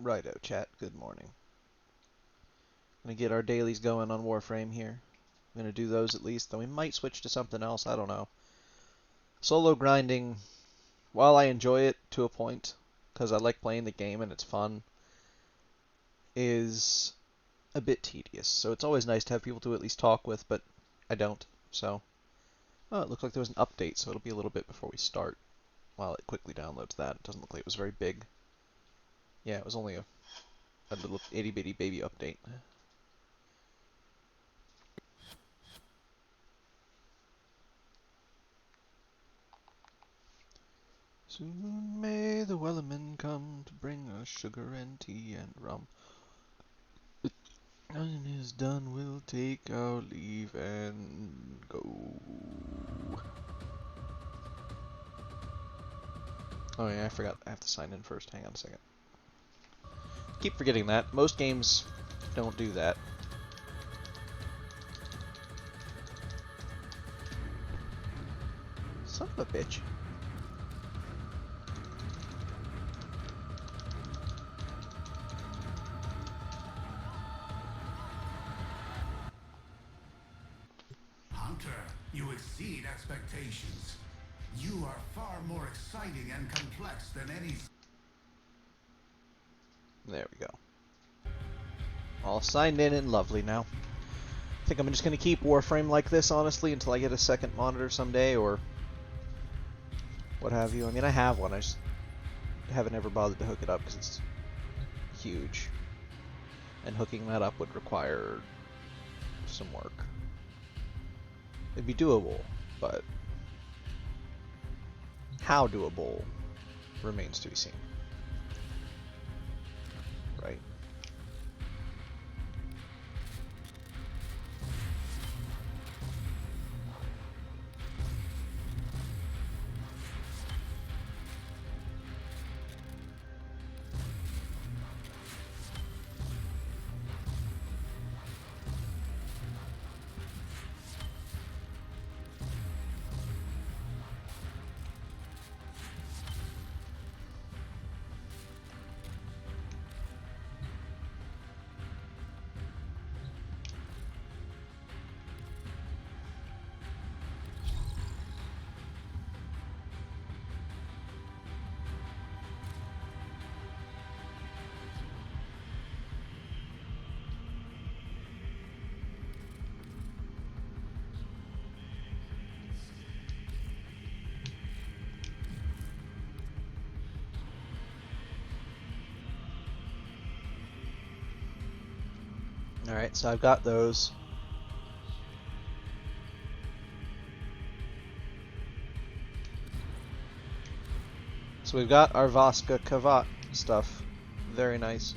Righto, chat. Good morning. Gonna get our dailies going on Warframe here. Gonna do those at least, though we might switch to something else. I don't know. Solo grinding, while I enjoy it to a point, because I like playing the game and it's fun, is a bit tedious. So it's always nice to have people to at least talk with, but I don't. So, oh, it looked like there was an update, so it'll be a little bit before we start. While it quickly downloads that, it doesn't look like it was very big. Yeah, it was only a little itty bitty baby update. Soon may the Wellerman come to bring us sugar and tea and rum. When it is done, we'll take our leave and go. Oh yeah, I forgot. I have to sign in first. Hang on a second. Keep forgetting that. Most games don't do that. Son of a bitch. Hunter, you exceed expectations. You are far more exciting and complex than any... There we go. All signed in and lovely now. I think I'm just going to keep Warframe like this, honestly, until I get a second monitor someday, or what have you. I mean, I have one, I just haven't ever bothered to hook it up because it's huge. And hooking that up would require some work. It'd be doable, but how doable remains to be seen. Right? Alright, so I've got those. So we've got our Vaska Kavat stuff. Very nice.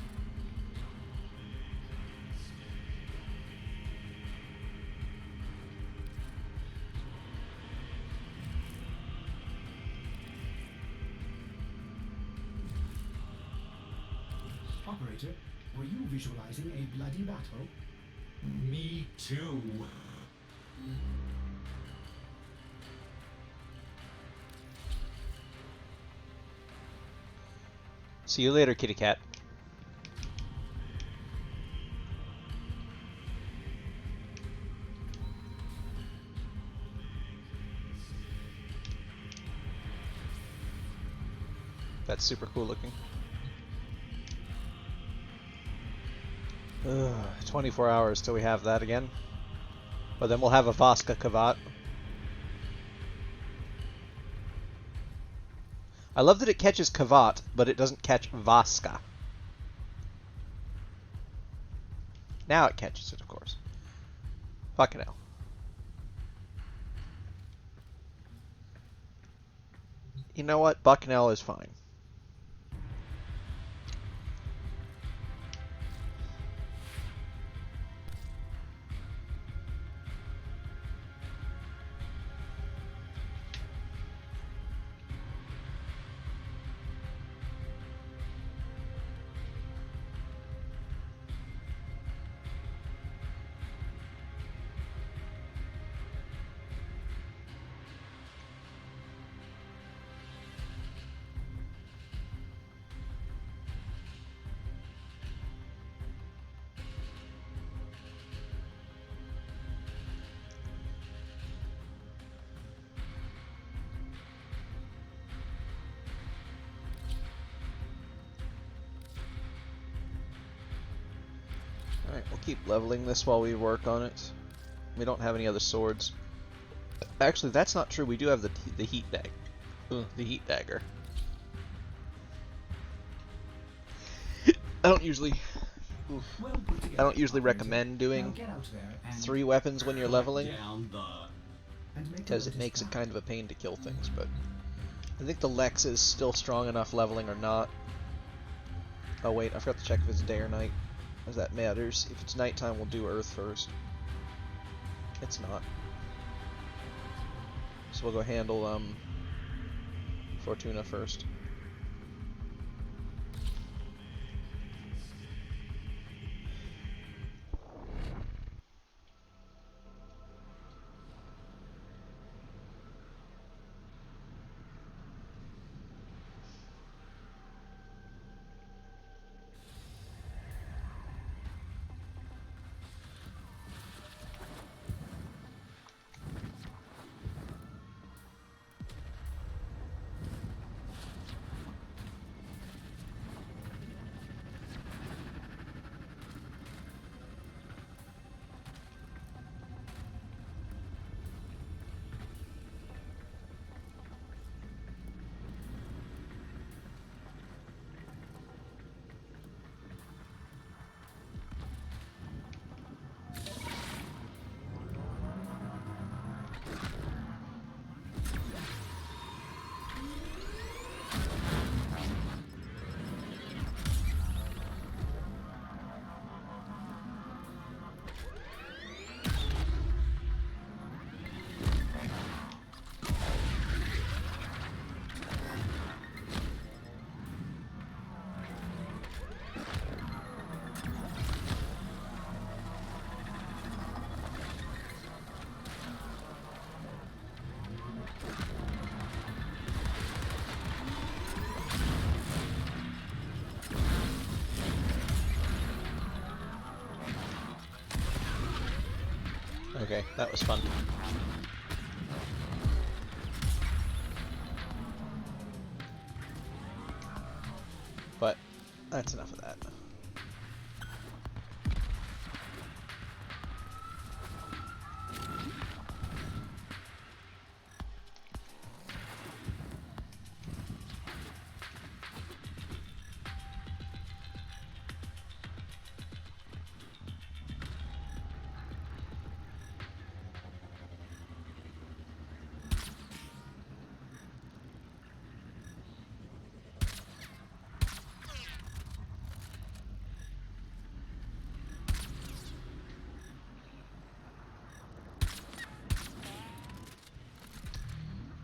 Operator, were you visualizing a bloody battle? Me too. See you later, kitty cat. That's super cool looking. 24 hours till we have that again. But then we'll have a Vaska Kavat. I love that it catches Kavat, but it doesn't catch Vaska. Now it catches it, of course. Fucking hell. You know what? Bucknell is fine. Alright, we'll keep leveling this while we work on it. We don't have any other swords. Actually, that's not true. We do have the heat the heat dagger. I don't usually Well put I together, don't usually operator. recommend Now doing get out there and 3 weapons when you're leveling, Down the. and make a because it notice makes it count. kind of a pain to kill things, but I think the Lex is still strong enough leveling or not. Oh wait, I forgot to check if it's day or night, as that matters. If it's nighttime, we'll do Earth first. It's not. So we'll go handle Fortuna first. Okay, that was fun. But that's enough of that.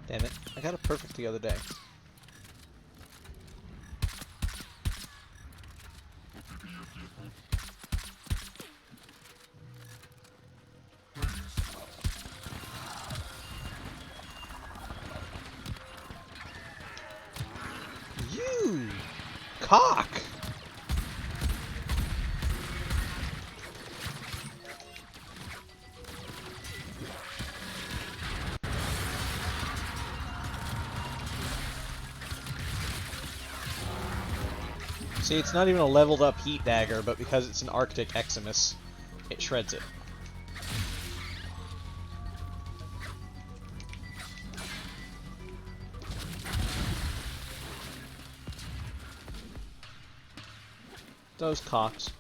Damn it, I got it perfect the other day. You cock! See, it's not even a leveled up heat dagger, but because it's an Arctic Eximus, it shreds it. Those cocks.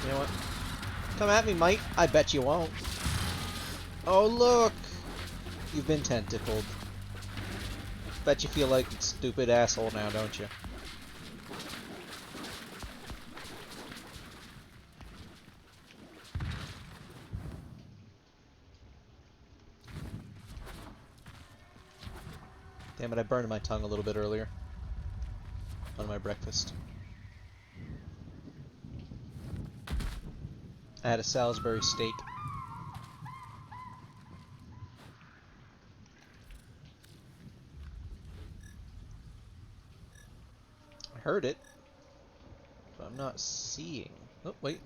You know what? Come at me, mate. I bet you won't. Oh, look! You've been tentacled. Bet you feel like a stupid asshole now, don't you? Damn it, I burned my tongue a little bit earlier. On my breakfast. I had a Salisbury steak. I heard it, but I'm not seeing. Oh, wait.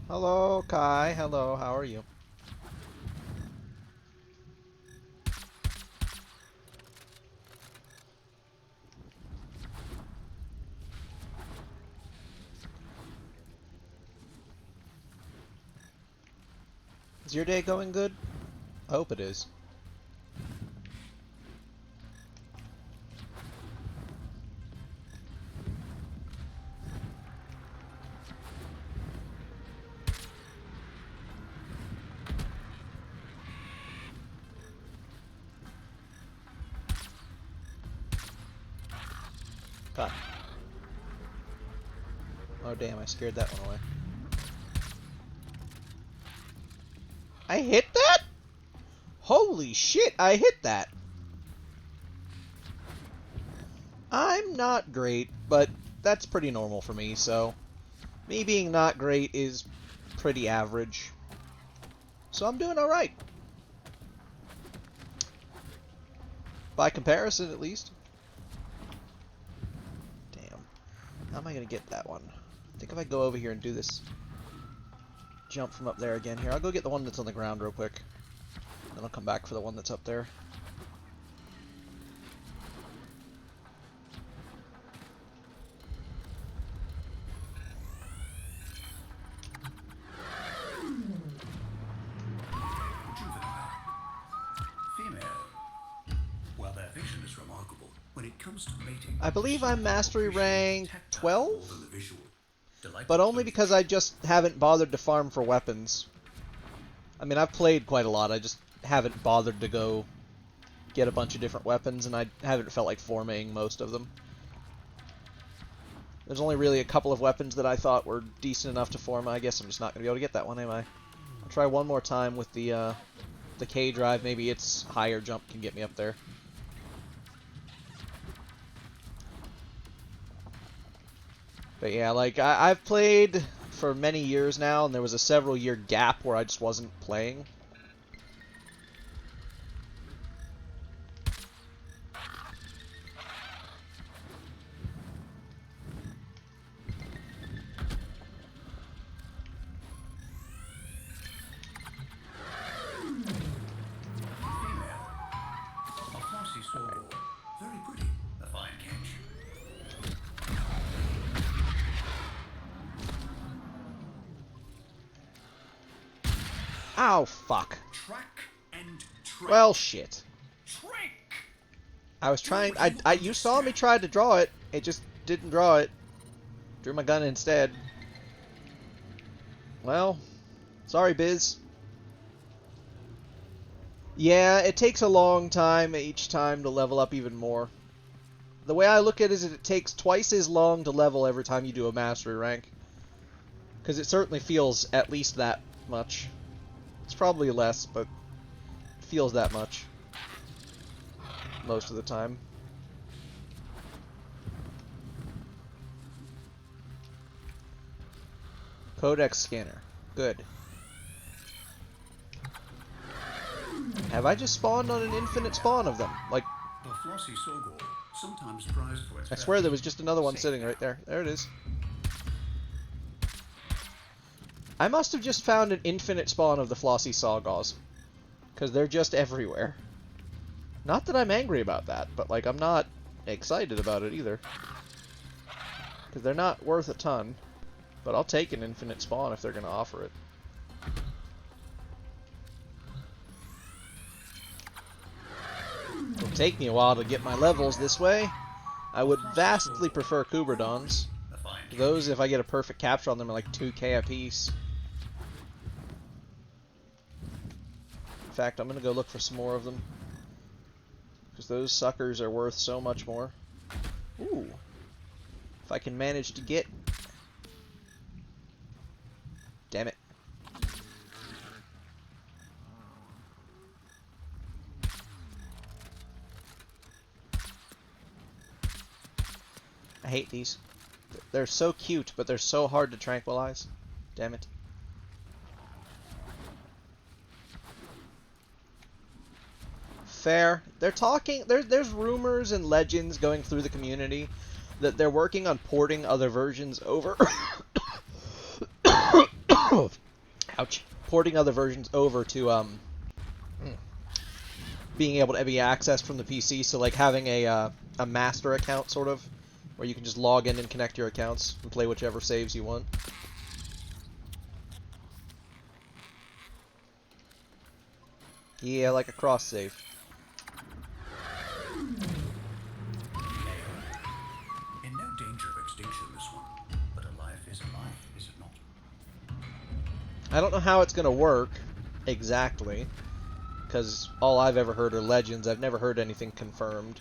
Hello, Kai. Hello, how are you? Is your day going good? I hope it is. God. Oh damn, I scared that one away. I hit that? Holy shit, I hit that! I'm not great, but that's pretty normal for me, so... Me being not great is pretty average. So I'm doing alright. By comparison, at least. Damn. How am I gonna get that one? I think if I go over here and do this jump from up there again here. I'll go get the one that's on the ground real quick. Then I'll come back for the one that's up there. Well, their vision is remarkable. When it comes to mating, I believe I'm mastery rank 12? than the visual. But only because I just haven't bothered to farm for weapons. I mean, I've played quite a lot, I just haven't bothered to go get a bunch of different weapons, and I haven't felt like farming most of them. There's only really a couple of weapons that I thought were decent enough to farm. I guess I'm just not going to be able to get that one, am I? I'll try one more time with the K drive. Maybe its higher jump can get me up there. But yeah, like, I've played for many years now, and there was a several-year gap where I just wasn't playing. Very pretty. A fine catch. Ow, fuck. Track and trick. Well, shit. Trick. I was trying... you saw me try to draw it. It just didn't draw it. Drew my gun instead. Well, sorry, Biz. Yeah, it takes a long time each time to level up even more. The way I look at it is it takes twice as long to level every time you do a mastery rank. Because it certainly feels at least that much. It's probably less, but it feels that much. Most of the time. Codex scanner. Good. Have I just spawned on an infinite spawn of them? Like, The flossy Sogor, sometimes prized for its I swear there was just another one sitting right there. There it is. I must have just found an infinite spawn of the flossy Sawgaws. Because they're just everywhere. Not that I'm angry about that, but like I'm not excited about it either. Because they're not worth a ton. But I'll take an infinite spawn if they're going to offer it. take me a while to get my levels this way. I would vastly prefer Kuberdons. Those, if I get a perfect capture on them, are like 2k a piece. In fact, I'm going to go look for some more of them. Because those suckers are worth so much more. Ooh. If I can manage to get... Damn it. I hate these. They're so cute, but they're so hard to tranquilize. Damn it. Fair. They're talking... There's rumors and legends going through the community that they're working on porting other versions over... Ouch. Porting other versions over to, being able to be accessed from the PC, so like having a master account, sort of, where you can just log in and connect your accounts and play whichever saves you want. Yeah, like a cross save. In no danger of extinction, this one. But a life is a life, is it not? I don't know how it's going to work exactly, because all I've ever heard are legends. I've never heard anything confirmed,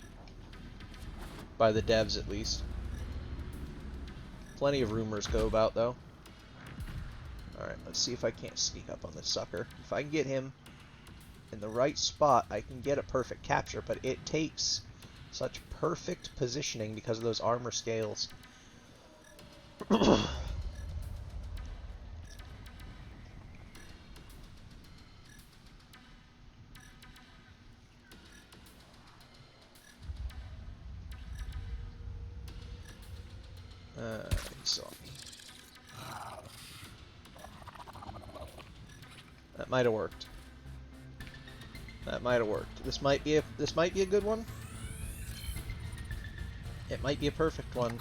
by the devs at least. Plenty of rumors go about, though. Alright, let's see if I can't sneak up on this sucker. If I can get him in the right spot, I can get a perfect capture, but it takes such perfect positioning because of those armor scales. He saw me. That might have worked. That might have worked. This might be a good one. It might be a perfect one.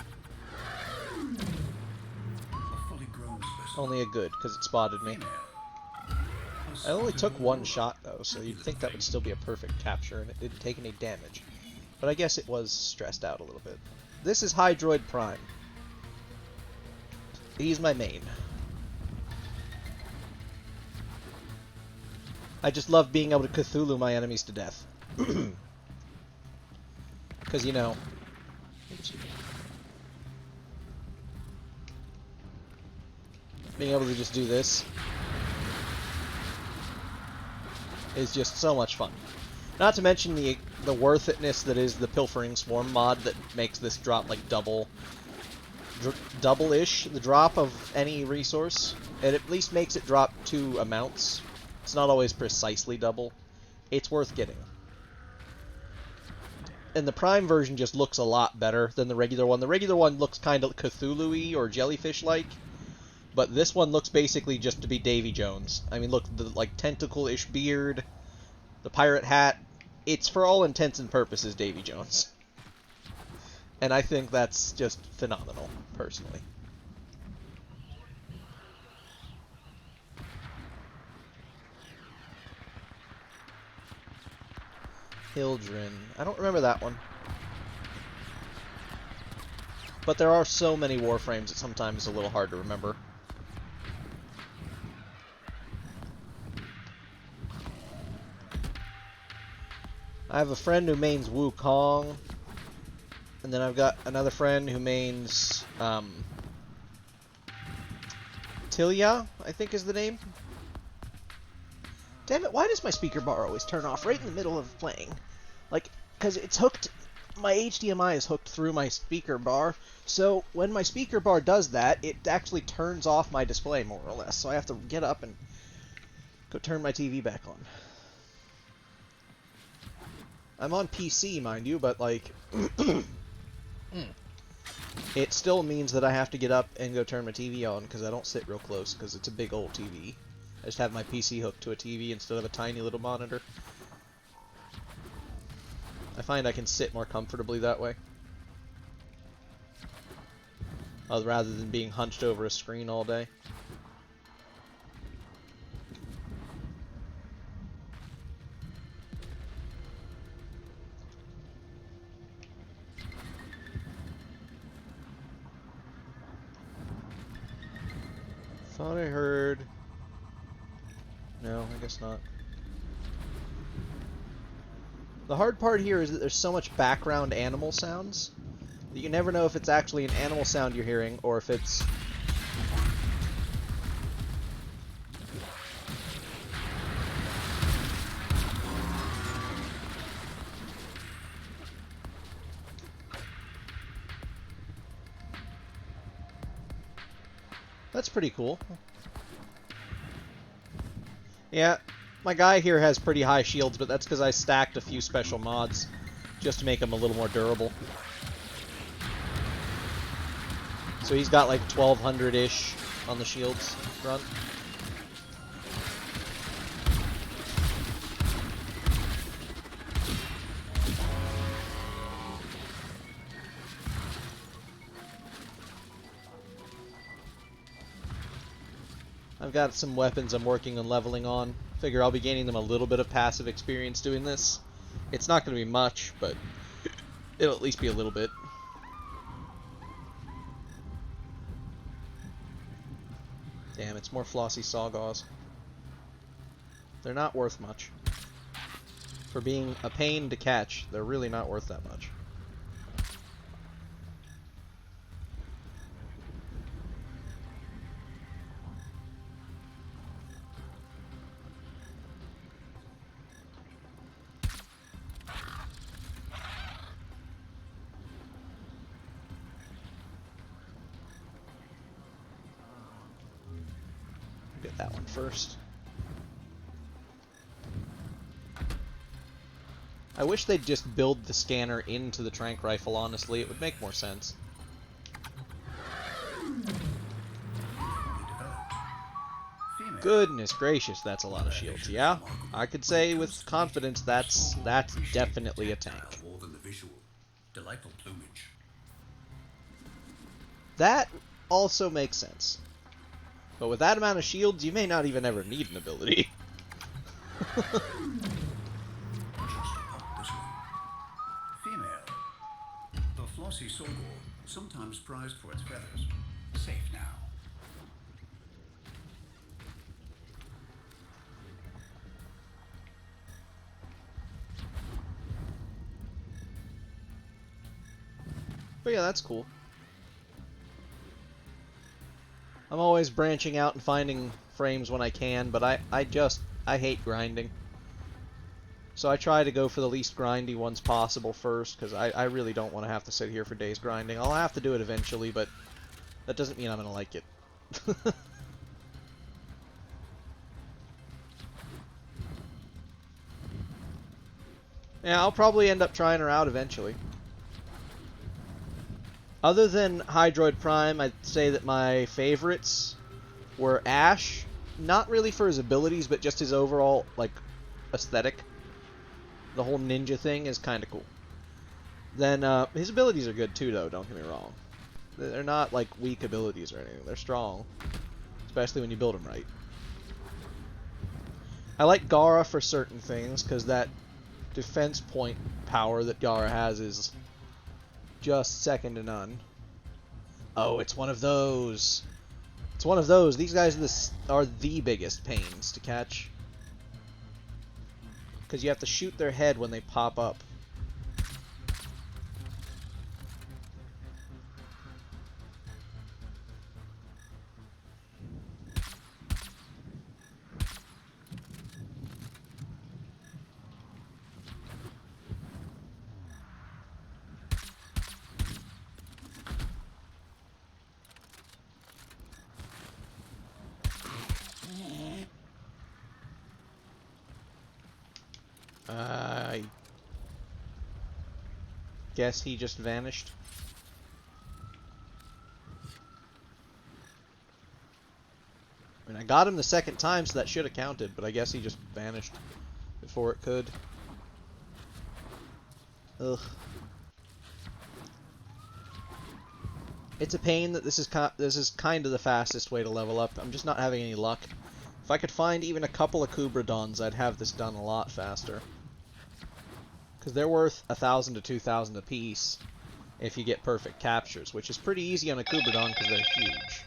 A fully grown specimen. Only a good, because it spotted me. I only took one shot though, so you'd think that would still be a perfect capture, and it didn't take any damage. But I guess it was stressed out a little bit. This is Hydroid Prime. He's my main. I just love being able to Cthulhu my enemies to death. Because, you know... being able to just do this is just so much fun. Not to mention the worth itness that is the Pilfering Swarm mod that makes this drop like double-ish the drop of any resource. It at least makes it drop 2 amounts. It's not always precisely double. It's worth getting. And the Prime version just looks a lot better than the regular one. The regular one looks kind of Cthulhu-y or jellyfish-like. But this one looks basically just to be Davy Jones. I mean, look, the like tentacle-ish beard, the pirate hat. It's for all intents and purposes Davy Jones. And I think that's just phenomenal, personally. Hildren. I don't remember that one. But there are so many Warframes that sometimes it's a little hard to remember. I have a friend who mains Wukong. And then I've got another friend who mains Tilia, I think is the name. Damn it, why does my speaker bar always turn off right in the middle of playing? Like, because it's hooked, my HDMI is hooked through my speaker bar, so when my speaker bar does that, it actually turns off my display, more or less. So I have to get up and go turn my TV back on. I'm on PC, mind you, but, like... it still means that I have to get up and go turn my TV on, because I don't sit real close, because it's a big old TV. I just have my PC hooked to a TV instead of a tiny little monitor. I find I can sit more comfortably that way. Rather than being hunched over a screen all day. Thought I heard... No, I guess not. The hard part here is that there's so much background animal sounds that you never know if it's actually an animal sound you're hearing or if it's... That's pretty cool. Yeah, my guy here has pretty high shields, but that's because I stacked a few special mods just to make him a little more durable. So he's got like 1200-ish on the shields front. I've got some weapons I'm working on leveling on. Figure I'll be gaining them a little bit of passive experience doing this. It's not going to be much, but it'll at least be a little bit. Damn, it's more flossy sawgaws. They're not worth much. For being a pain to catch, they're really not worth that much. Get that one first. I wish they'd just build the scanner into the trank rifle, honestly. It would make more sense. Goodness gracious, that's a lot of shields. Yeah, I could say with confidence that's definitely a tank. More than the visual. Delightful plumage. That also makes sense. But with that amount of shields, you may not even ever need an ability. Female. The flossy sorghum, sometimes prized for its feathers. Safe now. But yeah, that's cool. I'm always branching out and finding frames when I can, but I hate grinding. So I try to go for the least grindy ones possible first, because I really don't want to have to sit here for days grinding. I'll have to do it eventually, but that doesn't mean I'm going to like it. Yeah, I'll probably end up trying her out eventually. Other than Hydroid Prime, I'd say that my favorites were Ash. Not really for his abilities, but just his overall, like, aesthetic. The whole ninja thing is kind of cool. Then, his abilities are good too, though, don't get me wrong. They're not, like, weak abilities or anything. They're strong. Especially when you build them right. I like Gara for certain things, because that defense point power that Gara has is just second to none. Oh, it's one of those. It's one of those. These guys are the biggest pains to catch. Because you have to shoot their head when they pop up. I guess he just vanished. I mean, I got him the second time, so that should have counted, but I guess he just vanished before it could. Ugh. It's a pain that this is kind of the fastest way to level up. I'm just not having any luck. If I could find even a couple of Kubradons, I'd have this done a lot faster. Because they're worth 1,000 to 2,000 apiece if you get perfect captures, which is pretty easy on a Kubradon because they're huge.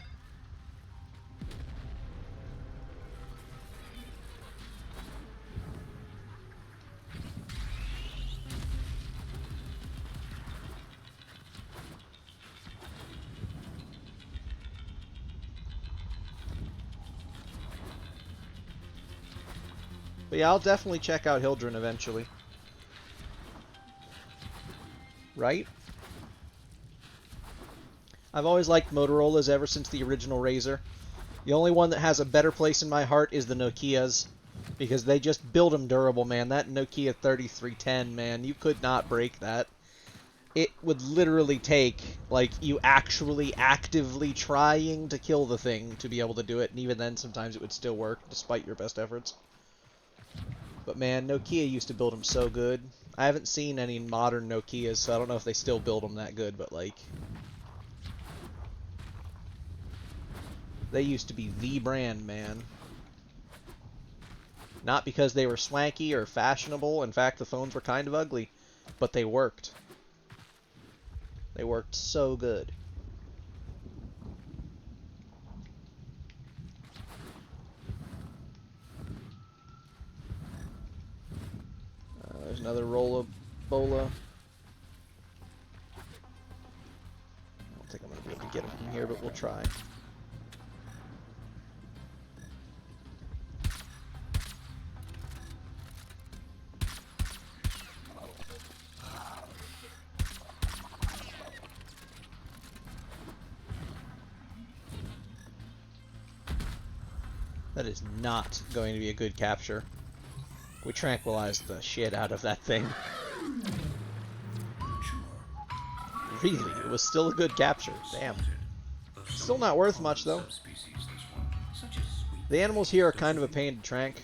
But yeah, I'll definitely check out Hildren eventually. Right? I've always liked Motorola's ever since the original Razor. The only one that has a better place in my heart is the Nokias, because they just build them durable, man. That Nokia 3310, man, you could not break that. It would literally take, like, you actually actively trying to kill the thing to be able to do it, and even then sometimes it would still work, despite your best efforts. But man, Nokia used to build them so good. I haven't seen any modern Nokias, so I don't know if they still build them that good, but like... they used to be the brand, man. Not because they were swanky or fashionable. In fact, the phones were kind of ugly. But they worked. They worked so good. There's another roll of Bola. I don't think I'm going to be able to get him from here, but we'll try. That is not going to be a good capture. We tranquilized the shit out of that thing. Really, it was still a good capture. Damn. Still not worth much, though. The animals here are kind of a pain to trank.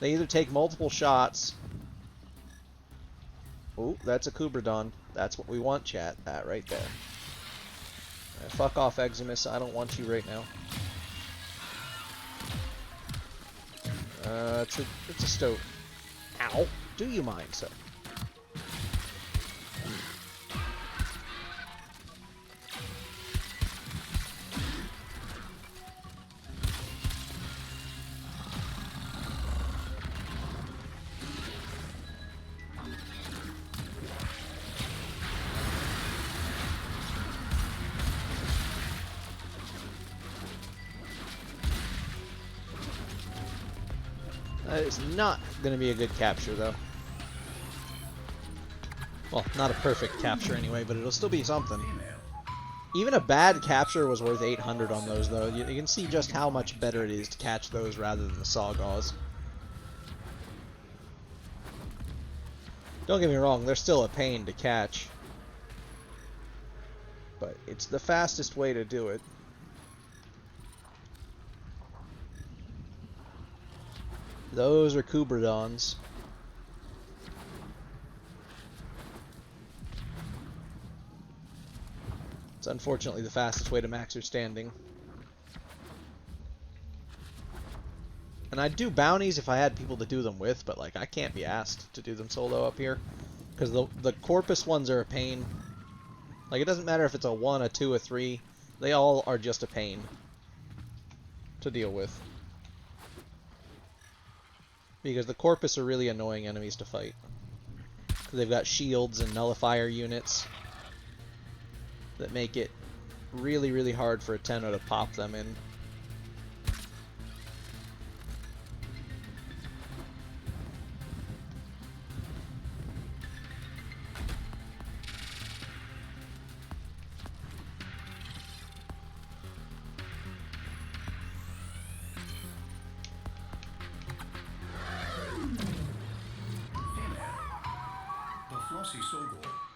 They either take multiple shots... Ooh, that's a Kubradon. That's what we want, chat. That right there. Fuck off, Eximus. I don't want you right now. It's a stove. Ow. Do you mind, sir? That is not going to be a good capture, though. Well, not a perfect capture anyway, but it'll still be something. Even a bad capture was worth 800 on those, though. You can see just how much better it is to catch those rather than the Sawgaws. Don't get me wrong, they're still a pain to catch. But it's the fastest way to do it. Those are Kubradons. It's unfortunately the fastest way to max your standing. And I'd do bounties if I had people to do them with, but like I can't be asked to do them solo up here. Because the Corpus ones are a pain. Like it doesn't matter if it's a 1, a 2, a 3. They all are just a pain to deal with. Because the Corpus are really annoying enemies to fight. They've got shields and nullifier units that make it really, really hard for a Tenno to pop them in.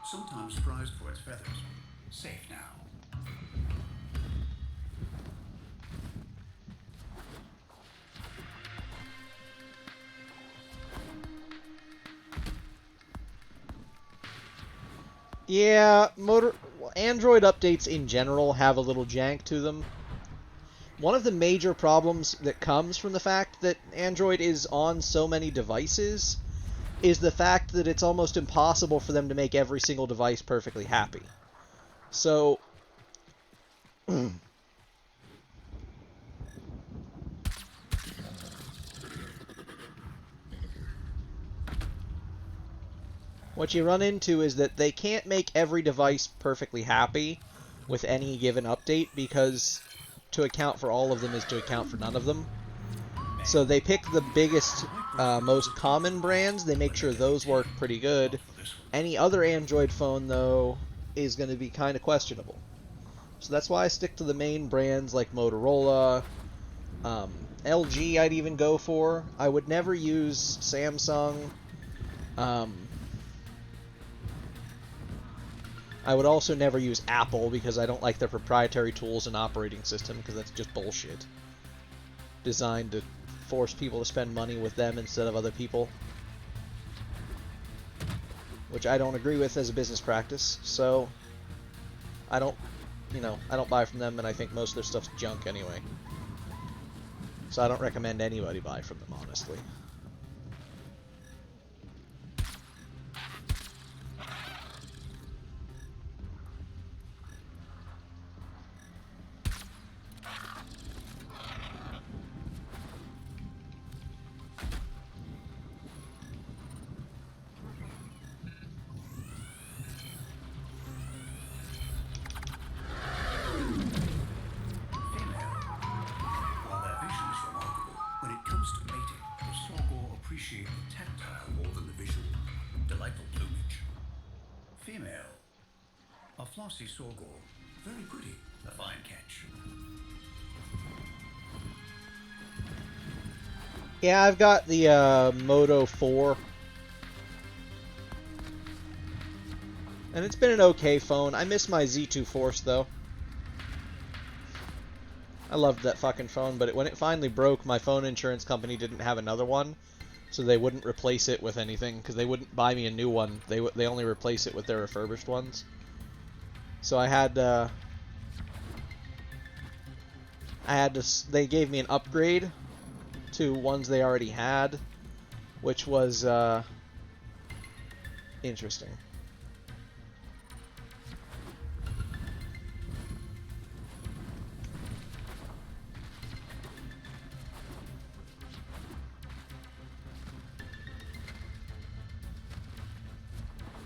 Sometimes prized for its feathers. Safe now. Yeah, Android updates in general have a little jank to them. One of the major problems that comes from the fact that Android is on so many devices is the fact that it's almost impossible for them to make every single device perfectly happy. So, what you run into is that they can't make every device perfectly happy with any given update, because to account for all of them is to account for none of them. So they pick the biggest most common brands, they make sure those work pretty good. Any other Android phone, though, is going to be kind of questionable. So that's why I stick to the main brands like Motorola, LG I'd even go for. I would never use Samsung. I would also never use Apple because I don't like their proprietary tools and operating system because that's just bullshit. Designed to force people to spend money with them instead of other people. Which I don't agree with as a business practice, so I don't buy from them, and I think most of their stuff's junk anyway. So I don't recommend anybody buy from them, honestly. Flossy Sorghum. Very pretty. A fine catch. Yeah, I've got the Moto 4. And it's been an okay phone. I miss my Z2 Force, though. I loved that fucking phone, but when it finally broke, my phone insurance company didn't have another one, so they wouldn't replace it with anything, because they wouldn't buy me a new one. They only replace it with their refurbished ones. So I had to, they gave me an upgrade to ones they already had, which was, interesting.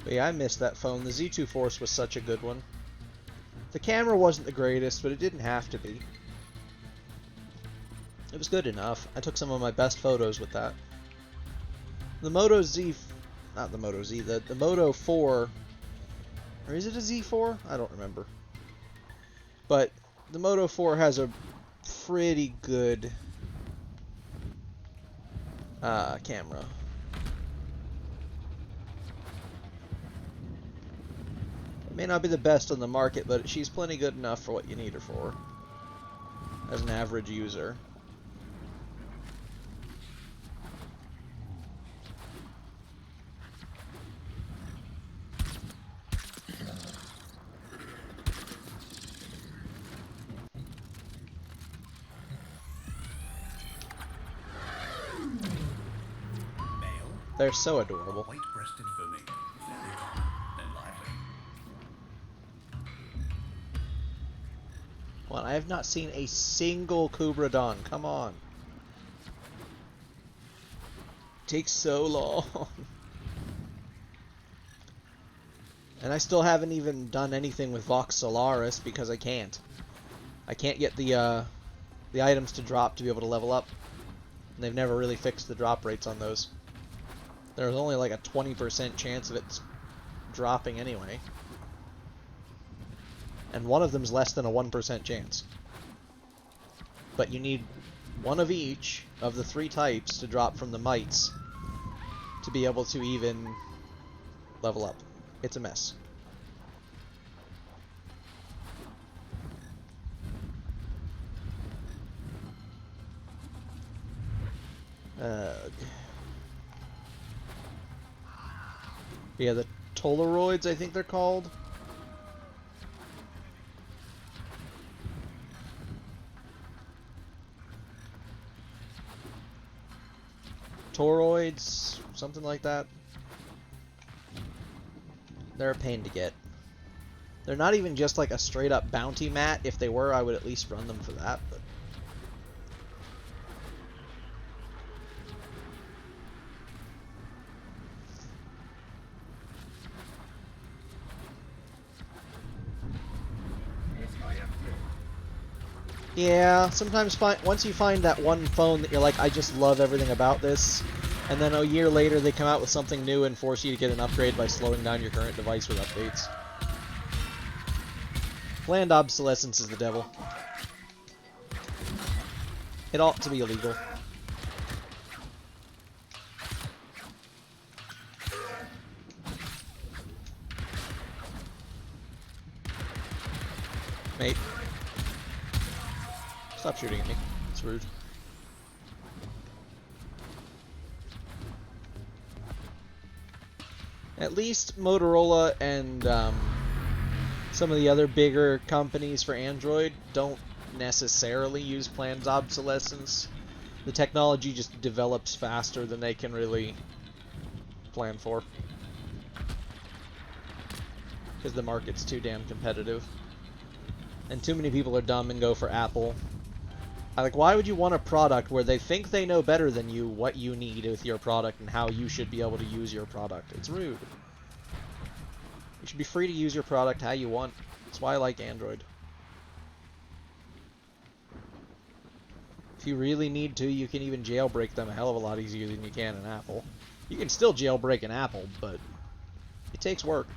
But yeah, I missed that phone. The Z2 Force was such a good one. The camera wasn't the greatest, but it didn't have to be. It was good enough. I took some of my best photos with that. The Moto Z... Not the Moto Z, the Moto 4... Or is it a Z4? I don't remember. But the Moto 4 has a pretty good camera. May not be the best on the market, but she's plenty good enough for what you need her for as an average user. They're so adorable. White-breasted vermin. Very common and lively. Well, I have not seen a single Kubradon. Come on. Takes so long. And I still haven't even done anything with Vox Solaris because I can't. I can't get the items to drop to be able to level up. And they've never really fixed the drop rates on those. There's only like a 20% chance of it dropping anyway. And one of them's less than a 1% chance. But you need one of each of the 3 types to drop from the mites to be able to even level up. It's a mess. Yeah, the Tolaroids, I think they're called. Toroids, something like that. They're a pain to get. They're not even just like a straight up bounty mat. If they were, I would at least run them for that, but yeah, sometimes once you find that one phone that you're like, I just love everything about this, And then a year later they come out with something new and force you to get an upgrade by slowing down your current device with updates. Planned obsolescence is the devil. It ought to be illegal. Mate. Stop shooting at me. It's rude. At least Motorola and some of the other bigger companies for Android don't necessarily use planned obsolescence. The technology just develops faster than they can really plan for. Because the market's too damn competitive. And too many people are dumb and go for Apple. Like, why would you want a product where they think they know better than you what you need with your product and how you should be able to use your product? It's rude. You should be free to use your product how you want. That's why I like Android. If you really need to, you can even jailbreak them a hell of a lot easier than you can an Apple. You can still jailbreak an Apple, but it takes work.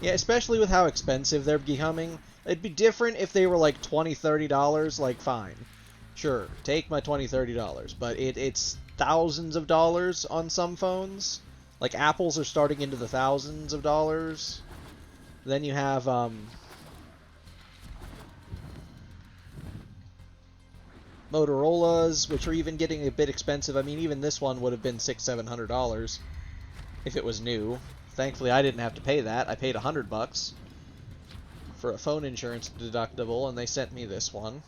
Yeah, especially with how expensive they're becoming. It'd be different if they were like $20, $30, like fine. Sure, take my $20, $30. But it's thousands of dollars on some phones. Like Apple's are starting into the thousands of dollars. Then you have Motorola's, which are even getting a bit expensive. I mean, even this one would have been $600, $700 if it was new. Thankfully, I didn't have to pay that. I paid $100 for a phone insurance deductible, and they sent me this one.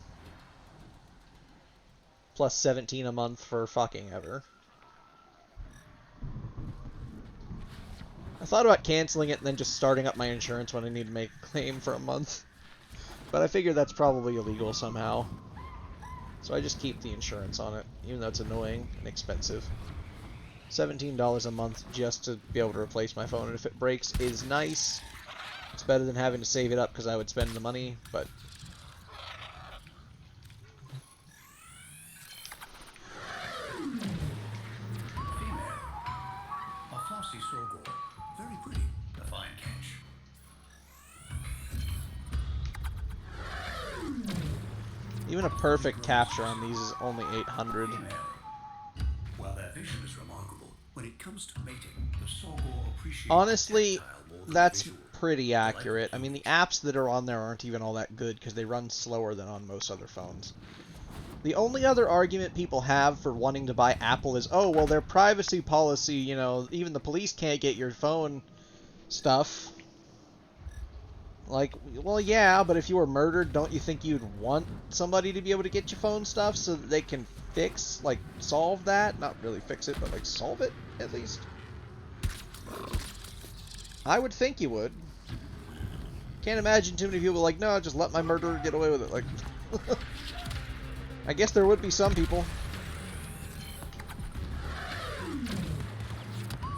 Plus $17 a month for fucking ever. I thought about canceling it and then just starting up my insurance when I need to make a claim for a month. But I figure that's probably illegal somehow. So I just keep the insurance on it, even though it's annoying and expensive. $17 a month just to be able to replace my phone, and if it breaks is nice. It's better than having to save it up because I would spend the money, but... Female. A flossy sorghum. Very pretty. A fine catch. Even a perfect capture on these is only 800. Female. While their vision is remarkable, when it comes to mating, the sorghum appreciates Honestly, tactile more than that's visual. pretty accurate. I mean, the apps that are on there aren't even all that good because they run slower than on most other phones. The only other argument people have for wanting to buy Apple is, oh, well, their privacy policy, you know, even the police can't get your phone stuff. Like, well, yeah, but if you were murdered, don't you think you'd want somebody to be able to get your phone stuff so that they can fix, like, solve that? Not really fix it, but, like, solve it, at least. I would think you would. Can't imagine too many people like, no, just let my murderer get away with it. Like, I guess there would be some people.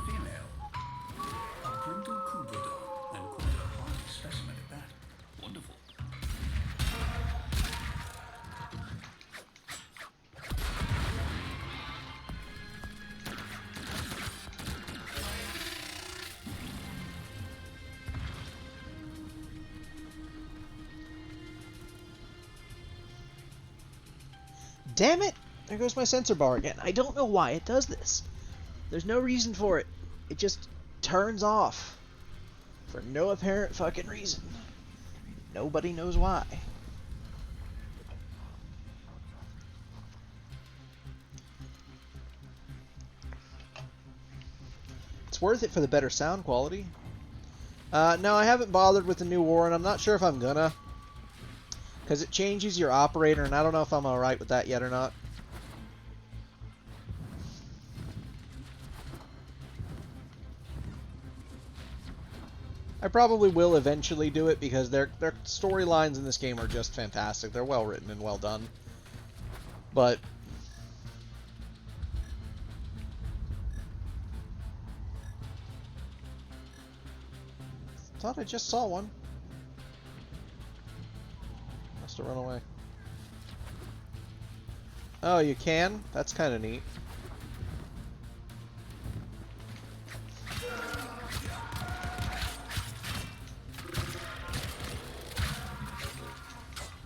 Female. A brindle coubrodon, and quite a hardy specimen at that. Wonderful. Damn it! There goes my sensor bar again. I don't know why it does this. There's no reason for it. It just turns off. For no apparent fucking reason. Nobody knows why. It's worth it for the better sound quality. No, I haven't bothered with the new War, and I'm not sure if I'm gonna. Because it changes your operator, and I don't know if I'm alright with that yet or not. I probably will eventually do it, because their storylines in this game are just fantastic. They're well written and well done. But... thought I just saw one. to run away. Oh, you can? That's kind of neat.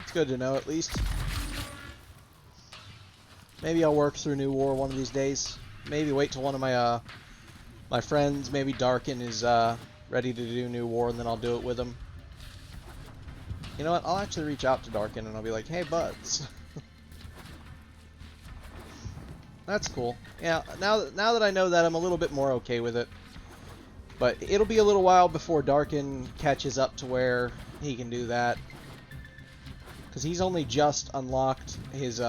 It's good to know, at least. Maybe I'll work through New War one of these days. Maybe wait till one of my my friends, maybe Darkin, is ready to do New War, and then I'll do it with him. You know what? I'll actually reach out to Darkin and I'll be like, "Hey, buds." That's cool. Yeah. Now that I know that, I'm a little bit more okay with it. But it'll be a little while before Darkin catches up to where he can do that, because he's only just unlocked his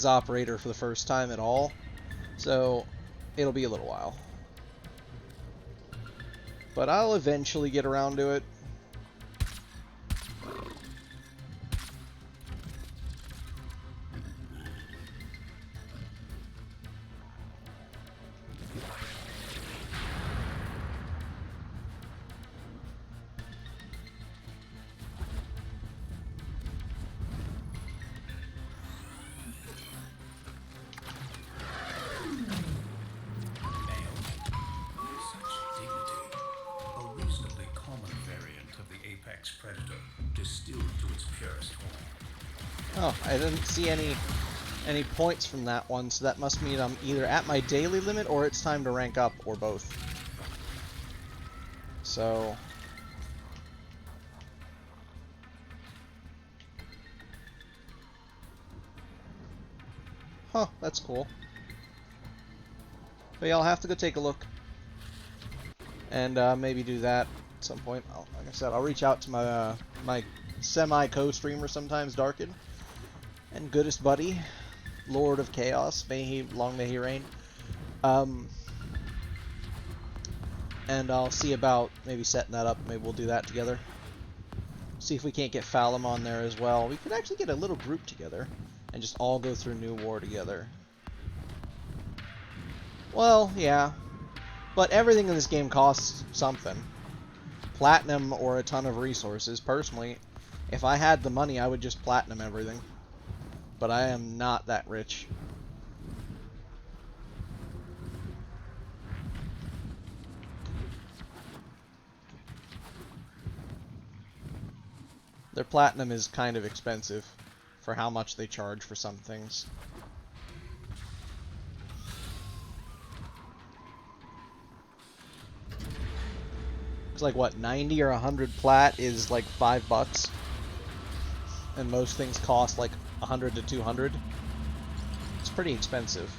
operator for the first time at all. So it'll be a little while. But I'll eventually get around to it. Predator, distilled to its purest form. Oh, I didn't see any points from that one, so that must mean I'm either at my daily limit or it's time to rank up, or both. So... Huh, that's cool. But yeah, I'll have to go take a look. And maybe do that at some point. Like I said, I'll reach out to my my semi-co-streamer sometimes, Darkin, and goodest buddy, Lord of Chaos, may he reign. And I'll see about maybe setting that up. Maybe we'll do that together. See if we can't get Falem on there as well. We could actually get a little group together and just all go through New War together. Well, yeah, but everything in this game costs something. Platinum or a ton of resources. Personally, if I had the money, I would just platinum everything. But I am not that rich. Their platinum is kind of expensive for how much they charge for some things. It's like, what, 90 or 100 plat is like $5, and most things cost like 100 to 200. It's pretty expensive.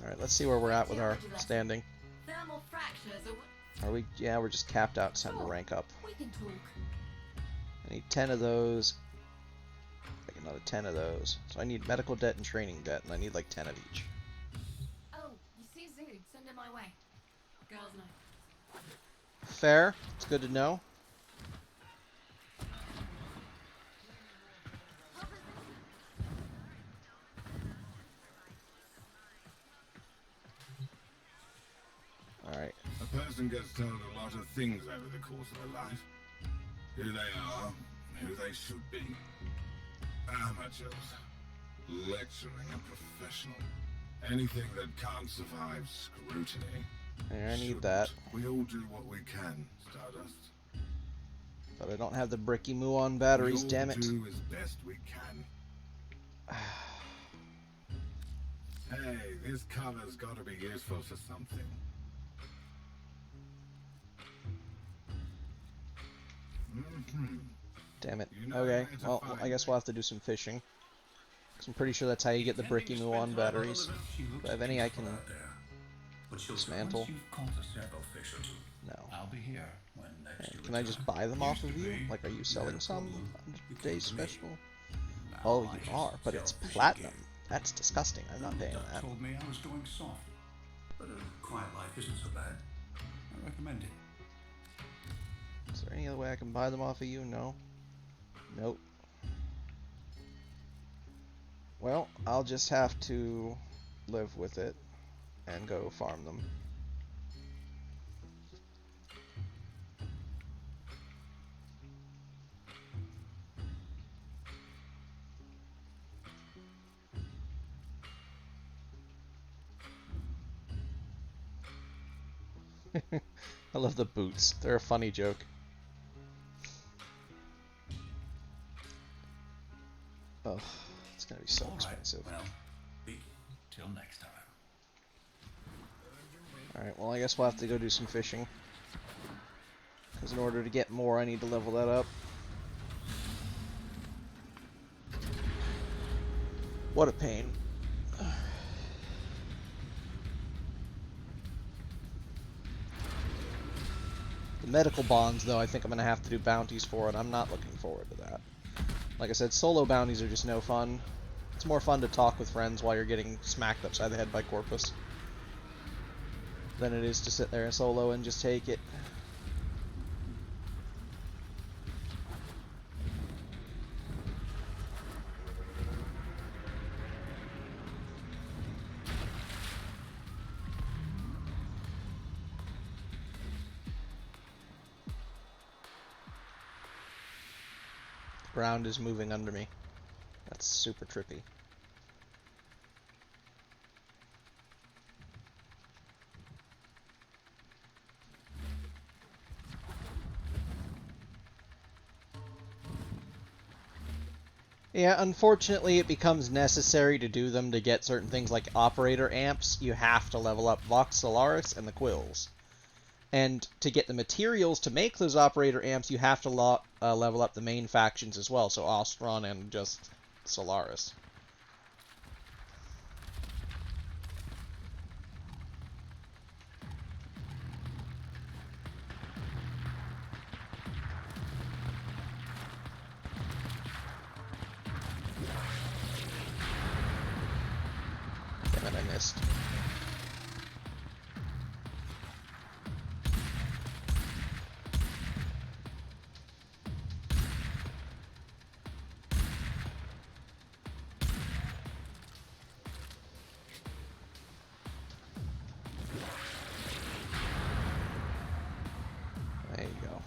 Alright, let's see where we're at with our standing. Thermal fractures Are we? Yeah, we're just capped out. It's time to rank up. We can talk. I need 10 of those. Like another 10 of those. So I need medical debt and training debt, and I need like 10 of each. Oh, you see Zood, send him my way. Girls know. Fair. It's good to know. Alright. A person gets told a lot of things over the course of a life. Who they are, who they should be. Amateurs. Lecturing a professional. Anything that can't survive scrutiny. I need shouldn't. that. We all do what we can, Stardust. But I don't have the bricky muon batteries, damn it. We all do as best we can. Hey, this cover's gotta be useful for something. Damn it. You know Okay, where to well, find I guess we'll have to do some fishing. 'Cause I'm pretty sure that's how you get the bricky muon batteries. If I have any I can dismantle. No. I'll be here when next you Can I just buy them off of you? Like, are you selling some on today's special? Oh, you are, but it's platinum. That's disgusting. I'm not paying that. Told me I was going soft, but a quiet life isn't so bad. I recommend it. Is there any other way I can buy them off of you? No. Nope. Well, I'll just have to live with it and go farm them. I love the boots. They're a funny joke. Oh, it's gonna be so All right, expensive. well, till next time. Alright, well I guess we'll have to go do some fishing. Because in order to get more, I need to level that up. What a pain. The medical bonds, though, I think I'm going to have to do bounties for, and I'm not looking forward to that. Like I said, solo bounties are just no fun. It's more fun to talk with friends while you're getting smacked upside the head by Corpus than it is to sit there and solo and just take it. Ground is moving under me. That's super trippy. Yeah, unfortunately it becomes necessary to do them to get certain things like operator amps. You have to level up Vox Solaris and the Quills. And to get the materials to make those operator amps, you have to level up the main factions as well, so Ostron and just Solaris. Damn it, I missed. There you go.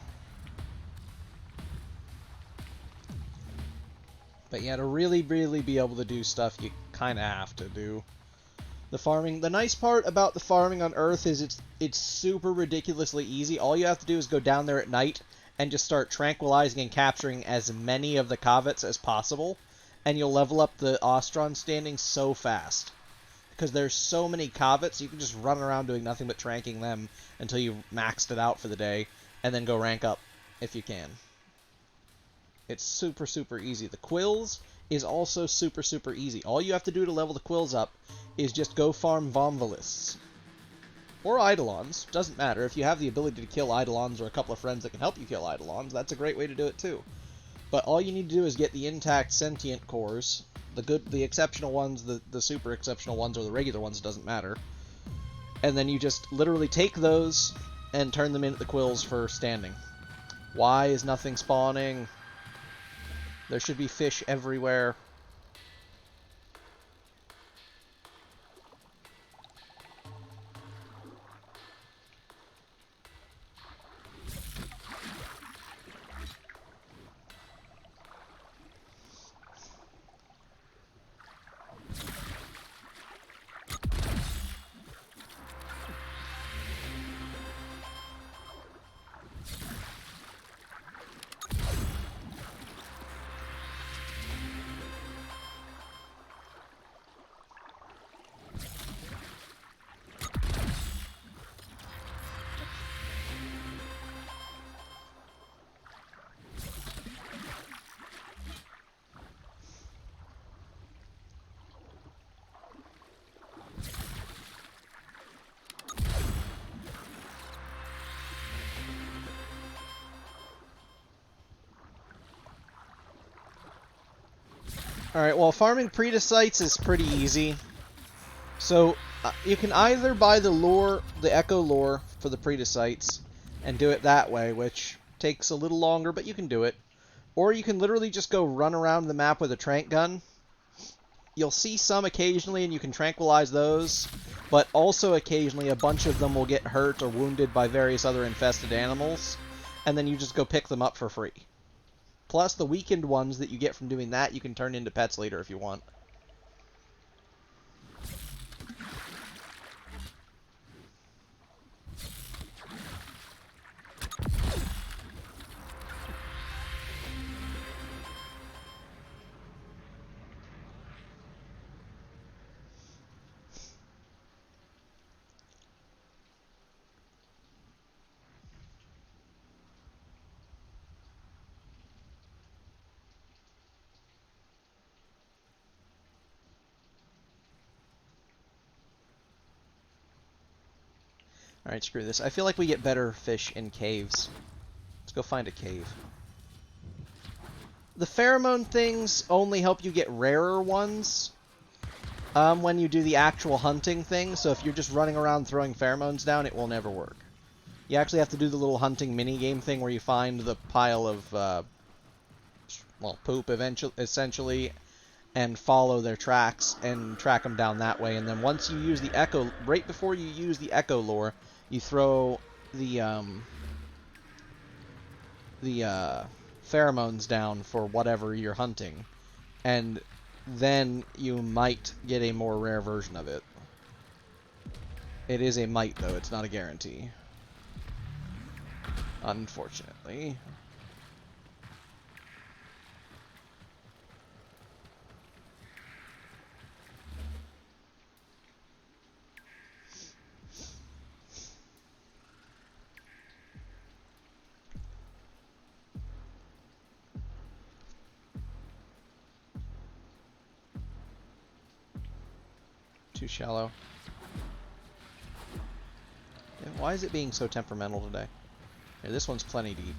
But yeah, to really be able to do stuff, you kind of have to do the farming. The nice part about the farming on Earth is it's super ridiculously easy. All you have to do is go down there at night and just start tranquilizing and capturing as many of the Kavits as possible, and you'll level up the Ostron standing so fast. Because there's so many Kavits, you can just run around doing nothing but tranking them until you've maxed it out for the day, and then go rank up if you can. It's super easy. The Quills is also super easy. All you have to do to level the Quills up is just go farm Vomvalists. Or Eidolons. Doesn't matter. If you have the ability to kill Eidolons or a couple of friends that can help you kill Eidolons, that's a great way to do it too. But all you need to do is get the intact sentient cores. The exceptional ones, the super exceptional ones, or the regular ones, doesn't matter. And then you just literally take those and turn them into the Quills for standing. Why is nothing spawning? There should be fish everywhere. Alright, well, farming Predicites is pretty easy. So, you can either buy the lure, the Echo lure for the Predicites, and do it that way, which takes a little longer, but you can do it. Or you can literally just go run around the map with a trank gun. you'll see some occasionally, and you can tranquilize those, but also occasionally a bunch of them will get hurt or wounded by various other infested animals, and then you just go pick them up for free. Plus, the weakened ones that you get from doing that, you can turn into pets later if you want. Alright, screw this. I feel like we get better fish in caves. Let's go find a cave. The pheromone things only help you get rarer ones when you do the actual hunting thing, so if you're just running around throwing pheromones down, it will never work. You actually have to do the little hunting mini-game thing where you find the pile of, well, poop, essentially, and follow their tracks and track them down that way. And then once you use the echo, right before you use the echo lure, you throw the pheromones down for whatever you're hunting, and then you might get a more rare version of it. It is a might, though. It's not a guarantee. Unfortunately. Too shallow. Yeah, why is it being so temperamental today? Yeah, this one's plenty deep.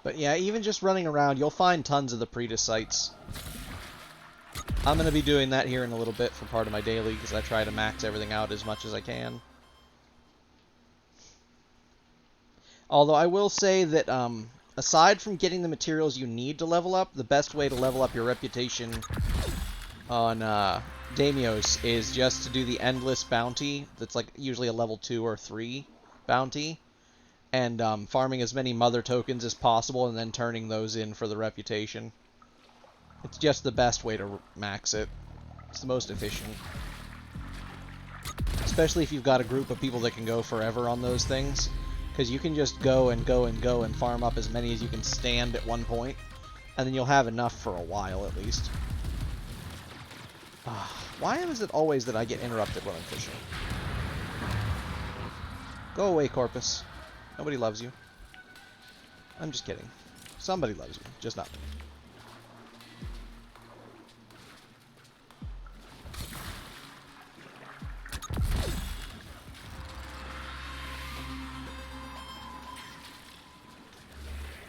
But yeah, even just running around, you'll find tons of the Pretus sites. I'm going to be doing that here in a little bit for part of my daily, because I try to max everything out as much as I can. Although I will say that, aside from getting the materials you need to level up, the best way to level up your reputation on Daimios is just to do the endless bounty, that's like usually a level 2 or 3 bounty, and farming as many mother tokens as possible and then turning those in for the reputation. It's just the best way to max it. It's the most efficient. Especially if you've got a group of people that can go forever on those things. Because you can just go and go and go and farm up as many as you can stand at one point, and then you'll have enough for a while at least. Why is it always that I get interrupted when I'm fishing? Go away, Corpus. Nobody loves you. I'm just kidding. Somebody loves you, just not me.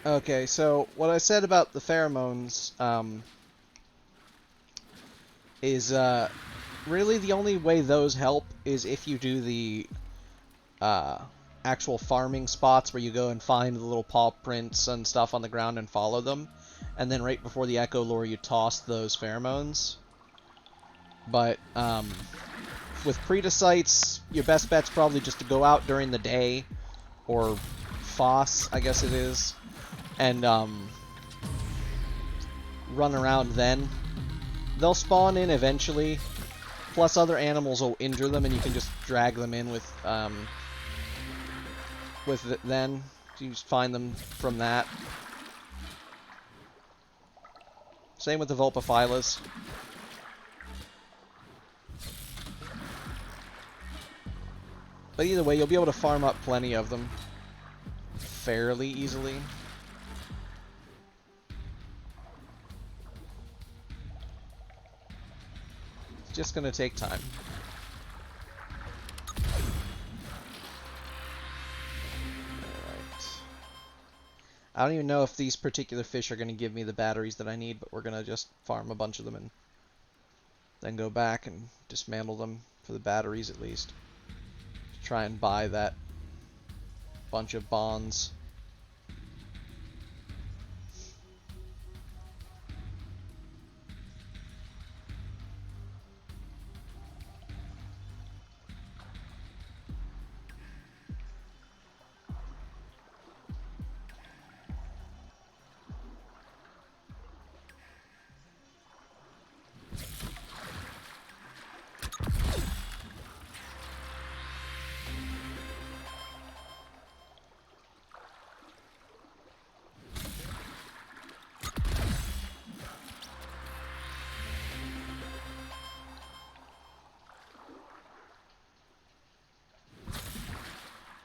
Okay, so what I said about the pheromones is really the only way those help is if you do the actual farming spots where you go and find the little paw prints and stuff on the ground and follow them, and then right before the echo lure you toss those pheromones. But with Pretus sites, your best bet's probably just to go out during the day, or Foss, I guess it is, and run around then. They'll spawn in eventually, plus other animals will injure them and you can just drag them in with then. You just find them from that. Same with the Vulpaphilas. But either way, you'll be able to farm up plenty of them fairly easily. It's just going to take time. Alright. I don't even know if these particular fish are going to give me the batteries that I need, but we're going to just farm a bunch of them and then go back and dismantle them for the batteries at least. Try and buy that bunch of bonds.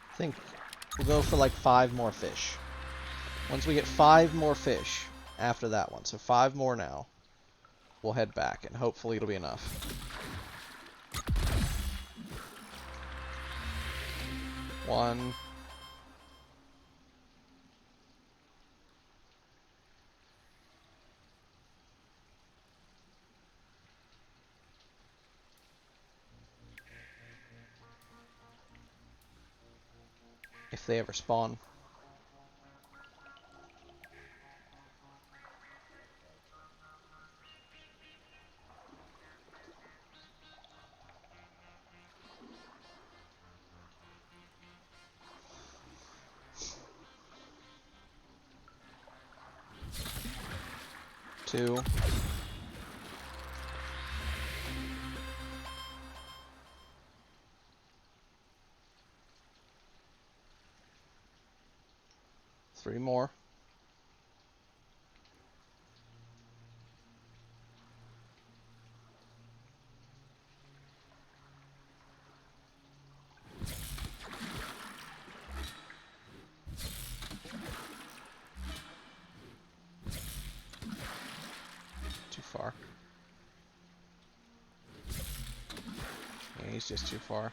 I think we'll go for like 5 more fish. Once we get 5 more fish after that one, so 5 more now, we'll head back and hopefully it'll be enough. 1. If they ever spawn. Two. Three more. Too far. Yeah, he's just too far.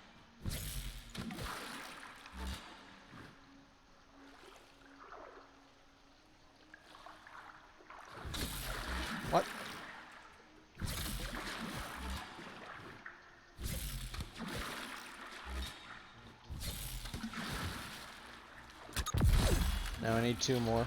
What? Now I need 2 more.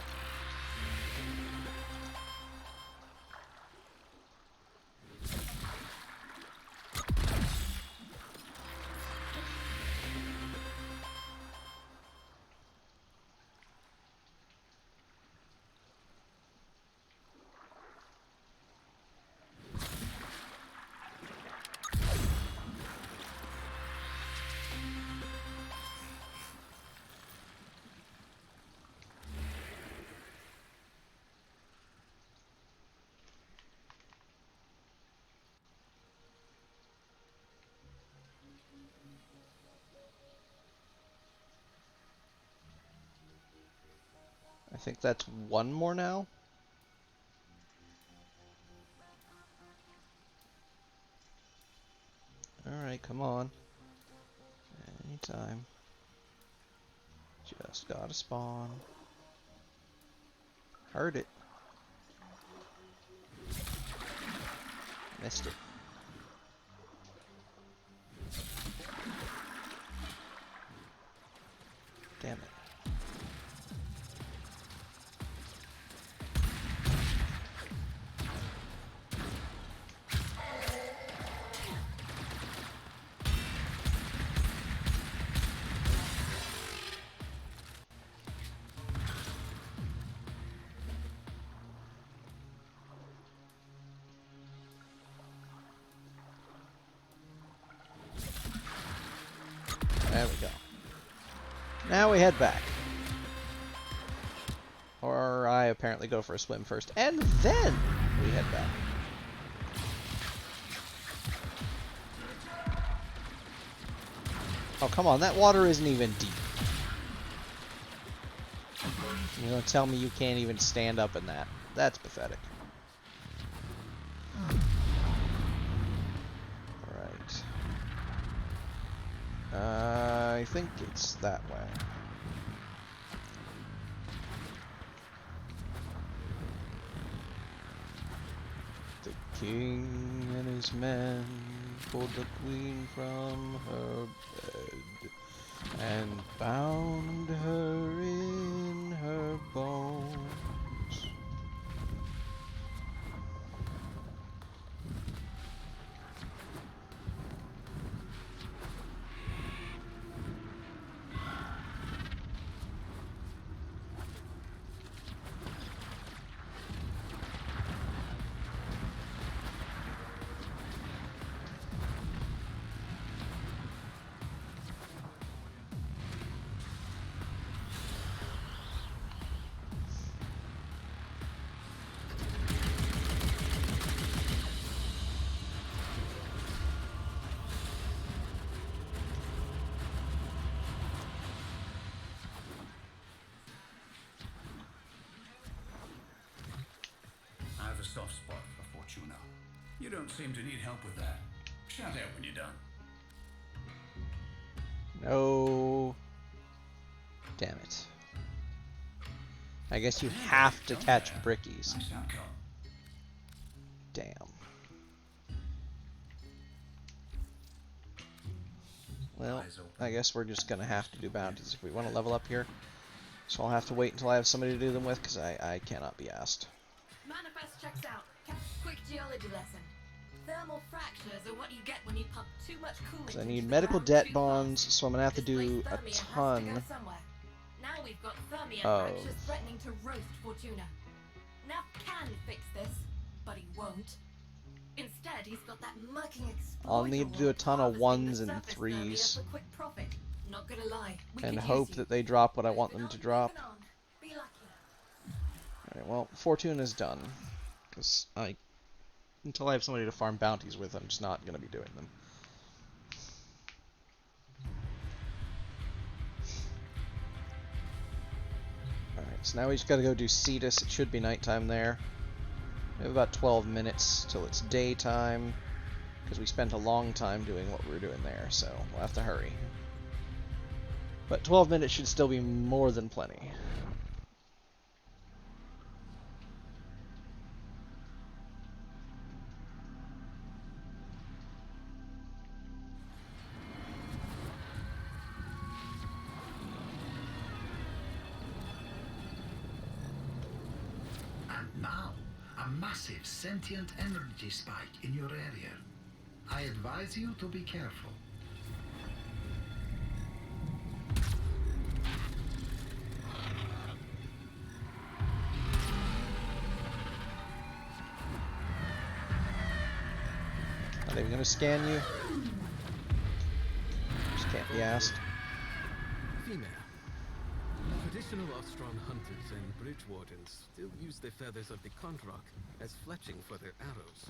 I think that's 1 more now. Alright, come on. Anytime. Just gotta spawn. Heard it. Missed it. Damn it. There we go. Now we head back. Or I apparently go for a swim first, and then we head back. Oh, come on, that water isn't even deep. You're gonna tell me you can't even stand up in that. That's pathetic. Alright. I think it's that way. The king and his men pulled the queen from her bed and bound her in her bones. I have a soft spot for Fortuna. You don't seem to need help with that. Shout out when you're done. No. Damn it. I guess you have to catch brickies. Nice outcome. Damn. Well, I guess we're just gonna have to do bounties if we want to level up here. So I'll have to wait until I have somebody to do them with, because I cannot be asked. Manifest checks out. Quick geology lesson. Thermal fractures are what you get when you pump too much coolant. So I into need the medical ground debt too bonds, fast. so I'm gonna have to This place do a Thermia has to go ton. somewhere. Now we've got Thermia of- fractures threatening to roast Fortuna. Nav can fix this, but he won't. Instead, he's got that mucking exploiter. I'll need to do a ton of harvesting ones the and surface threes. Thermia for quick profit. Not gonna lie, we And could hope use that you. they drop what I want them Moving to on, drop. moving on. Be lucky. Alright, well, Fortuna's done. Because until I have somebody to farm bounties with, I'm just not going to be doing them. Alright, so now we just got to go do Cetus. It should be nighttime there. We have about 12 minutes till it's daytime. Because we spent a long time doing what we were doing there, so we'll have to hurry. But 12 minutes should still be more than plenty. And now, a massive sentient energy spike in your area. I advise you to be careful. Are they going to scan you? Just can't be asked. Female. Traditional Ostron hunters and bridge wardens still use the feathers of the Kondrak as fletching for their arrows.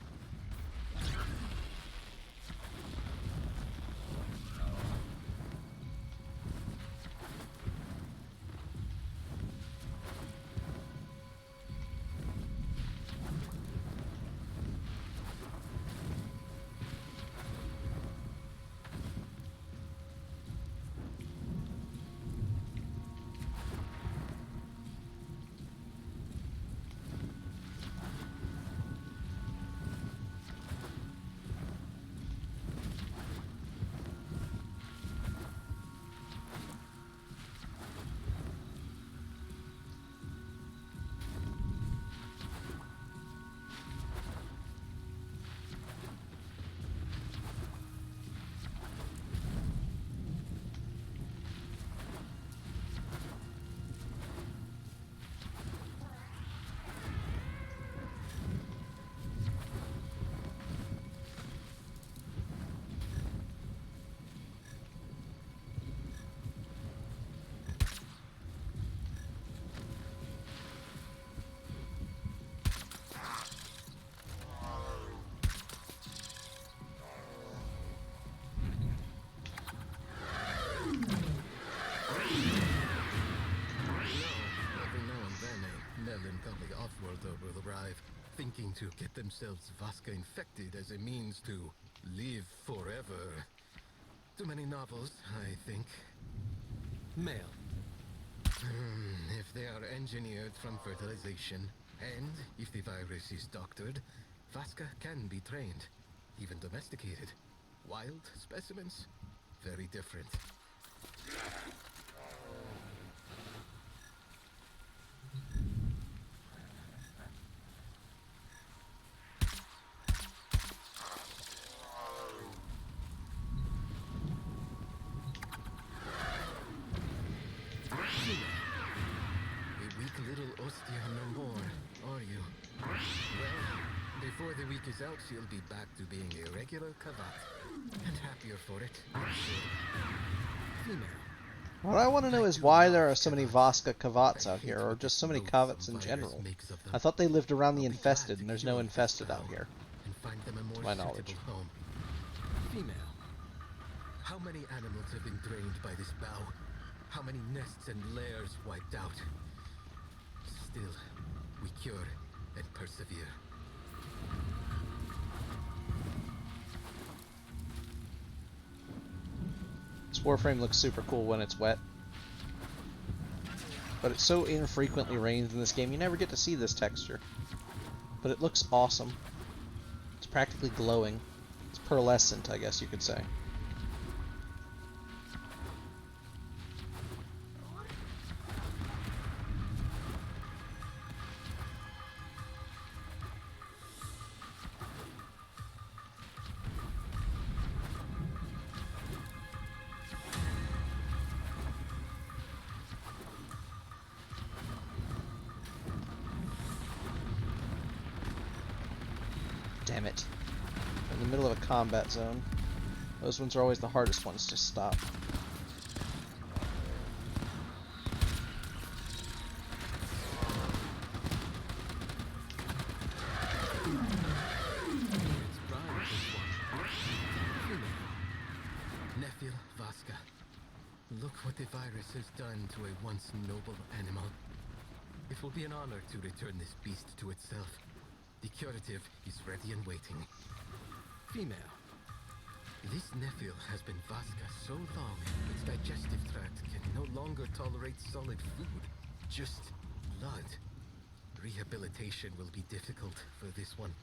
to get themselves Vaska infected as a means to live forever. Too many novels, I think. Male. If they are engineered from fertilization, and if the virus is doctored, Vaska can be trained, even domesticated. Wild specimens, very different. A weak little Ostia no more, are you? Well, before the week is out, she'll be back to being a regular Kavat. And happier for it, I'm sure. Female. What I want to know is why there are so many Vaska Kavats out here, or just so many Kavats in general. I thought they lived around the infested, and there's no infested out here. And find them a more To my knowledge. suitable home. Female. How many animals have been drained by this bow? How many nests and lairs wiped out? Still, we cure and persevere. This Warframe looks super cool when it's wet. But it so infrequently rains in this game, you never get to see this texture. But it looks awesome. It's practically glowing. It's pearlescent, I guess you could say. Damn it. In the middle of a combat zone. Those ones are always the hardest ones to stop. Nephil Vaska. Look what the virus has done to a once noble animal. It will be an honor to return this beast to itself. The curative is ready and waiting. Female. This Nephil has been Vaska so long, its digestive tract can no longer tolerate solid food, just blood. Rehabilitation will be difficult for this one.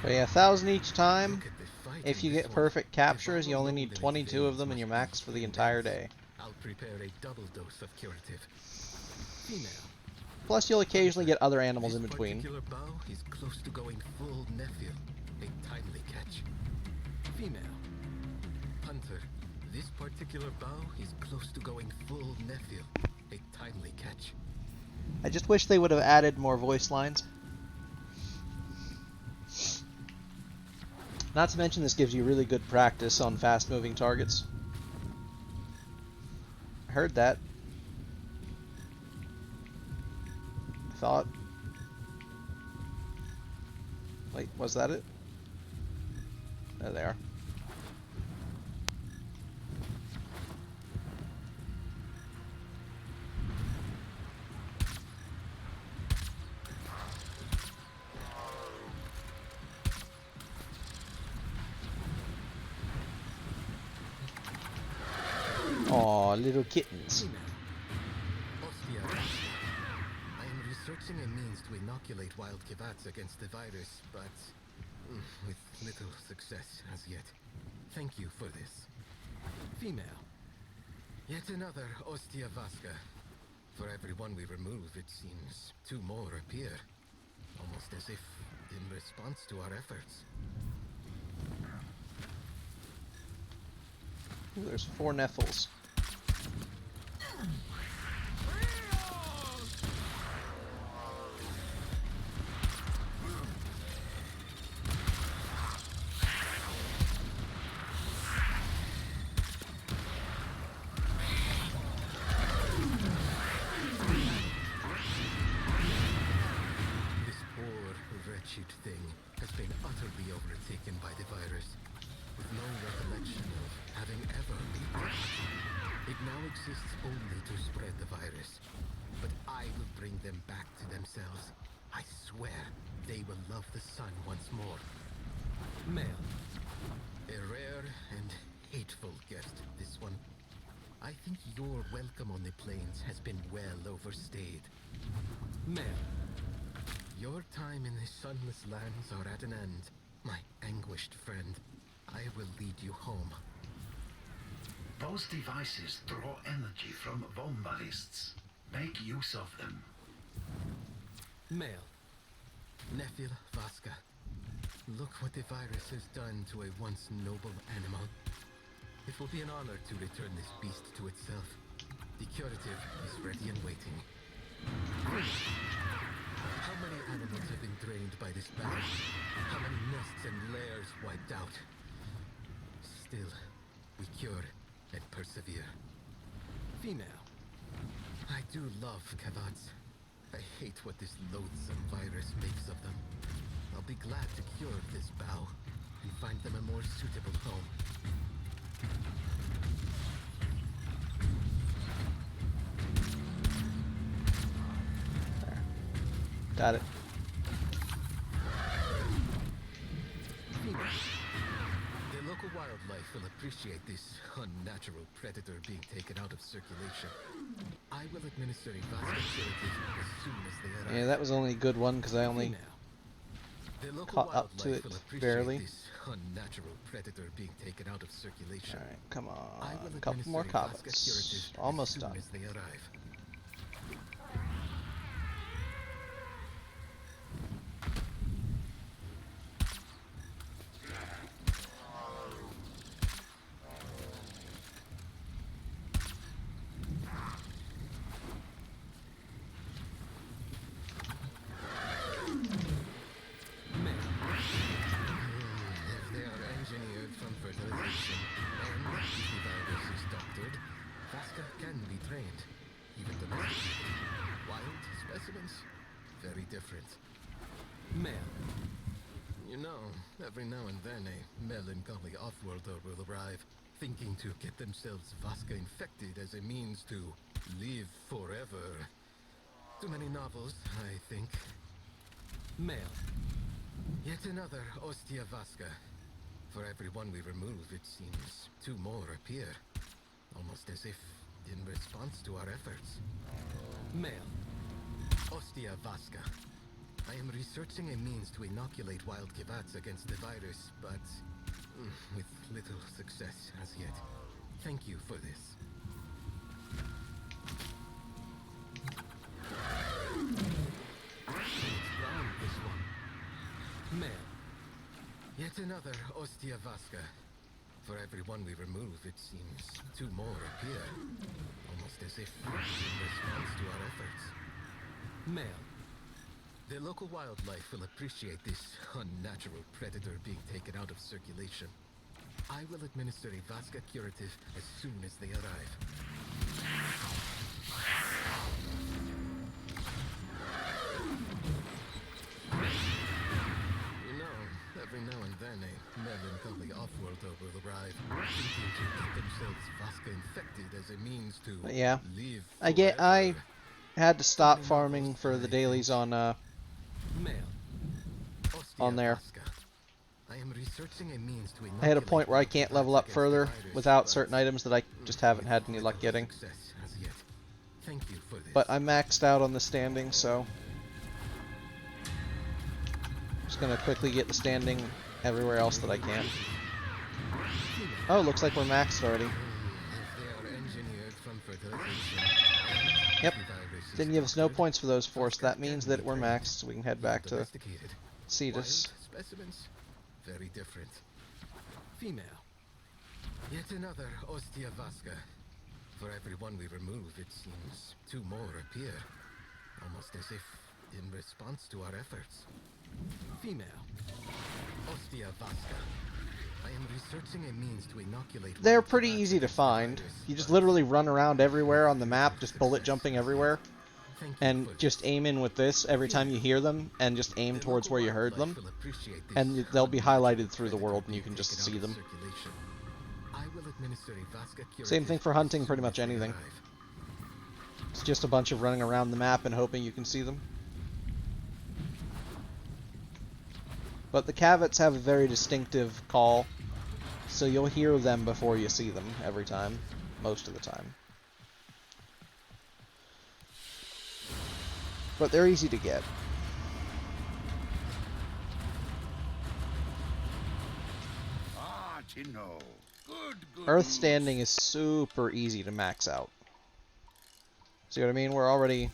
But yeah, 1,000 each time. If you get perfect captures, you only need 22 of them and you're maxed for the entire day. I'll prepare a double dose of curative. Female. Plus, you'll occasionally get other animals in This between. particular bow is close to going full Nephil. A timely catch. Female. Hunter. This particular bow is close to going full Nephil. A timely catch. I just wish they would have added more voice lines. Not to mention, this gives you really good practice on fast-moving targets. I heard that. I thought. Wait, was that it? There they are. Aw, little kittens. Ostia. I am researching a means to inoculate wild Kivats against the virus, but with little success as yet. Thank you for this. Female. Yet another Ostia Vaska. For every one we remove, it seems 2 more appear. Almost as if in response to our efforts. Ooh, there's 4 Nephils. exists only to spread the virus. But I will bring them back to themselves. I swear they will love the sun once more. Male. A rare and hateful guest, this one. I think your welcome on the plains has been well overstayed. Male. Your time in the sunless lands are at an end, my anguished friend. I will lead you home. Those devices draw energy from Vombalists. Make use of them. Male. Nephil Vaska. Look what the virus has done to a once noble animal. It will be an honor to return this beast to itself. The curative is ready and waiting. How many animals have been drained by this battle? How many nests and lairs wiped out? Still, we cure and persevere. Female. I do love Kavats. I hate what this loathsome virus makes of them. I'll be glad to cure this bow and find them a more suitable home. Got it. The local wildlife will appreciate this unnatural predator being taken out of circulation. I will administer a vascularity as soon as they arrive. Yeah, that was only a good one because I only Female. The local caught up to wildlife it will appreciate barely. this unnatural predator being taken out of circulation. Alright, come I will on. A couple more administer a Vasca cobbets. curative Almost as soon done. as they arrive. If they are engineered from fertilization and the virus is doctored, Vasca can be trained, even domesticated. Wild specimens, very different. Male. You know, every now and then a melancholy off-worlder will arrive, thinking to get themselves Vasca infected as a means to live forever. Too many novels, I think. Male. Yet another Ostia Vasca. For every one we remove, it seems two more appear. Almost as if in response to our efforts. Male. Ostia Vasca. I am researching a means to inoculate wild Kivats against the virus, but with little success as yet. Thank you for this. It's brown, this one. Male. Yet another Ostia Vasca. For every one we remove, it seems two more appear. Almost as if in response to our efforts. Male. The local wildlife will appreciate this unnatural predator being taken out of circulation. I will administer a Vasca curative as soon as they arrive. You know, every now and then a melancholy off-worlder will arrive, thinking to get themselves Vasca infected as a means to Yeah. live I forever. had to stop farming for the dailies on Male. on there. Ostia Vasca. I am researching a means to I had a inoculate point where I wild can't Kivats level up against the further virus, without but certain items that I just haven't had any luck little getting. success as yet. Thank you for this. But I'm maxed out on the standing, so just gonna quickly get the standing everywhere else that I can. Oh, looks like we're maxed already. If they are engineered from fertilization, Yep. the virus is Didn't give us no doctored, points for those four, so that Vasca means can that be we're trained, maxed, so we can head back to domesticated. Cetus. Wild specimens, very different. Female. Yet another Ostia Vasca. For every one we remove, it seems two more appear. Almost as if in response to our efforts. Female. Ostia Vasca. I am researching a means to inoculate. They're wild pretty Kivats easy to against the find. virus, You just but literally run around everywhere on the map, just bullet jumping everywhere, thank you and for just this. aim in with this every time you hear them, and just aim The towards local where you heard wildlife them. will appreciate this and they'll be highlighted unnatural through the predator world and you being can just taken out see of them. circulation. I will administer a Vasca curative Same thing for hunting, as pretty soon much as they anything. arrive. It's just a bunch of running around the map and hoping you can see them. But the Cavets have a very distinctive call, so you'll hear them before you see them every time, most of the time. But they're easy to get. Ah, Tino. Good. Earth Standing is super easy to max out. See what I mean? We're already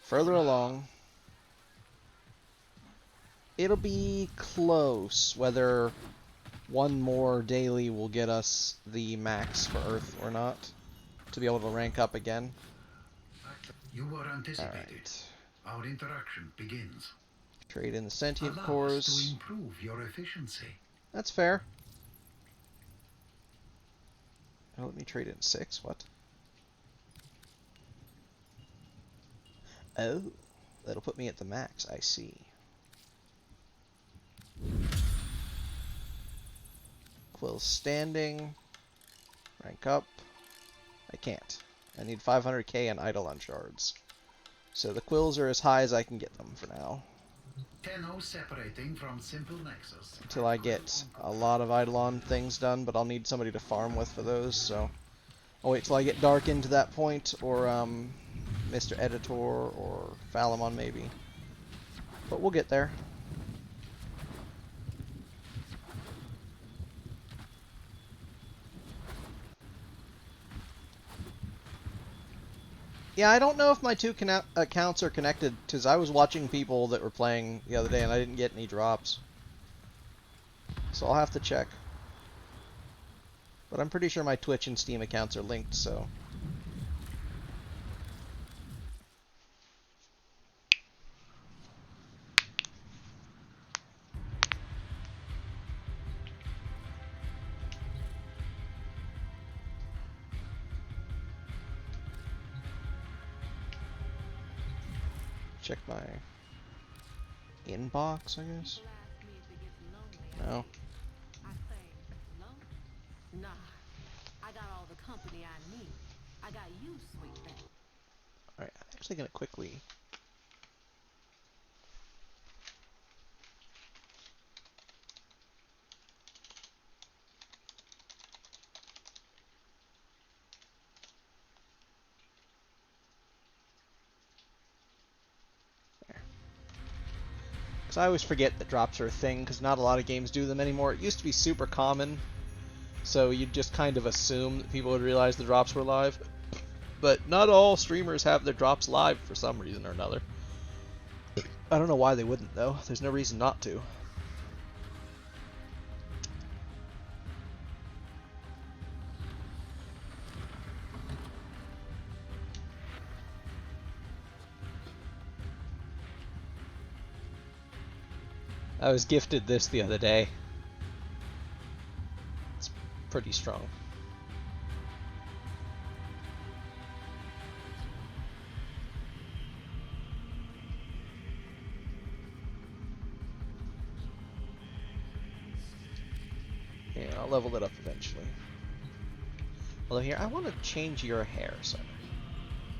further along. It'll be close whether one more daily will get us the max for Earth or not to be able to rank up again. You were anticipated. Alright. Our interaction begins. Trade in the sentient Allow us cores. to improve your efficiency. That's fair. Oh, let me trade in 6. What? Oh, that'll put me at the max. I see. Quill standing. Rank up. I can't. I need 500k and Eidolon shards. So the quills are as high as I can get them for now. Tenno separating from simple nexus. Until I get a lot of Eidolon things done, but I'll need somebody to farm with for those, so I'll wait till I get Darkin to that point, or Mr. Editor, or Phalamon maybe. But we'll get there. Yeah, I don't know if my two accounts are connected, because I was watching people that were playing the other day and I didn't get any drops. So I'll have to check. But I'm pretty sure my Twitch and Steam accounts are linked, so... Check my inbox, I guess. No. Nah, I got all the company I need. I got you, sweet thing. Alright, I'm actually gonna quickly... Because I always forget that drops are a thing, because not a lot of games do them anymore. It used to be super common, so you'd just kind of assume that people would realize the drops were live. But not all streamers have their drops live for some reason or another. I don't know why they wouldn't, though. There's no reason not to. I was gifted this the other day. It's pretty strong. Yeah, I'll level it up eventually. Although here, I want to change your hair, so.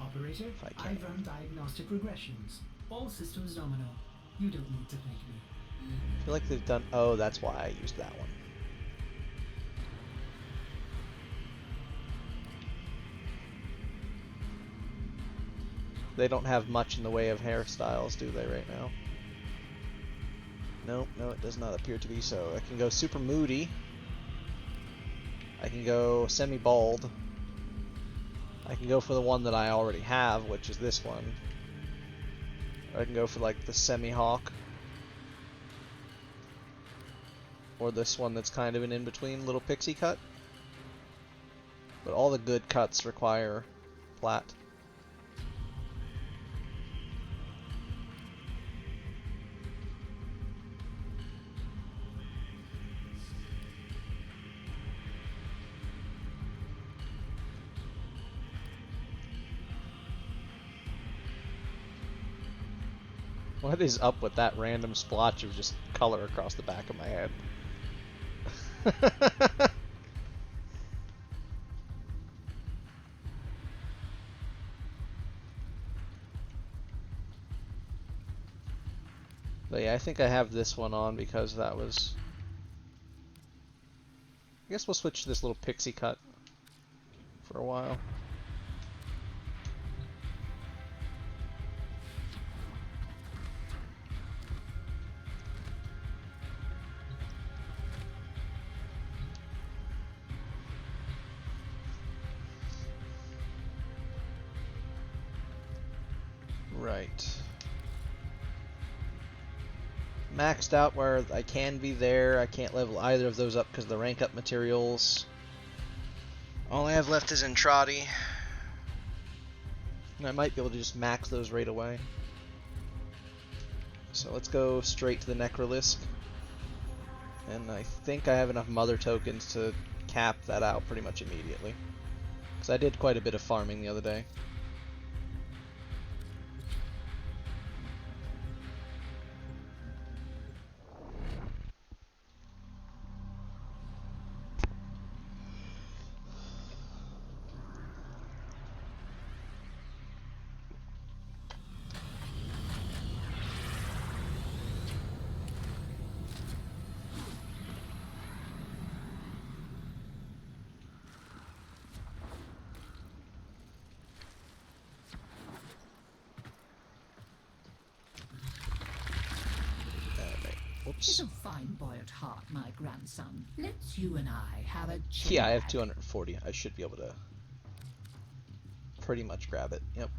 Operator, If I can. I've run diagnostic regressions. All systems nominal. You don't need to thank me. I feel like they've done... Oh, that's why I used that one. They don't have much in the way of hairstyles, do they, right now? Nope, no, it does not appear to be so. I can go super moody. I can go semi-bald. I can go for the one that I already have, which is this one. Or I can go for, like, the semi-hawk. Or this one that's kind of an in-between little pixie cut. But all the good cuts require plat. What is up with that random splotch of just color across the back of my head? But yeah, I think I have this one on because that was... I guess we'll switch to this little pixie cut for a while. Right. Maxed out where I can be there. I can't level either of those up because of the rank up materials. All I have left is Entrati. And I might be able to just max those right away. So let's go straight to the Necrolisk. And I think I have enough mother tokens to cap that out pretty much immediately. Because I did quite a bit of farming the other day. He's a fine boy at heart, my grandson. Let's you and I have a chat. Yeah, I have 240. I should be able to pretty much grab it. Yep.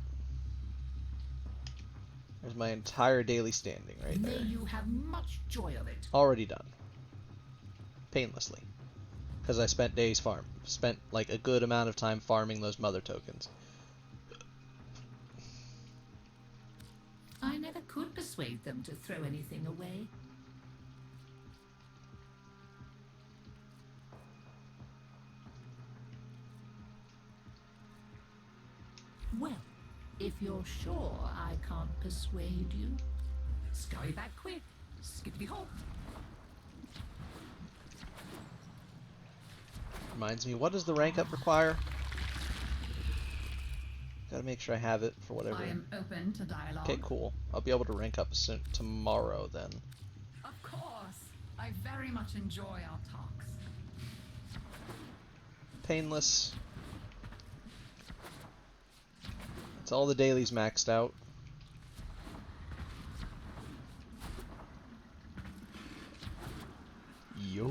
There's my entire daily standing right there. May you have much joy of it. Already done. Painlessly. Because I spent days spent like a good amount of time farming those mother tokens. I never could persuade them to throw anything away. Well, if you're sure I can't persuade you, scurry back quick, skippity hop. Reminds me, what does the rank up require? Gotta make sure I have it for whatever. I am open to dialogue. Okay, cool. I'll be able to rank up soon tomorrow then. Of course. I very much enjoy our talks. Painless. It's all the dailies maxed out. Yo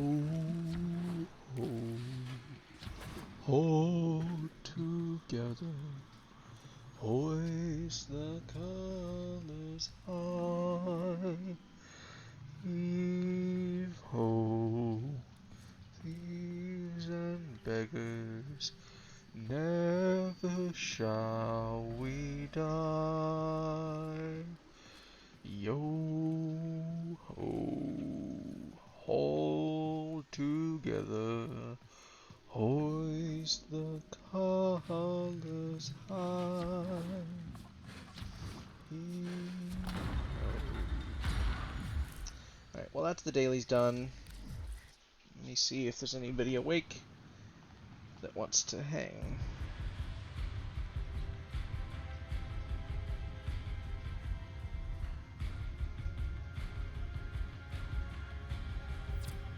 ho, hold together, hoist the colors high. Heave ho, thieves and beggars, never shall we die. Yo ho, hold together, hoist the colors high. Alright, well that's the dailies done. Let me see if there's anybody awake that wants to hang.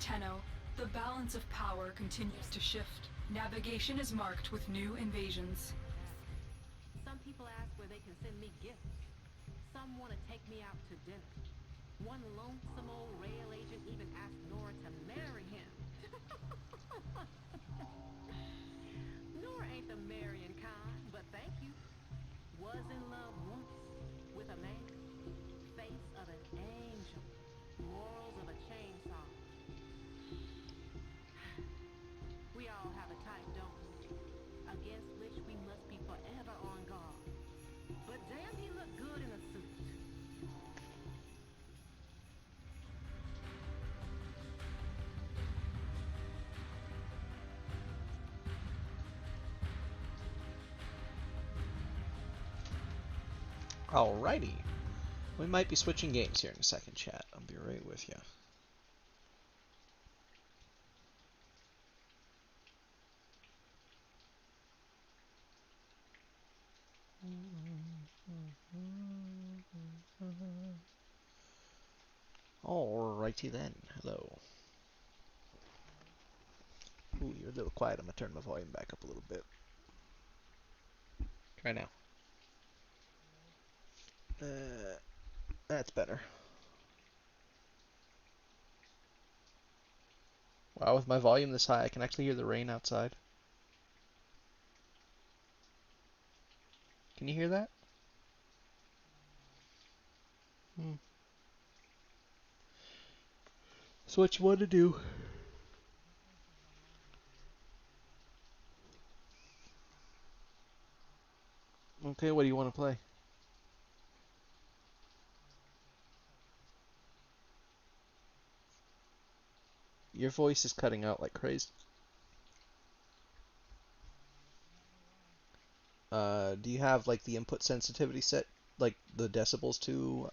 Tenno, the balance of power continues to shift. Navigation is marked with new invasions. Some people ask where they can send me gifts. Some want to take me out to dinner. One lonesome old rail agent even asked Nora to marry him. Nora ain't the marrying kind, but thank you. Was in love once with a man. Face of an angel. Morals of a chainsaw. We all have a type, don't we? Against which we must be forever on guard. But damn, he looked good in a suit. Alrighty. We might be switching games here in a second, chat. I'll be right with you. Alrighty then. Hello. Ooh, you're a little quiet. I'm gonna turn my volume back up a little bit. Try now. That's better. Wow, with my volume this high, I can actually hear the rain outside. Can you hear that? So what you want to do? Okay, what do you want to play? Your voice is cutting out like crazy. Do you have like the input sensitivity set, like the decibels to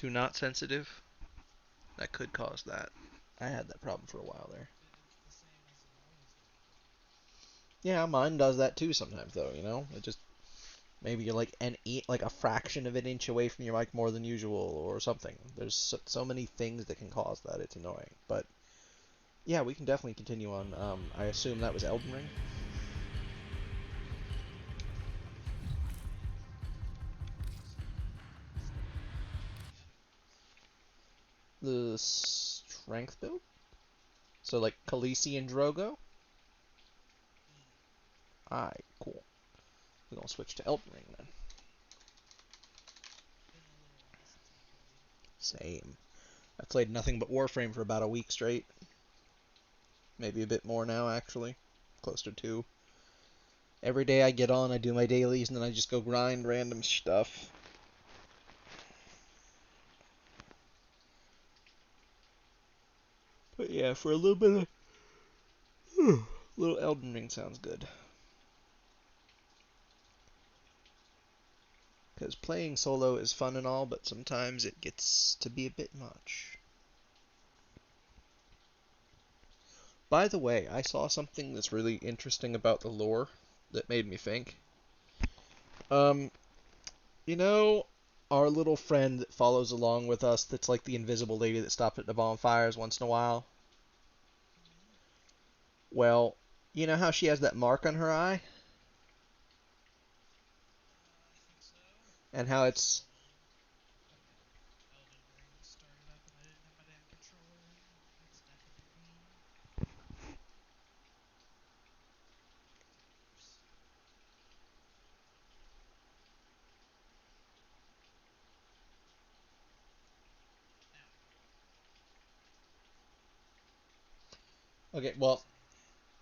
not sensitive? That could cause that. I had that problem for a while there. Yeah, mine does that too sometimes though, you know? It just maybe you're like like a fraction of an inch away from your mic more than usual or something. There's so many things that can cause that. It's annoying. But yeah, we can definitely continue on. I assume that was Elden Ring. The strength build? So like Khaleesi and Drogo? Alright, cool. We're gonna switch to Elden Ring then. Same. I played nothing but Warframe for about a week straight. Maybe a bit more now, actually. Close to 2. Every day I get on, I do my dailies, and then I just go grind random stuff. But yeah, for a little bit of... little Elden Ring sounds good. Because playing solo is fun and all, but sometimes it gets to be a bit much. By the way, I saw something that's really interesting about the lore that made me think. You know, our little friend that follows along with us that's like the invisible lady that stopped at the bonfires once in a while? Well, you know how she has that mark on her eye? And how it's... Okay, well,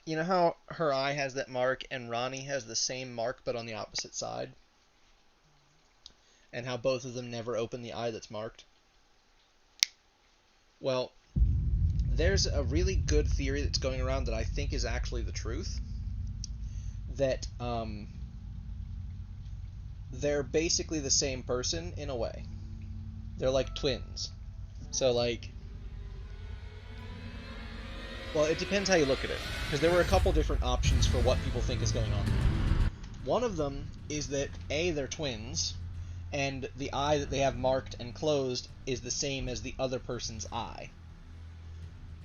you know how her eye has that mark and Ronnie has the same mark but on the opposite side? And how both of them never open the eye that's marked? Well, there's a really good theory that's going around that I think is actually the truth. That, they're basically the same person in a way. They're like twins. So, like... Well, it depends how you look at it. Because there were a couple different options for what people think is going on. One of them is that, A, they're twins, and the eye that they have marked and closed is the same as the other person's eye.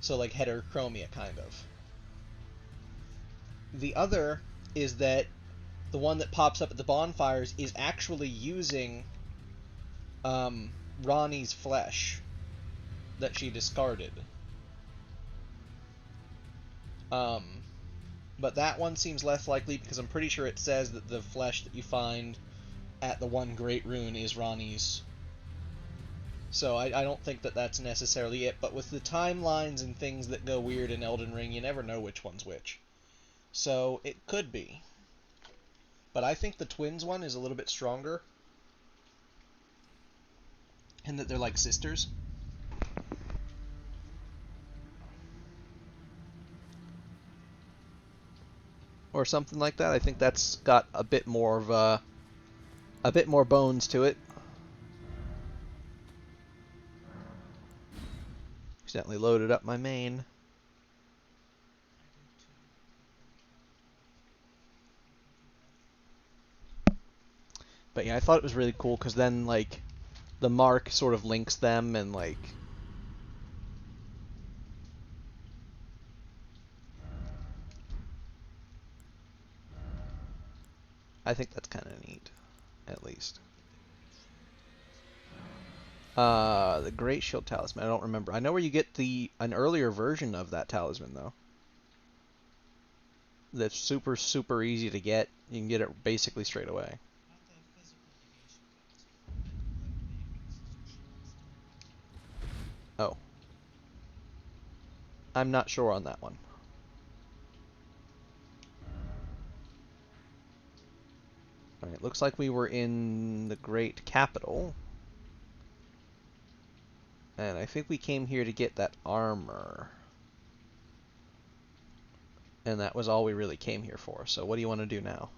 So, like, heterochromia, kind of. The other is that the one that pops up at the bonfires is actually using Ronnie's flesh that she discarded. But that one seems less likely because I'm pretty sure it says that the flesh that you find at the one Great Rune is Ronnie's. So I don't think that that's necessarily it, but with the timelines and things that go weird in Elden Ring, you never know which one's which. So it could be. But I think the twins one is a little bit stronger. And that they're like sisters. Or something like that. I think that's got a bit more of a bit more bones to it. Accidentally loaded up my main. But yeah, I thought it was really cool because then, like, the mark sort of links them and like... I think that's kind of neat, at least. The Great Shield Talisman, I don't remember. I know where you get an earlier version of that talisman, though. That's super, super easy to get. You can get it basically straight away. Oh. I'm not sure on that one. Alright, looks like we were in the Great Capital. And I think we came here to get that armor. And that was all we really came here for. So what do you want to do now?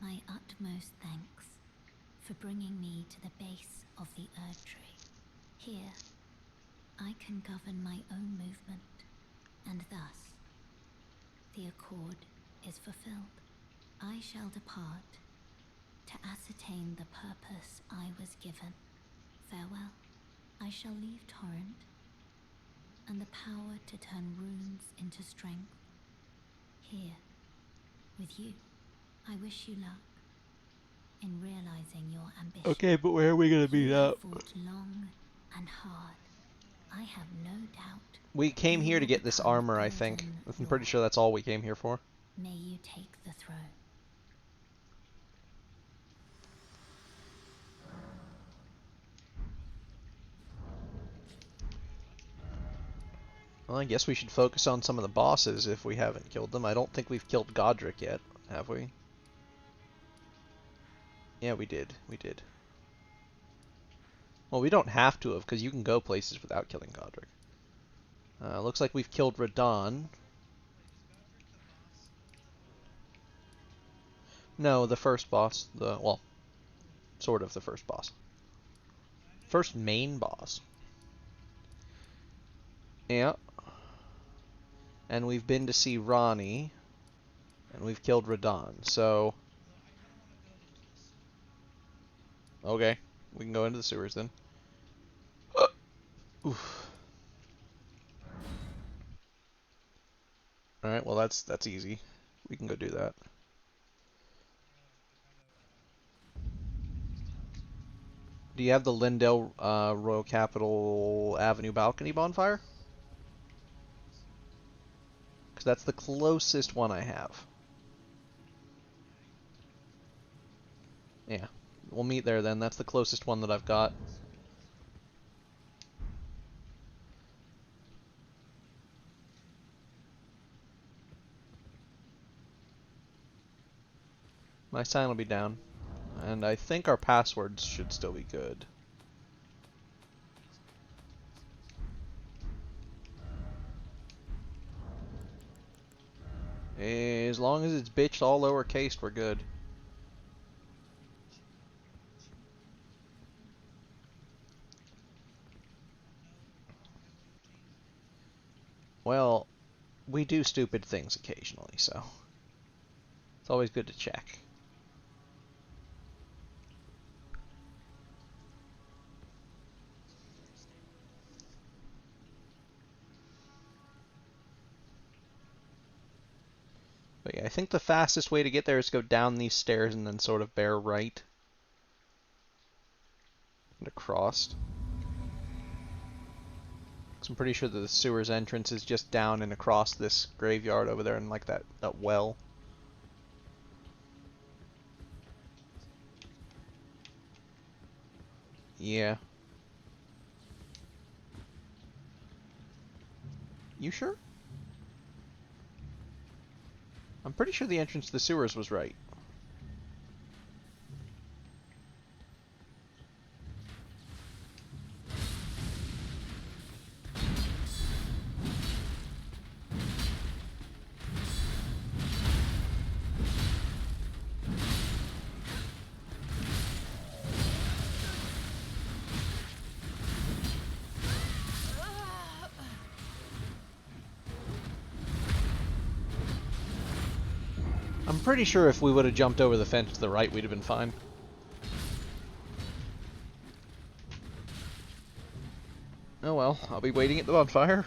My utmost thanks for bringing me to the base of the Erd Tree. Here, I can govern my own movement, and thus, the accord is fulfilled. I shall depart to ascertain the purpose I was given. Farewell. I shall leave Torrent, and the power to turn runes into strength. Here, with you. I wish you luck in realizing your ambition. Okay, but where are we gonna meet up? You fought long and hard. I have no doubt. We came here to get this armor, I think. I'm pretty sure that's all we came here for. May you take the throne. Well, I guess we should focus on some of the bosses if we haven't killed them. I don't think we've killed Godric yet, have we? Yeah, we did. We did. Well, we don't have to have, because you can go places without killing Godric. Looks like we've killed Radahn. No, the first boss. Well, sort of the first boss. First main boss. Yeah. And we've been to see Ranni. And we've killed Radahn, so... Okay, we can go into the sewers then. Oof. Alright, well that's easy. We can go do that. Do you have the Leyndell Royal Capital Avenue balcony bonfire? Because that's the closest one I have. Yeah. We'll meet there then. That's the closest one that I've got. My sign will be down. And I think our passwords should still be good. As long as it's bitched all lowercase, we're good. Well, we do stupid things occasionally, so it's always good to check. But yeah, I think the fastest way to get there is to go down these stairs and then sort of bear right and across. I'm pretty sure that the sewer's entrance is just down and across this graveyard over there and like that well. Yeah. You sure? I'm pretty sure the entrance to the sewers was right. I'm pretty sure if we would have jumped over the fence to the right, we'd have been fine. Oh well, I'll be waiting at the bonfire.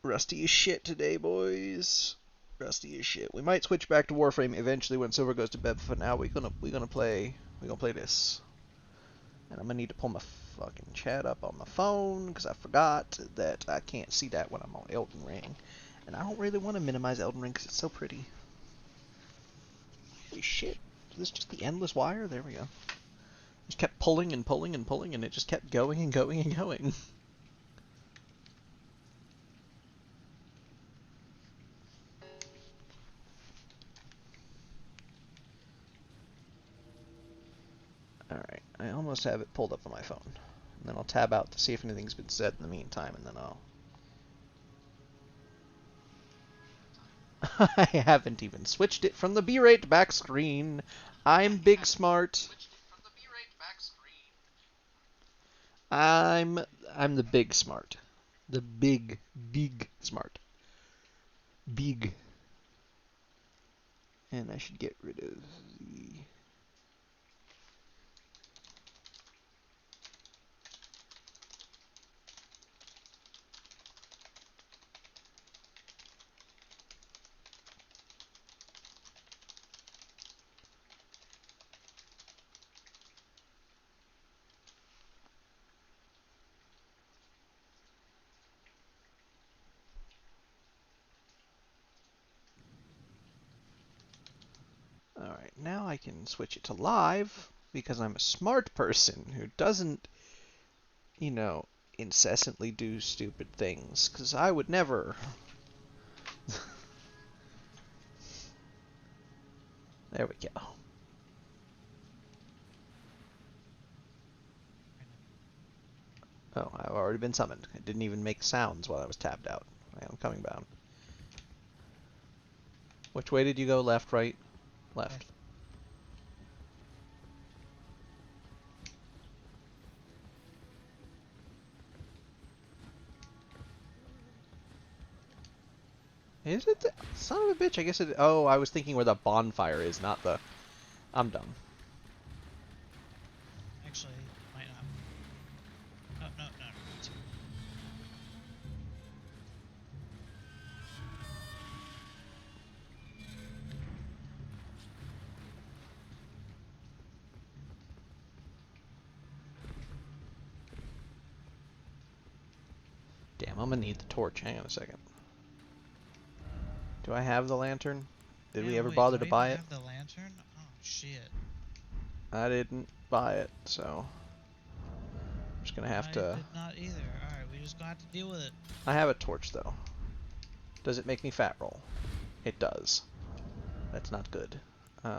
Rusty as shit today, boys. Rusty as shit. We might switch back to Warframe eventually when Silver goes to bed, but for now we're gonna play this. And I'm gonna need to pull my fucking chat up on my phone because I forgot that I can't see that when I'm on Elden Ring. And I don't really want to minimize Elden Ring because it's so pretty. Holy shit. Is this just the endless wire? There we go. Just kept pulling and pulling and pulling, and it just kept going and going and going. Alright, I almost have it pulled up on my phone. And then I'll tab out to see if anything's been said in the meantime, and then I'll... I haven't even switched it from the B-rate back screen. I'm big smart. I'm the big smart. The big smart. Big. And I should get rid of the... Alright, now I can switch it to live, because I'm a smart person who doesn't, you know, incessantly do stupid things, because I would never. There we go. Oh, I've already been summoned. It didn't even make sounds while I was tabbed out. I am coming bound. Which way did you go? Left, right? Left. Is it? Son of a bitch, I guess it... Oh, I was thinking where the bonfire is, not the... I'm dumb. Actually, might not. Oh, no. Damn, I'm gonna need the torch. Hang on a second. Do I have the lantern? Did we ever bother to buy it? Have the lantern? Oh shit. I didn't buy it, so I'm just gonna have to. I did not either. Alright, we just gonna have to deal with it. I have a torch though. Does it make me fat roll? It does. That's not good. Take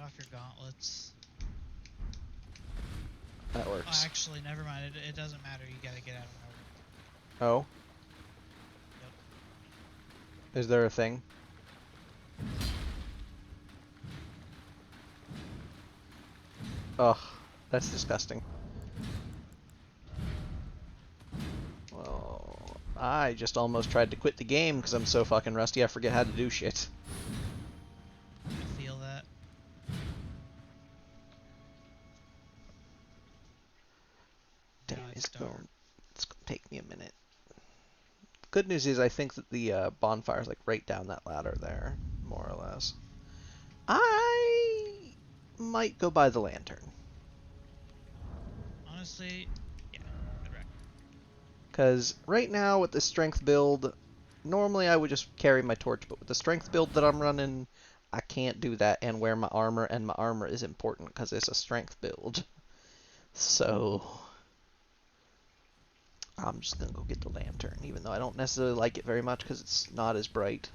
off your gauntlets. That works. Oh, actually, never mind. It doesn't matter. You gotta get out of my way. Oh? Yep. Is there a thing? Ugh, that's disgusting. Well, I just almost tried to quit the game because I'm so fucking rusty I forget how to do shit. I feel that. Damn, it's gonna take me a minute. Good news is I think that the bonfire's like right down that ladder there, more or less. I might go buy the lantern. Honestly, yeah, good record. Because right now with the strength build, normally I would just carry my torch, but with the strength build that I'm running, I can't do that and wear my armor, and my armor is important because it's a strength build. So I'm just gonna go get the lantern, even though I don't necessarily like it very much because it's not as bright.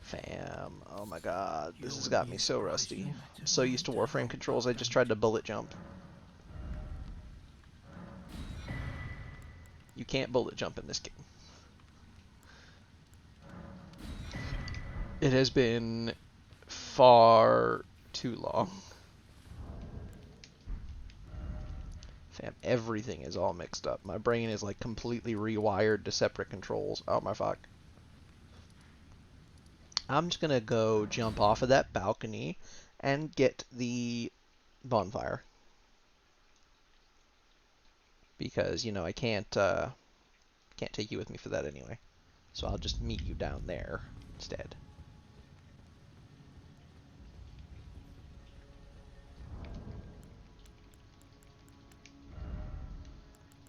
Fam, oh my god, this has got me so rusty. I'm so used to Warframe controls, I just tried to bullet jump. You can't bullet jump in this game. It has been far too long. Fam, everything is all mixed up. My brain is like completely rewired to separate controls. Oh my fuck. I'm just gonna go jump off of that balcony and get the bonfire. Because, you know, I can't take you with me for that anyway. So I'll just meet you down there instead.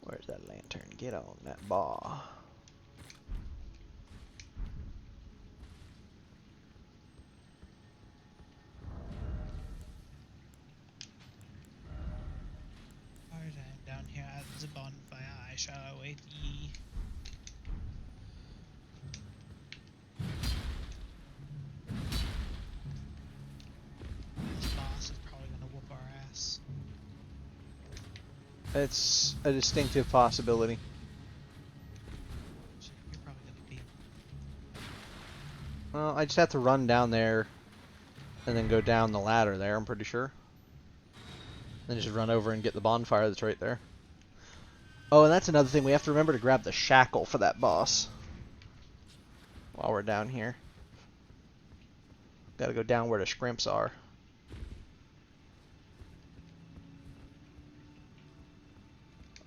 Where's that lantern? Get on that bar. Alright, I'm down here at the bonfire. I shall await ye. This boss is probably gonna whoop our ass. It's a distinctive possibility. Shit, you're probably gonna beat him. Well, I just have to run down there and then go down the ladder there, I'm pretty sure. Then just run over and get the bonfire that's right there. Oh, and that's another thing. We have to remember to grab the shackle for that boss while we're down here. Gotta go down where the scrimps are.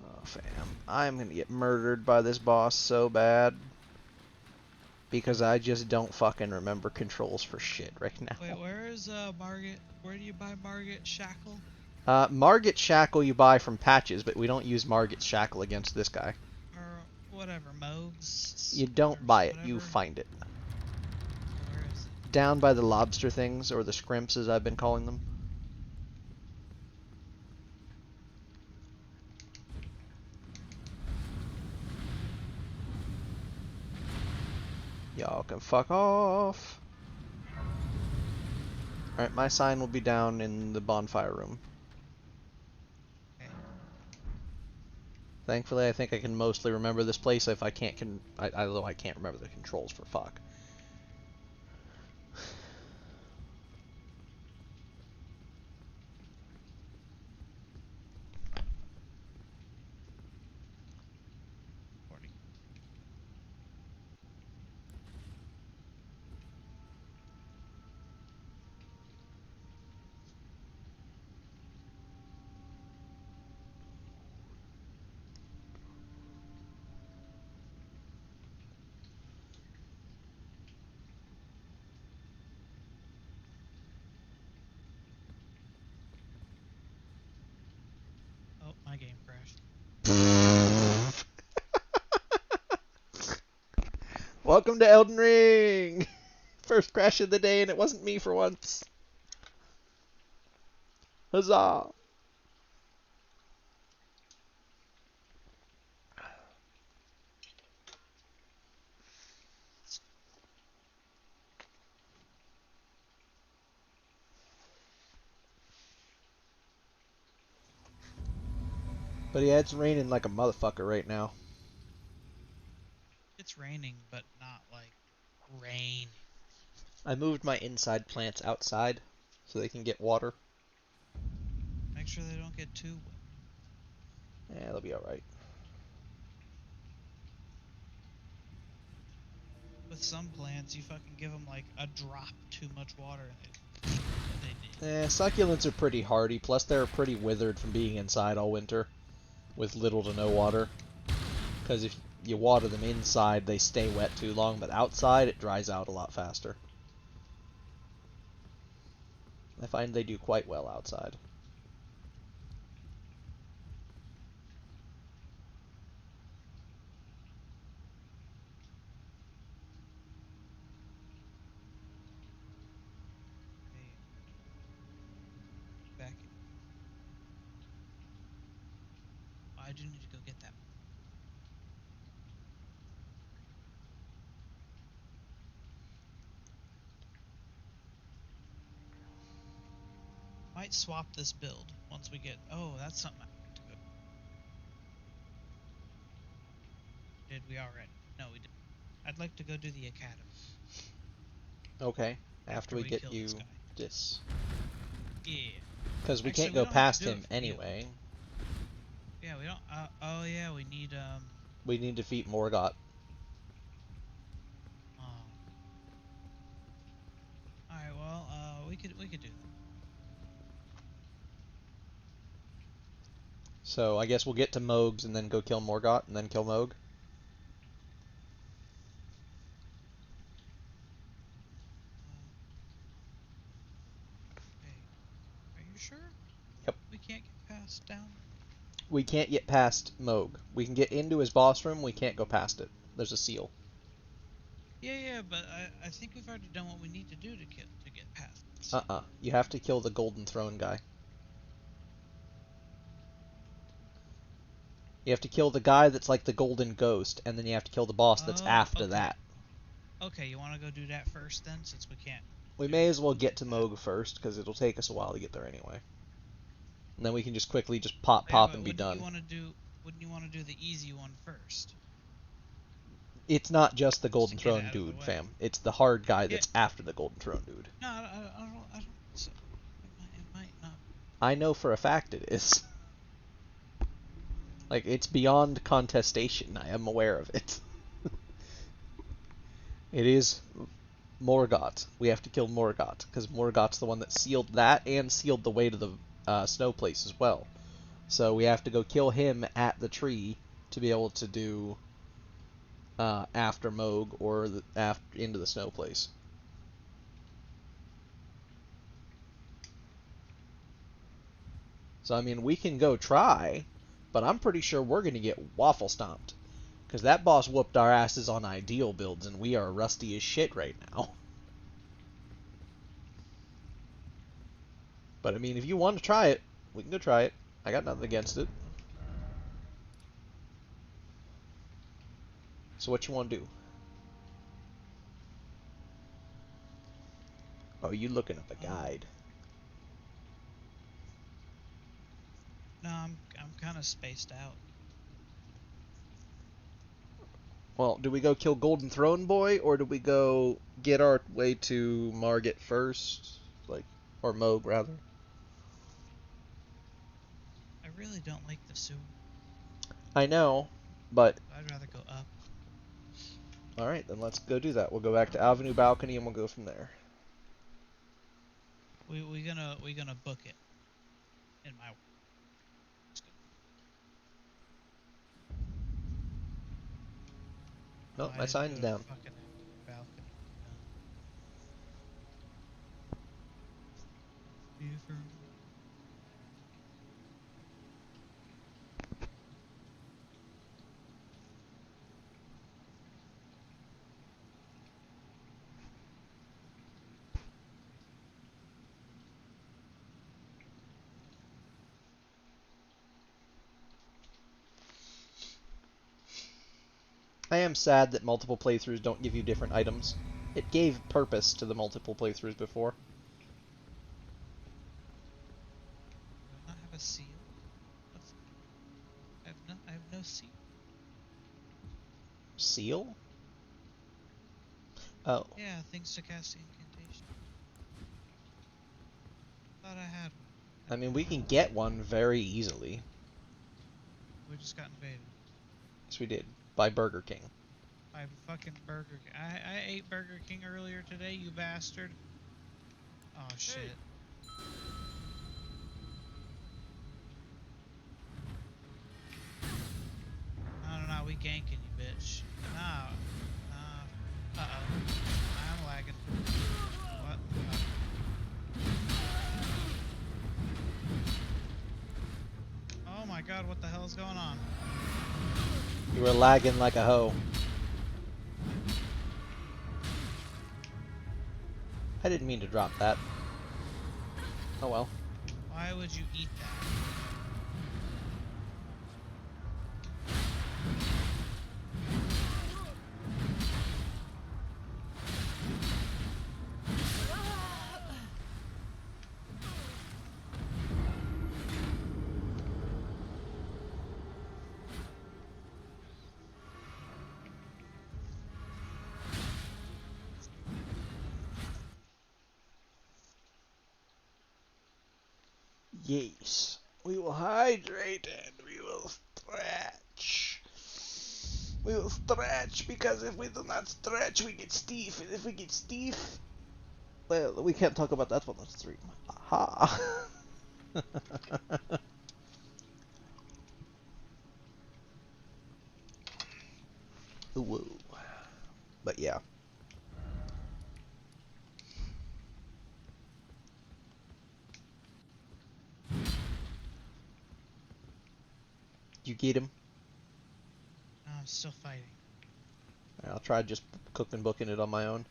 Oh, fam. I'm gonna get murdered by this boss so bad. Because I just don't fucking remember controls for shit right now. Wait, where is Margit? Where do you buy Margit Shackle? Margit Shackle you buy from Patches, but we don't use Margit Shackle against this guy. Or whatever, Mogs? You don't buy it, you find it. Where is it? Down by the lobster things, or the scrimps as I've been calling them. Y'all can fuck off. Alright, my sign will be down in the bonfire room. Thankfully, I think I can mostly remember this place. If I can't, although I can't remember the controls for fuck. Oh, my game crashed. Welcome to Elden Ring! First crash of the day, and it wasn't me for once. Huzzah! But yeah, it's raining like a motherfucker right now. It's raining, but not like rain. I moved my inside plants outside so they can get water. Make sure they don't get too wet. Yeah, they'll be alright. With some plants, you fucking give them like a drop too much water and they did. Succulents are pretty hardy, plus they're pretty withered from being inside all winter with little to no water. Because if you water them inside, they stay wet too long, but outside it dries out a lot faster. I find they do quite well outside. Back. I do need to go get that. Might swap this build once we get. Oh, that's something I like to go. Did we already? No, we didn't. I'd like to go do the academy. Okay. After we get kill you this guy. this. Yeah. Because we Actually, can't we go don't have past to do him it for you. anyway. Yeah, we don't. Oh yeah, we need We need to defeat Morgott. Oh. All right. Well, we could do that. So I guess we'll get to Moog's and then go kill Morgott and then kill Moog. Okay. Are you sure? Yep. We can't get past down. We can't get past Moog. We can get into his boss room, we can't go past it. There's a seal. Yeah, but I think we've already done what we need to do to get past this. You have to kill the Golden Throne guy. You have to kill the guy that's like the Golden Ghost, and then you have to kill the boss that's after that. Okay, you want to go do that first then, since we can't. We may as well get to Moog first, because it'll take us a while to get there anyway. And then we can just quickly just pop and be done. Wouldn't you want to do the easy one first? It's not just the Golden Just to get Throne out of the dude, way. fam. It's the hard guy that's after the Golden Throne dude. No, I don't. So, it might not. I know for a fact it is. Like, it's beyond contestation. I am aware of it. It is Morgott. We have to kill Morgott, because Morgott's the one that sealed that and sealed the way to the snow place as well. So we have to go kill him at the tree to be able to do after Moog or into the snow place. So I mean, we can go try, but I'm pretty sure we're gonna get waffle stomped, because that boss whooped our asses on ideal builds, and we are rusty as shit right now. But I mean, if you want to try it, we can go try it. I got nothing against it. So what you want to do? Oh, you looking up a guide? No, I'm kind of spaced out. Well, do we go kill Golden Throne Boy, or do we go get our way to Margit first? Or Moog, rather. I really don't like the sewer. I know, but... I'd rather go up. Alright, then let's go do that. We'll go back to Avenue Balcony and we'll go from there. We gonna book it. In my. Nope, my sign's down. Fucking balcony. I am sad that multiple playthroughs don't give you different items. It gave purpose to the multiple playthroughs before. Do I not have a seal? I have no seal. Seal? Oh. Yeah, things to cast the incantation. Thought I had one. I mean, we can get one very easily. We just got invaded. Yes, we did. By Burger King. By fucking Burger King. I ate Burger King earlier today, you bastard. Oh shit. No, we ganking you, bitch. No. Uh-oh. I'm lagging. What? Oh my god, what the hell is going on? You were lagging like a hoe. I didn't mean to drop that. Oh well. Why would you eat that? Yes. We will hydrate and we will stretch. We will stretch because if we do not stretch, we get stiff. And if we get stiff, well, we can't talk about that one on stream. Aha. Whoa. But yeah. You get him? I'm still fighting. Alright, I'll try just cooking booking it on my own.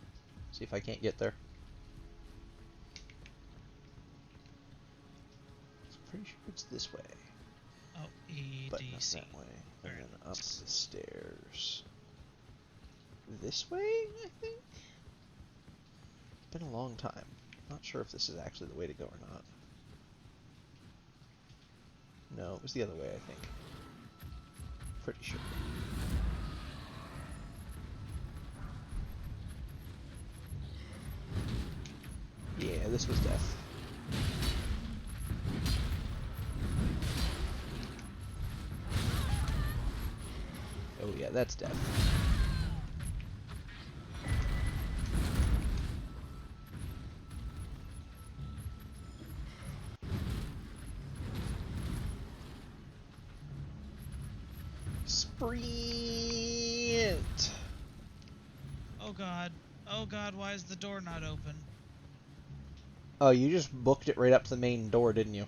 See if I can't get there. I'm pretty sure it's this way. Oh, But not EDC. that way. And then up the stairs. This way, I think? Been a long time. Not sure if this is actually the way to go or not. No, it was the other way, I think. Pretty sure. Yeah, this was death. Oh yeah, that's death. Sprint! Oh god. Oh god, why is the door not open? Oh, you just booked it right up to the main door, didn't you?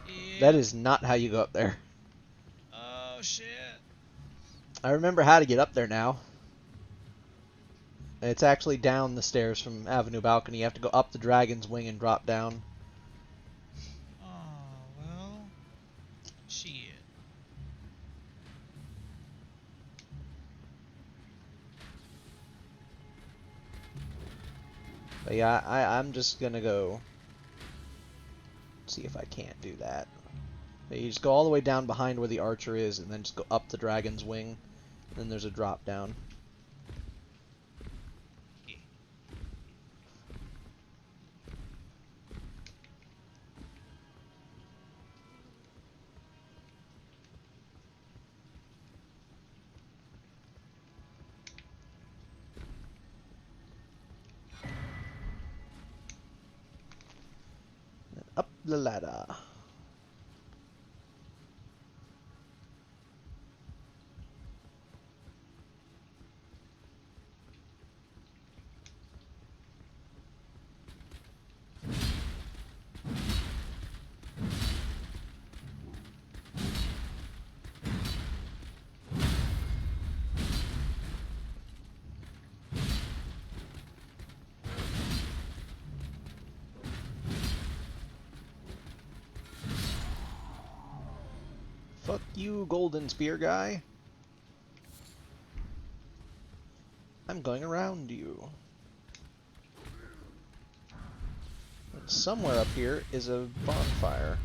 Yeah. That is not how you go up there. Oh shit. I remember how to get up there now. It's actually down the stairs from Avenue Balcony. You have to go up the Dragon's Wing and drop down. Oh, well. Shit. But yeah, I'm just gonna go see if I can't do that. You just go all the way down behind where the archer is, and then just go up the Dragon's Wing. And then there's a drop down. Then up the ladder. Fuck you, golden spear guy. I'm going around you. And somewhere up here is a bonfire.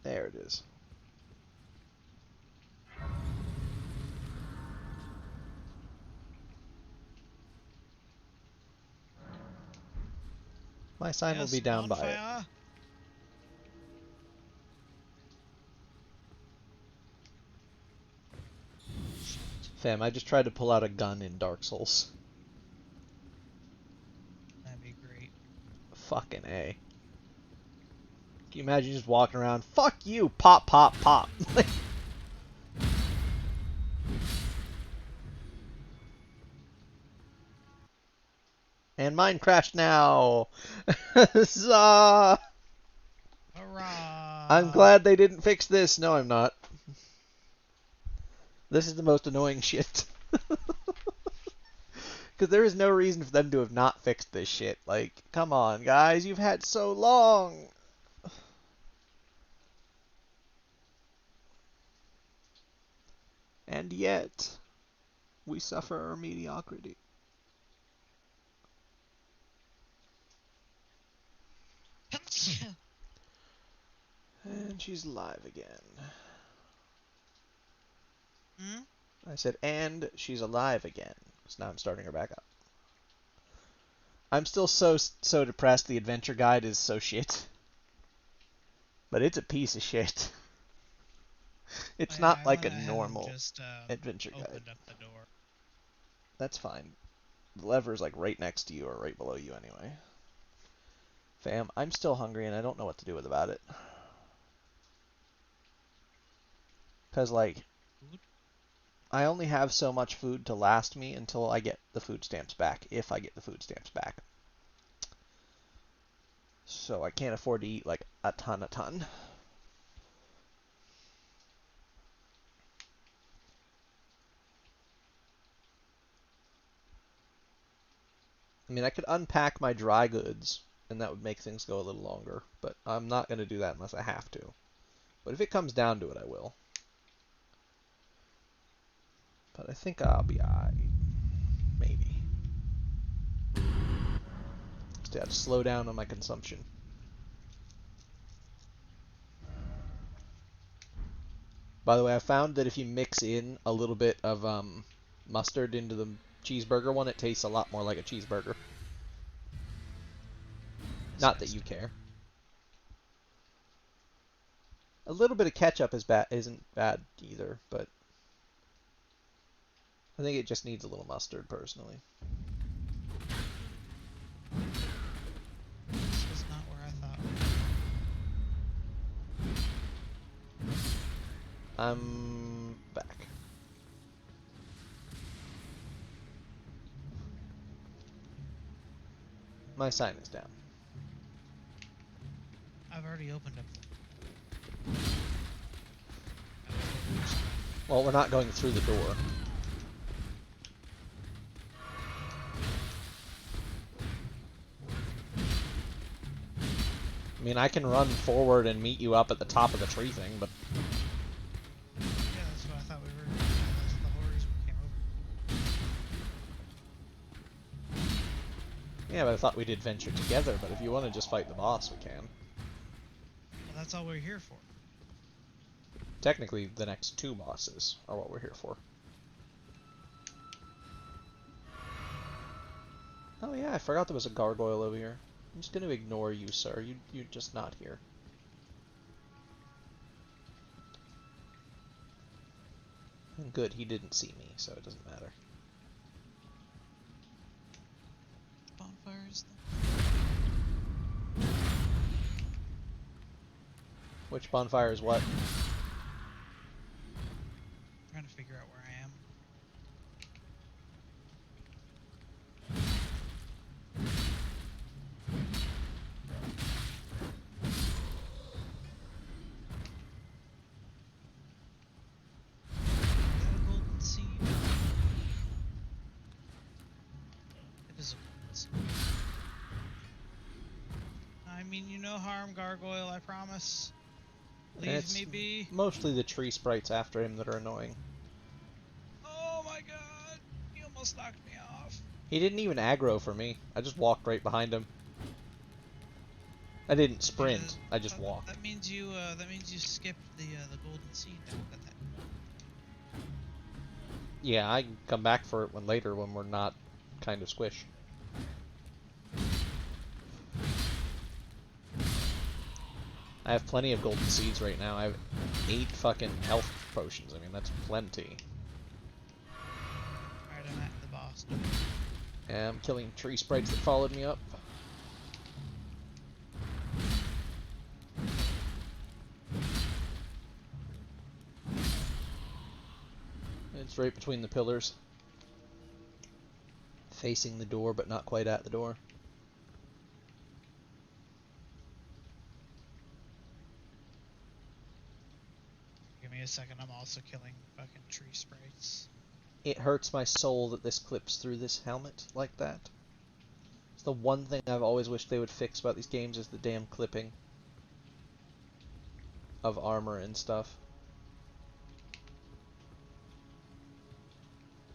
There it is. My sign will be down by it. Fam, I just tried to pull out a gun in Dark Souls. That'd be great. Fucking A. Can you imagine just walking around? Fuck you! Pop, pop, pop. And mine crashed now. Huzzah! Hurrah! I'm glad they didn't fix this. No, I'm not. This is the most annoying shit. Because there is no reason for them to have not fixed this shit. Like, come on, guys. You've had so long. And yet, we suffer our mediocrity. And she's alive again. Hmm? I said, and she's alive again. So now I'm starting her back up. I'm still so depressed. The adventure guide is so shit. But it's a piece of shit. It's Yeah, not I like went a ahead and normal just adventure guide. opened up the door. That's fine. The lever's like right next to you or right below you anyway. Fam, I'm still hungry and I don't know what to do about it. Because, like, I only have so much food to last me until I get the food stamps back, if I get the food stamps back. So I can't afford to eat, like, a ton. I mean, I could unpack my dry goods, and that would make things go a little longer, but I'm not going to do that unless I have to. But if it comes down to it, I will. But I think I'll be alright. Maybe. Just have to slow down on my consumption. By the way, I found that if you mix in a little bit of mustard into the cheeseburger one, it tastes a lot more like a cheeseburger. Not that you care. A little bit of ketchup isn't bad either, but I think it just needs a little mustard, personally. This is not where I thought. I'm back. My sign is down. I've already opened up. Well, we're not going through the door. I mean, I can run forward and meet you up at the top of the tree thing, but... Yeah, that's what I thought we were doing. That's the horrors we came over. Yeah, but I thought we'd adventure together, but if you want to just fight the boss, we can. Well, that's all we're here for. Technically, the next two bosses are what we're here for. Oh yeah, I forgot there was a gargoyle over here. I'm just going to ignore you, sir. You're just not here. Good, he didn't see me, so it doesn't matter. Bonfires. Which bonfire is what? I'm trying to figure out where I am. I mean, you no harm, gargoyle, I promise. Leave me be. Mostly the tree sprites after him that are annoying. Oh my god! He almost knocked me off. He didn't even aggro for me. I just walked right behind him. I didn't sprint. Yeah, I just walked. That means you skipped the golden seed. Yeah, I can come back for it later when we're not kind of squish. I have plenty of golden seeds right now. I have 8 fucking health potions. I mean, that's plenty. Alright, I'm at the boss. And I'm killing tree sprites that followed me up. It's right between the pillars. Facing the door, but not quite at the door. Give me a second, I'm also killing fucking tree sprites. It hurts my soul that this clips through this helmet like that. It's the one thing I've always wished they would fix about these games is the damn clipping of armor and stuff.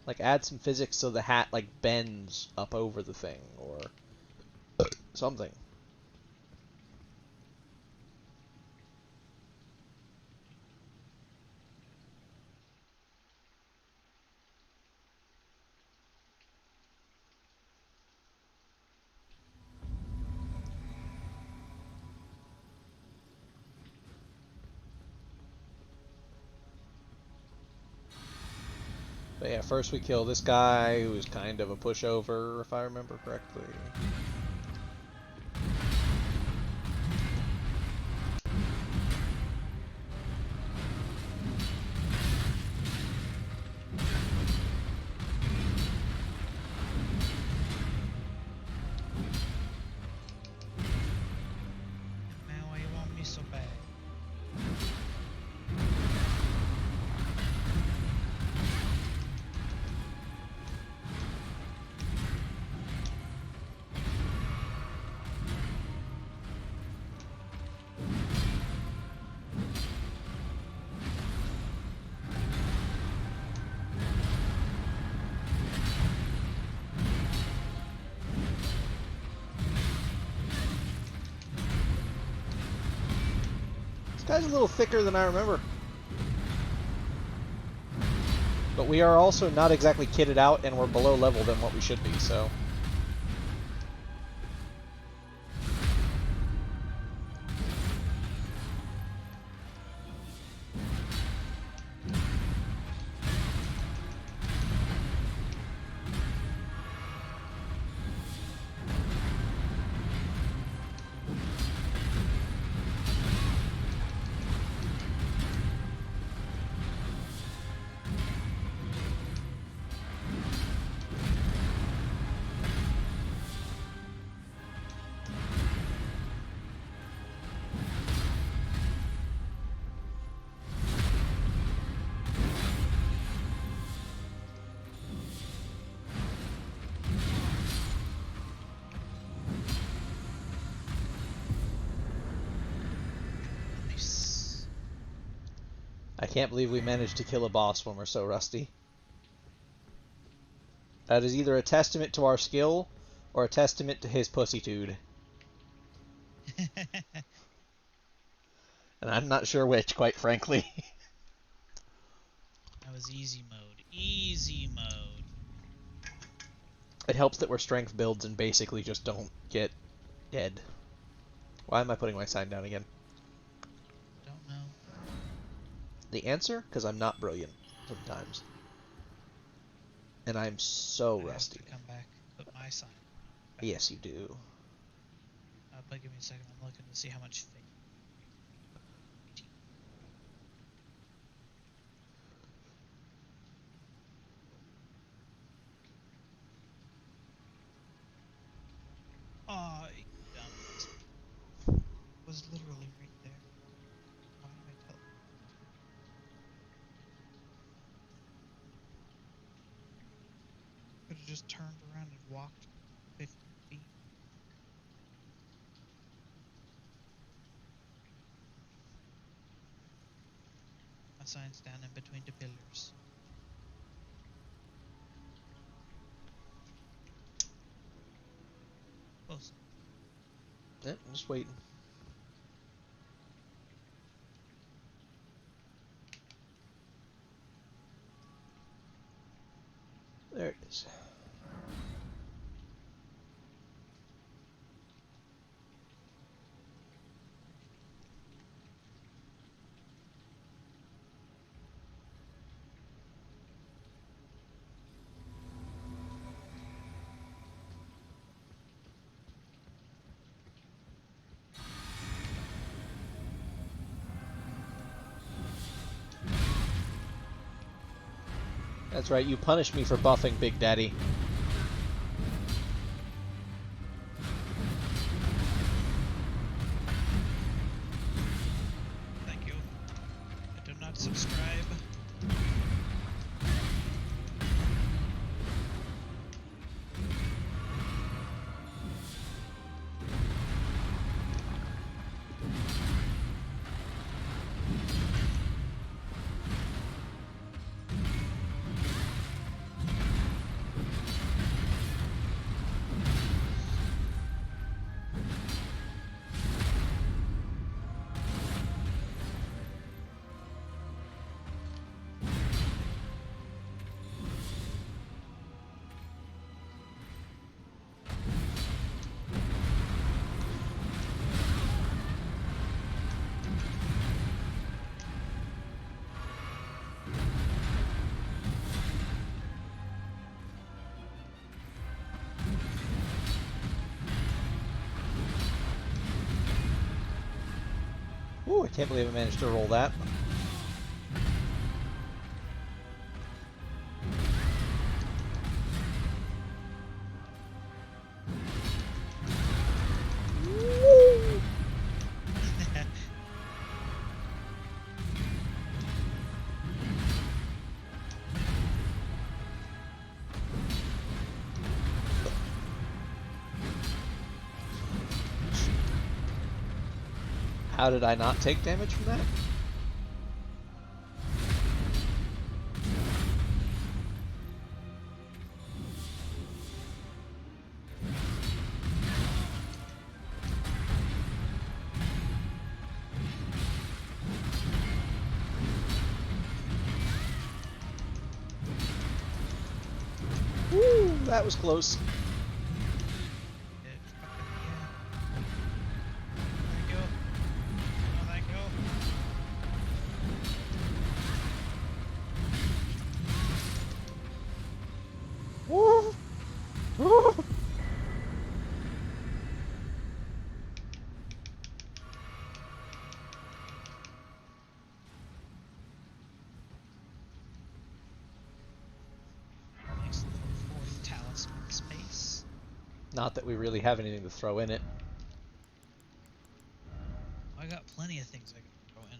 Like, add some physics so the hat, like, bends up over the thing, or something. But yeah, first we kill this guy who's kind of a pushover, if I remember correctly. Man, why you want me so bad? This guy's a little thicker than I remember. But we are also not exactly kitted out, and we're below level than what we should be, so... Nice. I can't believe we managed to kill a boss when we're so rusty. That is either a testament to our skill, or a testament to his pussytude. And I'm not sure which, quite frankly. That was easy mode. Easy mode. It helps that we're strength builds and basically just don't get dead. Why am I putting my sign down again? Don't know. The answer? Because I'm not brilliant sometimes. And I'm so rusty. Come back, put my sign. Yes, you do. But give me a second. I'm looking to see how much. Oh, dumb. Was literally right there. Why did I tell? Could have just turned around and walked 50 feet. My sign's down in between the pillars. Close. Yep, I'm just waiting. There it is. That's right, you punished me for buffing Big Daddy. Thank you. I do not subscribe. I can't believe I managed to roll that. How did I not take damage from that? Woo, that was close. Woo! Woo! Nice little fourth talisman space. Not that we really have anything to throw in it. I got plenty of things I can throw in.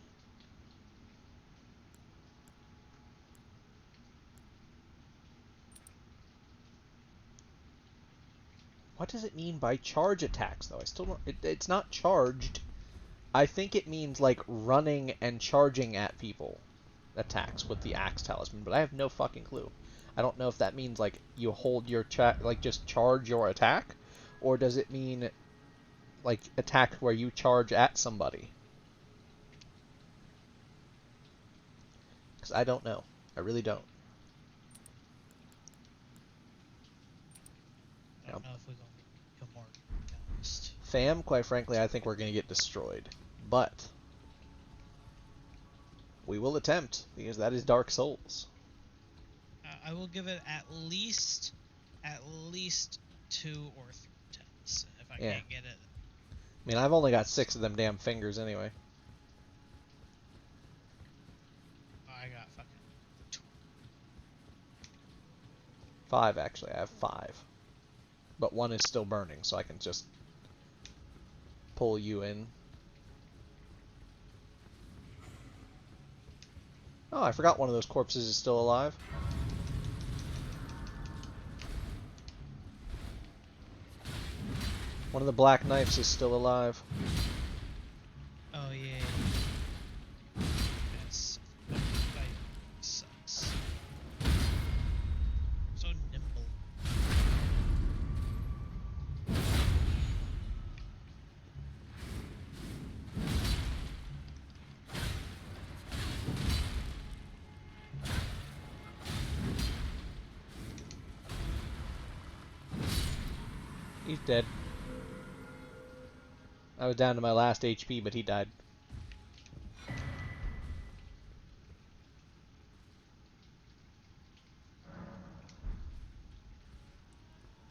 What does it mean by charge attacks, though? I still don't... it's not charged. I think it means, like, running and charging at people attacks with the Axe Talisman, but I have no fucking clue. I don't know if that means, like, you hold your... like, just charge your attack, or does it mean, like, attack where you charge at somebody? Because I don't know. I really don't. I don't know if we're going to become more balanced. Fam, quite frankly, I think we're going to get destroyed. But we will attempt, because that is Dark Souls. I will give it at least 2 or 3 attempts if I can't get it. I mean, I've only got 6 of them damn fingers anyway. I got fucking 5, actually. I have 5. But 1 is still burning, so I can just pull you in. Oh, I forgot one of those corpses is still alive. One of the black knives is still alive. Oh yeah. That's sucks. So nimble. He's dead. I was down to my last HP, but he died.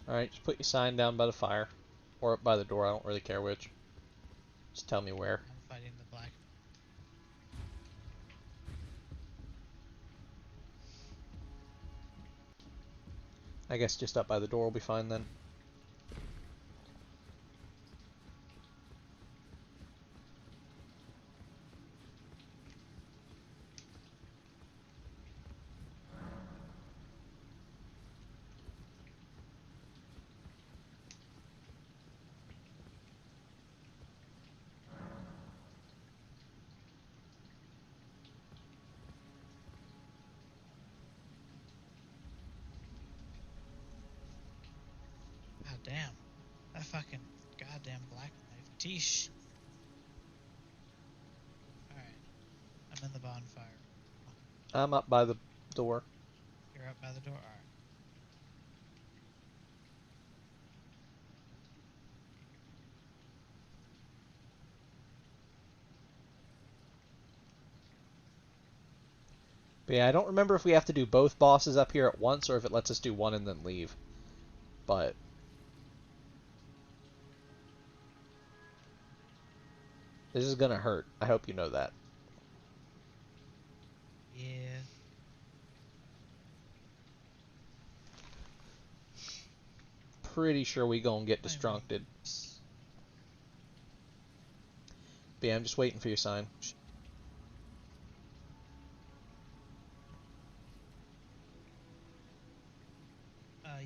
Alright, just put your sign down by the fire. Or up by the door, I don't really care which. Just tell me where. I'm fighting the black. I guess just up by the door will be fine then. God damn. That fucking goddamn black knife. Teesh. Alright. I'm in the bonfire. I'm up by the door. You're up by the door? Alright. But yeah, I don't remember if we have to do both bosses up here at once or if it lets us do one and then leave. But This is gonna hurt. I hope you know that. Yeah. Pretty sure we gonna get distracted. But yeah, I'm just waiting for your sign.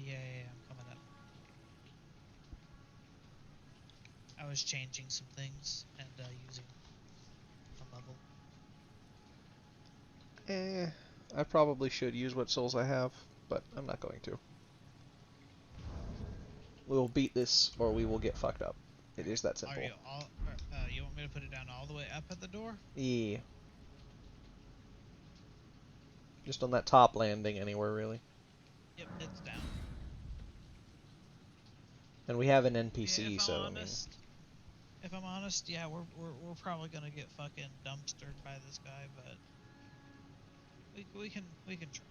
Yeah, I'm coming up. I was changing some things and using a level. I probably should use what souls I have, but I'm not going to. We'll beat this, or we will get fucked up. It is that simple. You want me to put it down all the way up at the door? Yeah. Just on that top landing anywhere, really. Yep, it's down. And we have an NPC, yeah, so honest, if I'm honest, yeah, we're probably gonna get fucking dumpstered by this guy, but we can try.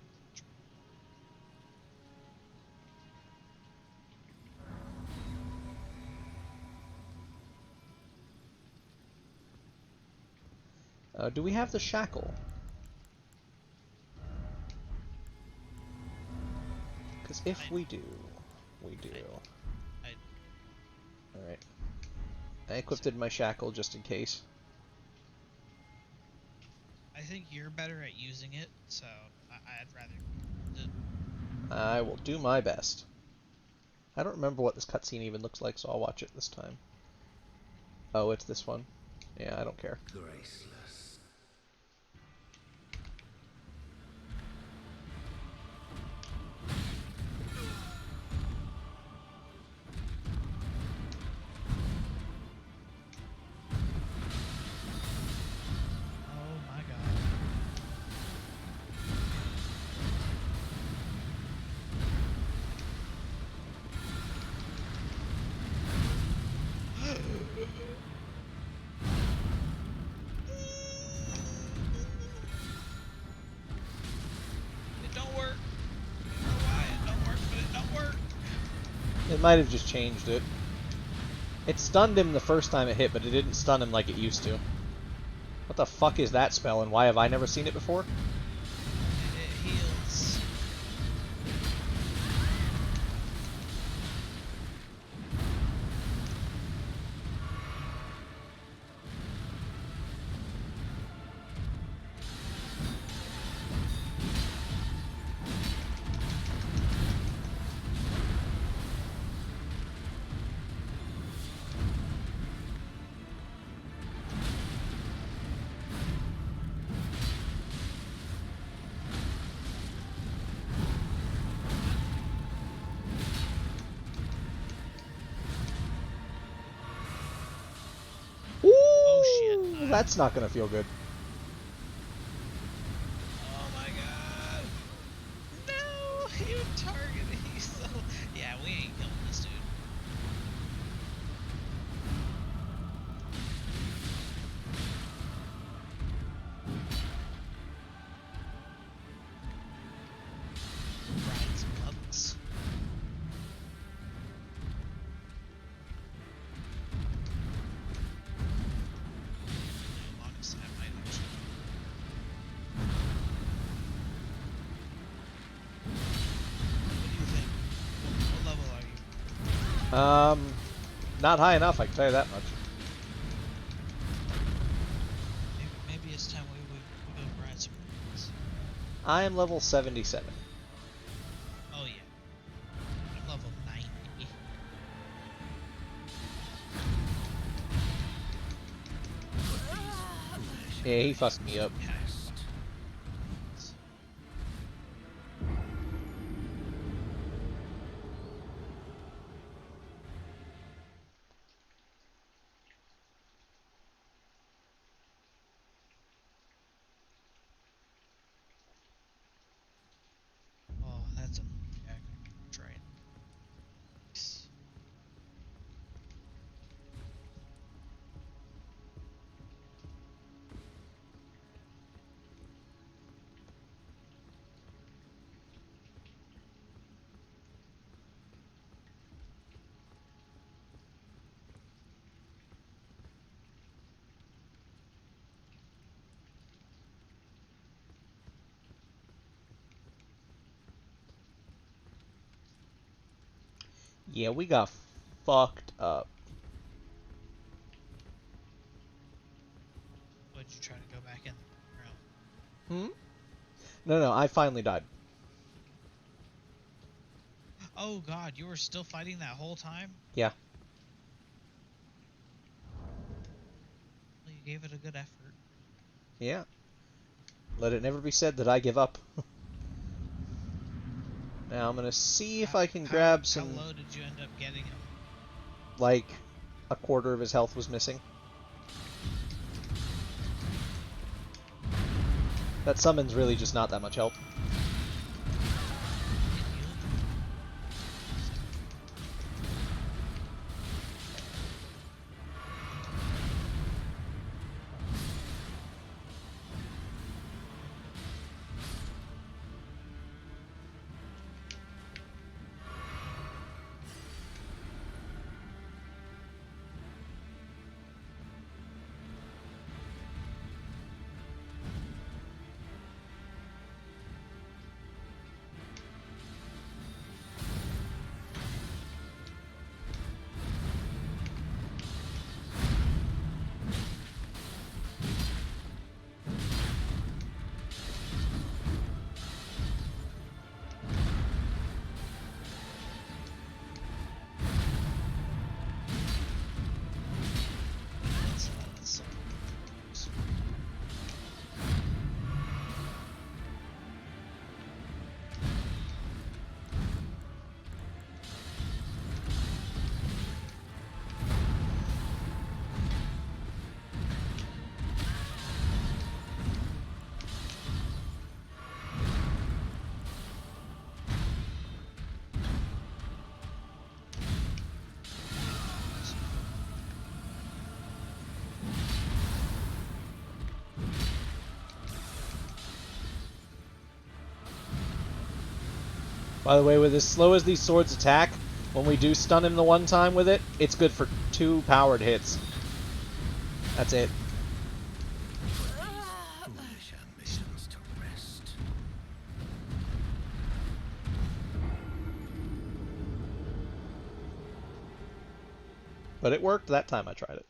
Do we have the shackle? Because if we do, we do. Alright. I equipped my shackle just in case. I think you're better at using it, so I'd rather... I will do my best. I don't remember what this cutscene even looks like, so I'll watch it this time. Oh, it's this one. Yeah, I don't care. Graceless. It might have just changed it. It stunned him the first time it hit, but it didn't stun him like it used to. What the fuck is that spell, and why have I never seen it before? It heals. That's not gonna feel good. Oh my god! No! You targeted me so... Yeah, we ain't killing this dude. Ride some levels. Not high enough, I can tell you that much. Maybe it's time we go grind some runes. I am level 77. Oh yeah. I'm level 90. Yeah, he fucked me up. Oh, that's a drain. Yeah, we got fucked up. Would you try to go back in the room? No, I finally died. Oh god, you were still fighting that whole time? Yeah. Well, you gave it a good effort. Yeah. Let it never be said that I give up. Now I'm gonna see if I can grab some... How low did you end up getting him? Like, a quarter of his health was missing. That summon's really just not that much help. By the way, with as slow as these swords attack, when we do stun him the one time with it, it's good for 2 powered hits. That's it. Foolish ambitions to rest. But it worked that time I tried it.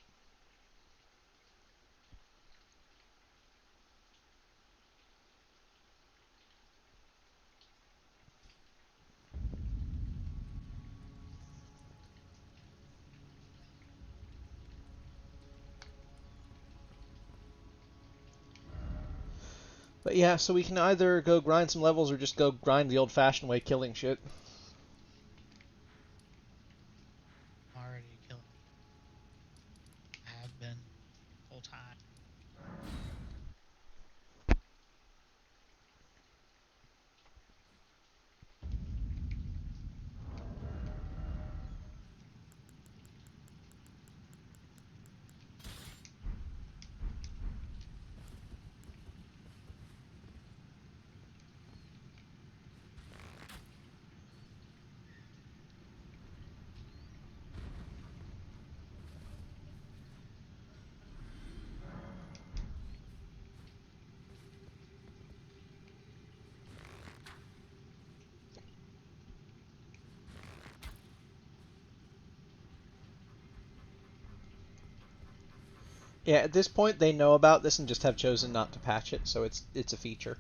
But yeah, so we can either go grind some levels or just go grind the old-fashioned way, killing shit. Already killing. I have been full time. Yeah, at this point they know about this and just have chosen not to patch it, so it's a feature.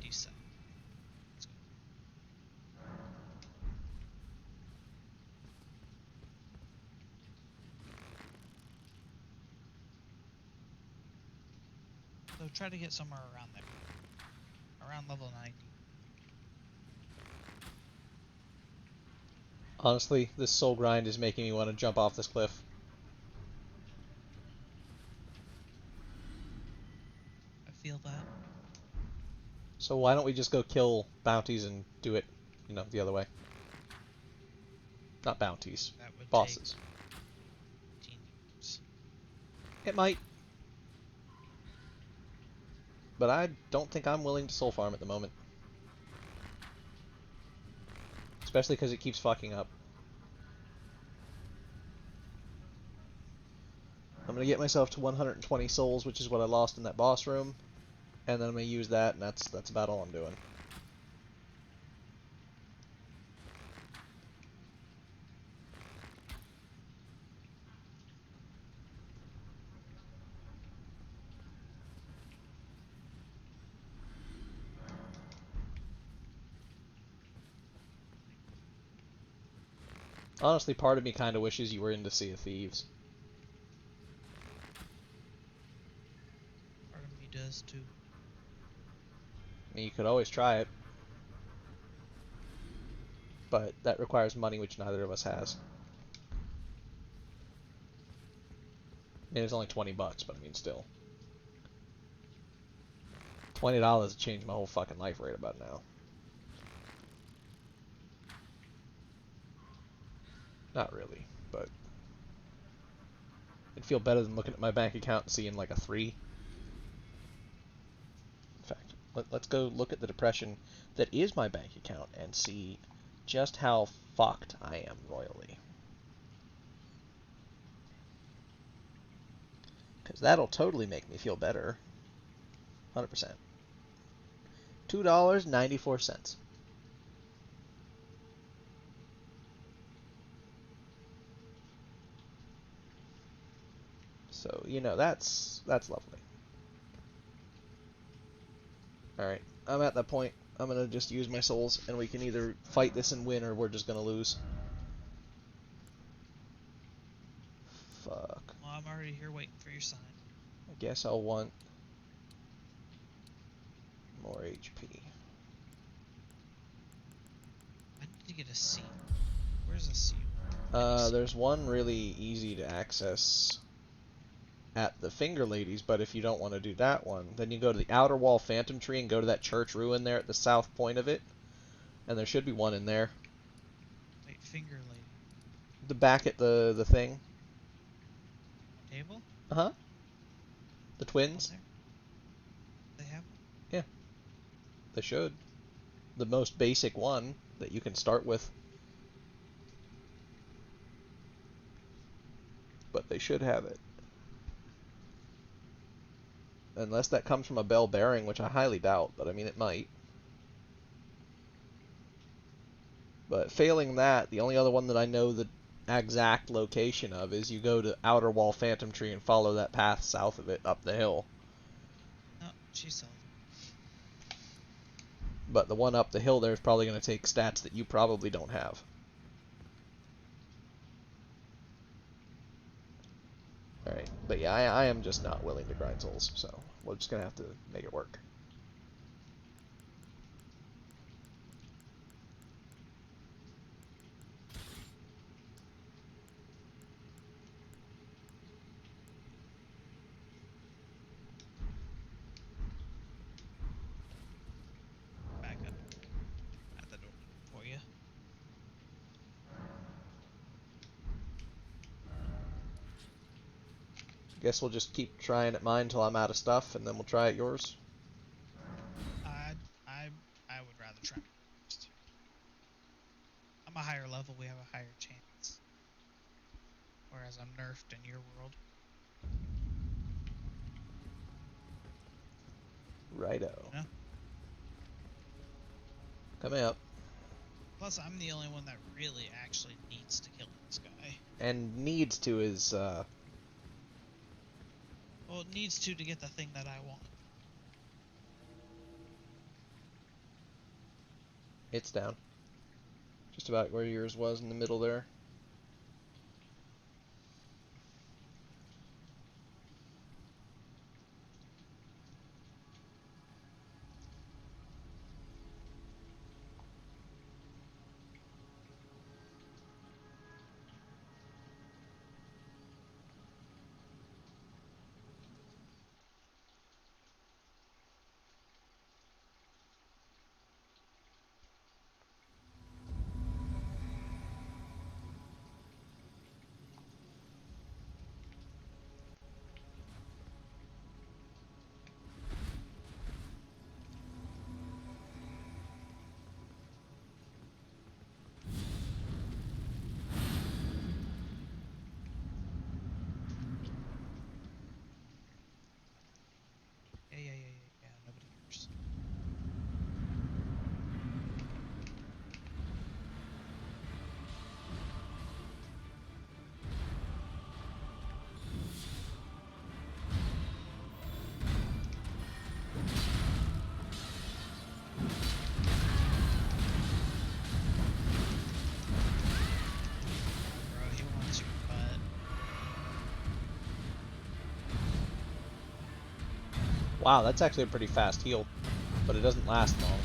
97. Let's go. So try to get somewhere around there. Around level 90. Honestly, this soul grind is making me want to jump off this cliff. I feel that. So why don't we just go kill bounties and do it, you know, the other way? Not bounties, That would bosses. take 15 years. It might. But I don't think I'm willing to soul farm at the moment. Especially because it keeps fucking up. I'm going to get myself to 120 souls, which is what I lost in that boss room. And then I'm going to use that, and that's about all I'm doing. Honestly, part of me kind of wishes you were into Sea of Thieves. Part of me does too. I mean, you could always try it. But that requires money, which neither of us has. I mean, it's only 20 bucks, but I mean, still. $20 would change my whole fucking life right about now. Not really, but it'd feel better than looking at my bank account and seeing like a 3. In fact, let's go look at the depression that is my bank account and see just how fucked I am royally. Because that'll totally make me feel better. 100%. $2.94. So, you know, that's lovely. Alright, I'm at that point. I'm going to just use my souls, and we can either fight this and win, or we're just going to lose. Fuck. Well, I'm already here waiting for your sign. I guess I'll want more HP. I need to get a seat. Where's a seat? There's one really easy to access at the Finger Ladies, but if you don't want to do that one, then you go to the Outer Wall Phantom Tree and go to that church ruin there at the south point of it, and there should be one in there. Wait, Finger Lady. The back at the thing. Table? Uh-huh. The twins? They have one? Yeah. They should. The most basic one that you can start with. But they should have it. Unless that comes from a bell bearing, which I highly doubt, but I mean, it might. But failing that, the only other one that I know the exact location of is you go to Outer Wall Phantom Tree and follow that path south of it up the hill. No, she's sold. But the one up the hill there is probably going to take stats that you probably don't have. Alright, but yeah, I am just not willing to grind souls, so we're just going to have to make it work. Back up at the door for you. Guess we'll just keep trying at mine until I'm out of stuff, and then we'll try at yours. I would rather try first. I'm a higher level, we have a higher chance. Whereas I'm nerfed in your world. Righto. You know? Coming up. Plus, I'm the only one that really actually needs to kill this guy. And needs to is, Well, it needs to get the thing that I want. It's down. Just about where yours was in the middle there. Yeah, nobody cares. Bro, he wants your butt. Wow, that's actually a pretty fast heal, but it doesn't last long.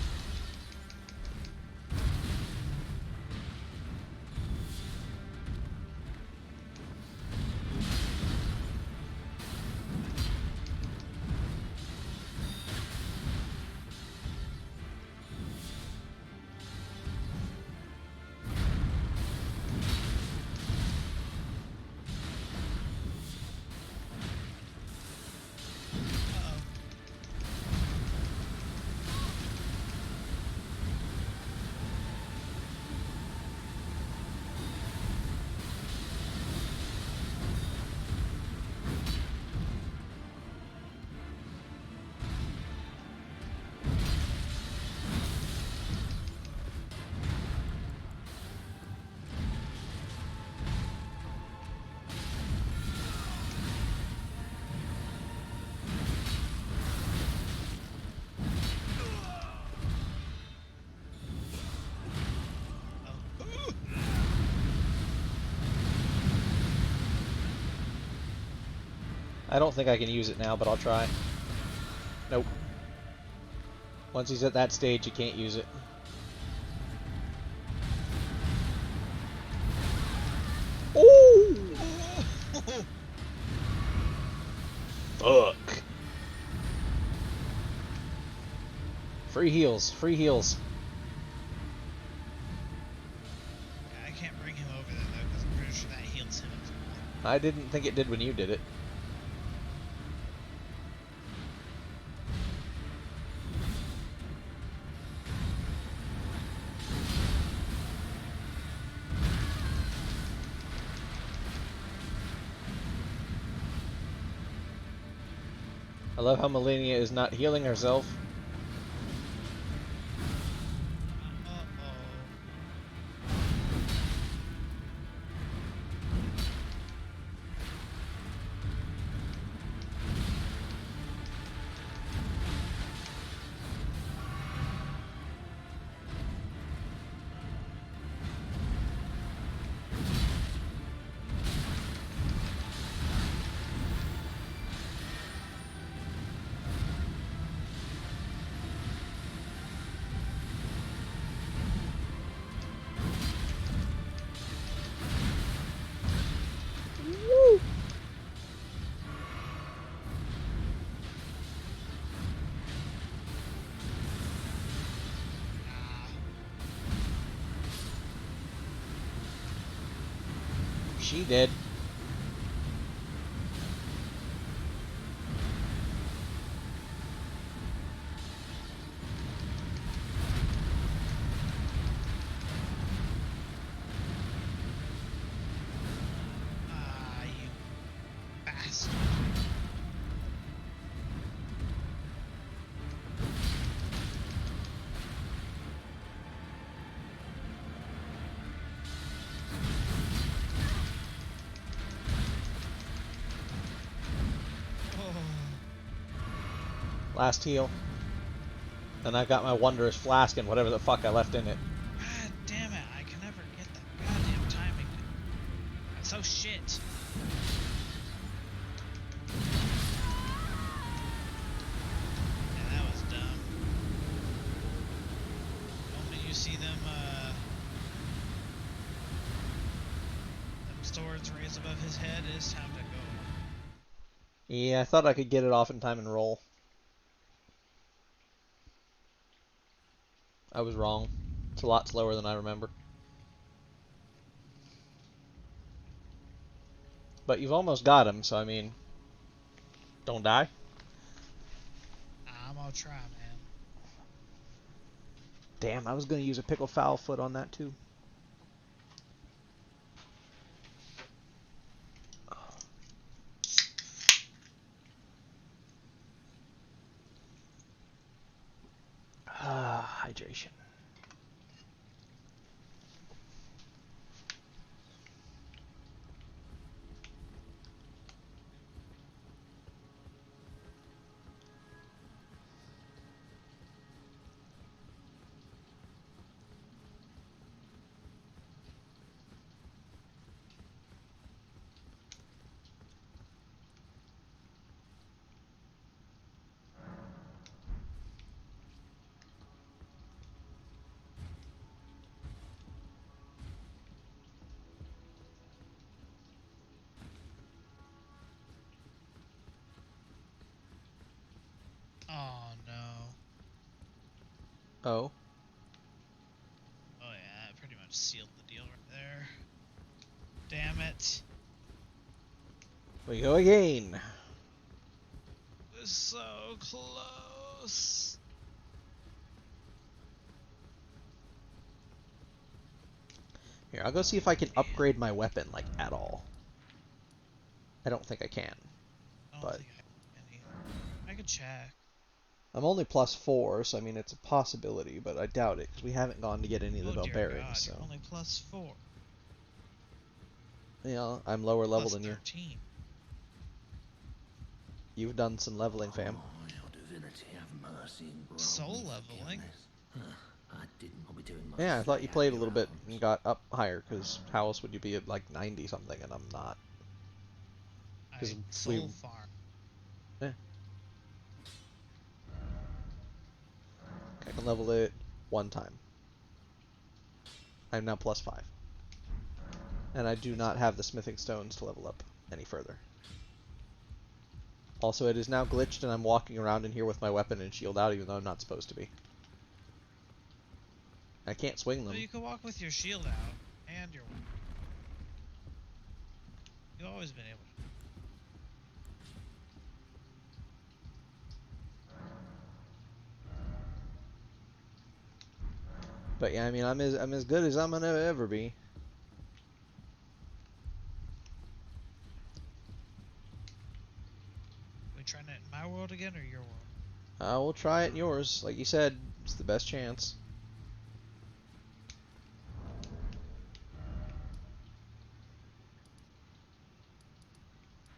I don't think I can use it now, but I'll try. Nope. Once he's at that stage, you can't use it. Ooh! Fuck. Free heals, free heals. I can't bring him over there though, because I'm pretty sure that heals him. I didn't think it did when you did it. I love how Melania is not healing herself. She did. You bastard. Last heal. And I got my wondrous flask and whatever the fuck I left in it. God damn it, I can never get that goddamn timing. That's so shit. Yeah, that was dumb. The moment you see them swords raised above his head, it's time to go. Yeah, I thought I could get it off in time and roll. I was wrong. It's a lot slower than I remember. But you've almost got him, so I mean, don't die. I'm gonna try, man. Damn, I was gonna use a pickle foul foot on that too. Hydration. Oh no. Oh. Oh yeah, that pretty much sealed the deal right there. Damn it. We go again. It was so close. Here, I'll go see if I can upgrade my weapon, like, at all. I don't think I can. But I could check. I'm only +4, so I mean, it's a possibility, but I doubt it, because we haven't gone to get any of the bell dear bearings, God, so... you're only +4. Yeah, I'm lower level than you. +13. You've done some leveling, fam. Soul leveling? Yeah, I thought you played a little bit and got up higher, because how else would you be at, like, 90 something, and I'm not. I soul farm. Yeah. I can level it 1 time. I'm now +5. And I do not have the smithing stones to level up any further. Also, it is now glitched and I'm walking around in here with my weapon and shield out even though I'm not supposed to be. I can't swing them. Well, you can walk with your shield out and your weapon. You've always been able to. But yeah, I mean, I'm as good as I'm gonna ever be. We trying it in my world again or your world? We'll try it in yours. Like you said, it's the best chance.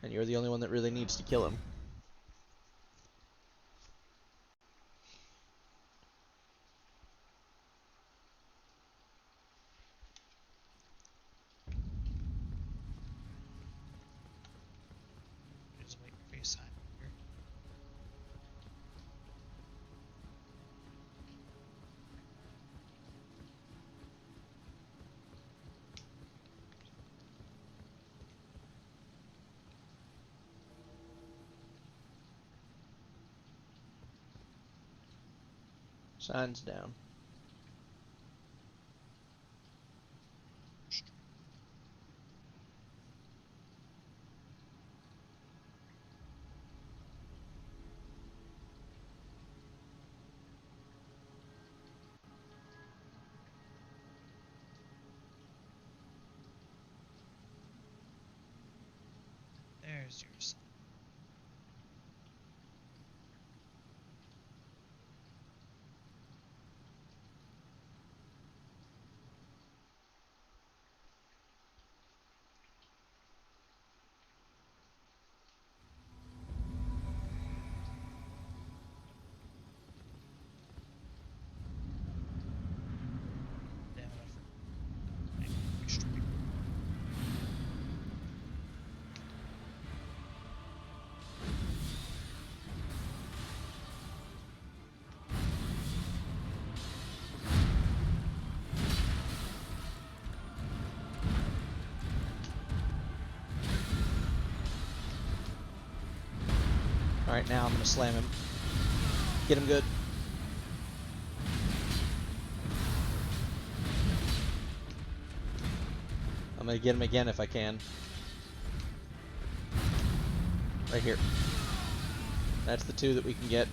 And you're the only one that really needs to kill him. Just wait for your sign here. Signs down. There's your sign. Alright, now I'm gonna slam him. Get him good. I'm gonna get him again if I can. Right here. That's the two that we can get.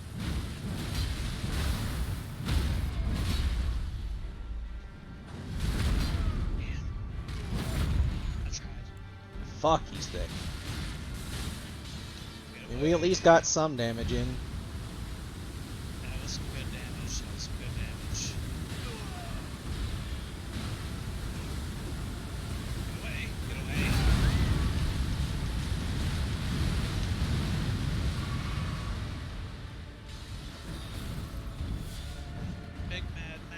Fuck, he's thick. I mean, we at least got some damage in. That was some good damage. That was some good damage. Get away. Get away. Big mad now.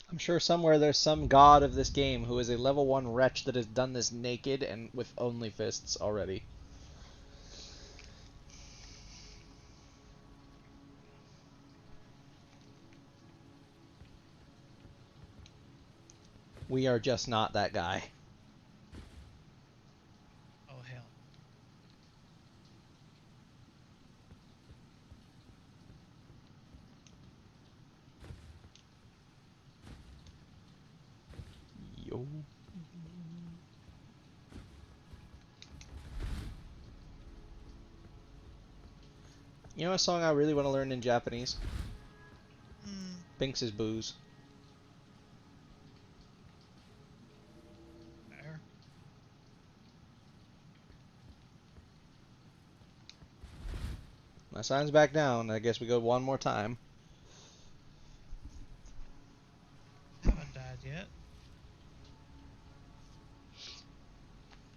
I'm sure somewhere there's some god of this game who is a level 1 wretch that has done this naked and with only fists already. We are just not that guy. Oh, hell. Yo. You know a song I really want to learn in Japanese? Binks' Booze. There. My sign's back down. I guess we go one more time. Haven't died yet.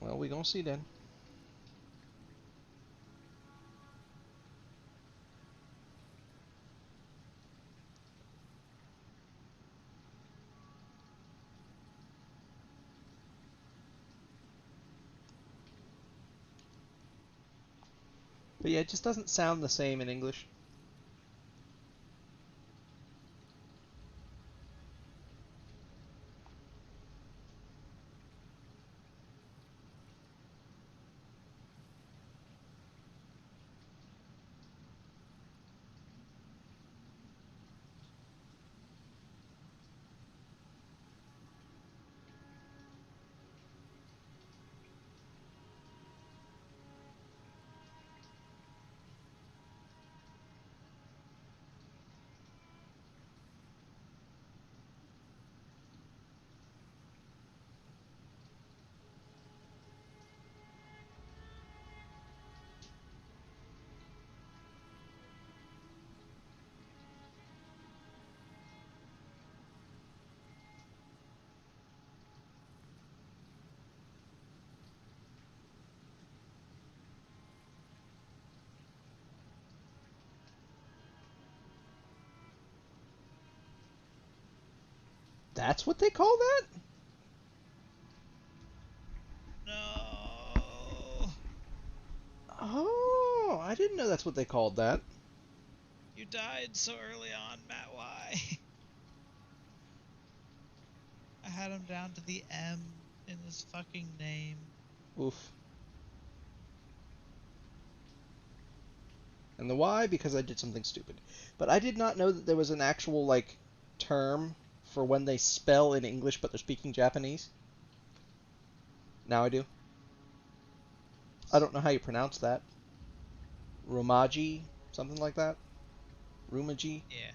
Well, we gonna see then. But yeah, it just doesn't sound the same in English. That's what they call that? No. Oh, I didn't know that's what they called that. You died so early on, Matt. Why? I had him down to the M in his fucking name. Oof. And the why? Because I did something stupid. But I did not know that there was an actual, like, term for when they spell in English but they're speaking Japanese. Now I do. I don't know how you pronounce that. Romaji? Something like that? Rumaji? Yeah.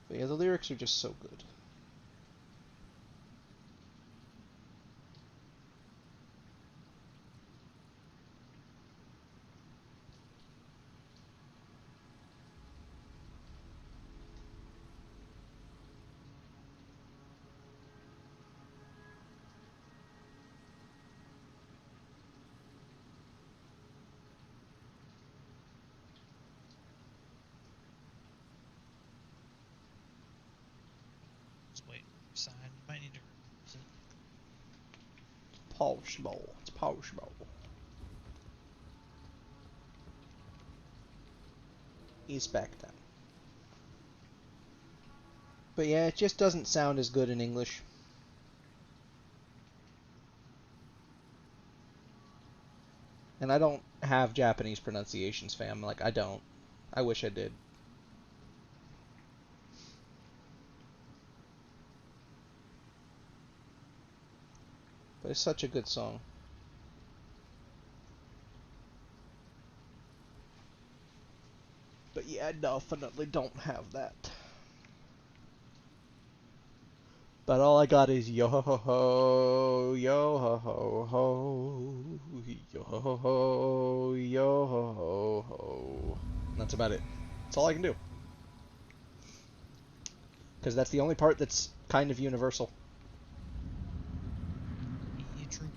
But yeah, the lyrics are just so good. Just wait for sign. You might need to reverse it. Possible. It's possible. He's back down. But yeah, it just doesn't sound as good in English. And I don't have Japanese pronunciations, fam. Like, I don't. I wish I did. But it's such a good song. But yeah, I definitely don't have that. But all I got is yo ho ho, yo ho ho ho, yo ho ho, yo ho ho. That's about it. That's all I can do. Because that's the only part that's kind of universal. Yeah, true.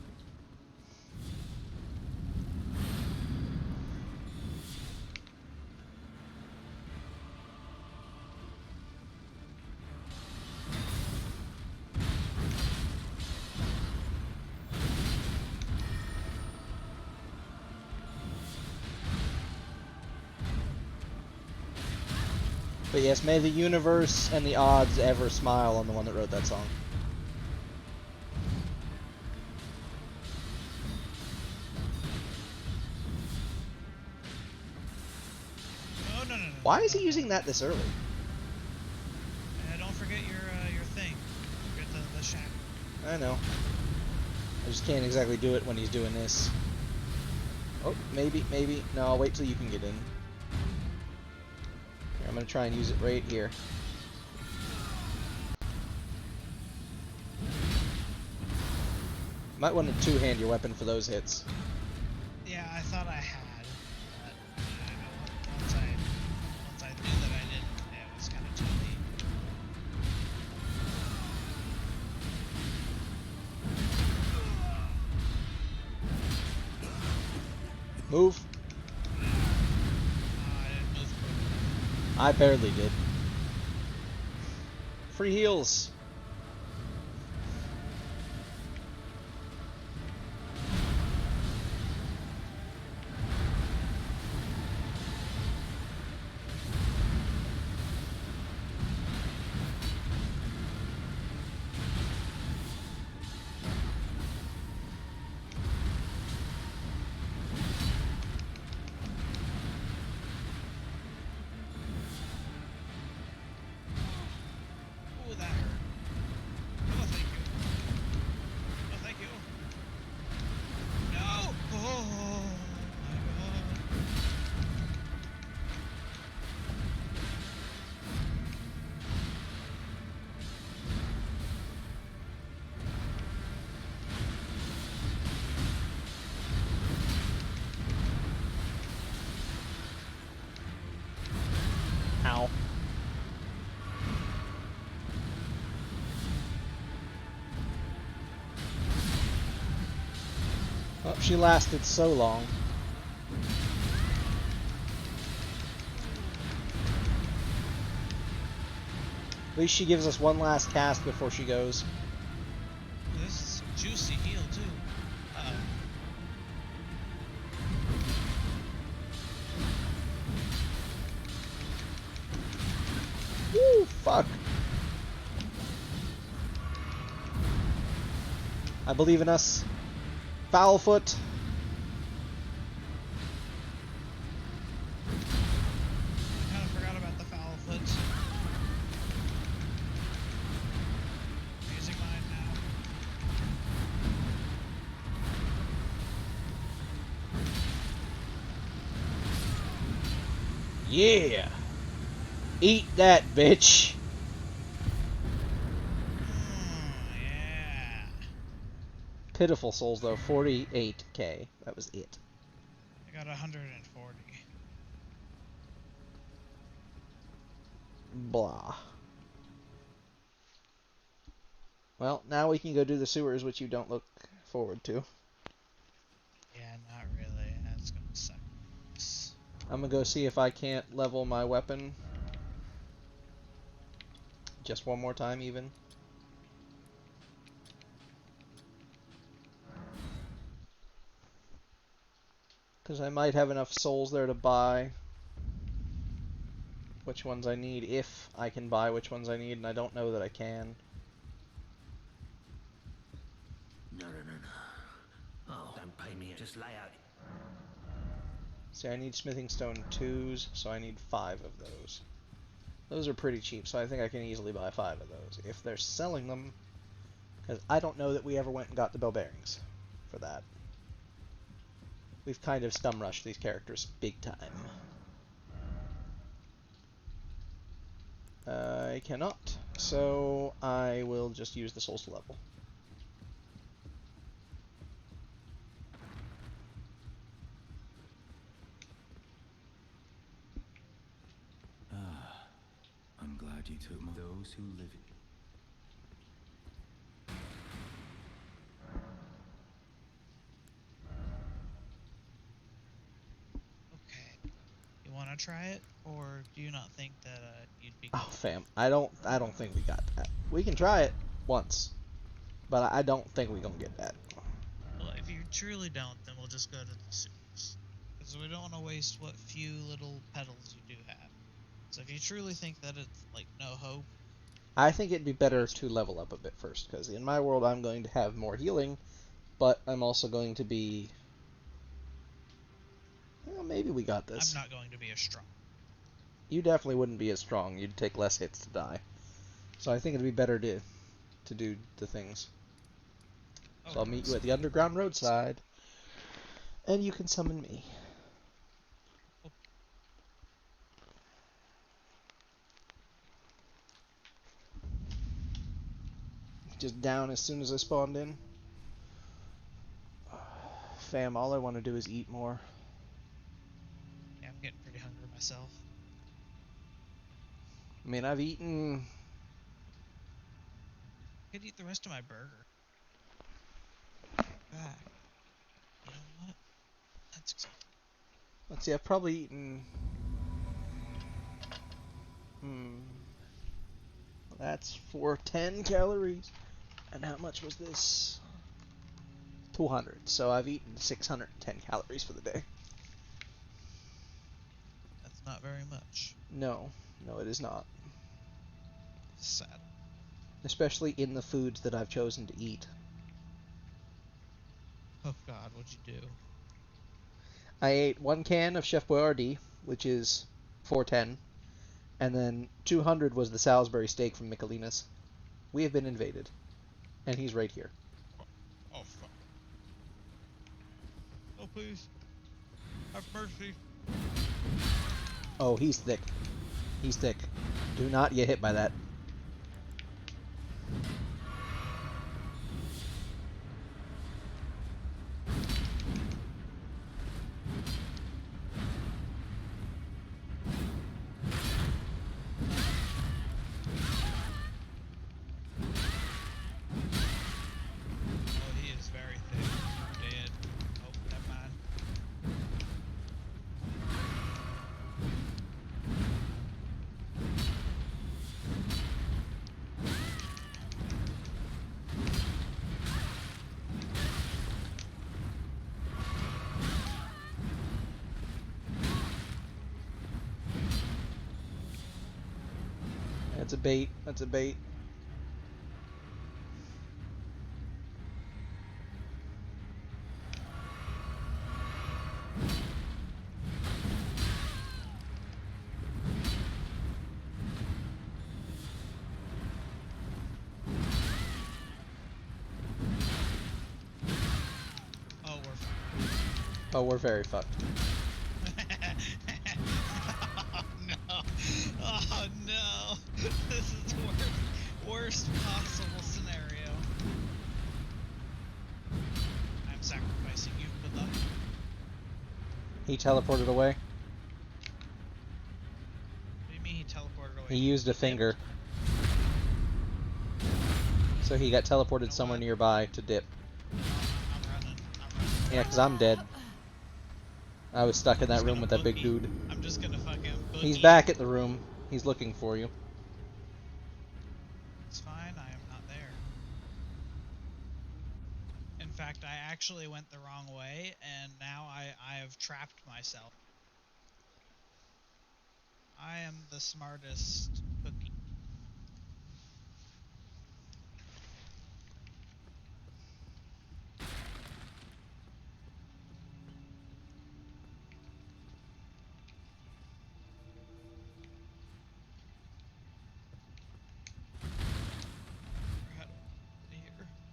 But yes, may the universe and the odds ever smile on the one that wrote that song. Oh, no. Why is he using that this early? Don't forget your thing. Forget the shack. I know. I just can't exactly do it when he's doing this. Oh, maybe. No, I'll wait till you can get in. Here, I'm gonna try and use it right here. Might want to two-hand your weapon for those hits. Yeah, I thought I had, but once I knew that I didn't, it was kind of too late. Move. I didn't move quickly. I barely did. Free heals. Ooh, that hurt. Oh, thank you. Oh, thank you. No! Oh, my God. Ow. Oh, she lasted so long. At least she gives us one last cast before she goes. This is juicy heal, too. Uh-oh. Woo, fuck. I believe in us. Foulfoot. Kind of forgot about the foul foot. Using mine now. Yeah. Eat that, bitch. Yeah. Pitiful souls, though. 48k. That was it. I got 140. Blah. Well, now we can go do the sewers, which you don't look forward to. Yeah, not really. That's gonna suck. I'm gonna go see if I can't level my weapon. Just one more time, even. Because I might have enough souls there to buy which ones I need, if I can buy which ones I need, and I don't know that I can. No. Oh, don't pay me. Just lay out. See, I need smithing stone 2s, so I need 5 of those. Those are pretty cheap, so I think I can easily buy 5 of those. If they're selling them, because I don't know that we ever went and got the bell bearings for that. We've kind of scum rushed these characters big time. I cannot, so I will just use the souls to level. I'm glad you took those who live it. Okay. You want to try it, or do you not think that you'd be? Oh, fam, I don't think we got that. We can try it once, but I don't think we're gonna get that. Well, if you truly don't, then we'll just go to the sewers, because we don't want to waste what few little petals you do have. So if you truly think that it's like no hope, I think it'd be better to level up a bit first, because in my world I'm going to have more healing, but I'm also going to be... Well, maybe we got this. I'm not going to be as strong. You definitely wouldn't be as strong. You'd take less hits to die. So I think it'd be better to do the things. So I'll meet you at the underground roadside, and you can summon me. Just down as soon as I spawned in. Fam, all I want to do is eat more. Yeah, I'm getting pretty hungry myself. I mean, I've eaten... I could eat the rest of my burger. Back. You know what? That's exactly. Let's see, I've probably eaten... That's 410 calories. And how much was this? 200. So I've eaten 610 calories for the day. That's not very much. No, it is not. Sad. Especially in the foods that I've chosen to eat. Oh God, what'd you do? I ate 1 can of Chef Boyardee, which is 410, and then 200 was the Salisbury steak from Michelinas. We have been invaded, and he's right here. Oh fuck. Oh please. Have mercy. Oh, he's thick. He's thick. Do not get hit by that. That's a bait. That's a bait. Oh, we're very fucked. Oh no! Oh no! This is the worst possible scenario. I'm sacrificing you. Good luck. He teleported away. What do you mean he teleported away? He used a finger. So he got teleported somewhere nearby to dip. Yeah, because I'm dead. I was stuck in that room with that big dude. I'm just gonna fucking boogie. He's back at the room. He's looking for you. It's fine, I am not there. In fact, I actually went the wrong way, and now I have trapped myself. I am the smartest cookie.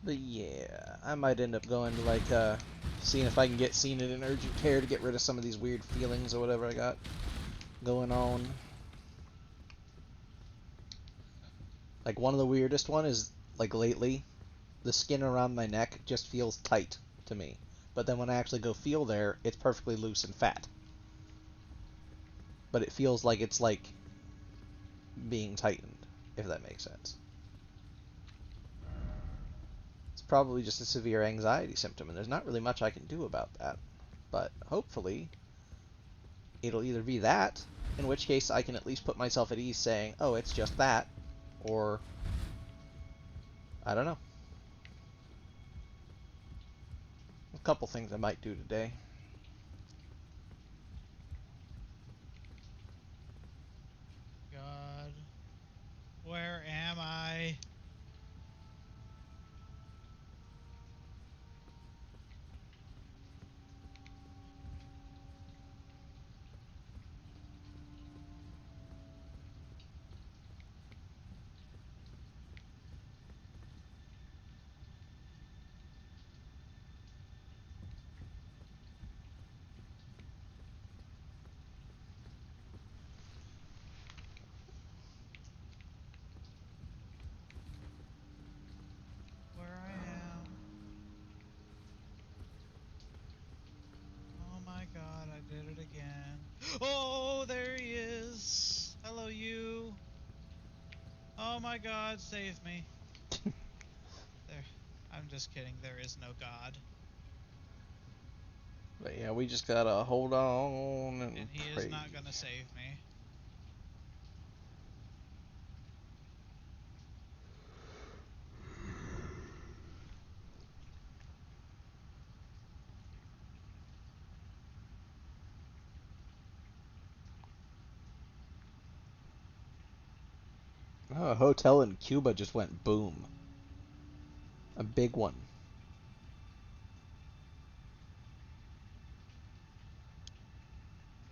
But yeah, I might end up going to like seeing if I can get seen in an urgent care to get rid of some of these weird feelings or whatever I got going on. Like one of the weirdest one is like lately, the skin around my neck just feels tight to me. But then when I actually go feel there, it's perfectly loose and fat. But it feels like it's like being tightened, if that makes sense. It's probably just a severe anxiety symptom, and there's not really much I can do about that. But hopefully, it'll either be that, in which case I can at least put myself at ease saying, oh, it's just that, or I don't know. A couple things I might do today. God. Where am I? Where I am. Oh my god, I did it again. Oh, there he is. Hello, you. Oh my god, save me. There. I'm just kidding. There is no god. But yeah, we just gotta hold on and And he pray. is not gonna save me. Oh, a hotel in Cuba just went boom. A big one.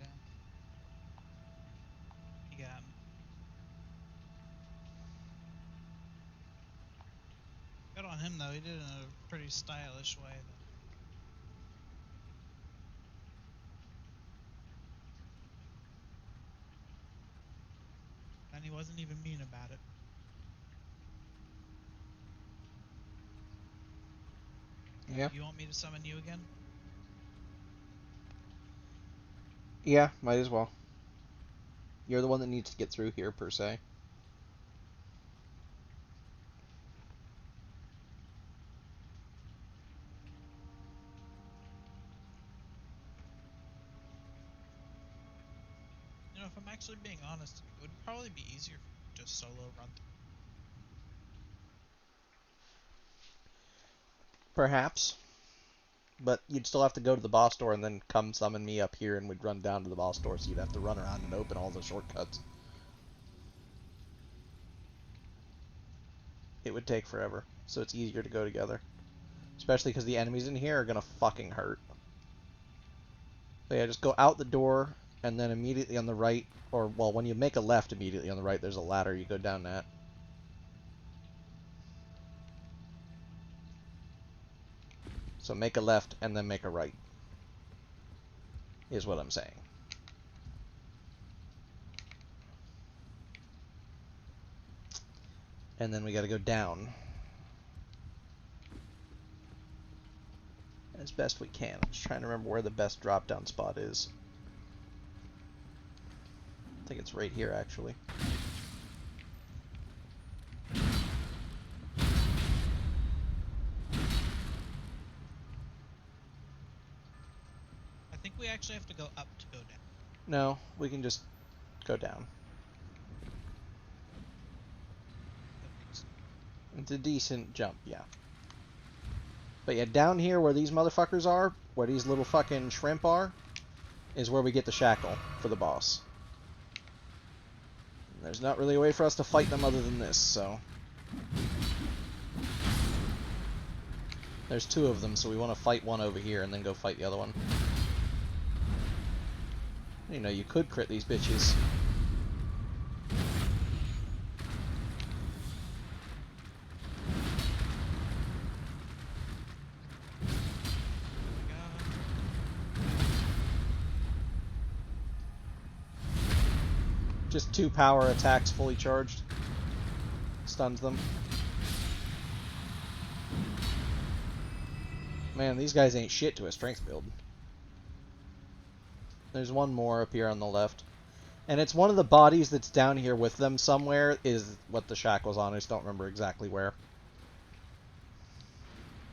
Yeah. He got me. Good on him though. He did it in a pretty stylish way though. And he wasn't even mean about it. Yeah. You want me to summon you again? Yeah, might as well. You're the one that needs to get through here, per se. You know, if I'm actually being honest, it would probably be easier for you to just solo run through. Perhaps. But you'd still have to go to the boss door and then come summon me up here and we'd run down to the boss door, so you'd have to run around and open all the shortcuts. It would take forever, so it's easier to go together. Especially because the enemies in here are gonna fucking hurt. So yeah, just go out the door, and then immediately on the right, or, well, when you make a left, immediately on the right, there's a ladder, you go down that. So make a left, and then make a right. is what I'm saying. And then we gotta go down as best we can. I'm just trying to remember where the best drop down spot is. I think it's right here, actually. I think we actually have to go up to go down. No, we can just go down. It's a decent jump, yeah. But yeah, down here where these motherfuckers are, where these little fucking shrimp are, is where we get the shackle for the boss. And there's not really a way for us to fight them other than this, so... There's two of them, so we want to fight one over here and then go fight the other one. You know, you could crit these bitches. Just 2 power attacks fully charged. Stuns them. Man, these guys ain't shit to a strength build. There's one more up here on the left. And it's one of the bodies that's down here with them somewhere is what the shackle's on. I just don't remember exactly where.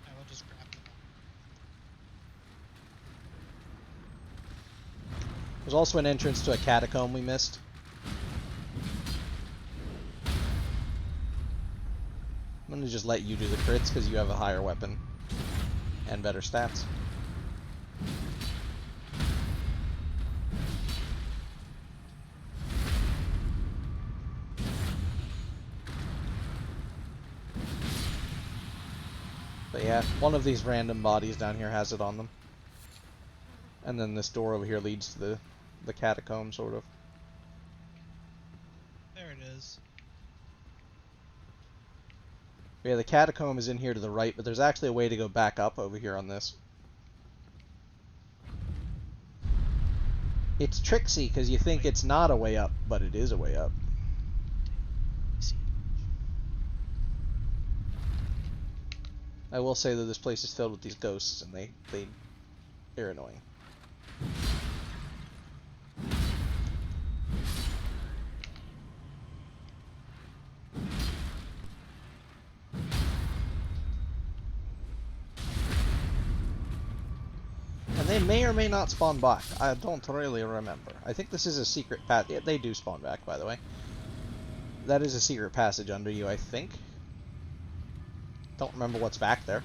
I will just grab them. There's also an entrance to a catacomb we missed. I'm gonna just let you do the crits because you have a higher weapon and better stats. But yeah, one of these random bodies down here has it on them. And then this door over here leads to the catacomb, sort of. There it is. Yeah, the catacomb is in here to the right, but there's actually a way to go back up over here on this. It's tricksy because you think it's not a way up, but it is a way up. I will say that this place is filled with these ghosts, and they're annoying. And they may or may not spawn back. I don't really remember. I think this is a secret path. Yeah, they do spawn back, by the way. That is a secret passage under you, I think. Don't remember what's back there.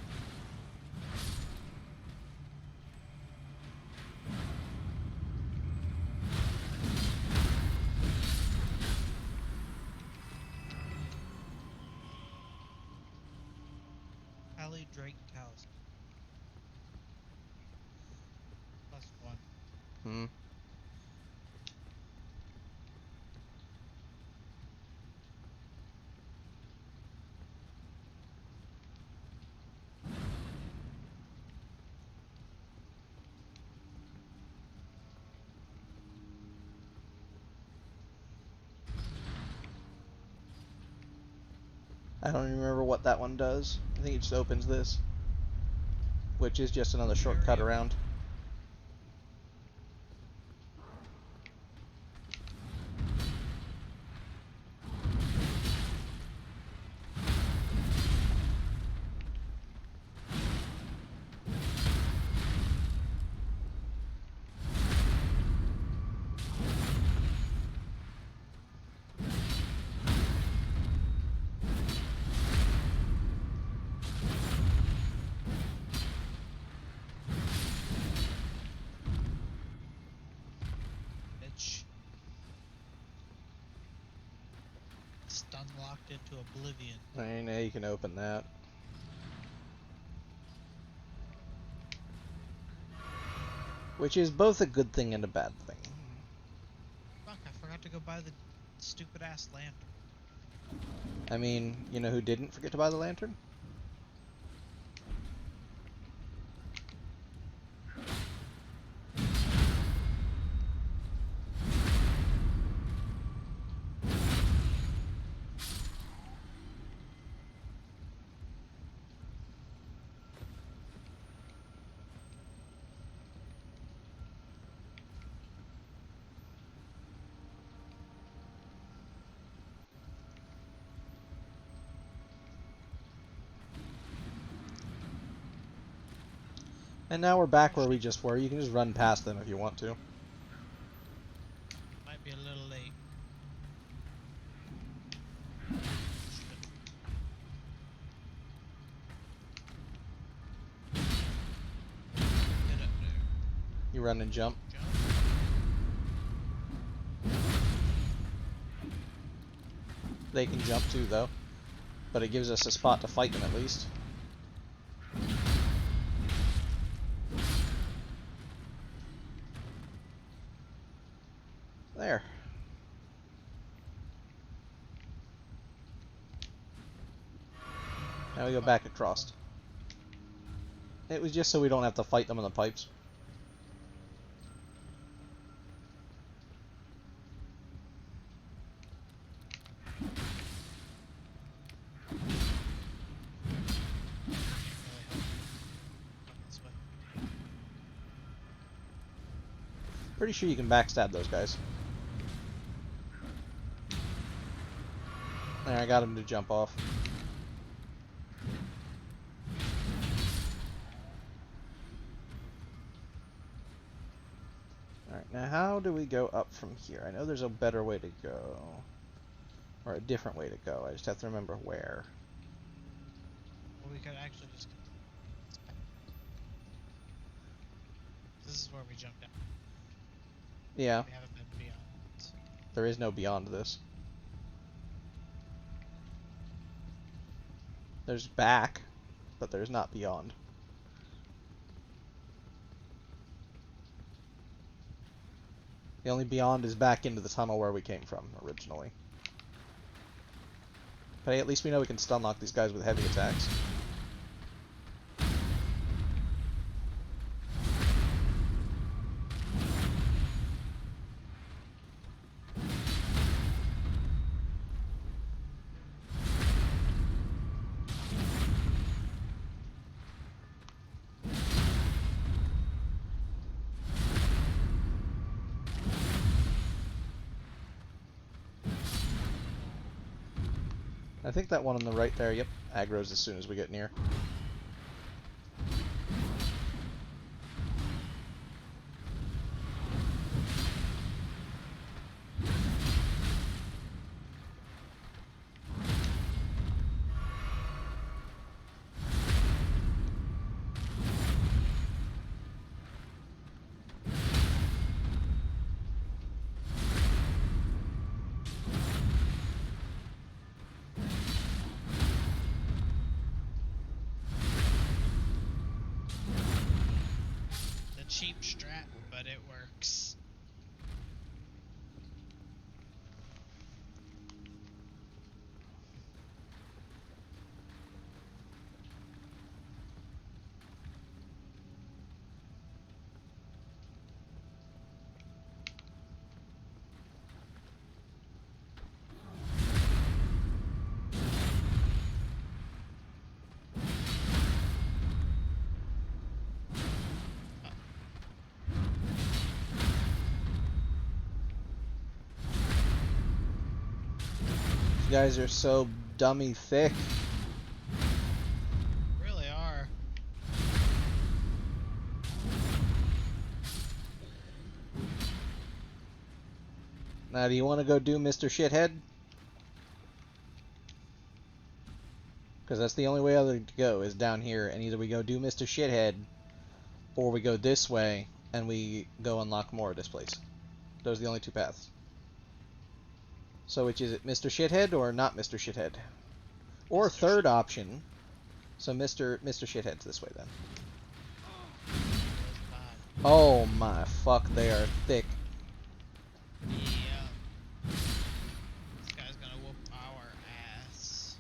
Hallie Drake Cows. +1. I don't even remember what that one does. I think it just opens this, which is just another shortcut around. Unlocked into oblivion. I know you can open that. Which is both a good thing and a bad thing. Fuck, I forgot to go buy the stupid ass lantern. I mean, you know who didn't forget to buy the lantern? And now we're back where we just were. You can just run past them if you want to. Might be a little late. Get up there. You run and jump. They can jump too, though. But it gives us a spot to fight them at least. There. Now we go back across. It was just so we don't have to fight them on the pipes. Pretty sure you can backstab those guys. There, I got him to jump off. Alright, now how do we go up from here? I know there's a better way to go. Or a different way to go. I just have to remember where. Well, we could actually just... This is where we jumped down. Yeah. We haven't been beyond. There is no beyond this. There's back, but there's not beyond. The only beyond is back into the tunnel where we came from originally. But hey, at least we know we can stun lock these guys with heavy attacks. I think that one on the right there, yep, aggro's as soon as we get near. Cheap strat, but it works. You guys are so dummy thick. Really are. Now, do you want to go do Mr. Shithead? Because that's the only way other to go is down here, and either we go do Mr. Shithead, or we go this way and we go unlock more of this place. Those are the only two paths. So which is it, Mr. Shithead or not Mr. Shithead? Or third option. So Mr. Shithead's this way then. Oh my fuck, they are thick. Yeah. This guy's gonna whoop our ass.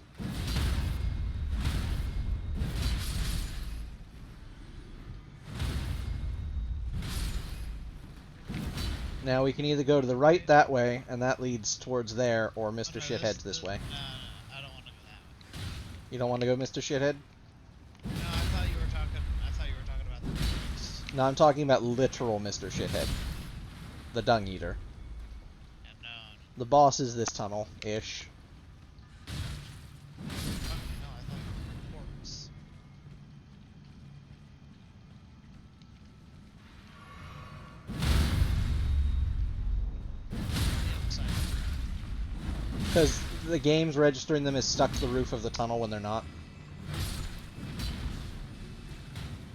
Now we can either go to the right that way, and that leads towards there, or Mr. Shithead's this way. No, I don't want to go that way. You don't want to go Mr. Shithead? No, I thought you were talking about the birds. No, I'm talking about literal Mr. Shithead. The Dung Eater. Yeah, no. The boss is this tunnel-ish. Fucking hell, I thought you were orcs. Because the game's registering them as stuck to the roof of the tunnel when they're not.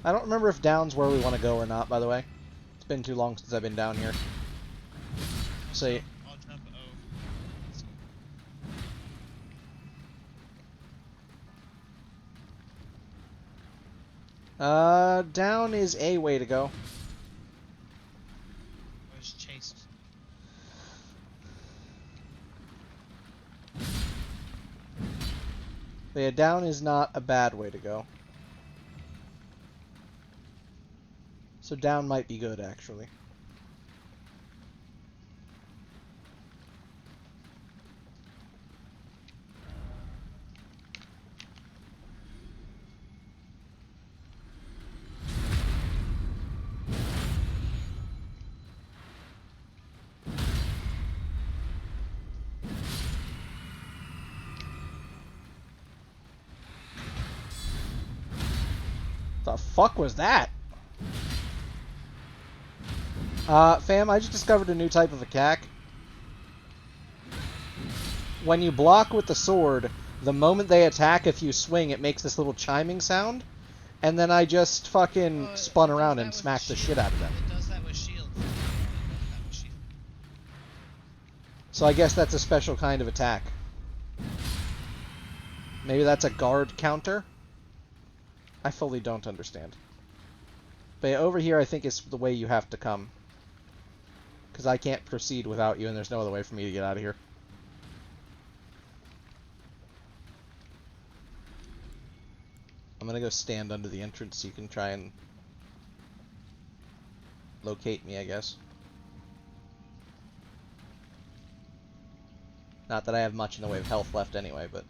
I don't remember if down's where we want to go or not, by the way. It's been too long since I've been down here. So, I'll jump O. down is a way to go. I was chased. But yeah, down is not a bad way to go. So down might be good, actually. The fuck was that? Fam, I just discovered a new type of attack. When you block with the sword, the moment they attack, if you swing, it makes this little chiming sound. And then I just fucking spun around and smacked the shit out of them. It does that with shield. So I guess that's a special kind of attack. Maybe that's a guard counter? I fully don't understand. But yeah, over here I think is the way you have to come. Because I can't proceed without you, and there's no other way for me to get out of here. I'm gonna go stand under the entrance so you can try and locate me, I guess. Not that I have much in the way of health left anyway, but...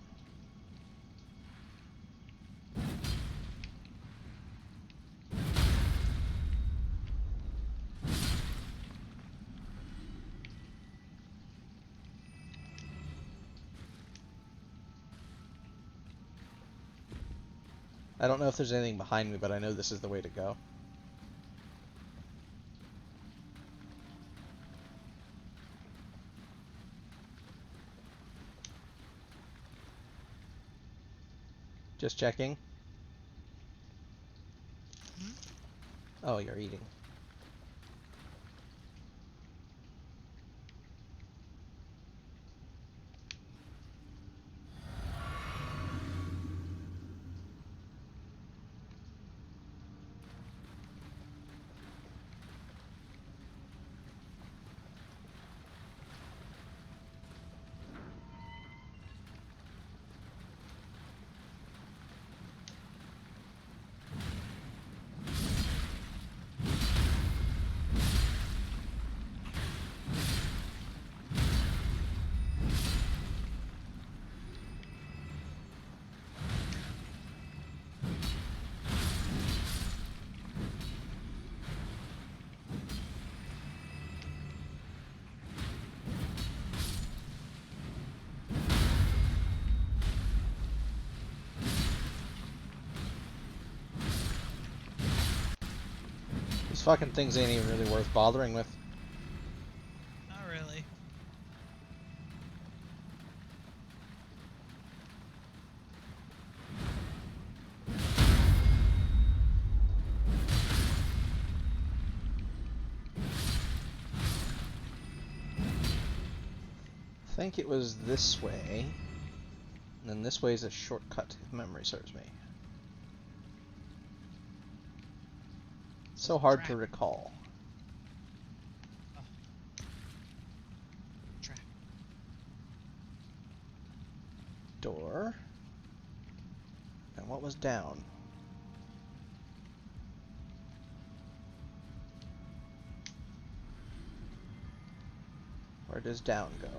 I don't know if there's anything behind me, but I know this is the way to go. Just checking. Oh, you're eating. These fucking things ain't even really worth bothering with. Not really. I think it was this way. And then this way is a shortcut, if memory serves me. So hard to recall. Door. And what was down? Where does down go?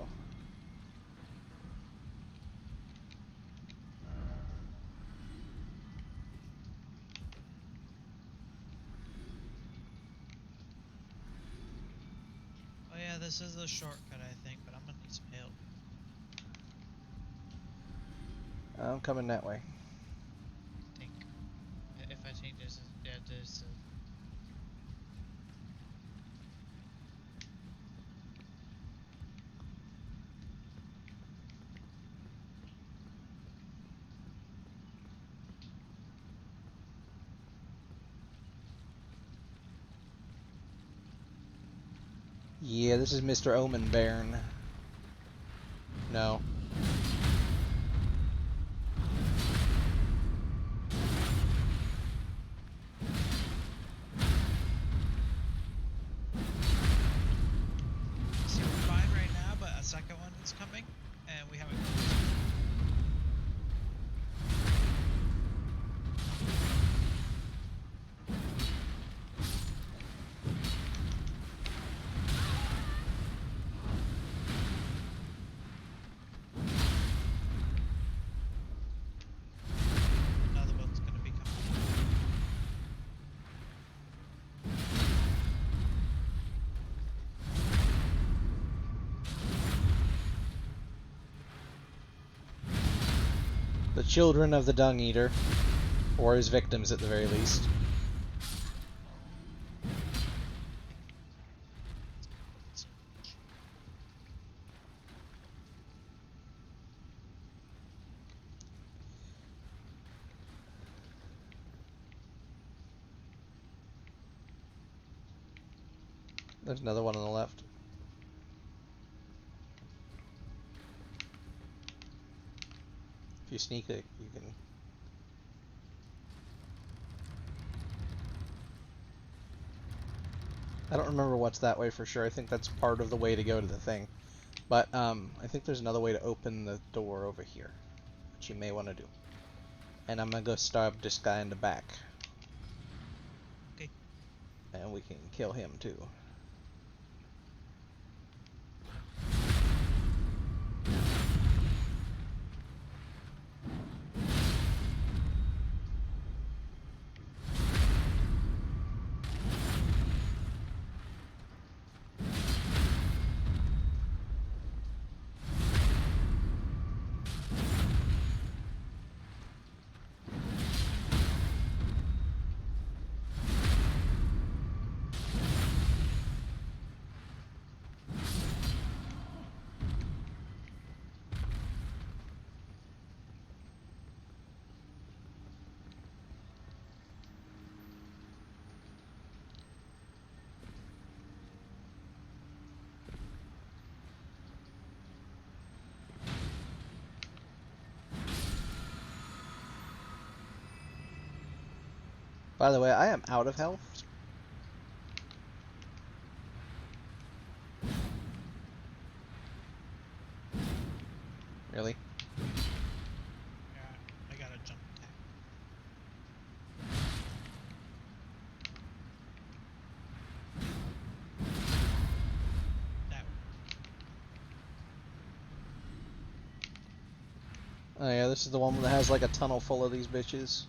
Oh yeah, this is the shortcut, I think, but I'm gonna need some help. I'm coming that way. I think if I change this, yeah, this. Yeah, this is Mr. Omen Bairn. No. So we're fine right now, but a second one is coming, and we haven't. Another one's gonna be coming. The children of the Dung Eater. Or his victims at the very least. There's another one on the left. If you sneak it, you can... I don't remember what's that way for sure. I think that's part of the way to go to the thing. But I think there's another way to open the door over here, which you may want to do. And I'm gonna go stab this guy in the back. Okay. And we can kill him too. By the way, I am out of health. Really? Yeah, I got a jump attack. That Oh yeah, this is the one that has like a tunnel full of these bitches.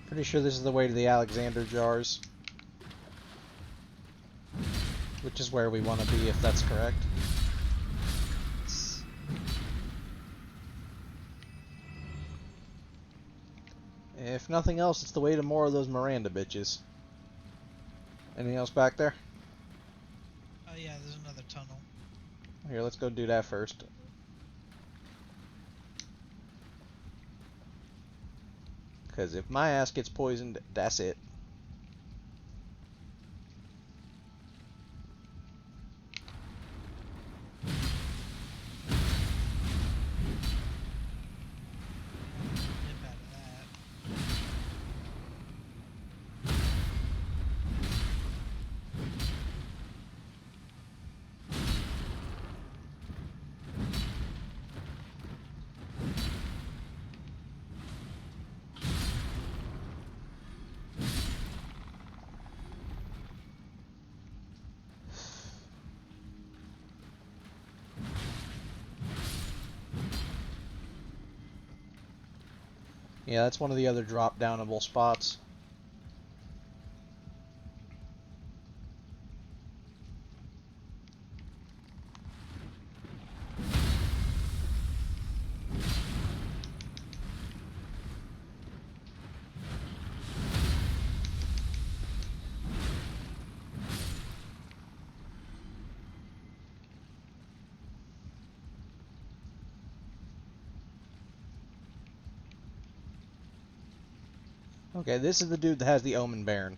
Pretty sure this is the way to the Alexander jars. Which is where we want to be, if that's correct. If nothing else, it's the way to more of those Miranda bitches. Anything else back there? Oh yeah, there's another tunnel. Here, let's go do that first. Because if my ass gets poisoned, that's it. Nip out of that. Yeah, that's one of the other drop-downable spots. Okay, this is the dude that has the Omen Baron.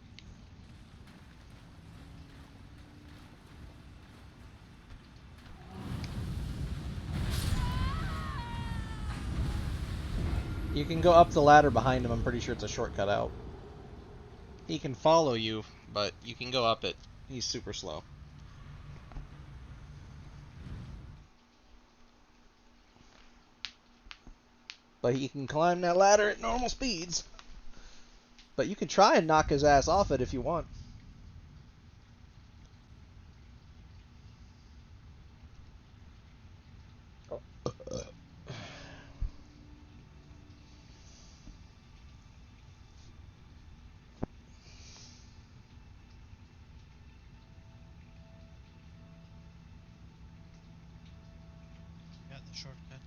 You can go up the ladder behind him. I'm pretty sure it's a shortcut out. He can follow you, but you can go up it. He's super slow. But he can climb that ladder at normal speeds. But you can try and knock his ass off it if you want. Got the shortcut.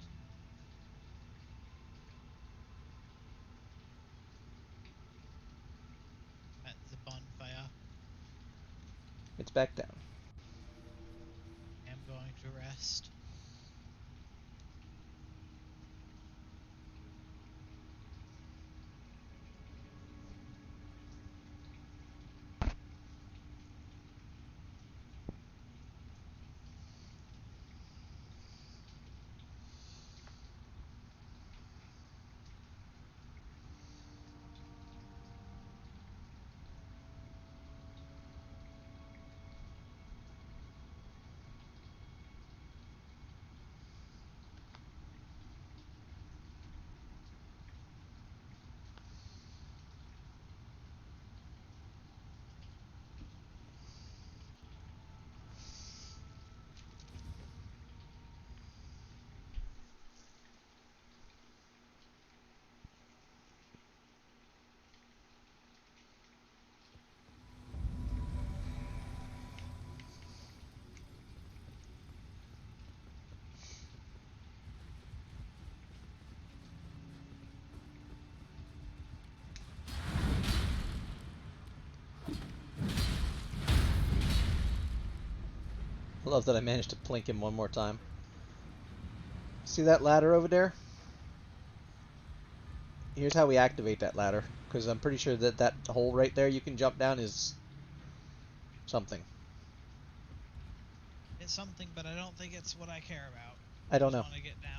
At the bonfire. It's back down. I'm going to rest. I love that I managed to plink him one more time. See that ladder over there? Here's how we activate that ladder. Because I'm pretty sure that that hole right there you can jump down is something. It's something, but I don't think it's what I care about. I don't know. I just want to get down.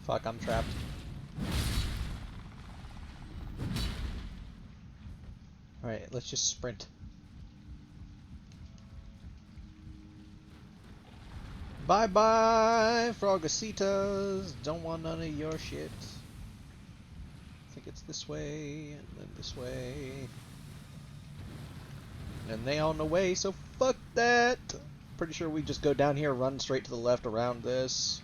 Fuck, I'm trapped. Alright, let's just sprint. Bye bye, Frogasitas. Don't want none of your shit. I think it's this way, and then this way. And they on the way, so fuck that. Pretty sure we just go down here, run straight to the left around this.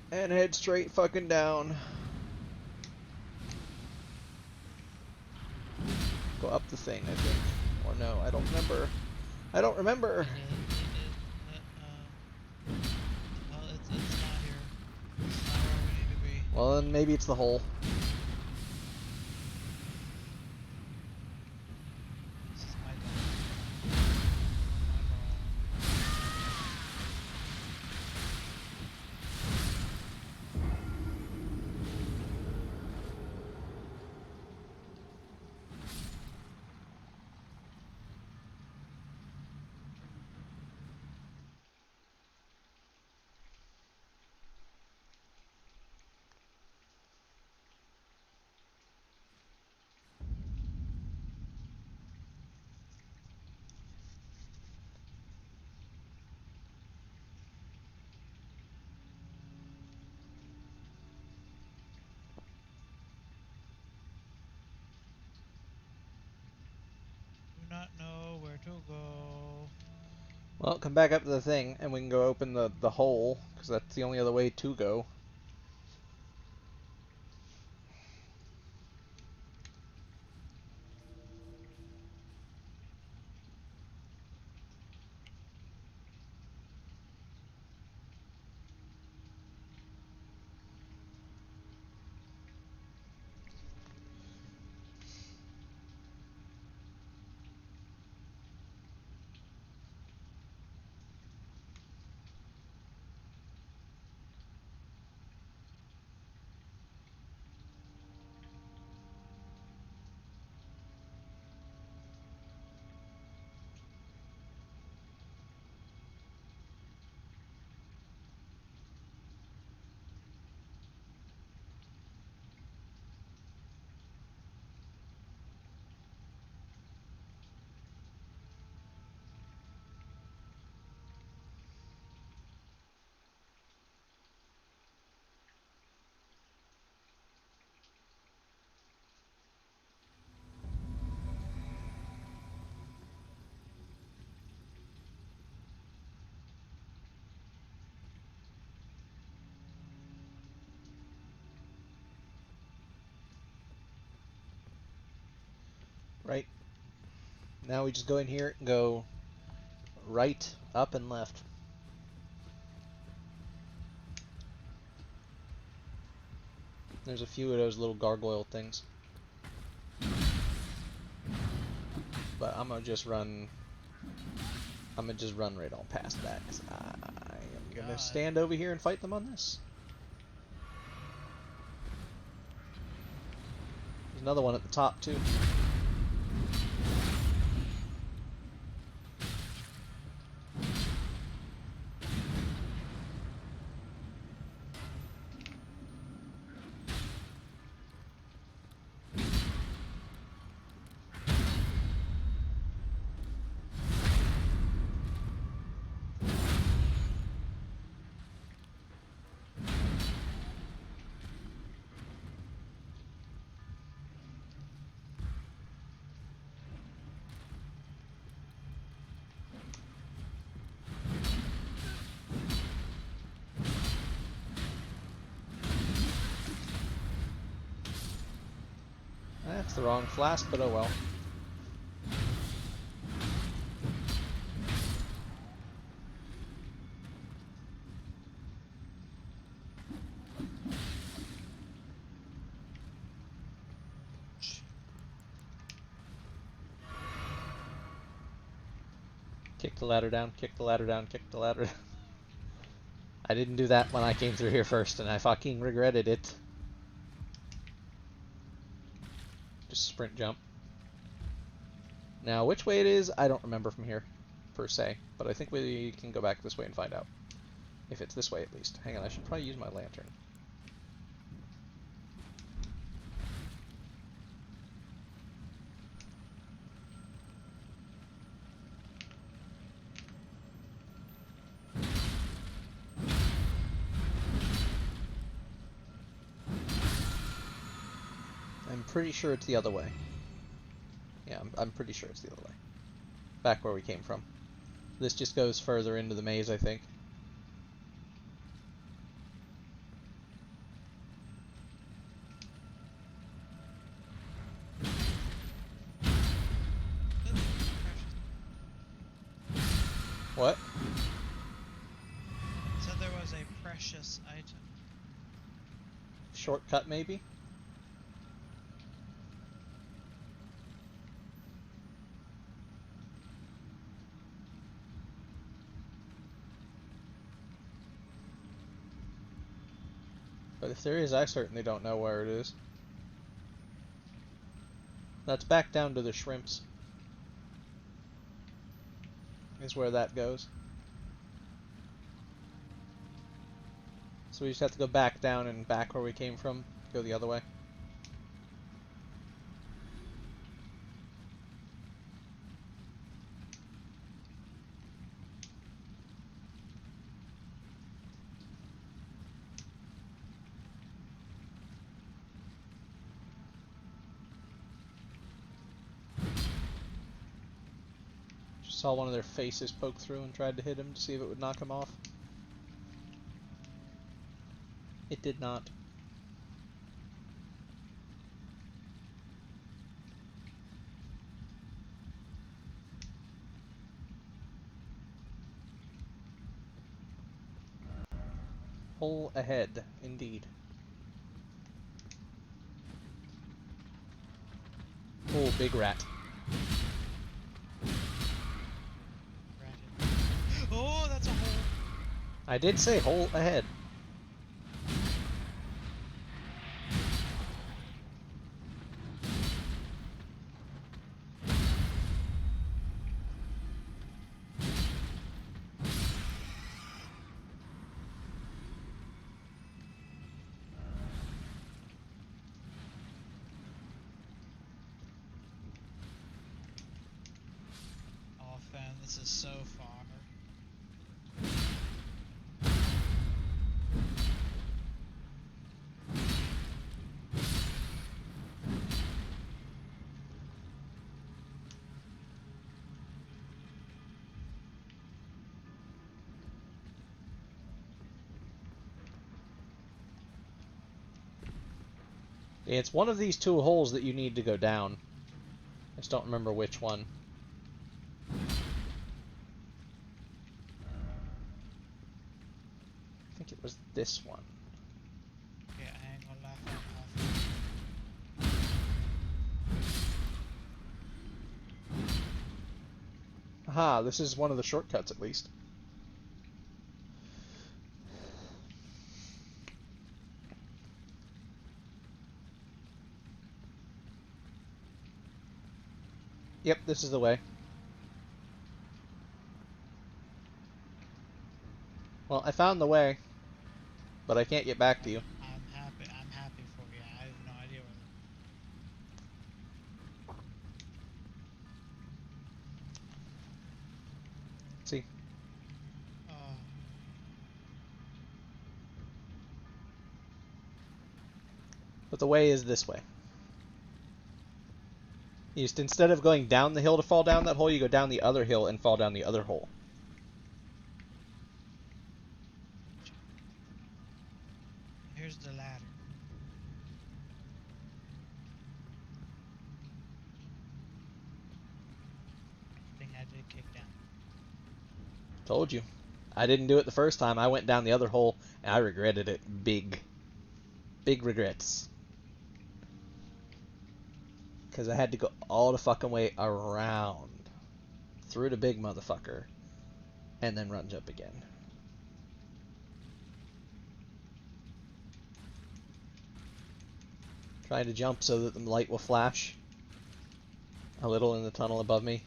And head straight fucking down. Go up the thing, I think. Or no, I don't remember. I don't remember. Well, it's not here. It's not where we need to be. Well, then maybe it's the hole. This is my dog. not know where to go. Well, come back up to the thing, and we can go open the hole, because that's the only other way to go. Right. Now we just go in here and go right, up, and left. There's a few of those little gargoyle things. But I'm gonna just run right on past that, 'cause I am gonna stand over here and fight them on this. There's another one at the top too. That's the wrong flask, but oh well. Kick the ladder down, kick the ladder down, kick the ladder down. I didn't do that when I came through here first, and I fucking regretted it. Just sprint jump. Now, which way it is, I don't remember from here, per se. But I think we can go back this way and find out. If it's this way, at least. Hang on, I should probably use my lantern. I'm pretty sure it's the other way. Yeah, I'm pretty sure it's the other way. Back where we came from. This just goes further into the maze, I think. What? Said there was a precious item. Shortcut, maybe? But if there is, I certainly don't know where it is. That's back down to the shrimps. Is where that goes. So we just have to go back down and back where we came from. Go the other way. Saw one of their faces poke through and tried to hit him to see if it would knock him off. It did not. Hole ahead, indeed. Oh, big rat. Oh, that's a hole. I did say hole ahead. Oh, fam, this is so far. It's one of these two holes that you need to go down. I just don't remember which one. I think it was this one. Yeah, I ain't gonna laugh at Aha, this is one of the shortcuts at least. Yep, this is the way. Well, I found the way, but I can't get back to you. I'm happy for you. I have no idea where. See? But the way is this way. You just, instead of going down the hill to fall down that hole, you go down the other hill and fall down the other hole. Here's the ladder. Thing I did kick down. Told you. I didn't do it the first time. I went down the other hole and I regretted it. Big. Big regrets. Because I had to go all the fucking way around. Through the big motherfucker. And then run jump again. Trying to jump so that the light will flash a little in the tunnel above me.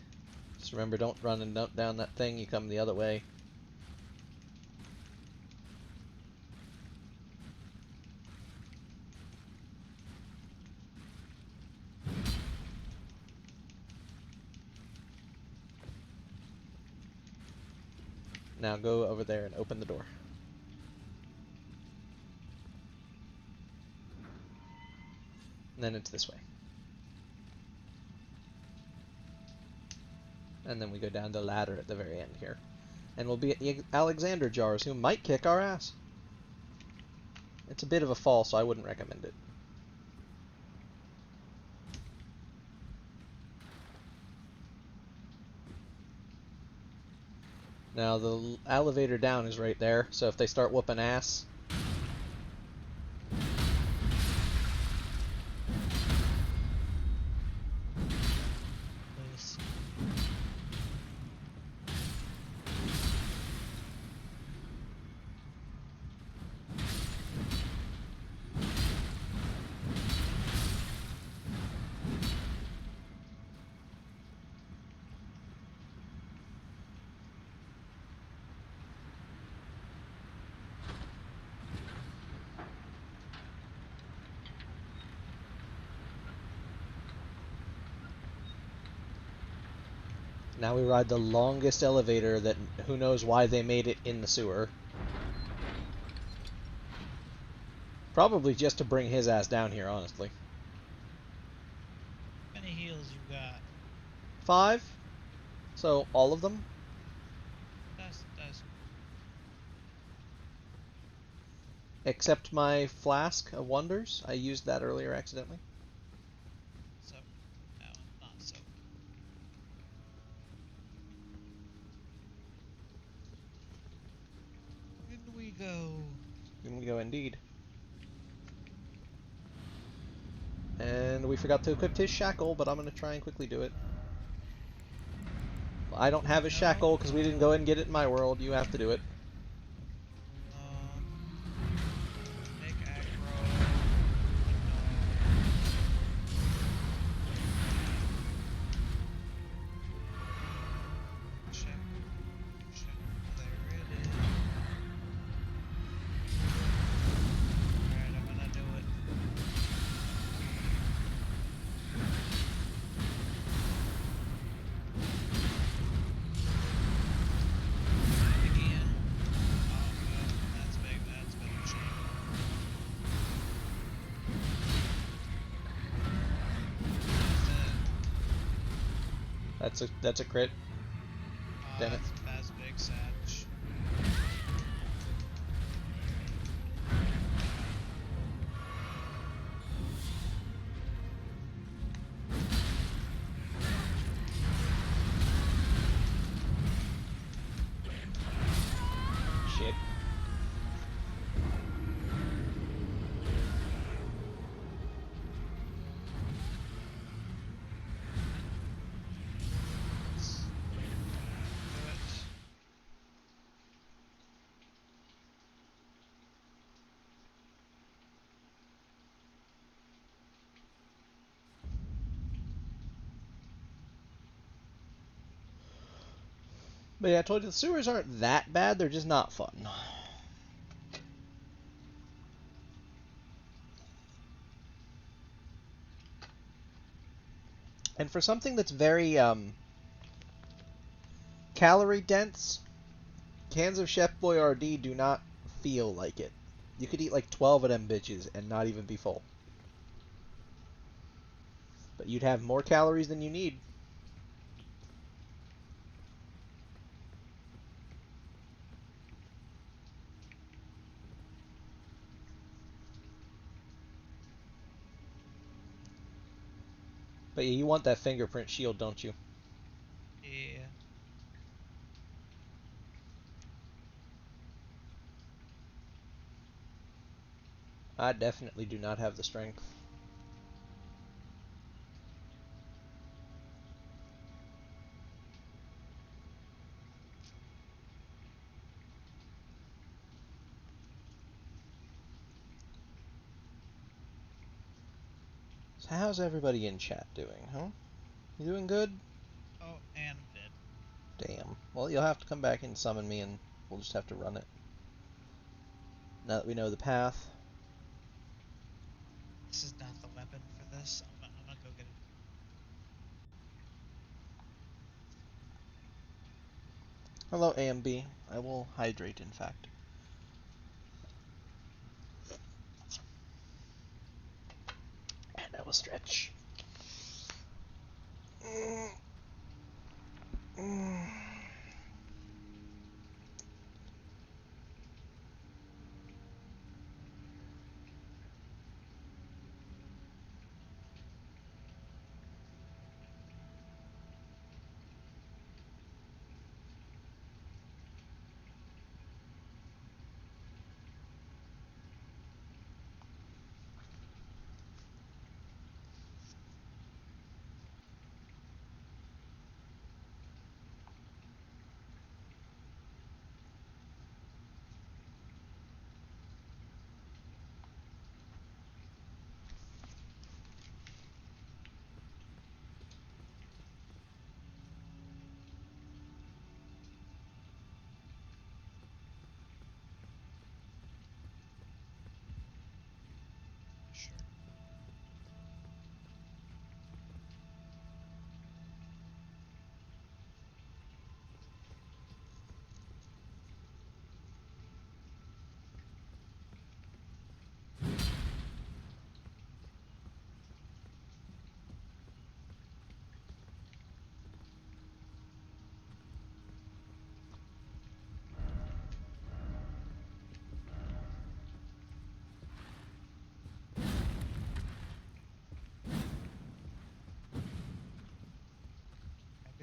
Just remember, don't run and dump down that thing. You come the other way. Now go over there and open the door. And then it's this way. And then we go down the ladder at the very end here. And we'll be at the Alexander jars, who might kick our ass. It's a bit of a fall, so I wouldn't recommend it. Now the elevator down is right there, so if they start whooping ass, now we ride the longest elevator that who knows why they made it in the sewer. Probably just to bring his ass down here, honestly. How many heals you got? 5? So, all of them? Does. Except my Flask of Wonders. I used that earlier accidentally. So, no, not so. In we go. In we go indeed. And we forgot to equip his shackle, but I'm going to try and quickly do it. I don't have a shackle because we didn't go and get it in my world. You have to do it. Make aggro. Check. There it is. Alright, I'm gonna do it. Again. Oh, good. That's big. That's better shape. That's a crit. Damn it. That's big, Satch. Shit. But yeah, I told you the sewers aren't that bad, they're just not fun. And for something that's very calorie dense, cans of Chef Boyardee do not feel like it. You could eat like 12 of them bitches and not even be full. But you'd have more calories than you need. But yeah, you want that fingerprint shield, don't you? Yeah. I definitely do not have the strength. So how's everybody in chat doing, huh? You doing good? Oh, and dead. Damn. Well, you'll have to come back and summon me and we'll just have to run it. Now that we know the path. This is not the weapon for this. I'm gonna go get it. Hello, AMB. I will hydrate, in fact. And I will stretch.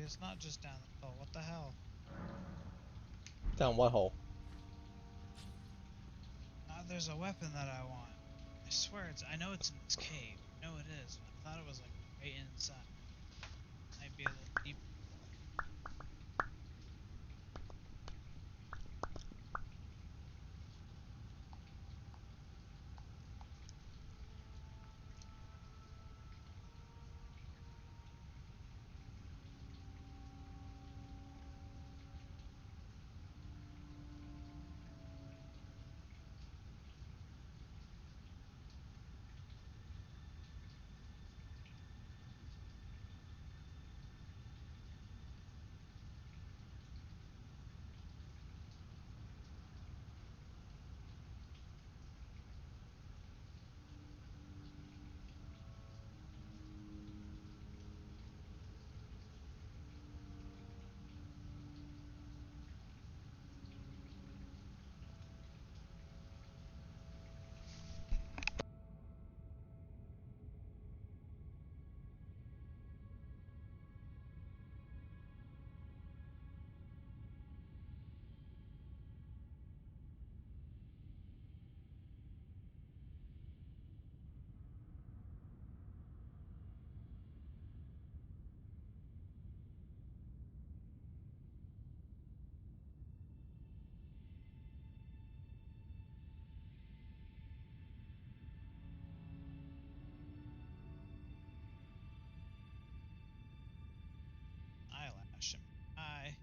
it's not just down. Oh, what the hell? Down what hole? There's a weapon that I want. I swear it's. I know it's in this cave. I know it is. I thought it was like right inside. Might be a little deeper. Eyelash in my eye.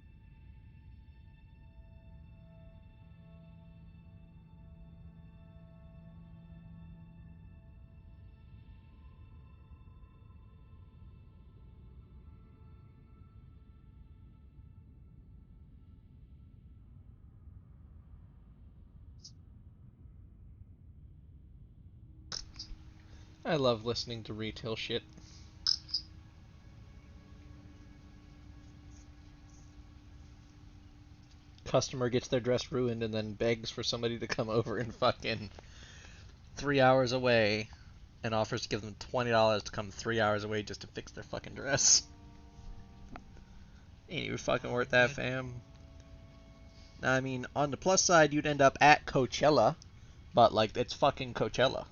I love listening to retail shit. Customer gets their dress ruined and then begs for somebody to come over and fucking 3 hours away and offers to give them $20 to come 3 hours away just to fix their fucking dress. Ain't even fucking worth that, fam. I mean, on the plus side, you'd end up at Coachella, but like, it's fucking Coachella.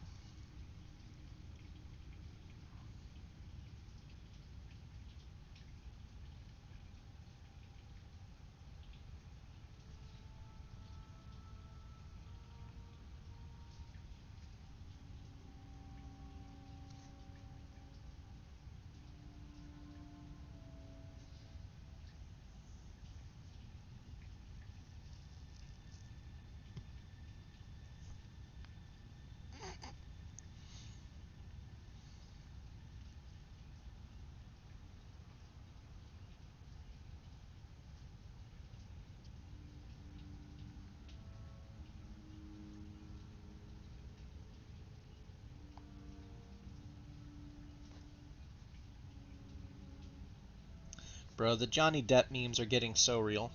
Bro, the Johnny Depp memes are getting so real.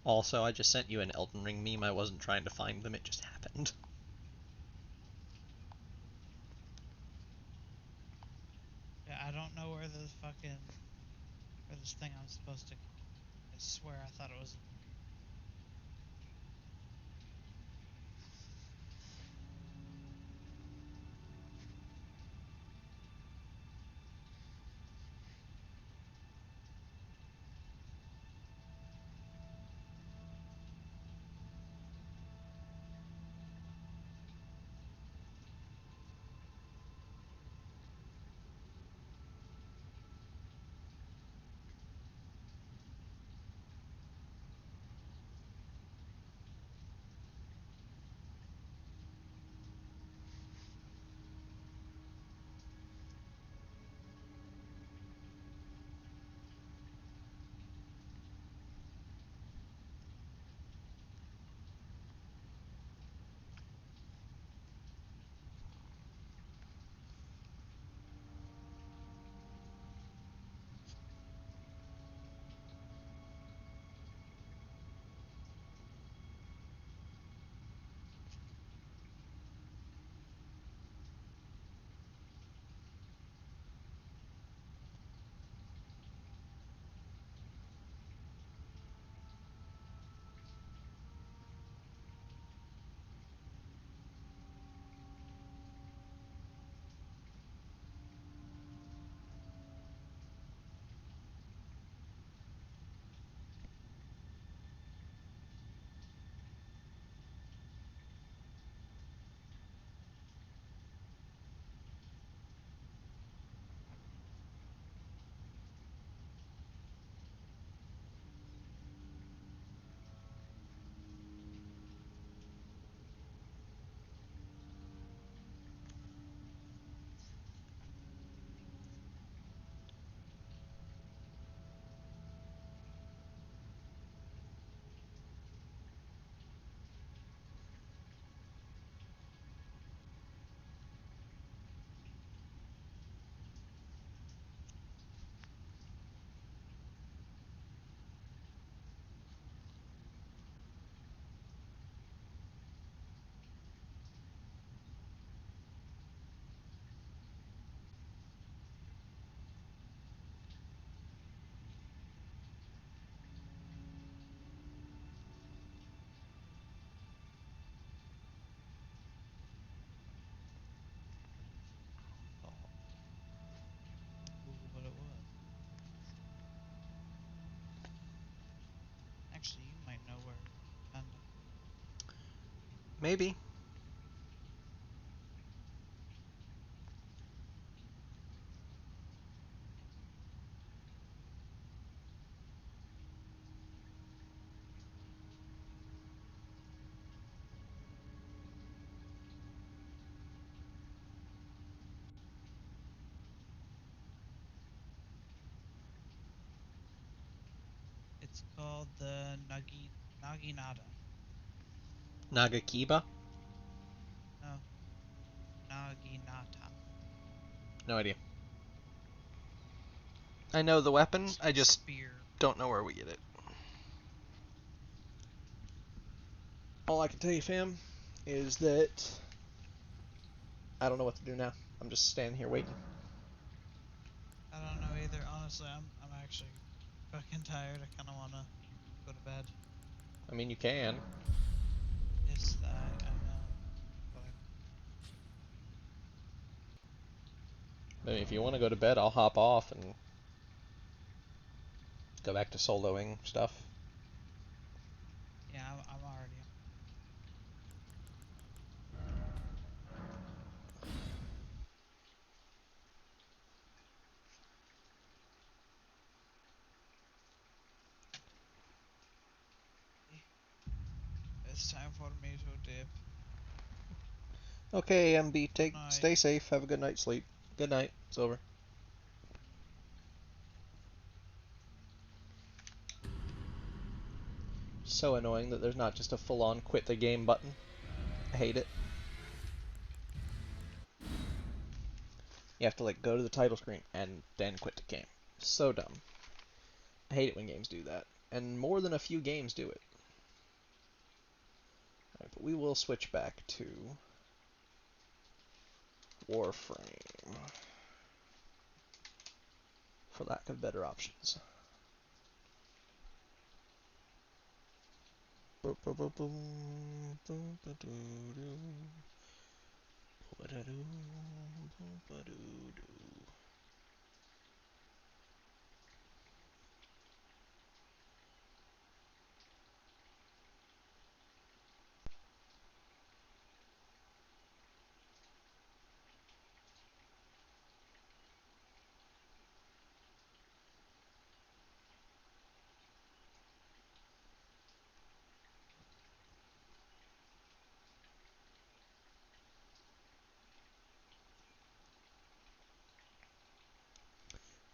Also, I just sent you an Elden Ring meme. I wasn't trying to find them, it just happened. Yeah, I don't know where the fucking where this thing I'm supposed to. I swear I thought it was. Maybe. It's called the Naginata. Nagakiba? No. Naginata. No idea. I know the weapon, I just Spear. don't know where we get it. All I can tell you, fam, is that I don't know what to do now. I'm just standing here waiting. I don't know either. Honestly, I'm actually fucking tired. I kind of want to go to bed. I mean, you can. Yes, I know. But I mean, if you want to go to bed, I'll hop off and go back to soloing stuff. yeah, I'm already. It's time for me to dip. Okay, MB, Night. stay safe. Have a good night's sleep. Good night. It's over. So annoying that there's not just a full-on quit the game button. I hate it. You have to like go to the title screen and then quit the game. So dumb. I hate it when games do that. And more than a few games do it. Alright, but we will switch back to Warframe. For lack of better options.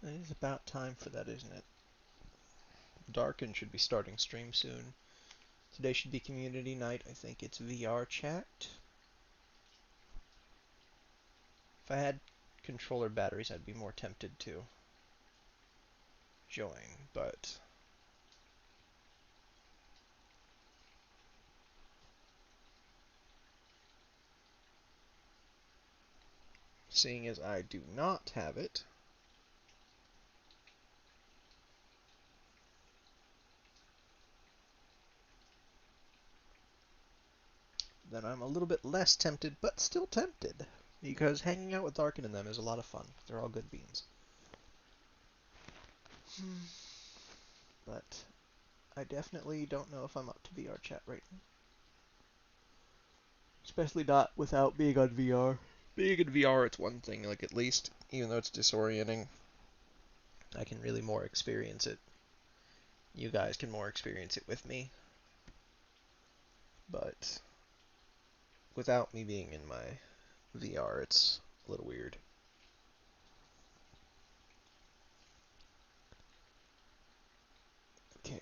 It is about time for that, isn't it? Darken should be starting stream soon. Today should be community night. I think it's VR chat. If I had controller batteries, I'd be more tempted to join, but seeing as I do not have it, then I'm a little bit less tempted, but still tempted. Because hanging out with Darkin and them is a lot of fun. They're all good beans. But I definitely don't know if I'm up to VR chat right now. Especially not without being on VR. Being in VR, it's one thing, like at least, even though it's disorienting, I can really more experience it. You guys can more experience it with me. But without me being in my VR, it's a little weird. Okay.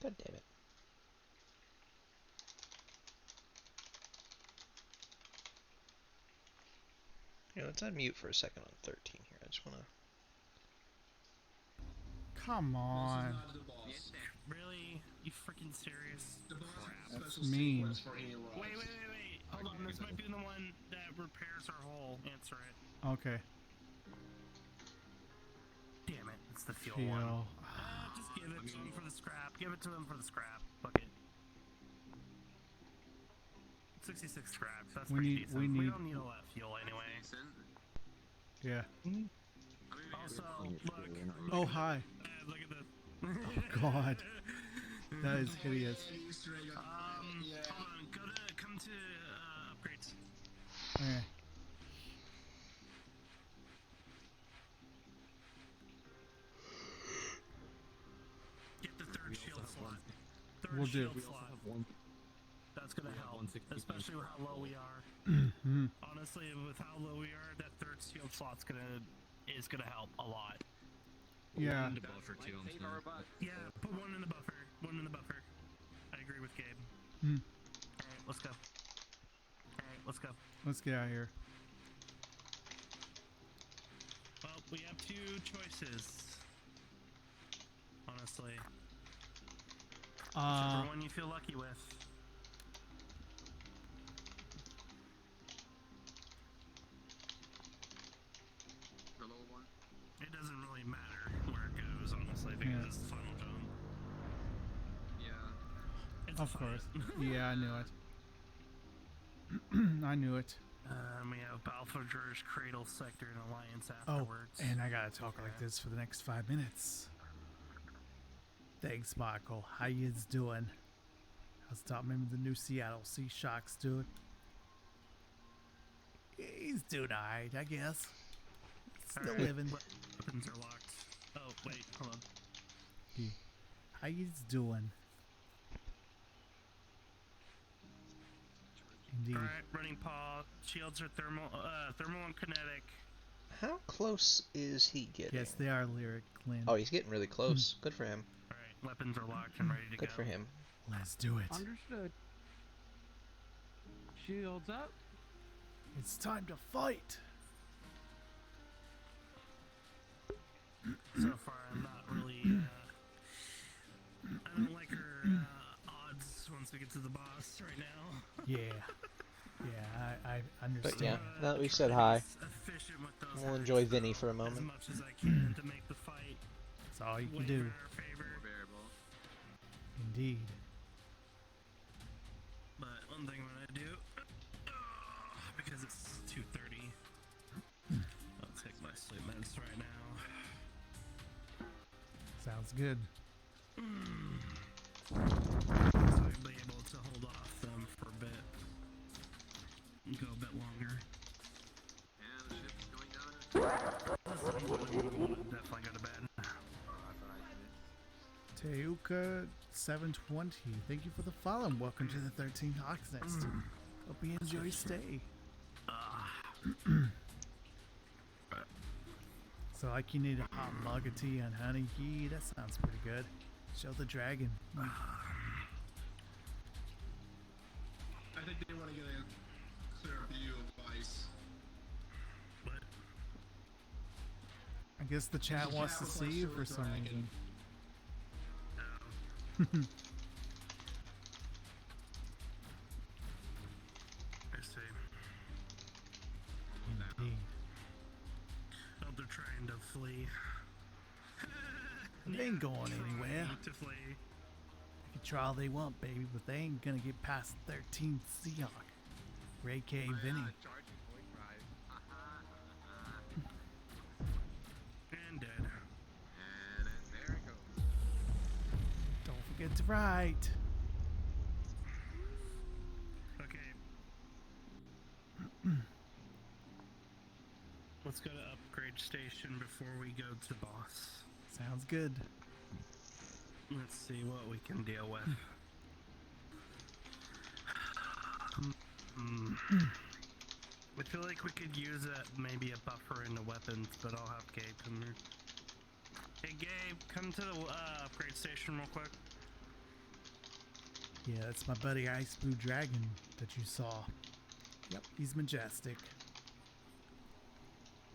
God damn it. Yeah, let's unmute for a second on 13 here. I just want to... Come on. Really? You freaking serious? That's mean. Wait. Hold on, this might be the one that repairs our hull. Answer it. Okay. Damn it. That's the fuel Fuel. one. Just give it to him for the scrap. Give it to him for the scrap. Fuck it. 66 scraps. That's pretty decent. We don't need all that fuel anyway. Yeah. Also, look. Oh, hi. Look at this. Oh, God. That is hideous. Hold on. Come to upgrades. Okay. Get the third shield slot. We'll do. That's gonna help, especially with how low we are. Mhm. Honestly, with how low we are, that third shield slot's is gonna help a lot. Yeah. Yeah, put one in the buffer. One in the buffer. I agree with Gabe. Hmm. Alright, let's go. Alright, let's go. Let's get out of here. Well, we have two choices. Honestly. Whichever one you feel lucky with. The lower one? It doesn't really matter where it goes, honestly, because Yeah. it's the final jump. Yeah. It's a Of fight. course. Yeah, I knew it. I knew it. We have Balfadur's Cradle Sector and Alliance Oh, afterwards. and I gotta talk like this for the next 5 minutes. Thanks, Michael. How yous doing? How's Top Member of the new Seattle Sea Sharks doing? He's doing alright, I guess. Still Alright, living. Weapons are locked. Oh, wait, hold on. How yous doing? Indeed. Alright, running paw. Shields are thermal and kinetic. How close is he getting? Yes, they are lyric, Clint. Oh, he's getting really close. Good for him. Alright, weapons are locked and ready to Good go. for him. Let's do it. Understood. Shields up. It's time to fight. So far, I'm not really, I don't like her odds once we get to the boss right now. Yeah. Yeah, I understand. But yeah, now that we've said hi, Efficient with those we'll enjoy Vinny for a as moment. much as I can to make the fight That's all you way can do. in our favor. Variable. Indeed. But one thing I'm gonna do, because it's 2:30, I'll take my sleep meds right now. Sounds good. So I'll be able to hold off them for a bit. And go a bit longer. And the ship's going down. Definitely go to bed. Teuka 720, thank you for the follow and welcome to the 13th Hawk's Nest. Hope you enjoy your stay. So like you need a hot mug of tea and honey. Yee, that sounds pretty good. Show the dragon. I think they want to get a clear view of Vice. I guess the chat The wants chat to requests see you show for the some dragon. reason. I see. Indeed. Oh, they're trying to flee. They ain't going anywhere. To flee. They can try all they want, baby, but they ain't gonna get past 13th Seahawk. Ray K. Vinny. And dead. And there it goes. Don't forget to write. Okay. Let's go to upgrade station before we go to boss. Sounds good. Let's see what we can deal with. I feel like we could use maybe a buffer into weapons, but I'll have Gabe come here. Hey Gabe, come to the upgrade station real quick. Yeah, that's my buddy Ice Blue Dragon that you saw. Yep, he's majestic.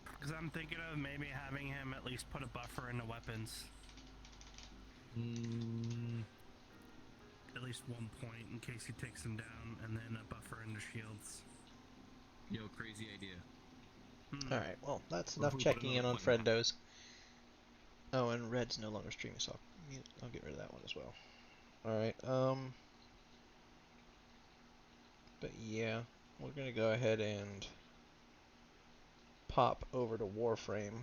Because I'm thinking of maybe having him at least put a buffer into weapons. At least one point in case he takes him down, and then a buffer into shields. Yo, crazy idea. Alright, well, that's What if enough we put checking in another on button? Friendos. Oh, and Red's no longer streaming, so I'll get rid of that one as well. Alright, but yeah, we're gonna go ahead and pop over to Warframe.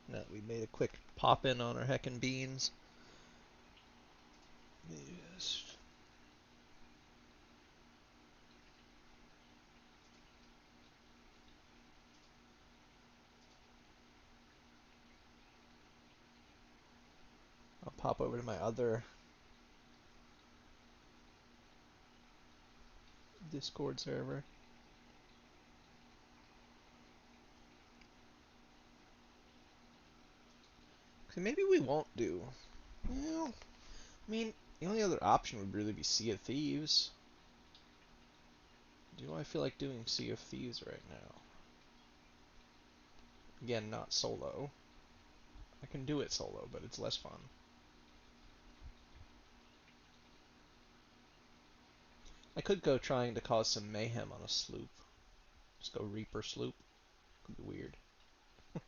Now that we made a quick pop in on our heckin' beans. Yes. I'll pop over to my other Discord server. So maybe we won't do. Well, I mean, the only other option would really be Sea of Thieves. Do I feel like doing Sea of Thieves right now? Again, not solo. I can do it solo, but it's less fun. I could go trying to cause some mayhem on a sloop. Just go Reaper sloop. Could be weird.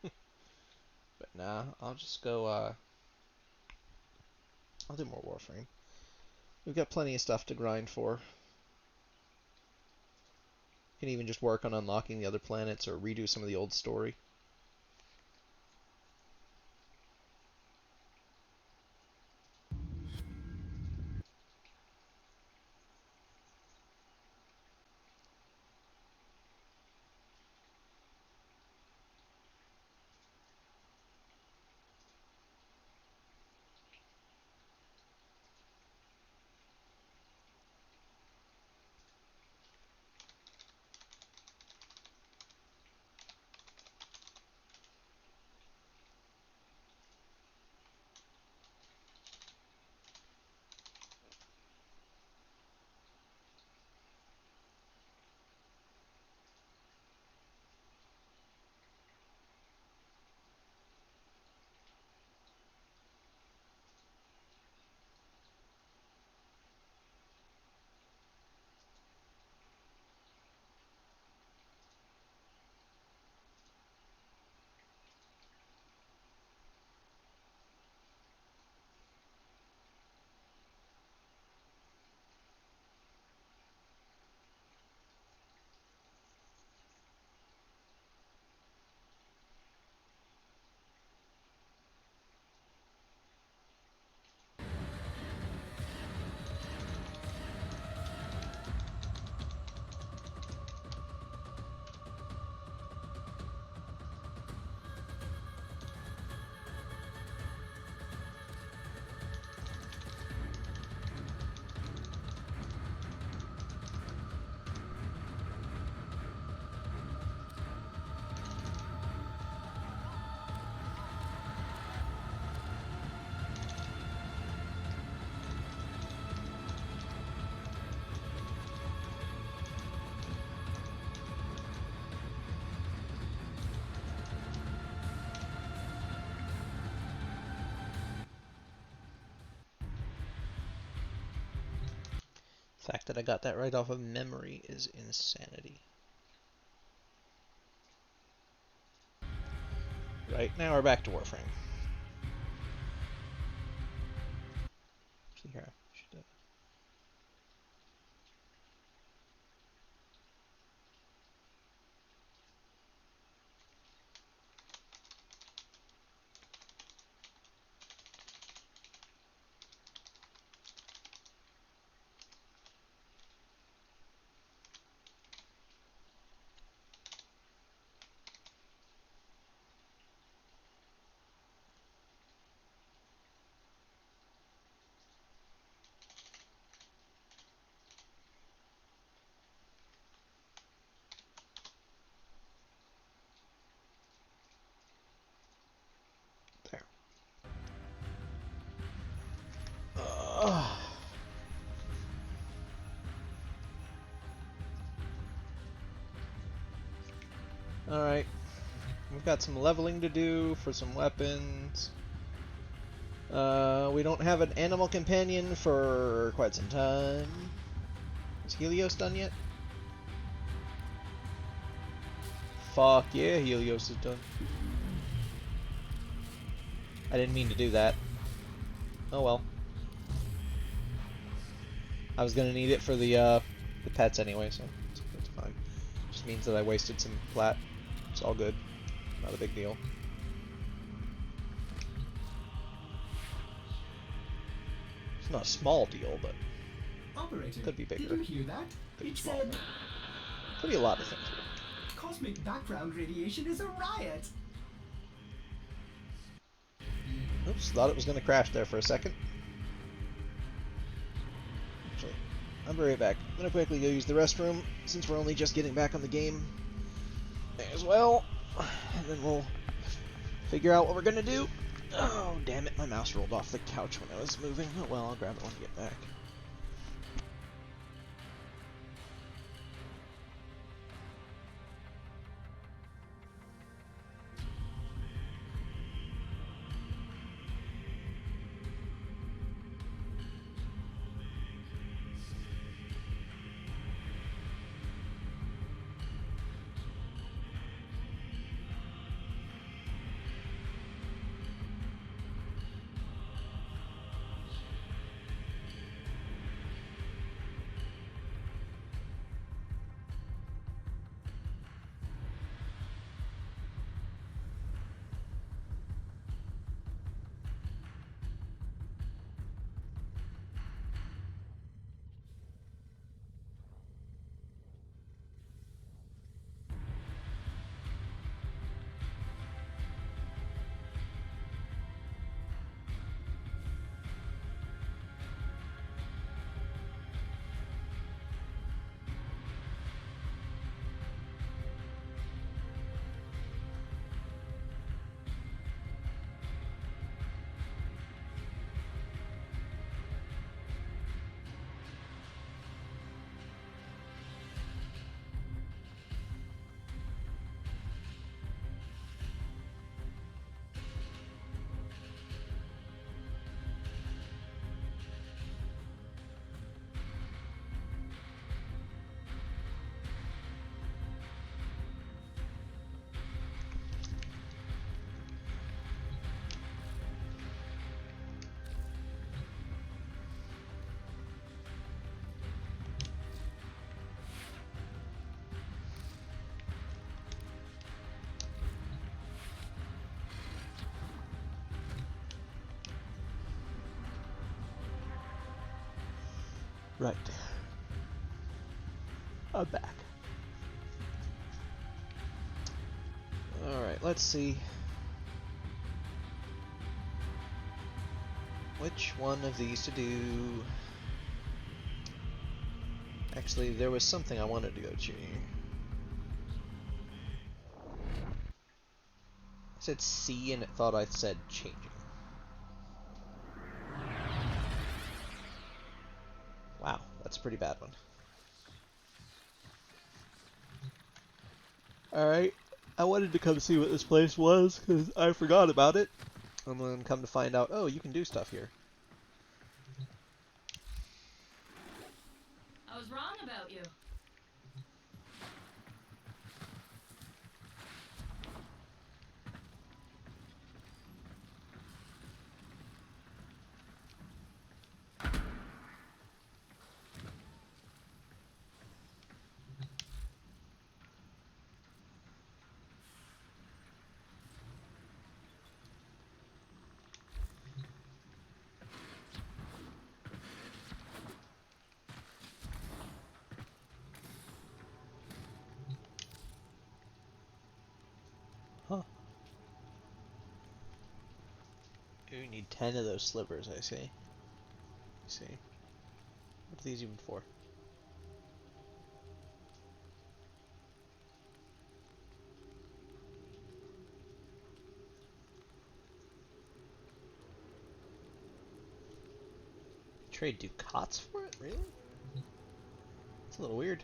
But nah, I'll just go, I'll do more Warframe. We've got plenty of stuff to grind for. Can even just work on unlocking the other planets or redo some of the old story. The fact that I got that right off of memory is insanity. Right, now we're back to Warframe. See here, should there. Alright. We've got some leveling to do for some weapons. We don't have an animal companion for quite some time. Is Helios done yet? Fuck yeah, Helios is done. I didn't mean to do that. Oh well. I was gonna need it for the pets anyway, so it's fine. Just means that I wasted some plat. It's all good. Not a big deal. It's not a small deal, but Operator, could be bigger. did you hear that? It said Could be a lot of things. cosmic background radiation is a riot. Oops, thought it was gonna crash there for a second. Actually, I'll be right back. I'm gonna quickly go use the restroom since we're only just getting back on the game. May as well. And then we'll figure out what we're gonna do. Oh, damn it, my mouse rolled off the couch when I was moving. Oh well, I'll grab it when I get back. Right. I'm back. Alright, let's see. Which one of these to do? Actually, there was something I wanted to go to. I said C and it thought I said changing. Wow, that's a pretty bad one. Alright, I wanted to come see what this place was, because I forgot about it. And then come to find out, oh, you can do stuff here. I was wrong about you. Huh. You need 10 of those slivers, I see. What are these even for? Trade ducats for it? Really? It's a little weird.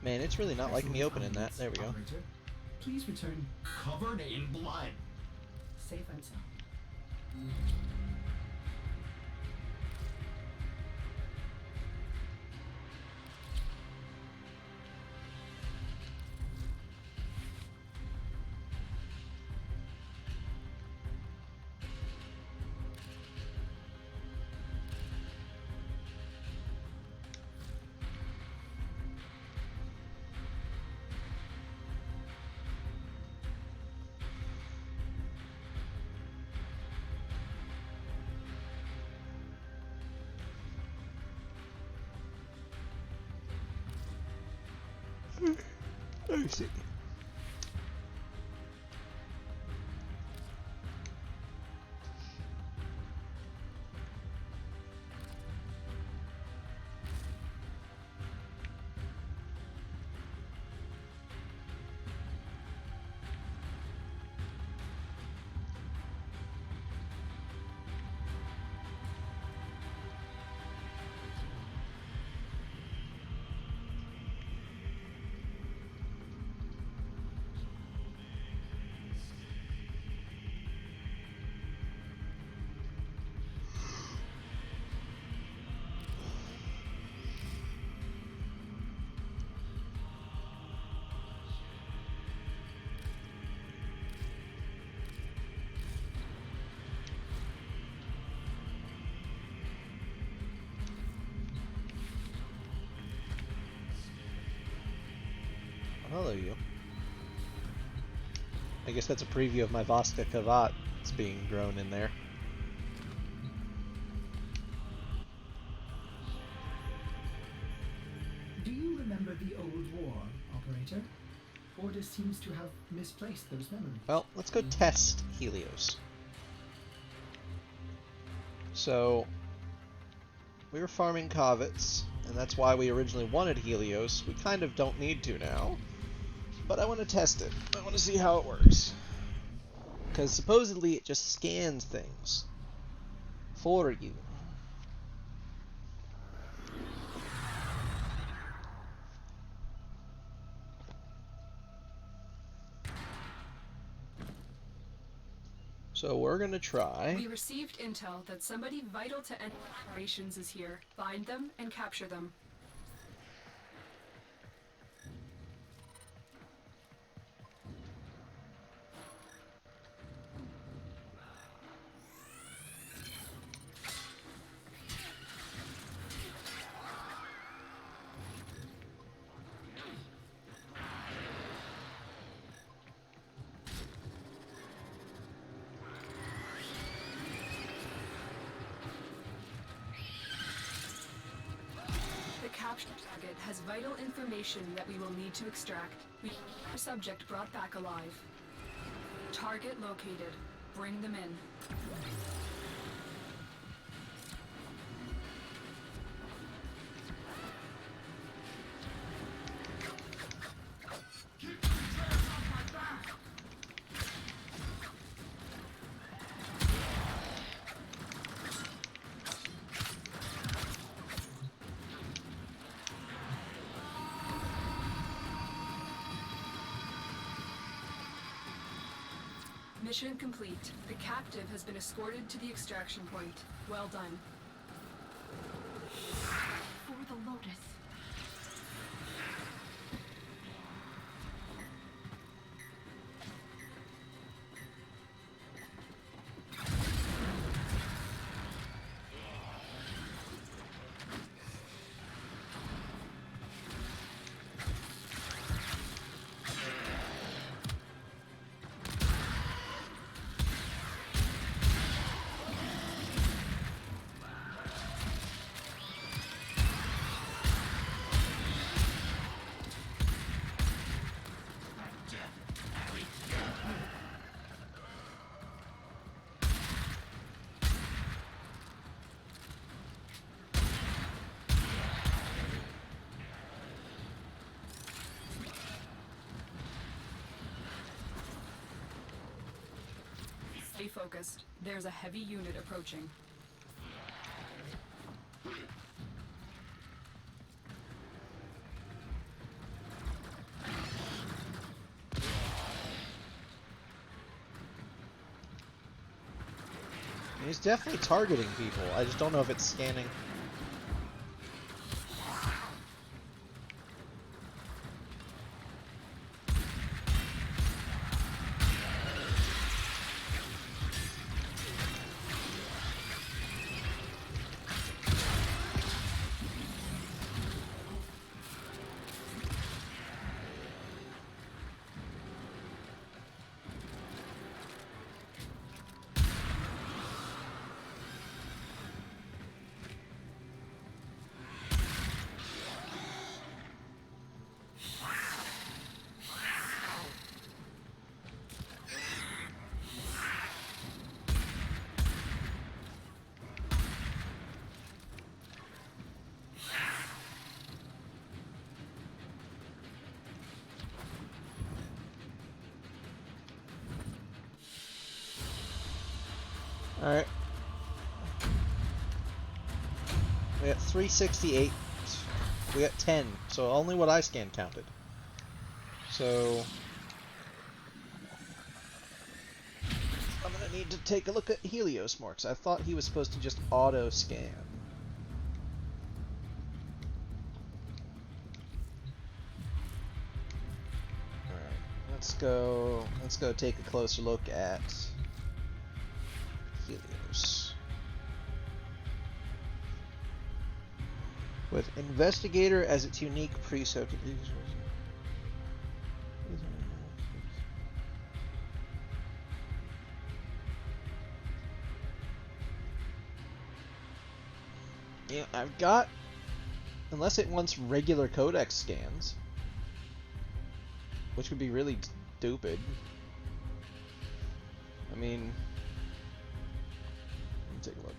Man, it's really not liking me opening that. There we go. Operator, please return. Covered in blood. Safe and sound. Let me see. Hello, you. I guess that's a preview of my Voska Kavat that's being grown in there. Do you remember the old war, Operator? Orders seems to have misplaced those memories. Well, let's go test Helios. So, we were farming Kavits, and that's why we originally wanted Helios. We kind of don't need to now. But I want to test it. I want to see how it works. Because supposedly it just scans things for you. So we're going to try. We received intel that somebody vital to end operations is here. Find them and capture them. Target has vital information that we will need to extract. We need our subject brought back alive. Target located. Bring them in. Mission complete. The captive has been escorted to the extraction point. Well done. For the Lotus. Stay focused. There's a heavy unit approaching. He's definitely targeting people. I just don't know if it's scanning. Alright. We got 368. We got 10. So only what I scanned counted. So I'm gonna need to take a look at Helios more, because I thought he was supposed to just auto scan. Alright, let's go take a closer look at Helios. With Investigator as its unique precept. Yeah, I've got, unless it wants regular codex scans, which would be really stupid. I mean, let me take a look.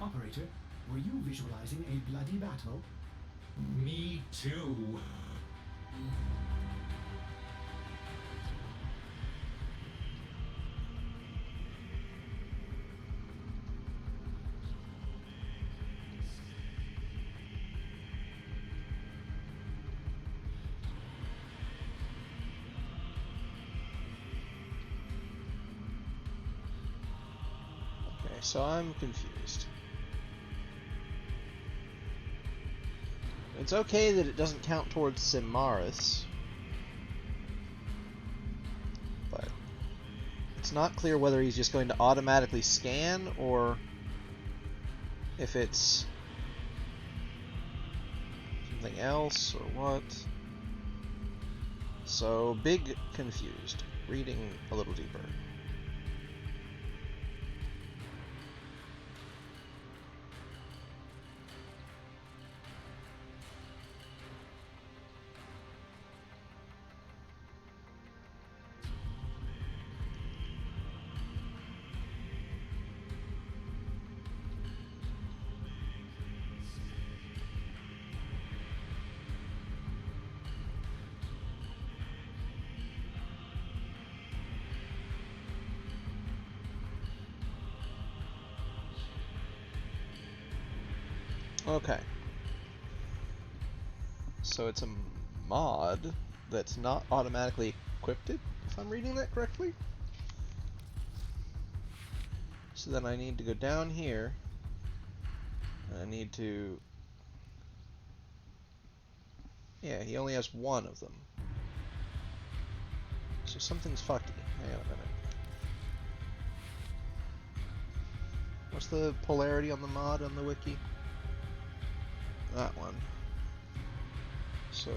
Operator, were you visualizing a bloody battle? Me too. Okay, so I'm confused. It's okay that it doesn't count towards Simaris, but it's not clear whether he's just going to automatically scan or if it's something else or what. So, big confused. Reading a little deeper. Okay. So it's a mod that's not automatically equipped, if I'm reading that correctly. So then I need to go down here, and I need to... Yeah, he only has one of them. So something's fucky. Hang on a minute. What's the polarity on the mod on the wiki? That one. So...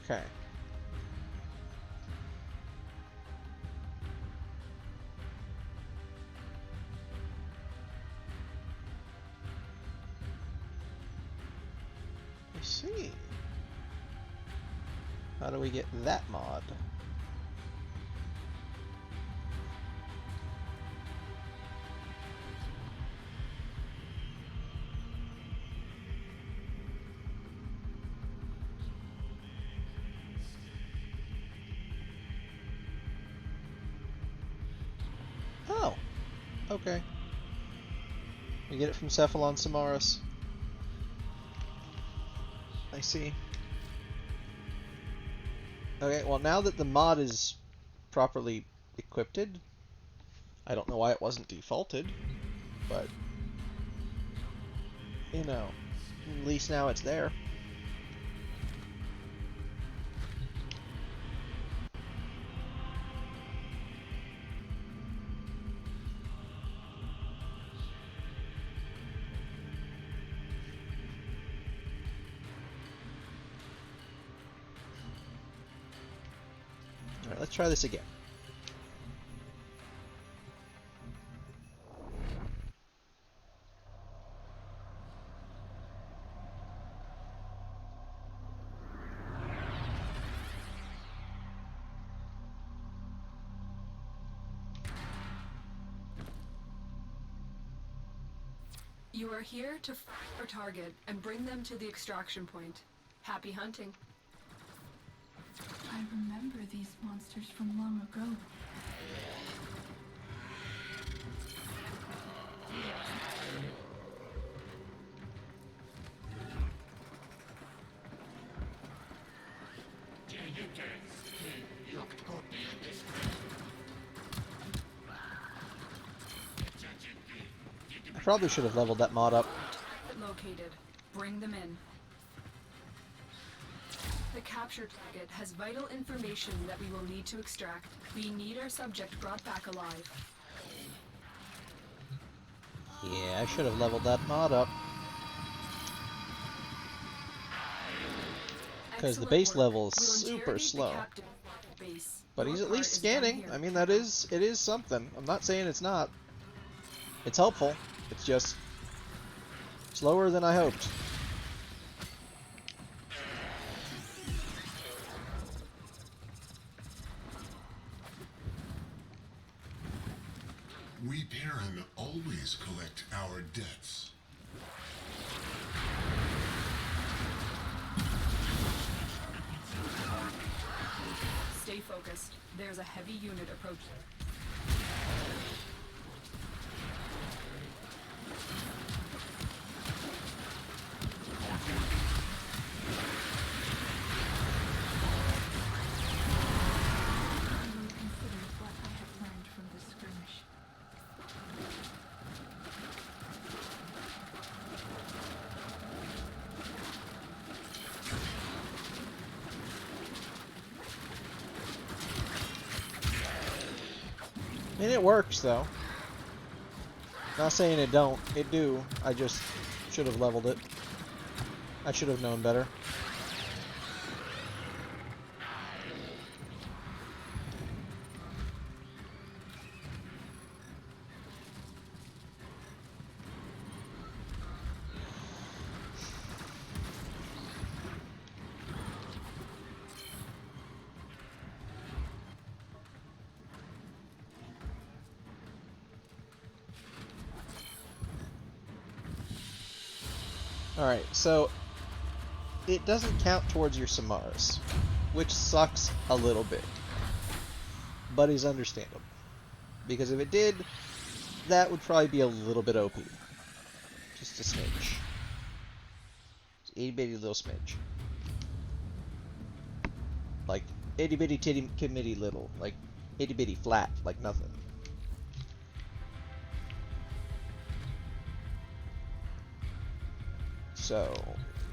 Okay. I see. How do we get that mod? Oh, okay. We get it from Cephalon Samaras. I see. Okay, well now that the mod is properly equipped, I don't know why it wasn't defaulted, but you know, at least now it's there. Alright, let's try this again. You are here to find our target and bring them to the extraction point. Happy hunting. I remember these monsters from long ago. I probably should have leveled that mod up. Located. Bring them in. The capture target has vital information that we will need to extract. We need our subject brought back alive. Yeah, I should have leveled that mod up. Because the base level is super slow. But he's at least scanning. I mean, it is something. I'm not saying it's not. It's helpful. It's just slower than I hoped. We Perrin always collect our debts. Stay focused. There's a heavy unit approaching. I mean, it works though. Not saying it don't. It do. I just should have leveled it. I should have known better. Alright, so it doesn't count towards your Samaras, which sucks a little bit, but is understandable. Because if it did, that would probably be a little bit OP. Just a smidge. Itty bitty little smidge. Like, itty bitty titty committee little. Like, itty bitty flat, like nothing. So,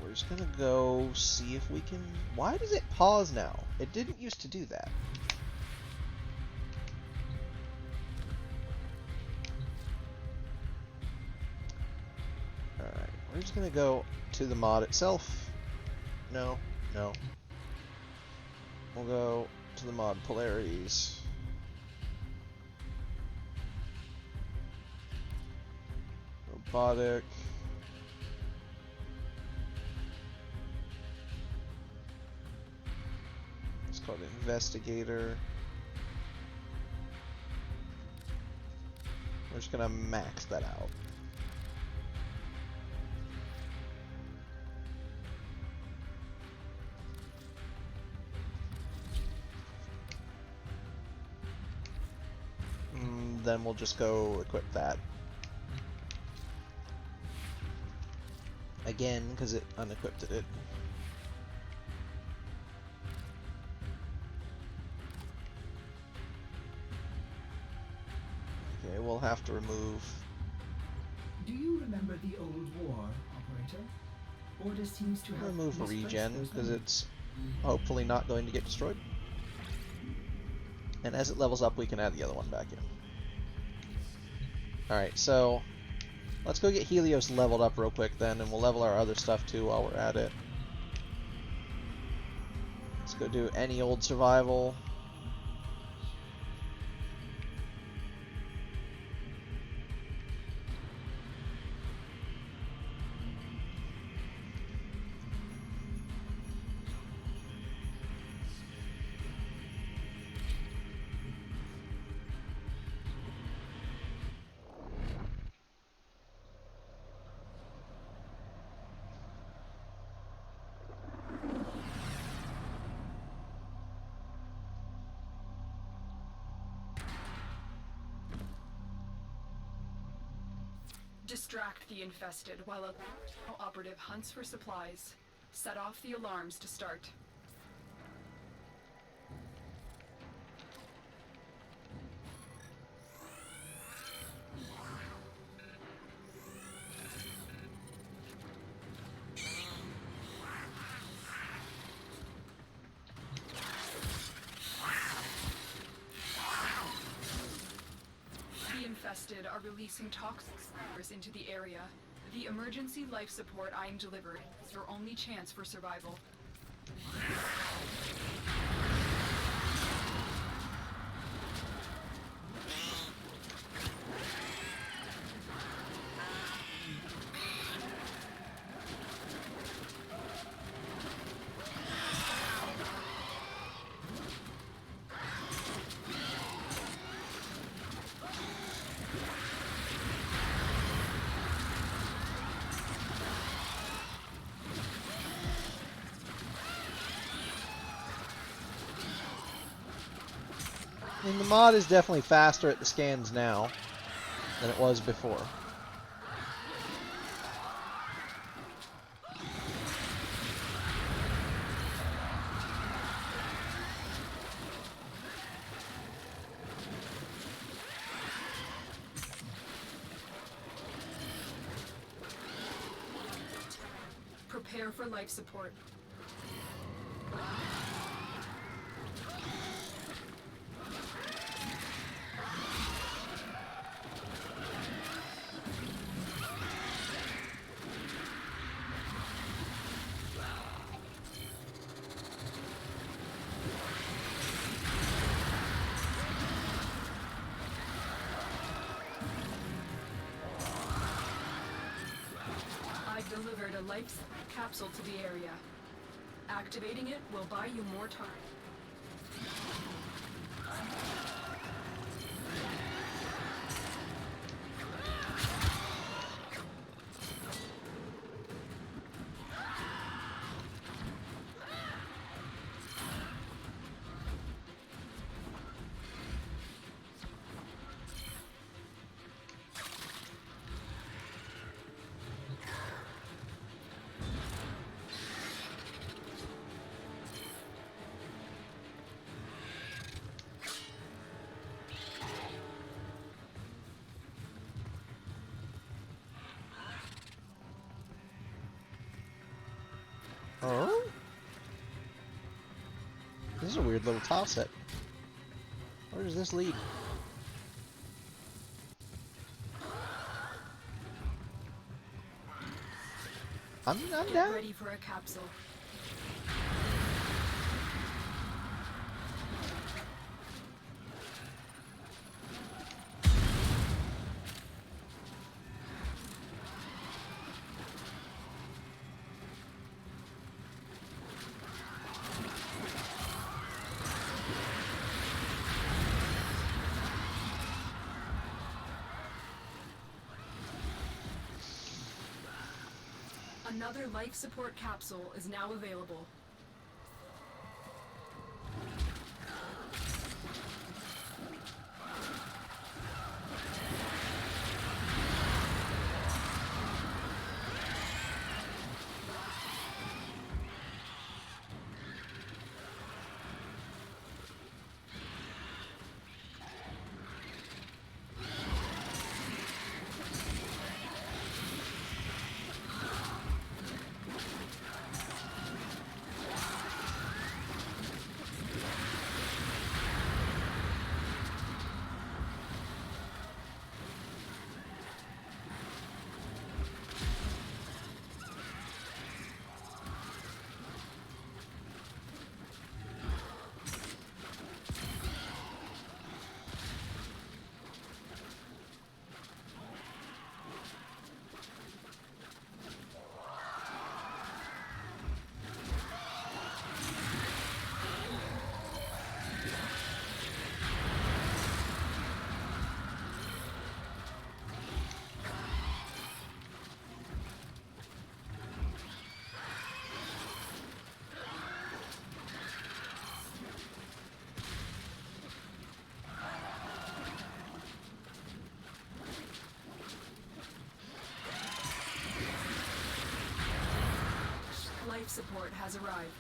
we're just gonna go see if we can... Why does it pause now? It didn't used to do that. Alright, we're just gonna go to the mod itself. No, no. we'll go to the mod polarities. Robotic. It's called Investigator. We're just gonna max that out. Then we'll just go equip that. Again, because it unequipped it. Okay, we'll have to remove... Do you remember the old war, operator? Order seems to have remove misplaced regen, those because memories. it's hopefully not going to get destroyed. And as it levels up, we can add the other one back in. Alright, so let's go get Helios leveled up real quick then, and we'll level our other stuff too while we're at it. Let's go do any old survival. Distract the infested while a operative hunts for supplies. Set off the alarms to start. The infested are releasing toxics into the area. The emergency life support I am delivering is your only chance for survival. I mean, the mod is definitely faster at the scans now than it was before. Prepare for life support. Delivered a life capsule to the area. Activating it will buy you more time. Oh? This is a weird little tile set. Where does this lead? I'm Get down. ready for a capsule. Another life support capsule is now available. Life support has arrived.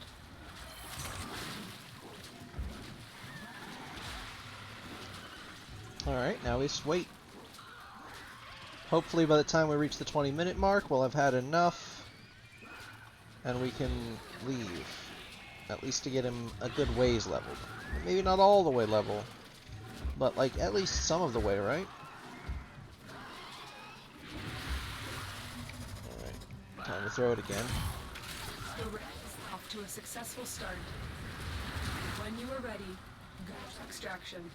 Alright, now we just wait. Hopefully by the time we reach the 20-minute mark, we'll have had enough, and we can leave. At least to get him a good ways leveled. Maybe not all the way level, but like at least some of the way, right? Alright, time to throw it again. The race is off to a successful start. When you are ready, go to extraction.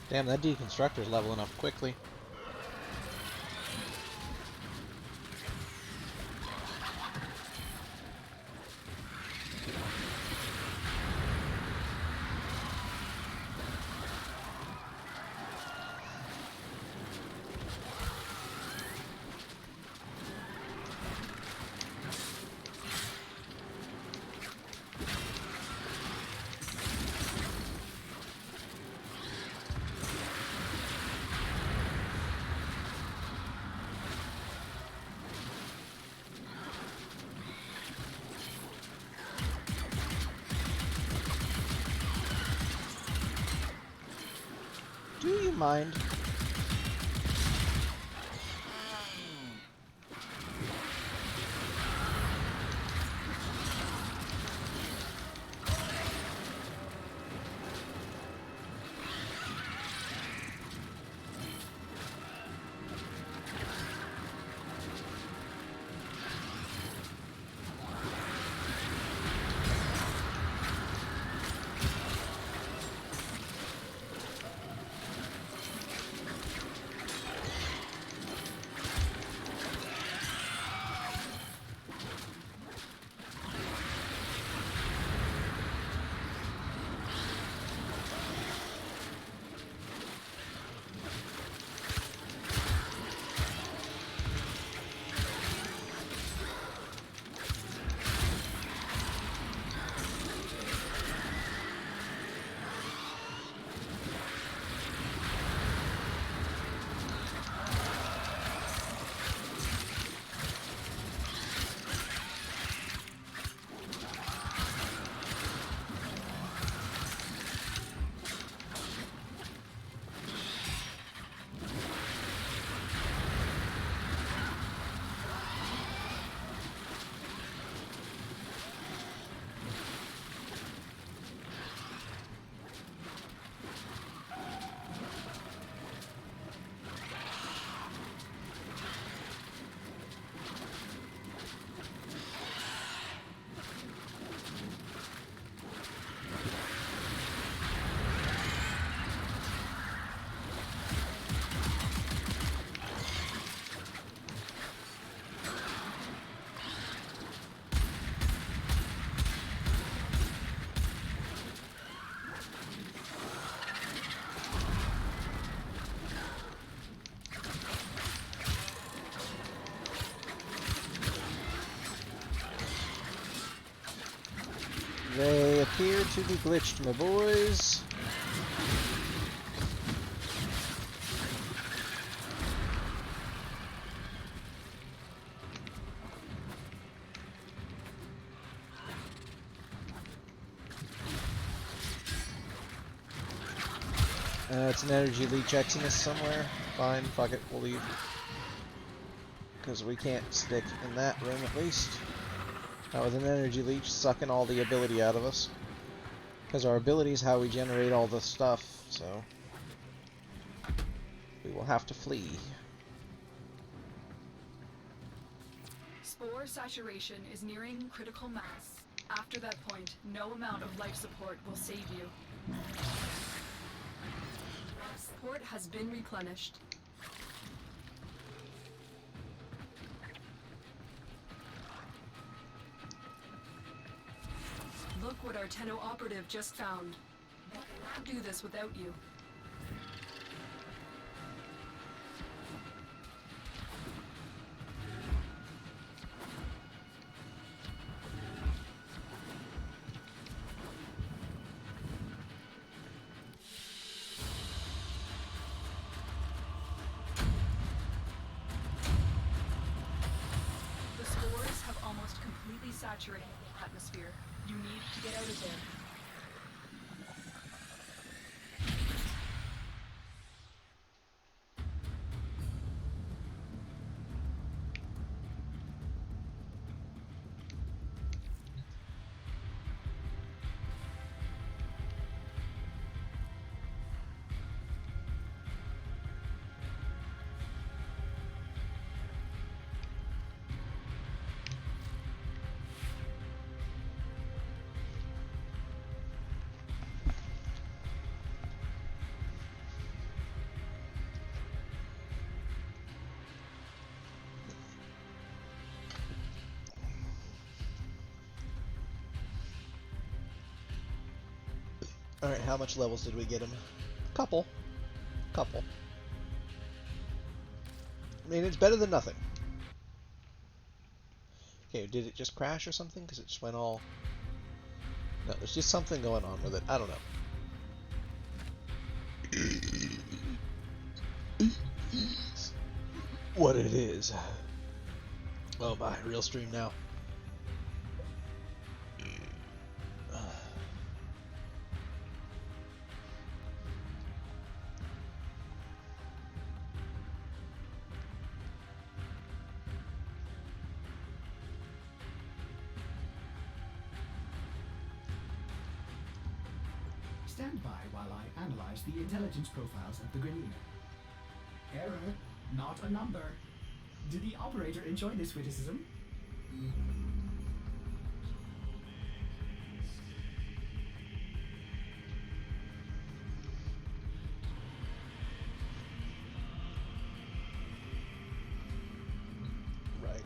Damn, that deconstructor's leveling up quickly. Do you mind? appear to be glitched, my boys. It's an energy leech Exodus somewhere. Fine, fuck it, we'll leave. Because we can't stick in that room at least. Not with an energy leech sucking all the ability out of us. Because our ability is how we generate all the stuff, so we will have to flee. Spore saturation is nearing critical mass. After that point, no amount of life support will save you. Support has been replenished. Look what our Tenno operative just found. We can't do this without you. The spores have almost completely saturated the atmosphere. You need to get out of there. Alright, how much levels did we get him? Couple. I mean, it's better than nothing. Okay, did it just crash or something? Because it just went all... No, there's just something going on with it. I don't know. What it is. Oh my, real stream now. Stand by while I analyze the intelligence profiles of the Grineer. Error, not a number. Did the operator enjoy this witticism? Right.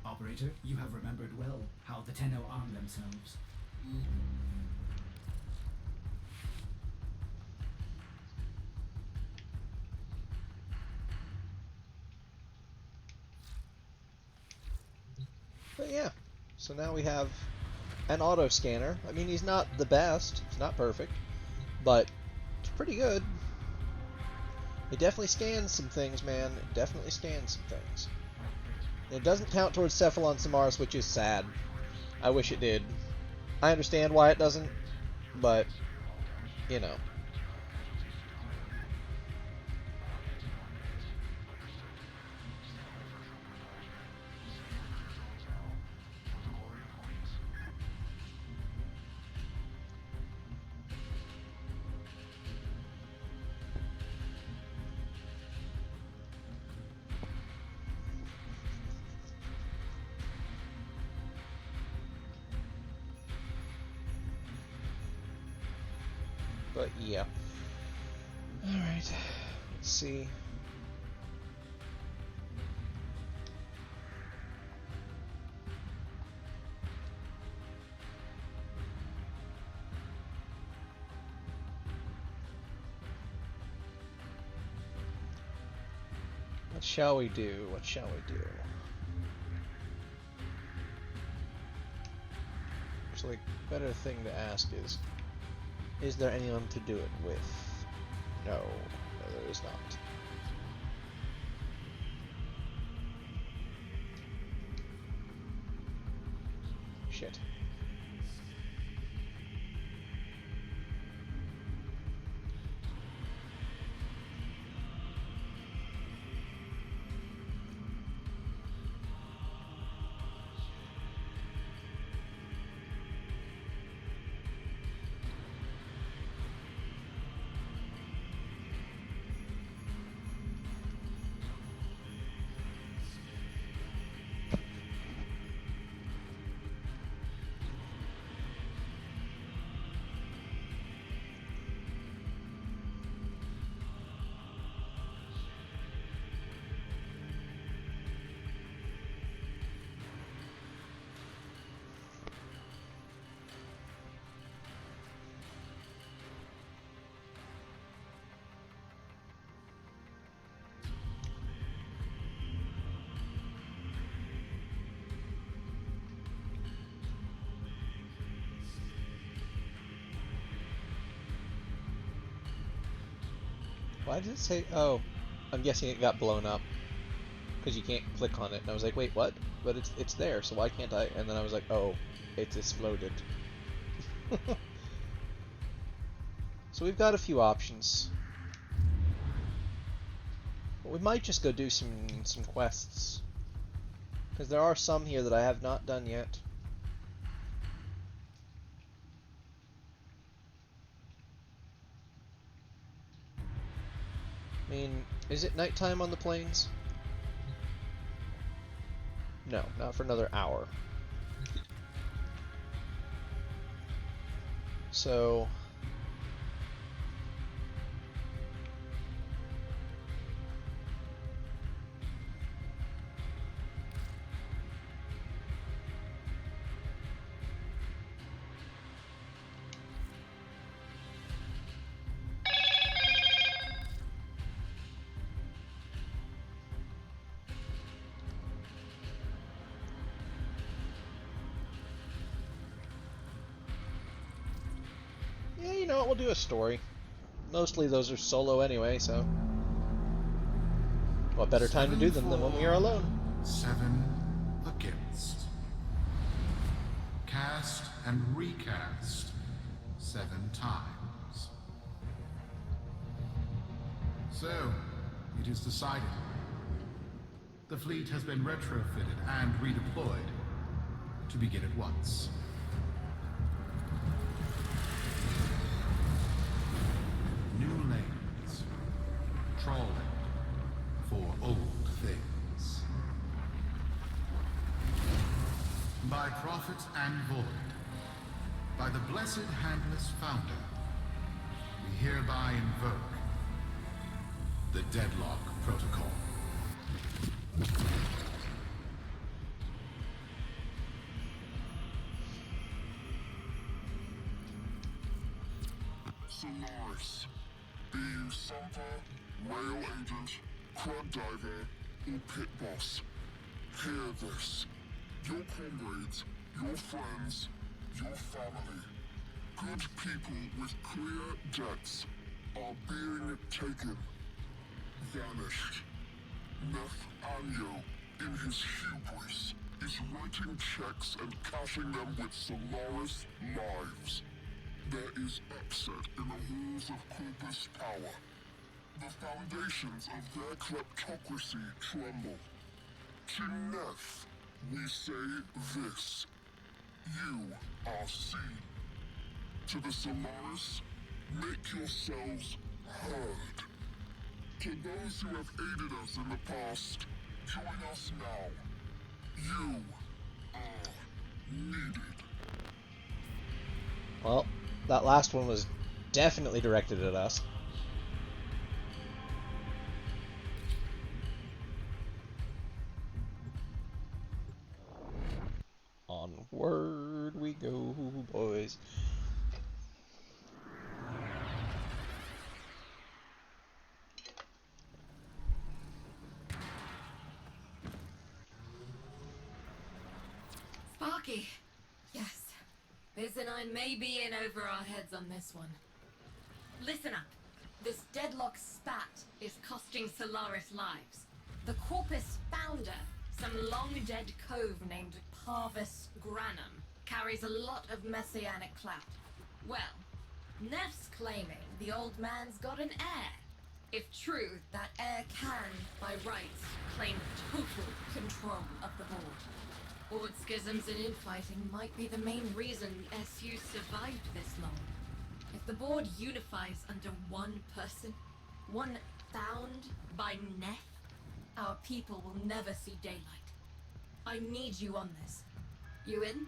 Operator, you have remembered well how the Tenno arm themselves. But yeah, so now we have an auto scanner. I mean, he's not the best, it's not perfect, but it's pretty good. It definitely scans some things, man. It definitely scans some things. And it doesn't count towards Cephalon Samaris, which is sad. I wish it did. I understand why it doesn't, but, you know. But yeah. Alright. Let's see. What shall we do? What shall we do? Actually, better thing to ask is there anyone to do it with? No, there is not. Shit. Why did it say? Oh, I'm guessing it got blown up because you can't click on it. And I was like, wait, what? But it's there, so why can't I? And then I was like, oh, it's exploded. So we've got a few options. But we might just go do some quests, because there are some here that I have not done yet. I mean, is it nighttime on the plains? No, not for another hour. So... yeah, you know what, we'll do a story. Mostly those are solo anyway, so... what better time to do them than when we are alone? 7 against. Cast and recast 7 times. So, it is decided. The fleet has been retrofitted and redeployed to begin at once. New lanes, trawling for old things. By prophet and void, by the blessed handless founder, we hereby invoke the Deadlock Protocol. Solaris, be you Sampa, Rail Agent, Crab Diver, or Pit Boss, hear this. Your comrades, your friends, your family, good people with clear debts are being taken. vanished. Nathaniel, in his hubris, is writing checks and cashing them with Solaris lives. There is upset in the halls of Corpus power. The foundations of their kleptocracy tremble. To Neth, we say this. You are seen. To the Solaris, make yourselves heard. To those who have aided us in the past, join us now. You are needed. Well, that last one was definitely directed at us. Onward we go, boys. Sparky! Yes. Biz and I may be in over our heads on this one. Listen up. This deadlock spat is costing Solaris lives. The Corpus founder, some long-dead cove named Parvis Granum, carries a lot of messianic clout. Well, Neff's claiming the old man's got an heir. If true, that heir can, by rights, claim total control of the board. Board schisms and infighting might be the main reason SU survived this long. If the board unifies under one person, one found by Neff, our people will never see daylight. I need you on this. You in?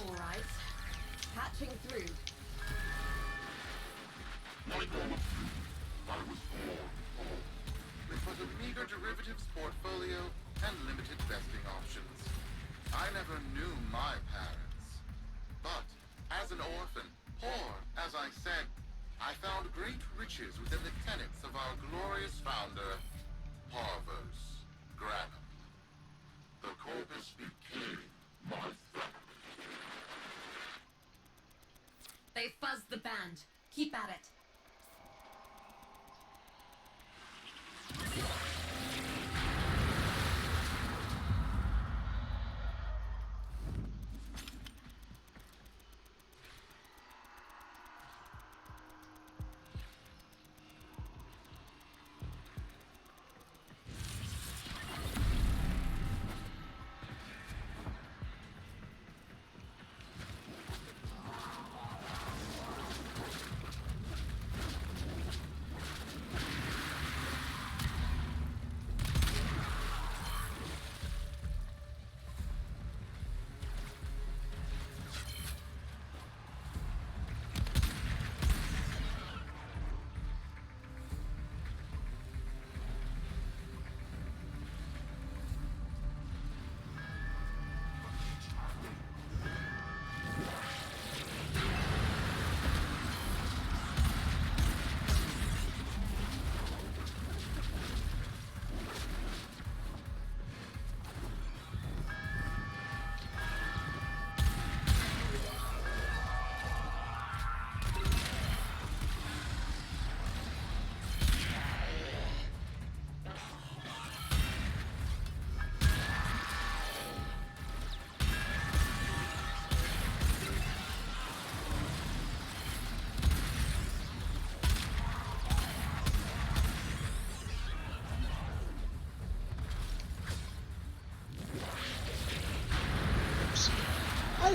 All right. Patching through. Like all of you, I was born. With but a meager derivatives portfolio and limited vesting options. I never knew my parents. But, as an orphan, poor as I said, I found great riches within the tenets of our glorious founder, Parvis Granum. The Corpus became my family. They fuzzed the band. Keep at it.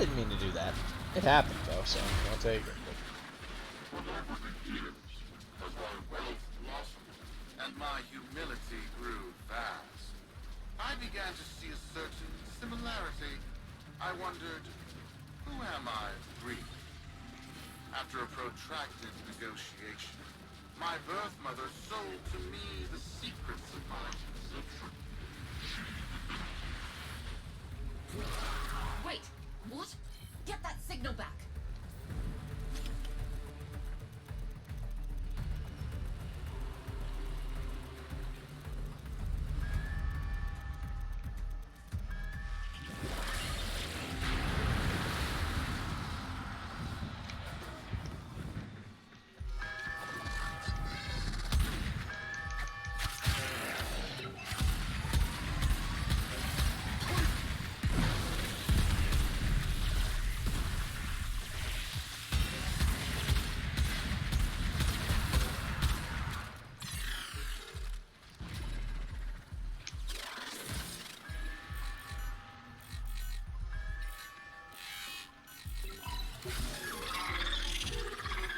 didn't mean to do that. It happened, though, so I'll take it. And my humility grew vast. I began to see a certain similarity. I wondered, who am I really? After a protracted negotiation, my birth mother sold to me the secrets of my position. Wait, what? Get that signal back.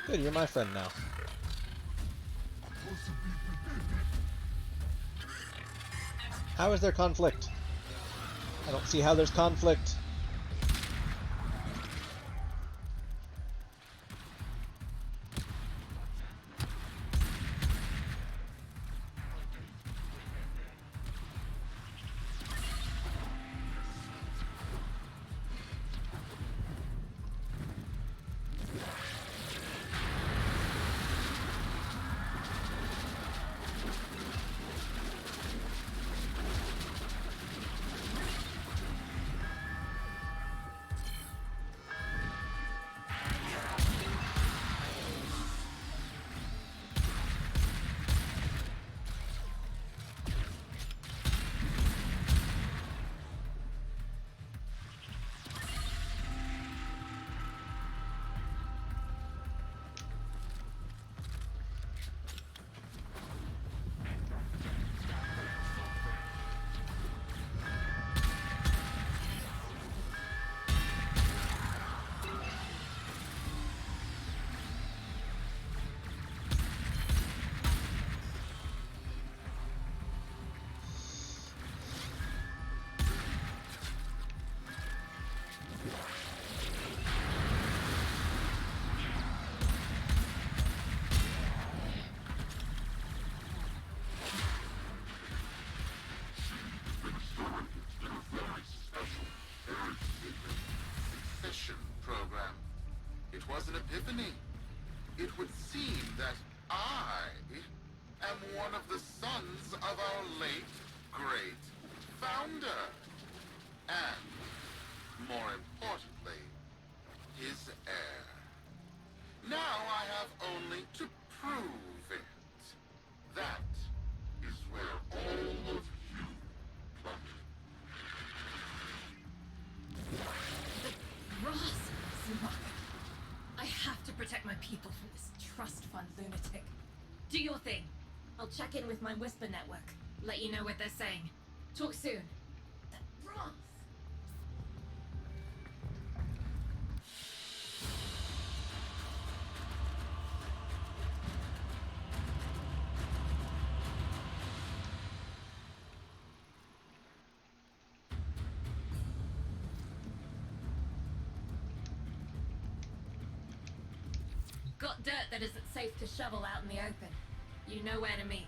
Good, you're my friend now. How is there conflict? I don't see how there's conflict. It was an epiphany. It would seem that I am one of the sons of our late, great founder. And, more importantly, his heir. Now I have only to prove it. That is where all of you come. Ross, Zumaka. I have to protect my people from this trust fund lunatic. Do your thing. I'll check in with my Whisper network. Let you know what they're saying. Talk soon. That Ross! Got dirt that isn't safe to shovel out in the open. You know where to meet.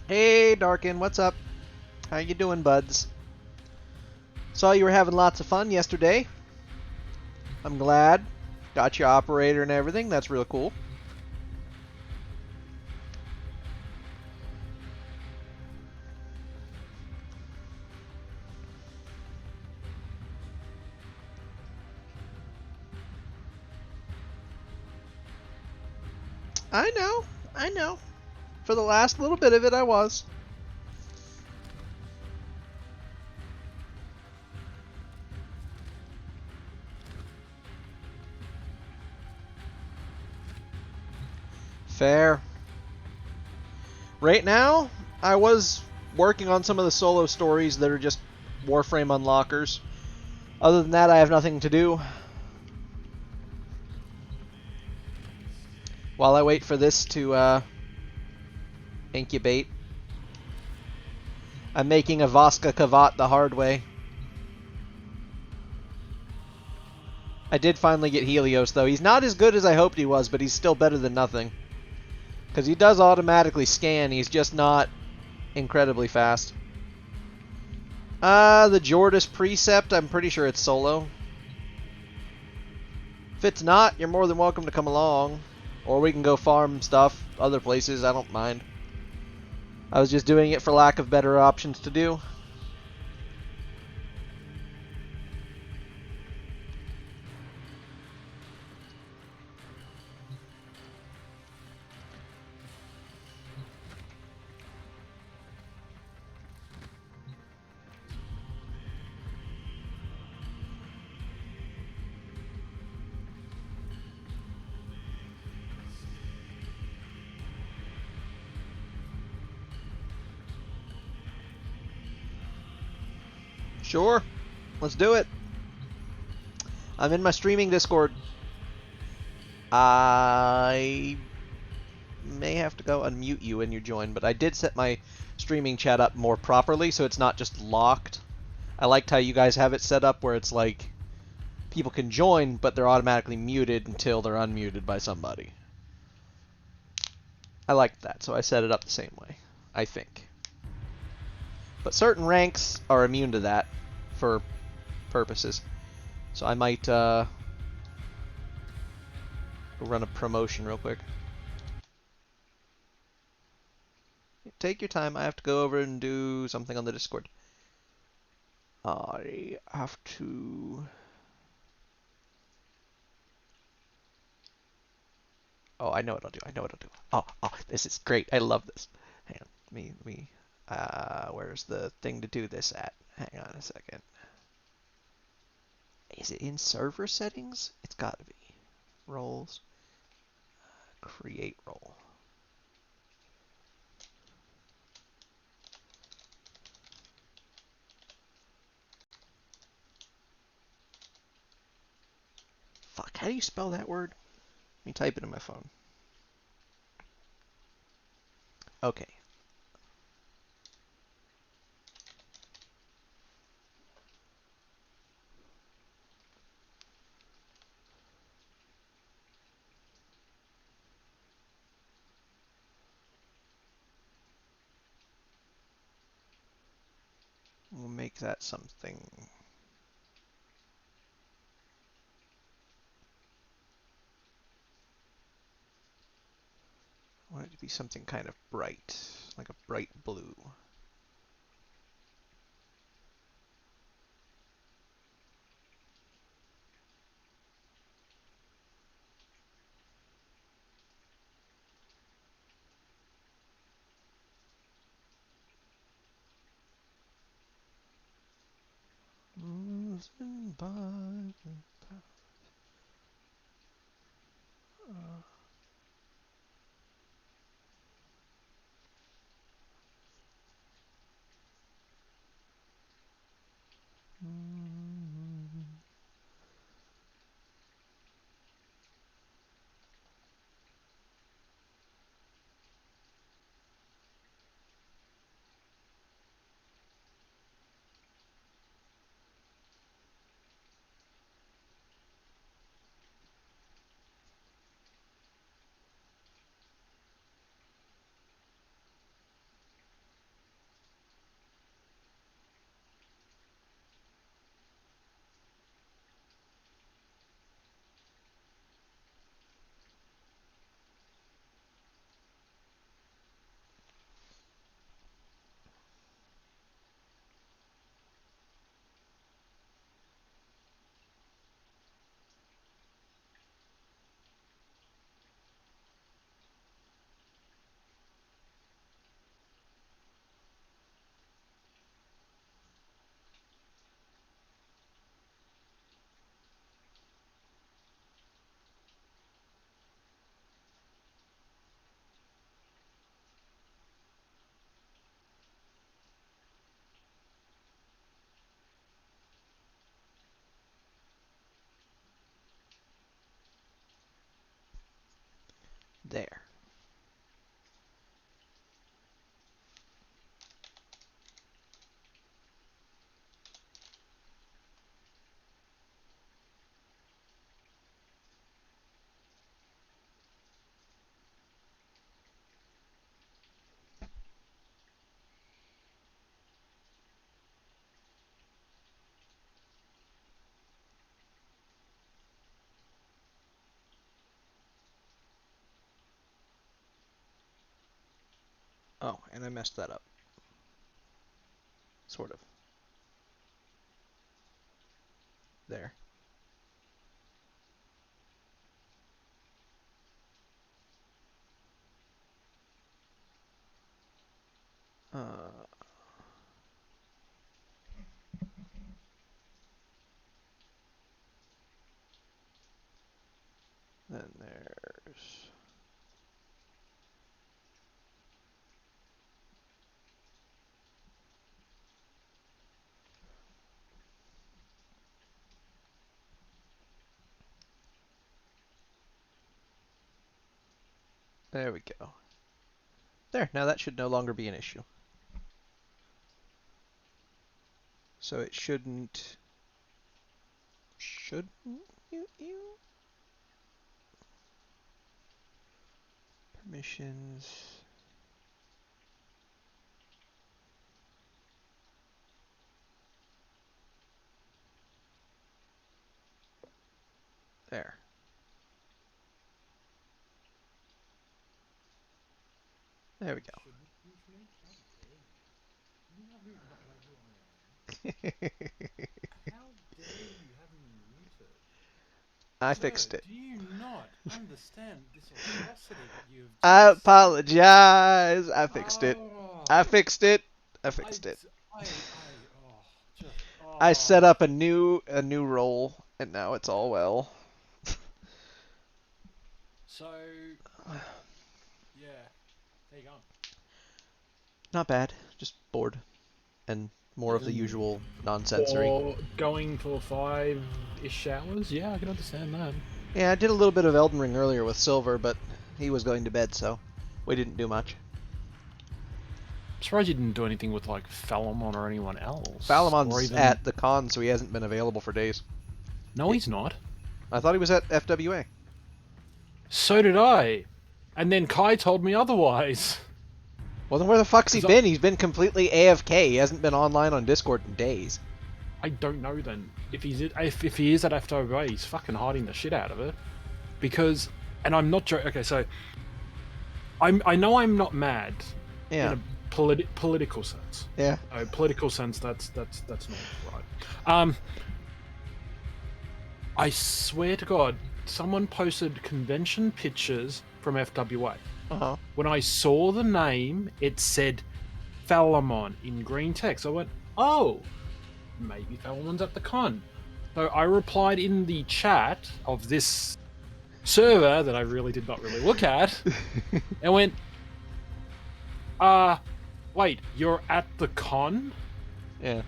Hey, Darkin, what's up? How you doing, buds? Saw you were having lots of fun yesterday. I'm glad. Got your operator and everything. That's real cool. I know. I know. For the last little bit of it, I was. Fair. Right now, I was working on some of the solo stories that are just Warframe unlockers. Other than that, I have nothing to do. While I wait for this to incubate, I'm making a Vaska Kavat the hard way. I did finally get Helios, though. He's not as good as I hoped he was, but he's still better than nothing. Because he does automatically scan, he's just not incredibly fast. The Jordis Precept, I'm pretty sure it's solo. If it's not, you're more than welcome to come along. Or we can go farm stuff other places, I don't mind. I was just doing it for lack of better options to do. Sure. Let's do it. I'm in my streaming Discord. I may have to go unmute you when you join, but I did set my streaming chat up more properly so it's not just locked. I liked how you guys have it set up where it's like people can join, but they're automatically muted until they're unmuted by somebody. I liked that, so I set it up the same way, I think. But certain ranks are immune to that for purposes. So I might run a promotion real quick. Take your time. I have to go over and do something on the Discord. I have to... Oh, I know what I'll do. I know what I'll do. Oh, this is great. I love this. Hang on. Let me... where's the thing to do this at? Hang on a second. Is it in server settings? It's gotta be. Roles. Create role. Fuck, how do you spell that word? Let me type it in my phone. Okay. We'll make that something. I want it to be something kind of bright, like a bright blue. Losing by the path. There. Oh, and I messed that up. Sort of. There. Then there's... There we go. There, now that should no longer be an issue. So it shouldn't... Shouldn't you? Permissions... There. There we go. I fixed it. Do you not understand this atrocity that you've I apologize. I fixed it. I fixed it. I fixed it. I set up a new role, and now it's all well. So, yeah, there you go. Not bad. Just bored, and more of the usual nonsensory. Or going for 5-ish hours? Yeah, I can understand that. Yeah, I did a little bit of Elden Ring earlier with Silver, but he was going to bed, so we didn't do much. I'm surprised you didn't do anything with, like, Falamon or anyone else. Falamon's at the con, so he hasn't been available for days. No, he's not. I thought he was at FWA. So did I. And then Kai told me otherwise. Well, then where the fuck's he been? He's been completely AFK. He hasn't been online on Discord in days. I don't know then. If he is at FWA, he's fucking hiding the shit out of it. Because, and I'm not joking. Okay, so I know I'm not mad. Yeah. In a political sense. Yeah. Political sense. That's not right. I swear to God, someone posted convention pictures from FWA. Uh-huh. When I saw the name, it said Falamon in green text. I went, oh, maybe Falamon's at the con. So I replied in the chat of this server that I really did not really look at, and went, wait, you're at the con? Yeah.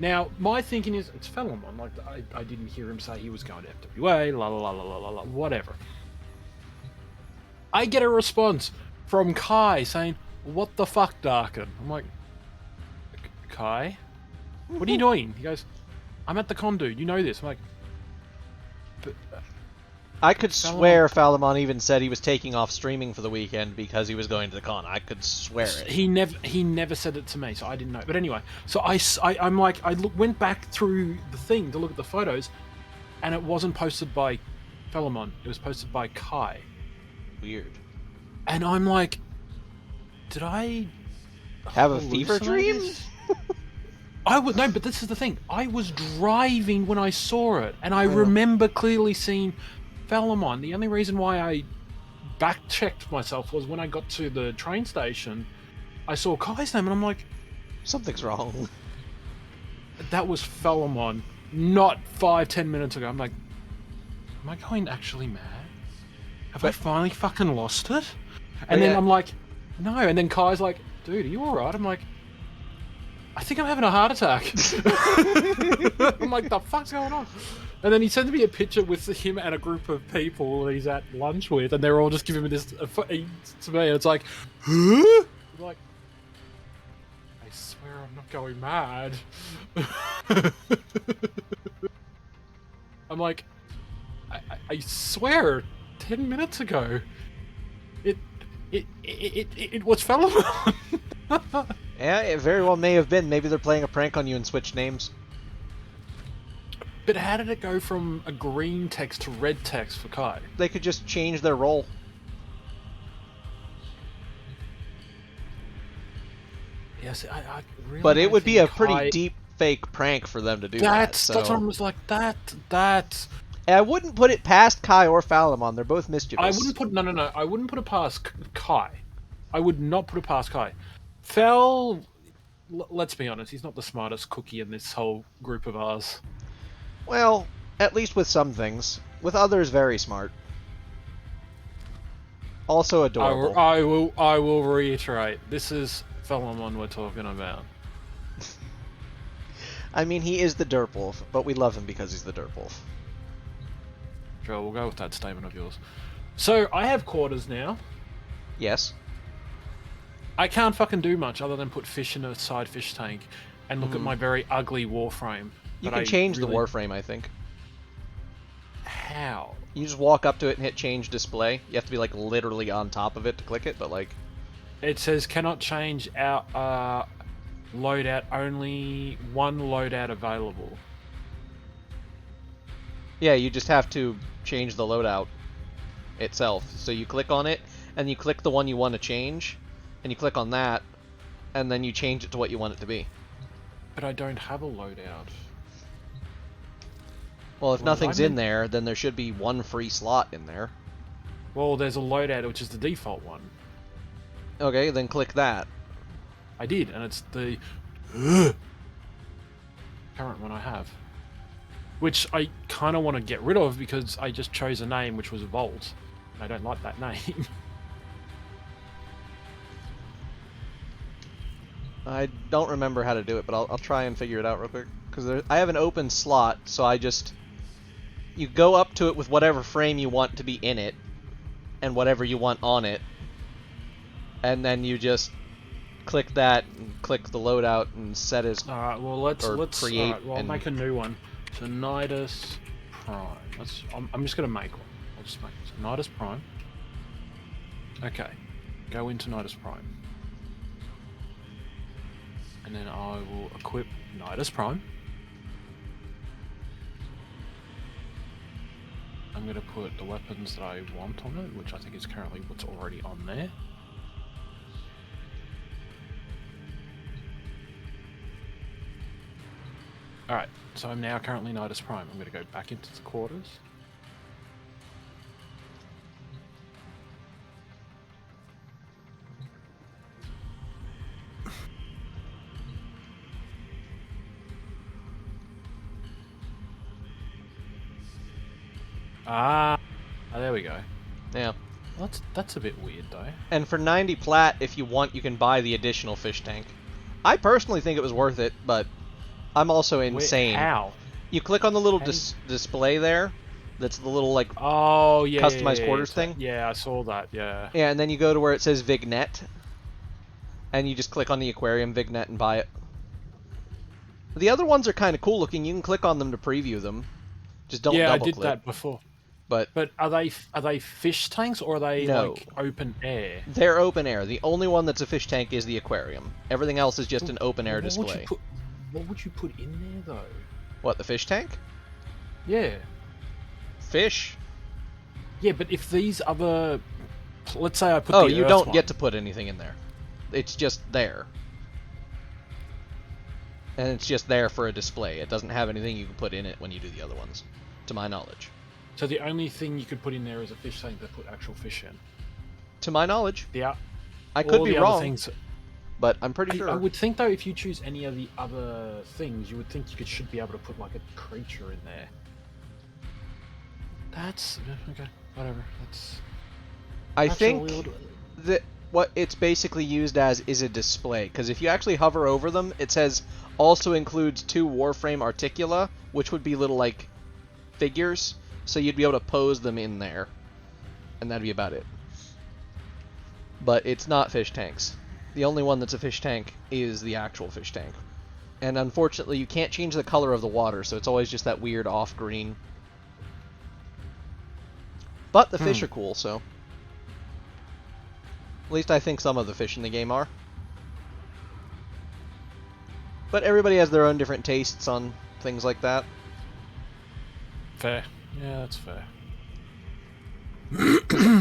Now, my thinking is, it's Falamon. Like, I didn't hear him say he was going to FWA, la la la la la la, whatever. I get a response from Kai saying, what the fuck, Darkin? I'm like, Kai? What are you doing? He goes, I'm at the con, dude. You know this. I'm like, but, I could swear Falamon even said he was taking off streaming for the weekend because he was going to the con. I could swear it. He never said it to me, so I didn't know. But anyway, so I'm like, went back through the thing to look at the photos, and it wasn't posted by Falamon. It was posted by Kai. Weird. And I'm like, did I have a fever dream? I would no, but this is the thing. I was driving when I saw it, and I remember clearly seeing Falamon. The only reason why I back-checked myself was when I got to the train station, I saw Kai's name, and I'm like, something's wrong. That was Falamon, not 5-10 minutes ago. I'm like, am I going actually mad? Have I finally fucking lost it? And then I'm like, no. And then Kai's like, dude, are you alright? I'm like, I think I'm having a heart attack. I'm like, the fuck's going on? And then he sends me a picture with him and a group of people that he's at lunch with, and they're all just giving me this to me, and it's like, huh? I'm like, I swear I'm not going mad. I'm like, I swear, 10 minutes ago, it was Felomon. Yeah, it very well may have been. Maybe they're playing a prank on you and switched names. But how did it go from a green text to red text for Kai? They could just change their role. Yes, I really. But it would be a think pretty Kai... deep fake prank for them to do That's that. what I was like. That. I wouldn't put it past Kai or Falomon. They're both mischievous. I wouldn't put no. I wouldn't put it past Kai. I would not put it past Kai. Fel, let's be honest, he's not the smartest cookie in this whole group of ours. Well, at least with some things. With others, very smart. Also adorable. I will reiterate. This is Felomon we're talking about. I mean, he is the Derpwolf, but we love him because he's the Derpwolf. Sure, we'll go with that statement of yours. So, I have quarters now. Yes. I can't fucking do much other than put fish in a side fish tank and look at my very ugly warframe. You can change the warframe, I think. How? You just walk up to it and hit change display. You have to be like literally on top of it to click it, but like... It says cannot change out loadout, only one loadout available. Yeah, you just have to change the loadout itself. So you click on it, and you click the one you want to change, and you click on that, and then you change it to what you want it to be. But I don't have a loadout. Well, if nothing's in there, then there should be one free slot in there. Well, there's a loadout, which is the default one. Okay, then click that. I did, and it's the current one I have. Which I kind of want to get rid of because I just chose a name which was Volt. And I don't like that name. I don't remember how to do it, but I'll try and figure it out real quick. Because I have an open slot, so I just... You go up to it with whatever frame you want to be in it, and whatever you want on it, and then you just click that, and click the loadout, and set as... Alright, well let's create. Alright, well, I'll make a new one. So Nidus Prime. I'm just gonna make one. I'll just make it. So Nidus Prime. Okay. Go into Nidus Prime. And then I will equip Nidus Prime. I'm going to put the weapons that I want on it, which I think is currently what's already on there. Alright, so I'm now currently Nidus Prime. I'm going to go back into the quarters. There we go. Yeah. That's a bit weird though. And for 90 plat, if you want, you can buy the additional fish tank. I personally think it was worth it, but I'm also insane. Wait, how? You click on the little display there. That's the little like customized quarters thing. Yeah, I saw that. Yeah. Yeah, and then you go to where it says Vignet, and you just click on the aquarium Vignet and buy it. The other ones are kind of cool looking. You can click on them to preview them. Just don't double click. I did that before. But are they fish tanks or are they like open air? They're open air. The only one that's a fish tank is the aquarium. Everything else is just an open air display. What would you put in there though? What, the fish tank? Yeah. Fish. Yeah, but if these other, let's say I put you don't get to put anything in there. It's just there. And it's just there for a display. It doesn't have anything you can put in it when you do the other ones, to my knowledge. So the only thing you could put in there is a fish tank that put actual fish in? To my knowledge. Yeah. I could be wrong, but I'm pretty sure. I would think, though, if you choose any of the other things, you would think you should be able to put, like, a creature in there. That's... okay, whatever. I think that what it's basically used as is a display, because if you actually hover over them, it says also includes 2 Warframe Articula, which would be little, like, figures, so you'd be able to pose them in there, and that'd be about it. But it's not fish tanks. The only one that's a fish tank is the actual fish tank. And unfortunately, you can't change the color of the water, so it's always just that weird off-green. But the fish are cool, so... At least I think some of the fish in the game are. But everybody has their own different tastes on things like that. Fair. Yeah, that's fair.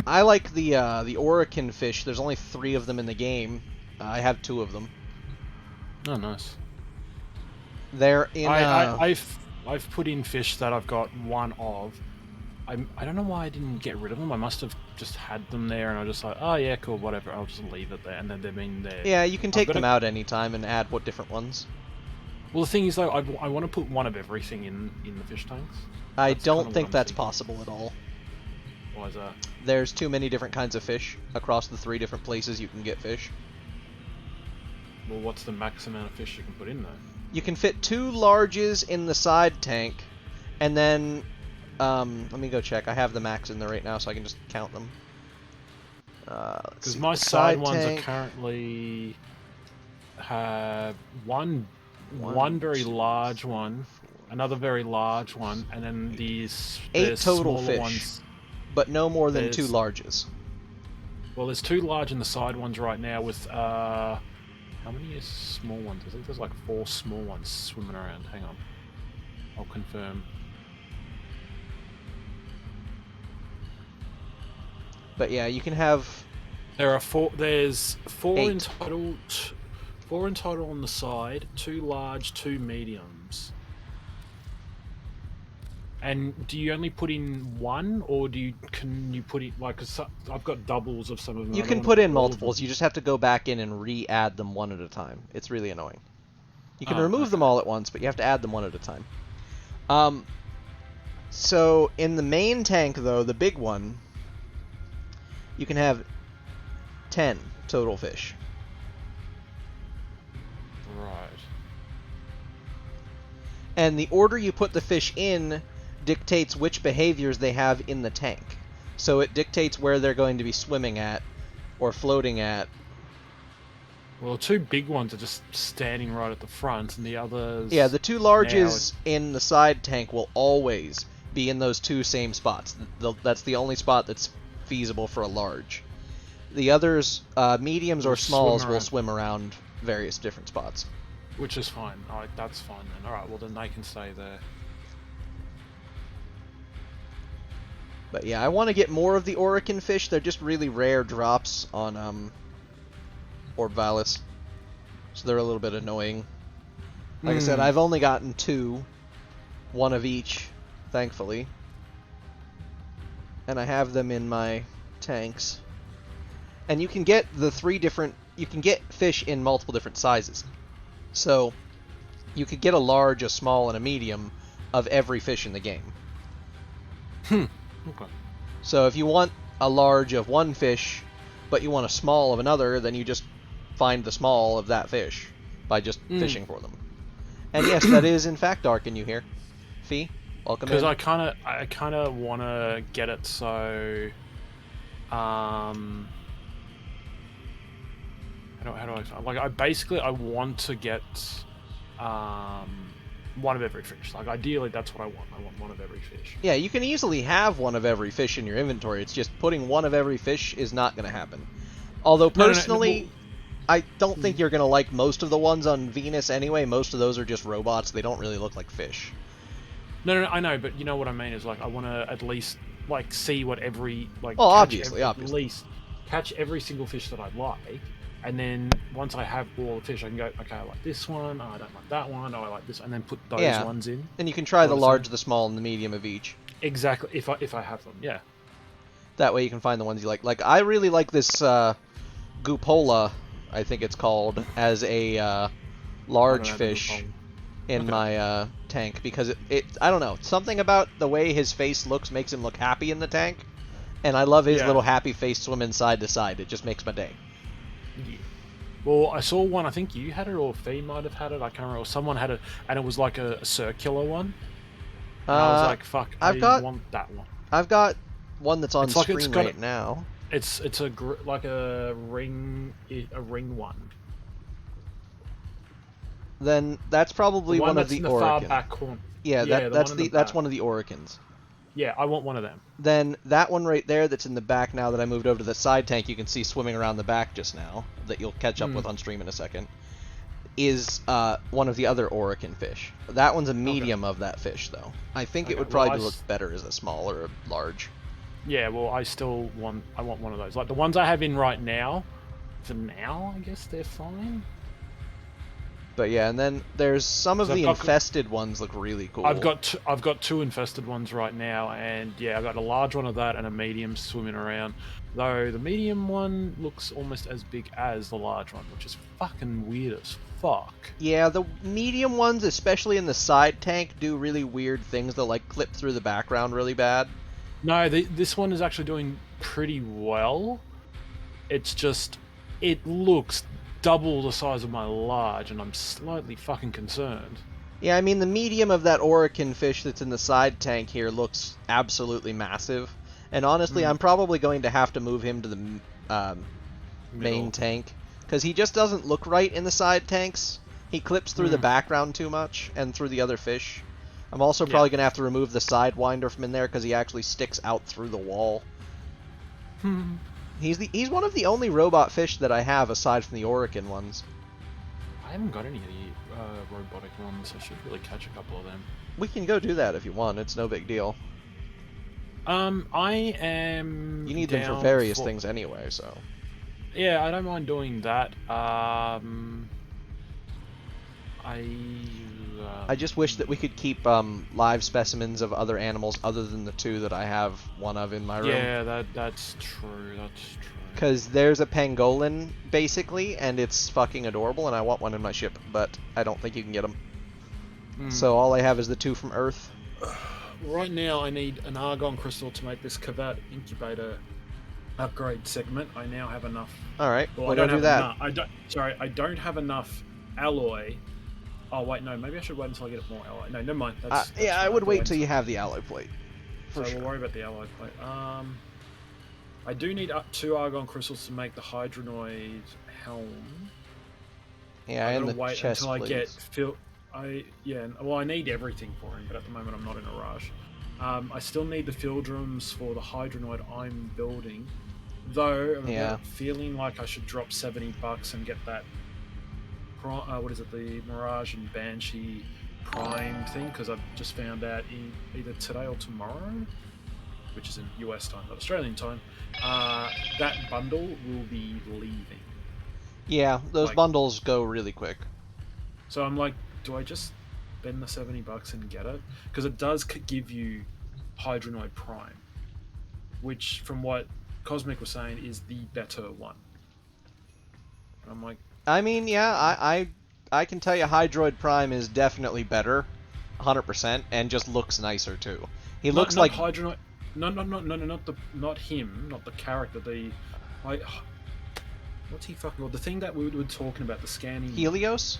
I like the Orokin fish. There's only 3 of them in the game. I have 2 of them. Oh, nice. They're in. I've put in fish that I've got 1 of. I don't know why I didn't get rid of them. I must have just had them there, and I was just like, oh yeah, cool, whatever. I'll just leave it there, and then they've been there. Yeah, you can take them out anytime and add what different ones. Well, the thing is though, I want to put 1 of everything in the fish tanks. I don't think that's possible at all. Why is that? There's too many different kinds of fish across the 3 different places you can get fish. Well, what's the max amount of fish you can put in there? You can fit 2 larges in the side tank, and then let me go check. I have the max in there right now, so I can just count them. Because my side ones are currently have one very large one, another very large one, and then these 8 total smaller fish, ones. but no more than 2 larges. Well, there's 2 large in the side ones right now with how many is small ones? I think there's like 4 small ones swimming around. Hang on, I'll confirm. But yeah, you can have. There are 4. There's 4 8. in total. 4 in total on the side. 2 large, 2 mediums. And do you only put in 1, or can you put in like? Cause I've got doubles of some of them. You can put in multiples. You just have to go back in and re-add them 1 at a time. It's really annoying. You can remove them all at once, but you have to add them 1 at a time. So in the main tank, though, the big one, you can have 10 total fish. Right. And the order you put the fish in dictates which behaviors they have in the tank. So it dictates where they're going to be swimming at or floating at. Well, the 2 big ones are just standing right at the front, and the others... Yeah, the 2 larges in the side tank will always be in those 2 same spots. That's the only spot that's feasible for a large. The others, mediums or smalls, will swim around various different spots. Which is fine. Alright, that's fine then. Alright, well then they can stay there. But yeah, I want to get more of the Orokin fish. They're just really rare drops on Orb-Valis. So they're a little bit annoying. Like I said, I've only gotten 2. 1 of each, thankfully. And I have them in my tanks. And you can get the 3 different... You can get fish in multiple different sizes. So, you could get a large, a small, and a medium of every fish in the game. Okay. So if you want a large of one fish, but you want a small of another, then you just find the small of that fish by just fishing for them. And yes, that is in fact dark in you here. Fee, welcome in. Because I kind of want to get it so... How do I... Like, I want to get... 1 of every fish. Like, ideally, that's what I want. I want 1 of every fish. Yeah, you can easily have 1 of every fish in your inventory. It's just putting 1 of every fish is not going to happen. Although, personally, I don't think you're going to like most of the ones on Venus anyway. Most of those are just robots. They don't really look like fish. No, I know, but you know what I mean is, like, I want to at least, like, see what every, like... Oh, obviously. At least catch every single fish that I like. And then once I have all the fish, I can go, okay, I like this one, oh, I don't like that one, oh, I like this, and then put those ones in. And you can try the large, the small, and the medium of each. Exactly, if I have them, yeah. That way you can find the ones you like. Like, I really like this Gupola, I think it's called, as a large fish in my tank, because it I don't know, something about the way his face looks makes him look happy in the tank, and I love his little happy face swimming side to side. It just makes my day. Yeah. Well, I saw one. I think you had it, or Fee might have had it. I can't remember. Or someone had it, and it was like a circular one. And I was like, "Fuck, I want that one." I've got one that's on It's like screen right now. It's like a ring one. Then that's probably The one of that's the in the far Orokin. back corner. Yeah, Yeah, that's one in the that's back. one of the Orikins. Yeah, I want one of them. Then that one right there that's in the back now that I moved over to the side tank, you can see swimming around the back just now, that you'll catch up with on stream in a second, is one of the other Orokin fish. That one's a medium of that fish, though. I think it would probably look better as a small or a large. Yeah, well, I want one of those. Like the ones I have in right now, for now, I guess they're fine. But yeah, and then there's some of So the I've got- infested ones look really cool. I've got two infested ones right now, and yeah, I've got a large one of that and a medium swimming around. Though the medium one looks almost as big as the large one, which is fucking weird as fuck. Yeah, the medium ones, especially in the side tank, do really weird things. They'll like clip through the background really bad. No, this one is actually doing pretty well. It's just, it looks double the size of my large, and I'm slightly fucking concerned. Yeah, I mean, the medium of that Orokin fish that's in the side tank here looks absolutely massive. And honestly, I'm probably going to have to move him to the main tank, because he just doesn't look right in the side tanks. He clips through the background too much, and through the other fish. I'm also probably going to have to remove the Sidewinder from in there, because he actually sticks out through the wall. He's one of the only robot fish that I have, aside from the Orokin ones. I haven't got any of the robotic ones. I should really catch a couple of them. We can go do that if you want. It's no big deal. I am. You need them for down various things anyway, so. Yeah, I don't mind doing that. I just wish that we could keep live specimens of other animals other than the two that I have one of in my room. Yeah, that's true. That's true. Because there's a pangolin, basically, and it's fucking adorable, and I want one in my ship, but I don't think you can get them. So all I have is the two from Earth. Right now, I need an argon crystal to make this Kavat incubator upgrade segment. I now have enough. All right, Well, we'll I go don't do have that. enough. I don't have enough alloy. Oh wait, no. Maybe I should wait until I get more alloy. No, never mind. That's Yeah, I would wait till you have the alloy plate. So we'll worry about the alloy plate. I do need up 2 argon crystals to make the Hydronoid helm. Yeah, I'm and gonna the wait chest until I get plates. I need everything for him, but at the moment I'm not in a rush. I still need the Fieldrums for the Hydronoid I'm building, though I'm Yeah. feeling like I should drop $70 and get that. What is it? The Mirage and Banshee Prime thing, because I've just found out either today or tomorrow, which is in US time, not Australian time, that bundle will be leaving. Yeah, those bundles go really quick. So I'm like, do I just spend the $70 and get it? Because it does give you Hydronoid Prime, which, from what Cosmic was saying, is the better one. And I'm like, I mean, yeah, I can tell you Hydroid Prime is definitely better, 100%, and just looks nicer too. He looks not like Hydronoid. No, not him, not the character. What's he fucking called? The thing that we were talking about, the scanning. Helios?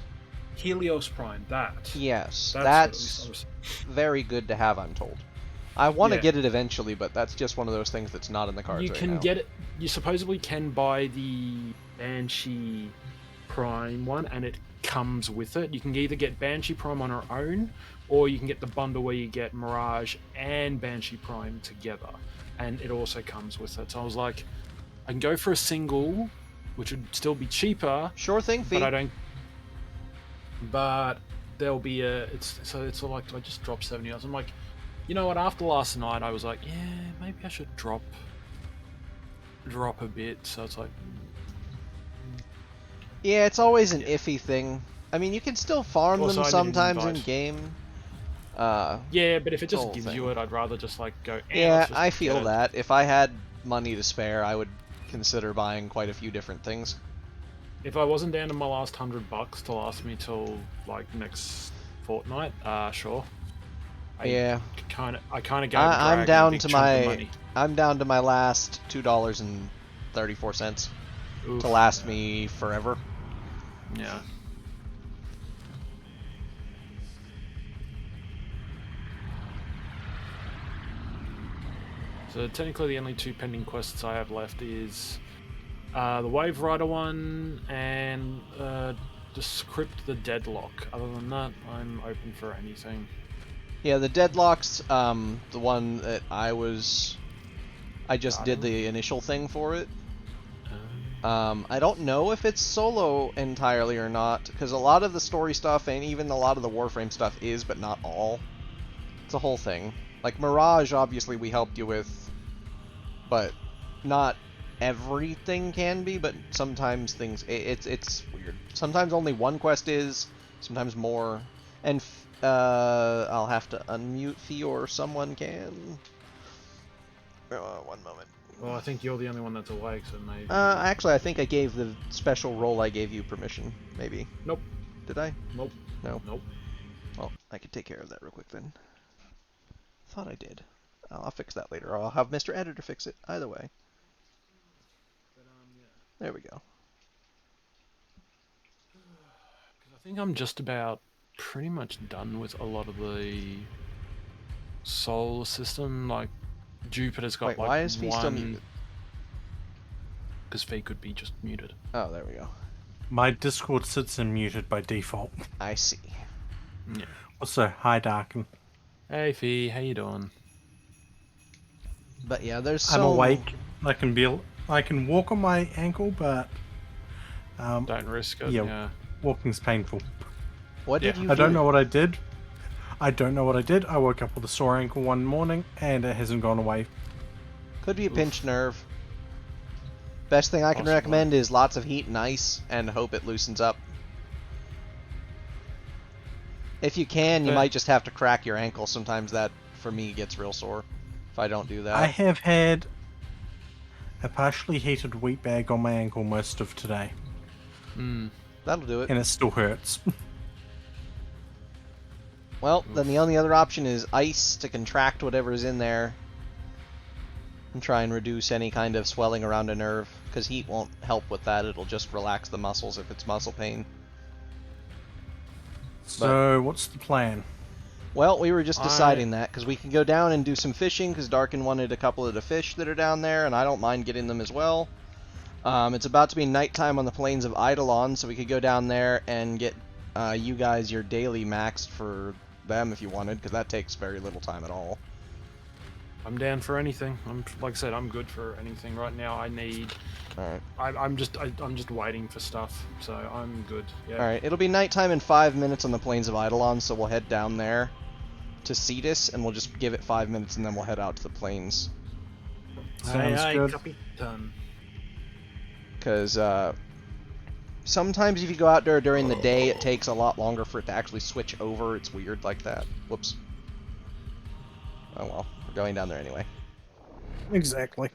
Helios Prime, that. Yes, That's that's very good to have, I'm told. I want to Yeah. get it eventually, but that's just one of those things that's not in the cards You right can now. get it. You supposedly can buy the Banshee Prime one, and it comes with it. You can either get Banshee Prime on her own, or you can get the bundle where you get Mirage and Banshee Prime together, and it also comes with it. So I was like, I can go for a single, which would still be cheaper. Sure thing, Fee. But I don't. But there'll be a. It's all like, do I just drop $70? I'm like, you know what? After last night, I was like, yeah, maybe I should drop a bit. So it's like, Yeah, it's always an iffy thing. I mean, you can still farm Also, them I didn't sometimes in invite- game. yeah, but if it it's the just whole gives thing. you it, I'd rather just like go. Yeah, let's just I get feel it. that. If I had money to spare, I would consider buying quite a few different things. If I wasn't down to my last $100 to last me till like next fortnight, sure. Yeah. I kind of go. I'm down to my last $2.34. Oof. to last me forever. Yeah. So technically the only 2 pending quests I have left is the Wave Rider one and Decrypt the Deadlock. Other than that, I'm open for anything. Yeah, the Deadlock's the one that I just did the initial thing for it. I don't know if it's solo entirely or not, because a lot of the story stuff and even a lot of the Warframe stuff is, but not all. It's a whole thing. Like Mirage, obviously we helped you with, but not everything can be, but sometimes things, it's weird. Sometimes only one quest is, sometimes more, and I'll have to unmute Fior or someone can. One moment. Well, I think you're the only one that's awake, so maybe... Actually, I think I gave the special role I gave you permission, maybe. Nope. Did I? Nope. No? Nope. Well, I could take care of that real quick then. Thought I did. I'll fix that later, or I'll have Mr. Editor fix it. Either way. There we go. I think I'm just about pretty much done with a lot of the solar system. Like, Jupiter's got Wait, like why is Fee still one... muted? Because Fee could be just muted. Oh, there we go. My Discord sits in muted by default. I see. Yeah. Also, hi Darken. Hey Fee, how you doing? But yeah, there's I'm awake. I can walk on my ankle, but don't risk it. Yeah. Walking's painful. What did you? I don't know what I did. I don't know what I did. I woke up with a sore ankle one morning, and it hasn't gone away. Could be a pinched nerve. Best thing I can recommend is lots of heat and ice, and hope it loosens up. If you can, you might just have to crack your ankle. Sometimes that, for me, gets real sore if I don't do that. I have had a partially heated wheat bag on my ankle most of today. That'll do it. And it still hurts. Well, then the only other option is ice to contract whatever's in there and try and reduce any kind of swelling around a nerve, because heat won't help with that. It'll just relax the muscles if it's muscle pain. So, what's the plan? Well, we were just deciding that, because we can go down and do some fishing, because Darkin wanted a couple of the fish that are down there, and I don't mind getting them as well. It's about to be nighttime on the plains of Eidolon, so we could go down there and get you guys your daily maxed for them if you wanted, because that takes very little time at all. I'm down for anything. Like I said, I'm good for anything right now. I need. All right. I'm just waiting for stuff, so I'm good. Yeah. All right. It'll be nighttime in 5 minutes on the plains of Eidolon, so we'll head down there to Cetus, and we'll just give it 5 minutes, and then we'll head out to the plains. Sounds good. Because sometimes if you go out there during the day, it takes a lot longer for it to actually switch over. It's weird like that. Whoops. Oh well, we're going down there anyway. Exactly.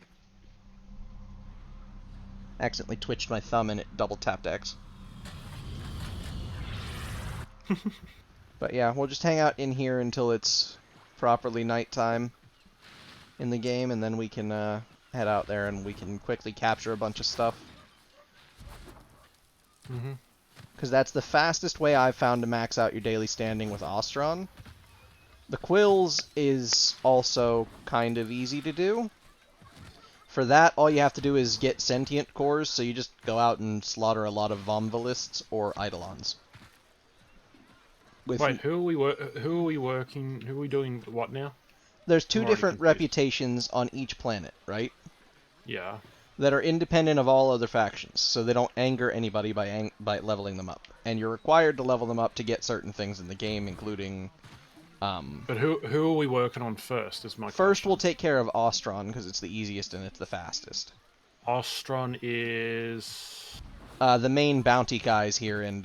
Accidentally twitched my thumb and it double tapped X. But yeah, we'll just hang out in here until it's properly nighttime in the game, and then we can head out there and we can quickly capture a bunch of stuff. Because that's the fastest way I've found to max out your daily standing with Ostron. The Quills is also kind of easy to do. For that, all you have to do is get sentient cores, so you just go out and slaughter a lot of Vomvalists or Eidolons. Wait, who are we doing what now? There's two different reputations on each planet, right? Yeah. That are independent of all other factions, so they don't anger anybody by leveling them up. And you're required to level them up to get certain things in the game, including... But who are we working on first, is my First, we'll take care of Ostron, because it's the easiest and it's the fastest. Ostron is... the main bounty guys here in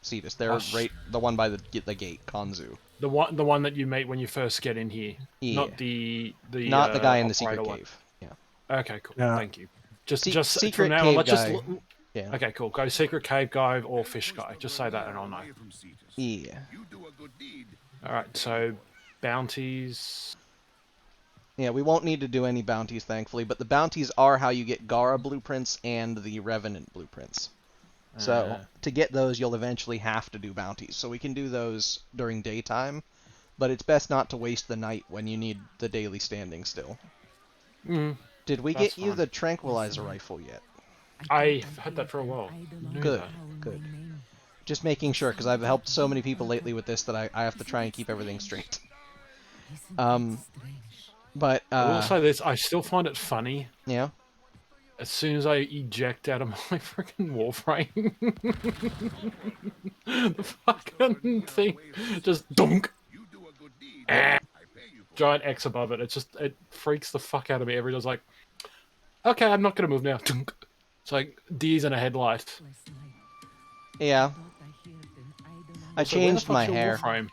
Cetus. They're right, the one by the gate, Konzu. The one that you meet when you first get in here. Yeah. Not the Not the guy in the secret one. cave. Yeah. Okay, cool. Thank you. Just secret from now cave on, let's guy. just. Yeah. Okay, cool. Go secret cave guy or fish guy. Just say that and I'll know. Yeah. All right. So bounties. Yeah, we won't need to do any bounties, thankfully, but the bounties are how you get Gara blueprints and the Revenant blueprints. So, to get those, you'll eventually have to do bounties. So we can do those during daytime, but it's best not to waste the night when you need the daily standing still. Did we That's get you fine. the tranquilizer rifle yet? I've had that for a while. Good, good. Just making sure, because I've helped so many people lately with this that I have to try and keep everything straight. But, I will say this, I still find it funny. Yeah? As soon as I eject out of my freaking Warframe, the fucking thing just dunk. Giant X above it. It freaks the fuck out of me every time. It's like, okay, I'm not gonna move now. Dunk. It's like D's in a headlight. Yeah. I So where the changed my fuck's your hair. Warframe?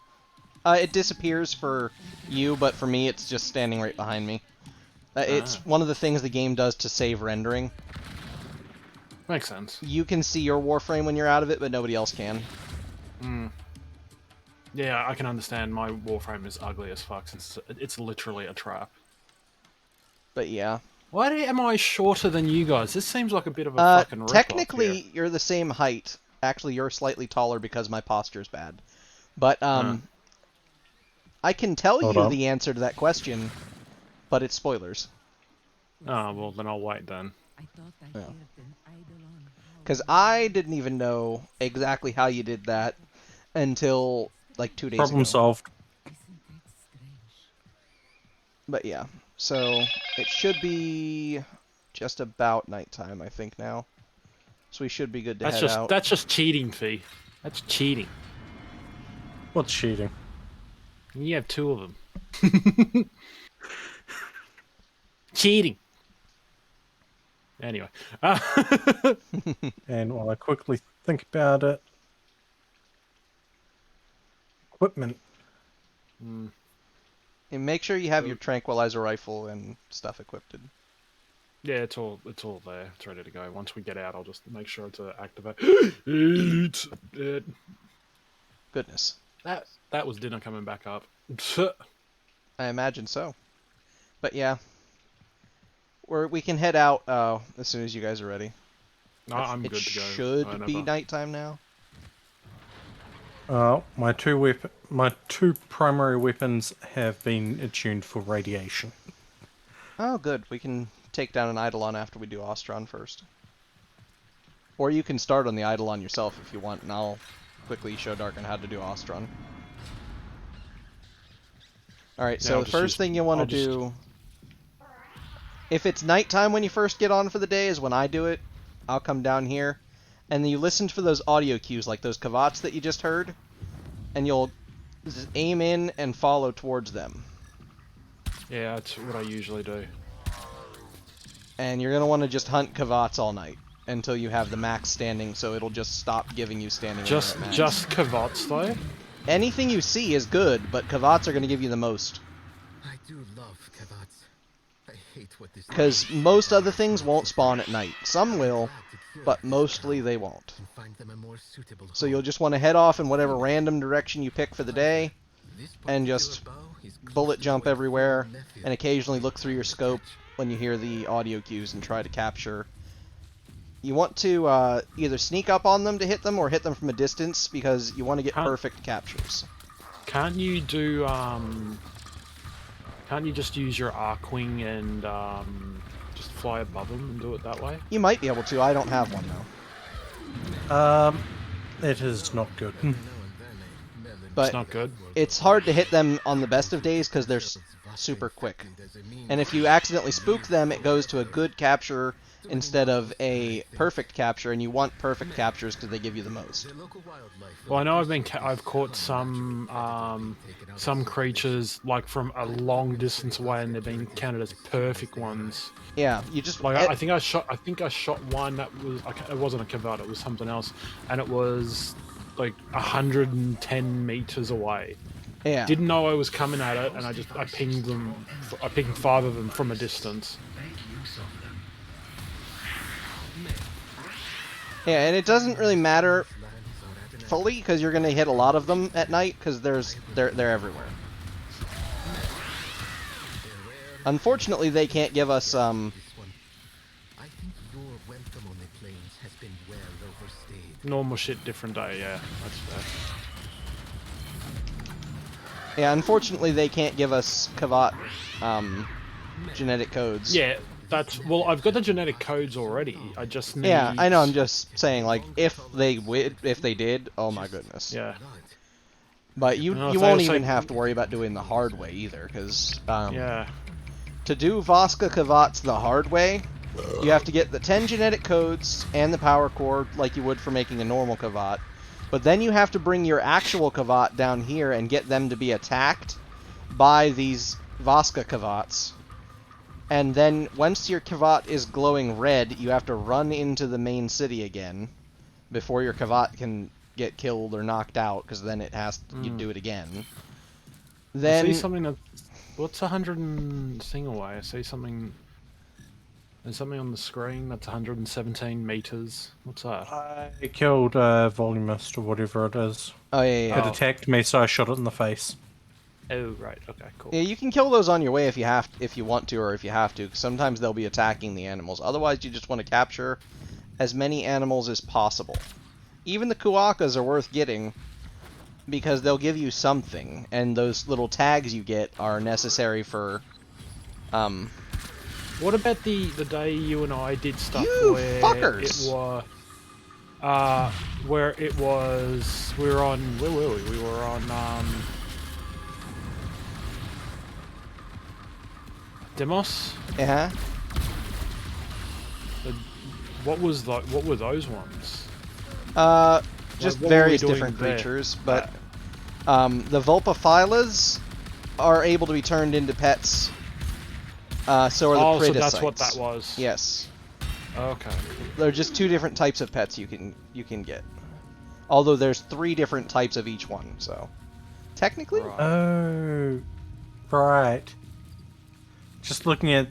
It disappears for you, but for me it's just standing right behind me. It's one of the things the game does to save rendering. Makes sense. You can see your Warframe when you're out of it, but nobody else can. Yeah, I can understand my Warframe is ugly as fuck since it's literally a trap. But yeah. Why am I shorter than you guys? This seems like a bit of a fucking rip-off technically, here. you're the same height. Actually, you're slightly taller because my posture's bad. But, I can tell Hold you on. the answer to that question, but it's spoilers. Oh, well, then I'll wait then. Because I didn't even know exactly how you did that until, like, 2 days ago. Problem solved. But yeah, so it should be just about nighttime, I think, now. So we should be good to head out. That's just cheating, Fee. That's cheating. What's cheating? You have two of them. Cheating. Anyway. And while I quickly think about it, equipment. And make sure you have your tranquilizer rifle and stuff equipped. Yeah, it's all there. It's ready to go. Once we get out, I'll just make sure to activate it. Goodness. That was dinner coming back up. I imagine so. But yeah. We can head out as soon as you guys are ready. No, I'm good to go. It should be nighttime now. My two primary weapons have been attuned for radiation. Oh, good. We can take down an Eidolon after we do Ostron first. Or you can start on the Eidolon yourself if you want, and I'll quickly show Darken how to do Ostron. Alright, so the first thing you want to do... If it's nighttime when you first get on for the day is when I do it. I'll come down here. And then you listen for those audio cues, like those Kavats that you just heard. And you'll just aim in and follow towards them. Yeah, that's what I usually do. And you're going to want to just hunt Kavats all night. Until you have the max standing, so it'll just stop giving you standing. Just Kavats, though? Anything you see is good, but Kavats are going to give you the most. I do love Kavats. I hate what this Because most other things won't spawn at night. Some will, but mostly they won't. So you'll just want to head off in whatever random direction you pick for the day, and just bullet jump everywhere, and occasionally look through your scope when you hear the audio cues and try to capture. You want to either sneak up on them to hit them, or hit them from a distance, because you want to get perfect captures. Can't you do, can't you just use your Arcwing and just fly above them and do it that way? You might be able to. I don't have one, though. It is not good. But it's not good. It's hard to hit them on the best of days because they're super quick. And if you accidentally spook them, it goes to a good capture instead of a perfect capture, and you want perfect captures because they give you the most. Well, I know I've caught some creatures like from a long distance away, and they've been counted as perfect ones. Yeah, you just like I think I shot one that was it wasn't a Kavat, it was something else, and it was like 110 meters away. Yeah. Didn't know I was coming at it, and I pinged them. I pinged 5 of them from a distance. Yeah, and it doesn't really matter fully because you're going to hit a lot of them at night because they're everywhere. Unfortunately, they can't give us I think your welcome on the plains has been well overstayed. Normal shit, different day. Yeah, that's fair. Yeah, unfortunately, they can't give us Kavat genetic codes. Yeah, that's well. I've got the genetic codes already. I just need. Yeah, I know. I'm just saying, like, if they did, oh my goodness. Yeah. But you No, if you they won't also- even have to worry about doing the hard way either, because Yeah. to do Voska Kavats the hard way, you have to get the 10 genetic codes and the power core like you would for making a normal Kavat. But then you have to bring your actual Kavat down here and get them to be attacked by these Voska Kavats. And then once your Kavat is glowing red, you have to run into the main city again before your Kavat can get killed or knocked out, because then it has you do it again. Then I see something that. What's 100 and thing away? I see something. There's something on the screen that's 117 meters. What's that? I killed Volumist or whatever it is. Oh yeah, yeah. It attacked me, so I shot it in the face. Oh right, okay, cool. Yeah, you can kill those on your way if you want to, or if you have to. 'Cause sometimes they'll be attacking the animals. Otherwise, you just want to capture as many animals as possible. Even the Kuakas are worth getting because they'll give you something, and those little tags you get are necessary for. What about the day you and I did stuff You where fuckers! it was, where it was we were on where were we? We were on Demos. Yeah. What were those ones? Just what were we various doing different there? creatures, but the Vulpaphilas are able to be turned into pets. So are the Oh, so Pritocytes. that's what that was. Yes. Okay. They're just two different types of pets you can get. Although there's 3 different types of each one, so technically. Oh, right. Just looking at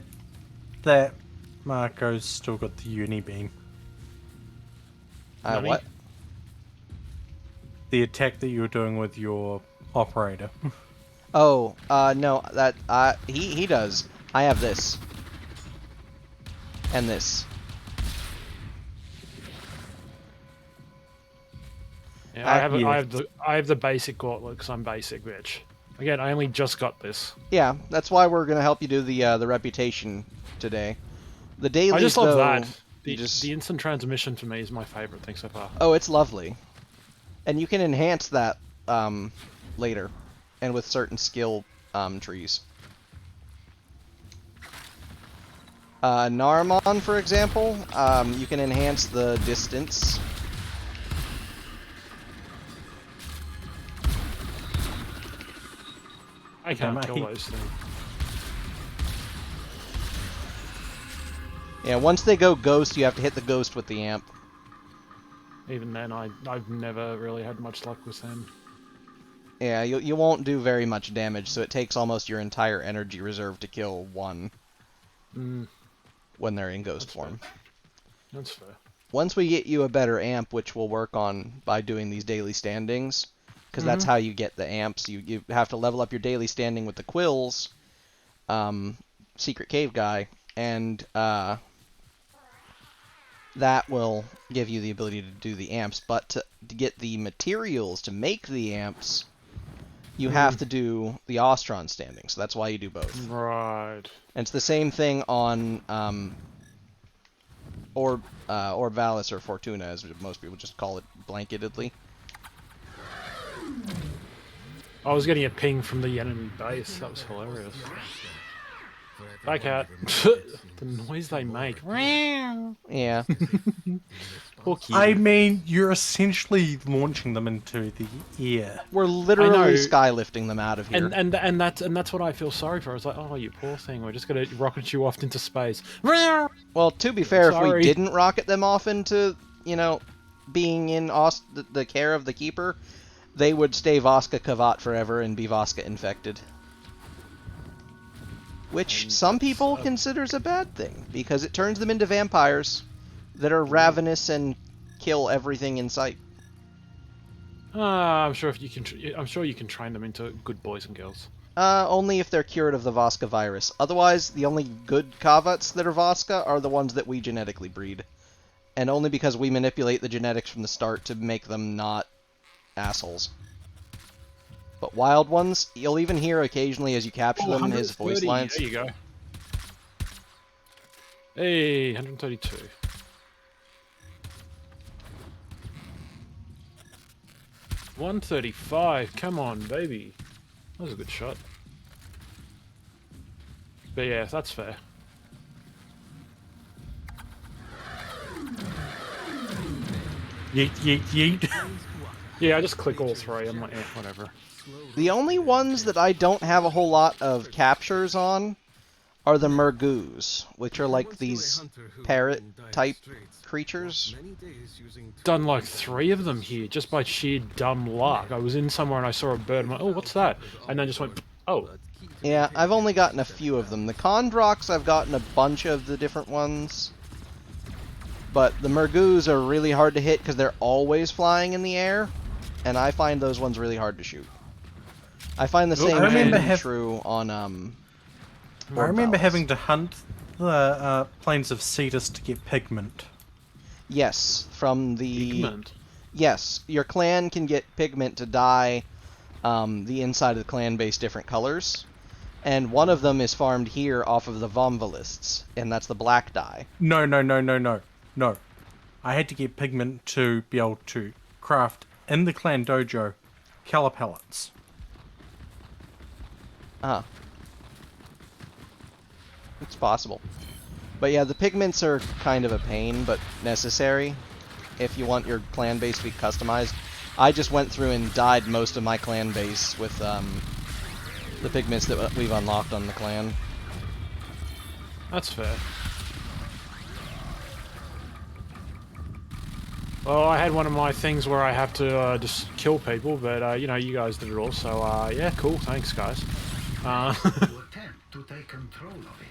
that, Marco's still got the uni beam. What? The attack that you were doing with your operator. Oh, no, that he does. I have this. And this. Yeah, I have the basic gauntlet because I'm basic, bitch. Again, I only just got this. Yeah, that's why we're gonna help you do the reputation today. The dailies, I just love though, that. you The instant transmission for me is my favorite thing so far. Oh, it's lovely. And you can enhance that later, and with certain skill trees. Naramon, for example, you can enhance the distance. I can't kill those things. Yeah, once they go ghost, you have to hit the ghost with the amp. Even then, I've never really had much luck with them. Yeah, you won't do very much damage, so it takes almost your entire energy reserve to kill one when they're in ghost form. That's fair. Once we get you a better amp, which we'll work on by doing these daily standings, because that's how you get the amps. You have to level up your daily standing with the Quills, Secret Cave Guy, and that will give you the ability to do the amps. But to get the materials to make the amps, you have to do the Ostron standing, so that's why you do both. Right. And it's the same thing on Orb Valis or Fortuna, as most people just call it blanketedly. I was getting a ping from the enemy base. That was hilarious. Bye, cat. The noise they make. Yeah. Poor kitty. I mean, you're essentially launching them into the air. We're literally skylifting them out of here. And that's what I feel sorry for. I was like, oh, you poor thing. We're just gonna rocket you off into space. Well, to be fair, if we Sorry. didn't rocket them off into, being in the care of the Keeper, they would stay Voska Kavat forever and be Voska infected. Which some people considers a bad thing, because it turns them into vampires that are ravenous and kill everything in sight. I'm sure you can train them into good boys and girls. Only if they're cured of the Voska virus. Otherwise, the only good Kavats that are Voska are the ones that we genetically breed. And only because we manipulate the genetics from the start to make them not assholes. But wild ones, you'll even hear occasionally as you capture them his voice 130, lines. There you go. Hey, 132. $135. Come on, baby. That was a good shot. But yeah, that's fair. Yeet, yeet, yeet. Yeah, I just click all three. I'm like, whatever. The only ones that I don't have a whole lot of captures on are the Mergoos, which are like these parrot-type creatures. Done like 3 of them here, just by sheer dumb luck. I was in somewhere and I saw a bird, I'm like, oh, what's that? And then just went, oh. Yeah, I've only gotten a few of them. The Kondroks, I've gotten a bunch of the different ones. But the Mergoos are really hard to hit because they're always flying in the air, and I find those ones really hard to shoot. I find the same thing true on I remember having to hunt the plains of Cetus to get pigment. Yes, from the... Pigment? Yes, your clan can get pigment to dye the inside of the clan base different colors. And one of them is farmed here off of the Vomvalists, and that's the black dye. No. No. I had to get pigment to be able to craft, in the clan dojo, color palettes. Ah. It's possible. But yeah, the pigments are kind of a pain, but necessary if you want your clan base to be customized. I just went through and dyed most of my clan base with the pigments that we've unlocked on the clan. That's fair. Well, I had one of my things where I have to just kill people, but you know, you guys did it all, so yeah, cool, thanks guys. Attempt to take control of it.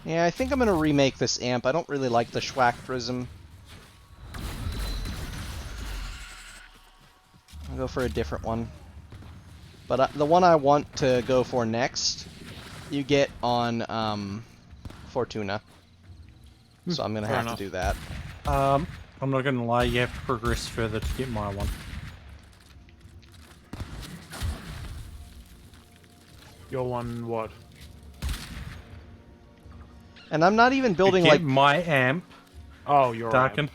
Yeah, I think I'm gonna remake this amp. I don't really like the Schwack Prism. I'll go for a different one. But the one I want to go for next, you get on Fortuna. So I'm gonna have to do that. I'm not gonna lie, you have to progress further to get my one. Your one, what? And I'm not even building to get like my amp. Oh, you're Darken.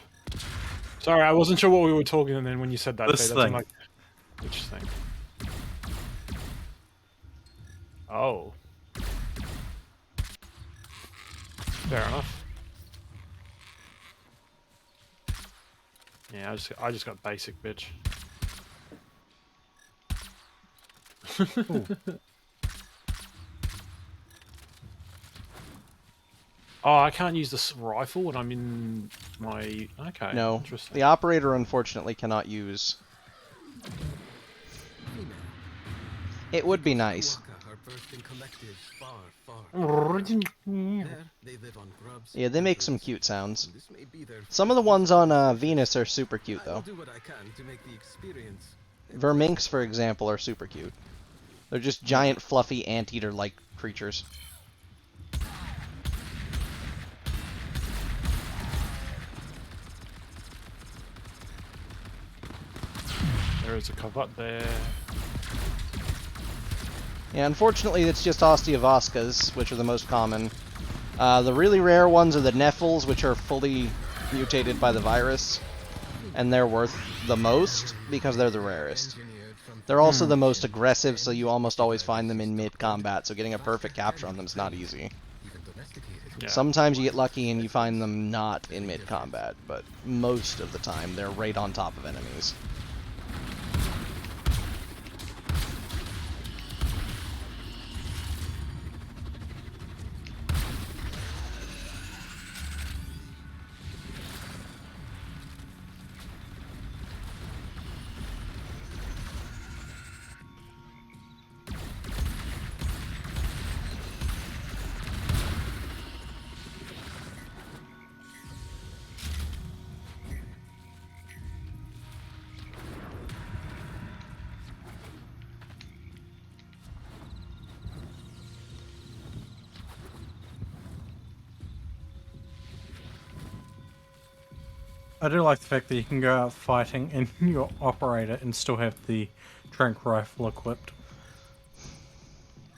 Sorry, I wasn't sure what we were talking, and then when you said that, This that's thing. like, which thing? Oh. Fair enough. Yeah, I just got basic, bitch. Oh, I can't use this rifle when I'm in my... Okay, no. interesting. The operator unfortunately cannot use. It would be nice. Yeah, they make some cute sounds. Some of the ones on Venus are super cute, though. Verminx, for example, are super cute. They're just giant, fluffy, anteater-like creatures. There is a Kavat there. Yeah, unfortunately it's just Osteovascas, which are the most common. The really rare ones are the Nephils, which are fully mutated by the virus. And they're worth the most, because they're the rarest. They're also the most aggressive, so you almost always find them in mid-combat, so getting a perfect capture on them is not easy. Yeah. Sometimes you get lucky and you find them not in mid-combat, but most of the time they're right on top of enemies. I do like the fact that you can go out fighting in your operator and still have the trank rifle equipped.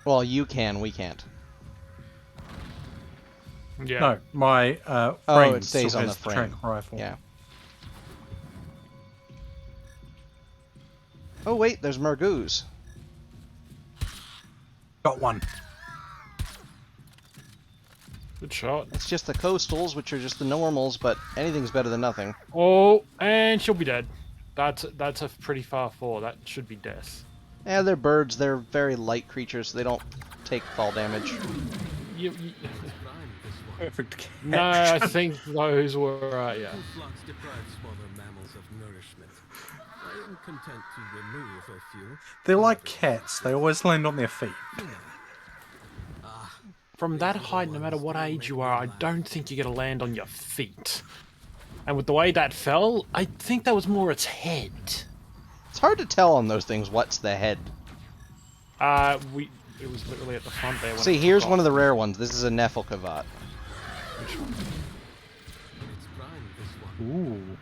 Well, you can, we can't. Yeah. No, my Oh, frame it stays still on has the frame. trank rifle. Yeah. Oh wait, there's Margoos. Got one. Good shot. It's just the coastals, which are just the normals, but anything's better than nothing. Oh, and she'll be dead. That's a pretty far fall. That should be death. Yeah, they're birds. They're very light creatures. So they don't take fall damage. Perfect catch. No, I think those were yeah. Flocks deprive smaller mammals of nourishment. I am content to remove a few. They're like cats. They always land on their feet. From that height, no matter what age you are, I don't think you're going to land on your feet. And with the way that fell, I think that was more its head. It's hard to tell on those things what's the head. It was literally at the front there. See, here's one of the rare ones. This is a Nefelkavat. Ooh.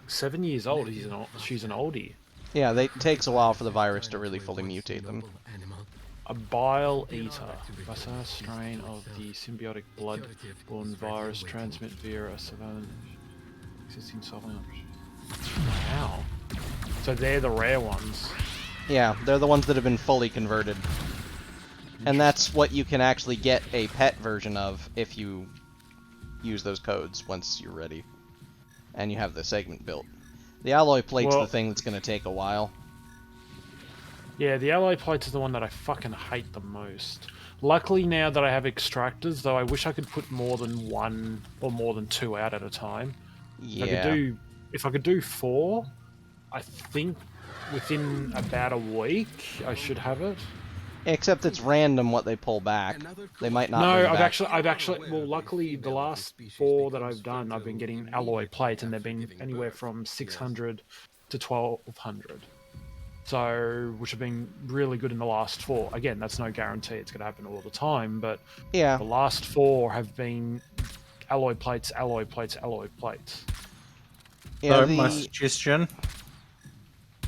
7 years old. She's an oldie. Yeah, it takes a while for the virus to really fully mutate them. A bile eater. Bacillus strain of the symbiotic blood-borne virus transmit via a surveillance existing solving option. Wow. So they're the rare ones. Yeah, they're the ones that have been fully converted. And that's what you can actually get a pet version of if you use those codes once you're ready. And you have the segment built. The alloy plate's the thing that's going to take a while. Yeah, the alloy plates is the one that I fucking hate the most. Luckily now that I have extractors, though I wish I could put more than one or more than two out at a time. Yeah. If I could do 4, I think within about a week I should have it. Except it's random what they pull back. They might not. No, bring back. I've actually. Well, luckily the last 4 that I've done, I've been getting alloy plates, and they've been anywhere from 600 to 1200. So, which have been really good in the last 4. Again, that's no guarantee it's going to happen all the time, but yeah, the last 4 have been alloy plates, alloy plates, alloy plates. Yeah, so my suggestion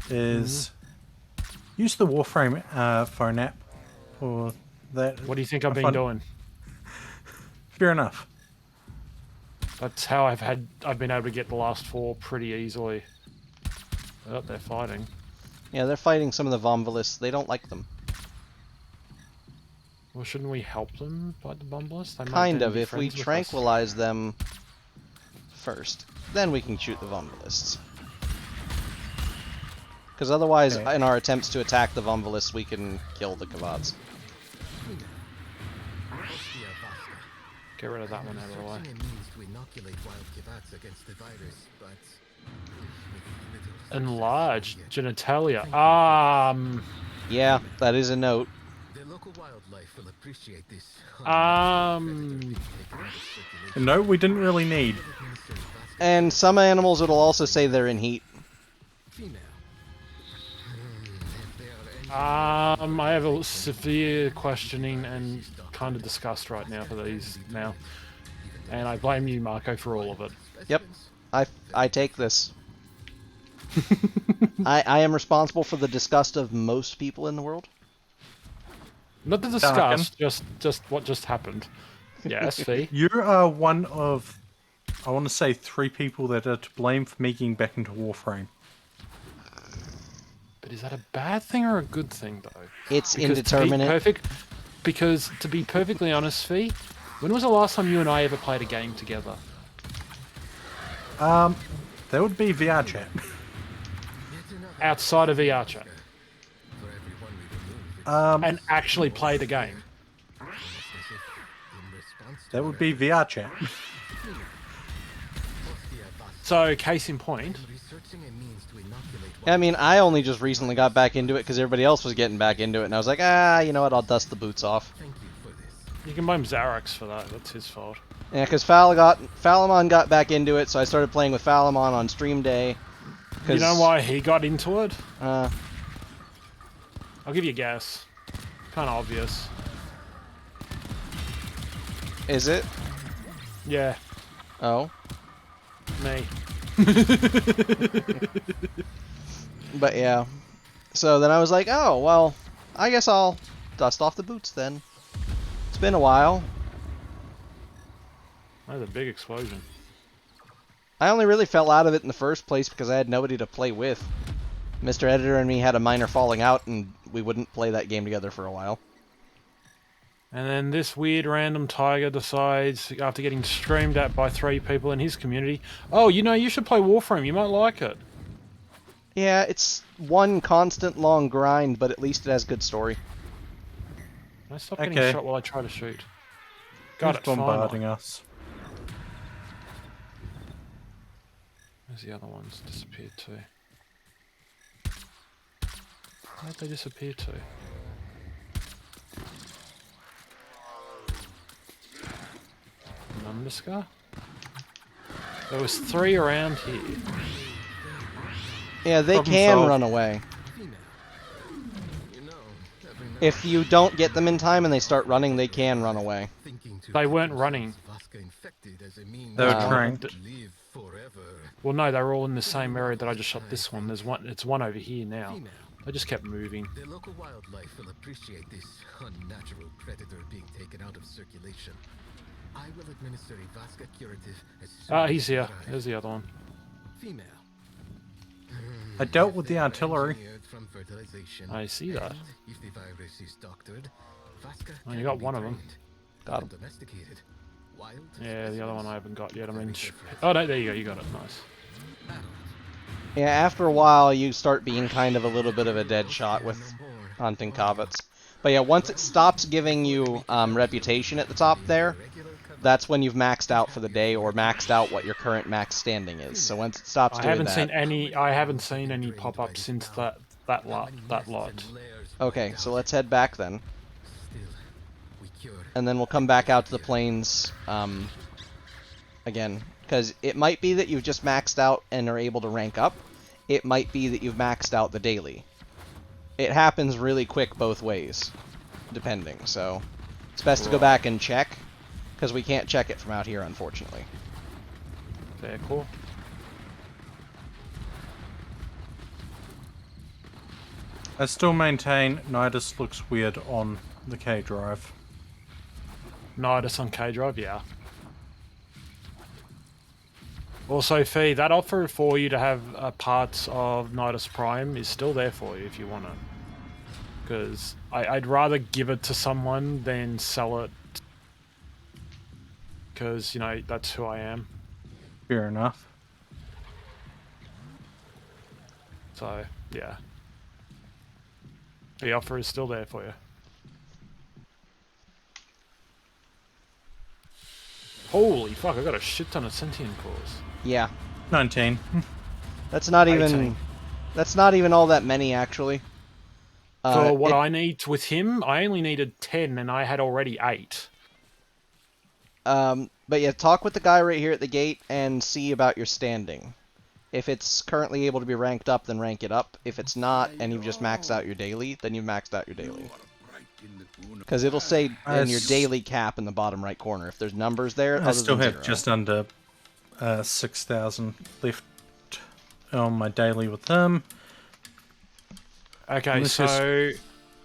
is use the Warframe for a nap. Or that. What do you think I've been doing? Fair enough. That's how I've been able to get the last 4 pretty easily. Oh, they're fighting. Yeah, they're fighting some of the Vomvalists. They don't like them. Well, shouldn't we help them fight the Vomvalists? Kind of, if we tranquilize them first. Then we can shoot the Vomvalists. Because otherwise, in our attempts to attack the Vomvalists, we can kill the Kavats. Get rid of that one out of the way. Enlarged genitalia. Yeah, that is a note. The local wildlife will appreciate this. A note we didn't really need. And some animals it'll also say they're in heat. I have a severe questioning and kind of disgust right now for these now. And I blame you, Marco, for all of it. Yep. I take this. I am responsible for the disgust of most people in the world. Not the disgust, just what just happened. Yeah, SV. You are one of, I want to say, 3 people that are to blame for me getting back into Warframe. But is that a bad thing or a good thing, though? It's indeterminate. Because to be perfectly honest, Fee, when was the last time you and I ever played a game together? That would be VR chat. Outside of VR chat. And actually play the game. That would be VR chat. So, case in point. I mean, I only just recently got back into it because everybody else was getting back into it, and I was like, you know what, I'll dust the boots off. You can blame Xarax for that, that's his fault. Yeah, because Falamon got back into it, so I started playing with Falamon on stream day. You know why he got into it? I'll give you a guess. Kind of obvious. Is it? Yeah. Oh? Me. But yeah. So then I was like, oh, well, I guess I'll dust off the boots then. It's been a while. That was a big explosion. I only really fell out of it in the first place because I had nobody to play with. Mr. Editor and me had a minor falling out, and we wouldn't play that game together for a while. And then this weird random tiger decides, after getting streamed at by 3 people in his community, oh, you know, you should play Warframe, you might like it. Yeah, it's one constant long grind, but at least it has good story. I stop getting shot while I try to shoot. Got Who's it, bombarding finally. us? Where's the other ones disappeared to? Where'd they disappear to? Numberscar? There was 3 around here. Yeah, they Problem can solved. run away. If you don't get them in time and they start running, they can run away. They weren't running. They were trained. Well, no, they were all in the same area that I just shot this one. There's one. It's one over here now. They just kept moving. The local wildlife will appreciate this unnatural predator being taken out of circulation. I will administer a Vasca curative as soon Ah, as he's here. it arrives. There's the other one. Female. I dealt with the artillery. From fertilization. I see that. And if the virus is doctored, Vasca Oh, you can got be one of them. trained Got and him. domesticated. Wild Yeah, the other one I haven't got yet. I mean, oh no, there you go. You got it. Nice. Yeah, after a while, you start being kind of a little bit of a dead shot with hunting Kavits. But yeah, once it stops giving you reputation at the top there, that's when you've maxed out for the day, or maxed out what your current max standing is. So once it stops I doing haven't that... seen any. I haven't seen any pop up since that lot. Okay, so let's head back then. And then we'll come back out to the plains again. Because it might be that you've just maxed out and are able to rank up. It might be that you've maxed out the daily. It happens really quick both ways, depending. So it's best to go back and check, because we can't check it from out here, unfortunately. Very cool. I still maintain Nidus looks weird on the K drive. Nidus on K drive, yeah. Also, Fee, that offer for you to have parts of Nidus Prime is still there for you if you want to. Because I'd rather give it to someone than sell it. Because, you know, that's who I am. Fair enough. So, yeah. The offer is still there for you. Holy fuck, I got a shit ton of sentient cores. Yeah. 19. That's not 18. even... That's not even all that many, actually. For what I need with him, I only needed 10 and I had already 8. But yeah, talk with the guy right here at the gate and see about your standing. If it's currently able to be ranked up, then rank it up. If it's not, and you've just maxed out your daily, then you've maxed out your daily. Because it'll say in your daily cap in the bottom right corner. If there's numbers there, I still have 0. just under 6,000 left on my daily with them. Okay, so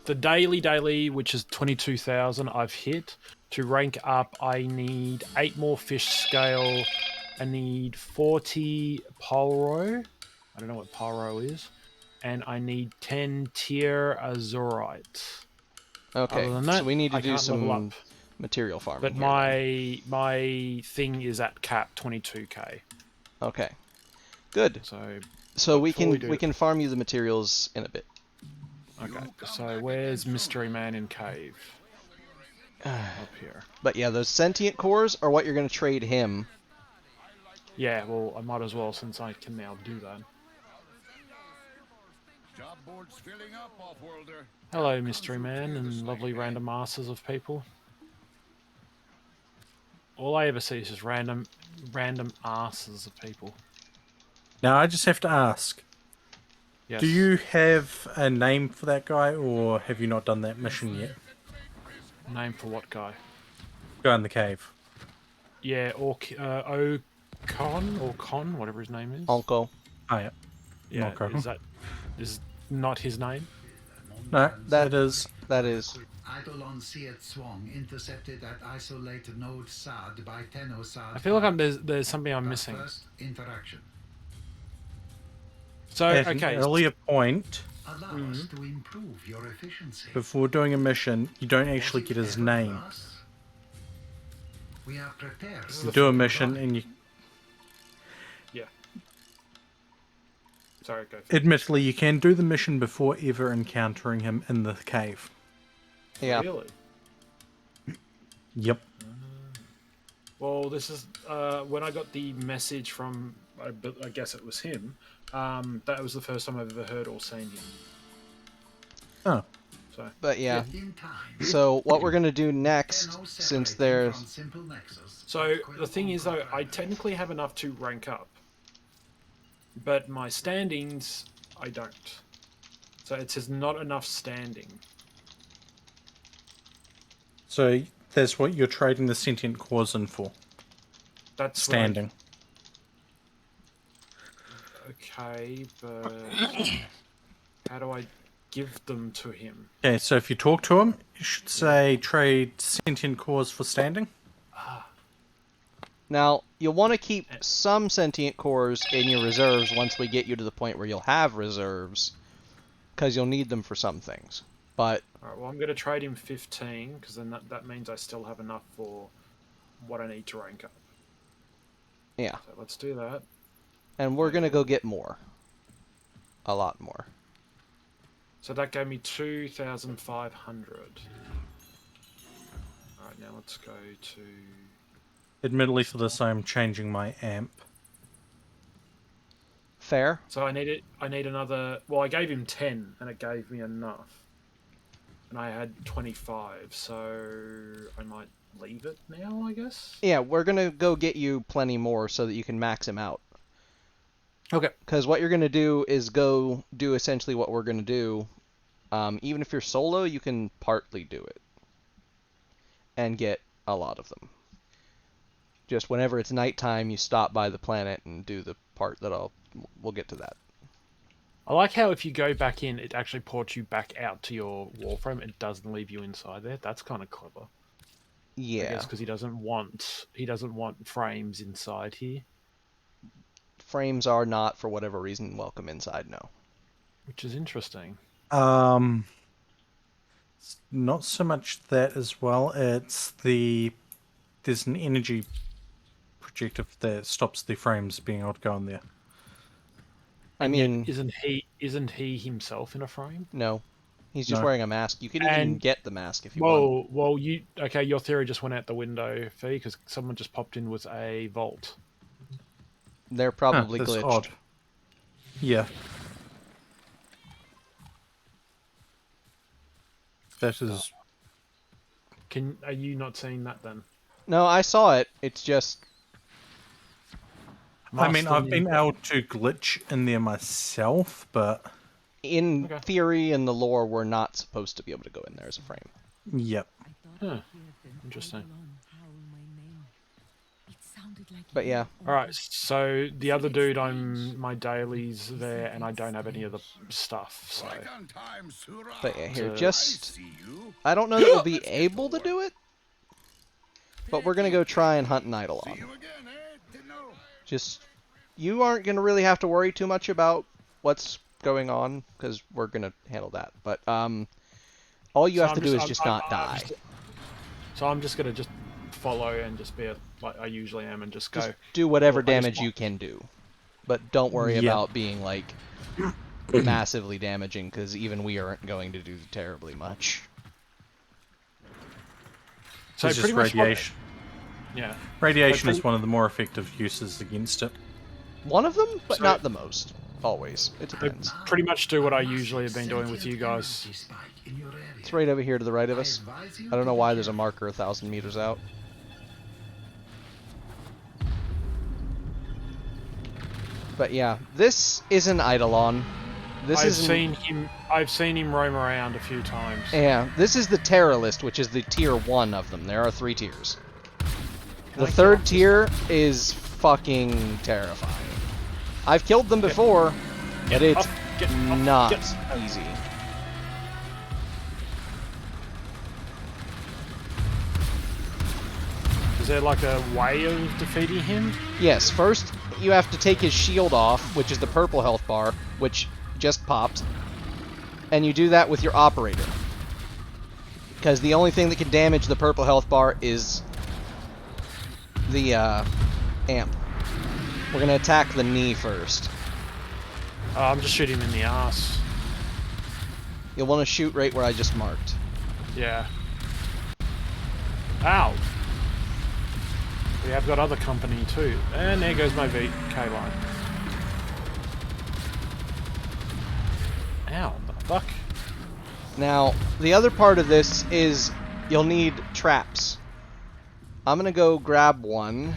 the daily, which is 22,000, I've hit. To rank up, I need 8 more fish scale. I need 40 Polro. I don't know what Polro is. And I need 10 tier Azurite. Okay, Other than that, so we need to I do can't level some up. material farming. But here. my thing is at cap 22k. Okay, good. So we can farm you the materials in a bit. Okay, so where's Mystery Man in cave? Up here. But yeah, those sentient cores are what you're going to trade him. Yeah, well, I might as well since I can now do that. Job board's filling up, Offworlder. Hello, Mystery Man and lovely random asses of people. All I ever see is just random asses of people. Now I just have to ask. Yes. Do you have a name for that guy, or have you not done that mission yet? Name for what guy? Guy in the cave. Yeah, Con, whatever his name is. Onko. Oh yeah. Yeah, Onko. is not his name? No, that is. That is. Eidolon Siet Swang intercepted at isolate node SAD by Tenno SAD. I feel like there's something I'm missing. First interaction. So, At okay. an earlier point, Allow us to improve your efficiency. before doing a mission, you don't actually get his name. We are prepared. You do a mission and you... Yeah. Sorry, go. Admittedly, you can do the mission before ever encountering him in the cave. Yeah. Really? Yep. Well, this is when I got the message from, I guess it was him. That was the first time I've ever heard or seen him. Oh. So. But yeah. So what we're gonna do next, since there's... So the thing is, though, I technically have enough to rank up, but my standings, I don't. So it says not enough standing. So that's what you're trading the sentient cores in for. That's standing. Okay, but how do I give them to him? Okay, so if you talk to him, you should say trade sentient cores for standing. Now, you'll want to keep some sentient cores in your reserves once we get you to the point where you'll have reserves, because you'll need them for some things. But Alright, well, I'm going to trade him 15, because then that means I still have enough for what I need to rank up. yeah, So let's do that. and we're gonna go get more. A lot more. So that gave me 2,500. Alright, now let's go to... Admittedly, for this, I'm changing my amp. Fair. So I need another... Well, I gave him 10, and it gave me enough. And I had 25, so I might leave it now, I guess? Yeah, we're gonna go get you plenty more so that you can max him out. Okay. Because what you're gonna do is go do essentially what we're gonna do. Even if you're solo, you can partly do it. And get a lot of them. Just whenever it's nighttime, you stop by the planet and do the part that we'll get to that. I like how if you go back in, it actually ports you back out to your Warframe. It doesn't leave you inside there. That's kind of clever. Yeah. I guess because he doesn't want frames inside here. Frames are not, for whatever reason, welcome inside, no. Which is interesting. It's not so much that as well. It's there's an energy projector that stops the frames being able to go in there. I mean, isn't he himself in a frame? No, he's just No. wearing a mask. You can even get the mask if you want. Well, your theory just went out the window, Fee, because someone just popped in with a vault. They're probably that's glitched. odd. Yeah. That is... Are you not seeing that then? No, I saw it. It's just... I mean, I've been able to glitch in there myself, but... In theory, in the lore, we're not supposed to be able to go in there as a frame. Yep. Huh. Interesting. But yeah. Alright, so the other dude, my daily's there, and I don't have any of the stuff, so... But yeah, here, I don't know that we'll be able to do it, but we're gonna go try and hunt an Eidolon. Just, you aren't gonna really have to worry too much about what's going on, because we're gonna handle that. But, all you have to do is just not die. So I'm just gonna follow and just be like I usually am and just go. Just do whatever damage you can do. But don't worry about being, like, massively damaging, because even we aren't going to do terribly much. So it's pretty just much radiation. Yeah. Radiation is one of the more effective uses against it. One of them, but not the most. Always. It depends. Pretty much do what I usually have been doing with you guys. It's right over here to the right of us. I don't know why there's a marker 1,000 meters out. But yeah, this is an Eidolon. I've seen him roam around a few times. Yeah, this is the Terrorist, which is the tier 1 of them. There are 3 tiers. The third tier is fucking terrifying. I've killed them before, and it's not easy. Is there like a way of defeating him? Yes, first you have to take his shield off, which is the purple health bar, which just popped. And you do that with your operator. Because the only thing that can damage the purple health bar is the amp. We're going to attack the knee first. I'm just shooting him in the ass. You'll want to shoot right where I just marked. Yeah. Ow! We have got other company too. And there goes my VK line. Ow, what the fuck? Now, the other part of this is you'll need traps. I'm going to go grab one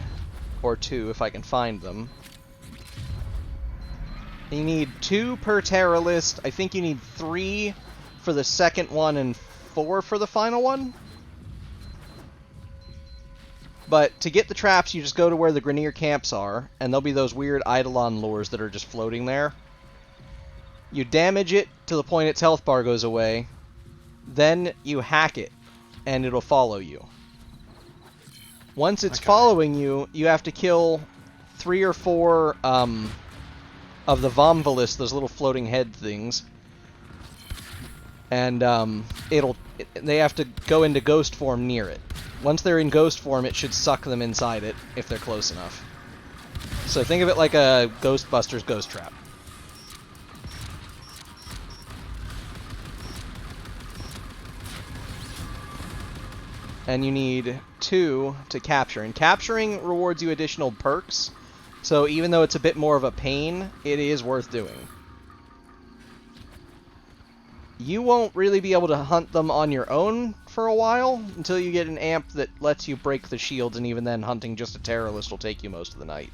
or two if I can find them. You need 2 per Terra list. I think you need 3 for the second one and 4 for the final one. But to get the traps, you just go to where the Grineer camps are, and there'll be those weird Eidolon lures that are just floating there. You damage it to the point its health bar goes away, then you hack it, and it'll follow you. Once it's following you, you have to kill 3 or 4 of the Vomvalis, those little floating head things. And they have to go into ghost form near it. Once they're in ghost form, it should suck them inside it if they're close enough. So think of it like a Ghostbusters ghost trap. And you need 2 to capture. And capturing rewards you additional perks. So even though it's a bit more of a pain, it is worth doing. You won't really be able to hunt them on your own for a while until you get an amp that lets you break the shields, and even then hunting just a Terra list will take you most of the night.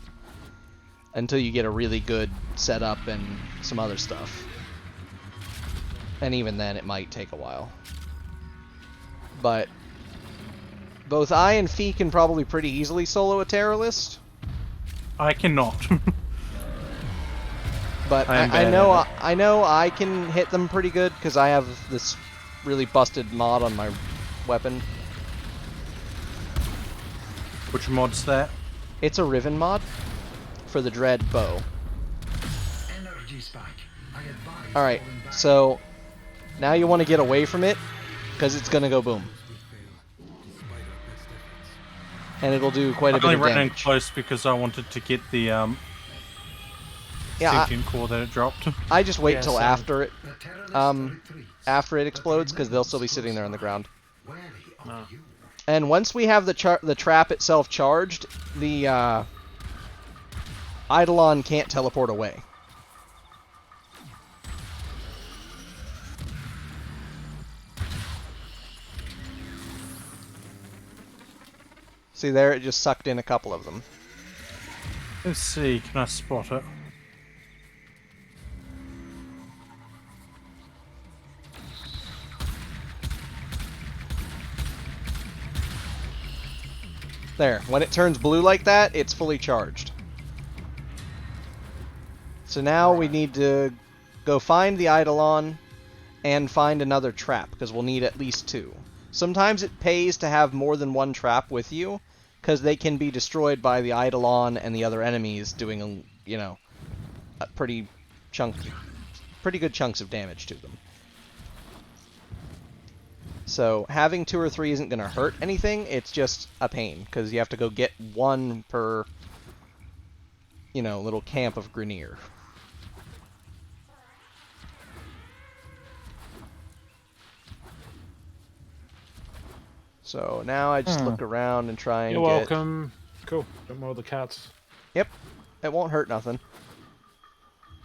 Until you get a really good setup and some other stuff. And even then it might take a while. But both I and Fee can probably pretty easily solo a Terra list. I cannot. But I know I can hit them pretty good because I have this really busted mod on my weapon. Which mod's that? It's a Riven mod for the Dread bow. Alright, so now you want to get away from it because it's going to go boom. And it'll do quite a bit of damage. I only ran in close because I wanted to get the sentient core that it dropped. I just wait till after it explodes because they'll still be sitting there on the ground. No. And once we have the trap itself charged, the Eidolon can't teleport away. See there, it just sucked in a couple of them. Let's see, can I spot it? There, when it turns blue like that, it's fully charged. So now we need to go find the Eidolon and find another trap, because we'll need at least 2. Sometimes it pays to have more than one trap with you, because they can be destroyed by the Eidolon and the other enemies doing, you know, a pretty good chunks of damage to them. So having 2 or 3 isn't going to hurt anything, it's just a pain, because you have to go get 1 per, you know, little camp of Grineer. So now I just look around and try and You're welcome. Cool. Don't mow the cats. Yep. It won't hurt nothing.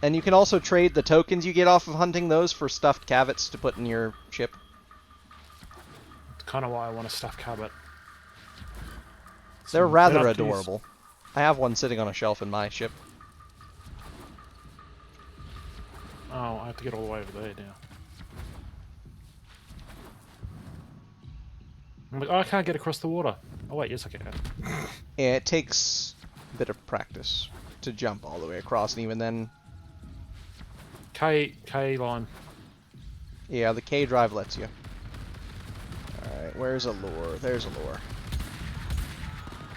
And you can also trade the tokens you get off of hunting those for stuffed cavets to put in your ship. That's kind of why I want a stuffed cabot. They're rather adorable. I have one sitting on a shelf in my ship. Oh, I have to get all the way over there now. I'm like, oh, I can't get across the water. Oh wait, yes I can. Yeah, it takes bit of practice to jump all the way across, and even then, K line. yeah, the K drive lets you. Alright, where's Allure? There's Allure.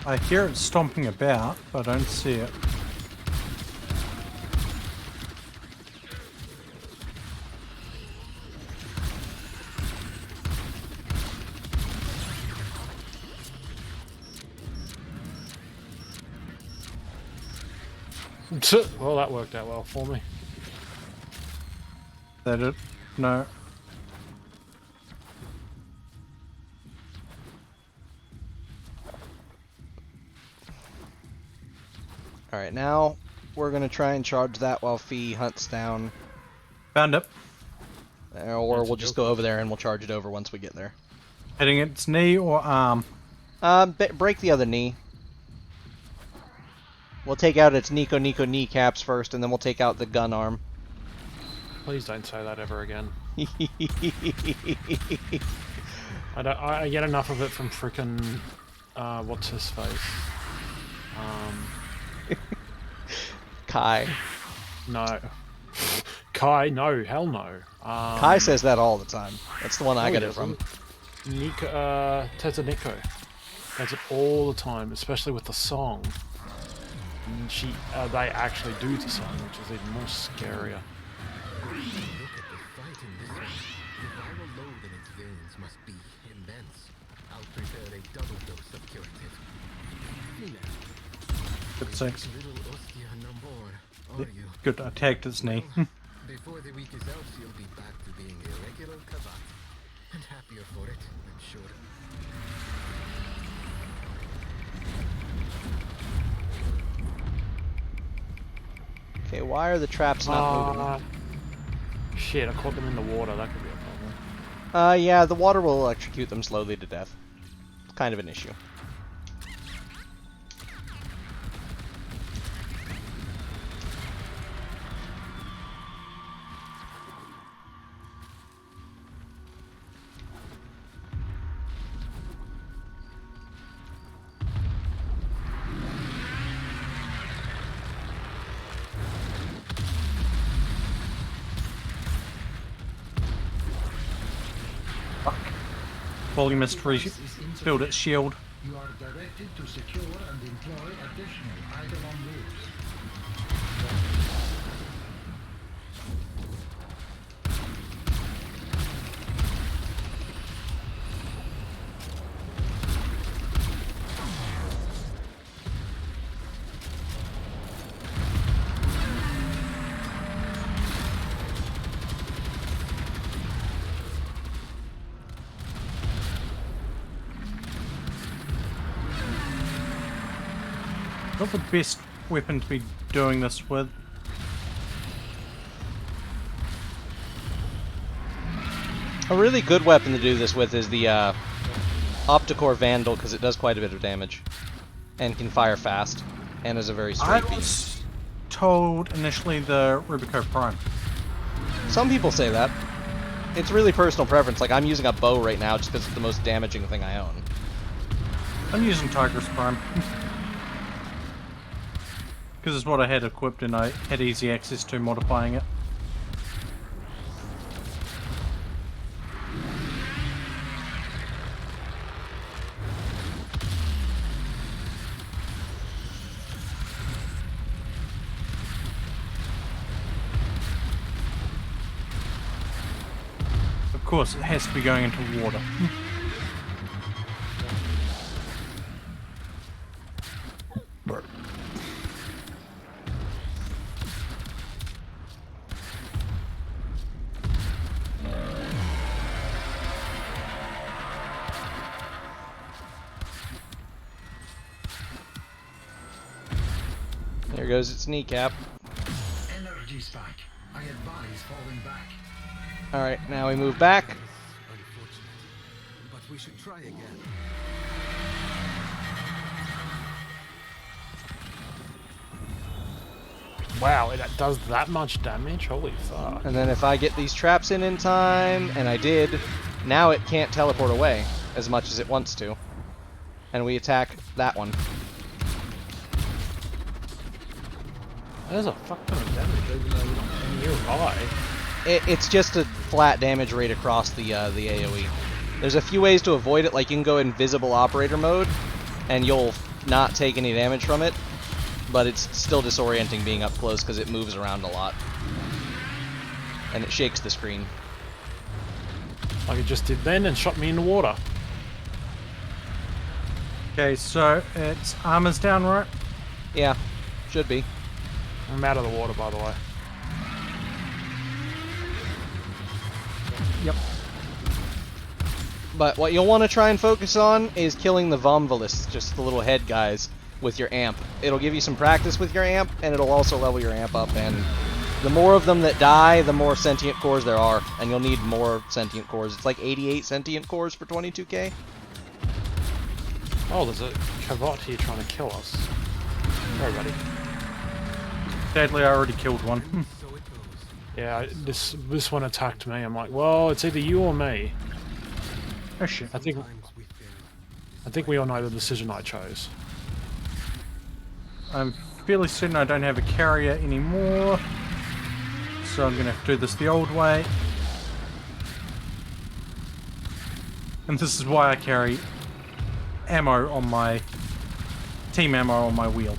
I hear it stomping about, but I don't see it. Well, that worked out well for me. That it? No. Alright, now we're gonna try and charge that while Fee hunts down. Found it. Or we'll just go over there and we'll charge it over once we get there. Hitting its knee or arm? Break the other knee. We'll take out its Nico kneecaps first, and then we'll take out the gun arm. Please don't say that ever again. I get enough of it from frickin' what's his face? Kai. No. Kai, no, hell no. Kai says that all the time. That's the one I got it from. Tetsuniko. Does it all the time, especially with the song. And they actually do the song, which is even more scarier. Look at the fight in this one. The viral load in its veins must be immense. I'll prepare a double dose of curative. Good sex. Little Ostia no more, Yeah, are you? good, I tagged its knee. Before the week is out, you'll be back to being a regular Kavat. And happier for it, I'm sure. Okay, why are the traps not moving? Shit, I caught them in the water. That could be a problem. Yeah, the water will electrocute them slowly to death. It's kind of an issue. Volume must build its shield. You are directed to secure and employ additional Eidolon moves. Not the best weapon to be doing this with. A really good weapon to do this with is the Opticore Vandal, because it does quite a bit of damage. And can fire fast. And is a very straight I beast. was told initially the Rubico Prime. Some people say that. It's really personal preference. Like, I'm using a bow right now just because it's the most damaging thing I own. I'm using Tiger's Prime. Because it's what I had equipped and I had easy access to modifying it. Of course, it has to be going into water. There goes its kneecap. Energy spike. I advise falling back. Alright, now we move back. Unfortunate. But we should try again. Wow, it does that much damage? Holy fuck. And then if I get these traps in time, and I did, now it can't teleport away as much as it wants to. And we attack that one. There's a fuck ton of damage, even though you're not nearby. It's just a flat damage rate across the AoE. There's a few ways to avoid it, like you can go invisible operator mode, and you'll not take any damage from it, but it's still disorienting being up close because it moves around a lot. And it shakes the screen. Like it just did then and shot me in the water. Okay, so it's armor's down, right? Yeah, should be. I'm out of the water, by the way. Yep. But what you'll want to try and focus on is killing the Vomvalists, just the little head guys, with your amp. It'll give you some practice with your amp, and it'll also level your amp up, and the more of them that die, the more sentient cores there are, and you'll need more sentient cores. It's like 88 sentient cores for 22k. Oh, there's a Kavot here trying to kill us. Sorry, buddy. Sadly, I already killed one. Yeah, this one attacked me. I'm like, well, it's either you or me. Oh shit. I think we all know the decision I chose. I'm fairly certain I don't have a carrier anymore, so I'm gonna have to do this the old way. And this is why I carry ammo on my team ammo on my wheel.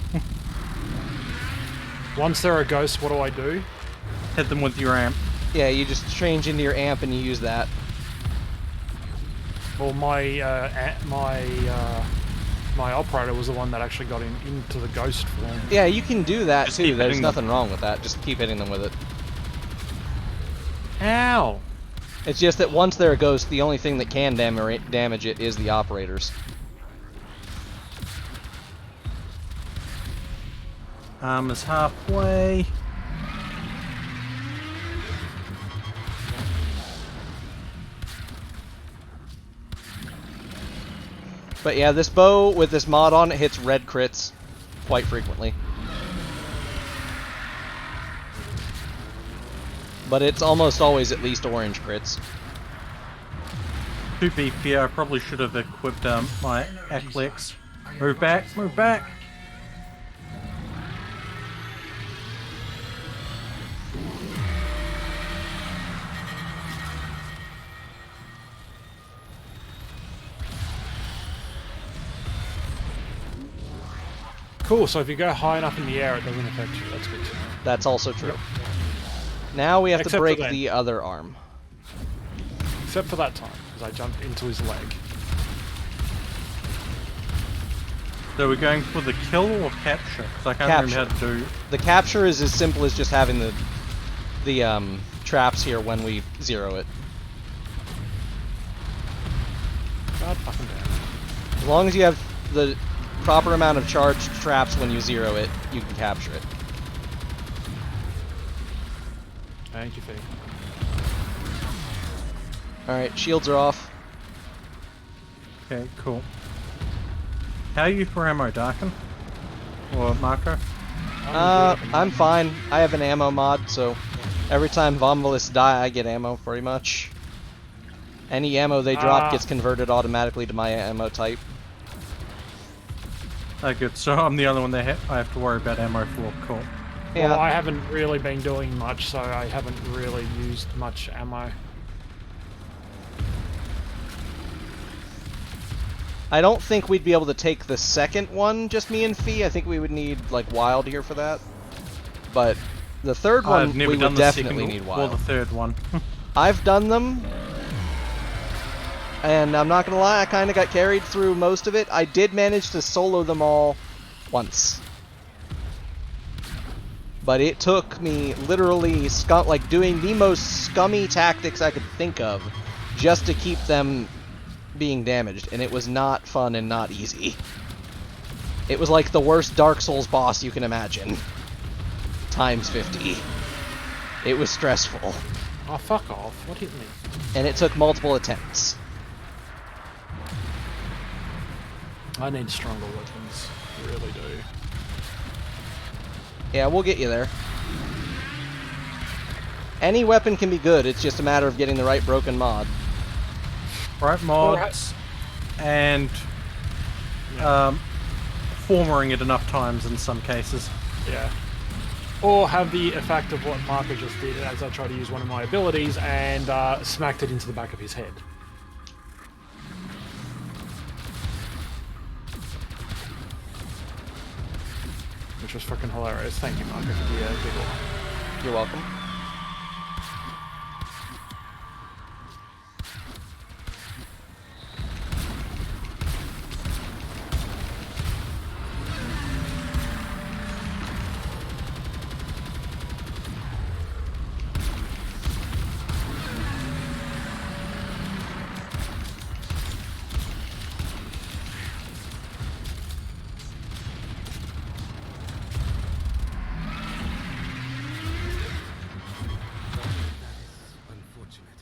Once they're a ghost, what do I do? Hit them with your amp. Yeah, you just change into your amp and you use that. Well, my operator was the one that actually got into the ghost form. Yeah, you can do that Just too. keep There's hitting nothing wrong with that. Just keep hitting them with it. Ow! It's just that once they're a ghost, the only thing that can damage it is the operators. Armor's halfway. But yeah, this bow with this mod on it hits red crits quite frequently. But it's almost always at least orange crits. To be fair, I probably should have equipped my Aklex. Move back, move back! Cool, so if you go high enough in the air, it doesn't affect you. That's good to know. That's also true. Now we have Except to for break then. the other arm. Except for that time, because I jumped into his leg. So we're going for the kill or capture? Because I can't remember how to do... The capture is as simple as just having the traps here when we zero it. God fucking damn. As long as you have the proper amount of charged traps when you zero it, you can capture it. Thank you, Fee. Alright, shields are off. Okay, cool. How are you for ammo, Darken? Or Marco? I'm fine. I have an ammo mod, so every time Vomvalists die, I get ammo, pretty much. Any ammo they drop gets converted automatically to my ammo type. Oh, good. So I'm the only one that I have to worry about ammo for. Cool. Yeah. Well, I haven't really been doing much, so I haven't really used much ammo. I don't think we'd be able to take the second one, just me and Fee. I think we would need, like, Wild here for that. But the third one, we would definitely need Wild. Or the third one. I've done them. And I'm not gonna lie, I kind of got carried through most of it. I did manage to solo them all once. But it took me literally doing the most scummy tactics I could think of just to keep them being damaged, and it was not fun and not easy. It was like the worst Dark Souls boss you can imagine. Times 50. It was stressful. Oh, fuck off. What hit me? And it took multiple attempts. I need stronger weapons. I really do. Yeah, we'll get you there. Any weapon can be good, it's just a matter of getting the right broken mod. Right mods, and formering it enough times in some cases. Yeah. or have the effect of what Marco just did as I tried to use one of my abilities and smacked it into the back of his head. Which was freaking hilarious. Thank you, Marco, for the big one. You're welcome.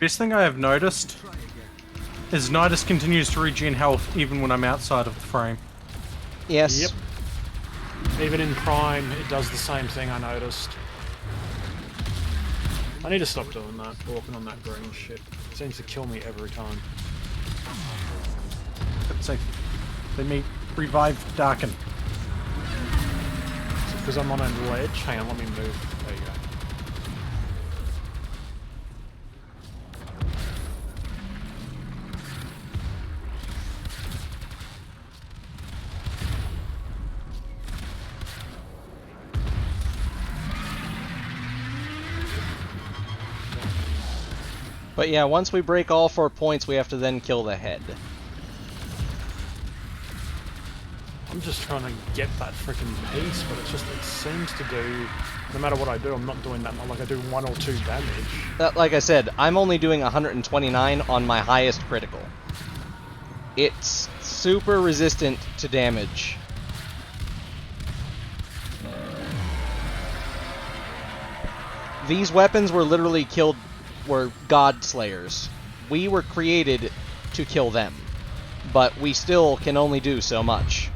Best thing I have noticed is Nidus continues to regen health even when I'm outside of the frame. Yes. Yep. Even in Prime, it does the same thing, I noticed. I need to stop doing that, walking on that green shit. It seems to kill me every time. It's like they may revive Darken. Because I'm on a ledge? Hang on, let me move. There you go. But yeah, once we break all 4 points, we have to then kill the head. I'm just trying to get that freaking piece, but it's just, it seems to do, no matter what I do, I'm not doing that, like I do 1 or 2 damage. Like I said, I'm only doing 129 on my highest critical. It's super resistant to damage. These weapons were literally were god slayers. We were created to kill them, but we still can only do so much.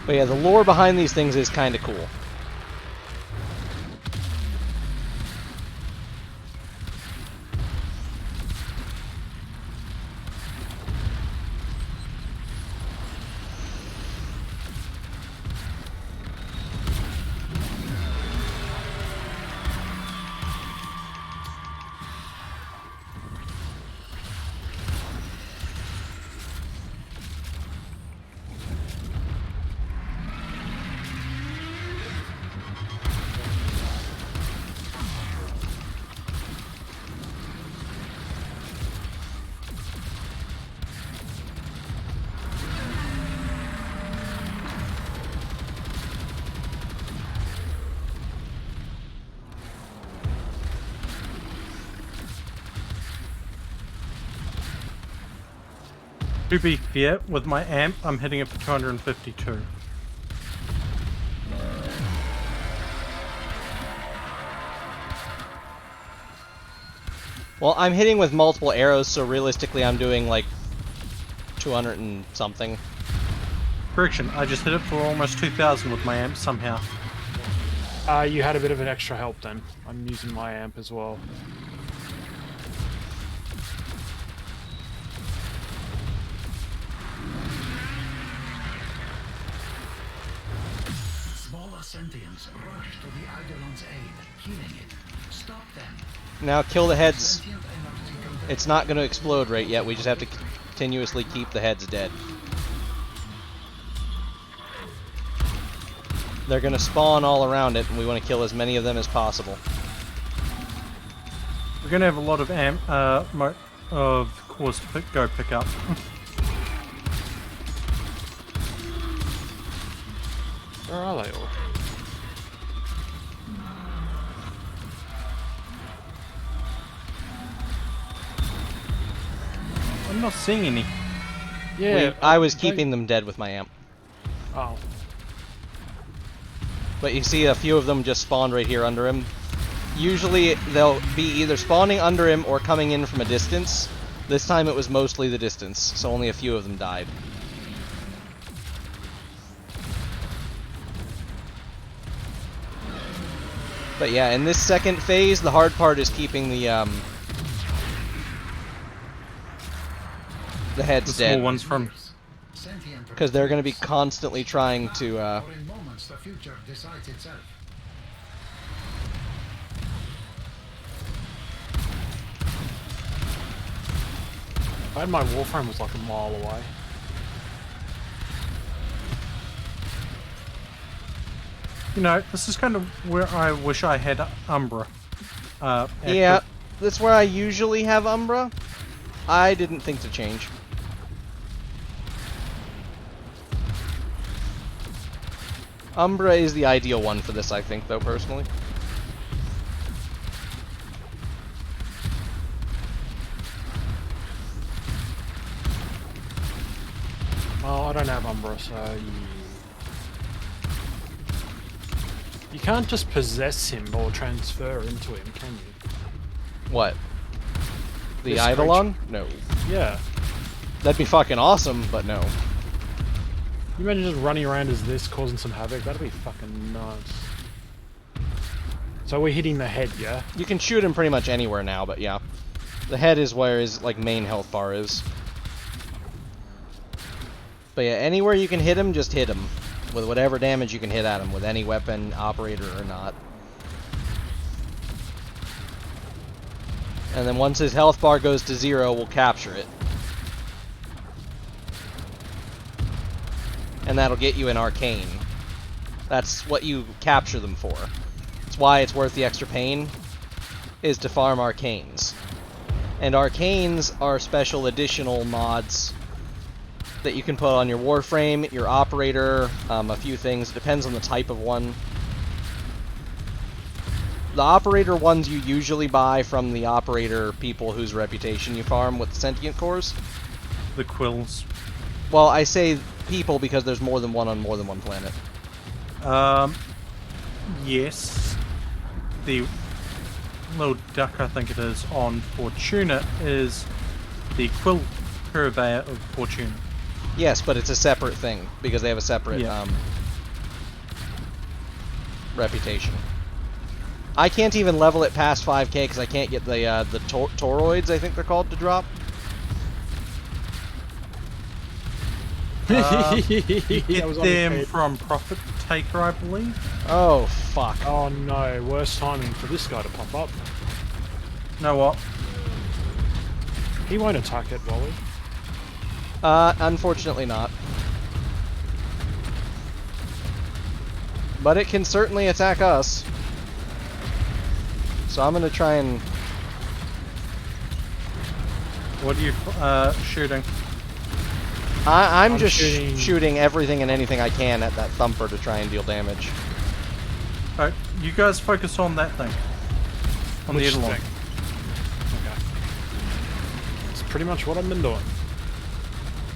But yeah, the lore behind these things is kind of cool. To be fair, with my amp, I'm hitting it for 252. Well, I'm hitting with multiple arrows, so realistically I'm doing like 200 and something. Correction, I just hit it for almost 2,000 with my amp somehow. You had a bit of an extra help then. I'm using my amp as well. Smaller sentients rush to the Eidolon's aid, healing it. Stop them. Now kill the heads. It's not going to explode right yet, we just have to continuously keep the heads dead. They're going to spawn all around it, and we want to kill as many of them as possible. We're going to have a lot of of cores to go pick up. Where are they all? I'm not seeing any. Yeah, I was keeping them dead with my amp. Oh. But you see a few of them just spawned right here under him. Usually they'll be either spawning under him or coming in from a distance. This time it was mostly the distance, so only a few of them died. But yeah, in this second phase, the hard part is keeping the heads The small dead. ones from... Because they're going to be constantly trying to, Or in moments the future decides itself. I had my Warframe was like a mile away. You know, this is kind of where I wish I had Umbra. Yeah, that's where I usually have Umbra. I didn't think to change. Umbra is the ideal one for this, I think, though, personally. Oh, I don't have Umbra, so... You can't just possess him or transfer into him, can you? What? The This Eidolon? creature. No. Yeah. That'd be fucking awesome, but no. You imagine just running around as this, causing some havoc? That'd be fucking nuts. So we're hitting the head, yeah? You can shoot him pretty much anywhere now, but yeah. The head is where his, like, main health bar is. But yeah, anywhere you can hit him, just hit him. With whatever damage you can hit at him, with any weapon, operator, or not. And then once his health bar goes to 0, we'll capture it. And that'll get you an arcane. That's what you capture them for. That's why it's worth the extra pain, is to farm arcanes. And arcanes are special additional mods that you can put on your Warframe, your operator, a few things. Depends on the type of one. The operator ones you usually buy from the operator people whose reputation you farm with the sentient cores. The quills. Well, I say people because there's more than one on more than one planet. Yes. The little duck, I think it is, on Fortuna is the quill purveyor of Fortuna. Yes, but it's a separate thing because they have a separate reputation. I can't even level it past 5k because I can't get the toroids, I think they're called, to drop. You get them from Profit Taker, I believe. Oh, fuck. Oh no, worst timing for this guy to pop up. Know what? He won't attack it, Wally. Unfortunately not. But it can certainly attack us. So I'm gonna try and... What are you shooting? I'm just shooting everything and anything I can at that thumper to try and deal damage. Alright, you guys focus on that thing. On Which the Eidolon. thing? Okay. That's pretty much what I've been doing.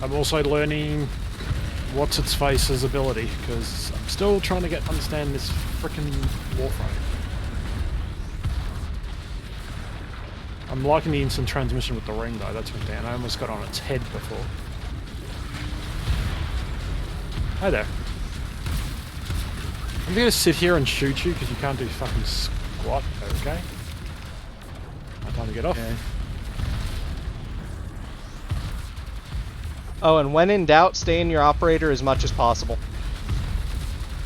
I'm also learning what's its face's ability, because I'm still trying to understand this frickin' Warframe. I'm liking the instant transmission with the ring though, that's been down. I almost got on its head before. Hi there. I'm gonna sit here and shoot you because you can't do fucking squat, okay? My time to get off. Okay. Oh, and when in doubt, stay in your operator as much as possible.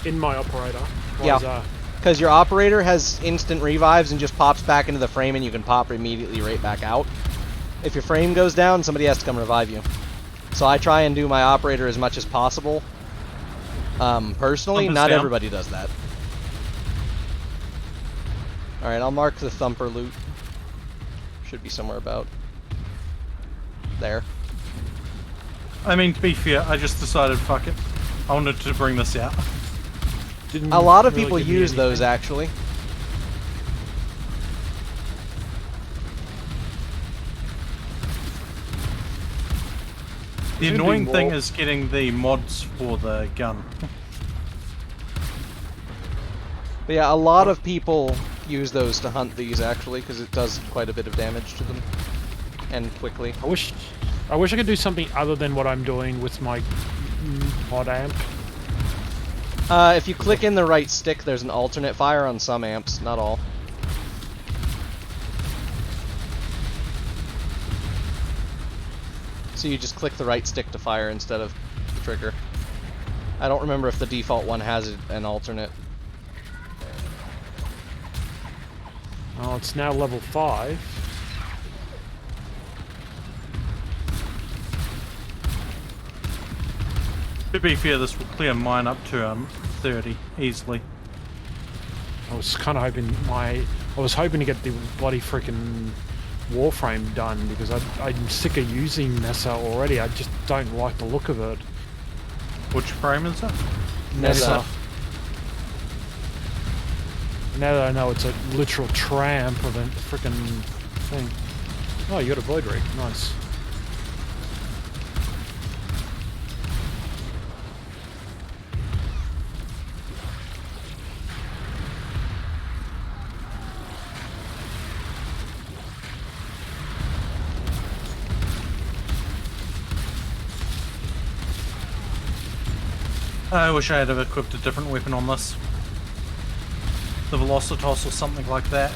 In my operator? Why is that? Because your operator has instant revives and just pops back into the frame and you can pop immediately right back out. If your frame goes down, somebody has to come revive you. So I try and do my operator as much as possible. Personally, not everybody does that. Alright, I'll mark the thumper loot. Should be somewhere about there. I mean, to be fair, I just decided, fuck it. I wanted to bring this out. A lot of people use those, actually. The annoying thing is getting the mods for the gun. But yeah, a lot of people use those to hunt these, actually, because it does quite a bit of damage to them. And quickly. I wish I could do something other than what I'm doing with my mod amp. If you click in the right stick, there's an alternate fire on some amps, not all. So you just click the right stick to fire instead of the trigger. I don't remember if the default one has an alternate. Oh, it's now level 5. To be fair, this will clear mine up to 30 easily. I was kind of hoping I was hoping to get the bloody freaking Warframe done because I'm sick of using Nessa already. I just don't like the look of it. Which frame is it? Nessa. Now that I know it's a literal tramp of a freaking thing. Oh, you got a Void Rig. Nice. I wish I had equipped a different weapon on this. The Velocitos or something like that.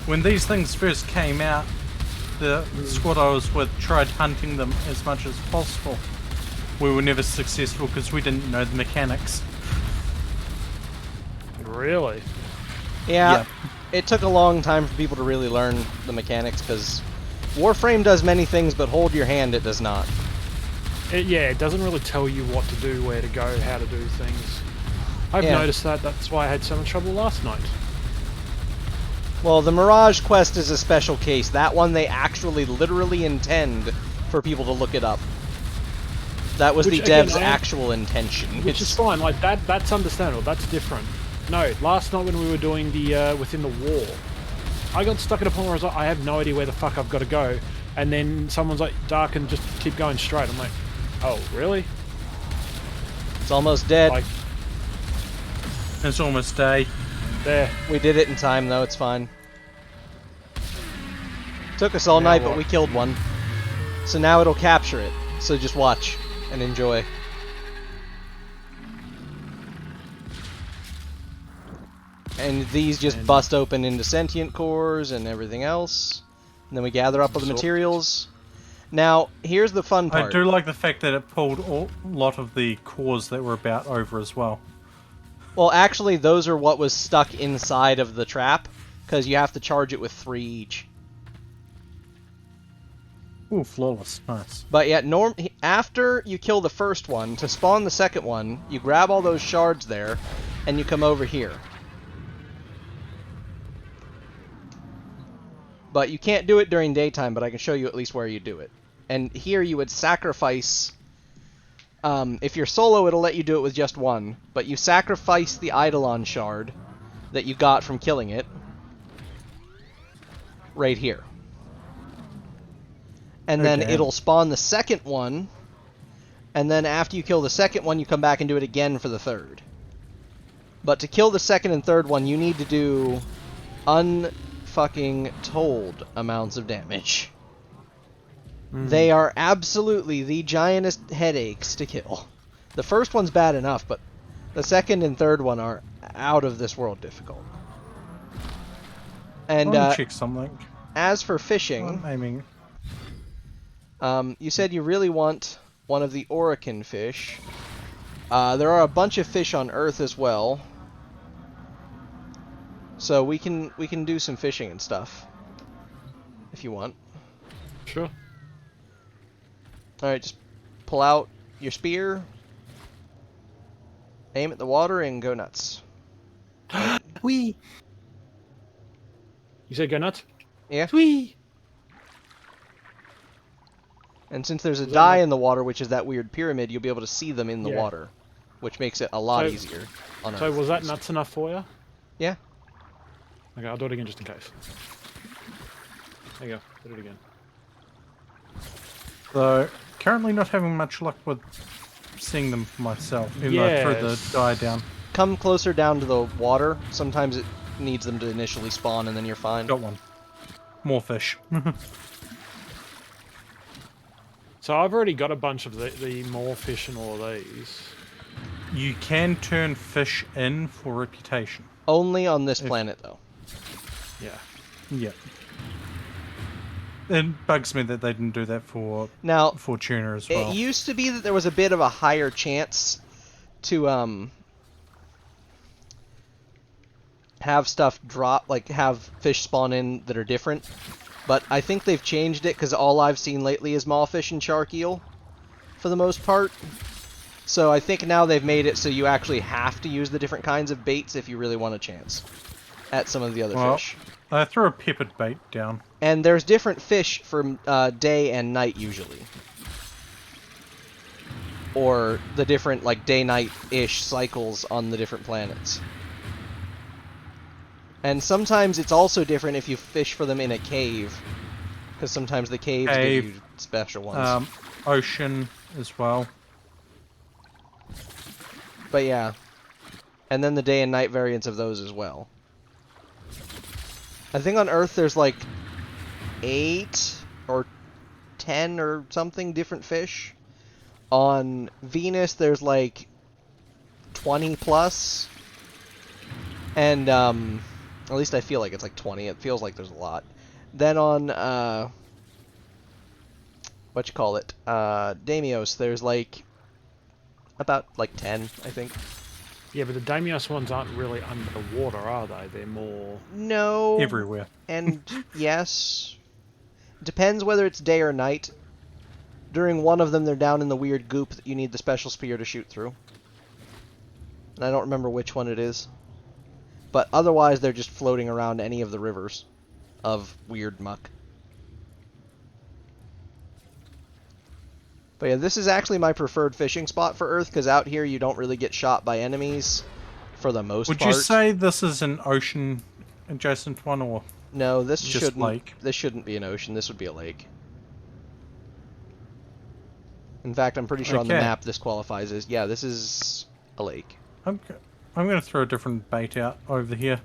When these things first came out, the squad I was with tried hunting them as much as possible. We were never successful because we didn't know the mechanics. Really? Yeah, it took a long time for people to really learn the mechanics because Warframe does many things, but hold your hand, it does not. It doesn't really tell you what to do, where to go, how to do things. I've noticed that. That's why I had so much trouble last night. Well, the Mirage quest is a special case. That one they actually literally intend for people to look it up. That was the dev's actual intention. Which is fine, like that's understandable, that's different. No, last night when we were doing the Within the Wall, I got stuck at a point where I was like, I have no idea where the fuck I've got to go. And then someone's like, Dark, and just keep going straight. I'm like, oh, really? It's almost dead. Like, it's almost day. There. We did it in time, though. It's fine. Took us all night, but we killed one. So now it'll capture it. So just watch and enjoy. And these just bust open into sentient cores and everything else. And then we gather up all the materials. Now, here's the fun part. I do like the fact that it pulled a lot of the cores that were about over as well. Well, actually, those are what was stuck inside of the trap, because you have to charge it with 3 each. Ooh, flawless. Nice. But yeah, after you kill the first one, to spawn the second one, you grab all those shards there, and you come over here. But you can't do it during daytime, but I can show you at least where you do it. And here you would sacrifice... if you're solo, it'll let you do it with just one, but you sacrifice the Eidolon shard that you got from killing it right here. And then it'll spawn the second one, and then after you kill the second one, you come back and do it again for the third. But to kill the second and third one, you need to do unfucking told amounts of damage. They are absolutely the giantest headaches to kill. The first one's bad enough, but the second and third one are out of this world difficult. And check something. As for fishing, you said you really want one of the Orokin fish. There are a bunch of fish on Earth as well, so we can do some fishing and stuff if you want. Sure. Alright, just pull out your spear, aim at the water, and go nuts. Wee! You said go nuts? Yeah. Wee! And since there's a dye in the water, which is that weird pyramid, you'll be able to see them in the water, which makes it a lot easier on Earth. So was that nuts enough for you? Yeah. Okay, I'll do it again just in case. There you go. Did it again. Though, currently not having much luck with seeing them for myself, even though I threw the die down. Come closer down to the water. Sometimes it needs them to initially spawn and then you're fine. Got one. More fish. So I've already got a bunch of the more fish in all of these. You can turn fish in for reputation. Only on this planet, though. Yeah. Yeah. It bugs me that they didn't do that for tuna as well. It used to be that there was a bit of a higher chance to have stuff drop, like have fish spawn in that are different. But I think they've changed it because all I've seen lately is mawfish and shark eel, for the most part. So I think now they've made it so you actually have to use the different kinds of baits if you really want a chance at some of the other fish. I threw a peppered bait down. And there's different fish for day and night usually. Or the different like day-night-ish cycles on the different planets. And sometimes it's also different if you fish for them in a cave. Because sometimes the caves give you special ones. Ocean as well. But yeah. And then the day and night variants of those as well. I think on Earth there's like 8 or 10 or something different fish. On Venus there's like 20 plus. And at least I feel like it's like 20. It feels like there's a lot. Then on Deimos, there's like about like 10, I think. Yeah, but the Deimos ones aren't really under the water, are they? They're more... No. Everywhere. And yes. Depends whether it's day or night. During one of them, they're down in the weird goop that you need the special spear to shoot through. And I don't remember which one it is. But otherwise, they're just floating around any of the rivers of weird muck. But yeah, this is actually my preferred fishing spot for Earth, because out here you don't really get shot by enemies for the most part. Would you say this is an ocean adjacent one, or no? This just shouldn't. lake? This shouldn't be an ocean. This would be a lake. In fact, I'm pretty sure on the map this qualifies as this is a lake. I'm going to throw a different bait out over here.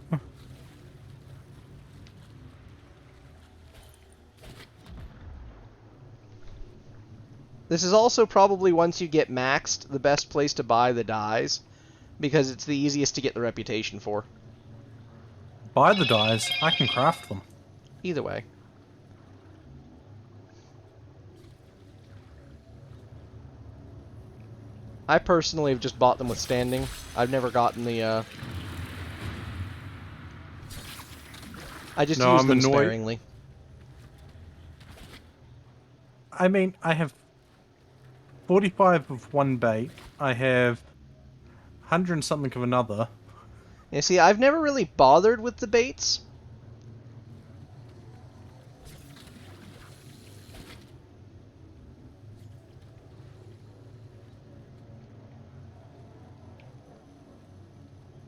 This is also probably, once you get maxed, the best place to buy the dyes, because it's the easiest to get the reputation for. Buy the dyes, I can craft them. Either way. I personally have just bought them with standing. I've never gotten the, I just use them sparingly. I mean, I have 45 of one bait. I have 100 and something of another. You see, I've never really bothered with the baits.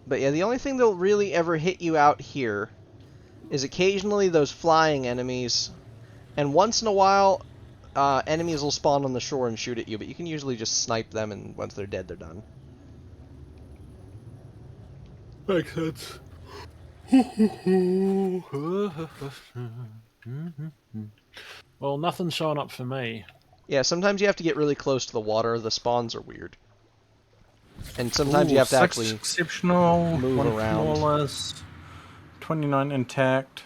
But yeah, the only thing that'll really ever hit you out here is occasionally those flying enemies. And once in a while, enemies will spawn on the shore and shoot at you, but you can usually just snipe them, and once they're dead, they're done. Makes sense. Well, nothing's showing up for me. Yeah, sometimes you have to get really close to the water. The spawns are weird. And sometimes you have to actually exceptional, move one around. Flawless, 29 intact,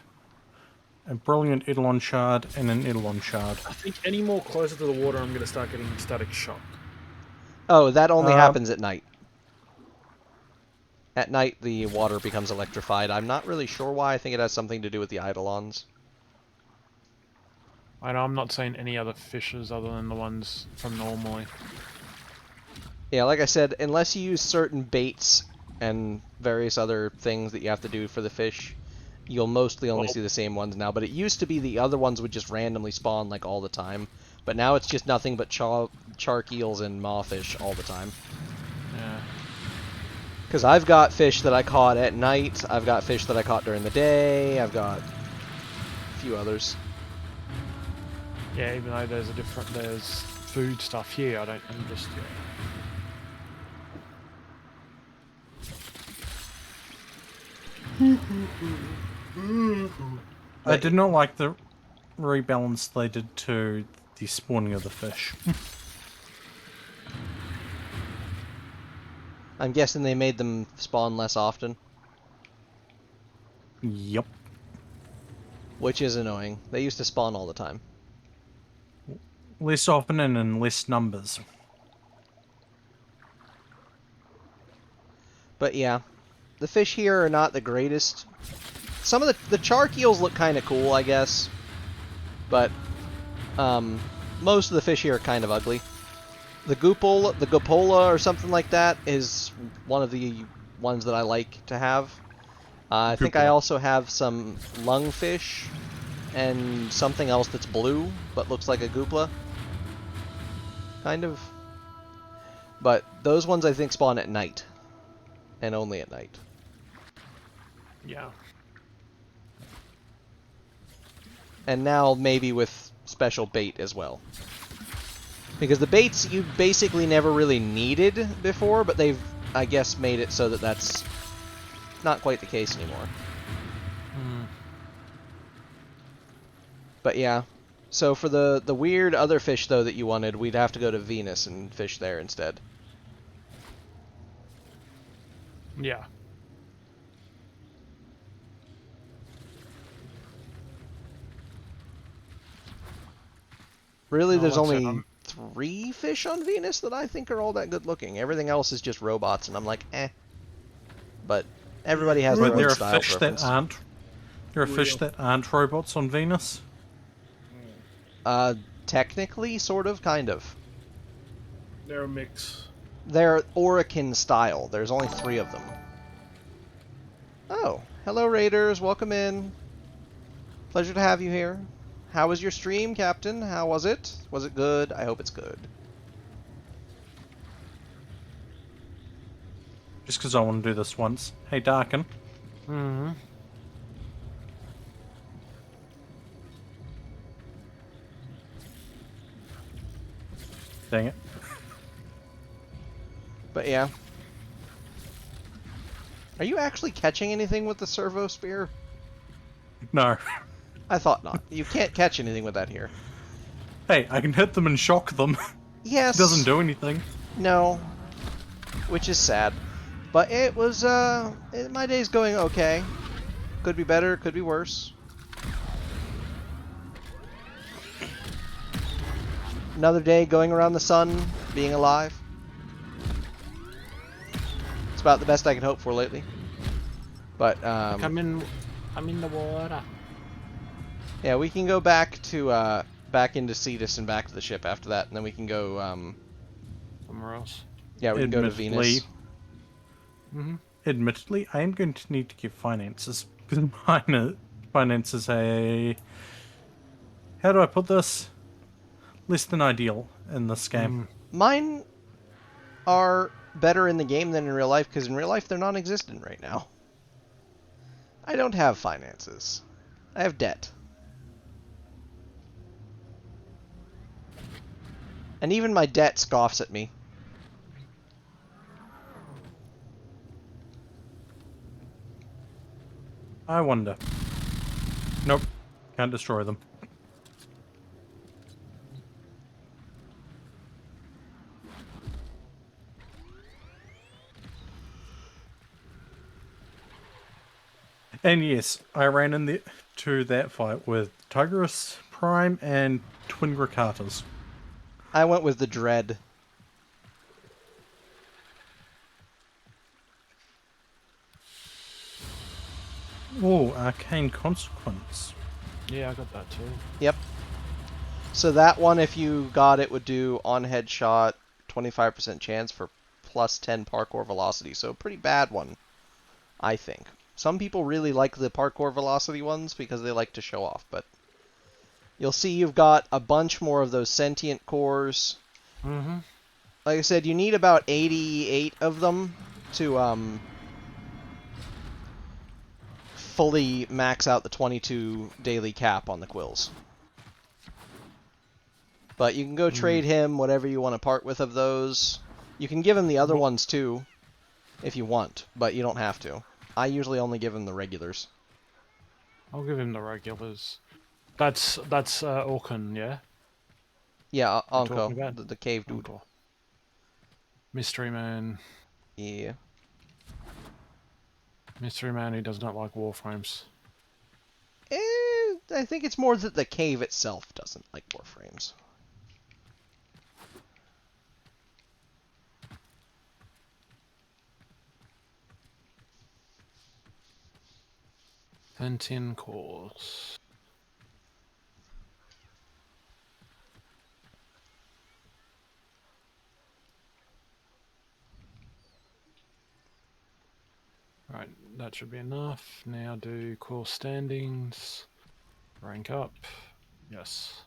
a brilliant Eidolon shard, and an Eidolon shard. I think any more closer to the water, I'm going to start getting static shock. Oh, that only happens at night. At night, the water becomes electrified. I'm not really sure why. I think it has something to do with the Eidolons. I know I'm not seeing any other fishes other than the ones from normally. Yeah, like I said, unless you use certain baits and various other things that you have to do for the fish, you'll mostly only see the same ones now. But it used to be the other ones would just randomly spawn like all the time. But now it's just nothing but shark eels and mawfish all the time. Yeah. Because I've got fish that I caught at night, I've got fish that I caught during the day, I've got a few others. Yeah, even though there's food stuff here, I'm just. I did not like the rebalance they did to the spawning of the fish. I'm guessing they made them spawn less often. Yep. Which is annoying. They used to spawn all the time. Less often and in less numbers. But yeah, the fish here are not the greatest. Some of the chark eels look kind of cool, I guess. But most of the fish here are kind of ugly. The Gopola or something like that is one of the ones that I like to have. I think I also have some lungfish and something else that's blue but looks like a Goopla. Kind of. But those ones I think spawn at night. And only at night. Yeah. And now maybe with special bait as well. Because the baits you basically never really needed before, but they've, I guess, made it so that that's not quite the case anymore. But yeah. So for the weird other fish, though, that you wanted, we'd have to go to Venus and fish there instead. Yeah. Really, there's only 3 fish on Venus that I think are all that good looking. Everything else is just robots, and I'm like, eh. But everybody has their own style preference. There are fish that aren't robots on Venus? Technically, sort of, kind of. They're a mix. They're Orican style. There's only 3 of them. Oh, hello Raiders, welcome in. Pleasure to have you here. How was your stream, Captain? How was it? Was it good? I hope it's good. Just because I want to do this once. Hey, Darkin. Mm-hmm. Dang it. But yeah. Are you actually catching anything with the servo spear? No. I thought not. You can't catch anything with that here. Hey, I can hit them and shock them. Yes. It doesn't do anything. No. Which is sad. But it was, my day's going okay. Could be better, could be worse. Another day going around the sun, being alive. It's about the best I can hope for lately. But, I'm in the water. Yeah, we can go back to, back into Cetus and back to the ship after that, and then we can go, somewhere else. Yeah, we can go to Venus. Admittedly, I am going to need to give finances. Because mine finances a... How do I put this? Less than ideal in this game. Mine are better in the game than in real life, because in real life they're non-existent right now. I don't have finances. I have debt. And even my debt scoffs at me. I wonder. Nope. Can't destroy them. And yes, I ran into that fight with Tigris Prime and Twin Grakatas. I went with the Dread. Oh, Arcane Consequence. Yeah, I got that too. Yep. So that one, if you got it, would do on headshot, 25% chance for plus 10 parkour velocity. So pretty bad one, I think. Some people really like the parkour velocity ones because they like to show off, but you'll see you've got a bunch more of those sentient cores. Mm-hmm. Like I said, you need about 88 of them to fully max out the 22 daily cap on the quills. But you can go trade him whatever you want to part with of those. You can give him the other ones too, if you want, but you don't have to. I usually only give him the regulars. I'll give him the regulars. That's Orkan, yeah? Yeah, You're talking Anko, about? the cave dude. Anko. Mystery Man. Yeah. Mystery Man who does not like Warframes. I think it's more that the cave itself doesn't like Warframes. Sentient cores. Right, that should be enough. Now do core standings. Rank up. Yes.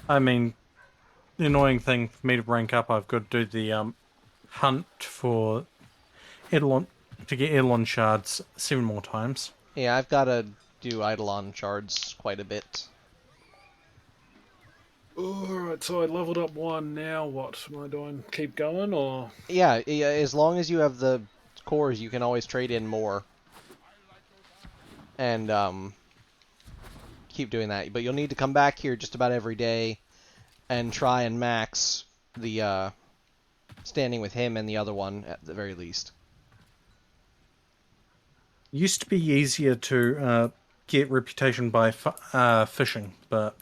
I mean, the annoying thing for me to rank up, I've got to do the hunt for Eidolon to get Eidolon shards 7 more times. Yeah, I've got to do Eidolon shards quite a bit. Alright, so I leveled up 1 now. What am I doing? Keep going or? Yeah, as long as you have the cores, you can always trade in more. And keep doing that. But you'll need to come back here just about every day and try and max the standing with him and the other one at the very least. Used to be easier to get reputation by fishing, but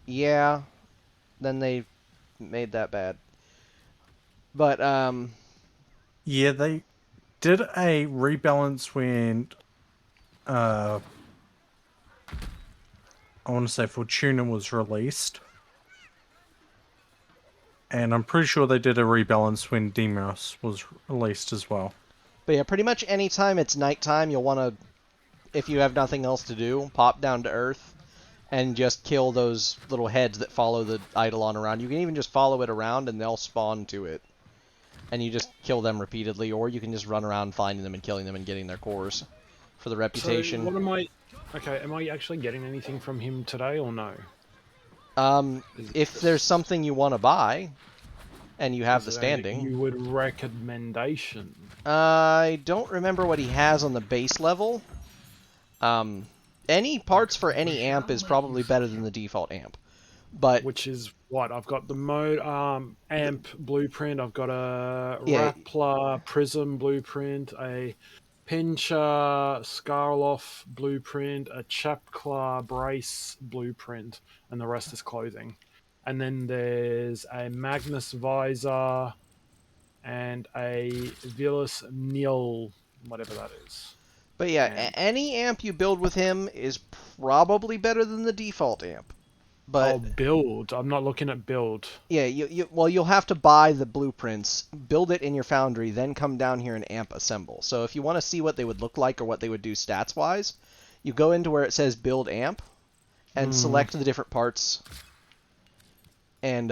yeah, then they made that bad. But yeah, they did a rebalance when I want to say Fortuna was released, and I'm pretty sure they did a rebalance when Demos was released as well. But yeah, pretty much any time it's nighttime, you'll want to, if you have nothing else to do, pop down to Earth and just kill those little heads that follow the Eidolon around. You can even just follow it around and they'll spawn to it. And you just kill them repeatedly, or you can just run around finding them and killing them and getting their cores for the reputation. So what am I... Okay, am I actually getting anything from him today or no? If there's something you want to buy, and you have the Is there anything standing. you would recommendation? I don't remember what he has on the base level. Any parts for any amp is probably better than the default amp. But which is what? I've got the mode amp blueprint, I've got a Yeah. Rappler Prism blueprint, a Pincher Skarloff blueprint, a Chapclaw Brace blueprint, and the rest is clothing. And then there's a Magnus Visor and a Villas Nil, whatever that is. But yeah, any amp you build with him is probably better than the default amp. But Oh, build. I'm not looking at build. yeah, well, you'll have to buy the blueprints, build it in your foundry, then come down here and amp assemble. So if you want to see what they would look like or what they would do stats-wise, you go into where it says build amp and select the different parts. And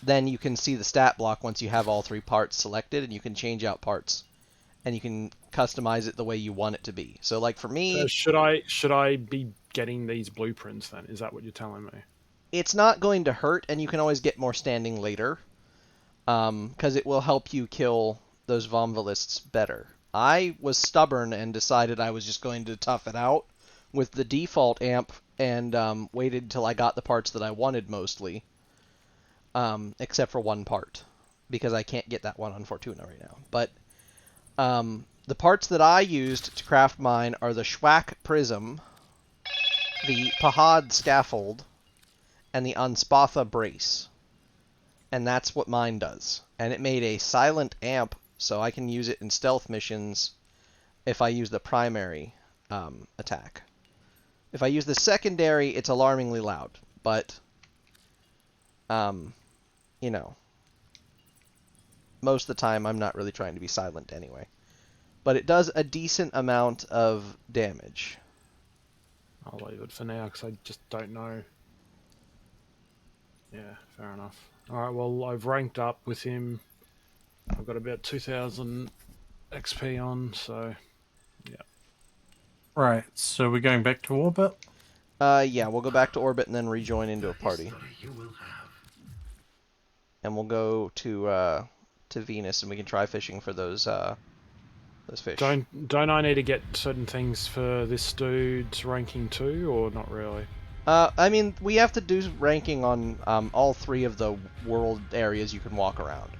then you can see the stat block once you have all 3 parts selected, and you can change out parts. And you can customize it the way you want it to be. So like for me... So should I be getting these blueprints then? Is that what you're telling me? It's not going to hurt, and you can always get more standing later. Because it will help you kill those Vomvalists better. I was stubborn and decided I was just going to tough it out with the default amp and waited until I got the parts that I wanted mostly. Except for one part. Because I can't get that one on Fortuna right now. But the parts that I used to craft mine are the Schwack Prism, the Pahad Scaffold, and the Anspatha Brace. And that's what mine does. And it made a silent amp, so I can use it in stealth missions if I use the primary attack. If I use the secondary, it's alarmingly loud. But, you know, most of the time I'm not really trying to be silent anyway. But it does a decent amount of damage. I'll leave it for now because I just don't know. Yeah, fair enough. Alright, well, I've ranked up with him. I've got about 2,000 XP on, so yeah. Right, so we're going back to orbit? Yeah, we'll go back to orbit and then rejoin into a party. And we'll go to Venus and we can try fishing for those fish. Don't I need to get certain things for this dude's ranking too, or not really? I mean, we have to do ranking on all 3 of the world areas you can walk around.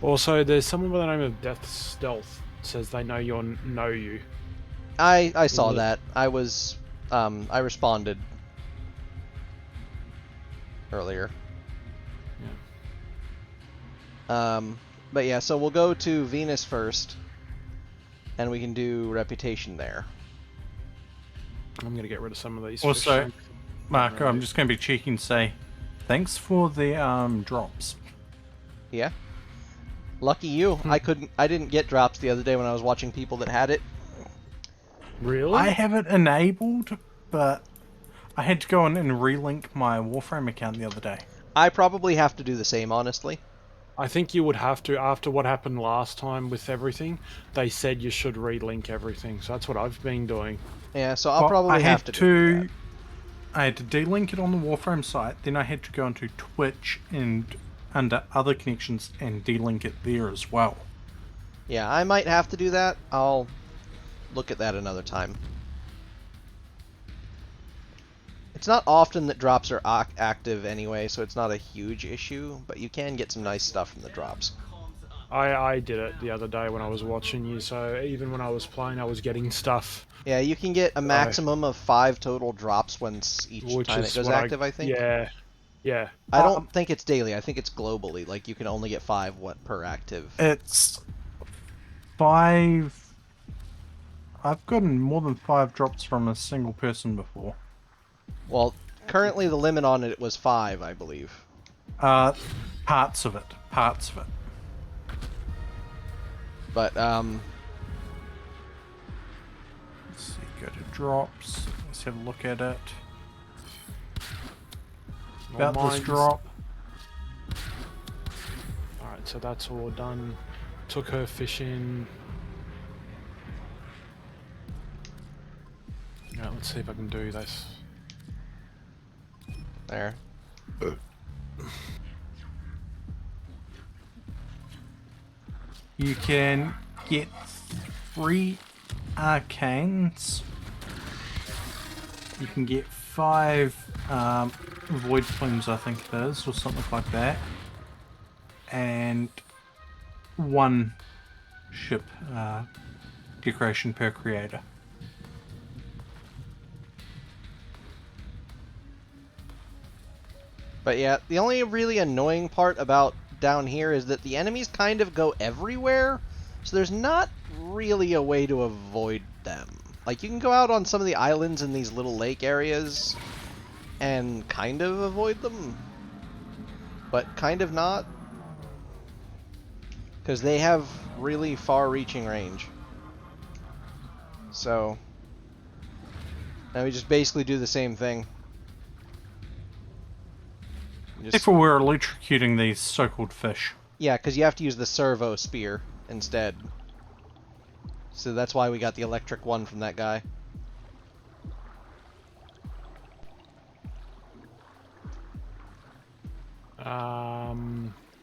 Also, there's someone by the name of Death Stealth says they know you. I saw that. I was I responded earlier. Yeah. But yeah, so we'll go to Venus first, and we can do reputation there. I'm gonna get rid of some of these. Also, fish. Marco, I'm just going to be cheeky and say, thanks for the drops. Yeah. Lucky you. I didn't get drops the other day when I was watching people that had it. Really? I have it enabled, but I had to go in and relink my Warframe account the other day. I probably have to do the same, honestly. I think you would have to, after what happened last time with everything. They said you should relink everything, so that's what I've been doing. Yeah, so I'll probably have to do that. I had to delink it on the Warframe site, then I had to go into Twitch and under other connections and delink it there as well. Yeah, I might have to do that. I'll look at that another time. It's not often that drops are active anyway, so it's not a huge issue, but you can get some nice stuff from the drops. I did it the other day when I was watching you, so even when I was playing I was getting stuff. Yeah, you can get a maximum of 5 total drops once each time it goes active, I think. Yeah. Yeah. I don't think it's daily, I think it's globally, like you can only get 5 per active. It's 5... I've gotten more than 5 drops from a single person before. Well, currently the limit on it was 5, I believe. Parts of it. But, let's see, go to drops. Let's have a look at it. About this drop. Alright, so that's all done. Took her fishing. Now let's see if I can do this. There. You can get 3 arcanes. You can get 5 void plumes, I think it is, or something like that. And 1 ship decoration per creator. But yeah, the only really annoying part about down here is that the enemies kind of go everywhere, so there's not really a way to avoid them. Like, you can go out on some of the islands in these little lake areas and kind of avoid them, but kind of not, because they have really far-reaching range. So now we just basically do the same thing. If we're electrocuting these so-called fish. Yeah, because you have to use the servo spear instead. So that's why we got the electric one from that guy.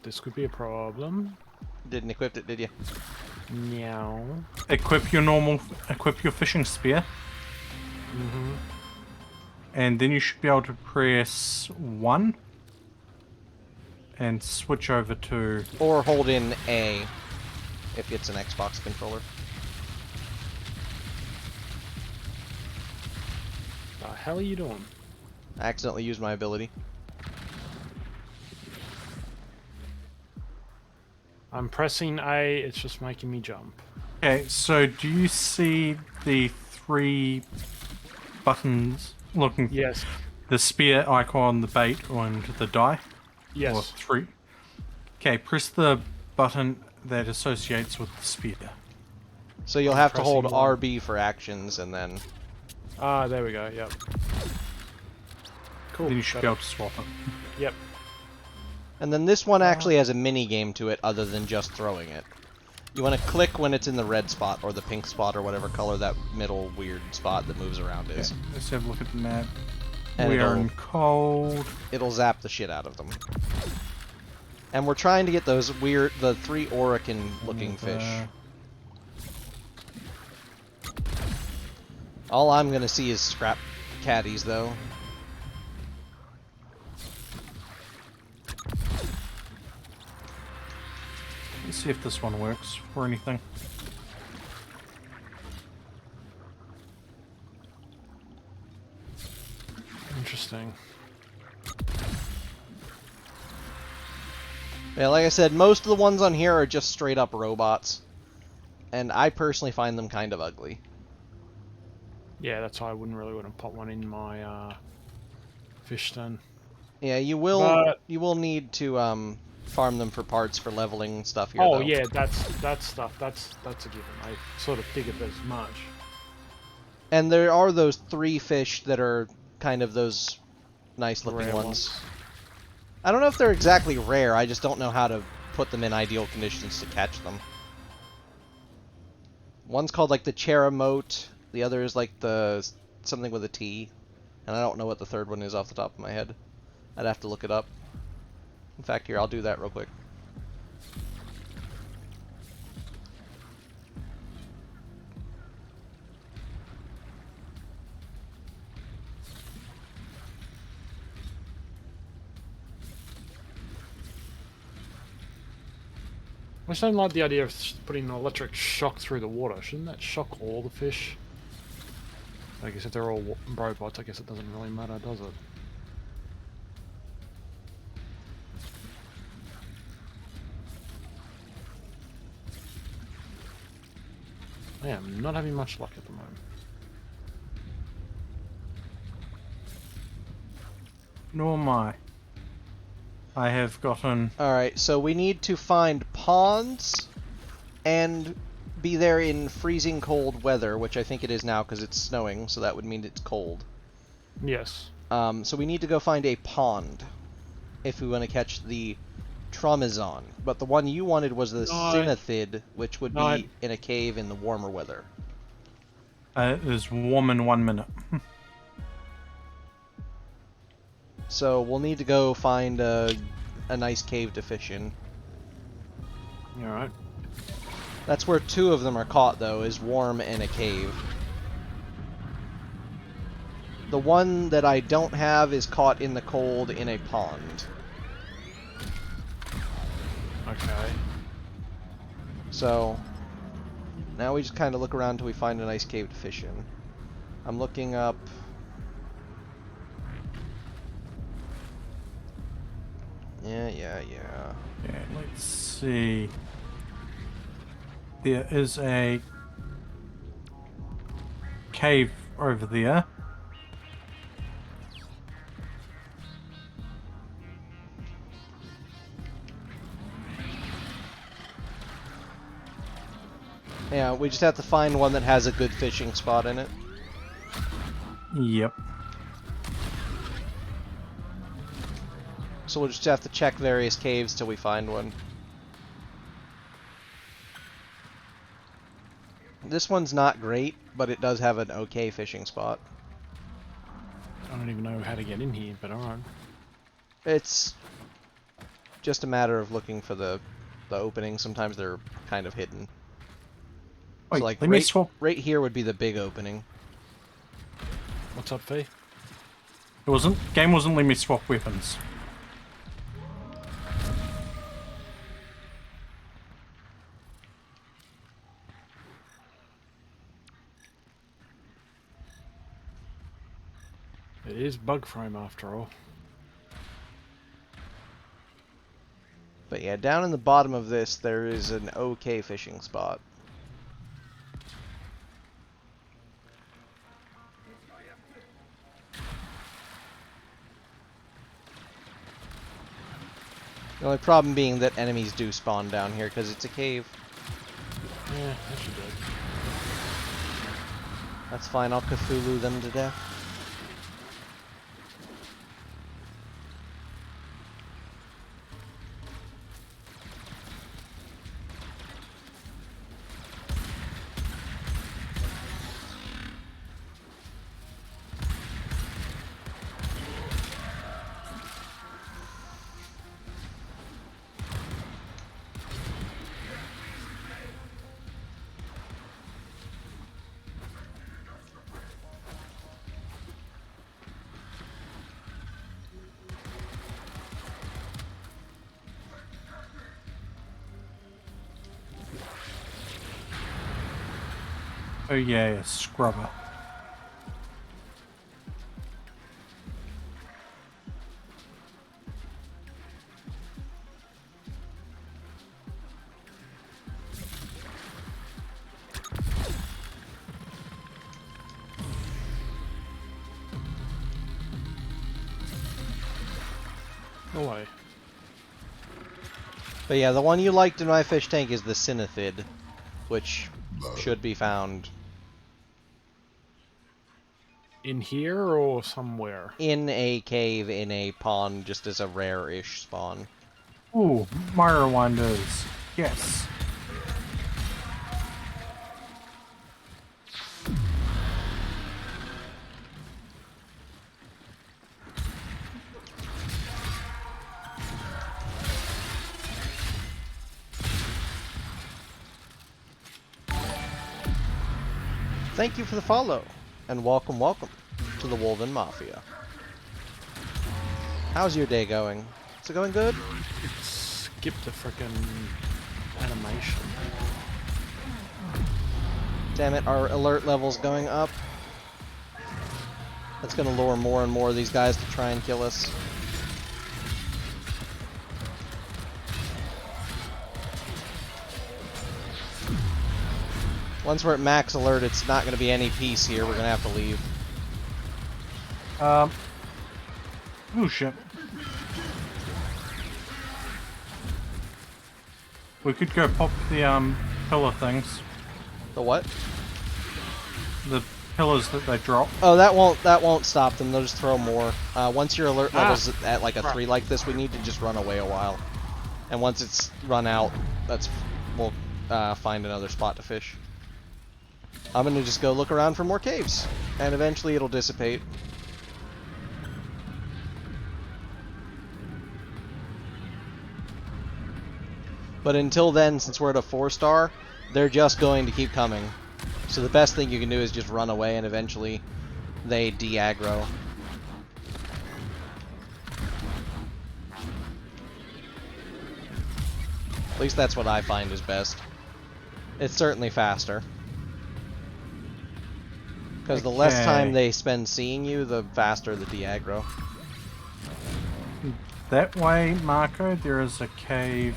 This could be a problem. Didn't equip it, did you? No. Equip your fishing spear. And then you should be able to press 1. And switch over to... Or hold in A, if it's an Xbox controller. The hell are you doing? I accidentally used my ability. I'm pressing A, it's just making me jump. Okay, so do you see the 3 buttons looking... Yes. The spear icon, the bait, and the die? Yes. Or 3. Okay, press the button that associates with the spear. So you'll have to hold RB for actions, and then... Ah, there we go, yep. Cool. Then you should be able to swap it. Yep. And then this one actually has a mini game to it other than just throwing it. You want to click when it's in the red spot or the pink spot or whatever color that middle weird spot that moves around is. Yeah, let's have a look at the map. And We are in cold. It'll zap the shit out of them. And we're trying to get those the 3 Orican looking fish. All I'm gonna see is scrap caddies though. Let's see if this one works or anything. Interesting. Yeah, like I said, most of the ones on here are just straight up robots. And I personally find them kind of ugly. Yeah, that's why I wouldn't really want to put one in my fish den. Yeah, you will need to farm them for parts for leveling stuff here. Oh though. yeah, that's stuff. That's a given. I sort of figured as much. And there are those 3 fish that are kind of those nice looking Rare ones. I don't know if they're exactly rare, I just don't know how to put them in ideal conditions to catch them. One's called like the Cheremote, the other is like the something with a T, and I don't know what the third one is off the top of my head. I'd have to look it up. In fact, here, I'll do that real quick. I just don't like the idea of putting an electric shock through the water. Shouldn't that shock all the fish? I guess if they're all robots, I guess it doesn't really matter, does it? I am not having much luck at the moment. Nor am I. I have gotten... Alright, so we need to find ponds and be there in freezing cold weather, which I think it is now because it's snowing, so that would mean it's cold. Yes. So we need to go find a pond if we want to catch the Tromazon. But the one you wanted was the Cynothid, which would be in a cave in the warmer weather. It is warm in 1 minute. So we'll need to go find a nice cave to fish in. Alright. That's where 2 of them are caught, though, is warm in a cave. The one that I don't have is caught in the cold in a pond. Okay. So, now we just kind of look around until we find a nice cave to fish in. I'm looking up... Yeah. Yeah, let's see. There is a cave over there. Yeah, we just have to find one that has a good fishing spot in it. Yep. So we'll just have to check various caves till we find one. This one's not great, but it does have an okay fishing spot. I don't even know how to get in here, but alright. It's just a matter of looking for the opening. Sometimes they're kind of hidden. Wait, so like let me swap. Right here would be the big opening. What's up, Fee? Game wasn't letting me swap weapons. It is bug frame after all. But yeah, down in the bottom of this, there is an okay fishing spot. The only problem being that enemies do spawn down here because it's a cave. Yeah, that should do it. That's fine, I'll Cthulhu them to death. Oh yeah, a scrubber. No way. But yeah, the one you liked in my fish tank is the Cinethid, which should be found In here or somewhere? in a cave in a pond, just as a rare-ish spawn. Ooh, Myra Wonders. Yes. Thank you for the follow, and welcome to the Wolven Mafia. How's your day going? Is it going good? It skipped a frickin' animation. Damn it, our alert level's going up. That's gonna lure more and more of these guys to try and kill us. Once we're at max alert, it's not going to be any peace here. We're going to have to leave. Oh shit. We could go pop the pillar things. The what? The pillars that they drop. Oh, that won't stop them. They'll just throw more. Once your alert level's at like a 3 like this, we need to just run away a while. And once it's run out, we'll find another spot to fish. I'm gonna just go look around for more caves, and eventually it'll dissipate. But until then, since we're at a 4-star, they're just going to keep coming. So the best thing you can do is just run away, and eventually they de-aggro. At least that's what I find is best. It's certainly faster. Because the less time they spend seeing you, the faster the de-aggro. That way, Marco, there is a cave.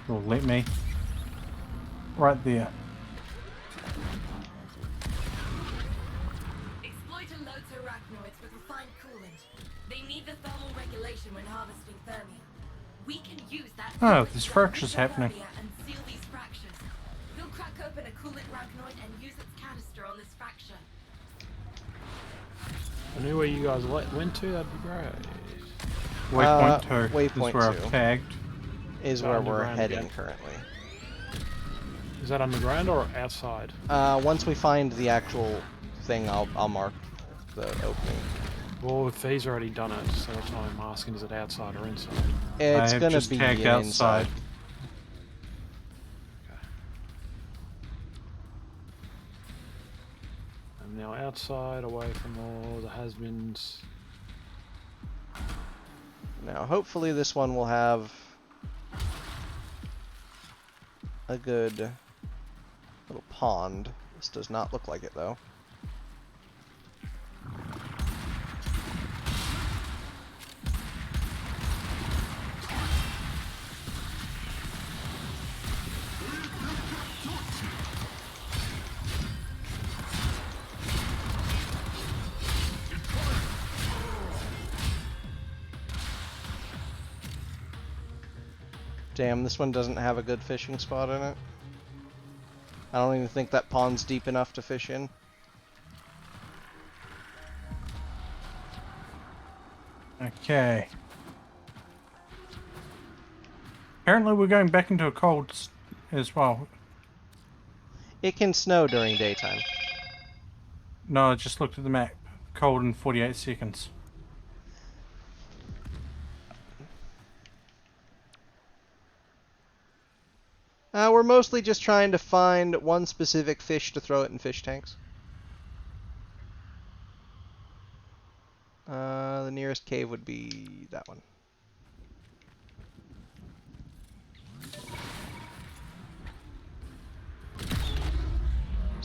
Well, let me. Right there. Exploiter loads arachnoids with refined coolant. They need the thermal regulation when harvesting thermia. We can use that. Oh, there's fractures happening. And seal these fractures. We'll crack open a coolant arachnoid and use its canister on this fracture. I knew where you guys went to, that'd be great. Waypoint 2 Waypoint is where 2 I've tagged. Is where we're heading currently. Is that underground or outside? Once we find the actual thing, I'll mark the opening. Well, if he's already done it, so that's why I'm asking, is it outside or inside? It's gonna just be tagged inside. I'm now outside, away from all the has-beens. Now, hopefully this one will have a good little pond. This does not look like it, though. Damn, this one doesn't have a good fishing spot in it. I don't even think that pond's deep enough to fish in. Okay. Apparently we're going back into a cold as well. It can snow during daytime. No, I just looked at the map. Cold in 48 seconds. We're mostly just trying to find one specific fish to throw it in fish tanks. The nearest cave would be that one.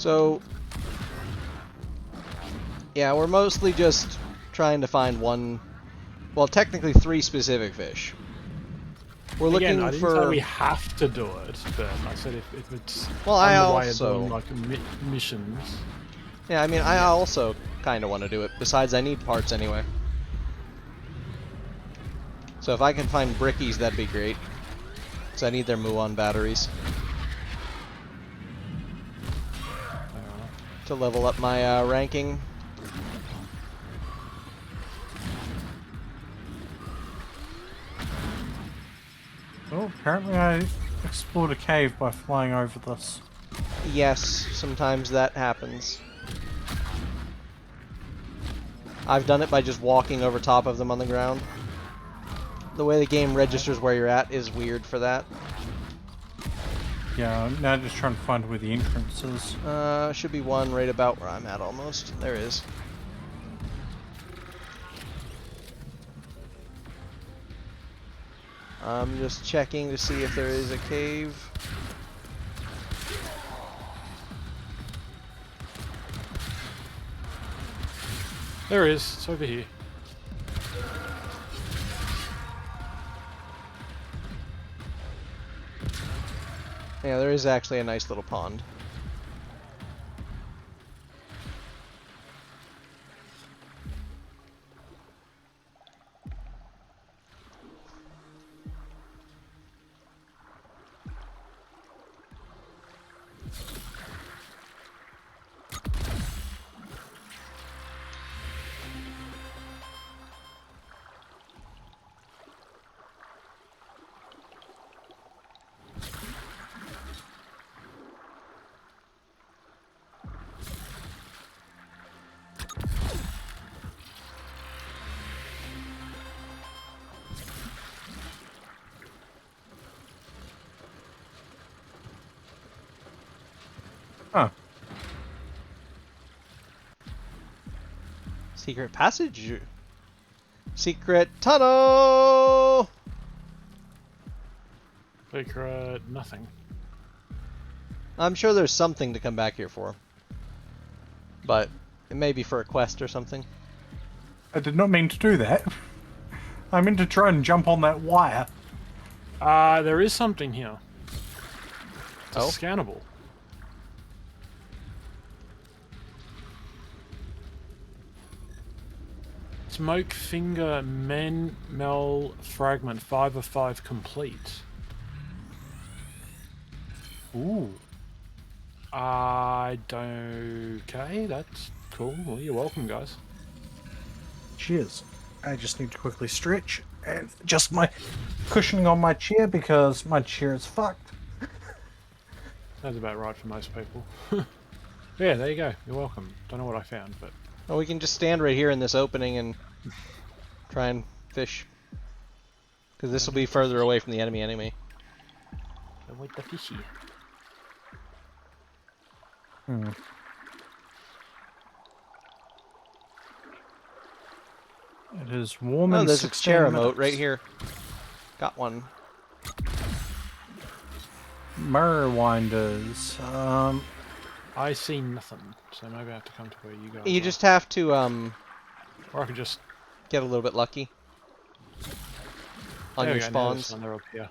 So, yeah, we're mostly just trying to find one, well, technically 3 specific fish. We're Again, looking I didn't for. say we have to do it, but I said if it's Well, on I the way of also- doing like missions. Yeah, I mean, I also kind of want to do it. Besides, I need parts anyway. So if I can find brickies, that'd be great. Because I need their Muon batteries. To level up my ranking. Oh, apparently I explored a cave by flying over this. Yes, sometimes that happens. I've done it by just walking over top of them on the ground. The way the game registers where you're at is weird for that. Yeah, I'm now just trying to find where the entrance is. Should be one right about where I'm at almost. There is. I'm just checking to see if there is a cave. There is. It's over here. Yeah, there is actually a nice little pond. Huh. Secret passage? Secret tunnel! Secret nothing. I'm sure there's something to come back here for. But it may be for a quest or something. I did not mean to do that. I meant to try and jump on that wire. There is something here. It's Oh? scannable. Smoke Finger Mel Fragment 5 of 5 complete. Ooh. I don't. Okay, that's cool. Well, you're welcome, guys. Cheers. I just need to quickly stretch and adjust my cushioning on my chair because my chair is fucked. Sounds about right for most people. Yeah, there you go. You're welcome. Don't know what I found, but... Well, we can just stand right here in this opening and try and fish. Because this will be further away from the enemy anyway. Avoid the fishy. Hmm. It is warm Oh, and there's a 16 chair minutes. emote right here. Got one. Mirror winders. I see nothing, so maybe I have to come to where you guys You are. just have to, Or I could just... get a little bit lucky. On There your we go, now there's spawns. one, they're up here.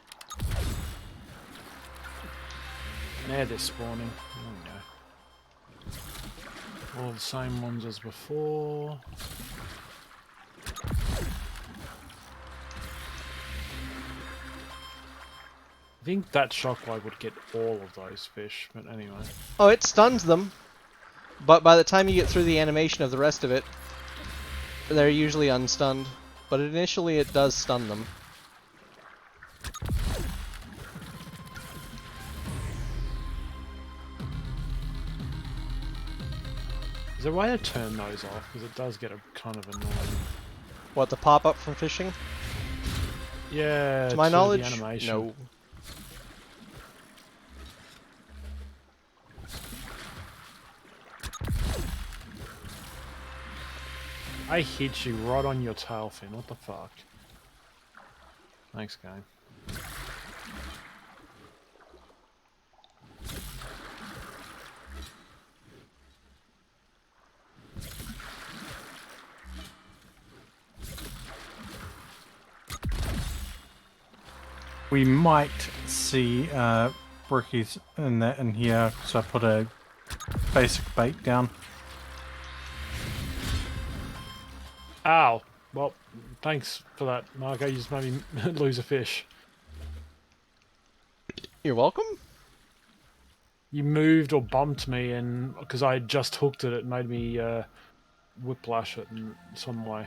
Now they're spawning. There we go. All the same ones as before. I think that shockwave would get all of those fish, but anyway. Oh, it stuns them. But by the time you get through the animation of the rest of it, they're usually unstunned. But initially it does stun them. Is there a way to turn those off? Because it does get a kind of annoying. What, the pop-up from fishing? Yeah, To my the knowledge, animation. no. I hit you right on your tail fin. What the fuck? Thanks, game. We might see brickies in here, so I put a basic bait down. Ow. Well, thanks for that, Marco. You just made me lose a fish. You're welcome. You moved or bumped me, and because I had just hooked it, it made me whiplash it in some way.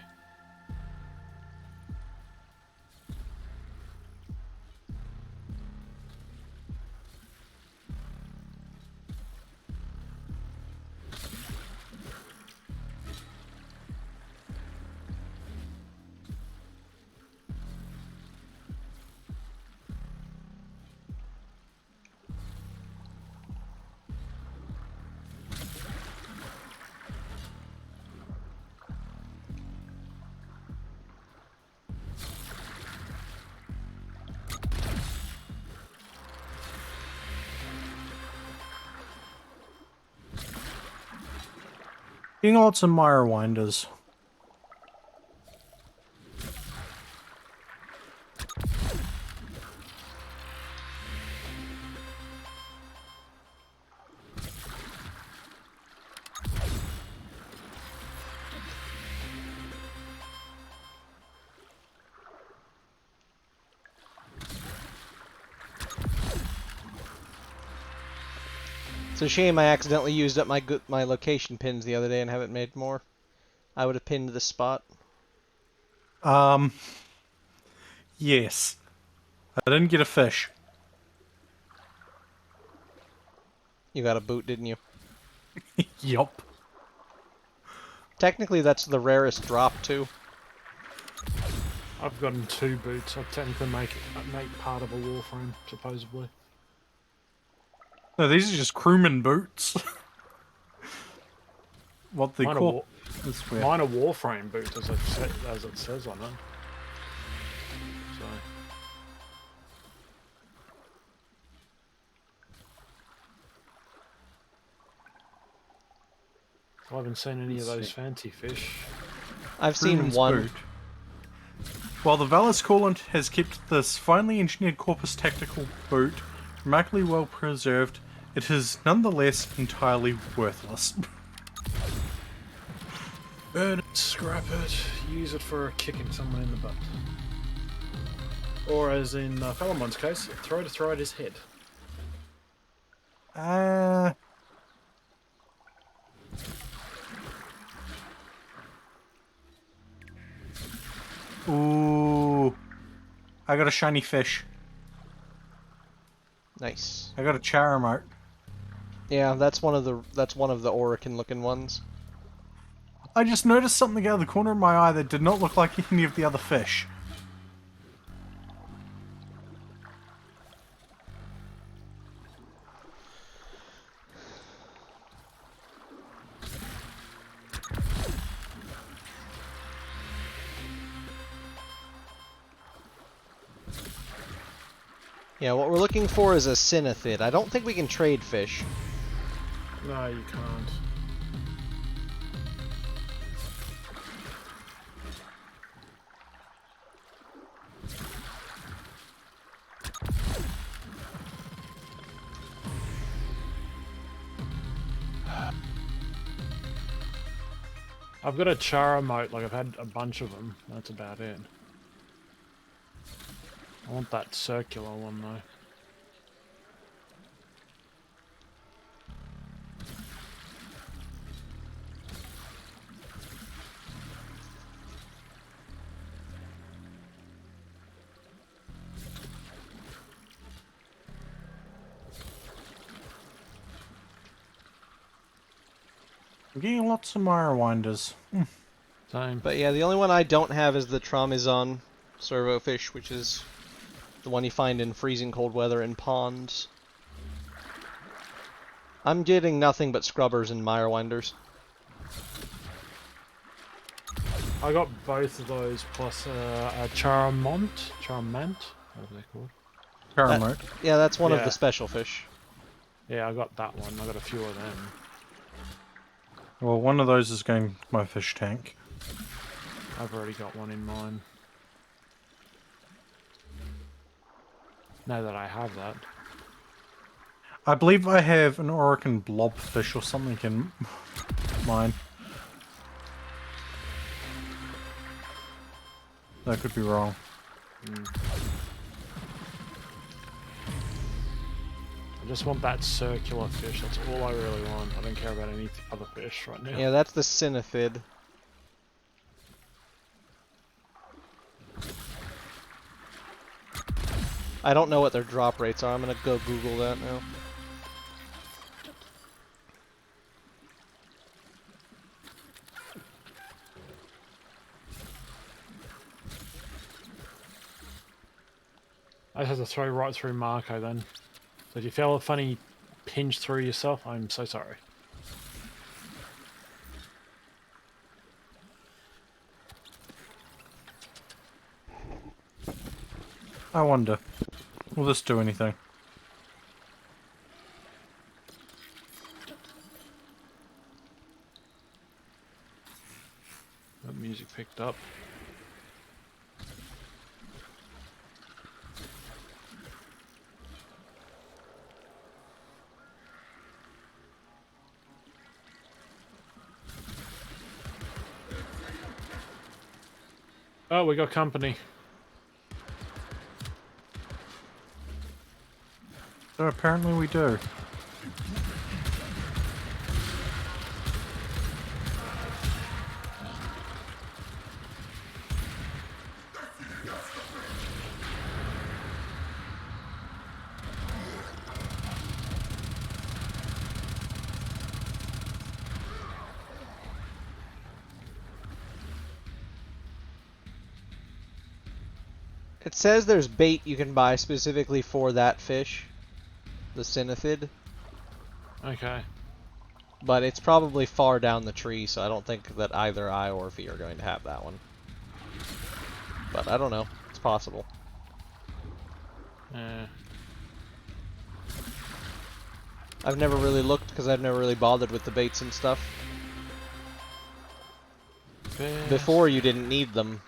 Getting lots of mire winders. It's a shame I accidentally used up my location pins the other day and haven't made more. I would have pinned this spot. Yes. I didn't get a fish. You got a boot, didn't you? Yup. Technically, that's the rarest drop, too. I've gotten 2 boots. I technically make part of a warframe, supposedly. No, these are just crewman boots. What they Mine call. Mine are warframe boots, as it says on them. So. I haven't seen any of those fancy fish. I've seen one. Boot. While the Valus Coolant has kept this finely engineered Corpus Tactical boot remarkably well preserved, it is nonetheless entirely worthless. Burn it, scrap it, use it for kicking someone in the butt. Or as in Phalamon's case, throw at his head. Ooh. I got a shiny fish. Nice. I got a Charamart. Yeah, that's one of the Orican looking ones. I just noticed something out of the corner of my eye that did not look like any of the other fish. Yeah, what we're looking for is a Cinethid. I don't think we can trade fish. No, you can't. I've got a Chara moat, like I've had a bunch of them. That's about it. I want that circular one though. I'm getting lots of mire winders. Same. But yeah, the only one I don't have is the Traumazon servofish, which is the one you find in freezing cold weather in ponds. I'm getting nothing but scrubbers and mire winders. I got both of those plus a Charamant, whatever they're called. Charamart. Yeah, that's one of the special fish. Yeah, I got that one. I got a few of them. Well, one of those is going to my fish tank. I've already got one in mine. Now that I have that. I believe I have an Orokin blobfish or something in mine. That could be wrong. I just want that circular fish. That's all I really want. I don't care about any other fish right now. Yeah, that's the Synaphid. I don't know what their drop rates are. I'm gonna go Google that now. I just had to throw right through Marco then. So if you felt a funny pinch through yourself, I'm so sorry. I wonder, will this do anything? That music picked up. Oh, we got company. So apparently we do. It says there's bait you can buy specifically for that fish, the Synaphid. Okay. But it's probably far down the tree, so I don't think that either I or Fee are going to have that one. But I don't know. It's possible. I've never really looked because I've never really bothered with the baits and stuff. Before you didn't need them.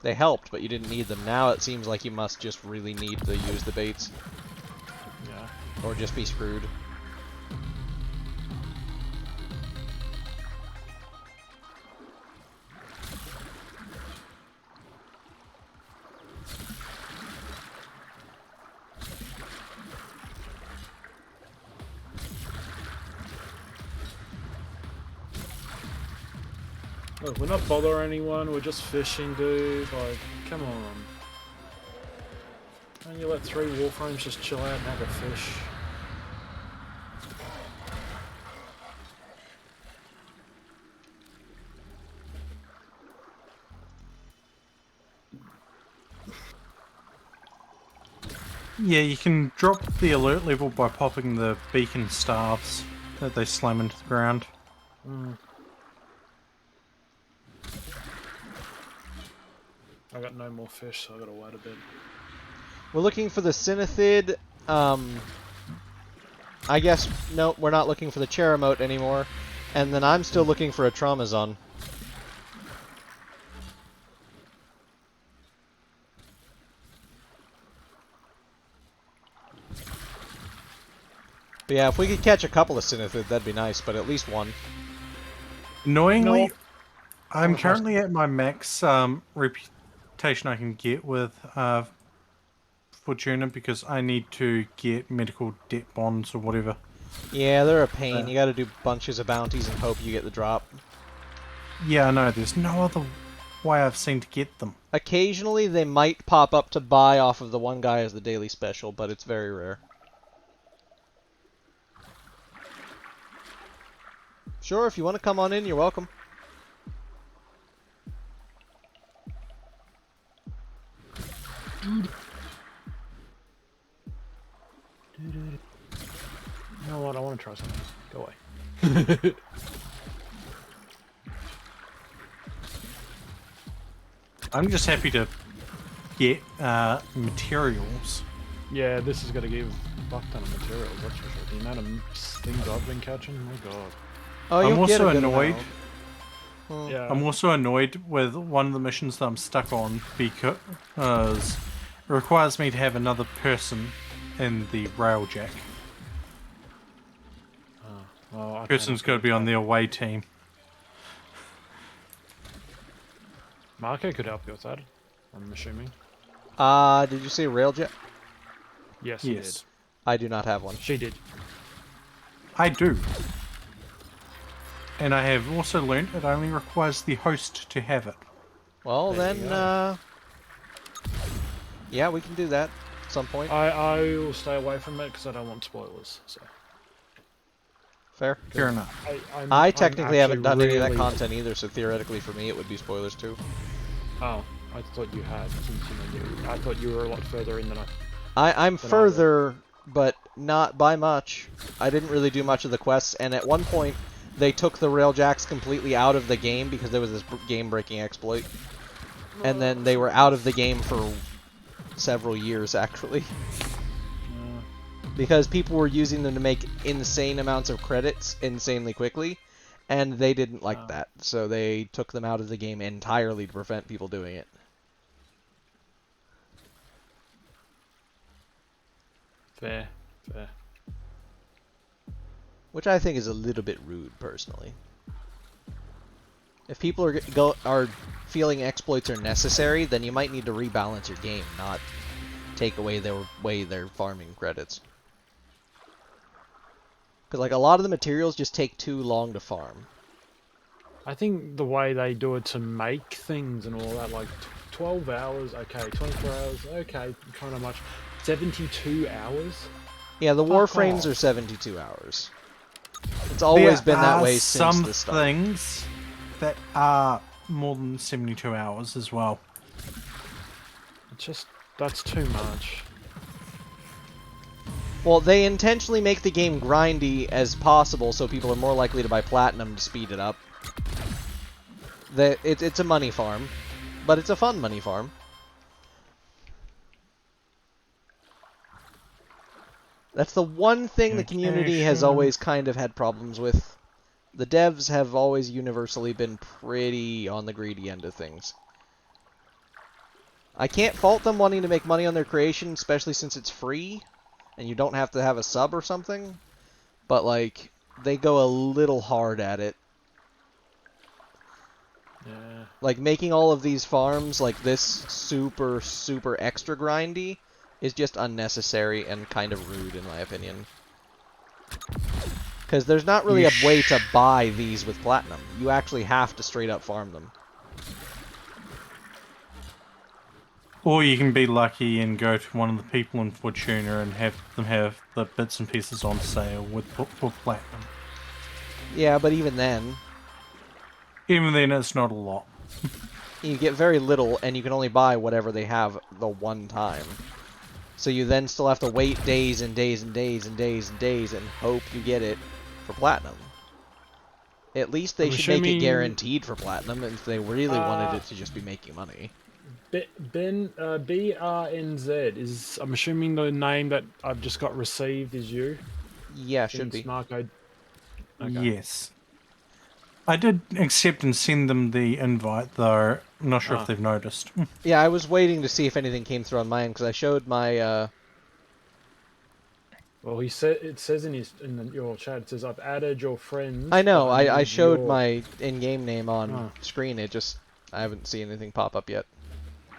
They helped, but you didn't need them. Now it seems like you must just really need to use the baits. Yeah. Or just be screwed. Look, we're not bothering anyone, we're just fishing, dude. Like, come on. Can't you let 3 Warframes just chill out and have a fish? Yeah, you can drop the alert level by popping the beacon staves that they slam into the ground. I got no more fish, so I gotta wait a bit. We're looking for the Synaphid. I guess, no, we're not looking for the Cheremote anymore. And then I'm still looking for a Traumazon. But yeah, if we could catch a couple of Synaphid, that'd be nice, but at least one. Annoyingly, I'm currently at my max reputation I can get with Fortuna because I need to get medical debt bonds or whatever. Yeah, they're a pain. You gotta do bunches of bounties and hope you get the drop. Yeah, I know. There's no other way I've seen to get them. Occasionally, they might pop up to buy off of the one guy as the daily special, but it's very rare. Sure, if you want to come on in, you're welcome. You know what? I want to try something. Go away. I'm just happy to get materials. Yeah, this is gonna give a fuck ton of materials, that's for sure. The amount of things I've been catching, my god. Oh, I'm also annoyed. Yeah. I'm also annoyed with one of the missions that I'm stuck on because It requires me to have another person in the railjack. Well, I Person's got to be on the away team. Marco could help you with that, I'm assuming. Did you say railjet? Yes, he did. I do not have one. She did. I do. And I have also learnt it only requires the host to have it. Well, then, yeah, we can do that at some point. I will stay away from it because I don't want spoilers. So. Fair. Fair enough. I technically haven't done any of that really- content either, so theoretically for me it would be spoilers too. Oh, I thought you had. Since I thought you were a lot further in than I'm further, but not by much. I didn't really do much of the quests, and at one point they took the railjacks completely out of the game because there was this game-breaking exploit. And then they were out of the game for several years, actually. Because people were using them to make insane amounts of credits insanely quickly, and they didn't like that. So they took them out of the game entirely to prevent people doing it. Fair. Which I think is a little bit rude, personally. If people are feeling exploits are necessary, then you might need to rebalance your game, not take away their way they're farming credits. Because like a lot of the materials just take too long to farm. I think the way they do it to make things and all that, like 12 hours, okay, 24 hours, okay, kind of much. 72 hours? Yeah, the Warframes are 72 hours. It's always been that way since the start. Some things that are more than 72 hours as well. That's too much. Well, they intentionally make the game grindy as possible so people are more likely to buy Platinum to speed it up. It's a money farm, but it's a fun money farm. That's the one thing the community has always kind of had problems with. The devs have always universally been pretty on the greedy end of things. I can't fault them wanting to make money on their creation, especially since it's free, and you don't have to have a sub or something. But, like, they go a little hard at it. Yeah. Like, making all of these farms, like this super, super extra grindy, is just unnecessary and kind of rude, in my opinion. Because there's not really a way to buy these with Platinum. You actually have to straight up farm them. Or you can be lucky and go to one of the people in Fortuna and have them have the bits and pieces on sale with Platinum. Yeah, but even then... Even then, it's not a lot. You get very little, and you can only buy whatever they have the one time. So you then still have to wait days and days and days and days and days and hope you get it for Platinum. At least they should make it guaranteed for Platinum if they really wanted it to just be making money. BRNZ is, I'm assuming the name that I've just got received is you? Yeah, should be. Marco... Okay. Yes. I did accept and send them the invite, though. I'm not sure if they've noticed. Yeah, I was waiting to see if anything came through on mine, because I showed my... Well, it says in your chat, it says, I've added your friends. I know, I showed my in-game name on screen, I haven't seen anything pop up yet.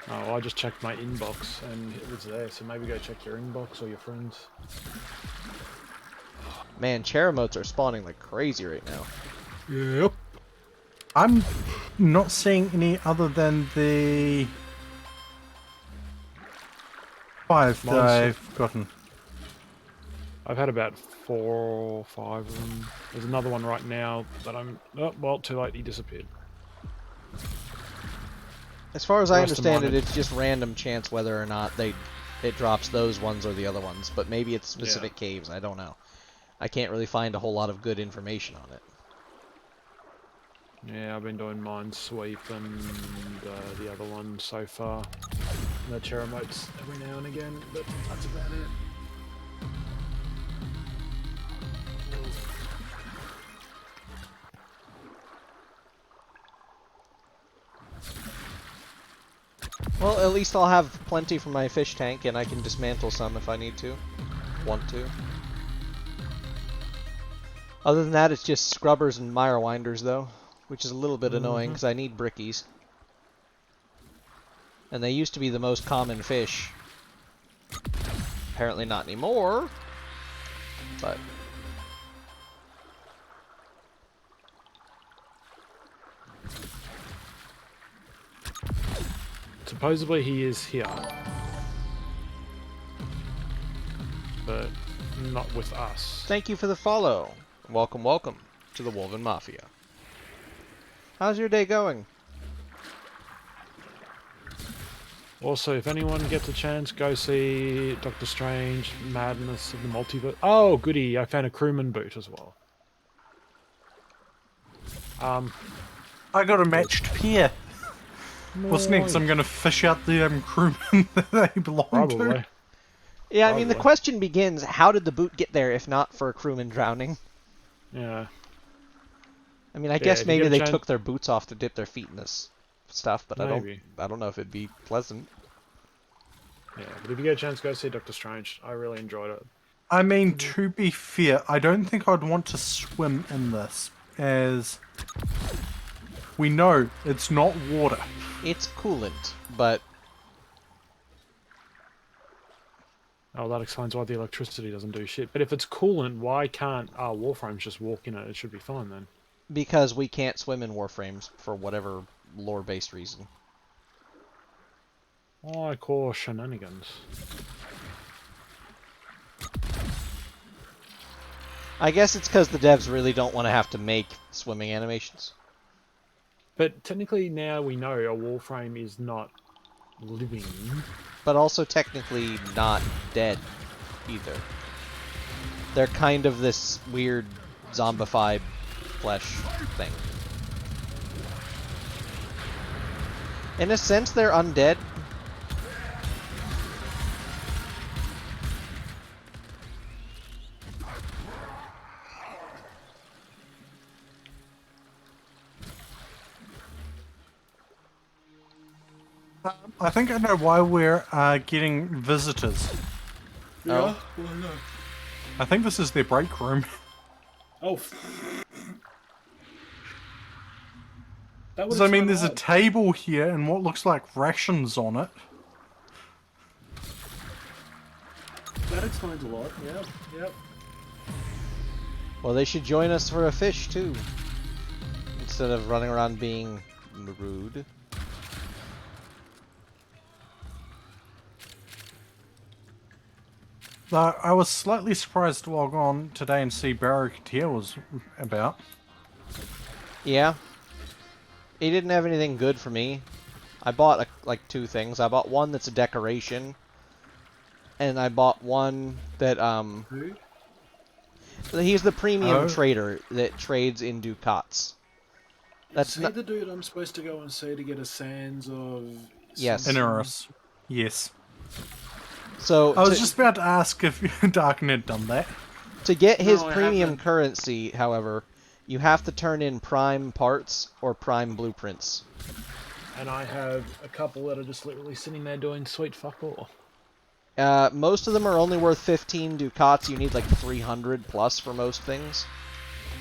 Oh, well, I just checked my inbox, and it was there, so maybe go check your inbox or your friends. Man, Cheremotes are spawning like crazy right now. Yep. I'm not seeing any other than the 5 that I've gotten. I've had about 4 or 5 of them. There's another one right now that I'm... Oh, well, too late, he disappeared. As far as I understand it, it's just random chance whether or not it drops those ones or the other ones. But maybe it's specific caves, I don't know. I can't really find a whole lot of good information on it. Yeah, I've been doing Minesweep and the other one so far. And the Cheremotes every now and again, but that's about it. Well, at least I'll have plenty from my fish tank, and I can dismantle some if I need to. Want to. Other than that, it's just scrubbers and mire winders, though, which is a little bit annoying because I need brickies. And they used to be the most common fish. Apparently not anymore, but... Supposedly he is here. But not with us. Thank you for the follow. Welcome, welcome to the Wolven Mafia. How's your day going? Also, if anyone gets a chance, go see Doctor Strange, Madness of the Multiverse. Oh, goody, I found a crewman boot as well. I got a matched pair. What's next? I'm going to fish out the crewmen that they belong to. Yeah, I mean, the question begins, how did the boot get there if not for a crewman drowning? Yeah. I mean, I guess maybe they took their boots off to dip their feet in this stuff, but Maybe. I don't know if it'd be pleasant. Yeah, but if you get a chance, go see Doctor Strange. I really enjoyed it. I mean, to be fair, I don't think I'd want to swim in this, as we know it's not water. It's coolant, but... Oh, that explains why the electricity doesn't do shit. But if it's coolant, why can't our Warframes just walk in it? It should be fine then. Because we can't swim in Warframes for whatever lore-based reason. Oh, I call shenanigans. I guess it's because the devs really don't want to have to make swimming animations. But technically now we know a Warframe is not living. But also technically not dead either. They're kind of this weird zombified flesh thing. In a sense, they're undead. I think I know why we're getting visitors. Yeah? Well, no. I think this is their break room. Oh. So, I mean, there's a table here and what looks like rations on it. That explains a lot, yep. Well, they should join us for a fish, too. Instead of running around being rude. I was slightly surprised to log on today and see Barrow Katir was about. Yeah. He didn't have anything good for me. I bought like two things. I bought one that's a decoration. And I bought one that, Who? He's the premium trader that trades in ducats. That's the dude I'm supposed to go and see to get a sands of... Yes. Inaris. Yes. So I was just about to ask if Darken had done that. To get his premium currency, however, you have to turn in prime parts or prime blueprints. And I have a couple that are just literally sitting there doing sweet fuck all. Most of them are only worth 15 ducats. You need like 300 plus for most things.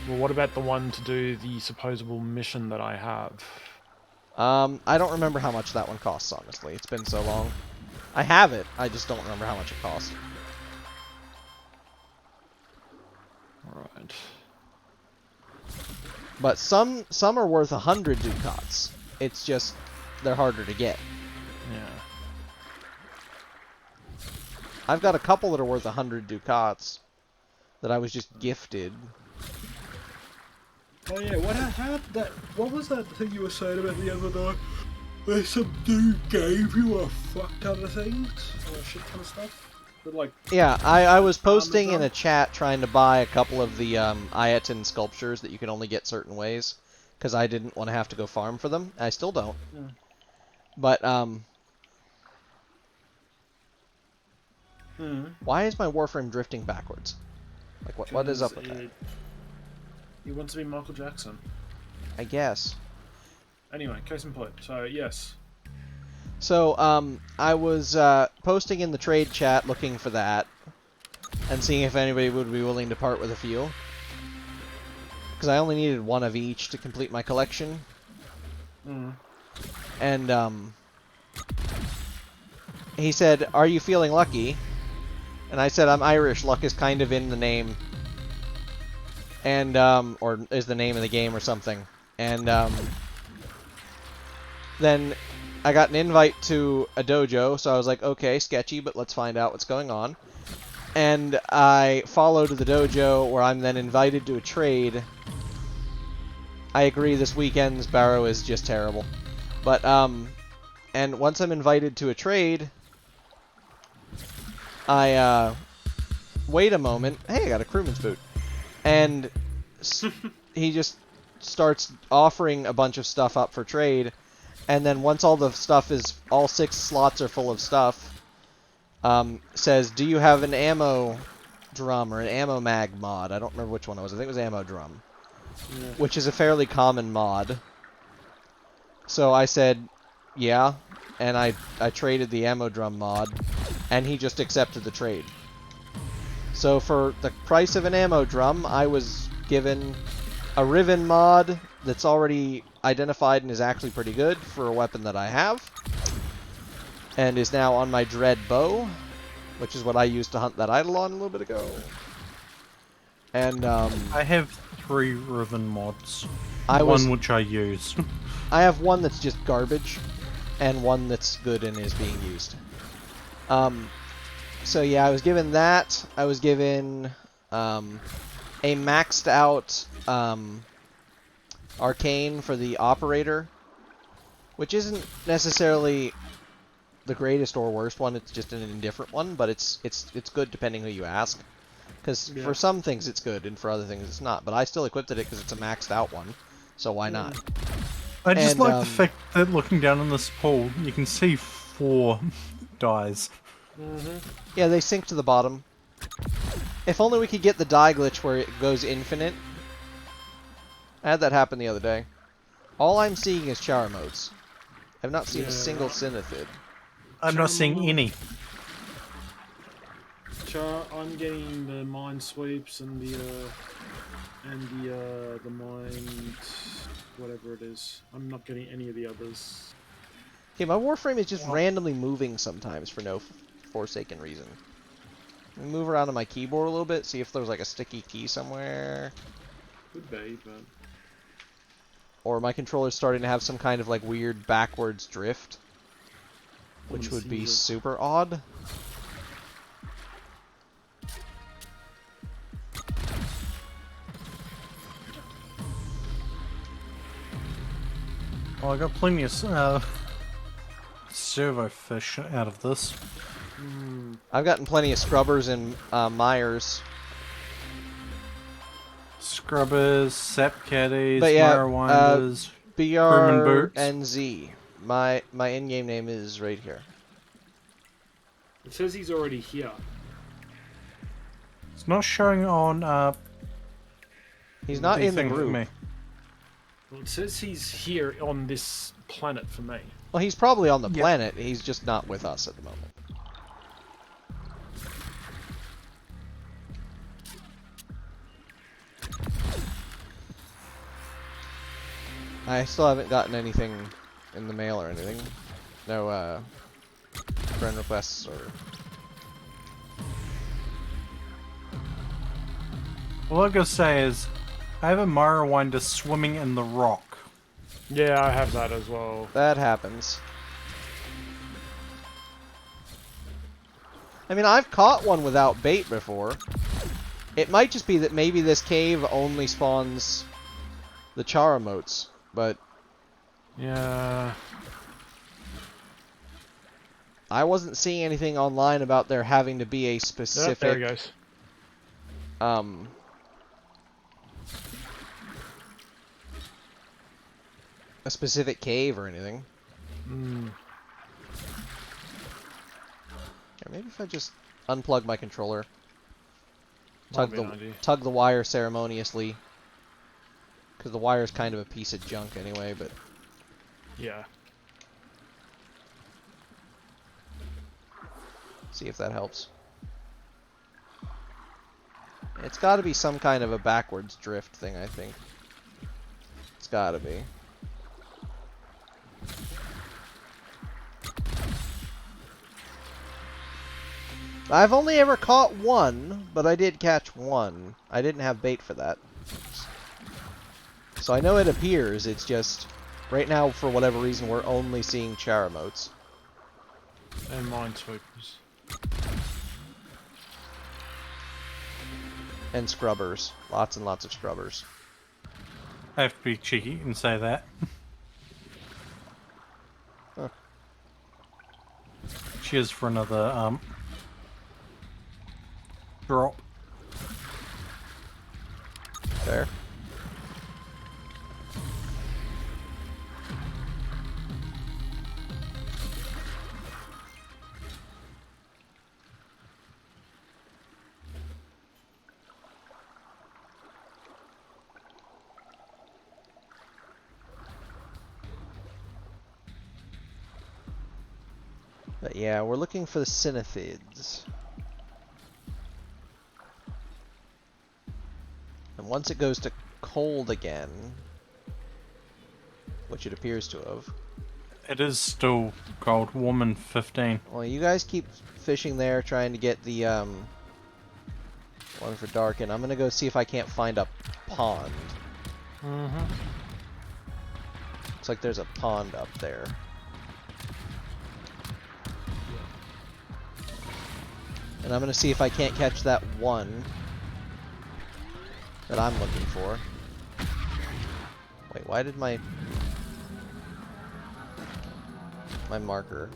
Well, what about the one to do the supposable mission that I have? I don't remember how much that one costs, honestly. It's been so long. I have it, I just don't remember how much it costs. Alright. But some are worth 100 ducats. It's just, they're harder to get. Yeah. I've got a couple that are worth 100 ducats that I was just gifted. Oh yeah, what was that thing you were saying about the other day? Where some dude gave you a fuck ton of things? Or a shit ton of stuff? But like... Yeah, I was posting in a chat trying to buy a couple of the Ayatan sculptures that you can only get certain ways. Because I didn't want to have to go farm for them. I still don't. Yeah. But, why is my Warframe drifting backwards? Like, what is up with that? He wants to be Michael Jackson. I guess. Anyway, case in point. So, yes. So, I was posting in the trade chat looking for that, and seeing if anybody would be willing to part with a few. Because I only needed one of each to complete my collection. And, he said, "Are you feeling lucky?" And I said, "I'm Irish. Luck is kind of in the name." And, or is the name of the game or something. And, then I got an invite to a dojo, so I was like, okay, sketchy, but let's find out what's going on. And I followed the dojo, where I'm then invited to a trade. I agree, this weekend's Barrow is just terrible. But, and once I'm invited to a trade, I, wait a moment. Hey, I got a crewman's boot. And he just starts offering a bunch of stuff up for trade. And then once all the stuff is, all 6 slots are full of stuff, says, "Do you have an ammo drum or an ammo mag mod?" I don't remember which one it was. I think it was ammo drum. Yeah. Which is a fairly common mod. So I said, yeah, and I traded the ammo drum mod, and he just accepted the trade. So for the price of an ammo drum, I was given a Riven mod that's already identified and is actually pretty good for a weapon that I have, and is now on my Dread bow, which is what I used to hunt that Eidolon a little bit ago. And I have 3 Riven mods. One which I use. I have one that's just garbage, and one that's good and is being used. So yeah, I was given that. I was given a maxed out arcane for the operator, which isn't necessarily the greatest or worst one. It's just an indifferent one, but it's good depending who you ask. Because for some things it's good, and for other things it's not. But I still equipped it because it's a maxed out one, so why not? I just like the fact that looking down on this pool, you can see 4 dies. Yeah, they sink to the bottom. If only we could get the die glitch where it goes infinite. I had that happen the other day. All I'm seeing is Chara modes. I've not seen a single Synethid. I'm not seeing any. I'm getting the mine sweeps and the mine, whatever it is. I'm not getting any of the others. Okay, my Warframe is just randomly moving sometimes for no forsaken reason. Let me move around on my keyboard a little bit, see if there's like a sticky key somewhere. Could be, but... Or my controller's starting to have some kind of like weird backwards drift. Which would be super odd. Well, I got plenty of servo fish out of this. I've gotten plenty of scrubbers and Myers. Scrubbers, sap caddies, But yeah, Mirewinders, BR boots. and Z. My in-game name is right here. It says he's already here. It's not showing on. He's not in the thing for group. me. Well, it says he's here on this planet for me. Well, he's probably on the planet. He's just not with us at the moment. I still haven't gotten anything in the mail or anything. No, friend requests or... All I gotta say is, I have a Mirewinder swimming in the rock. Yeah, I have that as well. That happens. I mean, I've caught one without bait before. It might just be that maybe this cave only spawns the Chara motes, but... Yeah... I wasn't seeing anything online about there having to be a specific... there he goes. A specific cave or anything. Or maybe if I just unplug my controller. Tug the wire ceremoniously. Because the wire is kind of a piece of junk anyway, but... Yeah. See if that helps. It's got to be some kind of a backwards drift thing, I think. It's got to be. I've only ever caught one, but I did catch one. I didn't have bait for that. So I know it appears, it's just... Right now, for whatever reason, we're only seeing Charamotes. And Minesweepers. And Scrubbers. Lots and lots of Scrubbers. I have to be cheeky and say that. Huh. Cheers for another, drop. Fair. But yeah, we're looking for the Synethids. And once it goes to cold again, which it appears to have. It is still cold, warm and 15. Well, you guys keep fishing there, trying to get the one for Darken. I'm gonna go see if I can't find a pond. Mm-hmm. Looks like there's a pond up there. And I'm gonna see if I can't catch that one that I'm looking for. Wait, why did my marker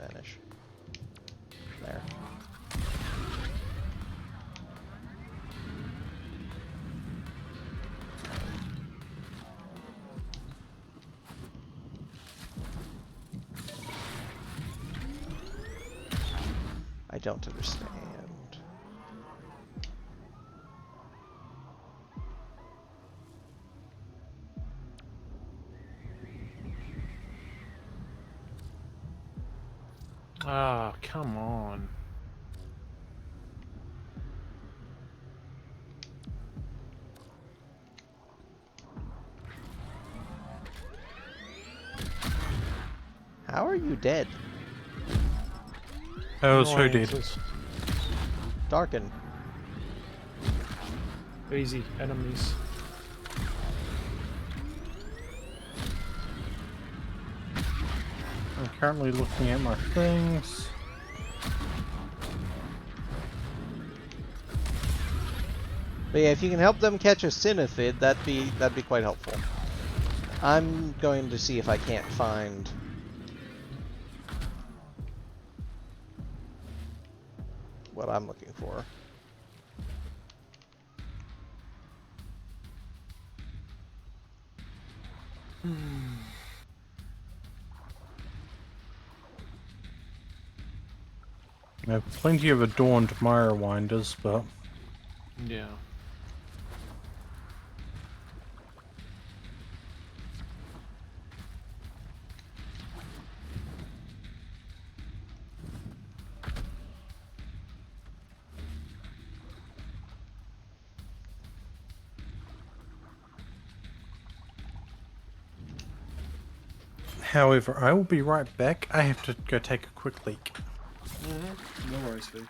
vanish? There. I don't understand. Ah, come on. How are you dead? That was who did? Darken. Easy enemies. I'm currently looking at my things. But yeah, if you can help them catch a Synethid, that'd be quite helpful. I'm going to see if I can't find what I'm looking for. I have plenty of adorned mire winders, but Yeah. however, I will be right back. I have to go take a quick leak. No worries, Vic.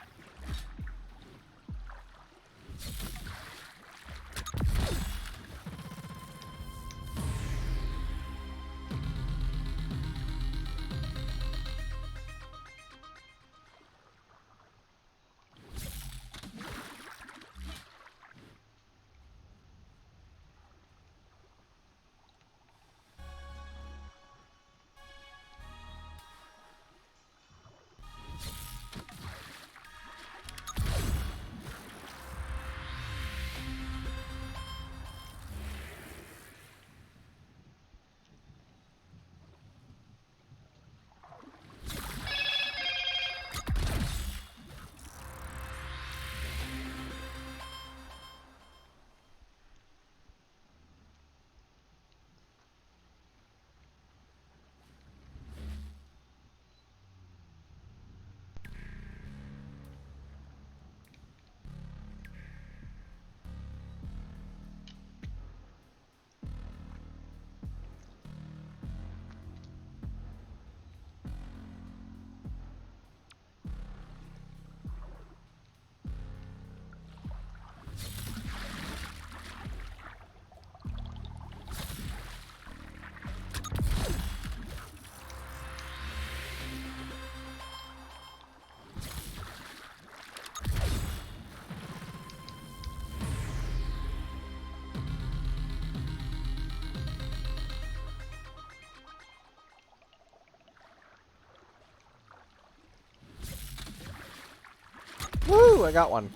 Woo! I got one.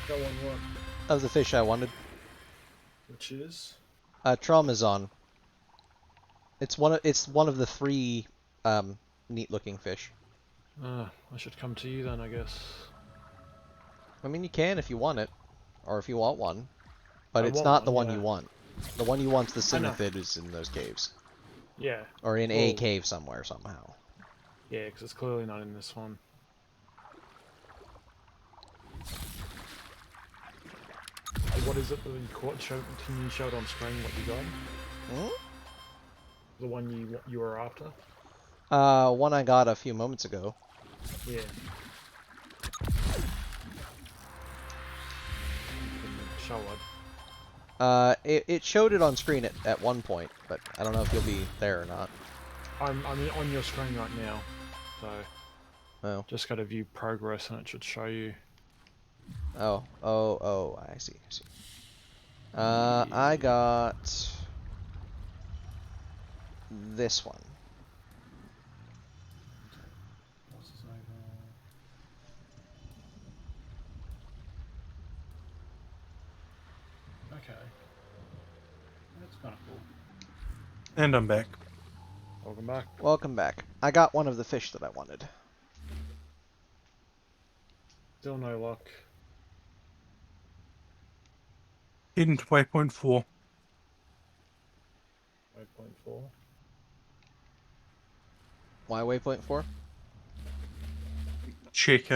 Got one what? Of the fish I wanted. Which is? Traumazon. It's one of the 3 neat-looking fish. I should come to you then, I guess. I mean, you can if you want it, or if you want one, but I it's want not the one, one yeah. you want. The one you want's the I know. Cinethid is in those caves. Yeah. Or in a Well, cave somewhere, somehow. Yeah, because it's clearly not in this one. What is it that you caught? Can you show it on screen what you got? Hmm? The one you were after? One I got a few moments ago. Yeah. Show it. It showed it on screen at one point, but I don't know if you'll be there or not. I'm on your screen right now, so Oh. just go to view progress and it should show you. Oh, I see. I got this one. Okay. That's kind of cool. And I'm back. Welcome back. Welcome back. I got one of the fish that I wanted. Still no luck. Heading to waypoint 4. Waypoint 4. Why waypoint 4? Check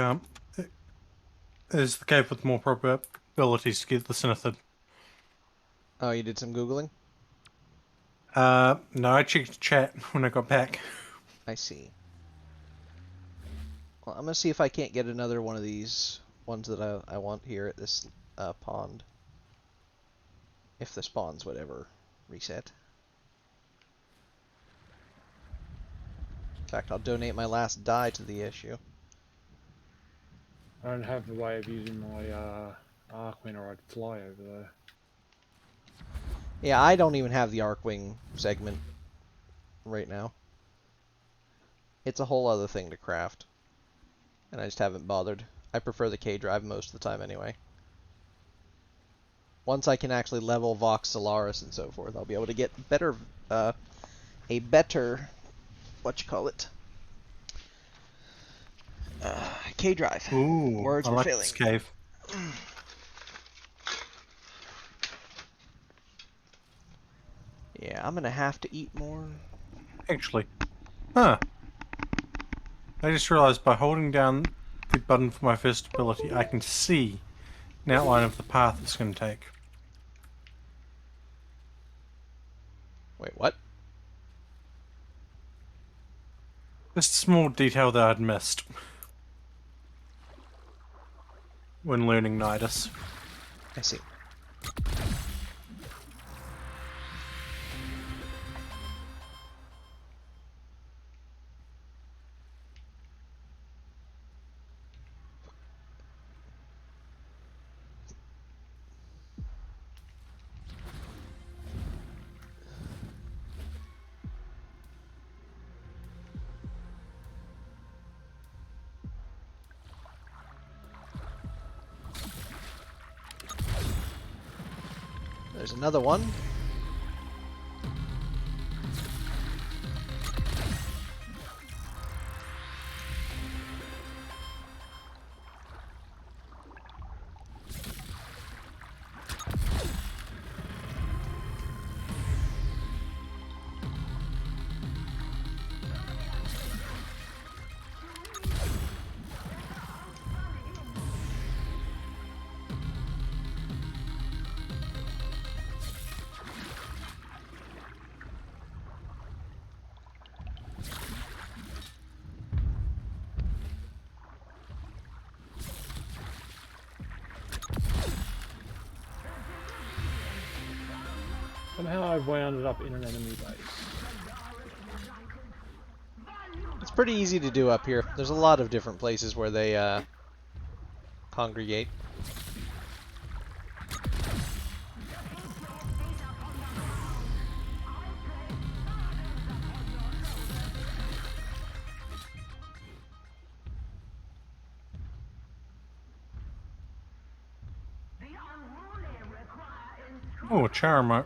is the cave with more probabilities to get the Cinethid. Oh, you did some Googling? No, I checked the chat when I got back. I see. Well, I'm gonna see if I can't get another one of these ones that I want here at this pond. If the spawns would ever reset. In fact, I'll donate my last die to the issue. I don't have the way of using my Arcwing or I'd fly over there. Yeah, I don't even have the Arcwing segment right now. It's a whole other thing to craft. And I just haven't bothered. I prefer the K-Drive most of the time anyway. Once I can actually level Vox Solaris and so forth, I'll be able to get better, a better, whatchamacallit, K-Drive. Ooh, Words I were like failing. this cave. Yeah, I'm gonna have to eat more. Actually. Huh. I just realized by holding down the button for my first ability, I can see an outline of the path it's going to take. Wait, what? Just a small detail that I'd missed when learning Nidus. I see. There's another one. Somehow I've wound up in an enemy base. It's pretty easy to do up here. There's a lot of different places where they congregate. Oh, a Charmo.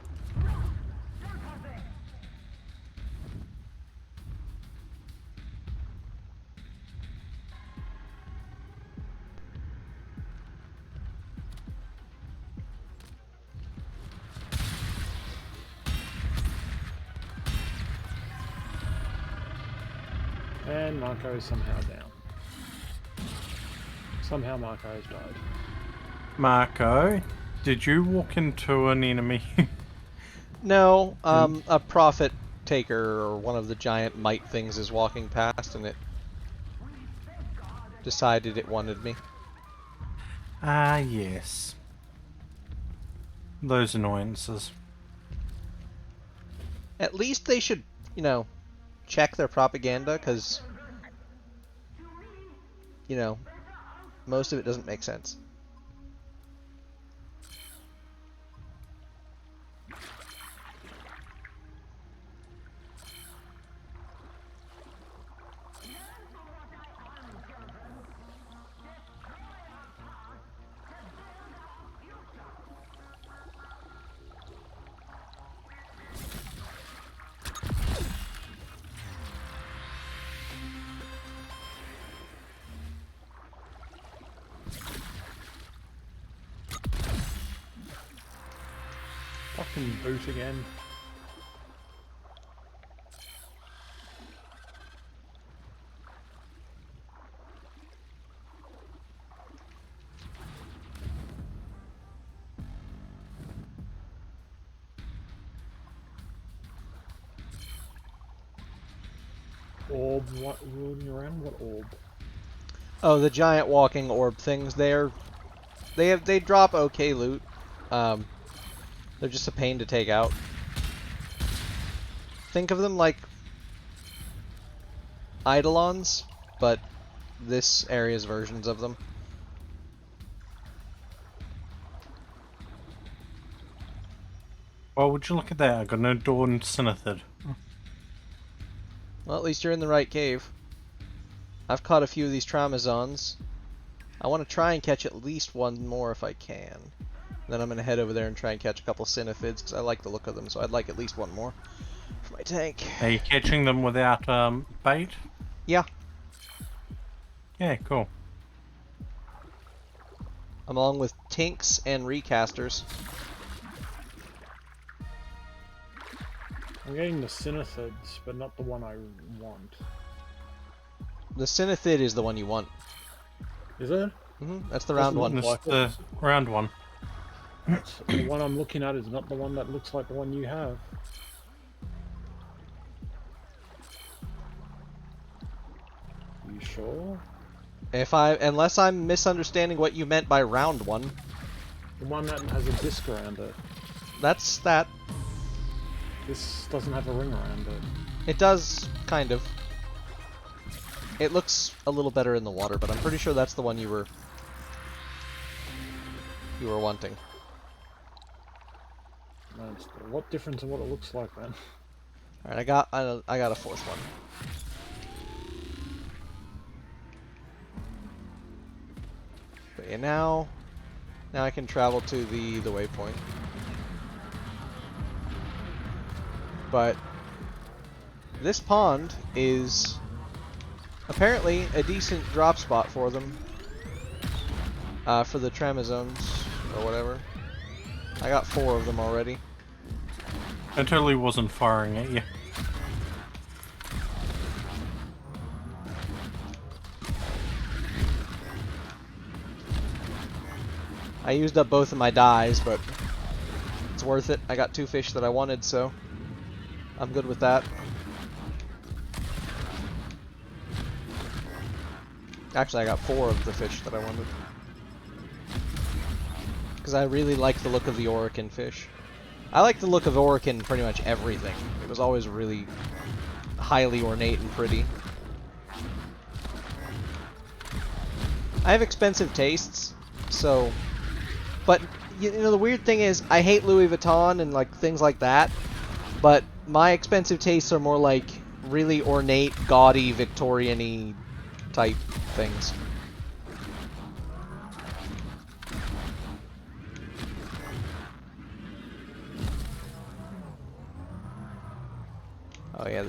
And Marco is somehow down. Somehow Marco has died. Marco, did you walk into an enemy? No, a profit taker or one of the giant mite things is walking past and it decided it wanted me. Ah, yes. Those annoyances. At least they should, you know, check their propaganda, because, you know, most of it doesn't make sense. Fucking boot again. Orb, what rolling around? What orb? Oh, the giant walking orb things. They drop okay loot. They're just a pain to take out. Think of them like Eidolons, but this area's versions of them. Well, would you look at that? I got an adorned Synethid. Well, at least you're in the right cave. I've caught a few of these Traumazons. I want to try and catch at least one more if I can. Then I'm going to head over there and try and catch a couple Synethids, because I like the look of them, so I'd like at least one more for my tank. Are you catching them without bait? Yeah. Yeah, cool. Along with Tinks and Recasters. I'm getting the Synethids, but not the one I want. The Synethid is the one you want. Is it? That's the round one. That's the round one. The one I'm looking at is not the one that looks like the one you have. You sure? Unless I'm misunderstanding what you meant by round one. The one that has a disc around it. That's that. This doesn't have a ring around it. It does, kind of. It looks a little better in the water, but I'm pretty sure that's the one you were wanting. What difference in what it looks like then? Alright, I got a fourth one. But yeah, now I can travel to the waypoint. But this pond is apparently a decent drop spot for them. For the Tramazones or whatever. I got 4 of them already. I totally wasn't firing at you. I used up both of my dyes, but it's worth it. I got 2 fish that I wanted, so I'm good with that. Actually, I got 4 of the fish that I wanted. Because I really like the look of the Orokin fish. I like the look of Orokin in pretty much everything. It was always really highly ornate and pretty. I have expensive tastes, so... But, you know, the weird thing is, I hate Louis Vuitton and, like, things like that, but my expensive tastes are more like really ornate, gaudy, Victorian-y type things.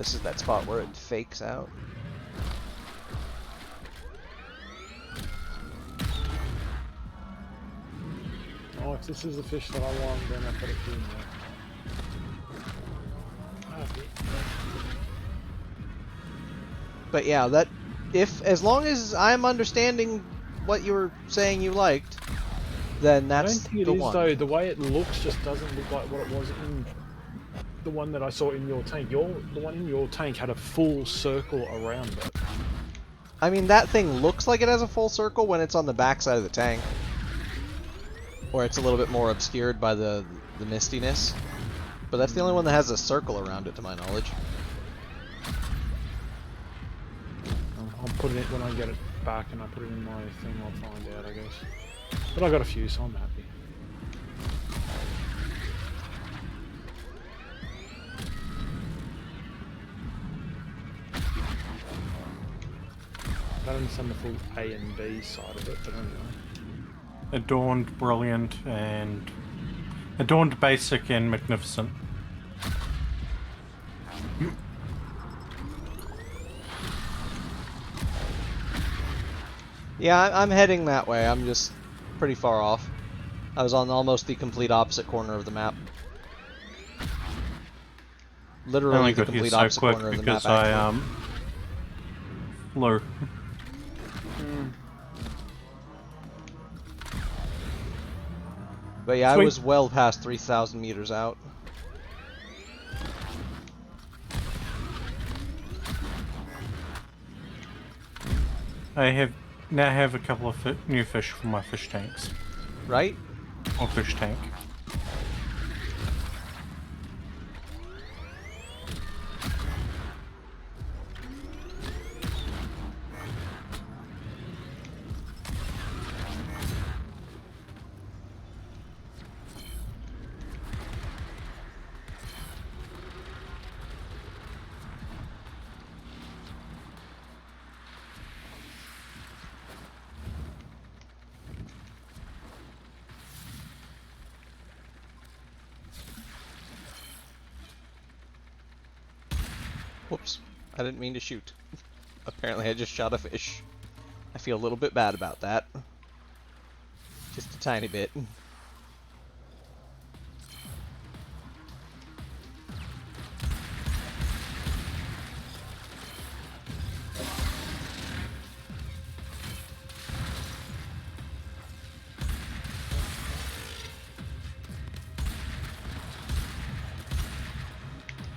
this is that spot where it fakes out. Oh, if this is the fish that I want, then I put it in there. But yeah, that as long as I'm understanding what you were saying you liked, then that's I don't think it the is one. though. The way it looks just doesn't look like what it was in the one that I saw in your tank. The one in your tank had a full circle around it. I mean, that thing looks like it has a full circle when it's on the back side of the tank, or it's a little bit more obscured by the mistiness. But that's the only one that has a circle around it, to my knowledge. I'll put it in when I get it back and I put it in my thing. I'll find out, I guess. But I got a few, so I'm happy. I don't understand the full A and B side of it, but anyway. Adorned, brilliant, and adorned, basic, and magnificent. Yeah, I'm heading that way. I'm just pretty far off. I was on almost the complete opposite corner of the map. I Literally only the got here complete so opposite quick corner of the because map. I flew. But yeah, Sweet. I was well past 3,000 meters out. I now have a couple of new fish for my fish tanks. Right? Or fish tank. Whoops. I didn't mean to shoot. Apparently I just shot a fish. I feel a little bit bad about that. Just a tiny bit.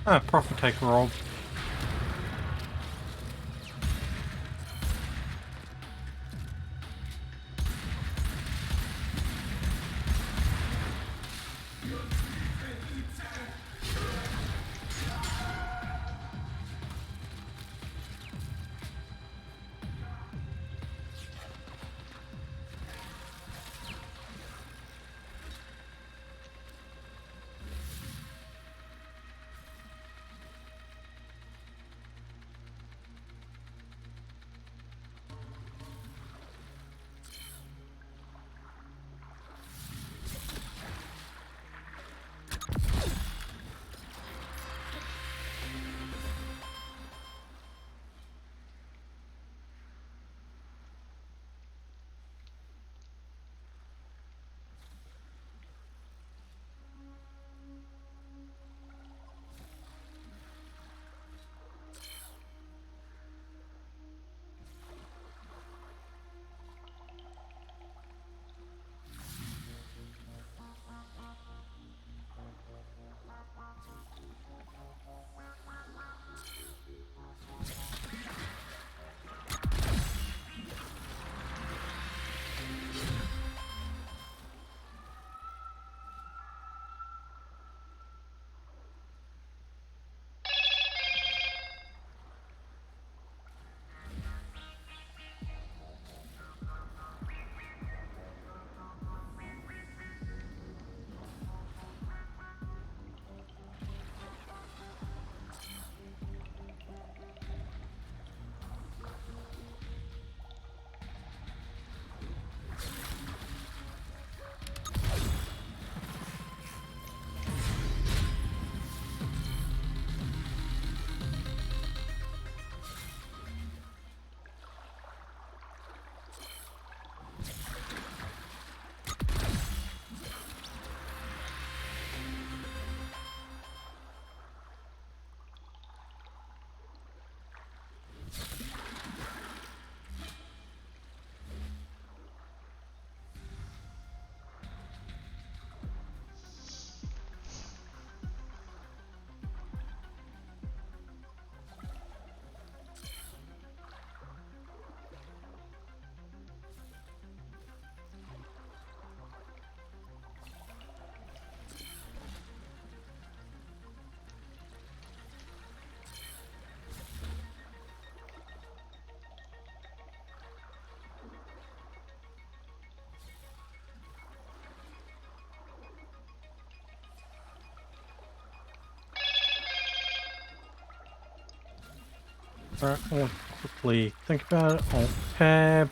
Ah, profit taker roll. Alright, I'll quickly think about it. Alt tab.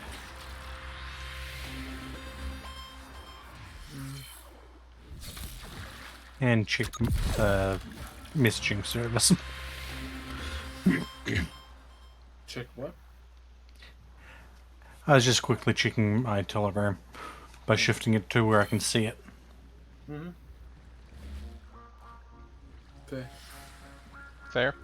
And check the messaging service. Check what? I was just quickly checking my Telegram by shifting it to where I can see it. Mm-hmm. Fair. Fair.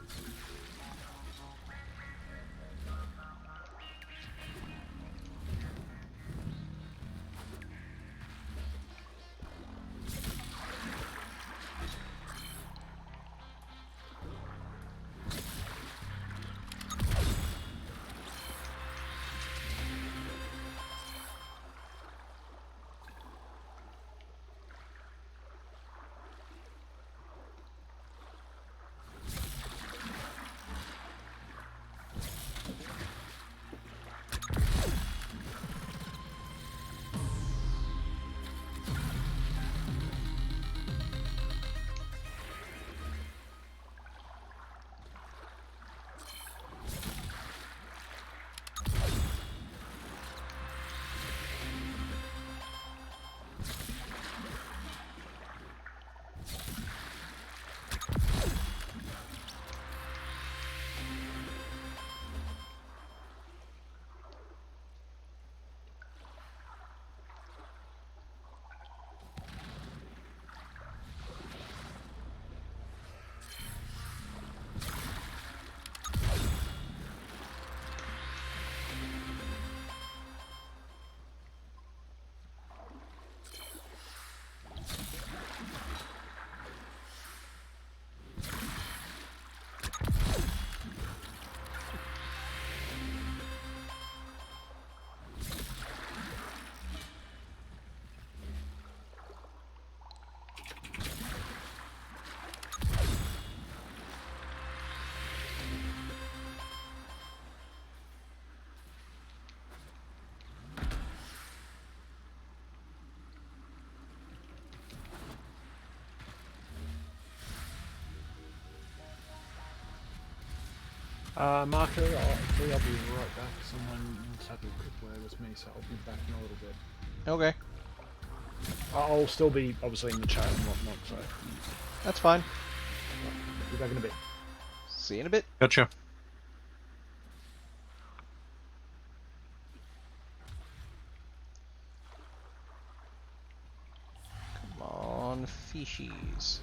Marco, I'll be right back. Someone's having a quick word with me, so I'll be back in a little bit. Okay. I'll still be obviously in the chat and whatnot, so. That's fine. Be back in a bit. See you in a bit. Gotcha. Come on, fishies.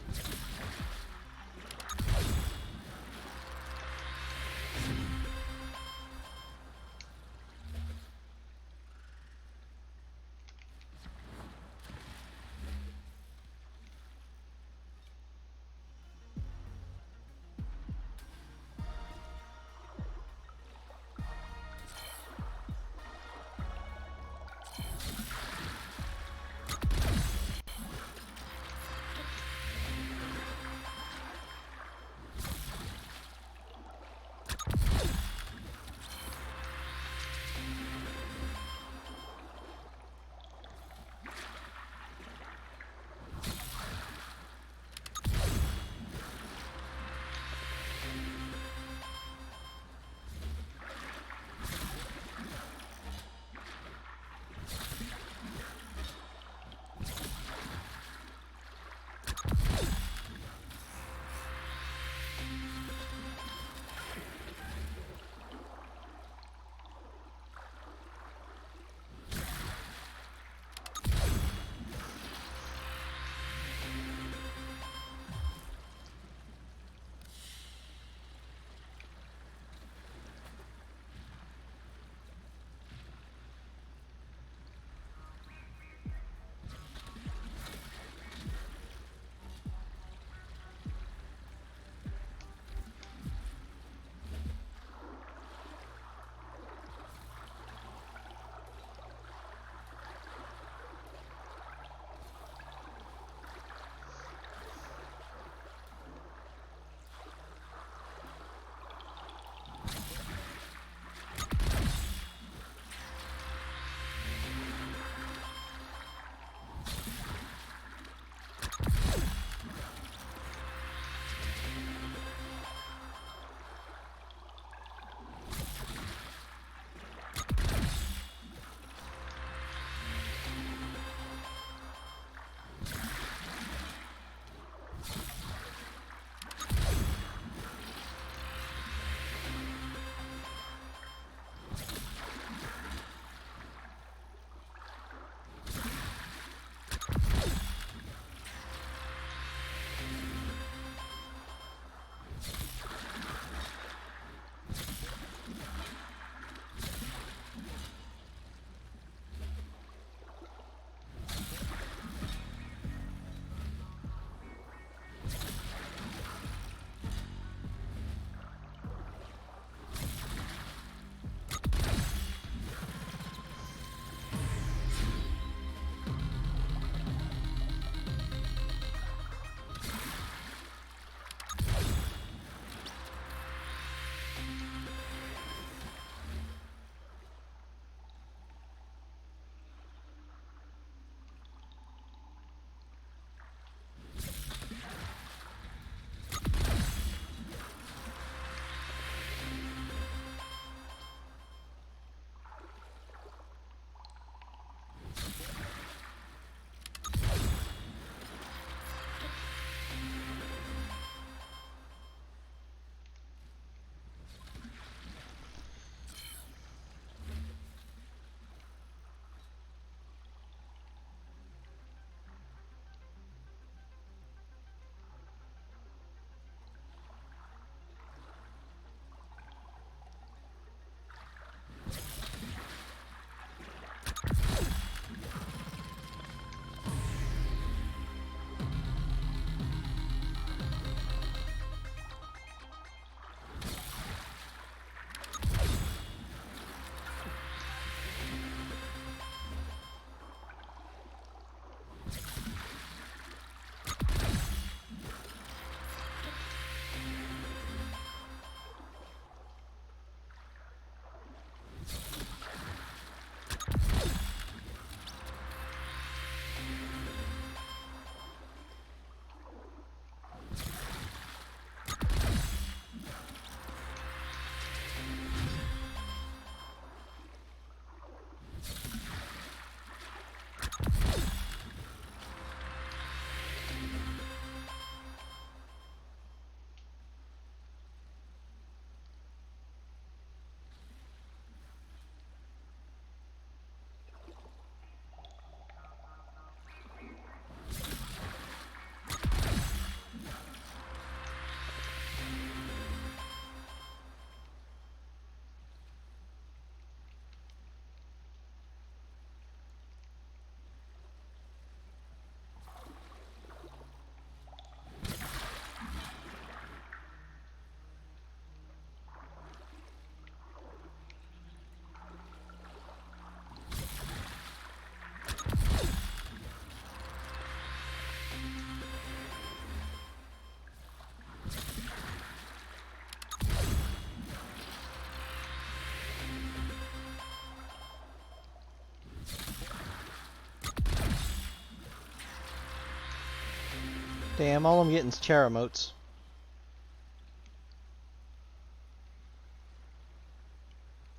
Damn, all I'm getting is Charamotes.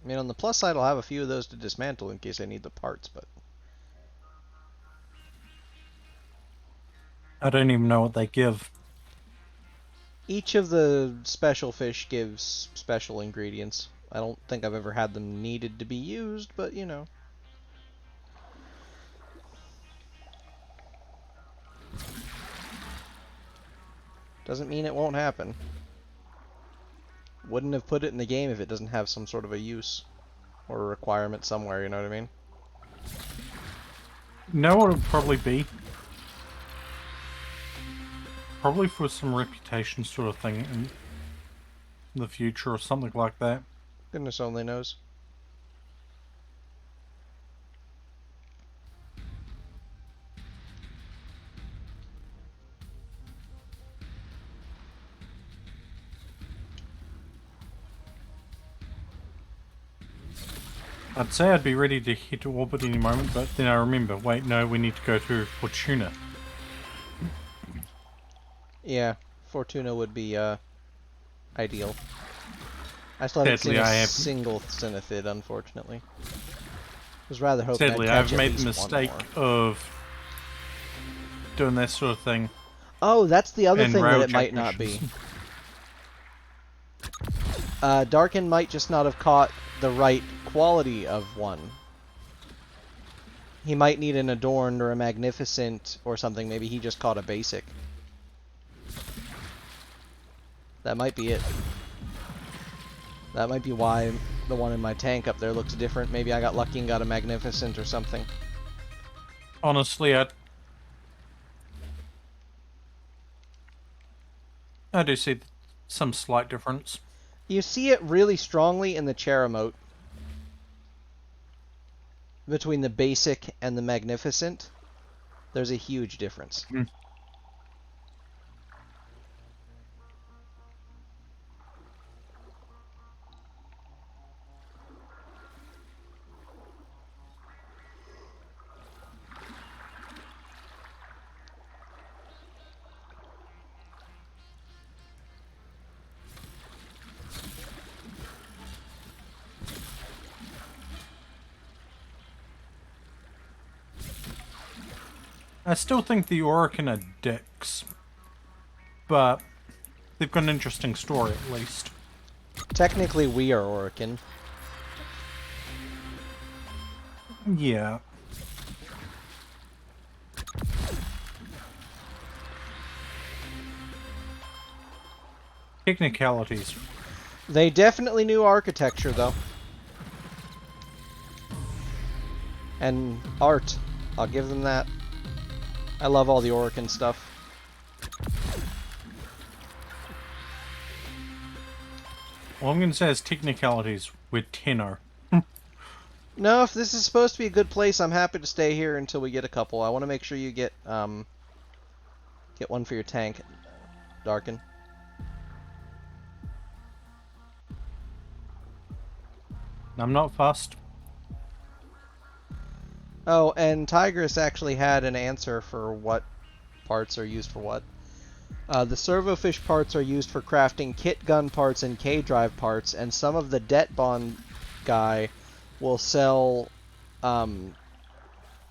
I mean, on the plus side, I'll have a few of those to dismantle in case I need the parts, but... I don't even know what they give. Each of the special fish gives special ingredients. I don't think I've ever had them needed to be used, but you know. Doesn't mean it won't happen. Wouldn't have put it in the game if it doesn't have some sort of a use or a requirement somewhere, you know what I mean? You know what it would probably be? Probably for some reputation sort of thing in the future or something like that. Goodness only knows. I'd say I'd be ready to hit orbit any moment, but then I remember, wait, no, we need to go to Fortuna. Yeah, Fortuna would be ideal. I still haven't Sadly, seen I a have- single Cinethid, unfortunately. Was rather hoping Sadly, I'd I've catch at made the least one mistake more. of doing that sort of thing. Oh, that's the other and thing that rail it might jack not be. missions. Darkin might just not have caught the right quality of one. He might need an Adorned or a Magnificent or something. Maybe he just caught a basic. That might be it. That might be why the one in my tank up there looks different. Maybe I got lucky and got a Magnificent or something. Honestly, I do see some slight difference. You see it really strongly in the Charamote between the basic and the Magnificent. There's a huge difference. I still think the Orokin are dicks, but they've got an interesting story at least. Technically, we are Orokin. Yeah. Technicalities. They definitely knew architecture, though. And art. I'll give them that. I love all the Orokin stuff. All I'm going to say is technicalities with Tenno. No, if this is supposed to be a good place, I'm happy to stay here until we get a couple. I want to make sure you get one for your tank, Darkin. I'm not fussed. Oh, and Tigris actually had an answer for what parts are used for what. The servofish parts are used for crafting kit gun parts and K-drive parts, and some of the Det Bond guy will sell,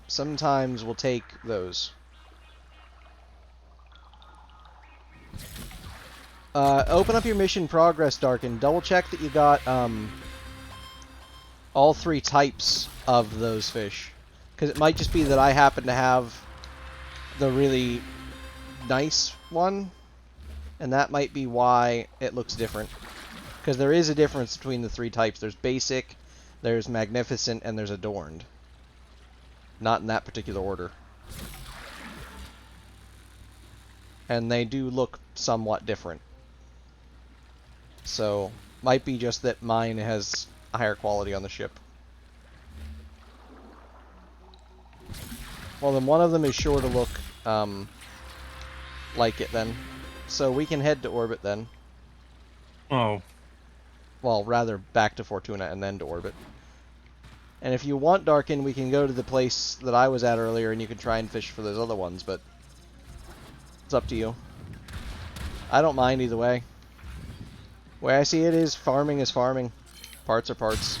sometimes will take those. Open up your mission progress, Darkin. Double check that you got, all three types of those fish. Because it might just be that I happen to have the really nice one, and that might be why it looks different. Because there is a difference between the three types. There's basic, there's magnificent, and there's adorned. Not in that particular order. And they do look somewhat different. So, might be just that mine has a higher quality on the ship. Well, then one of them is sure to look like it then. So we can head to orbit then. Oh. Well, rather back to Fortuna and then to orbit. And if you want Darkin, we can go to the place that I was at earlier and you can try and fish for those other ones, but It's up to you. I don't mind either way. The way I see it is farming is farming. Parts are parts.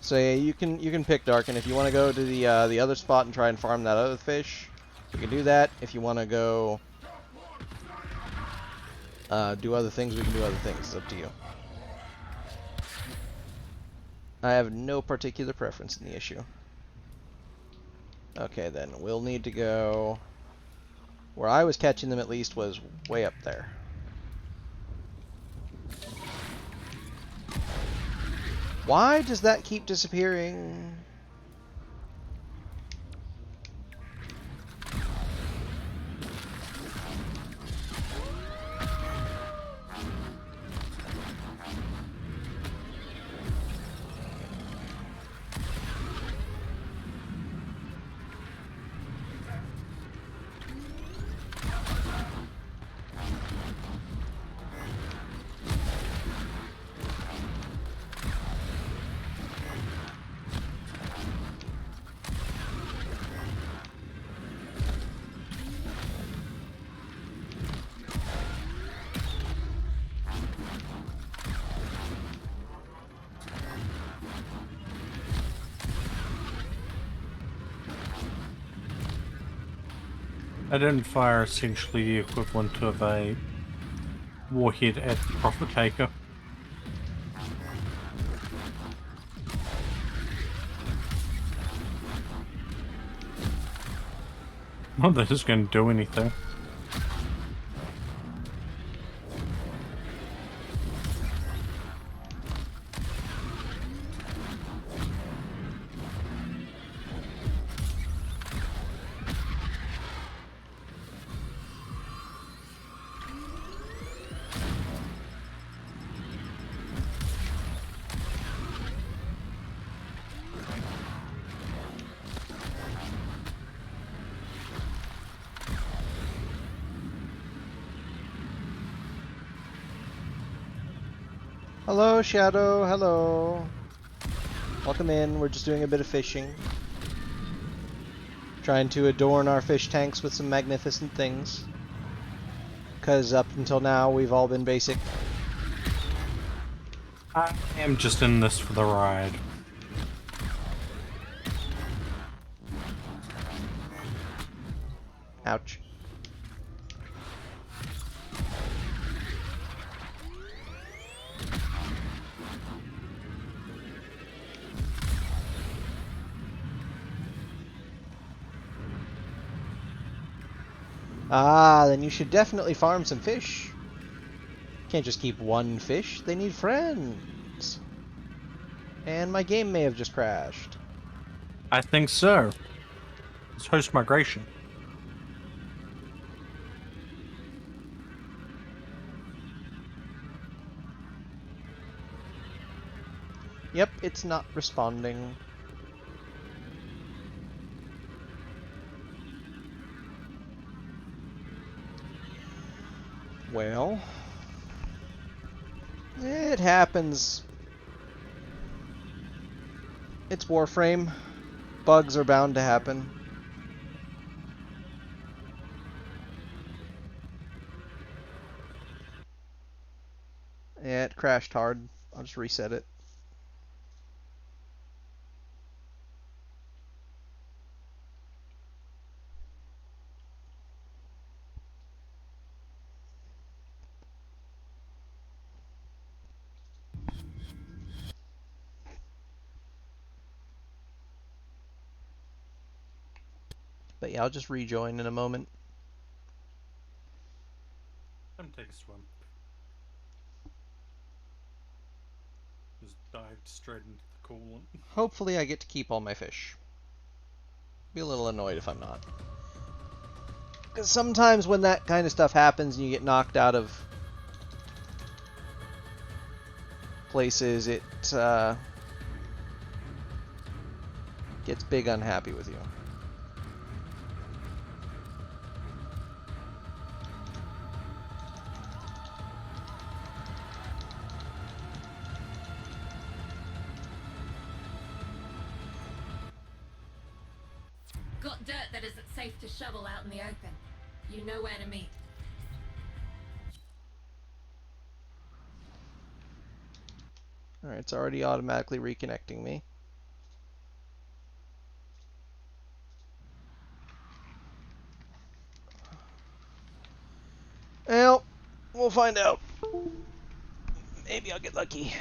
So yeah, you can pick Darkin. If you want to go to the other spot and try and farm that other fish, you can do that. If you want to go do other things, we can do other things. It's up to you. I have no particular preference in the issue. Okay, then we'll need to go where I was catching them. At least was way up there. Why does that keep disappearing? Identifier are essentially the equivalent of a warhead at Profit Taker. Not that it's going to do anything. Hello, Shadow. Hello. Welcome in. We're just doing a bit of fishing. Trying to adorn our fish tanks with some magnificent things. Because up until now, we've all been basic. I am just in this for the ride. Ouch. Ah, then you should definitely farm some fish. Can't just keep one fish. They need friends. And my game may have just crashed. I think so. It's host migration. Yep, it's not responding. Well, it happens. It's Warframe. Bugs are bound to happen. Yeah, it crashed hard. I'll just reset it. But yeah, I'll just rejoin in a moment. Let me take a swim. Just dived straight into the coolant. Hopefully I get to keep all my fish. Be a little annoyed if I'm not. Because sometimes when that kind of stuff happens and you get knocked out of places, it gets big unhappy with you. got dirt that isn't safe to shovel out in the open, you know where to meet. Alright, it's already automatically reconnecting me. Well, we'll find out. Maybe I'll get lucky.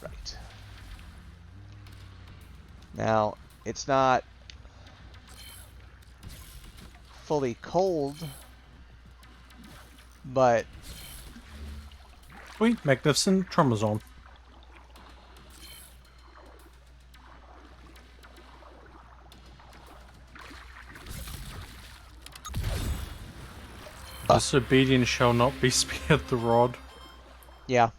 Right. Now, it's not fully cold, but Sweet, magnificent Tromazon. Disobedience shall not be spared the rod. Yeah.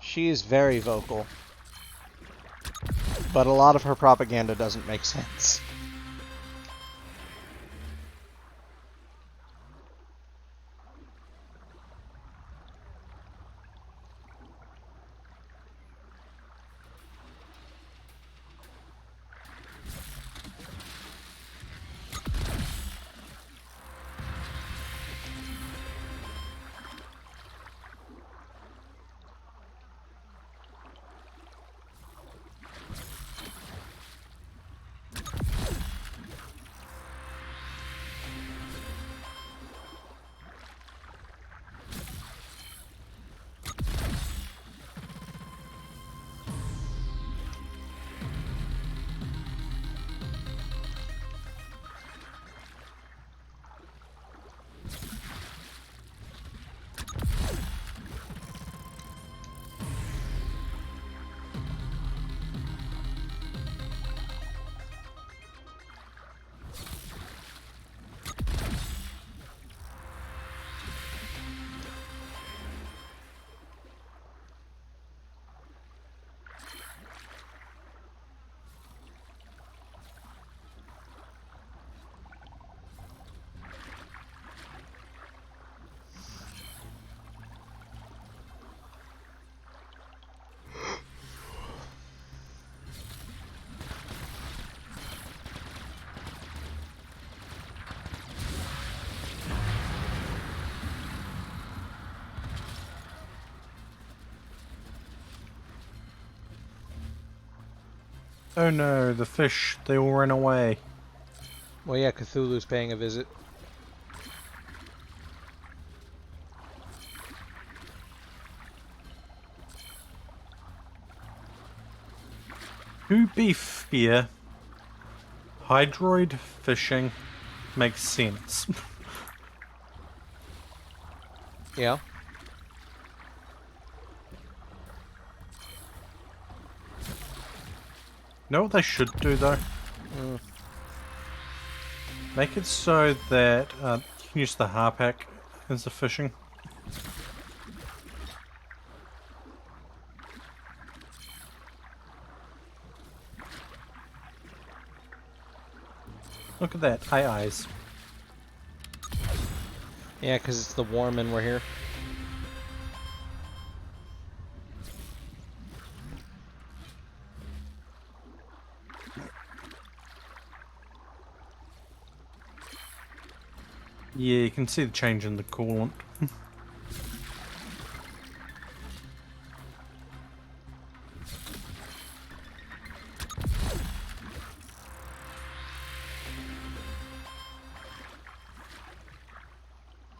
She is very vocal. But a lot of her propaganda doesn't make sense. Oh no, the fish, they all ran away. Well, yeah, Cthulhu's paying a visit. To be fair, hydroid fishing makes sense. Yeah. Know what they should do though? Make it so that you can use the Harpack as the fishing. Look at that, eyes. Yeah, because it's the warm and we're here. Yeah, you can see the change in the coolant.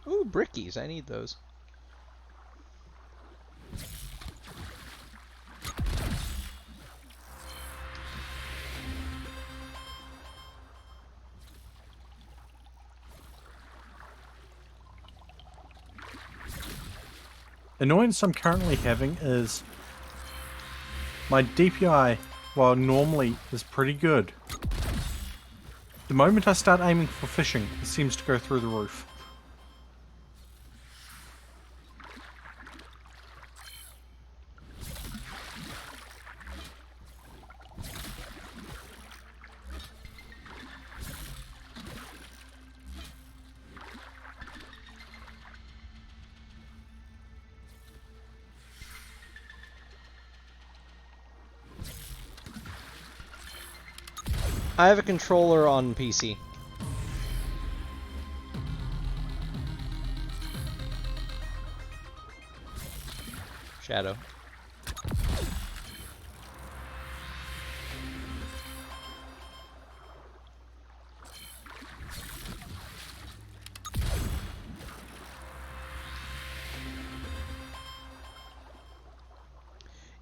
Ooh, brickies. I need those. Annoyance I'm currently having is my DPI, while normally is pretty good, the moment I start aiming for fishing, it seems to go through the roof. I have a controller on PC. Shadow.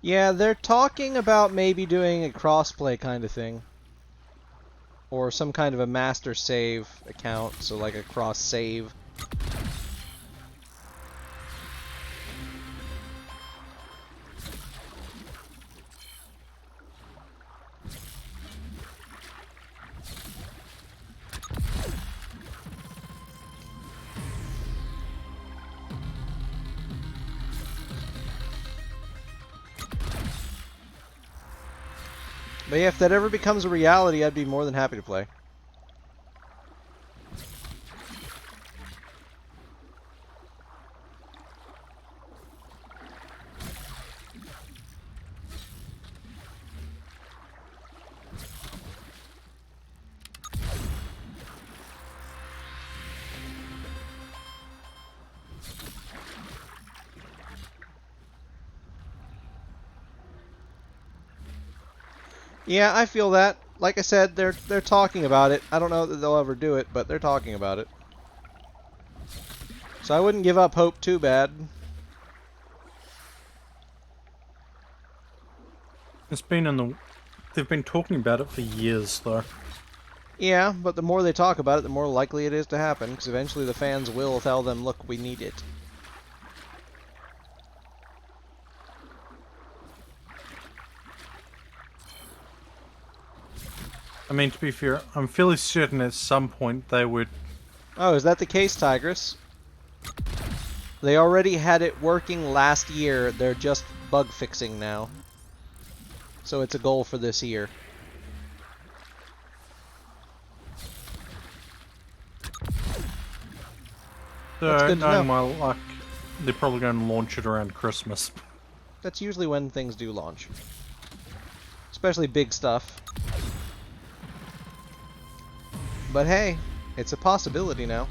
Yeah, they're talking about maybe doing a crossplay kind of thing. Or some kind of a master save account, so like a cross save. But yeah, if that ever becomes a reality, I'd be more than happy to play. Yeah, I feel that. Like I said, they're talking about it. I don't know that they'll ever do it, but they're talking about it. So I wouldn't give up hope too bad. It's been in the... They've been talking about it for years, though. Yeah, but the more they talk about it, the more likely it is to happen, because eventually the fans will tell them, look, we need it. I mean, to be fair, I'm fairly certain at some point they would... Oh, is that the case, Tigress? They already had it working last year, they're just bug fixing now. So it's a goal for this year. So, knowing my luck, they're probably going to launch it around Christmas. That's usually when things do launch. Especially big stuff. But hey, it's a possibility now.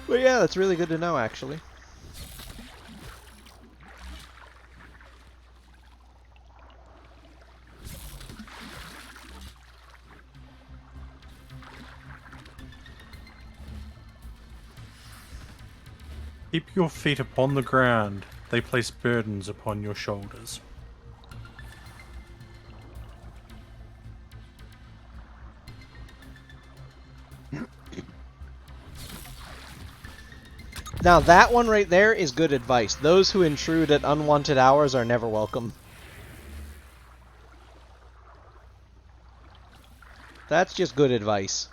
But yeah, that's really good to know, actually. Keep your feet upon the ground. They place burdens upon your shoulders. Now that one right there is good advice. Those who intrude at unwanted hours are never welcome. That's just good advice.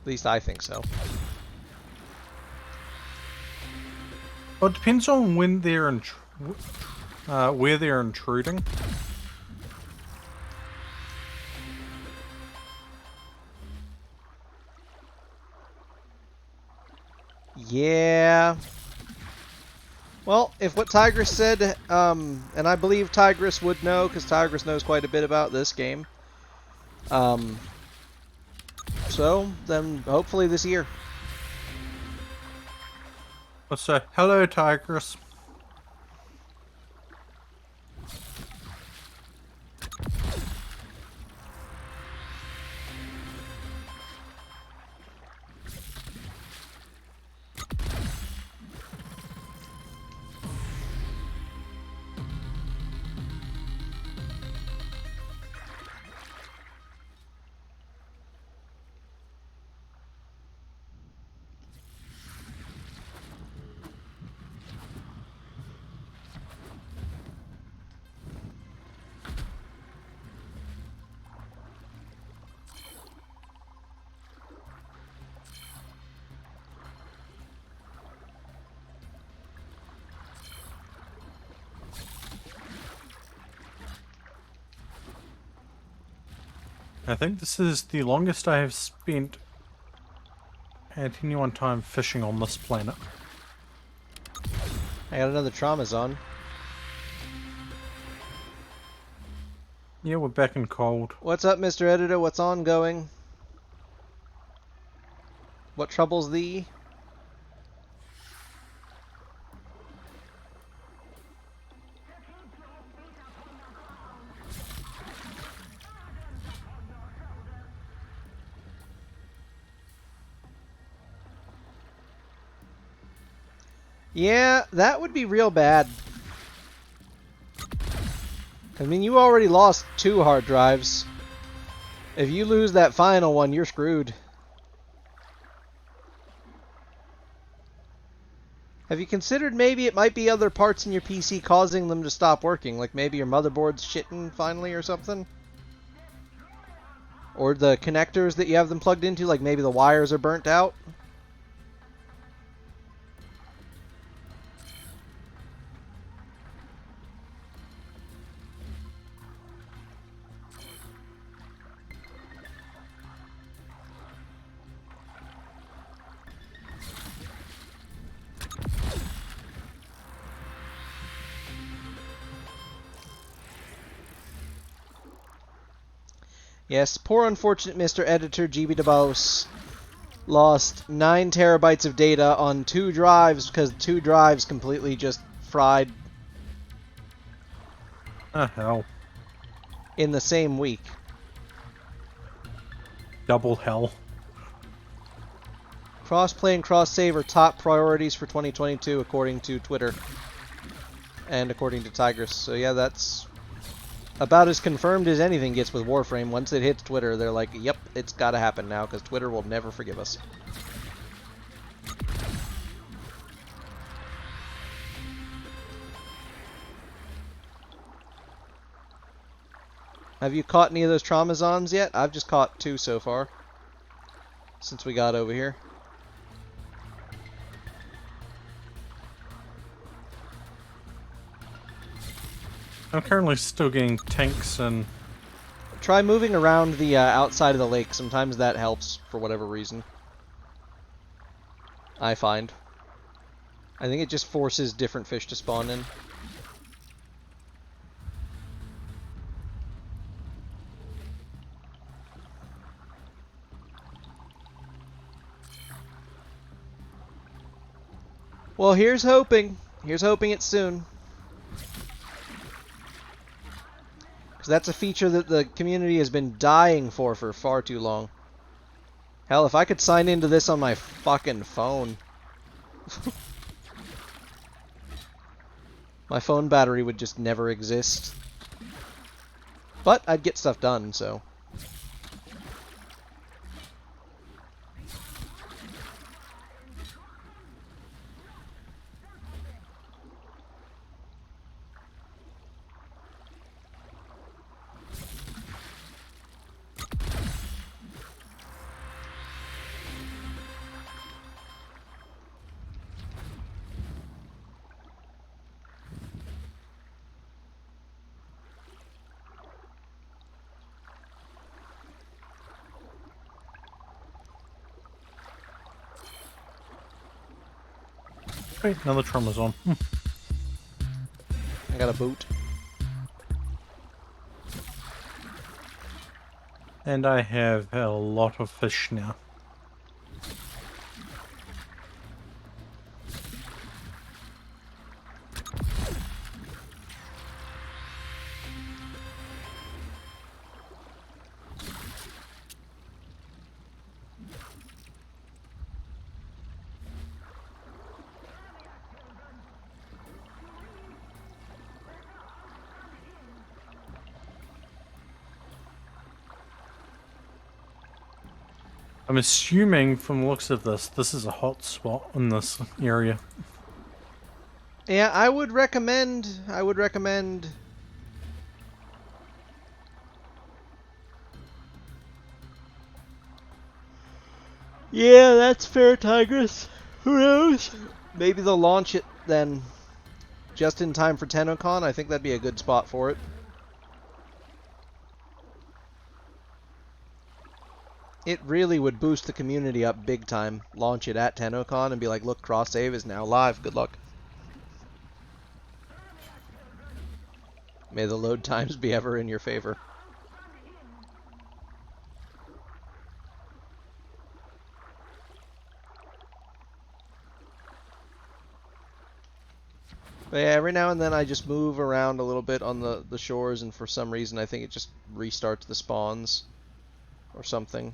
At least I think so. Well, it depends on when they're where they're intruding. Yeah. Well, if what Tigress said, and I believe Tigress would know, because Tigress knows quite a bit about this game. So, then hopefully this year. Let's say, hello, Tigress. I think this is the longest I have spent at any one time fishing on this planet. I got another Traumazon. Yeah, we're back in cold. What's up, Mr. Editor? What's ongoing? What troubles thee? Yeah, that would be real bad. I mean, you already lost 2 hard drives. If you lose that final one, you're screwed. Have you considered maybe it might be other parts in your PC causing them to stop working? Like maybe your motherboard's shitting finally or something? Or the connectors that you have them plugged into, like maybe the wires are burnt out? Yes, poor unfortunate Mr. Editor GB DeBose lost 9 terabytes of data on 2 drives because 2 drives completely just fried. Hell. In the same week. Double hell. Crossplay and cross-save are top priorities for 2022 according to Twitter. And according to Tigris. So yeah, that's about as confirmed as anything gets with Warframe. Once it hits Twitter, they're like, yep, it's gotta happen now, because Twitter will never forgive us. Have you caught any of those Traumazons yet? I've just caught 2 so far. Since we got over here. I'm currently still getting tanks and... Try moving around the outside of the lake. Sometimes that helps for whatever reason. I find. I think it just forces different fish to spawn in. Well, here's hoping. Here's hoping it's soon. Because that's a feature that the community has been dying for far too long. Hell, if I could sign into this on my fucking phone. My phone battery would just never exist. But I'd get stuff done, so. Wait, another Traumazon. I got a boot. And I have a lot of fish now. I'm assuming from the looks of this is a hot spot in this area. Yeah, I would recommend... Yeah, that's fair, Tigris. Who knows? Maybe they'll launch it then just in time for TennoCon. I think that'd be a good spot for it. It really would boost the community up big time. Launch it at TennoCon and be like, look, cross save is now live. Good luck. May the load times be ever in your favor. But yeah, every now and then I just move around a little bit on the shores, and for some reason I think it just restarts the spawns or something.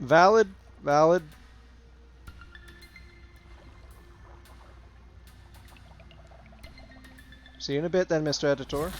Valid, valid. See you in a bit then, Mr. Editor.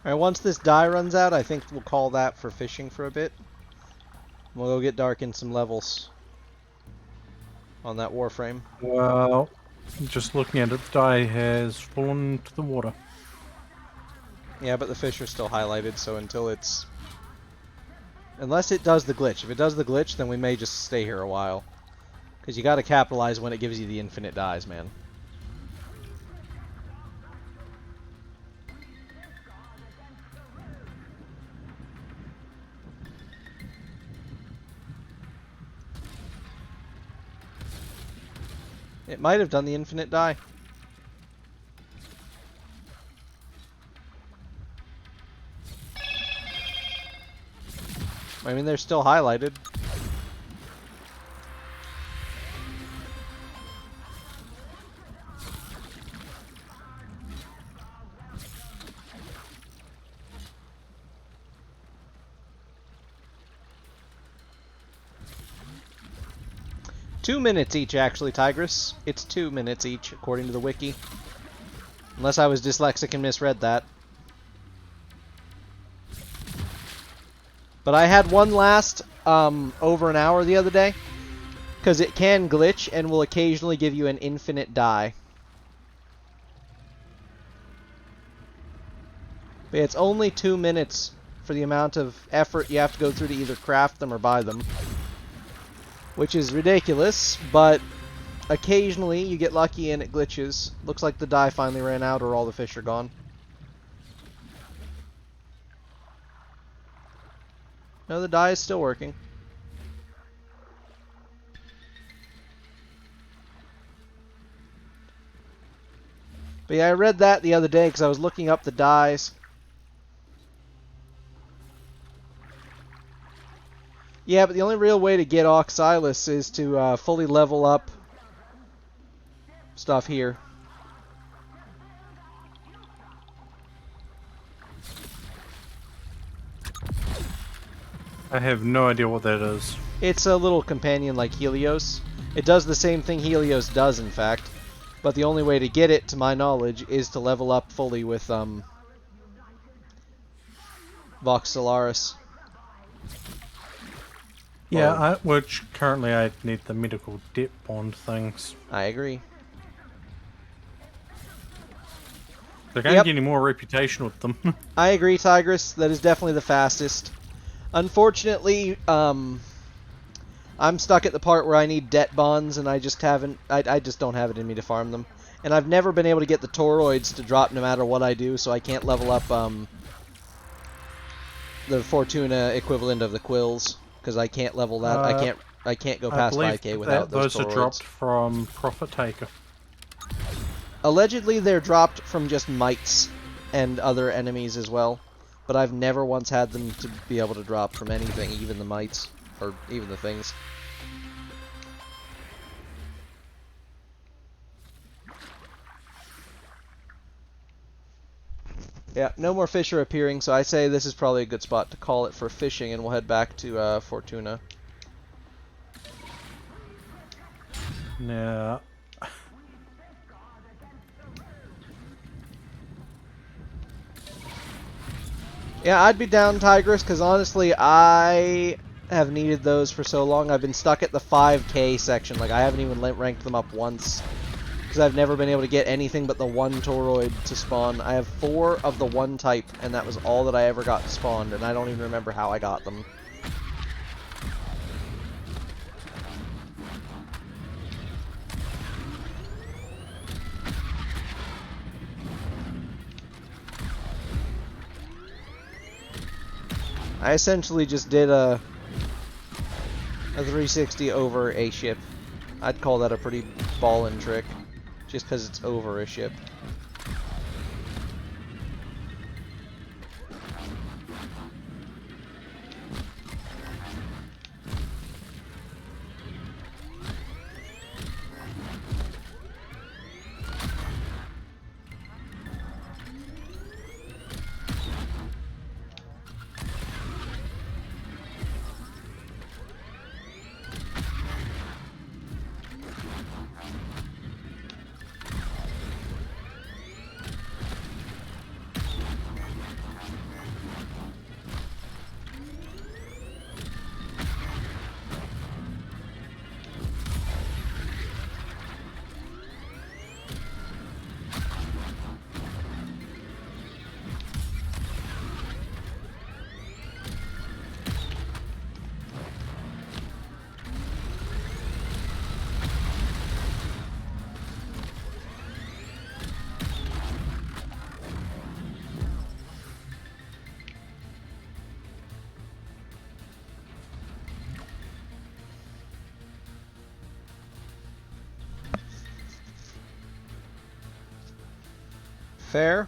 Alright, once this dye runs out, I think we'll call that for fishing for a bit. We'll go get Dark in some levels on that Warframe. Well, just looking at it, the dye has fallen into the water. Yeah, but the fish are still highlighted, so until it's... Unless it does the glitch. If it does the glitch, then we may just stay here a while. Because you gotta capitalize when it gives you the infinite dyes, man. It might have done the infinite dye. I mean, they're still highlighted. Two minutes each, actually, Tigress. It's 2 minutes each, according to the wiki. Unless I was dyslexic and misread that. But I had one last over an hour the other day, because it can glitch and will occasionally give you an infinite dye. But it's only 2 minutes for the amount of effort you have to go through to either craft them or buy them. Which is ridiculous, but occasionally you get lucky and it glitches. Looks like the dye finally ran out or all the fish are gone. No, the dye is still working. But yeah, I read that the other day because I was looking up the dyes. Yeah, but the only real way to get Oxylus is to fully level up stuff here. I have no idea what that is. It's a little companion like Helios. It does the same thing Helios does, in fact. But the only way to get it, to my knowledge, is to level up fully with Vox Solaris. Yeah, which currently I need the medical debt bond things. I agree. They're going to get any more reputation with them. I agree, Tigress. That is definitely the fastest. Unfortunately, I'm stuck at the part where I need debt bonds, and I just haven't. I just don't have it in me to farm them, and I've never been able to get the toroids to drop no matter what I do, so I can't level up the Fortuna equivalent of the quills because I can't level that. I can't go past 5k without those toroids. Those are dropped from Profit Taker. Allegedly, they're dropped from just mites and other enemies as well, but I've never once had them to be able to drop from anything, even the mites, or even the things. Yeah, no more fish are appearing, so I say this is probably a good spot to call it for fishing, and we'll head back to Fortuna. Yeah. Yeah, I'd be down, Tigress, because honestly, I have needed those for so long. I've been stuck at the 5k section. Like, I haven't even ranked them up once. Because I've never been able to get anything but the one toroid to spawn. I have 4 of the one type, and that was all that I ever got spawned, and I don't even remember how I got them. I essentially just did a 360 over a ship. I'd call that a pretty ballin' trick, just because it's over a ship. Fair.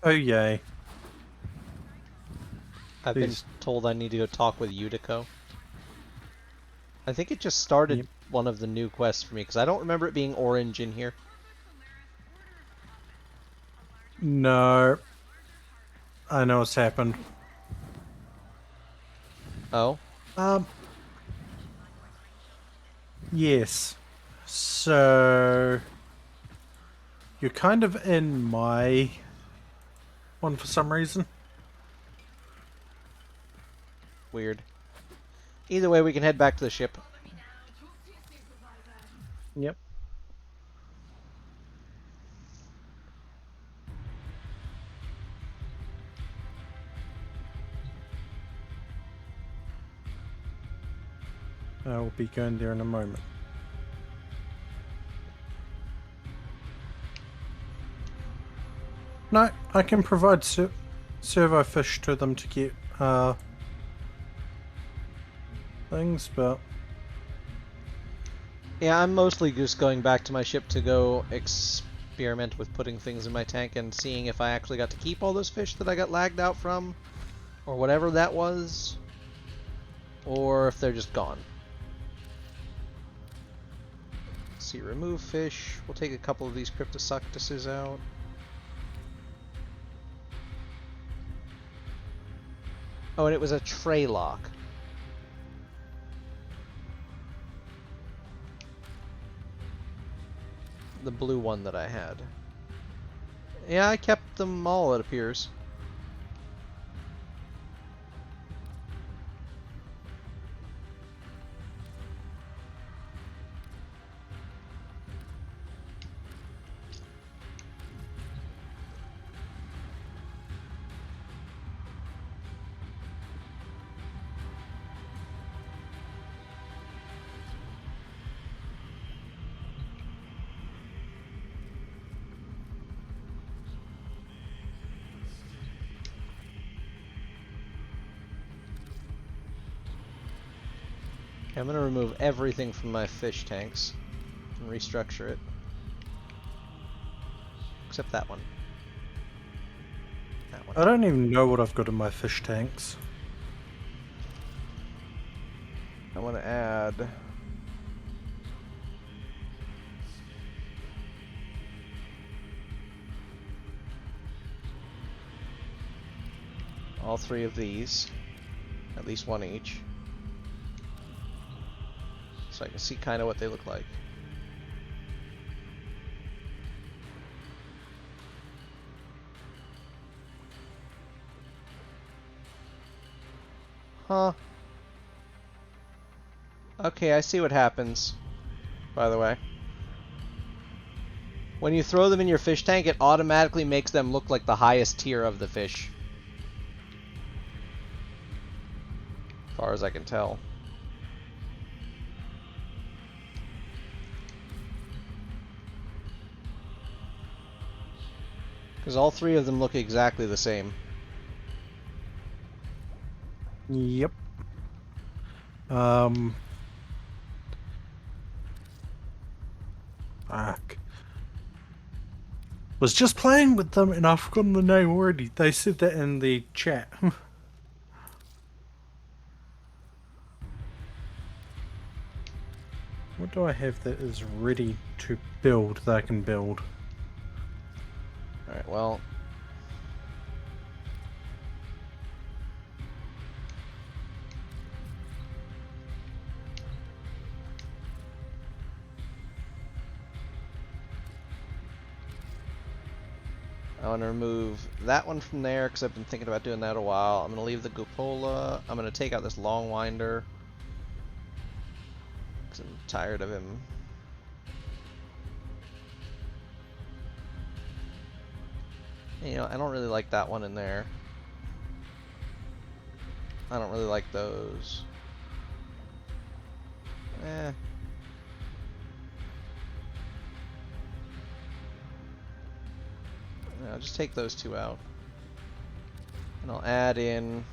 Oh yay. I've been told I need to go talk with Utico. I think it just started one of the new quests for me, because I don't remember it being orange in here. No. I know what's happened. Oh? Yes. So... You're kind of in my one for some reason. Weird. Either way, we can head back to the ship. Yep. I will be going there in a moment. No, I can provide servo fish to them to get things, but yeah, I'm mostly just going back to my ship to go experiment with putting things in my tank and seeing if I actually got to keep all those fish that I got lagged out from, or whatever that was, or if they're just gone. Let's see, remove fish. We'll take a couple of these Cryptosuctuses out. Oh, and it was a tray lock. The blue one that I had. Yeah, I kept them all, it appears. I'm gonna remove everything from my fish tanks and restructure it. Except that one. That one. I don't even know what I've got in my fish tanks. I want to add all three of these, at least one each. So I can see kind of what they look like. Huh. Okay, I see what happens, by the way. When you throw them in your fish tank, it automatically makes them look like the highest tier of the fish. As far as I can tell. Because all three of them look exactly the same. Yep. Fuck. Was just playing with them and I've forgotten the name already. They said that in the chat. What do I have that is ready to build that I can build? Alright, well. I want to remove that one from there because I've been thinking about doing that a while. I'm going to leave the Gupola. I'm going to take out this Long Winder because I'm tired of him. You know, I don't really like that one in there. I don't really like those. Eh. No, just take those two out. And I'll add in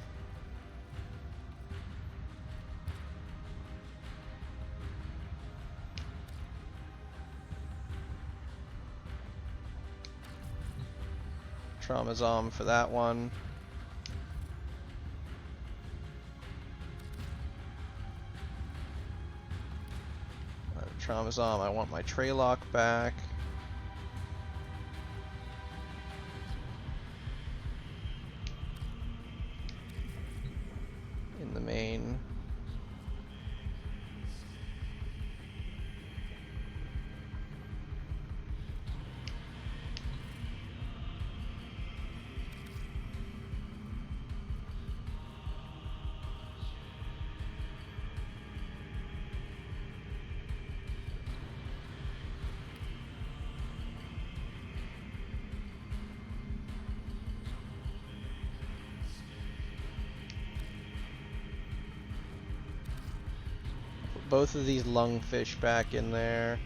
Traumazom for that one. Traumazom. I want my Traylock back. In the main. Both of these lungfish back in there.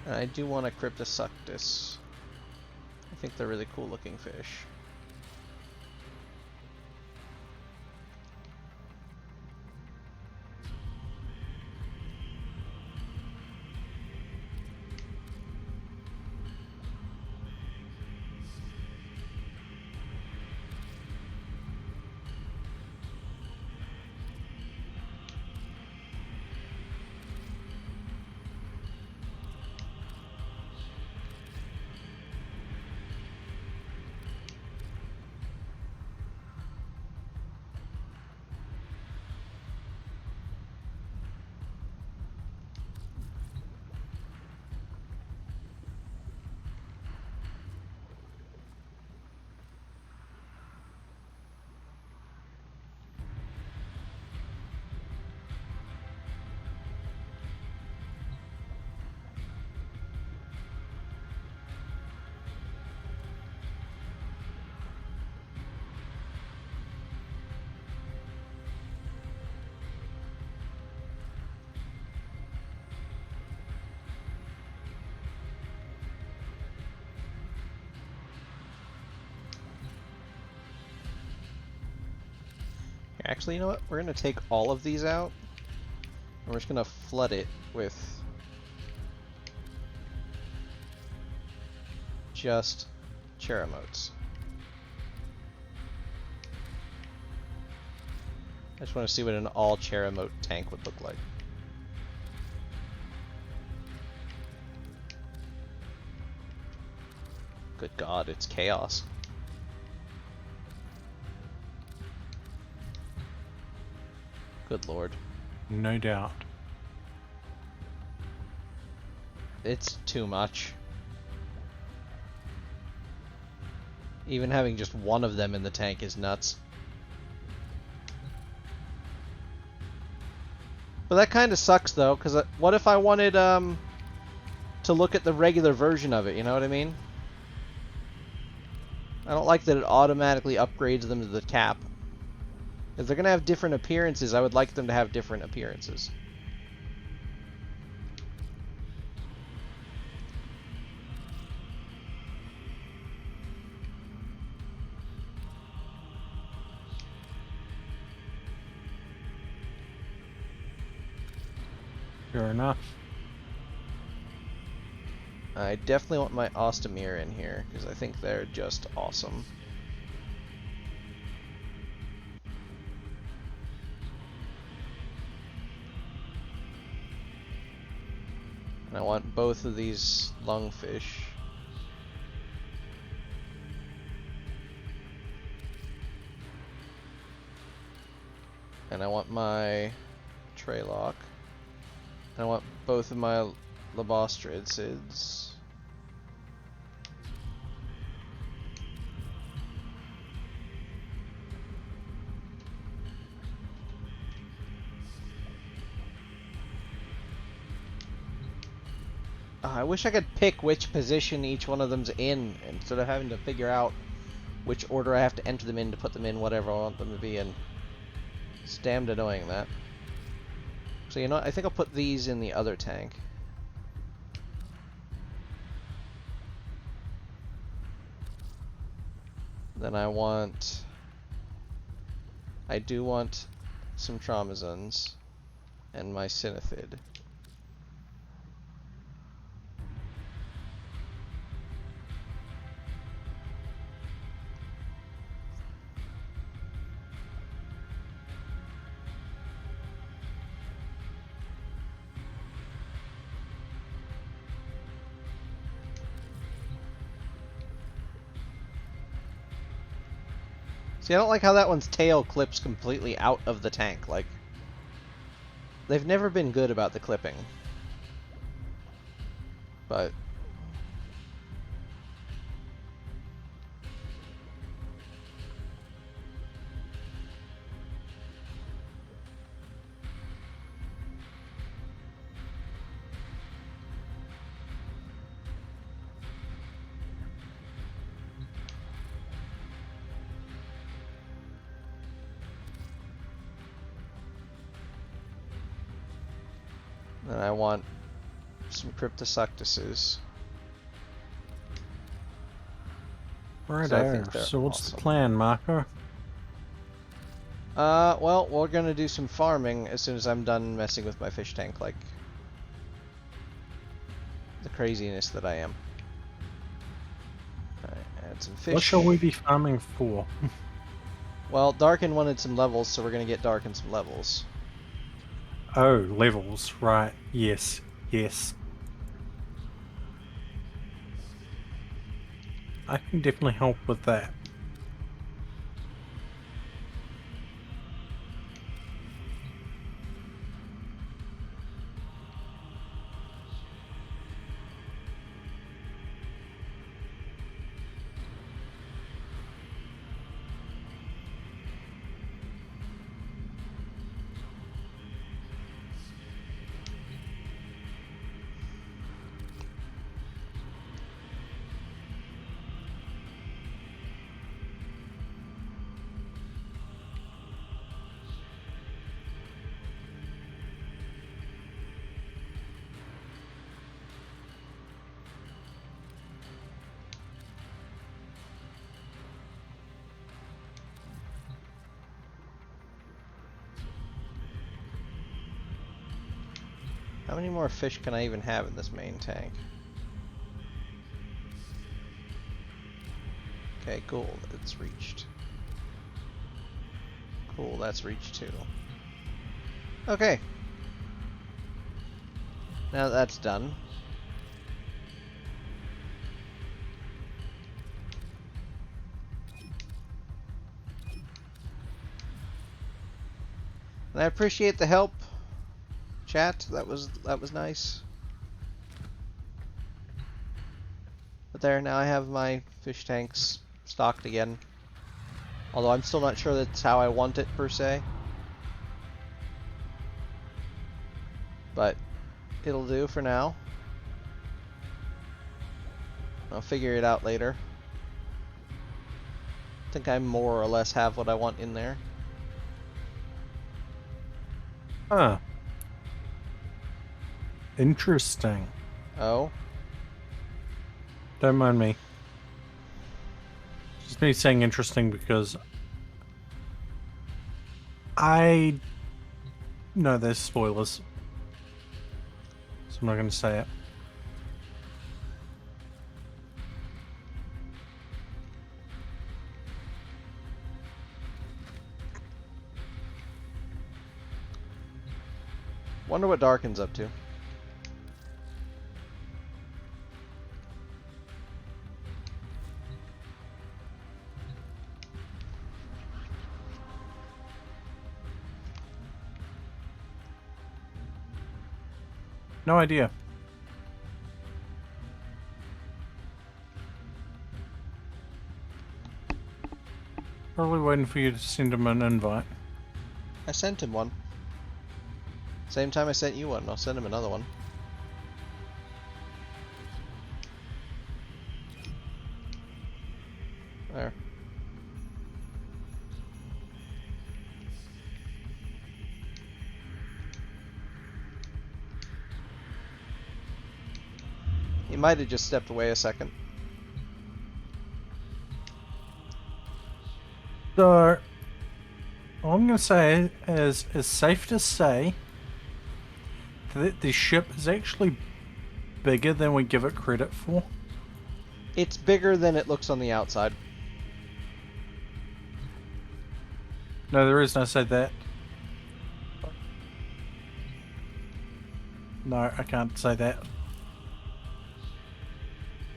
And I do want a Cryptosuctus. I think they're really cool looking fish. Actually, you know what? We're gonna take all of these out, and we're just gonna flood it with just Cheremotes. I just want to see what an all Cheremote tank would look like. Good God, it's chaos. Good Lord. No doubt. It's too much. Even having just one of them in the tank is nuts. But that kind of sucks though, because what if I wanted to look at the regular version of it, you know what I mean? I don't like that it automatically upgrades them to the cap. If they're going to have different appearances, I would like them to have different appearances. Fair enough. I definitely want my Ostomer in here, because I think they're just awesome. And I want both of these lungfish. And I want my Traylock. And I want both of my Lobostrids. I wish I could pick which position each one of them's in instead of having to figure out which order I have to enter them in to put them in whatever I want them to be in. It's damned annoying, that. So you know what? I think I'll put these in the other tank. Then I do want some Traumazons and my Synethid. See, I don't like how that one's tail clips completely out of the tank. Like, they've never been good about the clipping. But then I want some Cryptosuctuses. Right So I there. think they're So what's awesome. the plan, Marco? Well, we're gonna do some farming as soon as I'm done messing with my fish tank, like the craziness that I am. Alright, add some fish. What shall we be farming for? Well, Darkin wanted some levels, so we're gonna get Darkin some levels. Oh, levels, right. Yes, yes. I can definitely help with that. How many more fish can I even have in this main tank? Okay, cool, it's reached. Cool, that's reached too. Okay. Now that that's done. And I appreciate the help, chat. That was nice. But there, now I have my fish tanks stocked again. Although I'm still not sure that's how I want it per se. But it'll do for now. I'll figure it out later. I think I more or less have what I want in there. Huh. Interesting. Oh? Don't mind me. Just me saying interesting because I know there's spoilers. So I'm not going to say it. Wonder what Darkin's up to. No idea. Probably waiting for you to send him an invite. I sent him one. Same time I sent you one. I'll send him another one. There. He might have just stepped away a second. So, all I'm going to say is it's safe to say that the ship is actually bigger than we give it credit for. It's bigger than it looks on the outside. No, there is no say that. No, I can't say that.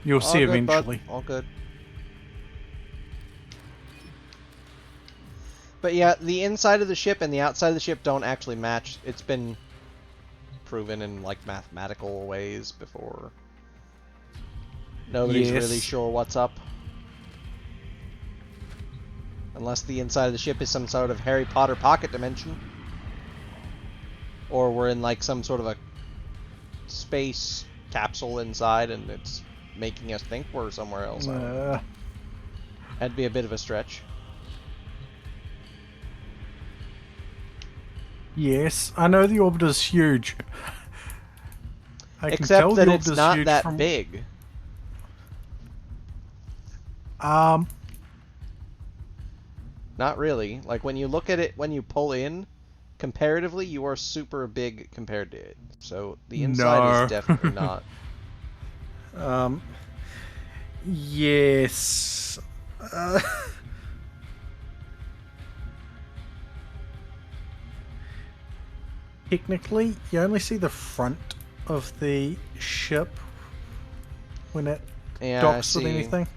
You'll see All good, bud. eventually. All good. But yeah, the inside of the ship and the outside of the ship don't actually match. It's been proven in like mathematical ways before. Nobody's really sure what's up. Unless the inside of the ship is some sort of Harry Potter pocket dimension. Or we're in like some sort of a space capsule inside and it's making us think we're somewhere else. That'd be a bit of a stretch. Yes, I know the orbiter's huge. Except that it's not that big. Not really. Like when you look at it, when you pull in, comparatively, you are super big compared to it. So the inside is definitely not. Yes. Technically, you only see the front of the ship when it docks with anything.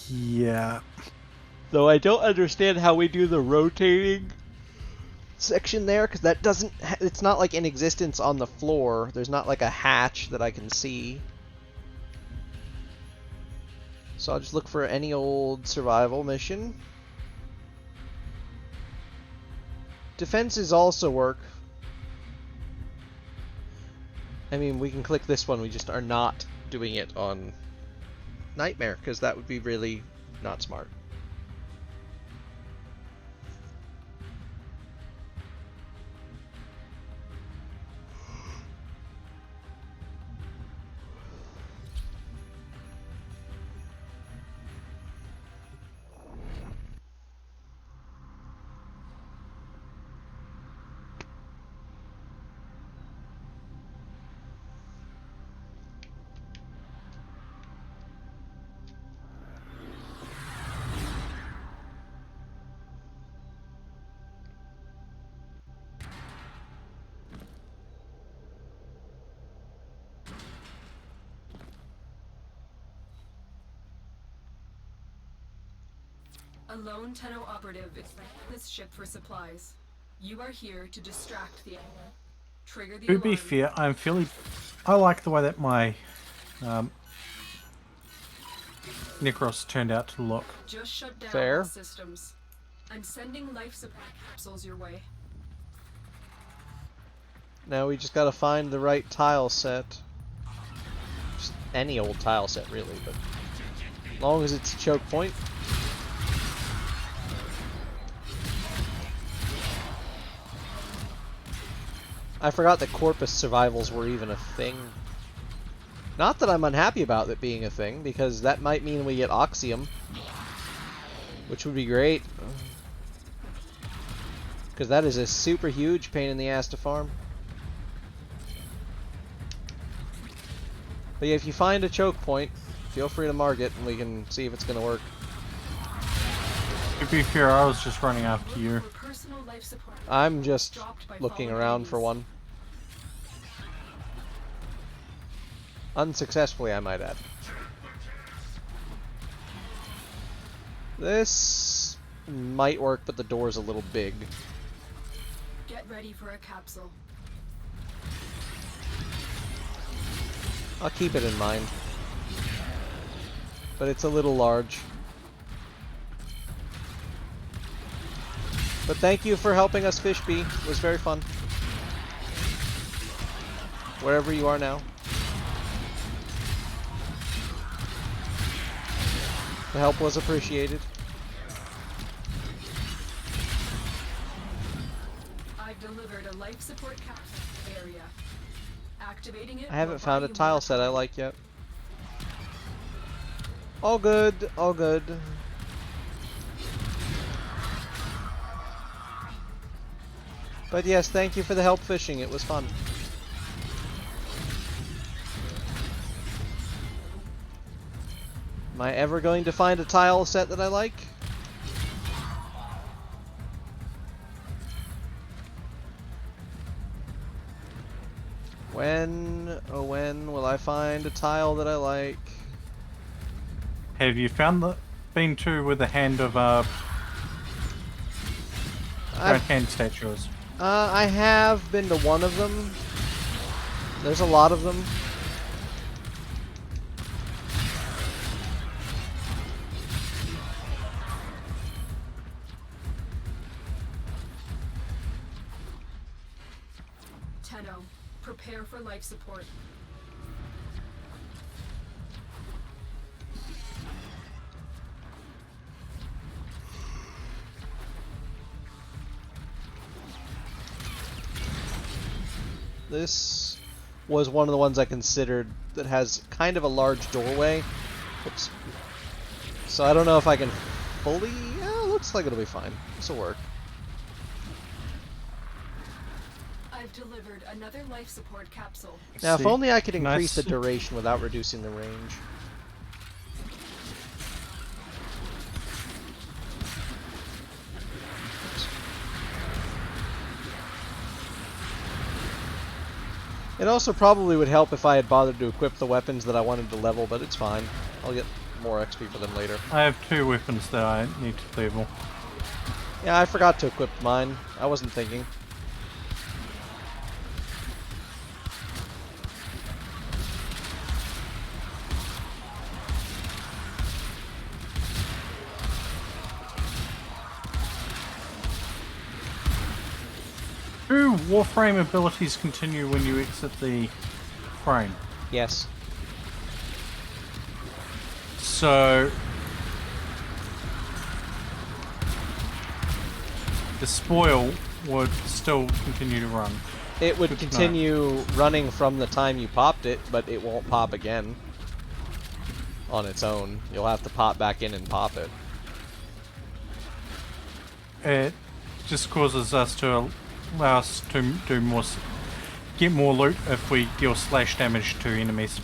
Yeah. Though I don't understand how we do the rotating section there, because that doesn't... It's not like in existence on the floor. There's not like a hatch that I can see. So I'll just look for any old survival mission. Defenses also work. I mean, we can click this one, we just are not doing it on Nightmare, because that would be really not smart. A lone Tenno operative is this ship for supplies. You are here to distract the enemy. Trigger the To be alarm. fair, I like the way that my Necros turned out to look. Just shut down Fair. all systems. I'm sending life support capsules your way. Now we just gotta find the right tile set. Just any old tile set, really, but as long as it's a choke point. I forgot that Corpus survivals were even a thing. Not that I'm unhappy about it being a thing, because that might mean we get Oxium, which would be great. Because that is a super huge pain in the ass to farm. But yeah, if you find a choke point, feel free to mark it and we can see if it's going to work. To be fair, I was just running after you. I'm just looking around for one. Unsuccessfully, I might add. This might work, but the door's a little big. Get ready for a capsule. I'll keep it in mind. But it's a little large. But thank you for helping us, Fishbee. It was very fun. Wherever you are now. The help was appreciated. I've delivered a life support capsule area. Activating it. I haven't found a tile set I like yet. All good, all good. But yes, thank you for the help fishing. It was fun. Am I ever going to find a tile set that I like? When, oh when, will I find a tile that I like? Have you been to where the hand of Grand hand statue is? I have been to one of them. There's a lot of them. Tenno, prepare for life support. This was one of the ones I considered that has kind of a large doorway. Oops. So I don't know if I can fully... Yeah, looks like it'll be fine. This will work. I've delivered another life support capsule. Now, if only I could Nice. increase the duration without reducing the range. It also probably would help if I had bothered to equip the weapons that I wanted to level, but it's fine. I'll get more XP for them later. I have 2 weapons that I need to level. Yeah, I forgot to equip mine. I wasn't thinking. Do Warframe abilities continue when you exit the frame? Yes. So the spoil would still continue to run. It would Good to know. continue running from the time you popped it, but it won't pop again on its own. You'll have to pop back in and pop it. It just causes us to allow us to do more, get more loot if we deal slash damage to enemies,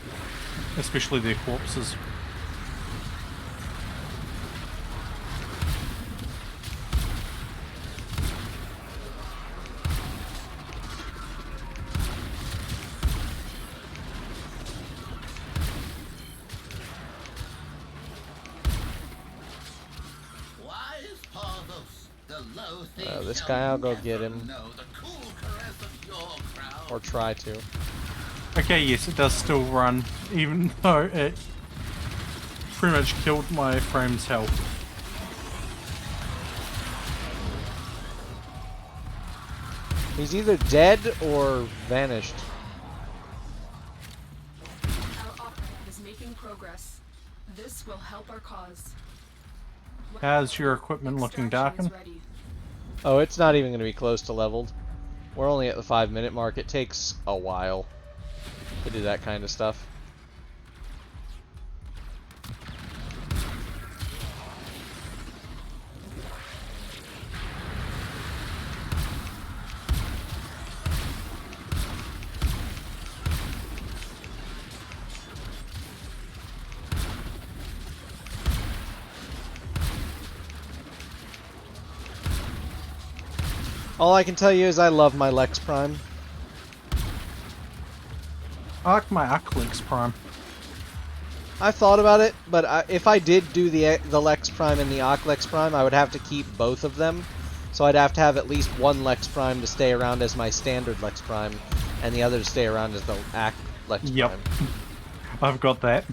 especially their corpses. This guy, I'll go get him. Or try to. Okay, yes, it does still run, even though it pretty much killed my frame's health. He's either dead or vanished. Our operative is making progress. This will help our cause. How's your equipment looking, Darken? Oh, it's not even going to be close to leveled. We're only at the 5-minute mark. It takes a while to do that kind of stuff. All I can tell you is I love my Lex Prime. I like my Lex Prime. I thought about it, but if I did do the Lex Prime and the Lex Prime, I would have to keep both of them. So I'd have to have at least one Lex Prime to stay around as my standard Lex Prime, and the other to stay around as the Lex Yep. Prime. I've got that.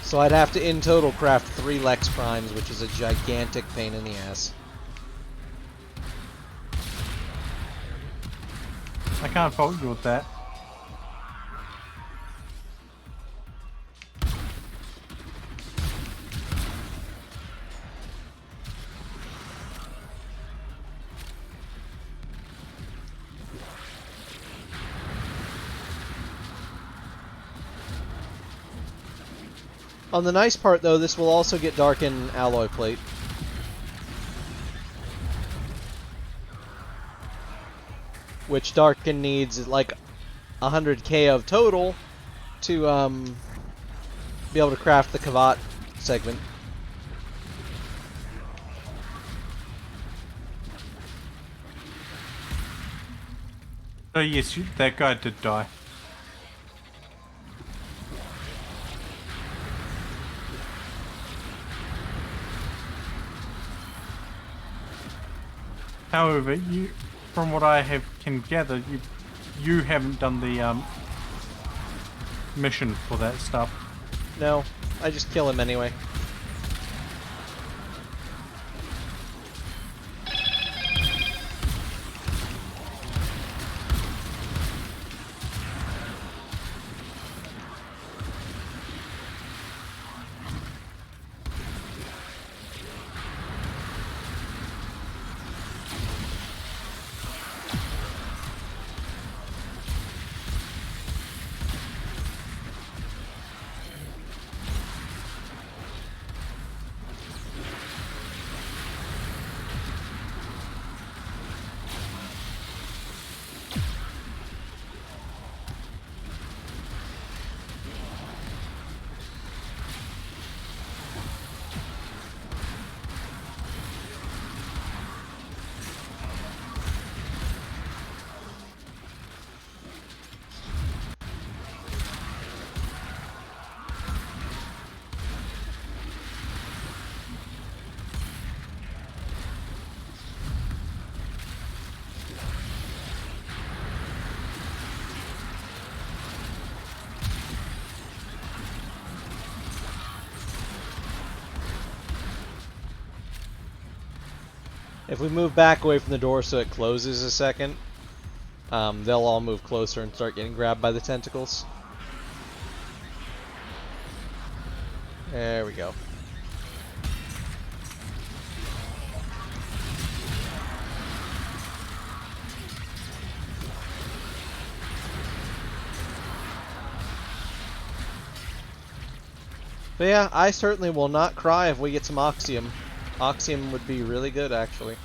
So I'd have to in total craft 3 Lex Primes, which is a gigantic pain in the ass. I can't fault you with that. On the nice part, though, this will also get Darken Alloy Plate. Which Darken needs like 100k of total to be able to craft the Kavat segment. So yes, that guy did die. However, from what I can gather, you haven't done the mission for that stuff. No, I just kill him anyway. If we move back away from the door so it closes a second, they'll all move closer and start getting grabbed by the tentacles. There we go. But yeah, I certainly will not cry if we get some Oxium. Oxium would be really good, actually.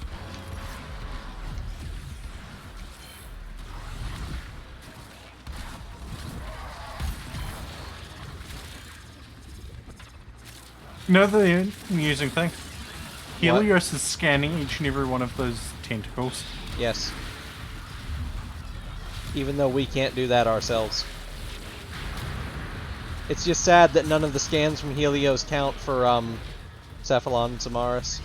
You know the amusing thing? Helios is scanning each and every one of those tentacles. Yes. Even though we can't do that ourselves. It's just sad that none of the scans from Helios count for Cephalon and Samaris.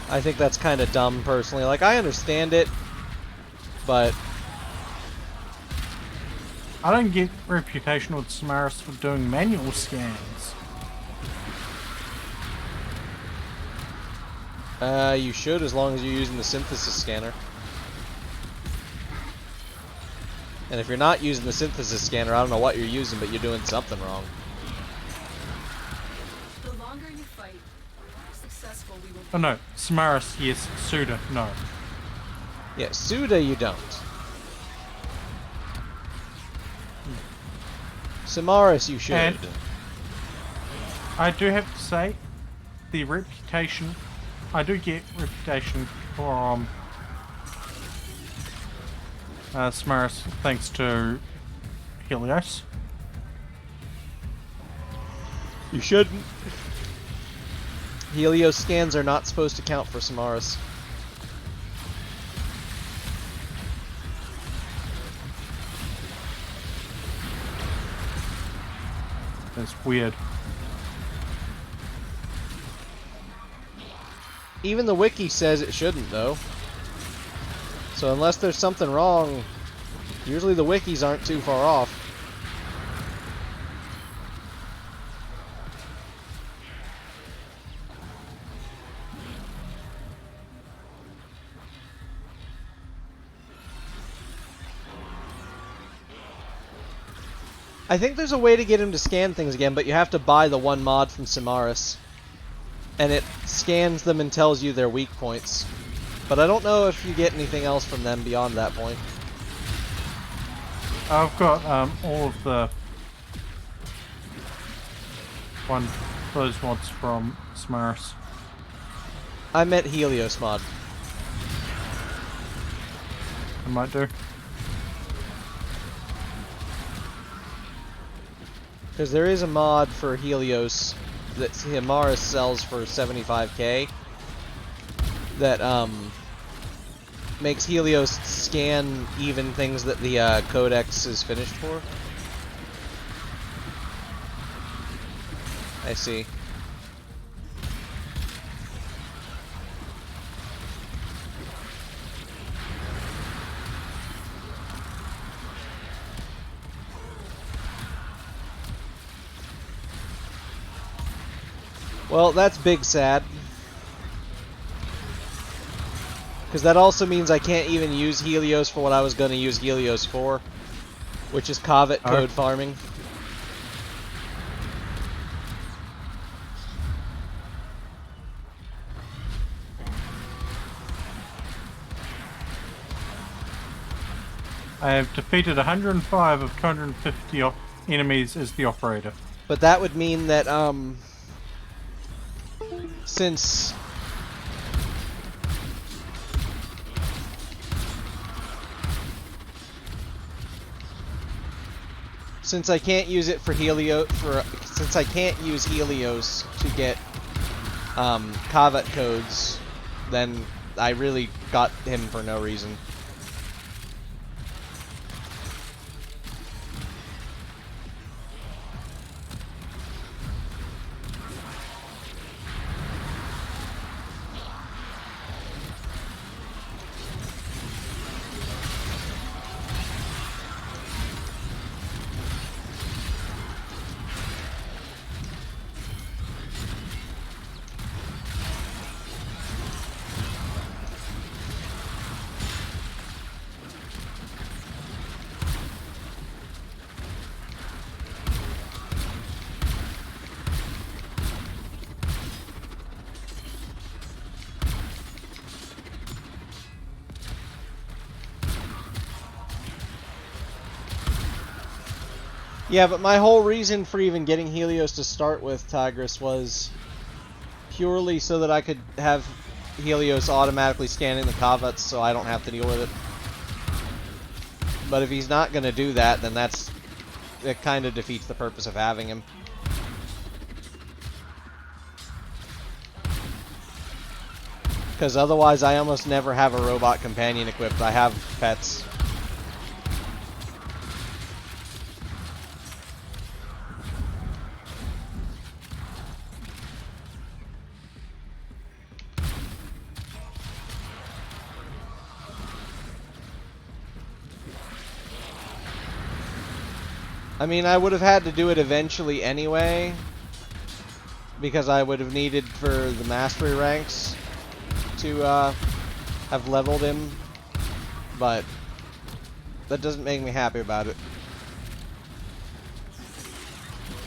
I think that's kind of dumb, personally. Like, I understand it, but I don't get reputation with Samaris for doing manual scans. You should, as long as you're using the synthesis scanner. And if you're not using the synthesis scanner, I don't know what you're using, but you're doing something wrong. The longer you fight, the more successful we will be. Oh no, Samaris, yes. Suda, no. Yeah, Suda you don't. Samaris you should. And I do have to say, the reputation, I do get reputation from Samaris thanks to Helios. You shouldn't. Helios scans are not supposed to count for Samaris. That's weird. Even the wiki says it shouldn't, though. So unless there's something wrong, usually the wikis aren't too far off. I think there's a way to get him to scan things again, but you have to buy the one mod from Samaris. And it scans them and tells you their weak points. But I don't know if you get anything else from them beyond that point. I've got all of the those mods from Samaris. I meant Helios mod. I might do. Because there is a mod for Helios that Samaris sells for 75k that makes Helios scan even things that the Codex is finished for. I see. Well, that's big sad. Because that also means I can't even use Helios for what I was going to use Helios for, which is Covet code farming. I have defeated 105 of 250 enemies as the operator. But that would mean that, since I can't use it for since I can't use Helios to get Covet codes, then I really got him for no reason. Yeah, but my whole reason for even getting Helios to start with, Tigris, was purely so that I could have Helios automatically scanning the Covets so I don't have to deal with it. But if he's not going to do that, then it kind of defeats the purpose of having him. Because otherwise I almost never have a robot companion equipped. I have pets. I mean, I would have had to do it eventually anyway, because I would have needed for the mastery ranks to have leveled him, but that doesn't make me happy about it.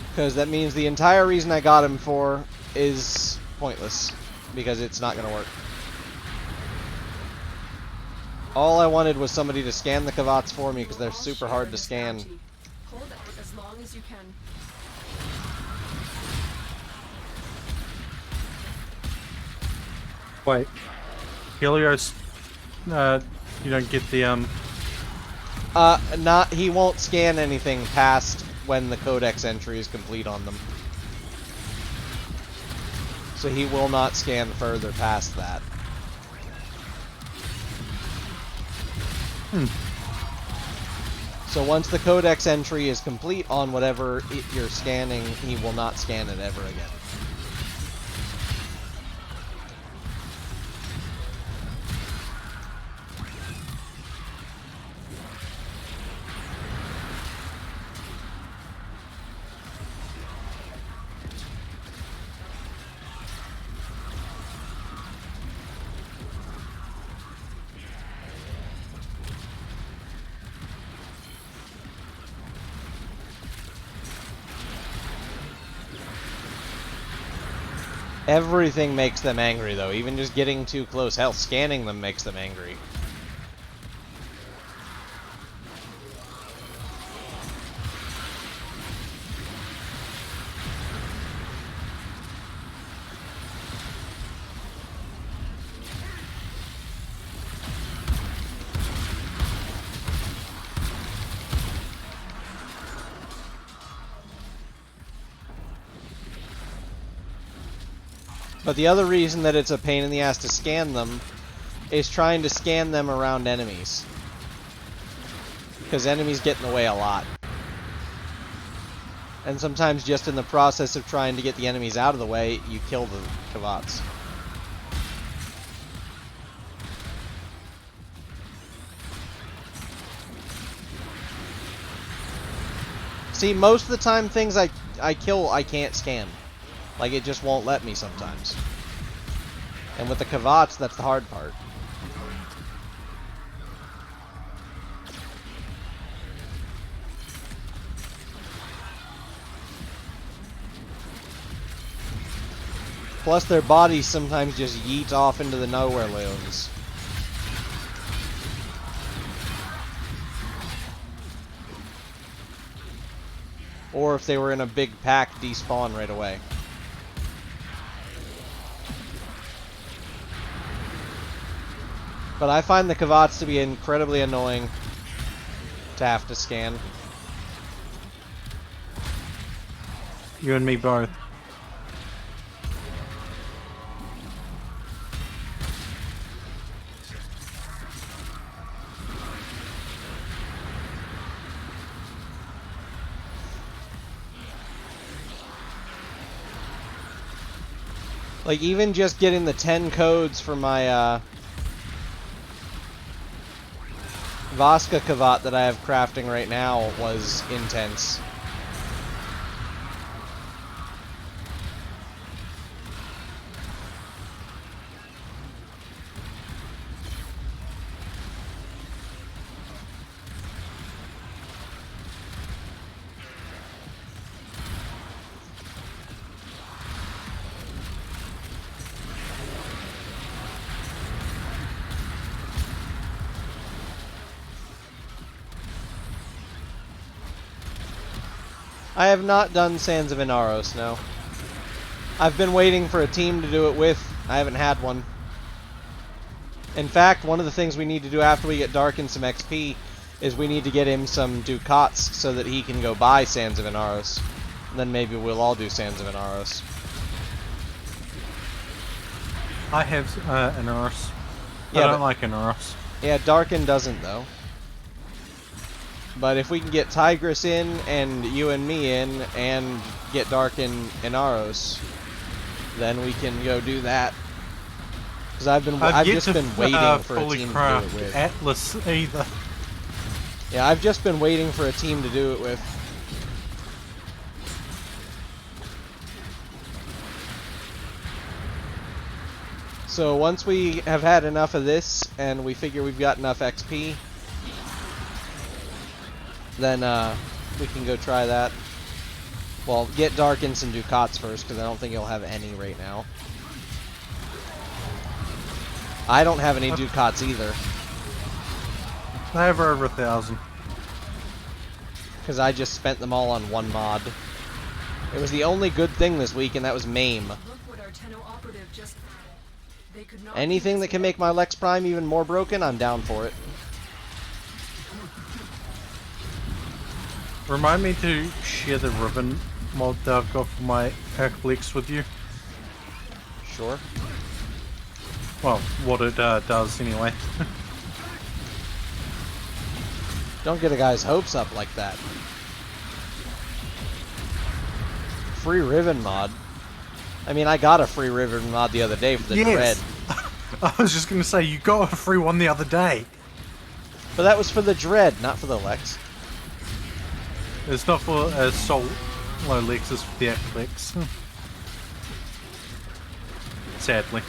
Because that means the entire reason I got him for is pointless, because it's not going to work. All I wanted was somebody to scan the Covets for me, because they're super hard to scan. Hold it as long as you can. Wait, Helios, you don't get the he won't scan anything past when the codex entry is complete on them. So he will not scan further past that. So once the codex entry is complete on whatever you're scanning, he will not scan it ever again. Everything makes them angry, though. Even just getting too close. Hell, scanning them makes them angry. But the other reason that it's a pain in the ass to scan them is trying to scan them around enemies. Because enemies get in the way a lot. And sometimes just in the process of trying to get the enemies out of the way, you kill the Covets. See, most of the time things I kill, I can't scan. Like, it just won't let me sometimes. And with the Kavats, that's the hard part. Plus, their bodies sometimes just yeet off into the nowhere lands. Or if they were in a big pack, despawn right away. But I find the Kavats to be incredibly annoying to have to scan. You and me both. Like, even just getting the 10 codes for my, Vaska Kavat that I have crafting right now was intense. I have not done Sands of Inaros, no. I've been waiting for a team to do it with. I haven't had one. In fact, one of the things we need to do after we get Darkin some XP is we need to get him some Ducats so that he can go buy Sands of Inaros. And then maybe we'll all do Sands of Inaros. I have Inaros. Yeah, I don't like Inaros. Yeah, Darkin doesn't, though. But if we can get Tigris in, and you and me in, and get Darkin Inaros, then we can go do that. Because I've just been waiting for a team to do it with. Atlas either. Yeah, I've just been waiting for a team to do it with. So once we have had enough of this, and we figure we've got enough XP, then we can go try that. Well, get Darkin some Ducats first, because I don't think he'll have any right now. I don't have any Ducats either. I have over 1,000. Because I just spent them all on one mod. It was the only good thing this week, and that was MAME. Anything that can make my Lex Prime even more broken, I'm down for it. Remind me to share the ribbon mod that I've got for my Herculex with you. Sure. Well, what it does anyway. Don't get a guy's hopes up like that. Free ribbon mod. I mean, I got a free ribbon mod the other day for the Dread. I was just going to say, you got a free one the other day. But that was for the Dread, not for the Lex. It's not for Soul Lex, it's for the Herculex. Sadly.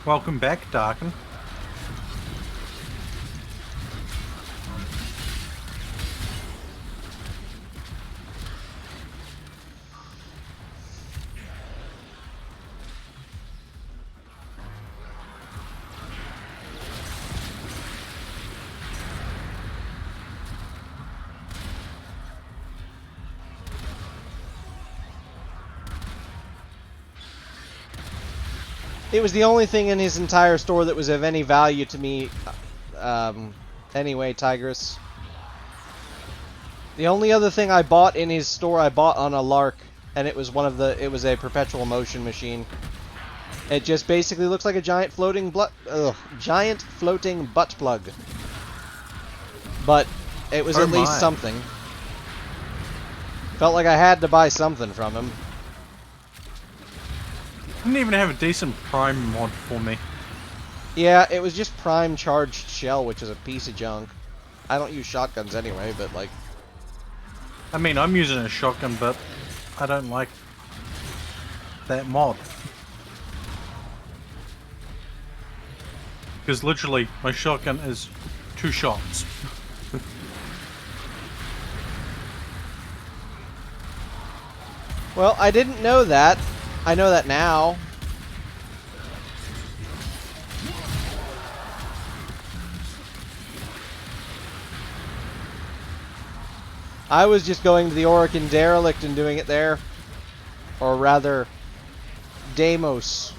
Welcome back, Darkin. It was the only thing in his entire store that was of any value to me. Anyway, Tigris. The only other thing I bought in his store, I bought on a lark, and it was it was a perpetual motion machine. It just basically looks like a giant floating butt plug. But it was at least something. Felt like I had to buy something from him. Didn't even have a decent Prime mod for me. Yeah, it was just Prime charged shell, which is a piece of junk. I don't use shotguns anyway, but like... I mean, I'm using a shotgun, but I don't like that mod. Because literally, my shotgun is 2 shots. Well, I didn't know that. I know that now. I was just going to the Orokin Derelict and doing it there. Or rather, Deimos.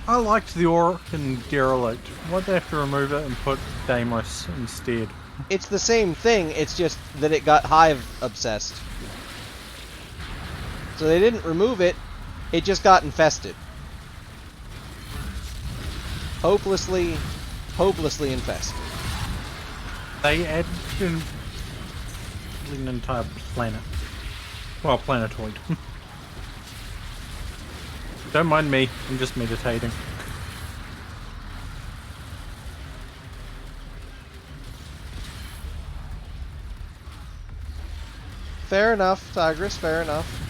I liked the Orokin Derelict. Why'd they have to remove it and put Deimos instead? It's the same thing, it's just that it got hive obsessed. So they didn't remove it, it just got infested. Hopelessly infested. They added an entire planet. Well, planetoid. Don't mind me, I'm just meditating. Fair enough, Tigress, fair enough.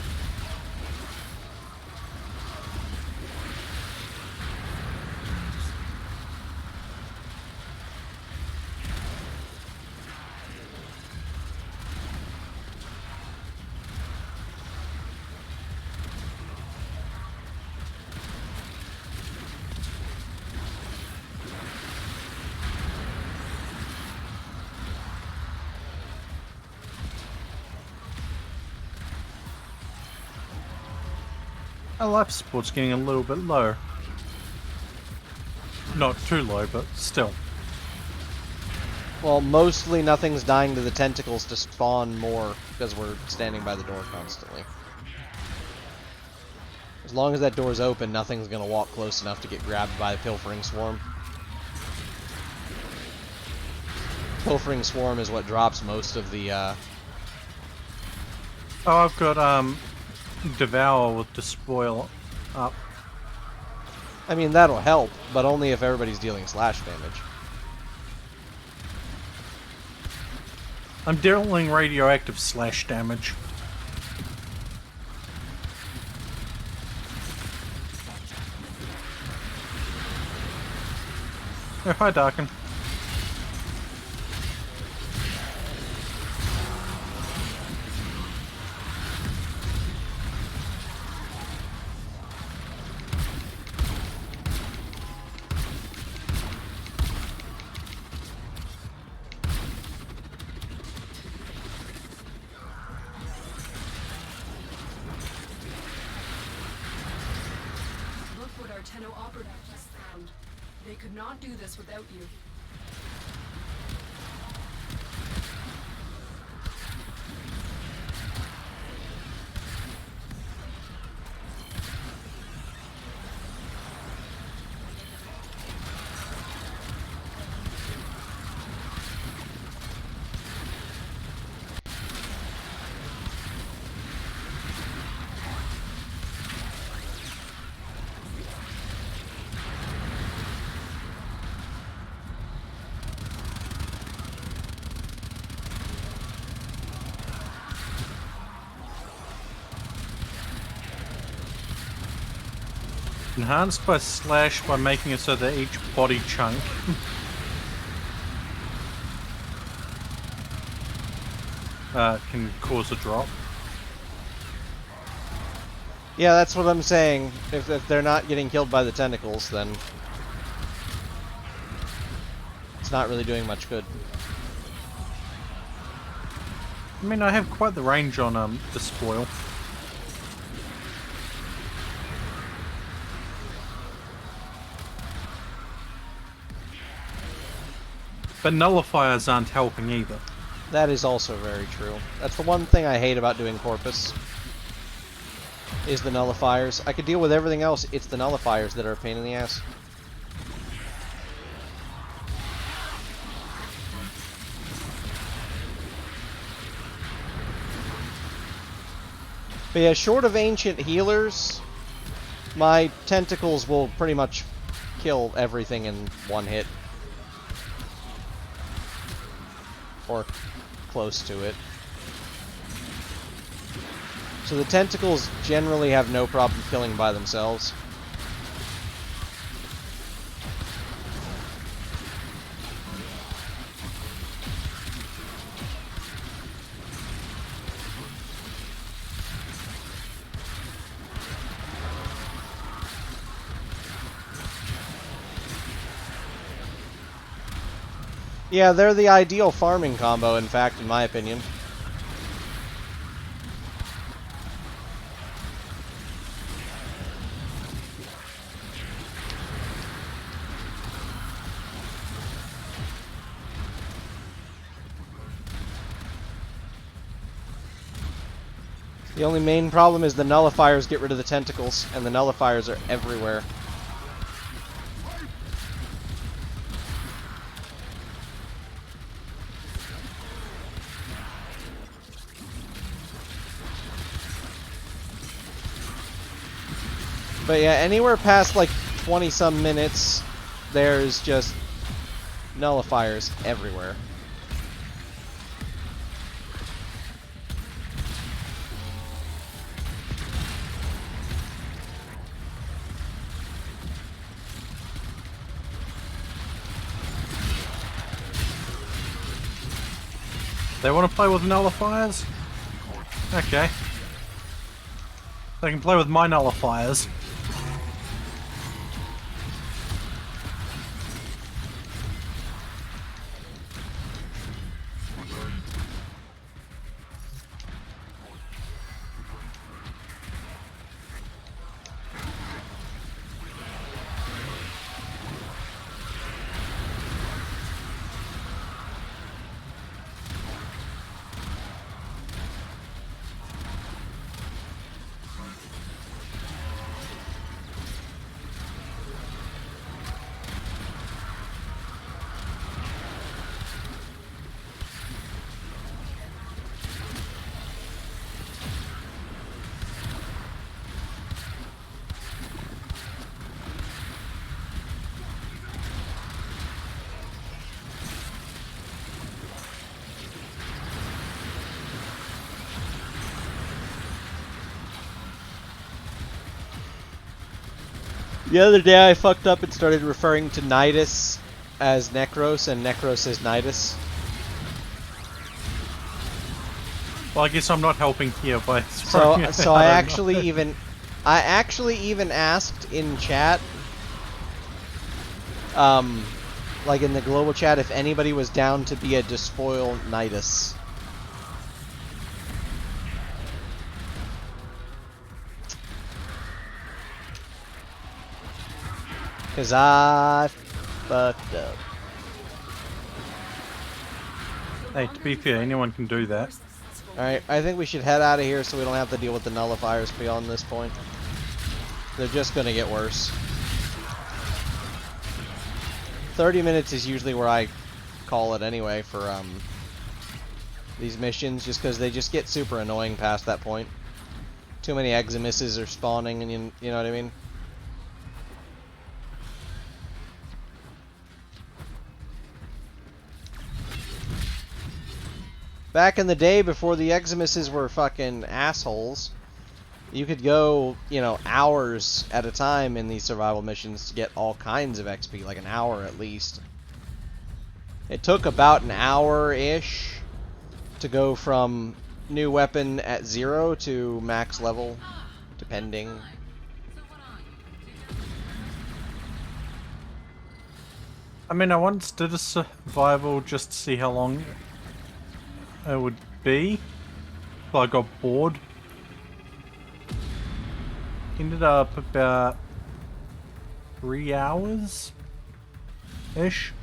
Our life support's getting a little bit low. Not too low, but still. Well, mostly nothing's dying to the tentacles to spawn more because we're standing by the door constantly. As long as that door's open, nothing's gonna walk close enough to get grabbed by the Pilfering Swarm. Pilfering Swarm is what drops most of the, Oh, I've got, Devour with Despoil up. I mean, that'll help, but only if everybody's dealing slash damage. I'm dealing radioactive slash damage. Oh, hi, Darkin. Look what our Tenno operative just found. They could not do this without you. Enhanced by slash by making it so that each body chunk can cause a drop. Yeah, that's what I'm saying. If they're not getting killed by the tentacles, then it's not really doing much good. I mean, I have quite the range on the spoil. But nullifiers aren't helping either. That is also very true. That's the one thing I hate about doing Corpus, is the nullifiers. I could deal with everything else, it's the nullifiers that are a pain in the ass. But yeah, short of ancient healers, my tentacles will pretty much kill everything in one hit. Or close to it. So the tentacles generally have no problem killing by themselves. Yeah, they're the ideal farming combo, in fact, in my opinion. The only main problem is the nullifiers get rid of the tentacles, and the nullifiers are everywhere. But yeah, anywhere past like 20 some minutes, there's just nullifiers everywhere. They want to play with nullifiers? Okay. They can play with my nullifiers. The other day I fucked up and started referring to Nidus as Necros and Necros as Nidus. Well, I guess I'm not helping here by So I actually even asked in chat, like in the global chat, if anybody was down to be a Despoil Nidus. Cause I fucked up. Hey, to be fair, anyone can do that. Alright, I think we should head out of here so we don't have to deal with the nullifiers beyond this point. They're just gonna get worse. 30 minutes is usually where I call it anyway for these missions, just because they just get super annoying past that point. Too many Eximuses are spawning, and you know what I mean? Back in the day, before the Eximuses were fucking assholes, you could go, you know, hours at a time in these survival missions to get all kinds of XP, like an hour at least. It took about an hour-ish to go from new weapon at 0 to max level, depending. I mean, I once did a survival just to see how long it would be. But I got bored. Ended up about 3 hours ish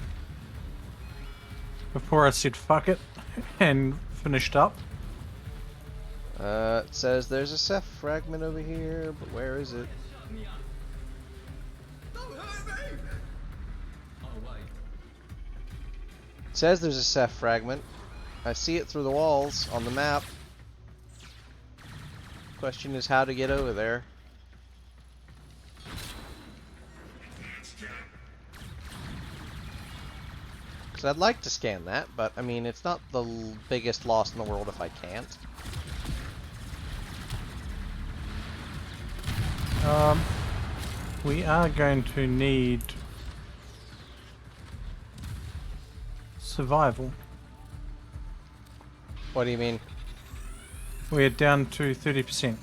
before I said fuck it and finished up. It says there's a Ceph fragment over here, but where is it? It says there's a Ceph fragment. I see it through the walls on the map. Question is how to get over there. Because I'd like to scan that, but I mean, it's not the biggest loss in the world if I can't. We are going to need survival. What do you mean? We're down to 30%.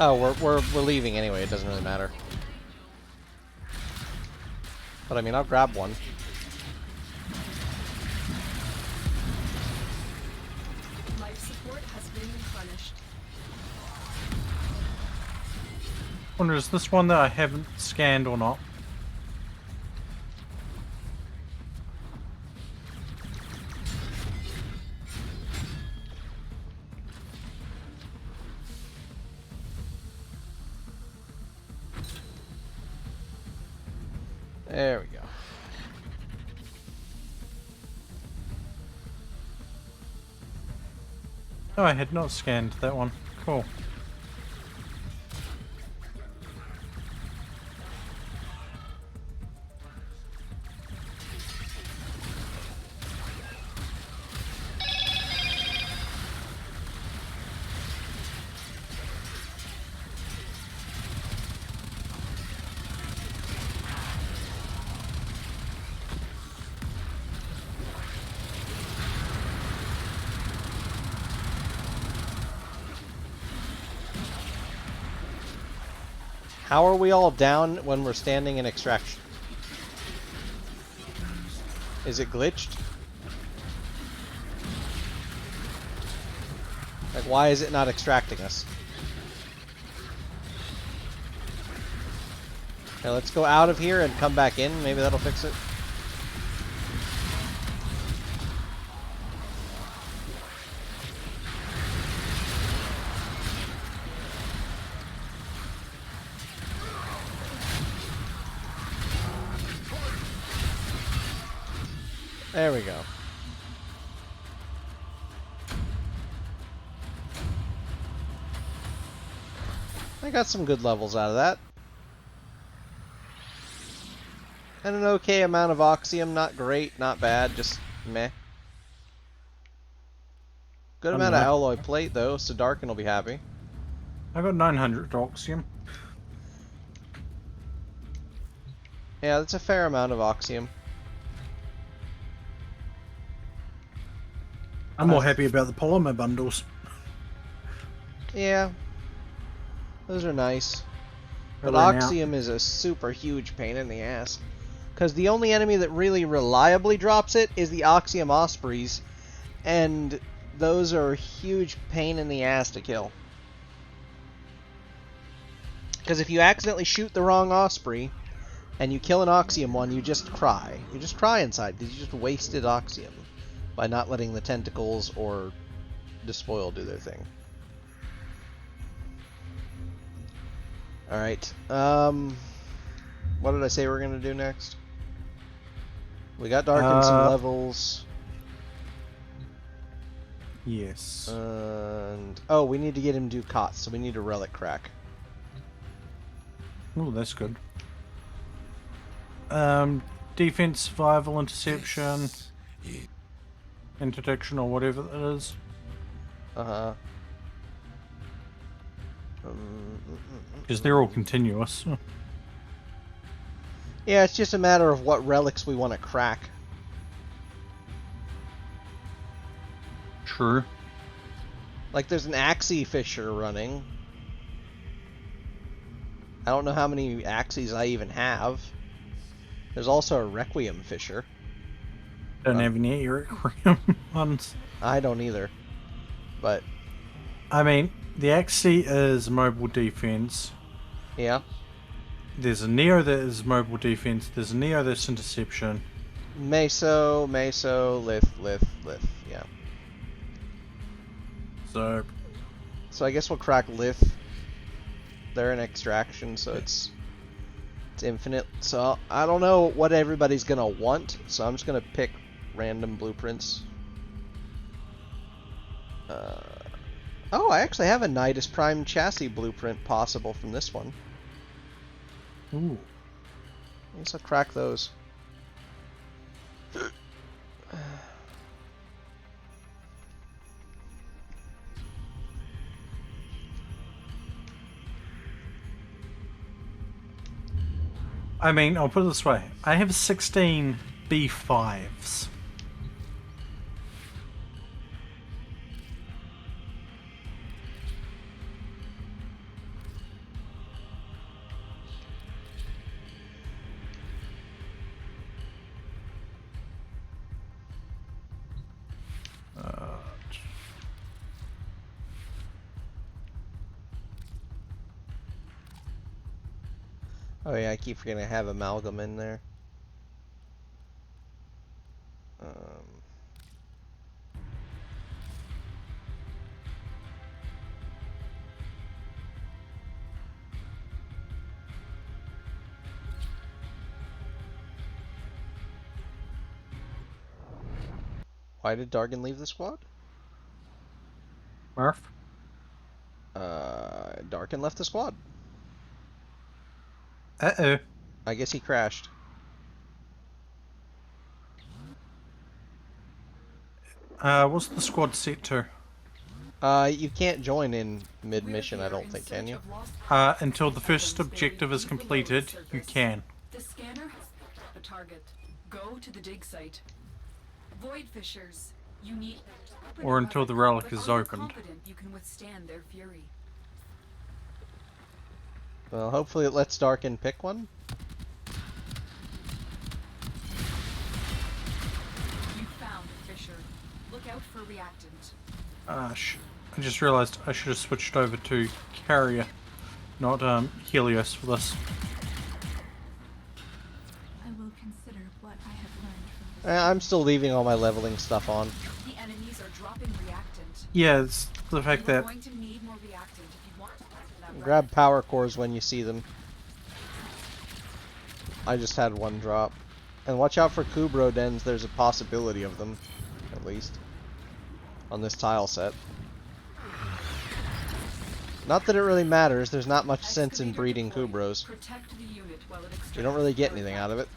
Oh, we're leaving anyway. It doesn't really matter. But I mean, I'll grab one. Life support has been replenished. Wonder, is this one that I haven't scanned or not? There we go. Oh, I had not scanned that one. Cool. How are we all down when we're standing in extraction? Is it glitched? Like, why is it not extracting us? Okay, let's go out of here and come back in. Maybe that'll fix it. There we go. I got some good levels out of that. And an okay amount of Oxium, not great, not bad, just meh. Good amount of alloy plate though, so Darkin will be happy. I got 900 Oxium. Yeah, that's a fair amount of Oxium. I'm more happy about the polymer bundles. Yeah. Those are nice. But ran out. Oxium is a super huge pain in the ass. Because the only enemy that really reliably drops it is the Oxium Ospreys. And those are a huge pain in the ass to kill. Because if you accidentally shoot the wrong Osprey, and you kill an Oxium one, you just cry. You just cry inside, because you just wasted Oxium by not letting the tentacles or Despoil do their thing. Alright, what did I say we're going to do next? We got Darkin some levels. Yes. And oh, we need to get him to do Koth, so we need a relic crack. Oh, that's good. Defense, survival, interception, interdiction, or whatever it is. Uh-huh. Because they're all continuous. Yeah, it's just a matter of what relics we want to crack. True. Like, there's an Axii Fisher running. I don't know how many Axies I even have. There's also a Requiem Fisher. Don't have any Requiem ones. I don't either. But I mean, the Axii is mobile defense. Yeah. There's a Neo that is mobile defense. There's a Neo that's interception. Meso, Lith, yeah. So I guess we'll crack Lith. They're an extraction, so it's infinite. So I don't know what everybody's gonna want, so I'm just gonna pick random blueprints. Oh, I actually have a Nidus Prime chassis blueprint possible from this one. Ooh. I guess I'll crack those. I mean, I'll put it this way. I have 16 B5s. Oh yeah, I keep forgetting I have amalgam in there. Why did Dargan leave the squad? Murph? Dargan left the squad. Uh-oh. I guess he crashed. What's the squad set to? You can't join in mid-mission, I don't think, can you? Until the first objective is completed, you can. The scanner has picked up a target. Go to the dig site. Void fissures. You need Or until the relic is opened. You can withstand their fury. Well, hopefully it lets Darkin pick one. You found a fissure. Look out for reactant. I just realized I should have switched over to Carrier, not Helios for this. I will consider what I have learned from this. I'm still leaving all my leveling stuff on. The enemies are dropping reactant. Yeah, it's the fact You're that going to need more reactant if you want to get that Grab power cores when you see them. I just had one drop. And watch out for Kubro dens, there's a possibility of them, at least, on this tile set. Not that it really matters, there's not much sense in breeding Kubros. Protect the unit while it You don't really get anything out of it.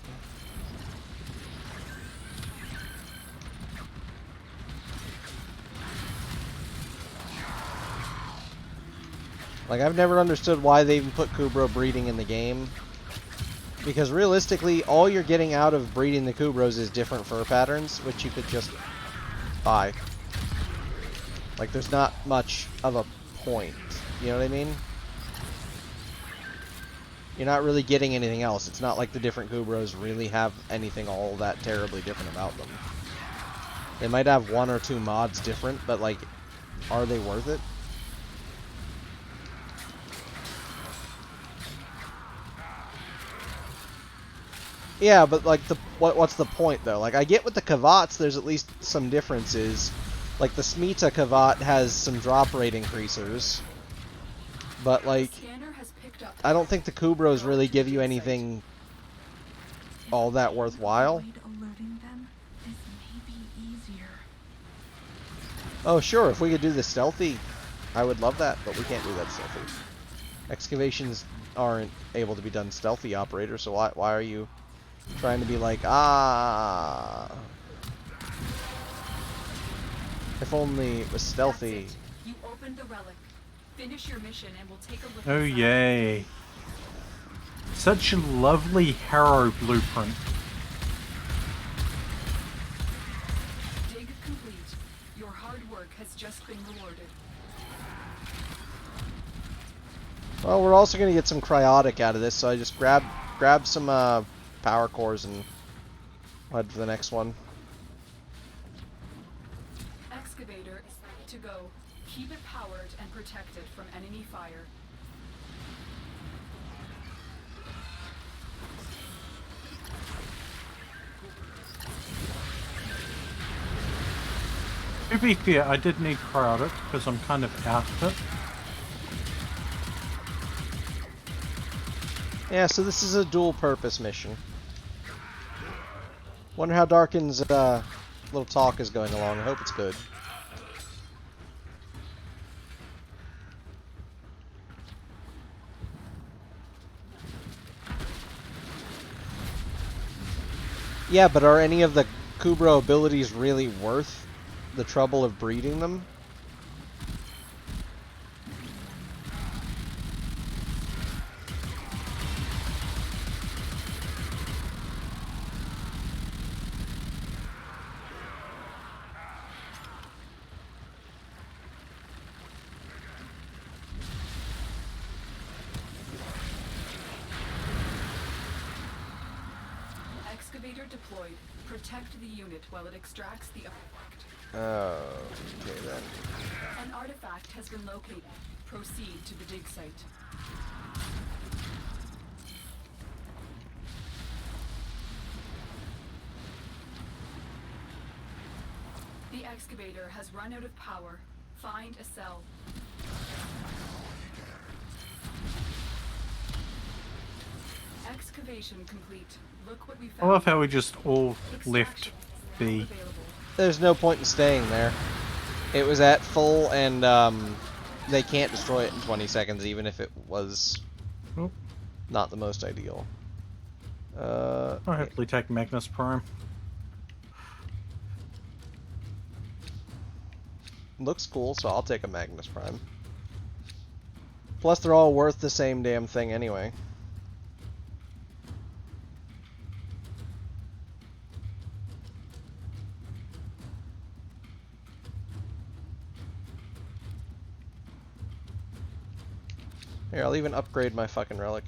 Like, I've never understood why they even put Kubro breeding in the game. Because realistically, all you're getting out of breeding the Kubros is different fur patterns, which you could just buy. Like, there's not much of a point. You know what I mean? You're not really getting anything else. It's not like the different Kubros really have anything all that terribly different about them. They might have one or two mods different, but, like, are they worth it? Yeah, but like what's the point though? Like, I get with the Kavats there's at least some differences. Like the Smita Kavat has some drop rate increasers. But like, I don't think the Kubros really give you anything all that worthwhile. Alerting them is maybe easier. Oh sure, if we could do the stealthy, I would love that, but we can't do that stealthy. Excavations aren't able to be done stealthy, operator, so why are you trying to be like, if only it was stealthy. You opened the relic. Finish your mission and we'll take a look. Oh yay. Such a lovely Harrow blueprint. Dig complete. Your hard work has just been rewarded. Well, we're also going to get some cryotic out of this, so I just grab some power cores and head for the next one. Excavator is ready to go. Keep it powered and protected from enemy fire. To be fair, I did need cryotic because I'm kind of out of it. Yeah, so this is a dual purpose mission. Wonder how Darkin's little talk is going along. I hope it's good. Yeah, but are any of the Kubro abilities really worth the trouble of breeding them? Excavator deployed. Protect the unit while it extracts the artifact. Oh, okay then. An artifact has been located. Proceed to the dig site. The excavator has run out of power. Find a cell. Excavation complete. Look what we I found. love how we just all left B. There's no point in staying there. It was at full, and they can't destroy it in 20 seconds, even if it was not the most ideal. I'll happily take Magnus Prime. Looks cool, so I'll take a Magnus Prime. Plus, they're all worth the same damn thing anyway. Here, I'll even upgrade my fucking relic.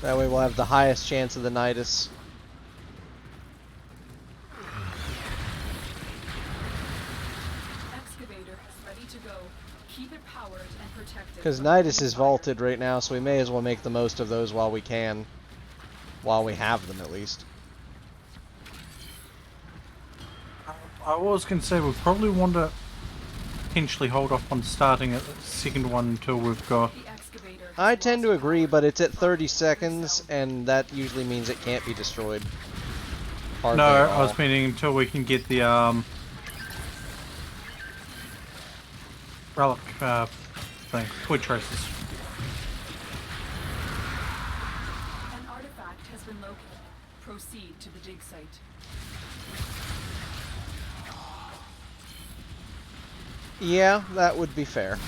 That way we'll have the highest chance of the Nidus. Excavator is ready to go. Keep it powered and protected. Because Nidus is vaulted right now, so we may as well make the most of those while we can. While we have them, at least. I was going to say we probably want to potentially hold off on starting a second one until we've got... I tend to agree, but it's at 30 seconds, and that usually means it can't be destroyed. Hardly No, at I all. was meaning until we can get the relic thing, Void Traces. An artifact has been located. Proceed to the dig site. Yeah, that would be fair.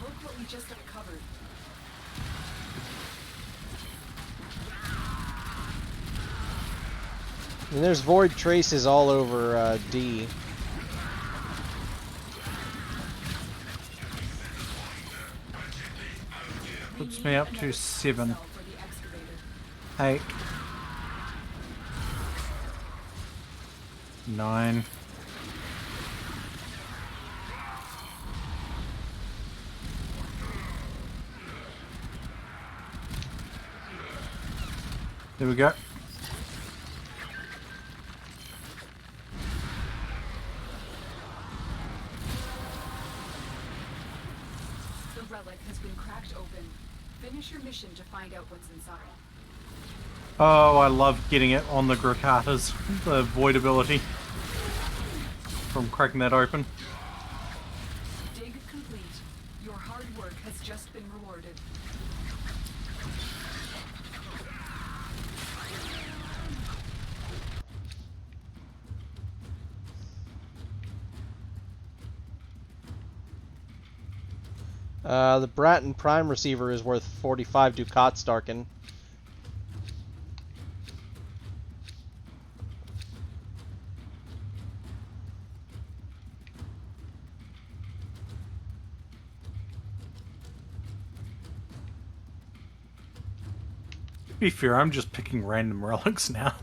Look what we just uncovered. I mean, there's void traces all over D. Puts me up to 7. 8. 9. There we go. The relic has been cracked open. Finish your mission to find out what's inside. Oh, I love getting it on the Grakatas, the void ability from cracking that open. Dig complete. Your hard work has just been rewarded. The Bratton Prime receiver is worth 45 ducats, Darkin. To be fair, I'm just picking random relics now.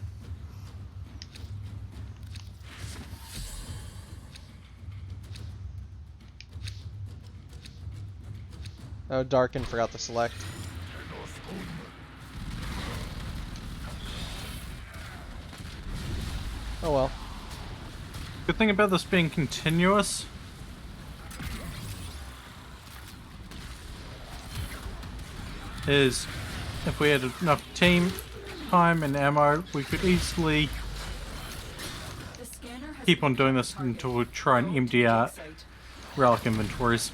Oh, Darkin forgot to select. Oh well. Good thing about this being continuous is if we had enough team time and ammo, we could easily The scanner keep on doing this until we try and empty our relic inventories.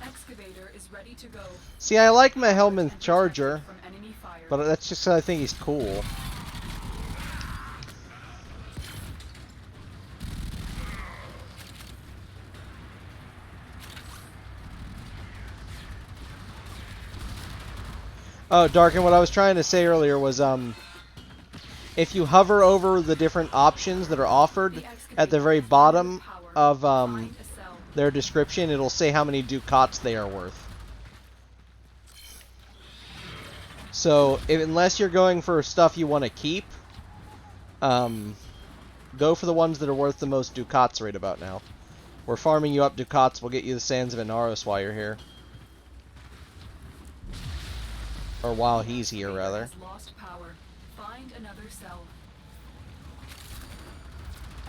Excavator is ready to go. See, I like my Hellman's Charger, but that's just 'cause I think he's cool. Oh, Darkin, what I was trying to say earlier was, if you hover over the different options that are offered at the very bottom of their description, it'll say how many ducats they are worth. So, unless you're going for stuff you want to keep, go for the ones that are worth the most ducats right about now. We're farming you up ducats, we'll get you the Sands of Inaros while you're here. Or while he's here, rather. Lost power. Find another cell.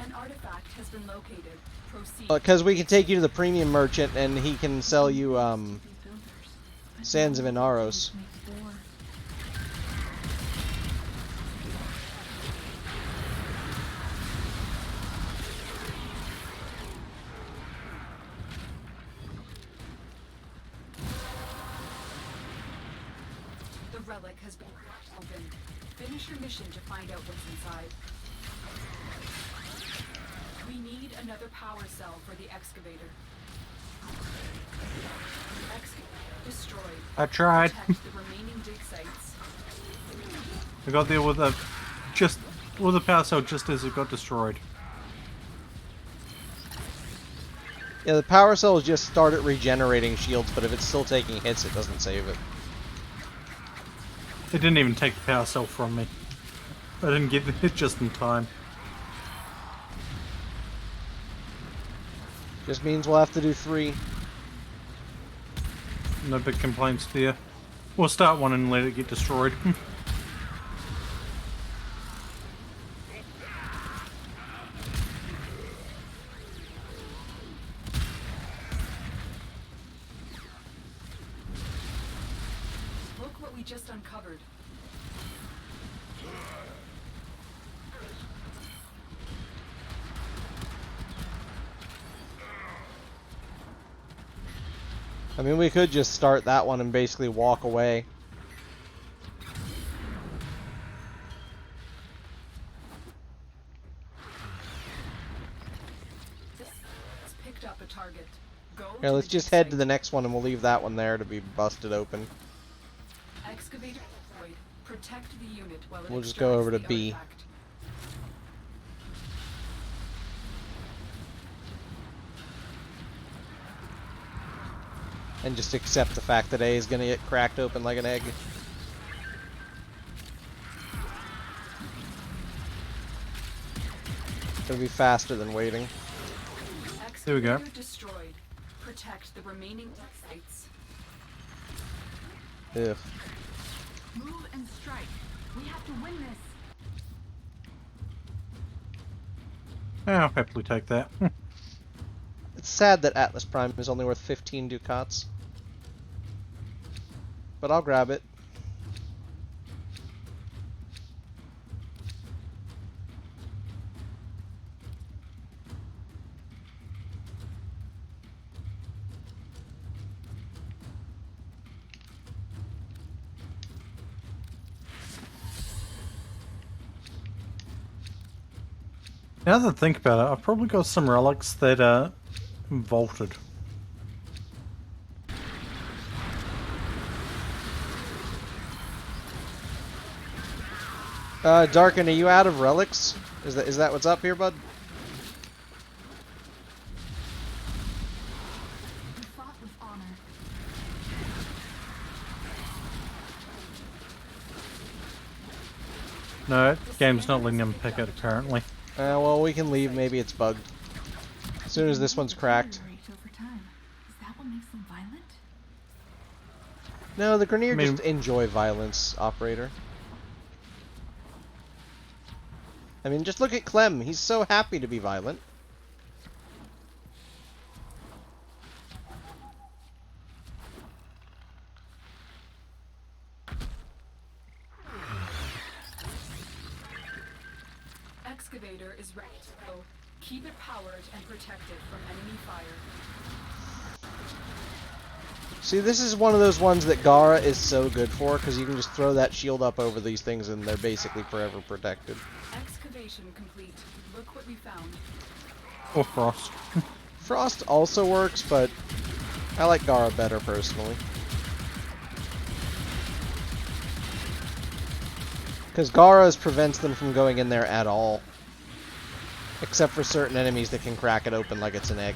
An artifact has been located. Proceed. Because we can take you to the premium merchant and he can sell you Sands of Inaros. The relic has been opened. Finish your mission to find out what's inside. We need another power cell for the excavator. Destroyed. I tried. Protect the remaining dig sites. I got there with a power cell just as it got destroyed. Yeah, the power cells just started regenerating shields, but if it's still taking hits, it doesn't save it. It didn't even take the power cell from me. I didn't get the hit just in time. Just means we'll have to do 3. No big complaints there. We'll start one and let it get destroyed. Look what we just uncovered. I mean, we could just start that one and basically walk away. It's picked up a target. Go Here, let's just head to the next one and we'll leave that one there to be busted open. Excavator deployed. Protect the unit while it We'll just go over to extracts B. the artifact. And just accept the fact that A is going to get cracked open like an egg. It's going to be faster than waiting. There we go. Excavator destroyed. Protect the remaining sites. Ugh. Move and strike. We have to win this. I'll happily take that. It's sad that Atlas Prime is only worth 15 ducats. But I'll grab it. Now that I think about it, I've probably got some relics that are vaulted. Darkin, are you out of relics? Is that what's up here, bud? We fought with honor. No, game's not letting them pick it apparently. Well, we can leave. Maybe it's bugged. As soon as this one's cracked. Over time. Is that what makes them violent? No, the Grineer just enjoy violence, operator. I mean, just look at Clem. He's so happy to be violent. excavator is ready to go. Keep it powered and protected from enemy fire. See, this is one of those ones that Gara is so good for, because you can just throw that shield up over these things and they're basically forever protected. Excavation complete. Look what we found. Or Frost. Frost also works, but I like Gara better personally. Because Gara's prevents them from going in there at all. Except for certain enemies that can crack it open like it's an egg.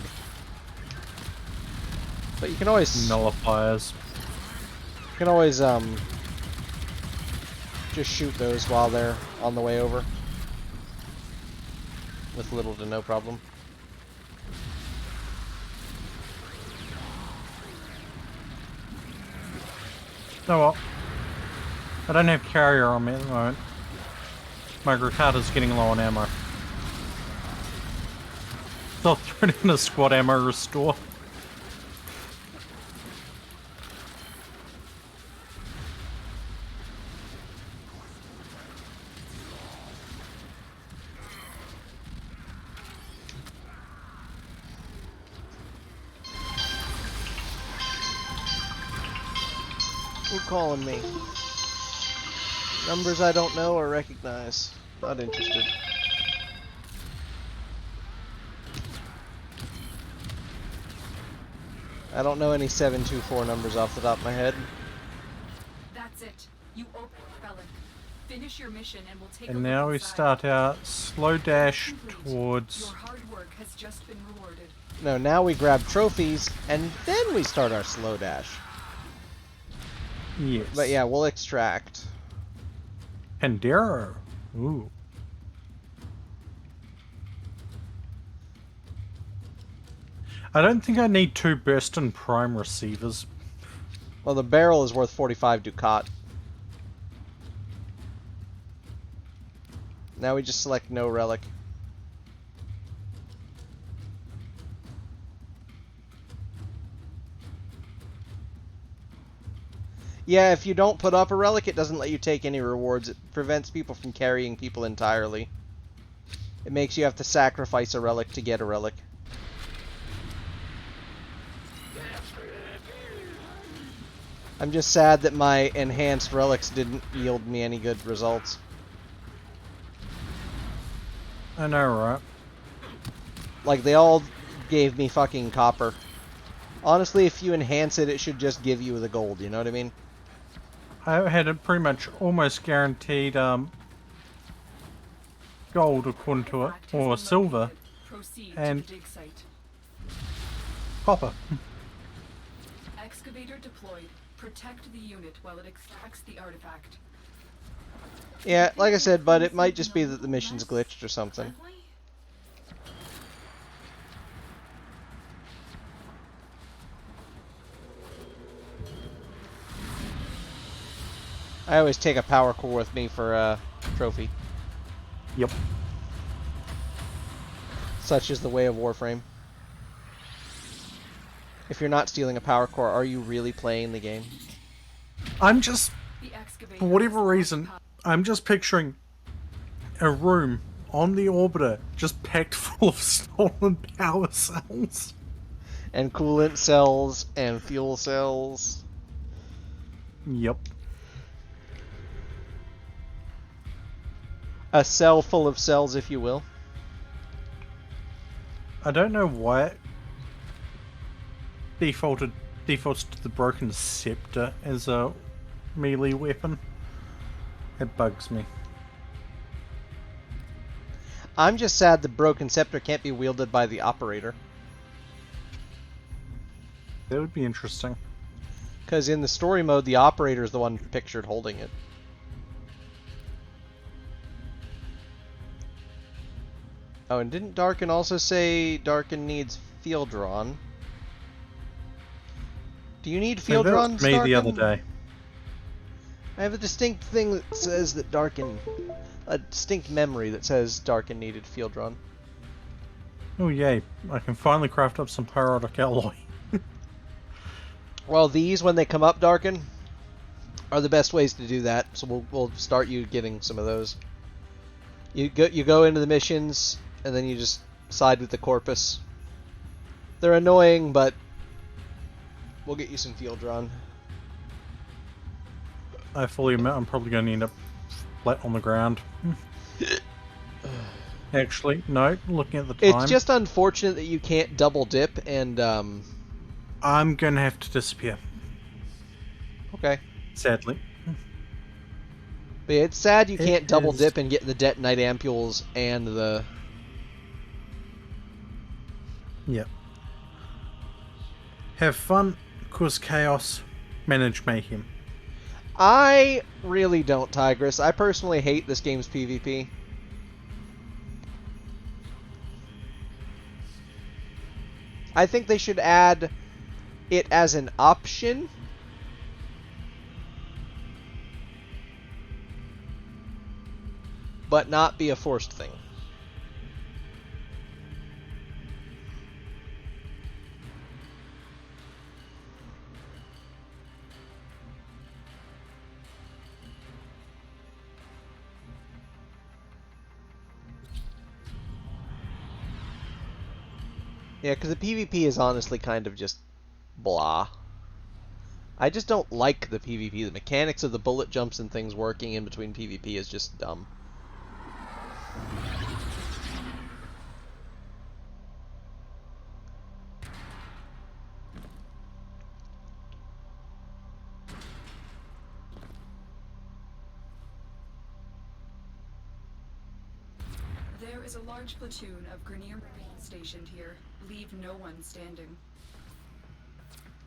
But you can always... Nullifiers. You can always, just shoot those while they're on the way over. With little to no problem. Oh well. I don't have carrier on me at the moment. My Gricada's getting low on ammo. So I'll throw it in a squad ammo restore. Who calling me? Numbers I don't know or recognize. Not interested. I don't know any 724 numbers off the top of my head. That's it. You open relic. Finish your mission and we'll take a And look now we inside. start our slow dash towards... Your hard work has just been rewarded. No, now we grab trophies and then we start our slow dash. Yes. But yeah, we'll extract. Pandero. Ooh. I don't think I need 2 burst and prime receivers. Well, the barrel is worth 45 ducat. Now we just select no relic. Yeah, if you don't put up a relic, it doesn't let you take any rewards. It prevents people from carrying people entirely. It makes you have to sacrifice a relic to get a relic. I'm just sad that my enhanced relics didn't yield me any good results. I know, right? Like, they all gave me fucking copper. Honestly, if you enhance it, it should just give you the gold, you know what I mean? I had it pretty much almost guaranteed gold according to it, or silver, and copper. Excavator deployed. Protect the unit while it extracts the artifact. Yeah, like I said, but it might just be that the mission's glitched or something. I always take a power core with me for a trophy. Yep. Such is the way of Warframe. If you're not stealing a power core, are you really playing the game? I'm just, for whatever reason, I'm just picturing a room on the orbiter just packed full of stolen power cells. And coolant cells and fuel cells. Yep. A cell full of cells, if you will. I don't know why it defaults to the broken scepter as a melee weapon. It bugs me. I'm just sad the broken scepter can't be wielded by the operator. That would be interesting. Because in the story mode, the operator is the one pictured holding it. Oh, and didn't Darkin also say Darkin needs field drawn? Do you need field drawn? That was me the other day. I have a distinct thing that says that Darkin, a distinct memory that says Darkin needed field drawn. Oh yay! I can finally craft up some pyrotic alloy. Well, these, when they come up, Darkin, are the best ways to do that. So we'll start you getting some of those. You go into the missions, and then you just side with the Corpus. They're annoying, but we'll get you some field run. I fully admit I'm probably going to end up flat on the ground. Actually, no, looking at the time... It's just unfortunate that you can't double dip, and I'm going to have to disappear. Okay. Sadly. But it's sad you can't double dip and get the detonite ampules and the... Yep. Have fun, cause chaos, manage mayhem. I really don't, Tigress. I personally hate this game's PvP. I think they should add it as an option. But not be a forced thing. Yeah, because the PvP is honestly kind of just blah. I just don't like the PvP. The mechanics of the bullet jumps and things working in between PvP is just dumb. There is a large platoon of Grenier Marines stationed here. Leave no one standing.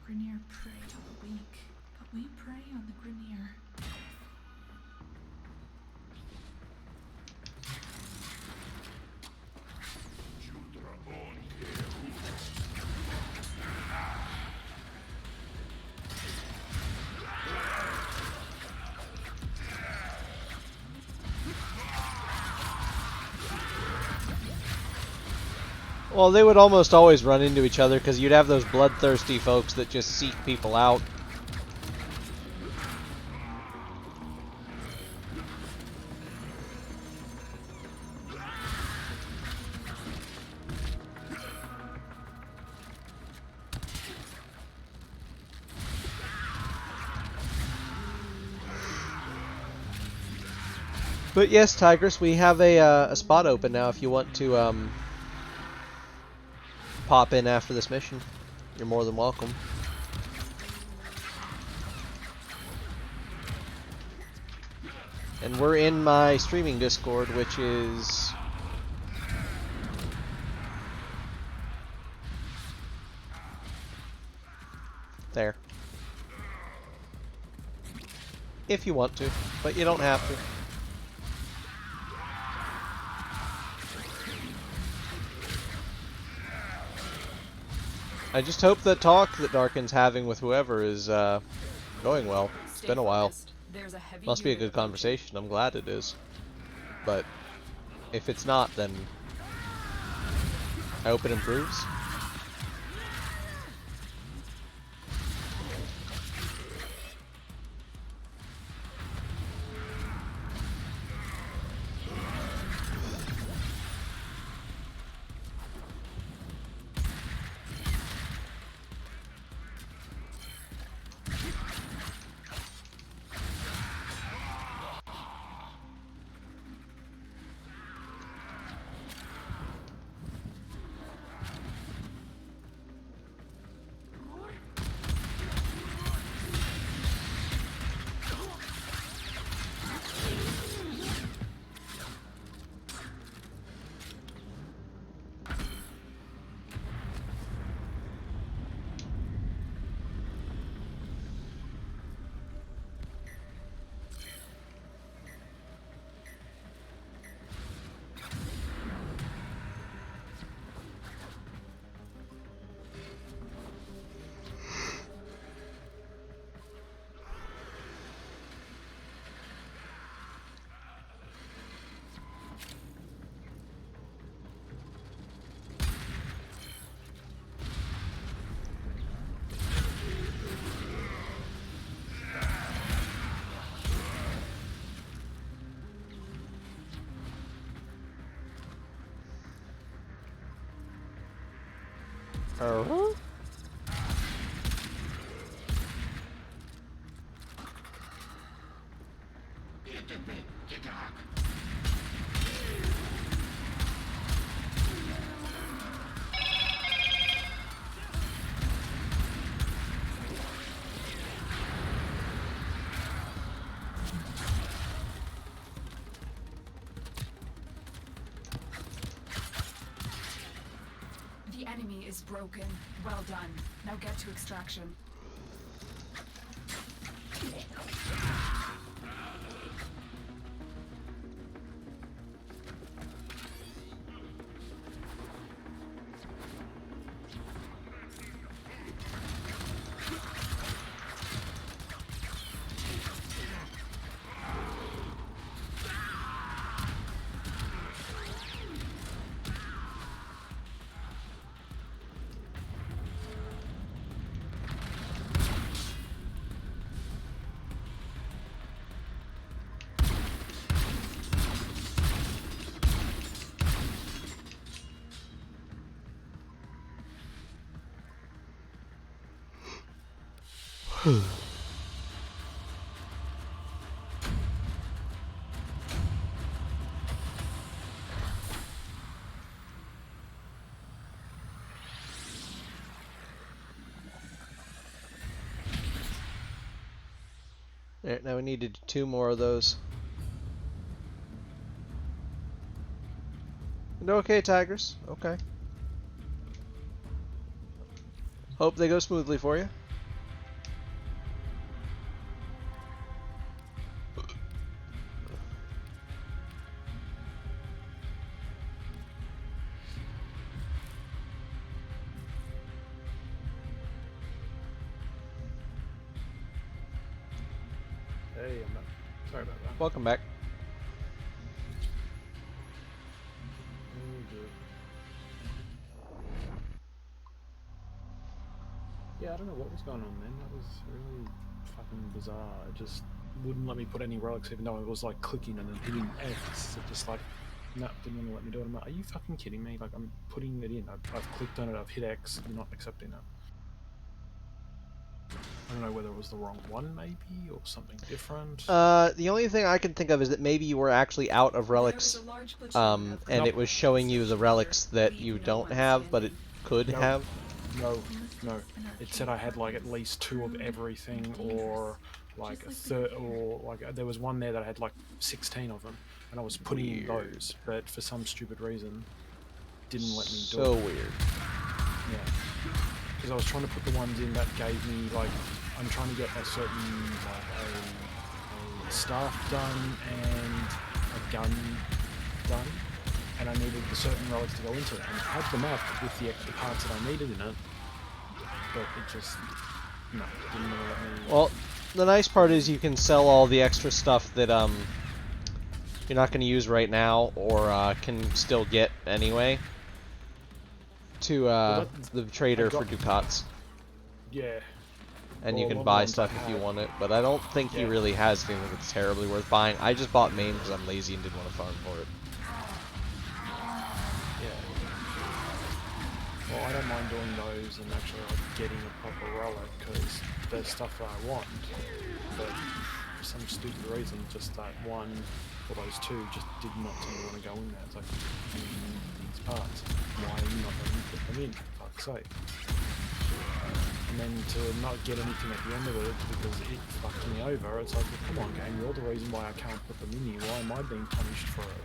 Grenier prey on the weak, but we prey on the Grenier. Well, they would almost always run into each other because you'd have those bloodthirsty folks that just seek people out. But yes, Tigress, we have a spot open now if you want to pop in after this mission. You're more than welcome. And we're in my streaming Discord, which is... there. If you want to, but you don't have to. I just hope the talk that Darkin's having with whoever is going well. It's been a while. Must be a good conversation. I'm glad it is. But if it's not, then I hope it improves. The enemy is broken. Well done. Now get to extraction. Alright, now we needed 2 more of those. Okay, Tigers. Okay. Hope they go smoothly for you. Hey, I'm back. Sorry about that. Welcome back. Yeah, I don't know what was going on then. That was really fucking bizarre. It just wouldn't let me put any relics, even though I was like clicking and then hitting X. It just like, no, didn't want to let me do it. I'm like, are you fucking kidding me? Like, I'm putting it in. I've clicked on it, I've hit X, you're not accepting it. I don't know whether it was the wrong one, maybe, or something different. The only thing I can think of is that maybe you were actually out of relics, and it was showing you the relics that you don't have, but it could have. No. It said I had like at least 2 of everything, or like a third, or like there was one there that I had like 16 of them, and I was putting in those, but for some stupid reason, didn't let me do it. So weird. Yeah. Because I was trying to put the ones in that gave me, like, I'm trying to get a certain, like, a staff done and a gun done, and I needed the certain relics to go into it, and it had them up with the extra parts that I needed in it, but it just, no, didn't really let me... Well, the nice part is you can sell all the extra stuff that, you're not going to use right now, or, can still get anyway, to the trader for ducats. Yeah. And you can buy stuff if you want it, but I don't think he really has anything that's terribly worth buying. I just bought main because I'm lazy and didn't want to farm for it. Yeah. Well, I don't mind doing those and actually like getting a proper relic because there's stuff that I want, but for some stupid reason, just that one or those 2 just did not seem to want to go in there. It's like, you need these parts. Why are you not letting me put them in? For fuck's sake. And then to not get anything at the end of it because it fucked me over, it's like, well, come on game, you're the reason why I can't put them in here. Why am I being punished for it?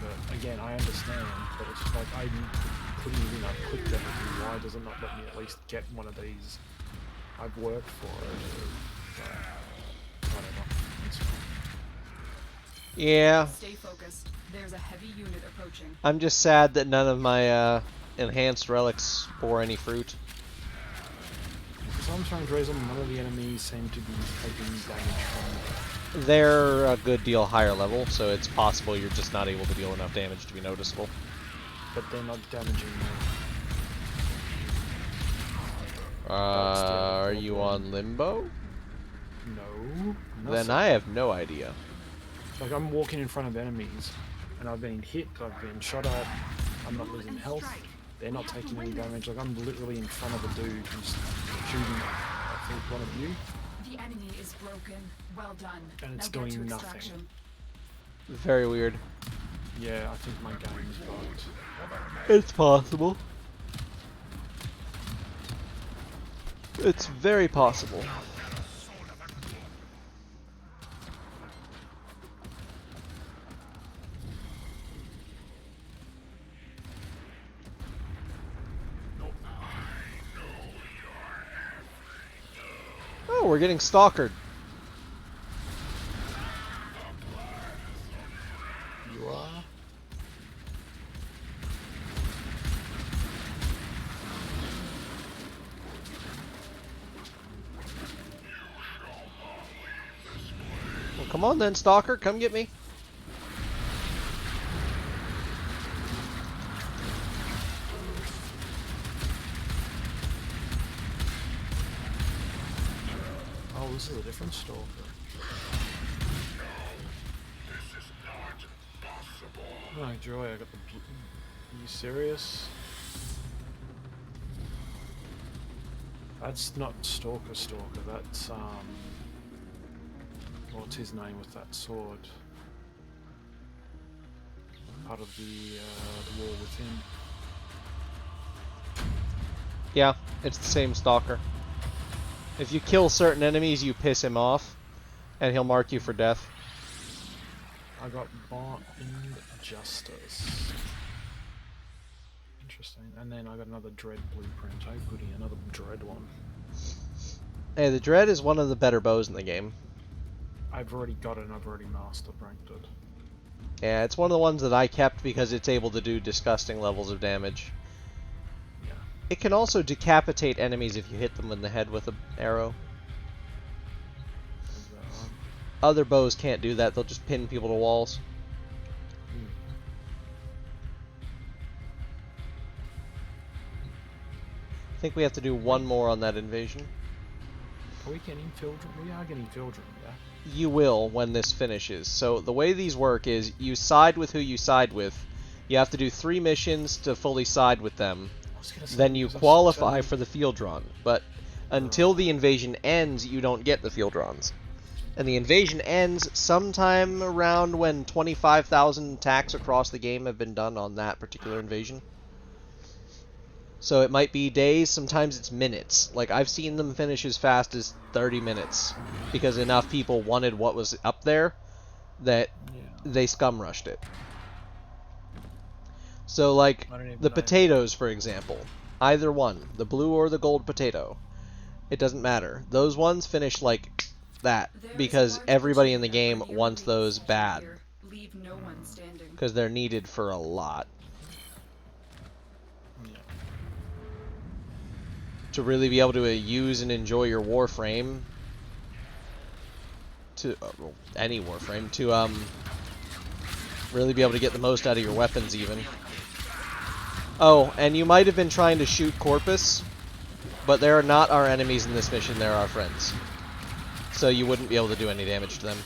But again, I understand, but it's just like, I'm putting it in, I've clicked everything, why does it not let me at least get one of these? I've worked for it. Whatever. It's fine. Yeah. Stay focused. There's a heavy unit approaching. I'm just sad that none of my enhanced relics bore any fruit. For some strange reason, none of the enemies seem to be taking damage from them. They're a good deal higher level, so it's possible you're just not able to deal enough damage to be noticeable. But they're not damaging me. Are you on limbo? No. Then I have no idea. Like, I'm walking in front of enemies, and I've been hit, I've been shot at, I'm not losing health, they're not taking any damage. Like, I'm literally in front of a dude who's shooting, I think, one of you. The enemy is broken. Well done. And it's now get to doing nothing. extraction. Very weird. Yeah, I think my game's bugged. It's possible. It's very possible. Oh, we're getting stalkered. You are? Well, come on then, Stalker, come get me. Oh, this is a different stalker. Oh, joy, I got the... Are you serious? That's not Stalker, that's, what's his name with that sword? Part of the war within. Yeah, it's the same Stalker. If you kill certain enemies, you piss him off, and he'll mark you for death. I got Bond Justice. Interesting. And then I got another Dread blueprint. Oh goody, another Dread one. Hey, the Dread is one of the better bows in the game. I've already got it and I've already master ranked it. Yeah, it's one of the ones that I kept because it's able to do disgusting levels of damage. Yeah. It can also decapitate enemies if you hit them in the head with an arrow. Other bows can't do that, they'll just pin people to walls. I think we have to do one more on that invasion. Are we getting Fildrum? We are getting Fildrum, yeah. You will when this finishes. So the way these work is you side with who you side with. You have to do 3 missions to fully side with them. Then you qualify for the Fieldron. But until the invasion ends, you don't get the Fieldrons. And the invasion ends sometime around when 25,000 attacks across the game have been done on that particular invasion. So it might be days, sometimes it's minutes. Like, I've seen them finish as fast as 30 minutes. Because enough people wanted what was up there that they scum rushed it. So, like, the potatoes, for example. Either one, the blue or the gold potato. It doesn't matter. Those ones finish like that because everybody in the game wants those bad. Because they're needed for a lot. To really be able to use and enjoy your Warframe, to any Warframe, to really be able to get the most out of your weapons even. Oh, and you might have been trying to shoot Corpus, but they are not our enemies in this mission, they're our friends. So you wouldn't be able to do any damage to them.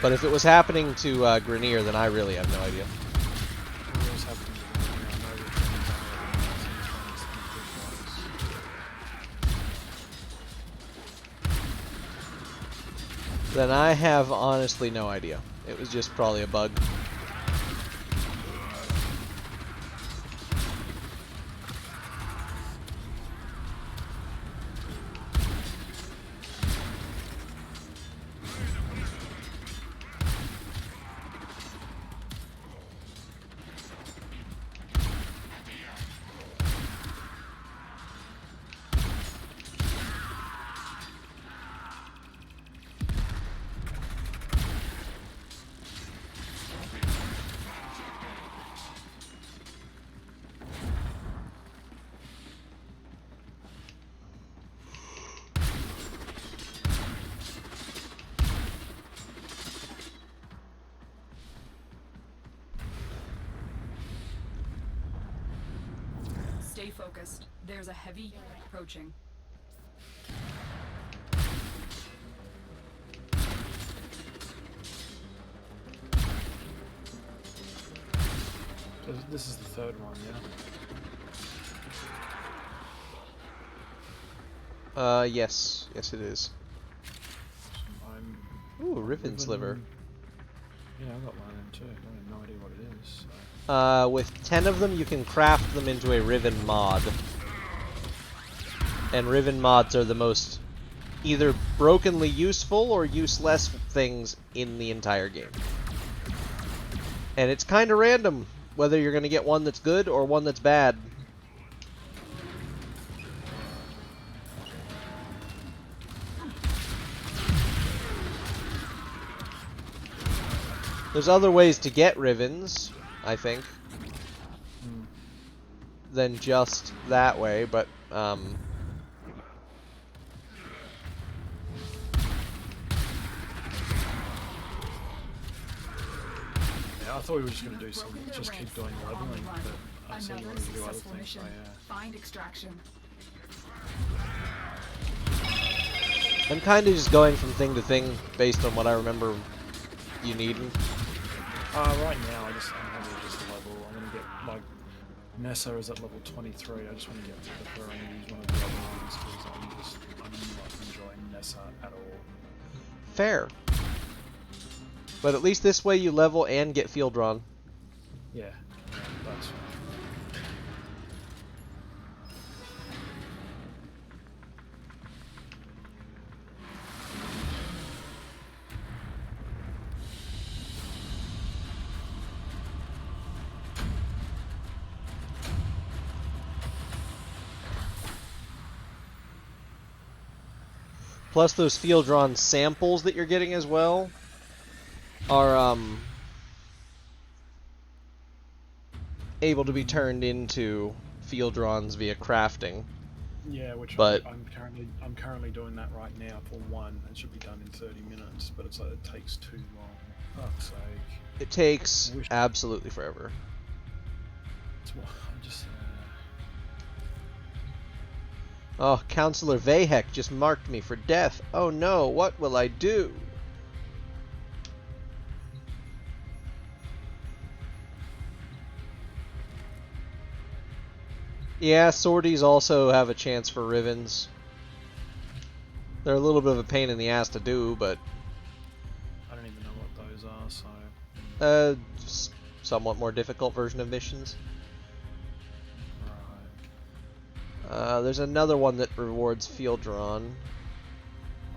But if it was happening to Grenier, then I really have no idea. Then I have honestly no idea. It was just probably a bug. Stay focused. There's a heavy unit approaching. This is the third one, yeah? Yes. Yes, it is. Ooh, Riven Sliver. Yeah, I got one in too. I have no idea what it is. So. With 10 of them, you can craft them into a Riven mod. And Riven mods are the most either brokenly useful or useless things in the entire game. And it's kind of random whether you're going to get one that's good or one that's bad. There's other ways to get Rivens, I think, than just that way, but, Yeah, I thought we were just going to do some, just keep doing leveling, but I see you wanted to do other things, so yeah. Find extraction. I'm kind of just going from thing to thing based on what I remember you needing. Right now, I'm going to just level. I'm going to get, like, Nessa is at level 23. I just want to get to the Ferrari and use one of the other ones because I'm not enjoying Nessa at all. Fair. But at least this way you level and get field drawn. Yeah, that's fine. Plus those field drawn samples that you're getting as well are able to be turned into field drawns via crafting. Yeah, which but I'm currently doing that right now for one. It should be done in 30 minutes, but it's like it takes too long. Fuck's sake. It takes absolutely forever. It's what I just. Oh, Counselor Vahek just marked me for death. Oh no, what will I do? Yeah, sorties also have a chance for Rivens. They're a little bit of a pain in the ass to do, but... I don't even know what those are, so... somewhat more difficult version of missions. There's another one that rewards field drawn.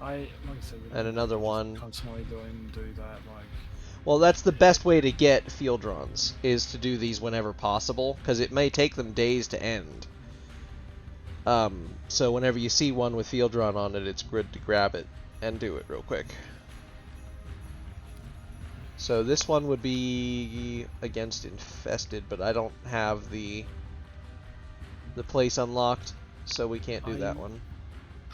Like I said, and another one. Constantly do that, like. Well, that's the best way to get field drawns, is to do these whenever possible, because it may take them days to end. So whenever you see one with field drawn on it, it's good to grab it and do it real quick. So this one would be against Infested, but I don't have the place unlocked, so we can't do that one.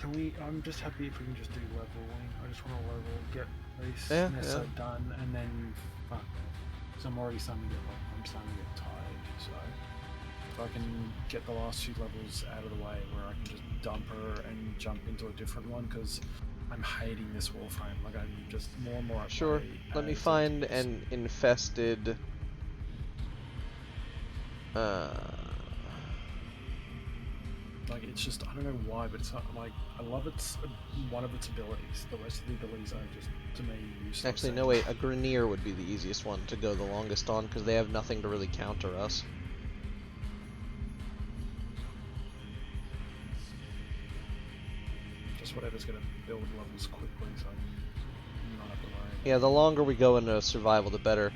I'm just happy if we can just do leveling. I just want to level, get this Nessa done, and then fuck. Because I'm already starting to get tired. So if I can get the last few levels out of the way, where I can just dump her and jump into a different one, because I'm hating this Warframe. Like I'm just more and more. Sure. Let me find an Infested. Like it's just, I don't know why, but it's not like, I love one of its abilities. The rest of the abilities are just, to me, useless. Actually, no wait, a Grineer would be the easiest one to go the longest on, because they have nothing to really counter us. Just whatever's going to build levels quickly, so I'm not have to worry. Yeah, the longer we go into survival, the better.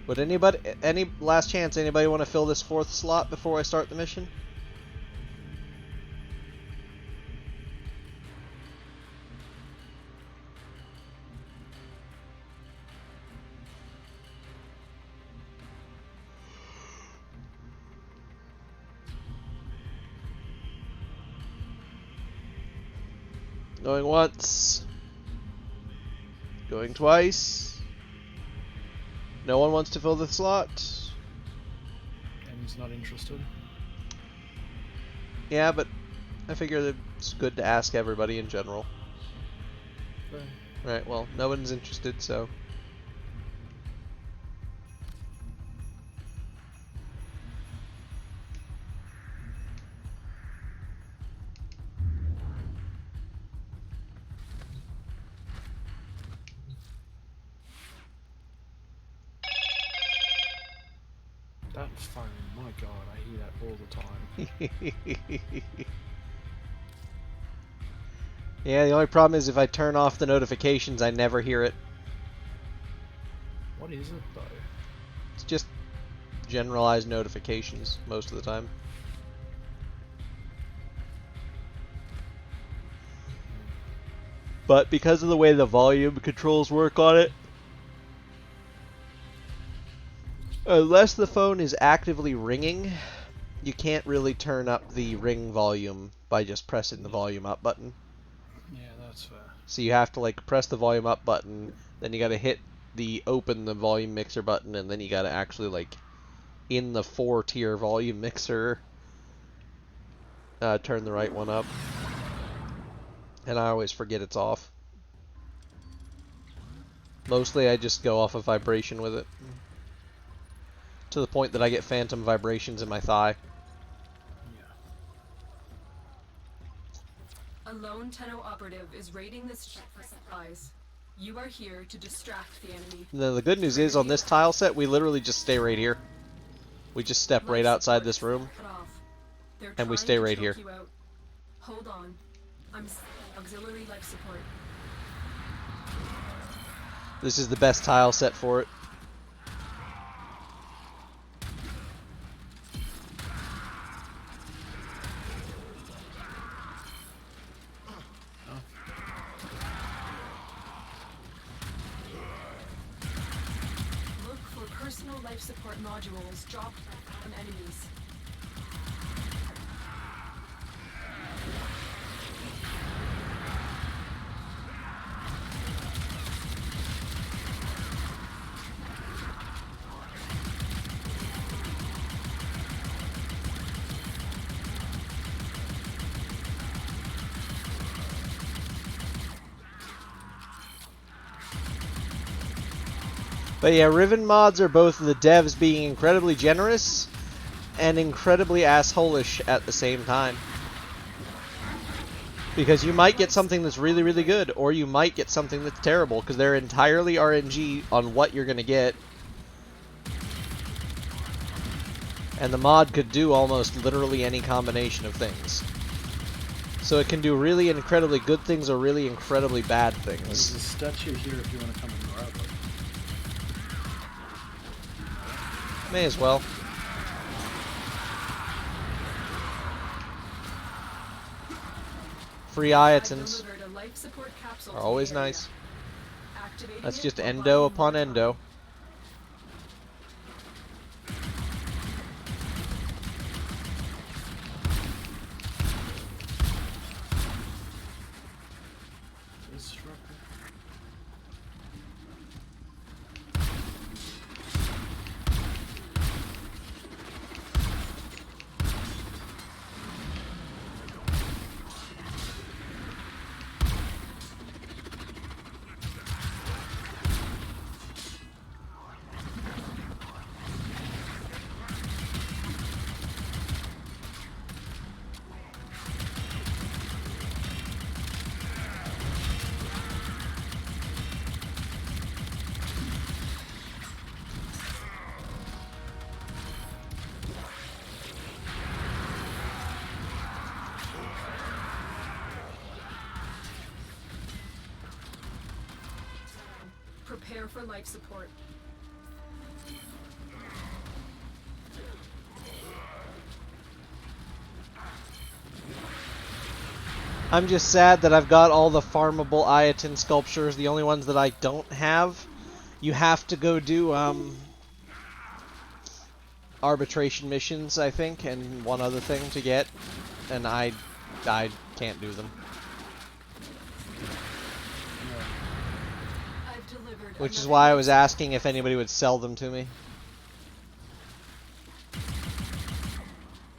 Would any last chance, anybody want to fill this 4th slot before I start the mission? Going once. Going twice. No one wants to fill the slot. And he's not interested. Yeah, but I figure that it's good to ask everybody in general. Okay. Right, well, no one's interested, so... phone. My god, I hear that all the time. Yeah, the only problem is if I turn off the notifications, I never hear it. What is it though? It's just generalized notifications most of the time. But because of the way the volume controls work on it, unless the phone is actively ringing, you can't really turn up the ring volume by just pressing the volume up button. Yeah, that's fair. So you have to like press the volume up button, then you gotta hit the open the volume mixer button, and then you gotta actually like in the 4-tier volume mixer turn the right one up. And I always forget it's off. Mostly I just go off of vibration with it. To the point that I get phantom vibrations in my thigh. A lone Tenno operative is raiding this ship for supplies. You are here to distract the enemy. Now the good news is on this tile set we literally just stay right here. We just step right outside this room. And we stay right here. Hold on. I'm auxiliary life support. This is the best tile set for it. Look for personal life support modules dropped from enemies. But yeah, Riven mods are both the devs being incredibly generous and incredibly assholish at the same time. Because you might get something that's really, really good, or you might get something that's terrible, because they're entirely RNG on what you're going to get. And the mod could do almost literally any combination of things. So it can do really incredibly good things or really incredibly bad things. There's a statue here if you want to come and grab it. May as well. Free Iotans are always nice. That's just endo upon endo. Prepare for life support. I'm just sad that I've got all the farmable Iotan sculptures. The only ones that I don't have, you have to go do arbitration missions, I think, and one other thing to get, and I can't do them. Which is why I was asking if anybody would sell them to me.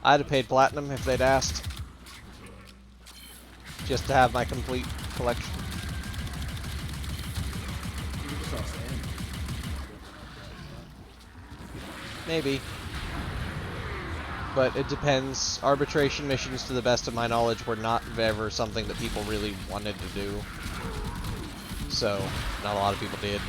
I'd have paid platinum if they'd asked. Just to have my complete collection. Maybe. But it depends. Arbitration missions, to the best of my knowledge, were not ever something that people really wanted to do. So, not a lot of people did.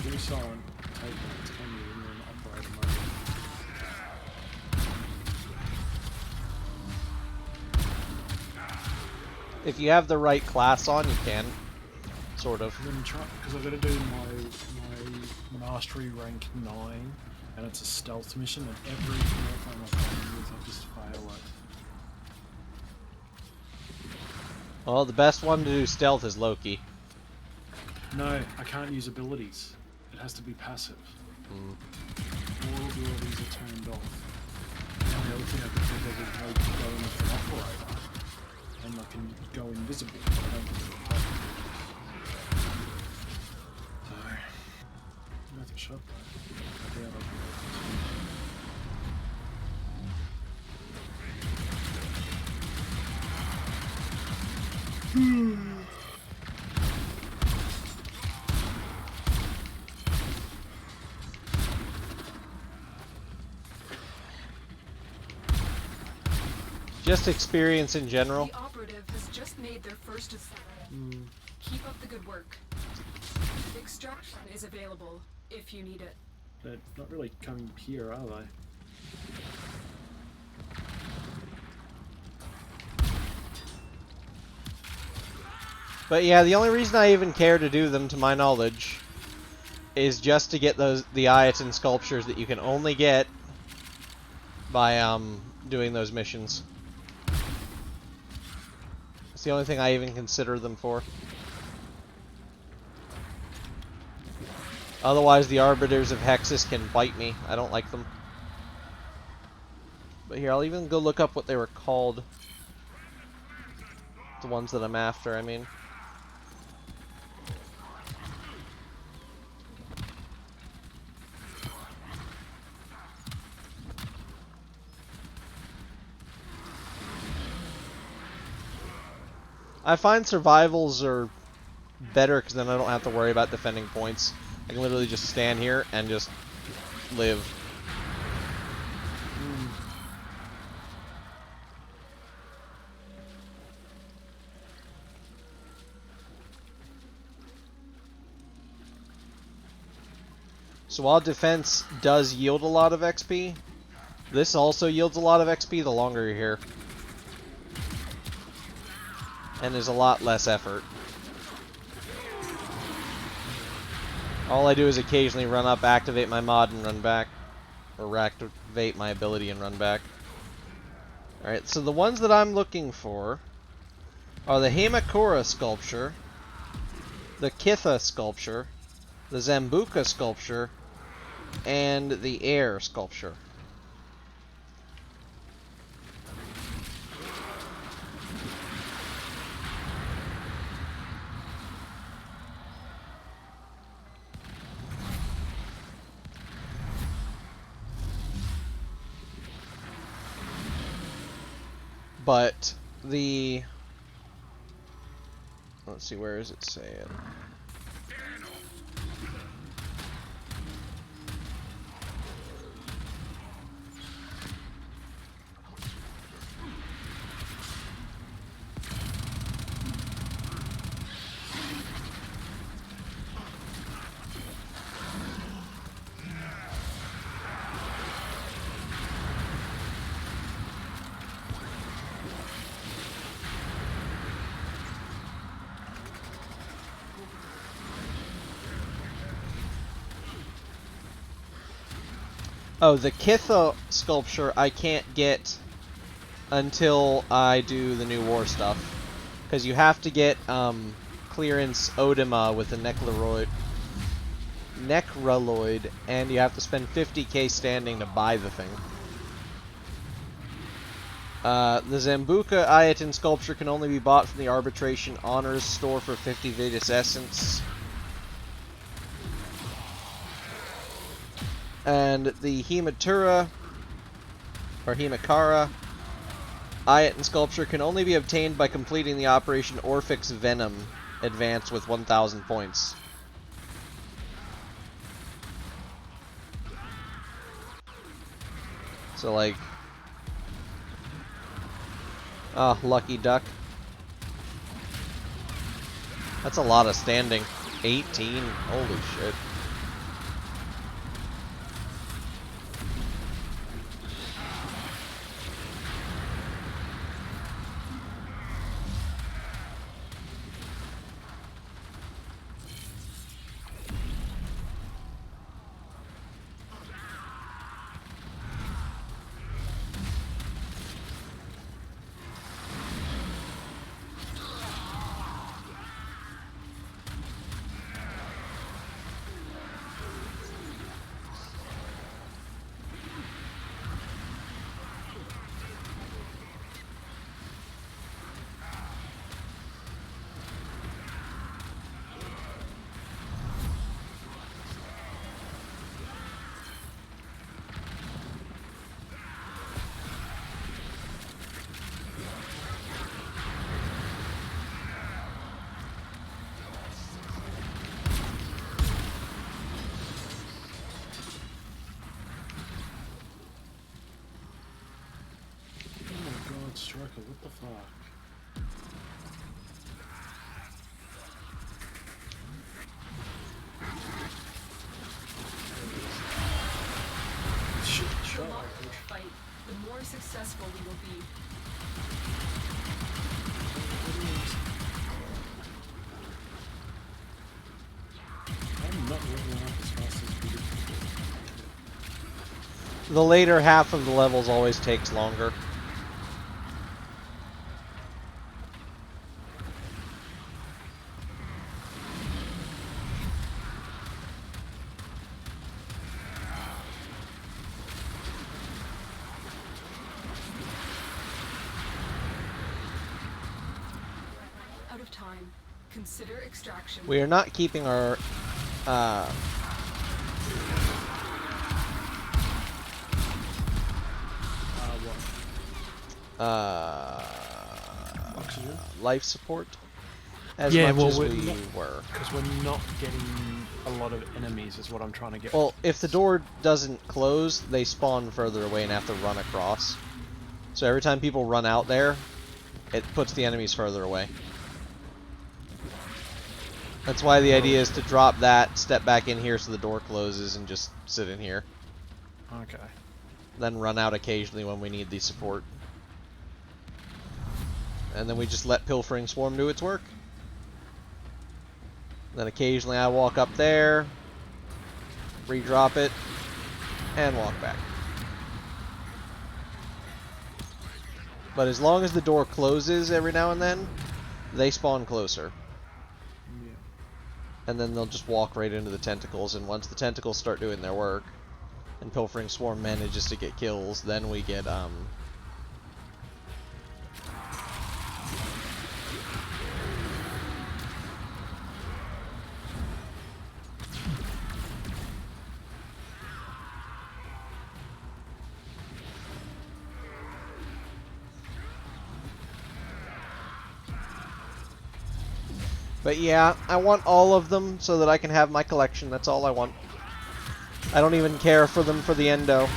give me silent. Take it, 10 and then operator mode. If you have the right class on, you can. Sort of. I'm gonna try, because I've got to do my mastery rank 9, and it's a stealth mission, and every single time I try and use, I just fail it. Well, the best one to do stealth is Loki. No, I can't use abilities. It has to be passive. All abilities are turned off. And the other thing I can think of is maybe going with an operator, and I can go invisible. I don't think it's possible. So, nothing shot though. I doubt I can Just experience in general. The operative has just made their first assignment. Keep up the good work. Extraction is available if you need it. They're not really coming here, are they? But yeah, the only reason I even care to do them, to my knowledge, is just to get the Iatan sculptures that you can only get by doing those missions. It's the only thing I even consider them for. Otherwise, the Arbiters of Hexus can bite me. I don't like them. But here, I'll even go look up what they were called. The ones that I'm after, I mean. I find survivals are better because then I don't have to worry about defending points. I can literally just stand here and just live. So while defense does yield a lot of XP, this also yields a lot of XP the longer you're here. And there's a lot less effort. All I do is occasionally run up, activate my mod, and run back. Or activate my ability and run back. Alright, so the ones that I'm looking for are the Hamakura sculpture, the Kitha sculpture, the Zambuca sculpture, and the Air sculpture. But the... Let's see, where does it say it? Oh, the Kitha sculpture I can't get until I do the new war stuff. Because you have to get clearance Odima with the Necraloid, and you have to spend 50k standing to buy the thing. The Zambuca Iatan sculpture can only be bought from the Arbitration Honors store for 50 Vetus Essence. And the Hematura, or Hemakara, Iatan sculpture can only be obtained by completing the Operation Orphix Venom advance with 1,000 points. So like... Ah, lucky duck. That's a lot of standing. 18? Holy shit. the fuck? The longer we fight, the more successful we will be. I'm not leveling up as fast as we did before. The later half of the levels always takes longer. Out of time. Consider extraction. We are not keeping our life support as much as we were. Because we're not getting a lot of enemies is what I'm trying to get. Well, if the door doesn't close, they spawn further away and have to run across. So every time people run out there, it puts the enemies further away. That's why the idea is to drop that, step back in here so the door closes, and just sit in here. Okay. Then run out occasionally when we need the support. And then we just let Pilfering Swarm do its work. Then occasionally I walk up there, re-drop it, and walk back. But as long as the door closes every now and then, they spawn closer. Yeah. And then they'll just walk right into the tentacles, and once the tentacles start doing their work, and Pilfering Swarm manages to get kills, then we get, But yeah, I want all of them so that I can have my collection. That's all I want. I don't even care for them for the endo.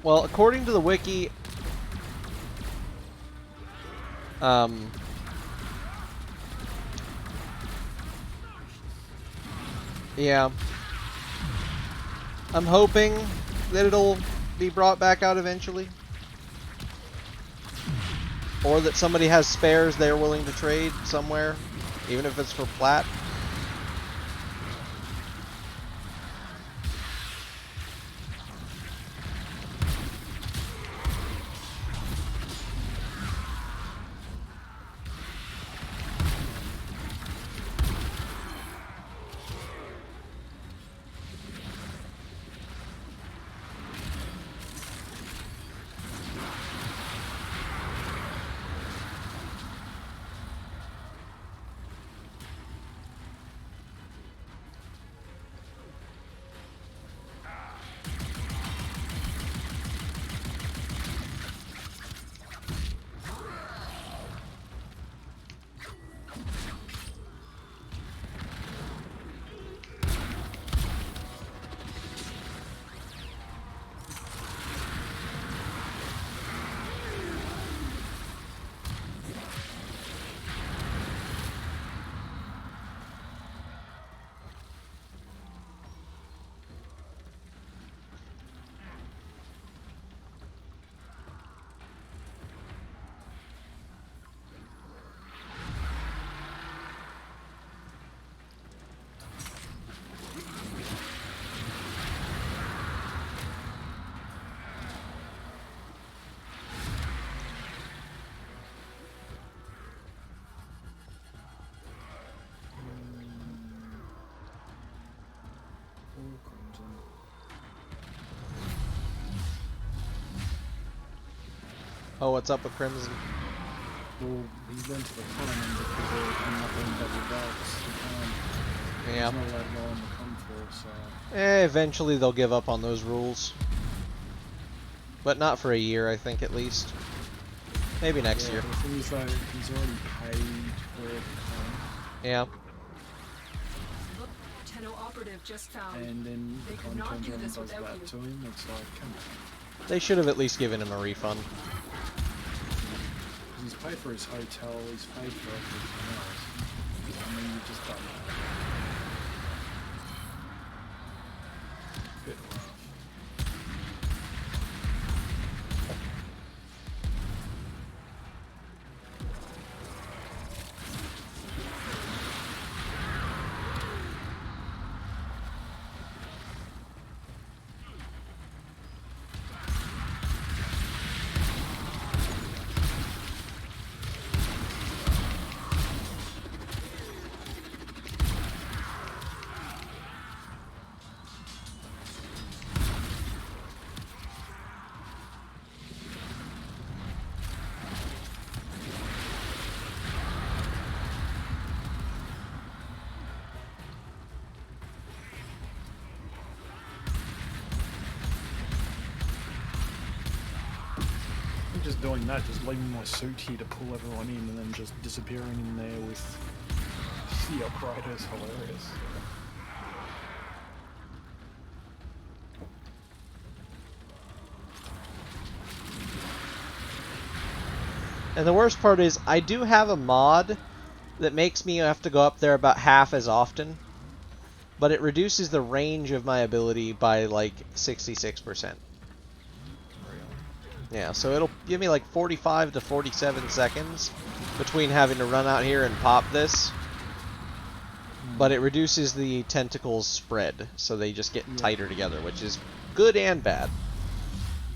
Well, according to the wiki, yeah, I'm hoping that it'll be brought back out eventually, or that somebody has spares they're willing to trade somewhere, even if it's for plat. Oh, what's up with Crimson? Well, he went to the tournament because there was nothing double belts. Yeah. He's not allowed to go on the Contour, so... Eventually they'll give up on those rules. But not for a year, I think, at least. Maybe next year. The thing is, though, he's already paid for it. Yeah. Look, Tenno operative just found. And then They the could not Con do turns this around and does without that you. to him. It's like, come on. They should have at least given him a refund. He's paid for his hotel, he's paid for everything else. I mean, you just don't know. Bit rough. Just doing that, just leaving my suit here to pull everyone in and then just disappearing in there with the operator is hilarious. And the worst part is, I do have a mod that makes me have to go up there about half as often, but it reduces the range of my ability by like 66%. Yeah, so it'll give me like 45 to 47 seconds between having to run out here and pop this. But it reduces the tentacles spread, so they just get tighter together, which is good and bad.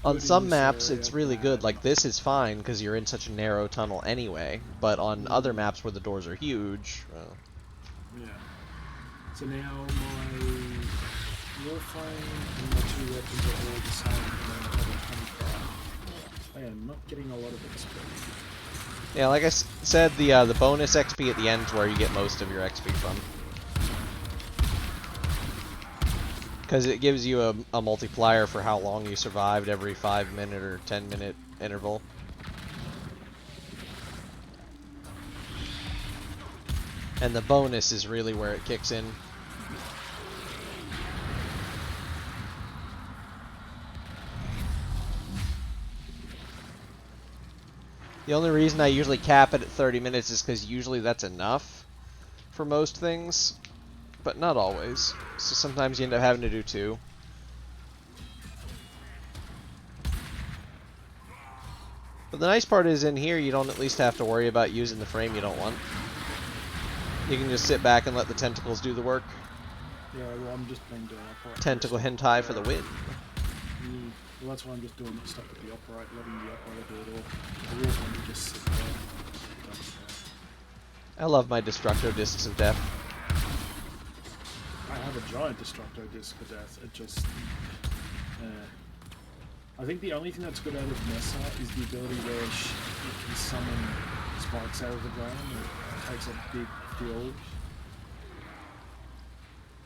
On some maps, it's really good. Like, this is fine, because you're in such a narrow tunnel anyway. But on other maps where the doors are huge... well... Yeah. So now my Warframe and my two weapons are all the same, and then I have a 25. I am not getting a lot of XP. Yeah, like I said, the bonus XP at the end is where you get most of your XP from. Because it gives you a multiplier for how long you survived every 5-minute or 10-minute interval. And the bonus is really where it kicks in. The only reason I usually cap it at 30 minutes is because usually that's enough for most things, but not always. So sometimes you end up having to do 2. But the nice part is in here you don't at least have to worry about using the frame you don't want. You can just sit back and let the tentacles do the work. Yeah, well, I'm just playing doing upright. Tentacle hentai for the win. Well, that's why I'm just doing stuff with the upright, letting the upright do it all. The real one, you just sit there. I love my Destructo Discs of Death. I have a giant Destructo Disc of Death. It just... I think the only thing that's good out of Nessa is the ability where it can summon spikes out of the ground and it takes a big field.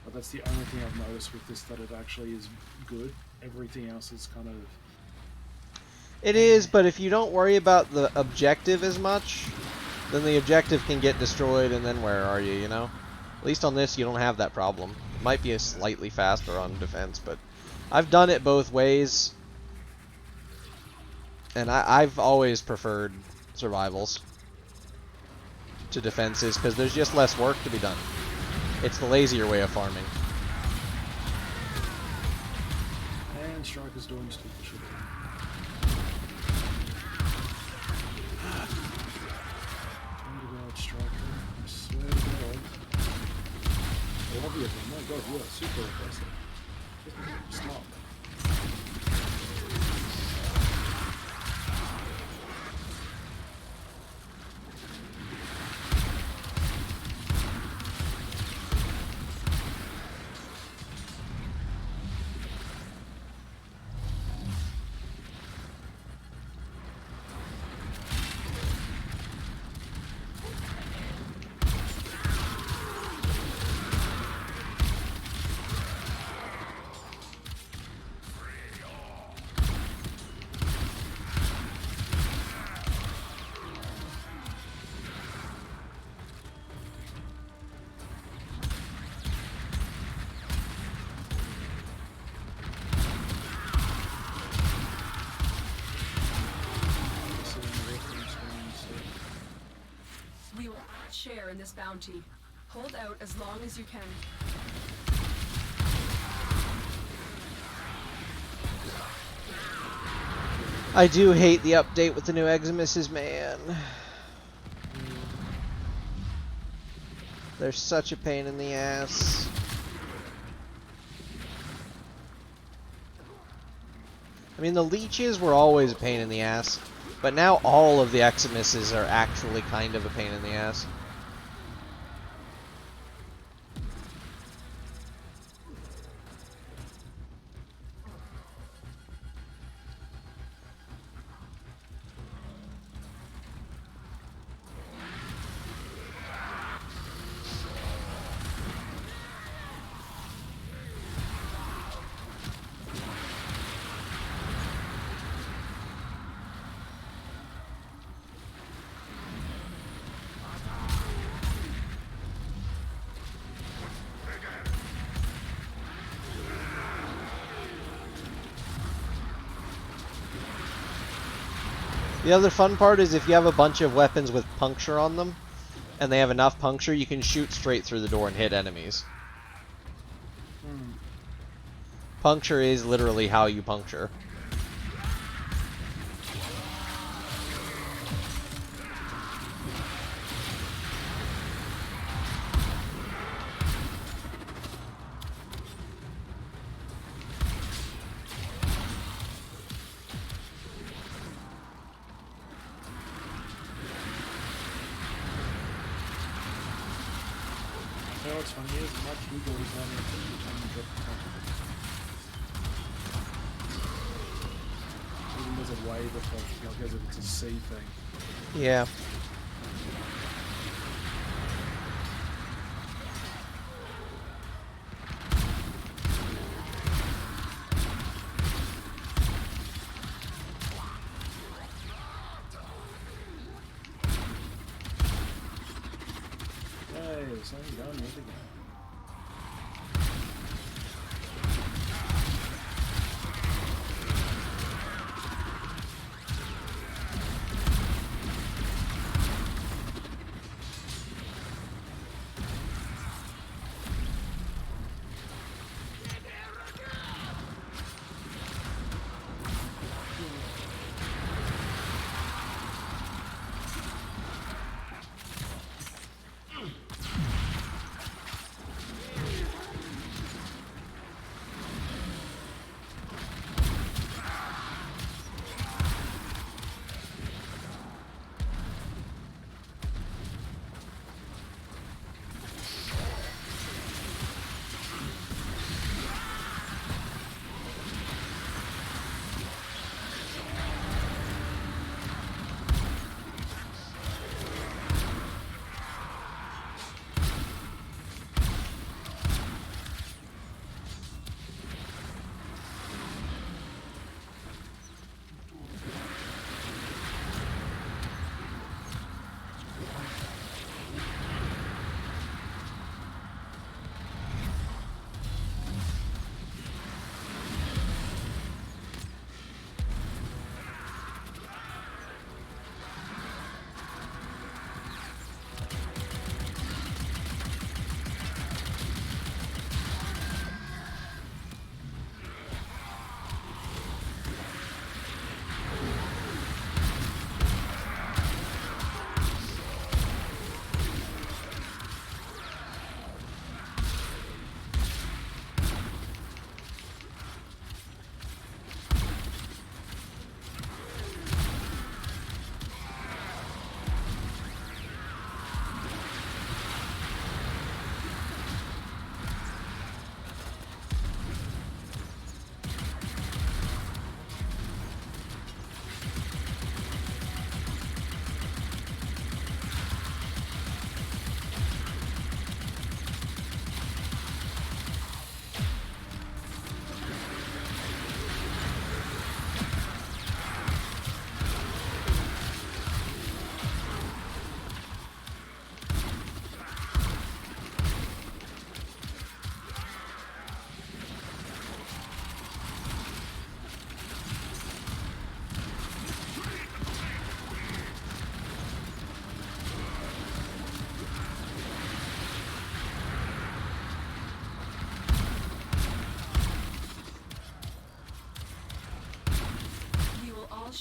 But that's the only thing I've noticed with this, that it actually is good. Everything else is kind of... It is, but if you don't worry about the objective as much, then the objective can get destroyed and then where are you, you know? At least on this you don't have that problem. It might be a slightly faster on defense, but I've done it both ways. And I've always preferred survivals to defenses, because there's just less work to be done. It's the lazier way of farming. And Striker's doing stupid shit. Trying to go out Striker. I swear to God. I love you, oh my God, you are super aggressive. Stop. earn this bounty. Hold out as long as you can. I do hate the update with the new Eximuses, man. They're such a pain in the ass. I mean, the leeches were always a pain in the ass, but now all of the Eximuses are actually kind of a pain in the ass. The other fun part is if you have a bunch of weapons with puncture on them, and they have enough puncture, you can shoot straight through the door and hit enemies. Puncture is literally how you puncture. You know what's funny is my keyboard is not every time you drop the touch. Even there's a wave effect, because it's a C thing. Yeah. Hey, so I'm done with the game.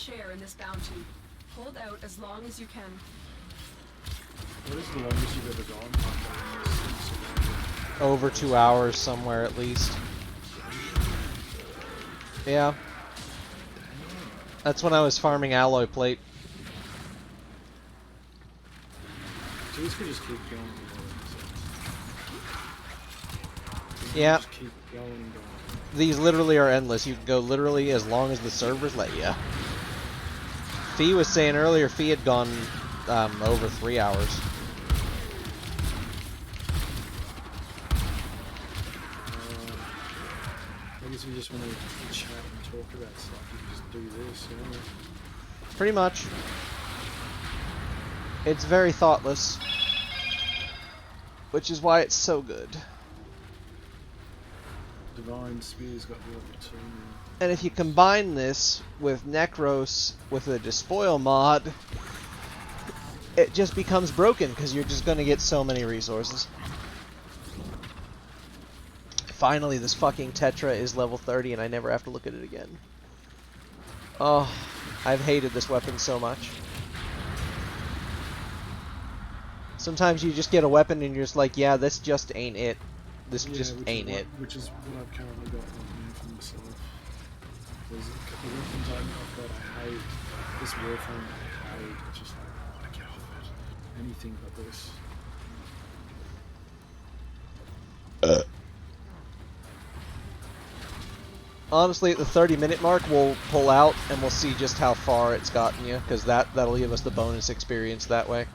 share in this bounty. Hold out as long as you can. What is the longest you've ever gone? Over 2 hours somewhere at least. Yeah. That's when I was farming alloy plate. So this could just keep going. Yeah. Just keep going. These literally are endless. You can go literally as long as the servers let you. Fee was saying earlier, Fee had gone over 3 hours. I guess we just want to chat and talk about stuff. We can just do this, you know? Pretty much. It's very thoughtless. Which is why it's so good. Divine Spear's got the level 2. And if you combine this with Necros with a Despoil mod, it just becomes broken because you're just going to get so many resources. Finally, this fucking Tetra is level 30 and I never have to look at it again. Oh, I've hated this weapon so much. Sometimes you just get a weapon and you're just like, yeah, this just ain't it. This just ain't it. Which is what I've currently got for myself. There's a couple of weapons I've got I hate. This Warframe I hate. It's just like, I want to get off it. Anything but this. Honestly, at the 30-minute mark, we'll pull out and we'll see just how far it's gotten you, because that'll give us the bonus experience that way.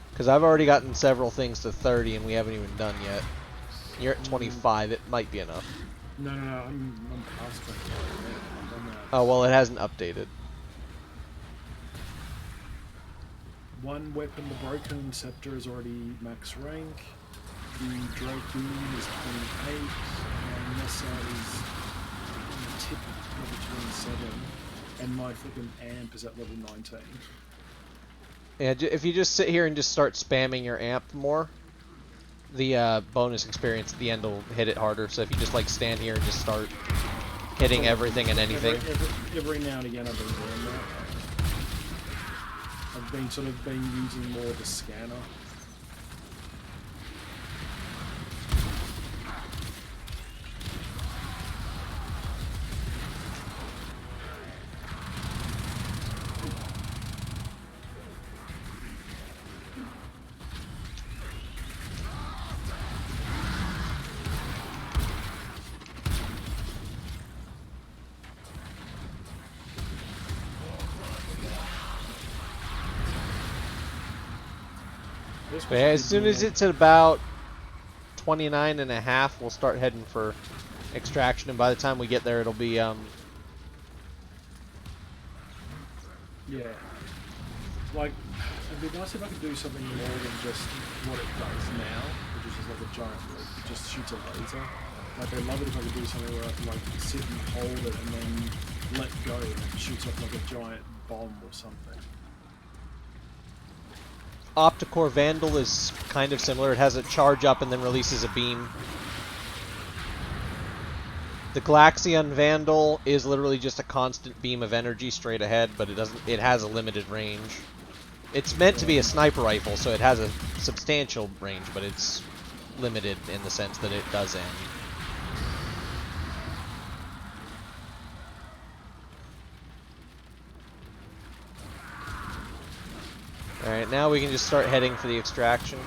Because I've already gotten several things to 30 and we haven't even done yet. You're at 25, it might be enough. No, I'm past 25. I've done that. Oh, well, it hasn't updated. One weapon, the Broken Scepter, is already max rank. The Dragoon is 28, and Nessa is on the tip of level 27, and my fucking Amp is at level 19. Yeah, if you just sit here and just start spamming your Amp more, the bonus experience at the end will hit it harder. So if you just like stand here and just start hitting everything and anything. Every now and again I've been doing that. I've been using more the scanner. But yeah, as soon as it's at about 29.5, we'll start heading for extraction, and by the time we get there, it'll be Yeah. Like, it'd be nice if I could do something more than just what it does now, which is just like a giant loop. It just shoots a laser. Like, I'd love it if I could do something where I can, like, sit and hold it and then let go and it shoots off like a giant bomb or something. Opticore Vandal is kind of similar. It has a charge up and then releases a beam. The Galaxian Vandal is literally just a constant beam of energy straight ahead, but it has a limited range. It's meant to be a sniper rifle, so it has a substantial range, but it's limited in the sense that it does end. Alright, now we can just start heading for the extraction.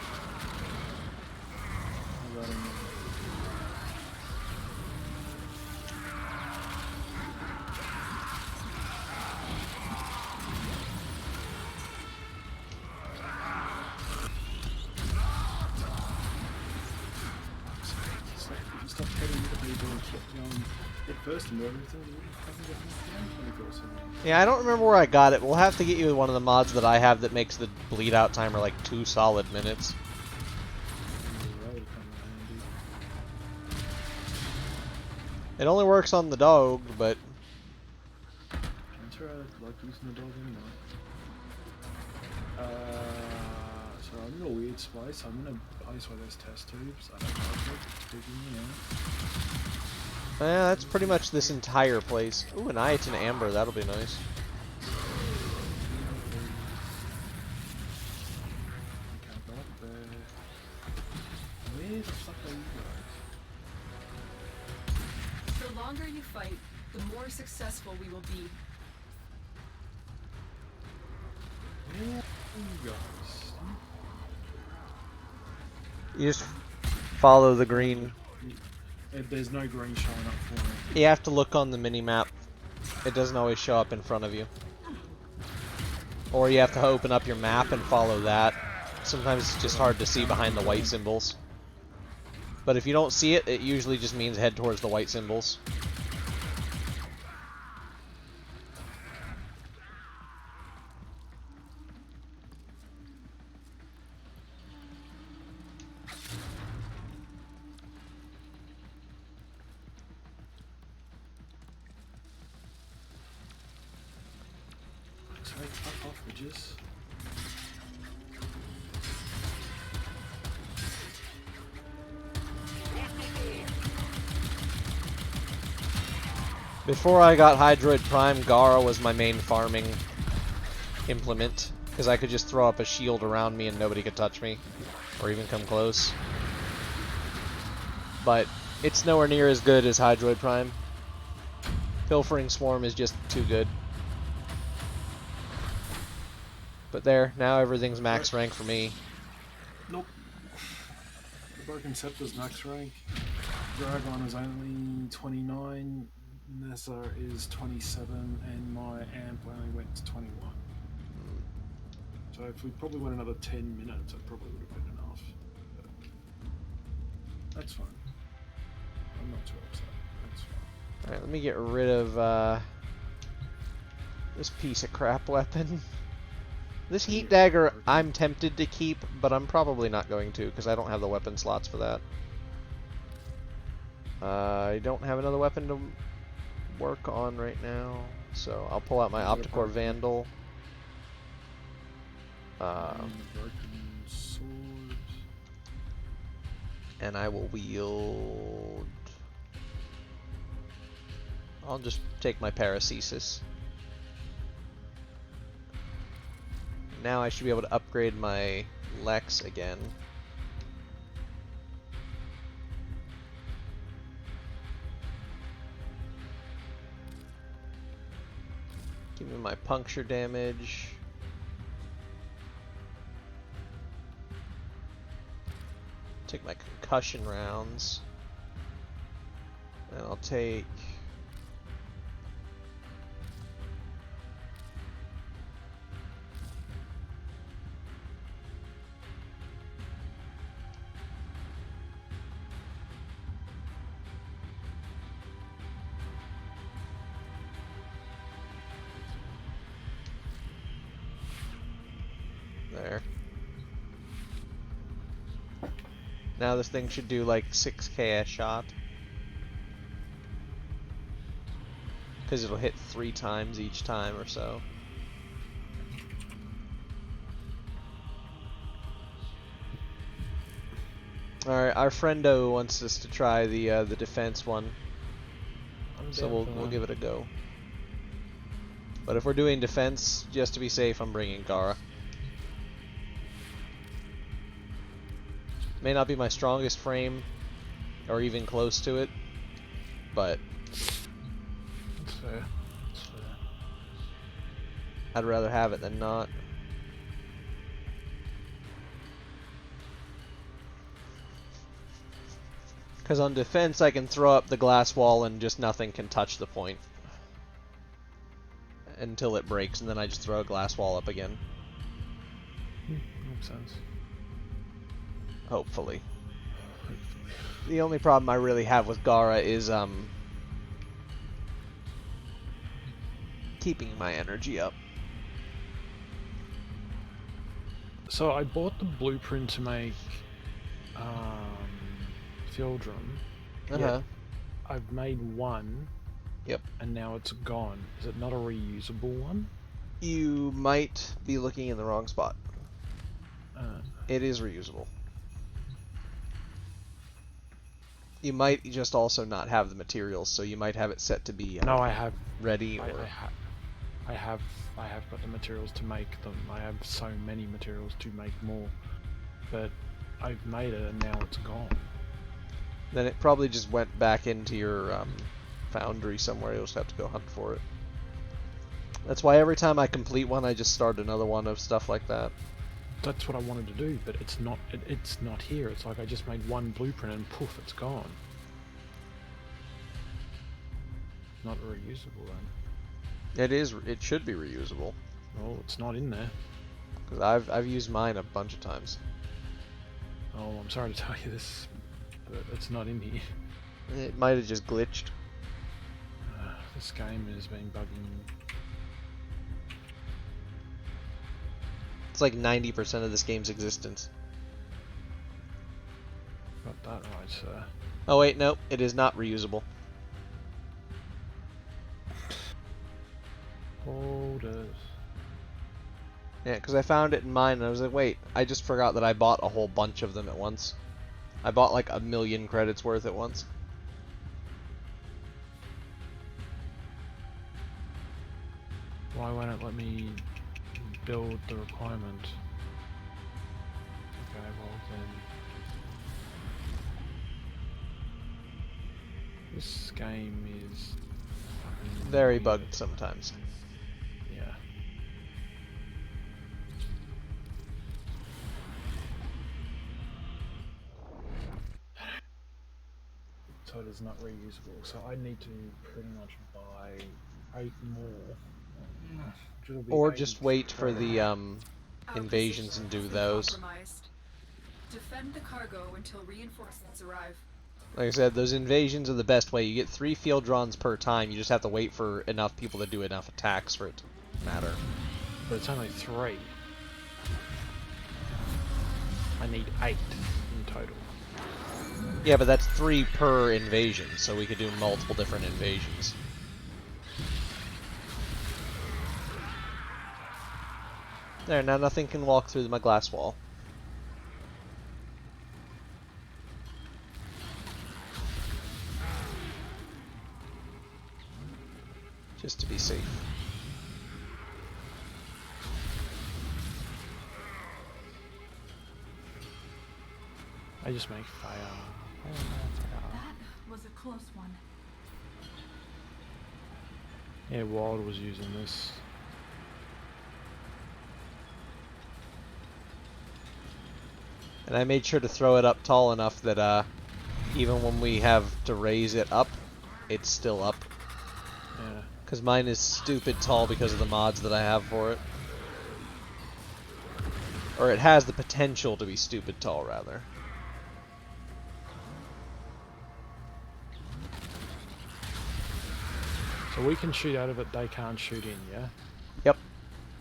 Stop heading to people and keep going at first and everything. You haven't got anything 24/7. Yeah, I don't remember where I got it. We'll have to get you one of the mods that I have that makes the bleed out timer like 2 solid minutes. It only works on the dog, but I'm sure I like using the dog anyway. So I'm in a weird place. I'm gonna place where there's test tubes. I don't know if they're digging, yeah, that's pretty much this entire place. Ooh, an Iton Amber, that'll be nice. longer you fight, the more successful we will be. Where are you guys? You just follow the green. There's no green showing up for me. You have to look on the mini-map. It doesn't always show up in front of you. Or you have to open up your map and follow that. Sometimes it's just hard to see behind the white symbols. But if you don't see it, it usually just means head towards the white symbols. Take off ridges. Before I got Hydroid Prime, Gara was my main farming implement, because I could just throw up a shield around me and nobody could touch me, or even come close. But it's nowhere near as good as Hydroid Prime. Pilfering Swarm is just too good. But there, now everything's max rank for me. Nope. The Broken Scepter's max rank. Dragon is only 29. Nessa is 27, and my amp only went to 21. So if we probably went another 10 minutes, it probably would have been enough. But that's fine. I'm not too upset. That's fine. Alright, let me get rid of this piece of crap weapon. This heat dagger I'm tempted to keep, but I'm probably not going to, because I don't have the weapon slots for that. I don't have another weapon to work on right now, so I'll pull out my Opticore Vandal. Broken sword. And I will wield... I'll just take my Paracesis. Now I should be able to upgrade my Lex again. Give me my puncture damage. Take my concussion rounds. And I'll take... There. Now this thing should do like 6k a shot. Because it'll hit 3 times each time or so. Alright, our friendo wants us to try the defense one. So we'll give it a go. But if we're doing defense, just to be safe, I'm bringing Gara. May not be my strongest frame, or even close to it, but That's fair. That's fair. I'd rather have it than not. Because on defense, I can throw up the glass wall and just nothing can touch the point. Until it breaks, and then I just throw a glass wall up again. Makes sense. Hopefully. The only problem I really have with Gara is keeping my energy up. So I bought the blueprint to make Fieldrum. Uh-huh. I've made one. Yep. And now it's gone. Is it not a reusable one? You might be looking in the wrong spot. It is reusable. You might just also not have the materials, so you might have it set to be No, I have ready. I have got the materials to make them. I have so many materials to make more, but I've made it and now it's gone. Then it probably just went back into your foundry somewhere. You'll just have to go hunt for it. That's why every time I complete one, I just start another one of stuff like that. That's what I wanted to do, but it's not. It's not here. It's like I just made one blueprint and poof, it's gone. Not reusable then. It is. It should be reusable. Well, it's not in there. Because I've used mine a bunch of times. Oh, I'm sorry to tell you this, but it's not in here. It might have just glitched. This game has been bugging. It's like 90% of this game's existence. Got that right, sir. Oh wait, no, it is not reusable. Holders. Yeah, because I found it in mine and I was like, wait, I just forgot that I bought a whole bunch of them at once. I bought like 1,000,000 credits worth at once. Why won't it let me build the requirement? Okay, well then... This game is... Very bugged sometimes. Yeah. So it is not reusable, so I need to pretty much buy 8 more. Or just wait for the invasions and do those. Defend the cargo until reinforcements arrive. Like I said, those invasions are the best way. You get 3 field drons per time. You just have to wait for enough people to do enough attacks for it to matter. But it's only 3. I need 8 in total. Yeah, but that's 3 per invasion, so we could do multiple different invasions. There, now nothing can walk through my glass wall. Just to be safe. I just make fire. That was a close one. Yeah, Wild was using this. And I made sure to throw it up tall enough that even when we have to raise it up, it's still up. Yeah. Because mine is stupid tall because of the mods that I have for it. Or it has the potential to be stupid tall, rather. So we can shoot out of it, they can't shoot in, yeah? Yep.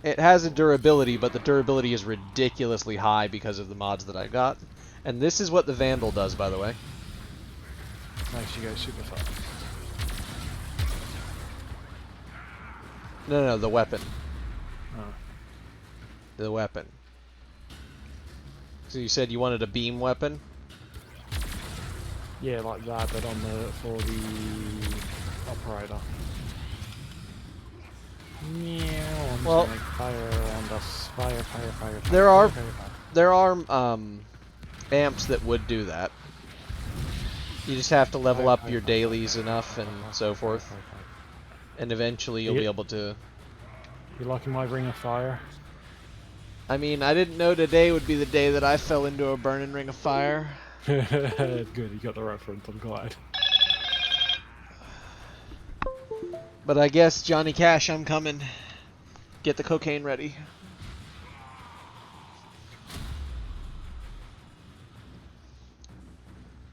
It has a durability, but the durability is ridiculously high because of the mods that I got. And this is what the Vandal does, by the way. Makes you go super fast. No, the weapon. Oh. The weapon. So you said you wanted a beam weapon? Yeah, like that, but on the for the operator. Yeah, well, fire around us. Fire. There are amps that would do that. You just have to level up your dailies enough and so forth. And eventually you'll be able to... You liking my Ring of Fire? I mean, I didn't know today would be the day that I fell into a burning ring of fire. Good, you got the reference, I'm glad. But I guess, Johnny Cash, I'm coming. Get the cocaine ready.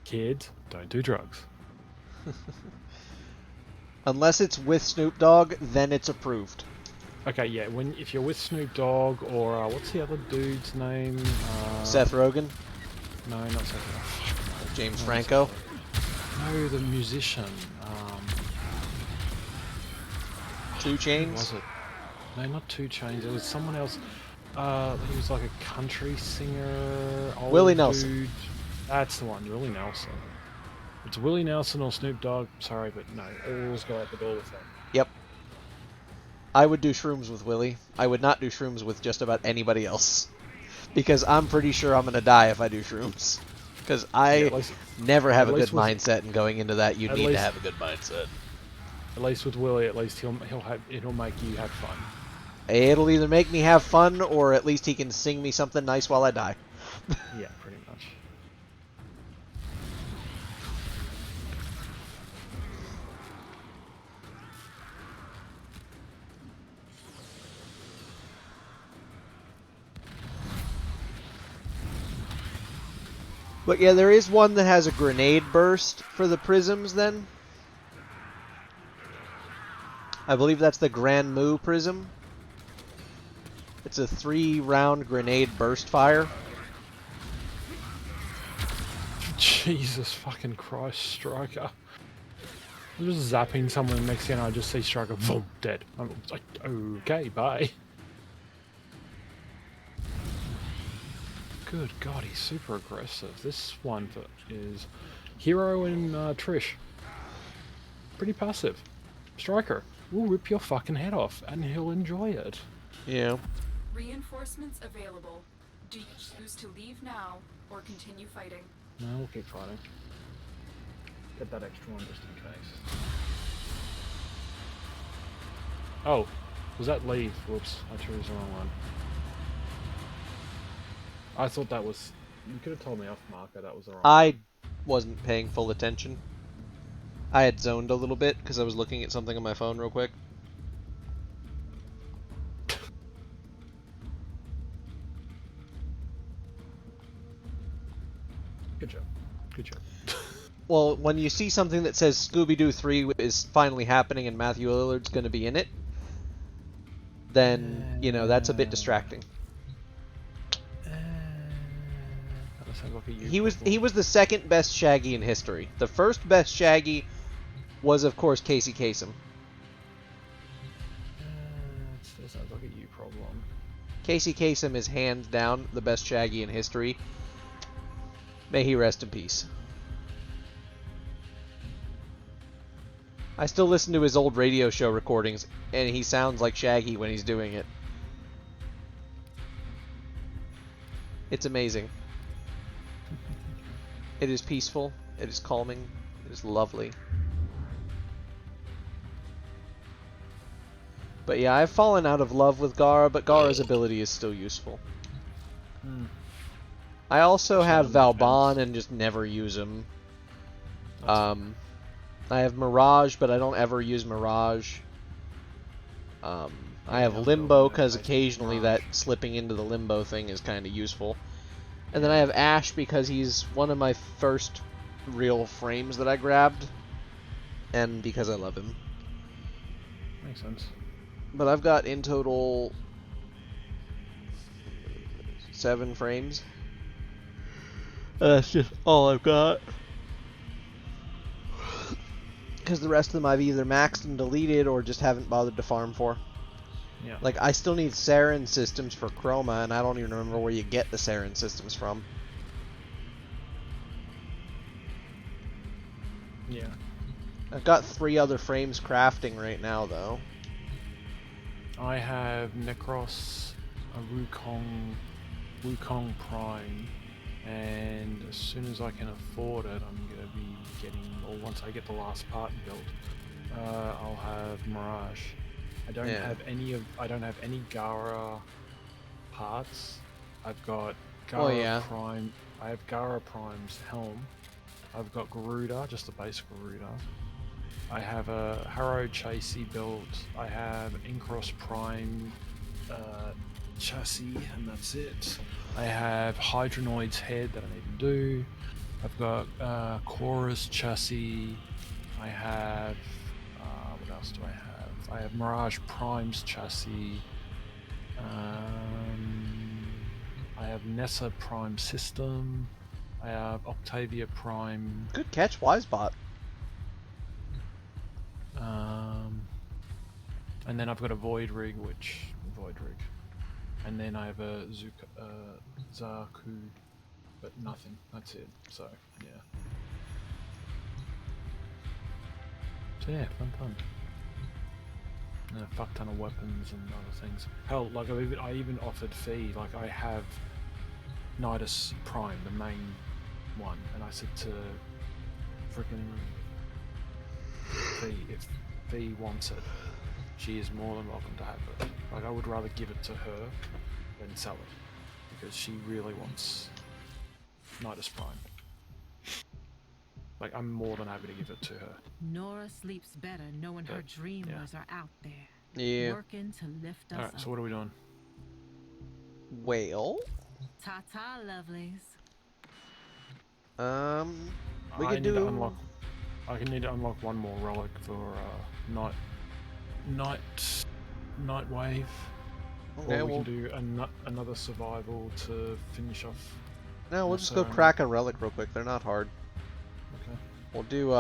Kids, don't do drugs. Unless it's with Snoop Dogg, then it's approved. Okay, yeah. If you're with Snoop Dogg or what's the other dude's name? Seth Rogen? No, not Seth Rogen. James Franco? No, the musician. 2 Chainz? Was it? No, not 2 Chainz. It was someone else. He was like a country singer. Willie Nelson. Dude. That's the one, Willie Nelson. It's Willie Nelson or Snoop Dogg. Sorry, but no, always go out the door with them. Yep. I would do shrooms with Willie. I would not do shrooms with just about anybody else. Because I'm pretty sure I'm going to die if I do shrooms. Because I never have a good mindset, and going into that, you need to have a good mindset. At least with Willie, at least it'll make you have fun. It'll either make me have fun, or at least he can sing me something nice while I die. Yeah, pretty much. But yeah, there is one that has a grenade burst for the prisms then. I believe that's the Grand Mu prism. It's a 3-round grenade burst fire. Jesus fucking Christ, Striker. I'm just zapping someone next thing and I just see Striker, boom, dead. I'm like, okay, bye. Good God, he's super aggressive. This one is Hero and Trish. Pretty passive. Striker will rip your fucking head off and he'll enjoy it. Yeah. Reinforcements available. Do you choose to leave now or continue fighting? No, we'll keep fighting. Get that extra one just in case. Oh, was that leave? Whoops, I chose the wrong one. I thought that was... You could have told me off marker that was the wrong one. I wasn't paying full attention. I had zoned a little bit because I was looking at something on my phone real quick. Good job. Good job. Well, when you see something that says Scooby-Doo 3 is finally happening and Matthew Lillard's going to be in it, then, you know, that's a bit distracting. He was the second best Shaggy in history. The first best Shaggy was, of course, Casey Kasem. Still sounds like a you problem. Casey Kasem is hands down the best Shaggy in history. May he rest in peace. I still listen to his old radio show recordings, and he sounds like Shaggy when he's doing it. It's amazing. It is peaceful, it is calming, it is lovely. But yeah, I've fallen out of love with Gara, but Gara's ability is still useful. I also have Valbon and just never use him. I have Mirage, but I don't ever use Mirage. I have Limbo, because occasionally that slipping into the Limbo thing is kind of useful. And then I have Ash because he's one of my first real frames that I grabbed. And because I love him. Makes sense. But I've got in total 7 frames. That's just all I've got. Because the rest of them I've either maxed and deleted or just haven't bothered to farm for. Yeah. Like, I still need Saren systems for Chroma, and I don't even remember where you get the Saren systems from. Yeah. I've got 3 other frames crafting right now, though. I have Necros, a Wukong Prime, and as soon as I can afford it, I'm going to be getting, or once I get the last part built, I'll have Mirage. I don't have any Gara parts. I've got Gara Prime. I have Gara Prime's helm. I've got Garuda, just the base Garuda. I have a Harrow chassis built. I have Incross Prime chassis, and that's it. I have Hydronoid's head that I need to do. I've got Chorus chassis. I have what else do I have? I have Mirage Prime's chassis. I have Nessa Prime system. I have Octavia Prime. Good catch, Wisebot. And then I've got a Void Rig, and then I have a Zaku, but nothing. That's it. So yeah. So yeah, fun. And a fuck ton of weapons and other things. Hell, like I even offered Fee. Like I have Nidus Prime, the main one, and I said to freaking Fee, if V wants it, she is more than welcome to have it. Like, I would rather give it to her than sell it, because she really wants Nidus Prime. Like, I'm more than happy to give it to her. Nora sleeps better knowing her dreamers are out there. Yeah. Working to lift us Alright, up. so what are we doing? Well, Ta-ta, lovelies. we I could need to do. unlock. I can need to unlock one more relic for Night Wave. Okay, Or we well- can do another survival to finish off. No, we'll the just go ceremony. crack a relic real quick. They're not hard. Okay. We'll do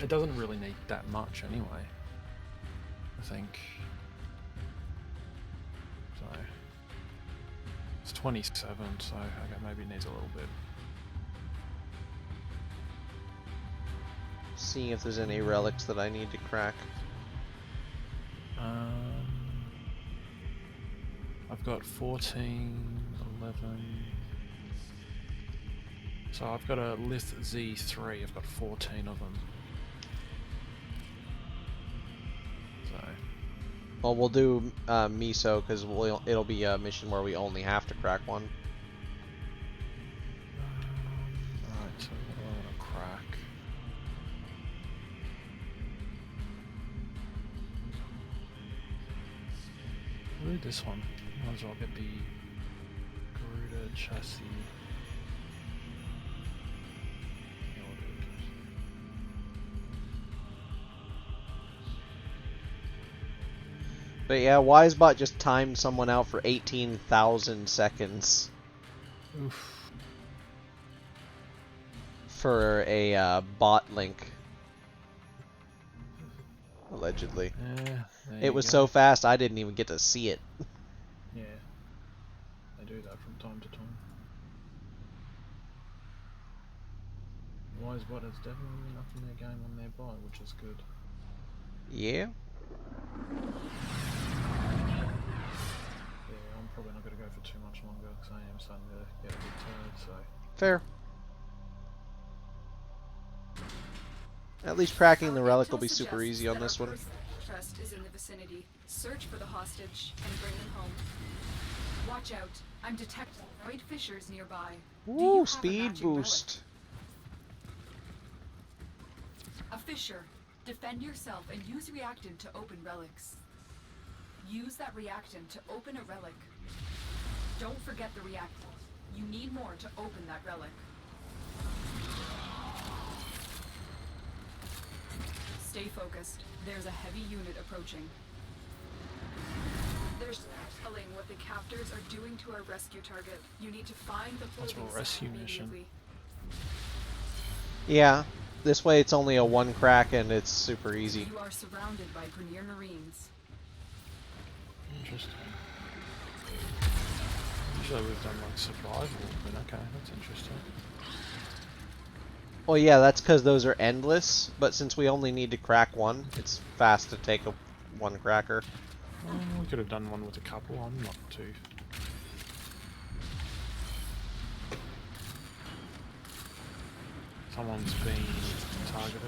It doesn't really need that much anyway. I think. So it's 27, so okay, maybe it needs a little bit. seeing if there's any relics that I need to crack. I've got 14, 11. So I've got a Lith Z3. I've got 14 of them. So. Well, we'll do Miso because it'll be a mission where we only have to crack one. Alright, so what do I want to crack? We'll do this one. Might as well get the Garuda chassis. Yeah, we'll do it. But yeah, Wisebot just timed someone out for 18,000 seconds. Oof. For a bot link. Allegedly. Yeah, it was so fast I didn't even get to see it. Yeah. They do that from time to time. Wisebot has definitely enough in their game on their buy, which is good. Yeah. Yeah, I'm probably not going to go for too much longer because I am starting to get a bit tired, so... Fair. At least cracking the relic will be super easy on this one. Trust is in the vicinity. Search for the hostage and bring them home. Watch out. I'm detecting void fissures nearby. Woo, speed boost. A fissure. Defend yourself and use reactant to open relics. Use that reactant to open a relic. Don't forget the reactant. You need more to open that relic. Stay focused. There's a heavy unit approaching. They're telling what the captors are doing to our rescue target. You need to find the That's a holding rescue cell mission. immediately. Yeah. This way it's only a one crack and it's super easy. You are surrounded by Grenier Marines. Interesting. Usually we've done like survival, but okay, that's interesting. Well, yeah, that's because those are endless, but since we only need to crack one, it's fast to take a one cracker. We could have done one with a couple, I'm not too... Someone's been targeted.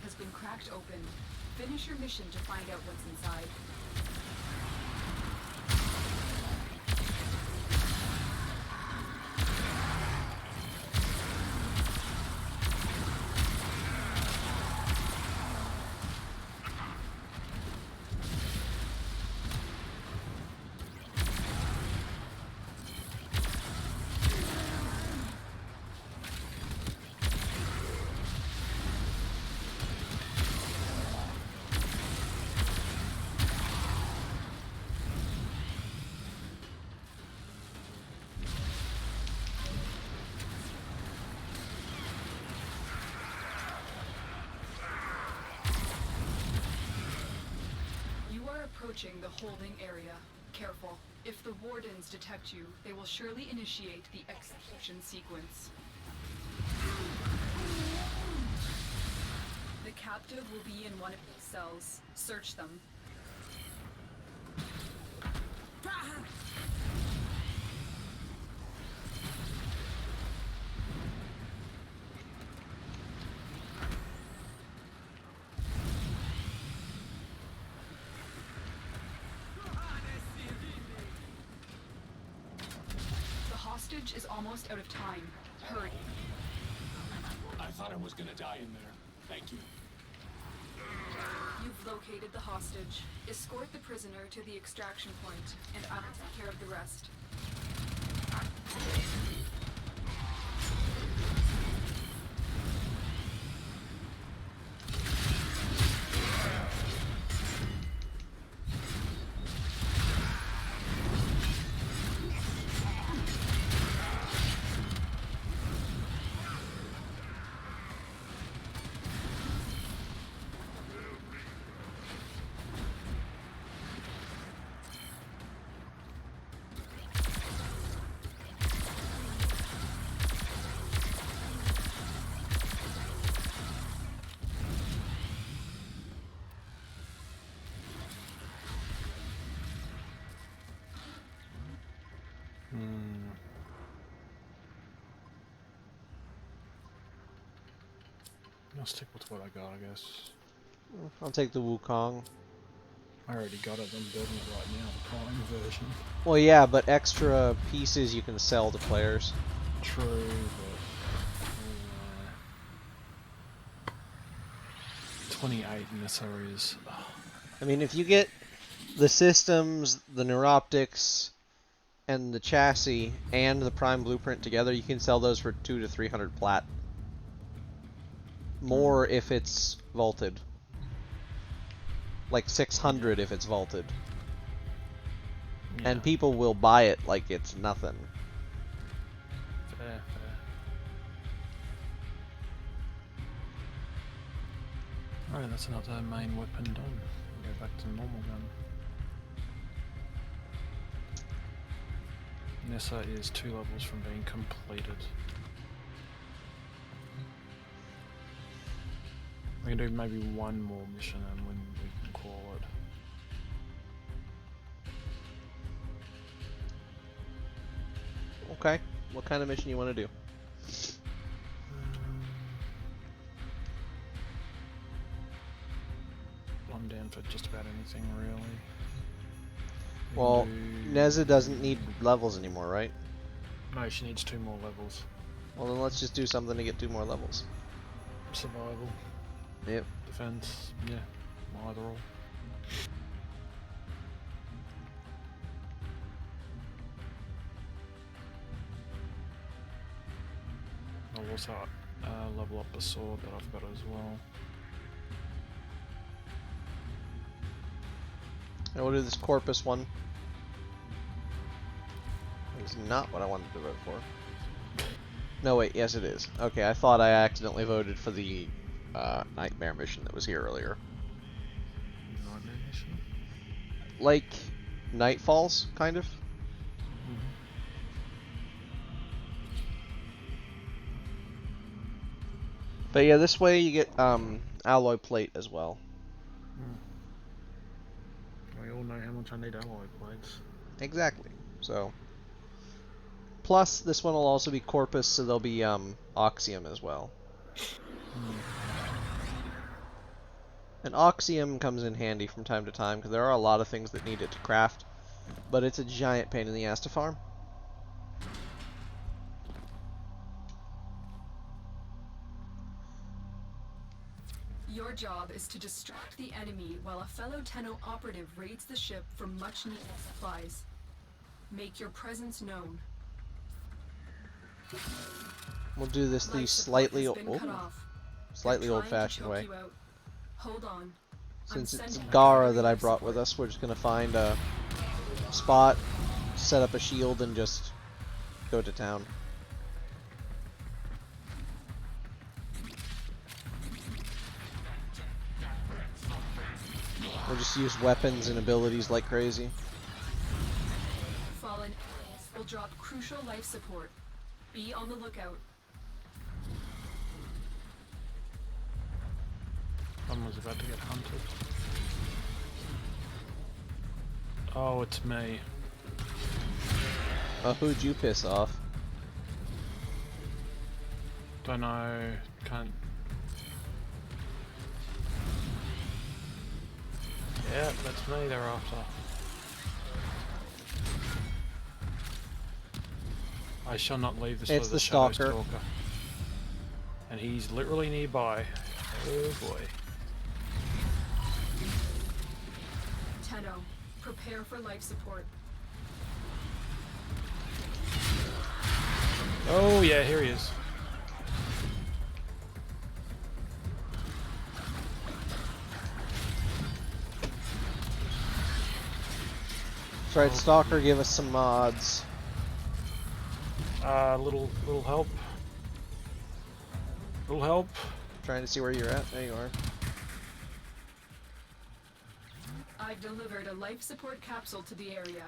Has been cracked open. Finish your mission to find out what's inside. You are approaching the holding area. Careful. If the wardens detect you, they will surely initiate the execution sequence. captive will be in one of these cells. Search them. The hostage is almost out of time. Hurry. I thought I was gonna die in there. Thank you. You've located the hostage. Escort the prisoner to the extraction point, and I'll take care of the rest. I'll stick with what I got, I guess. I'll take the Wukong. I already got it. I'm building it right now, the Prime version. Well, yeah, but extra pieces you can sell to players. True, but 28 in this area is. I mean, if you get the systems, the neuroptics, and the chassis, and the Prime Blueprint together, you can sell those for 200 to 300 plat. More if it's vaulted. Like 600 if it's vaulted. Yeah. And people will buy it like it's nothing. Fair. Alright, that's another main weapon done. Go back to the normal gun. Nessa is 2 levels from being completed. We can do maybe one more mission and when we can call it. Okay. What kind of mission you want to do? I'm down for just about anything really. Well, Neza doesn't need levels anymore, right? No, she needs 2 more levels. Well, then let's just do something to get 2 more levels. Survival. Yep. Defense, yeah, either or. I'll also level up the sword that I've got as well. And we'll do this Corpus one. It's not what I wanted to vote for. No, wait, yes it is. Okay, I thought I accidentally voted for the Nightmare mission that was here earlier. Nightmare mission? Like Nightfalls, kind of. But yeah, this way you get alloy plate as well. We all know how much I need alloy plates. Exactly. So, plus this one will also be Corpus, so there'll be Oxium as well. And Oxium comes in handy from time to time because there are a lot of things that need it to craft, but it's a giant pain in the ass to farm. Your job is to distract the enemy while a fellow Tenno operative raids the ship for much-needed supplies. Make your presence known. We'll do this the slightly old-fashioned way. Hold on. Since it's Gara that I brought with us, we're just gonna find a spot, set up a shield, and just go to town. We'll just use weapons and abilities like crazy. Fallen will drop crucial life support. Be on the lookout. Someone's about to get hunted. Oh, it's me. Who'd you piss off? Don't know. Can't. Yeah, that's me they're after. I shall not leave this It's for the Shadow Stalker. Stalker. And he's literally nearby. Oh boy. Tenno, prepare for life support. Oh yeah, here he is. That's right, Stalker, give us some mods. Little help. Little help. Trying to see where you're at. There you are. I've delivered a life support capsule to the area.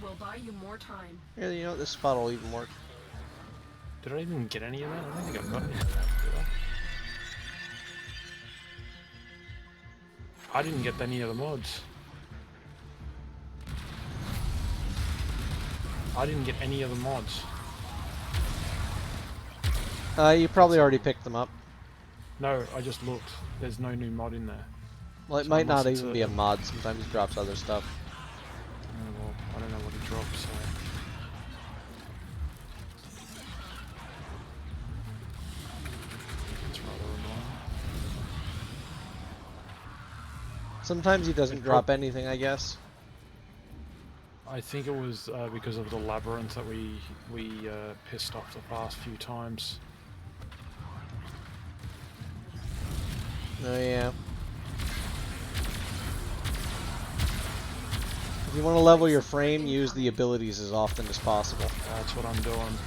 We'll buy you more time. Yeah, you know what? This spot will even work. Did I even get any of that? I don't think I got any of that, did I? I didn't get any of the mods. I didn't get any of the mods. You probably already picked them up. No, I just looked. There's no new mod in there. Well, it So might unless not it's even be a mod. Sometimes he drops other stuff. Oh, well, I don't know what he dropped, so... That's rather annoying. Sometimes he doesn't drop anything, I guess. I think it was because of the labyrinth that we pissed off the past few times. Oh yeah. If you want to level your frame, use the abilities as often as possible. That's what I'm doing.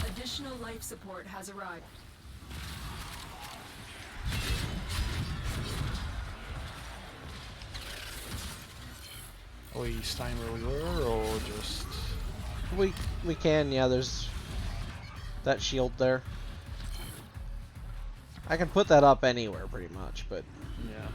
Additional life support has arrived. Are we staying where we were, or just... We can, yeah, there's that shield there. I can put that up anywhere, pretty much, but... Yeah.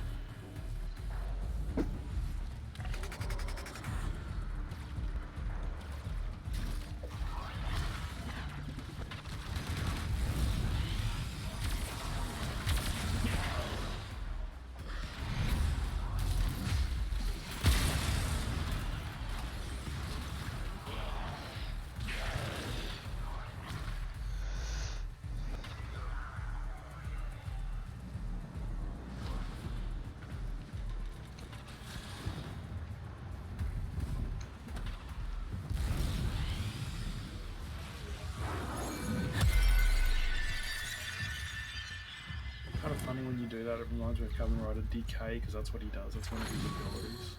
Kind of funny when you do that, it reminds me of Kamen Rider DK, because that's what he does, that's one of his abilities.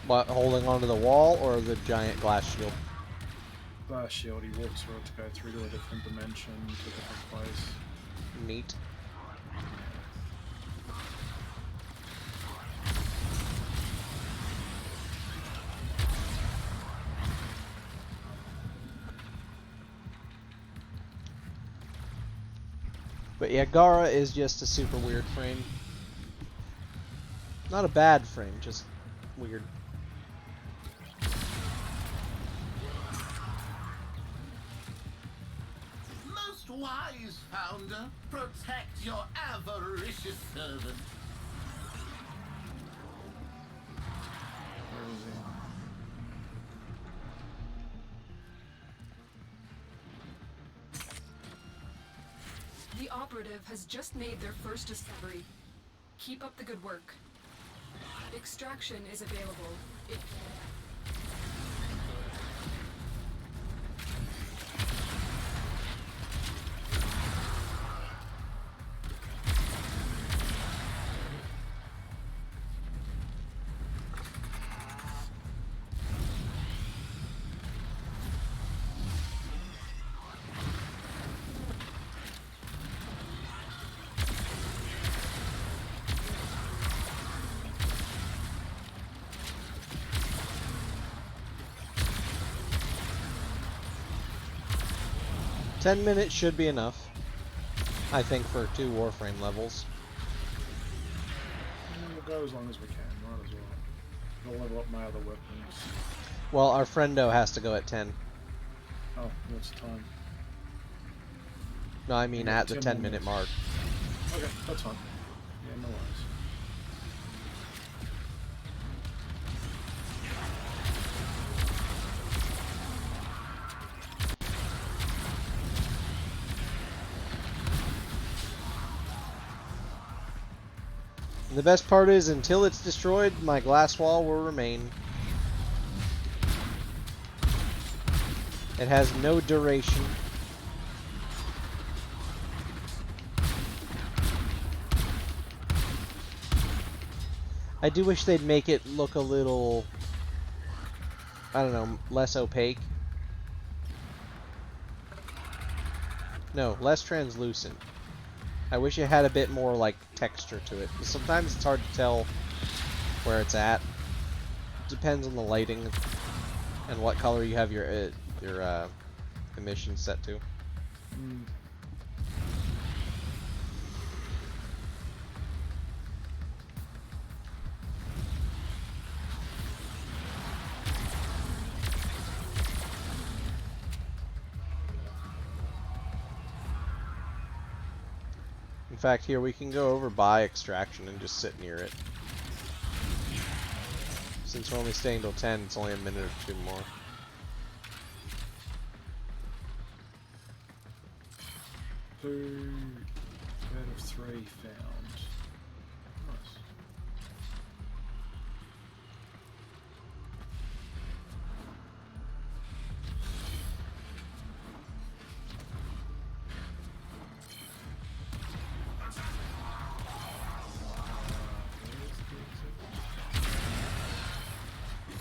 What, holding onto the wall or the giant glass shield? Glass shield, he walks through it to go through to a different dimension, to a different place. Neat. But yeah, Gara is just a super weird frame. Not a bad frame, just weird. Most wise founder, protect your avaricious servant. Where is he? The operative has just made their first discovery. Keep up the good work. Extraction is available. 10 minutes should be enough, I think, for 2 Warframe levels. We'll go as long as we can, might as well. I'll level up my other weapons. Well, our friendo has to go at 10. Oh, what's the time? No, I mean at the 10-minute mark. Okay, that's fine. Yeah, no worries. And the best part is, until it's destroyed, my glass wall will remain. It has no duration. I do wish they'd make it look a little, I don't know, less opaque. No, less translucent. I wish it had a bit more, like, texture to it. Sometimes it's hard to tell where it's at. Depends on the lighting and what color you have your emission set to. Mm. In fact, here we can go over by extraction and just sit near it. Since we're only staying till 10, it's only a minute or 2 more. Two out of 3 found. Nice.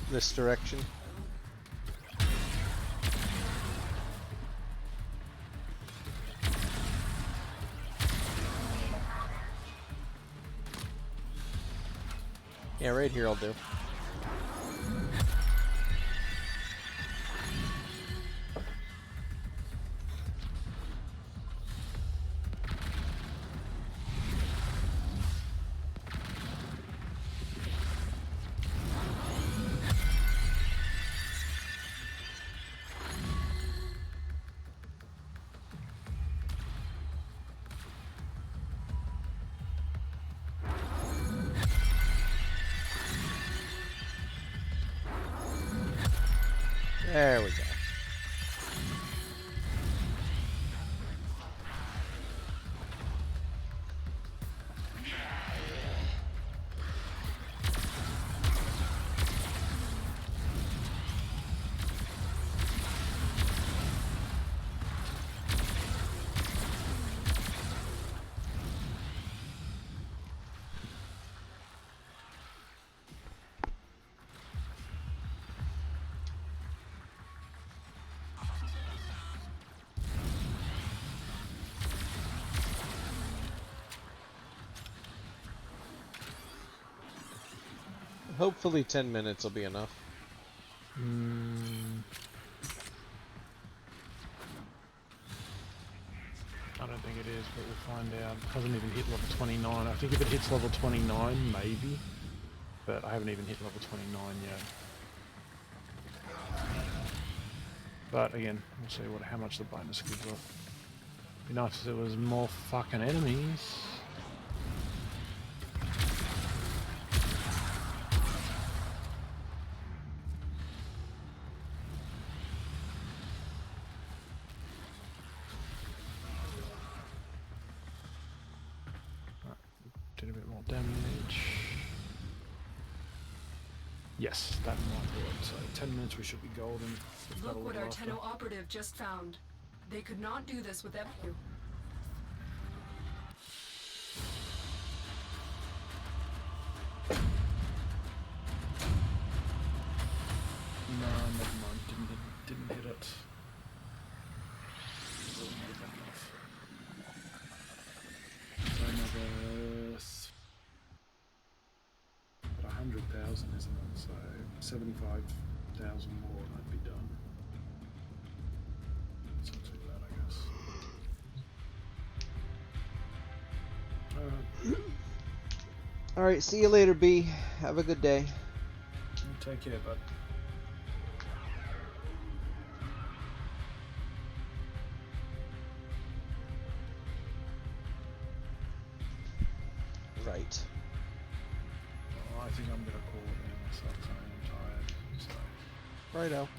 This direction. Yeah, right here I'll do. There we go. Hopefully 10 minutes will be enough. I don't think it is, but we'll find out. It hasn't even hit level 29. I think if it hits level 29, maybe. But I haven't even hit level 29 yet. But again, we'll see how much the bonus gives off. Be nice if there was more fucking enemies. Did a bit more damage. Yes, that might do it. So 10 minutes we should be golden. Look what our Tenno operative just found. They could not do this without you. No, never mind. Didn't hit it. Wasn't good enough. So another 100,000, isn't it? So 75,000 more, and I'd be done. It's not too bad, I guess. Alright, see you later, B. Have a good day. Take care, bud. Right. Oh, I think I'm gonna call it in. So I'm tired. So. Righto.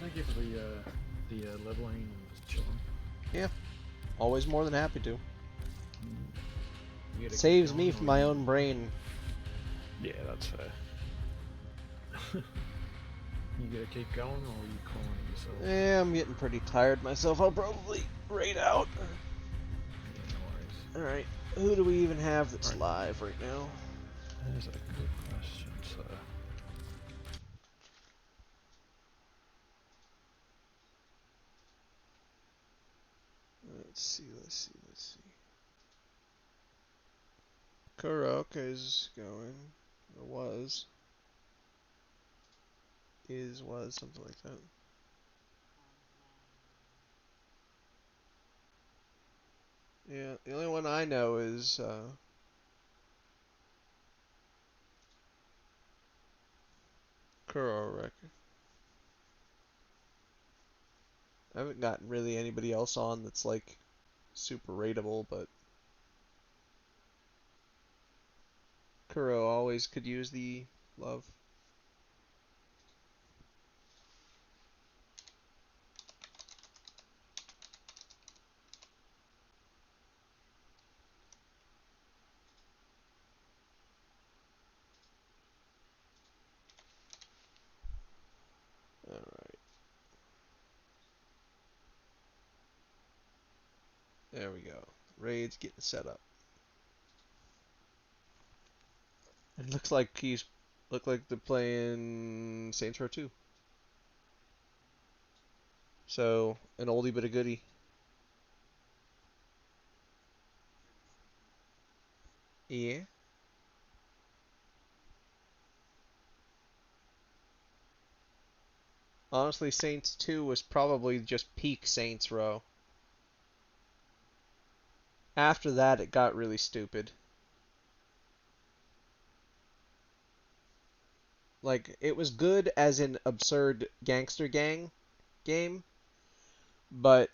Thank you for the leveling and just chilling. Yeah. Always more than happy to. You gotta Saves keep me going, from or my you- own brain. Yeah, that's fair. You gonna keep going, or are you calling it yourself? Yeah, I'm getting pretty tired myself. I'll probably raid out. Yeah, no worries. Alright. Who do we even have that's live right now? That's a good question, sir. Let's see. Karaoke's going. Or was. Was, something like that. Yeah, the only one I know is, Kuro Record. I haven't gotten really anybody else on that's, like, super rateable, but Kuro always could use the love. Alright. There we go. Raid's getting set up. It looks like they're playing Saints Row 2. So, an oldie but a goodie. Yeah. Honestly, Saints 2 was probably just peak Saints Row. After that, it got really stupid. Like, it was good as an absurd gangster gang game, but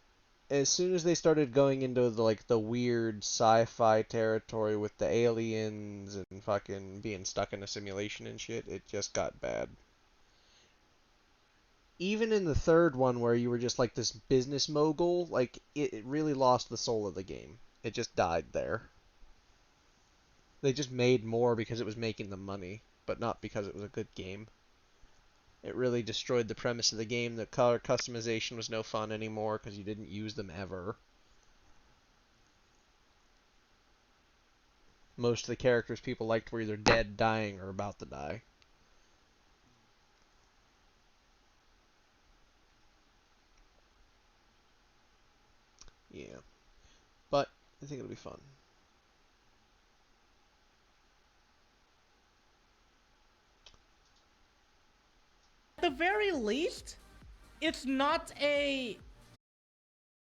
as soon as they started going into the weird sci-fi territory with the aliens and fucking being stuck in a simulation and shit, it just got bad. Even in the third one where you were just like this business mogul, like it really lost the soul of the game. It just died there. They just made more because it was making them money, but not because it was a good game. It really destroyed the premise of the game. The color customization was no fun anymore because you didn't use them ever. Most of the characters people liked were either dead, dying, or about to die. Yeah. But I think it'll be fun. At the very least, it's not a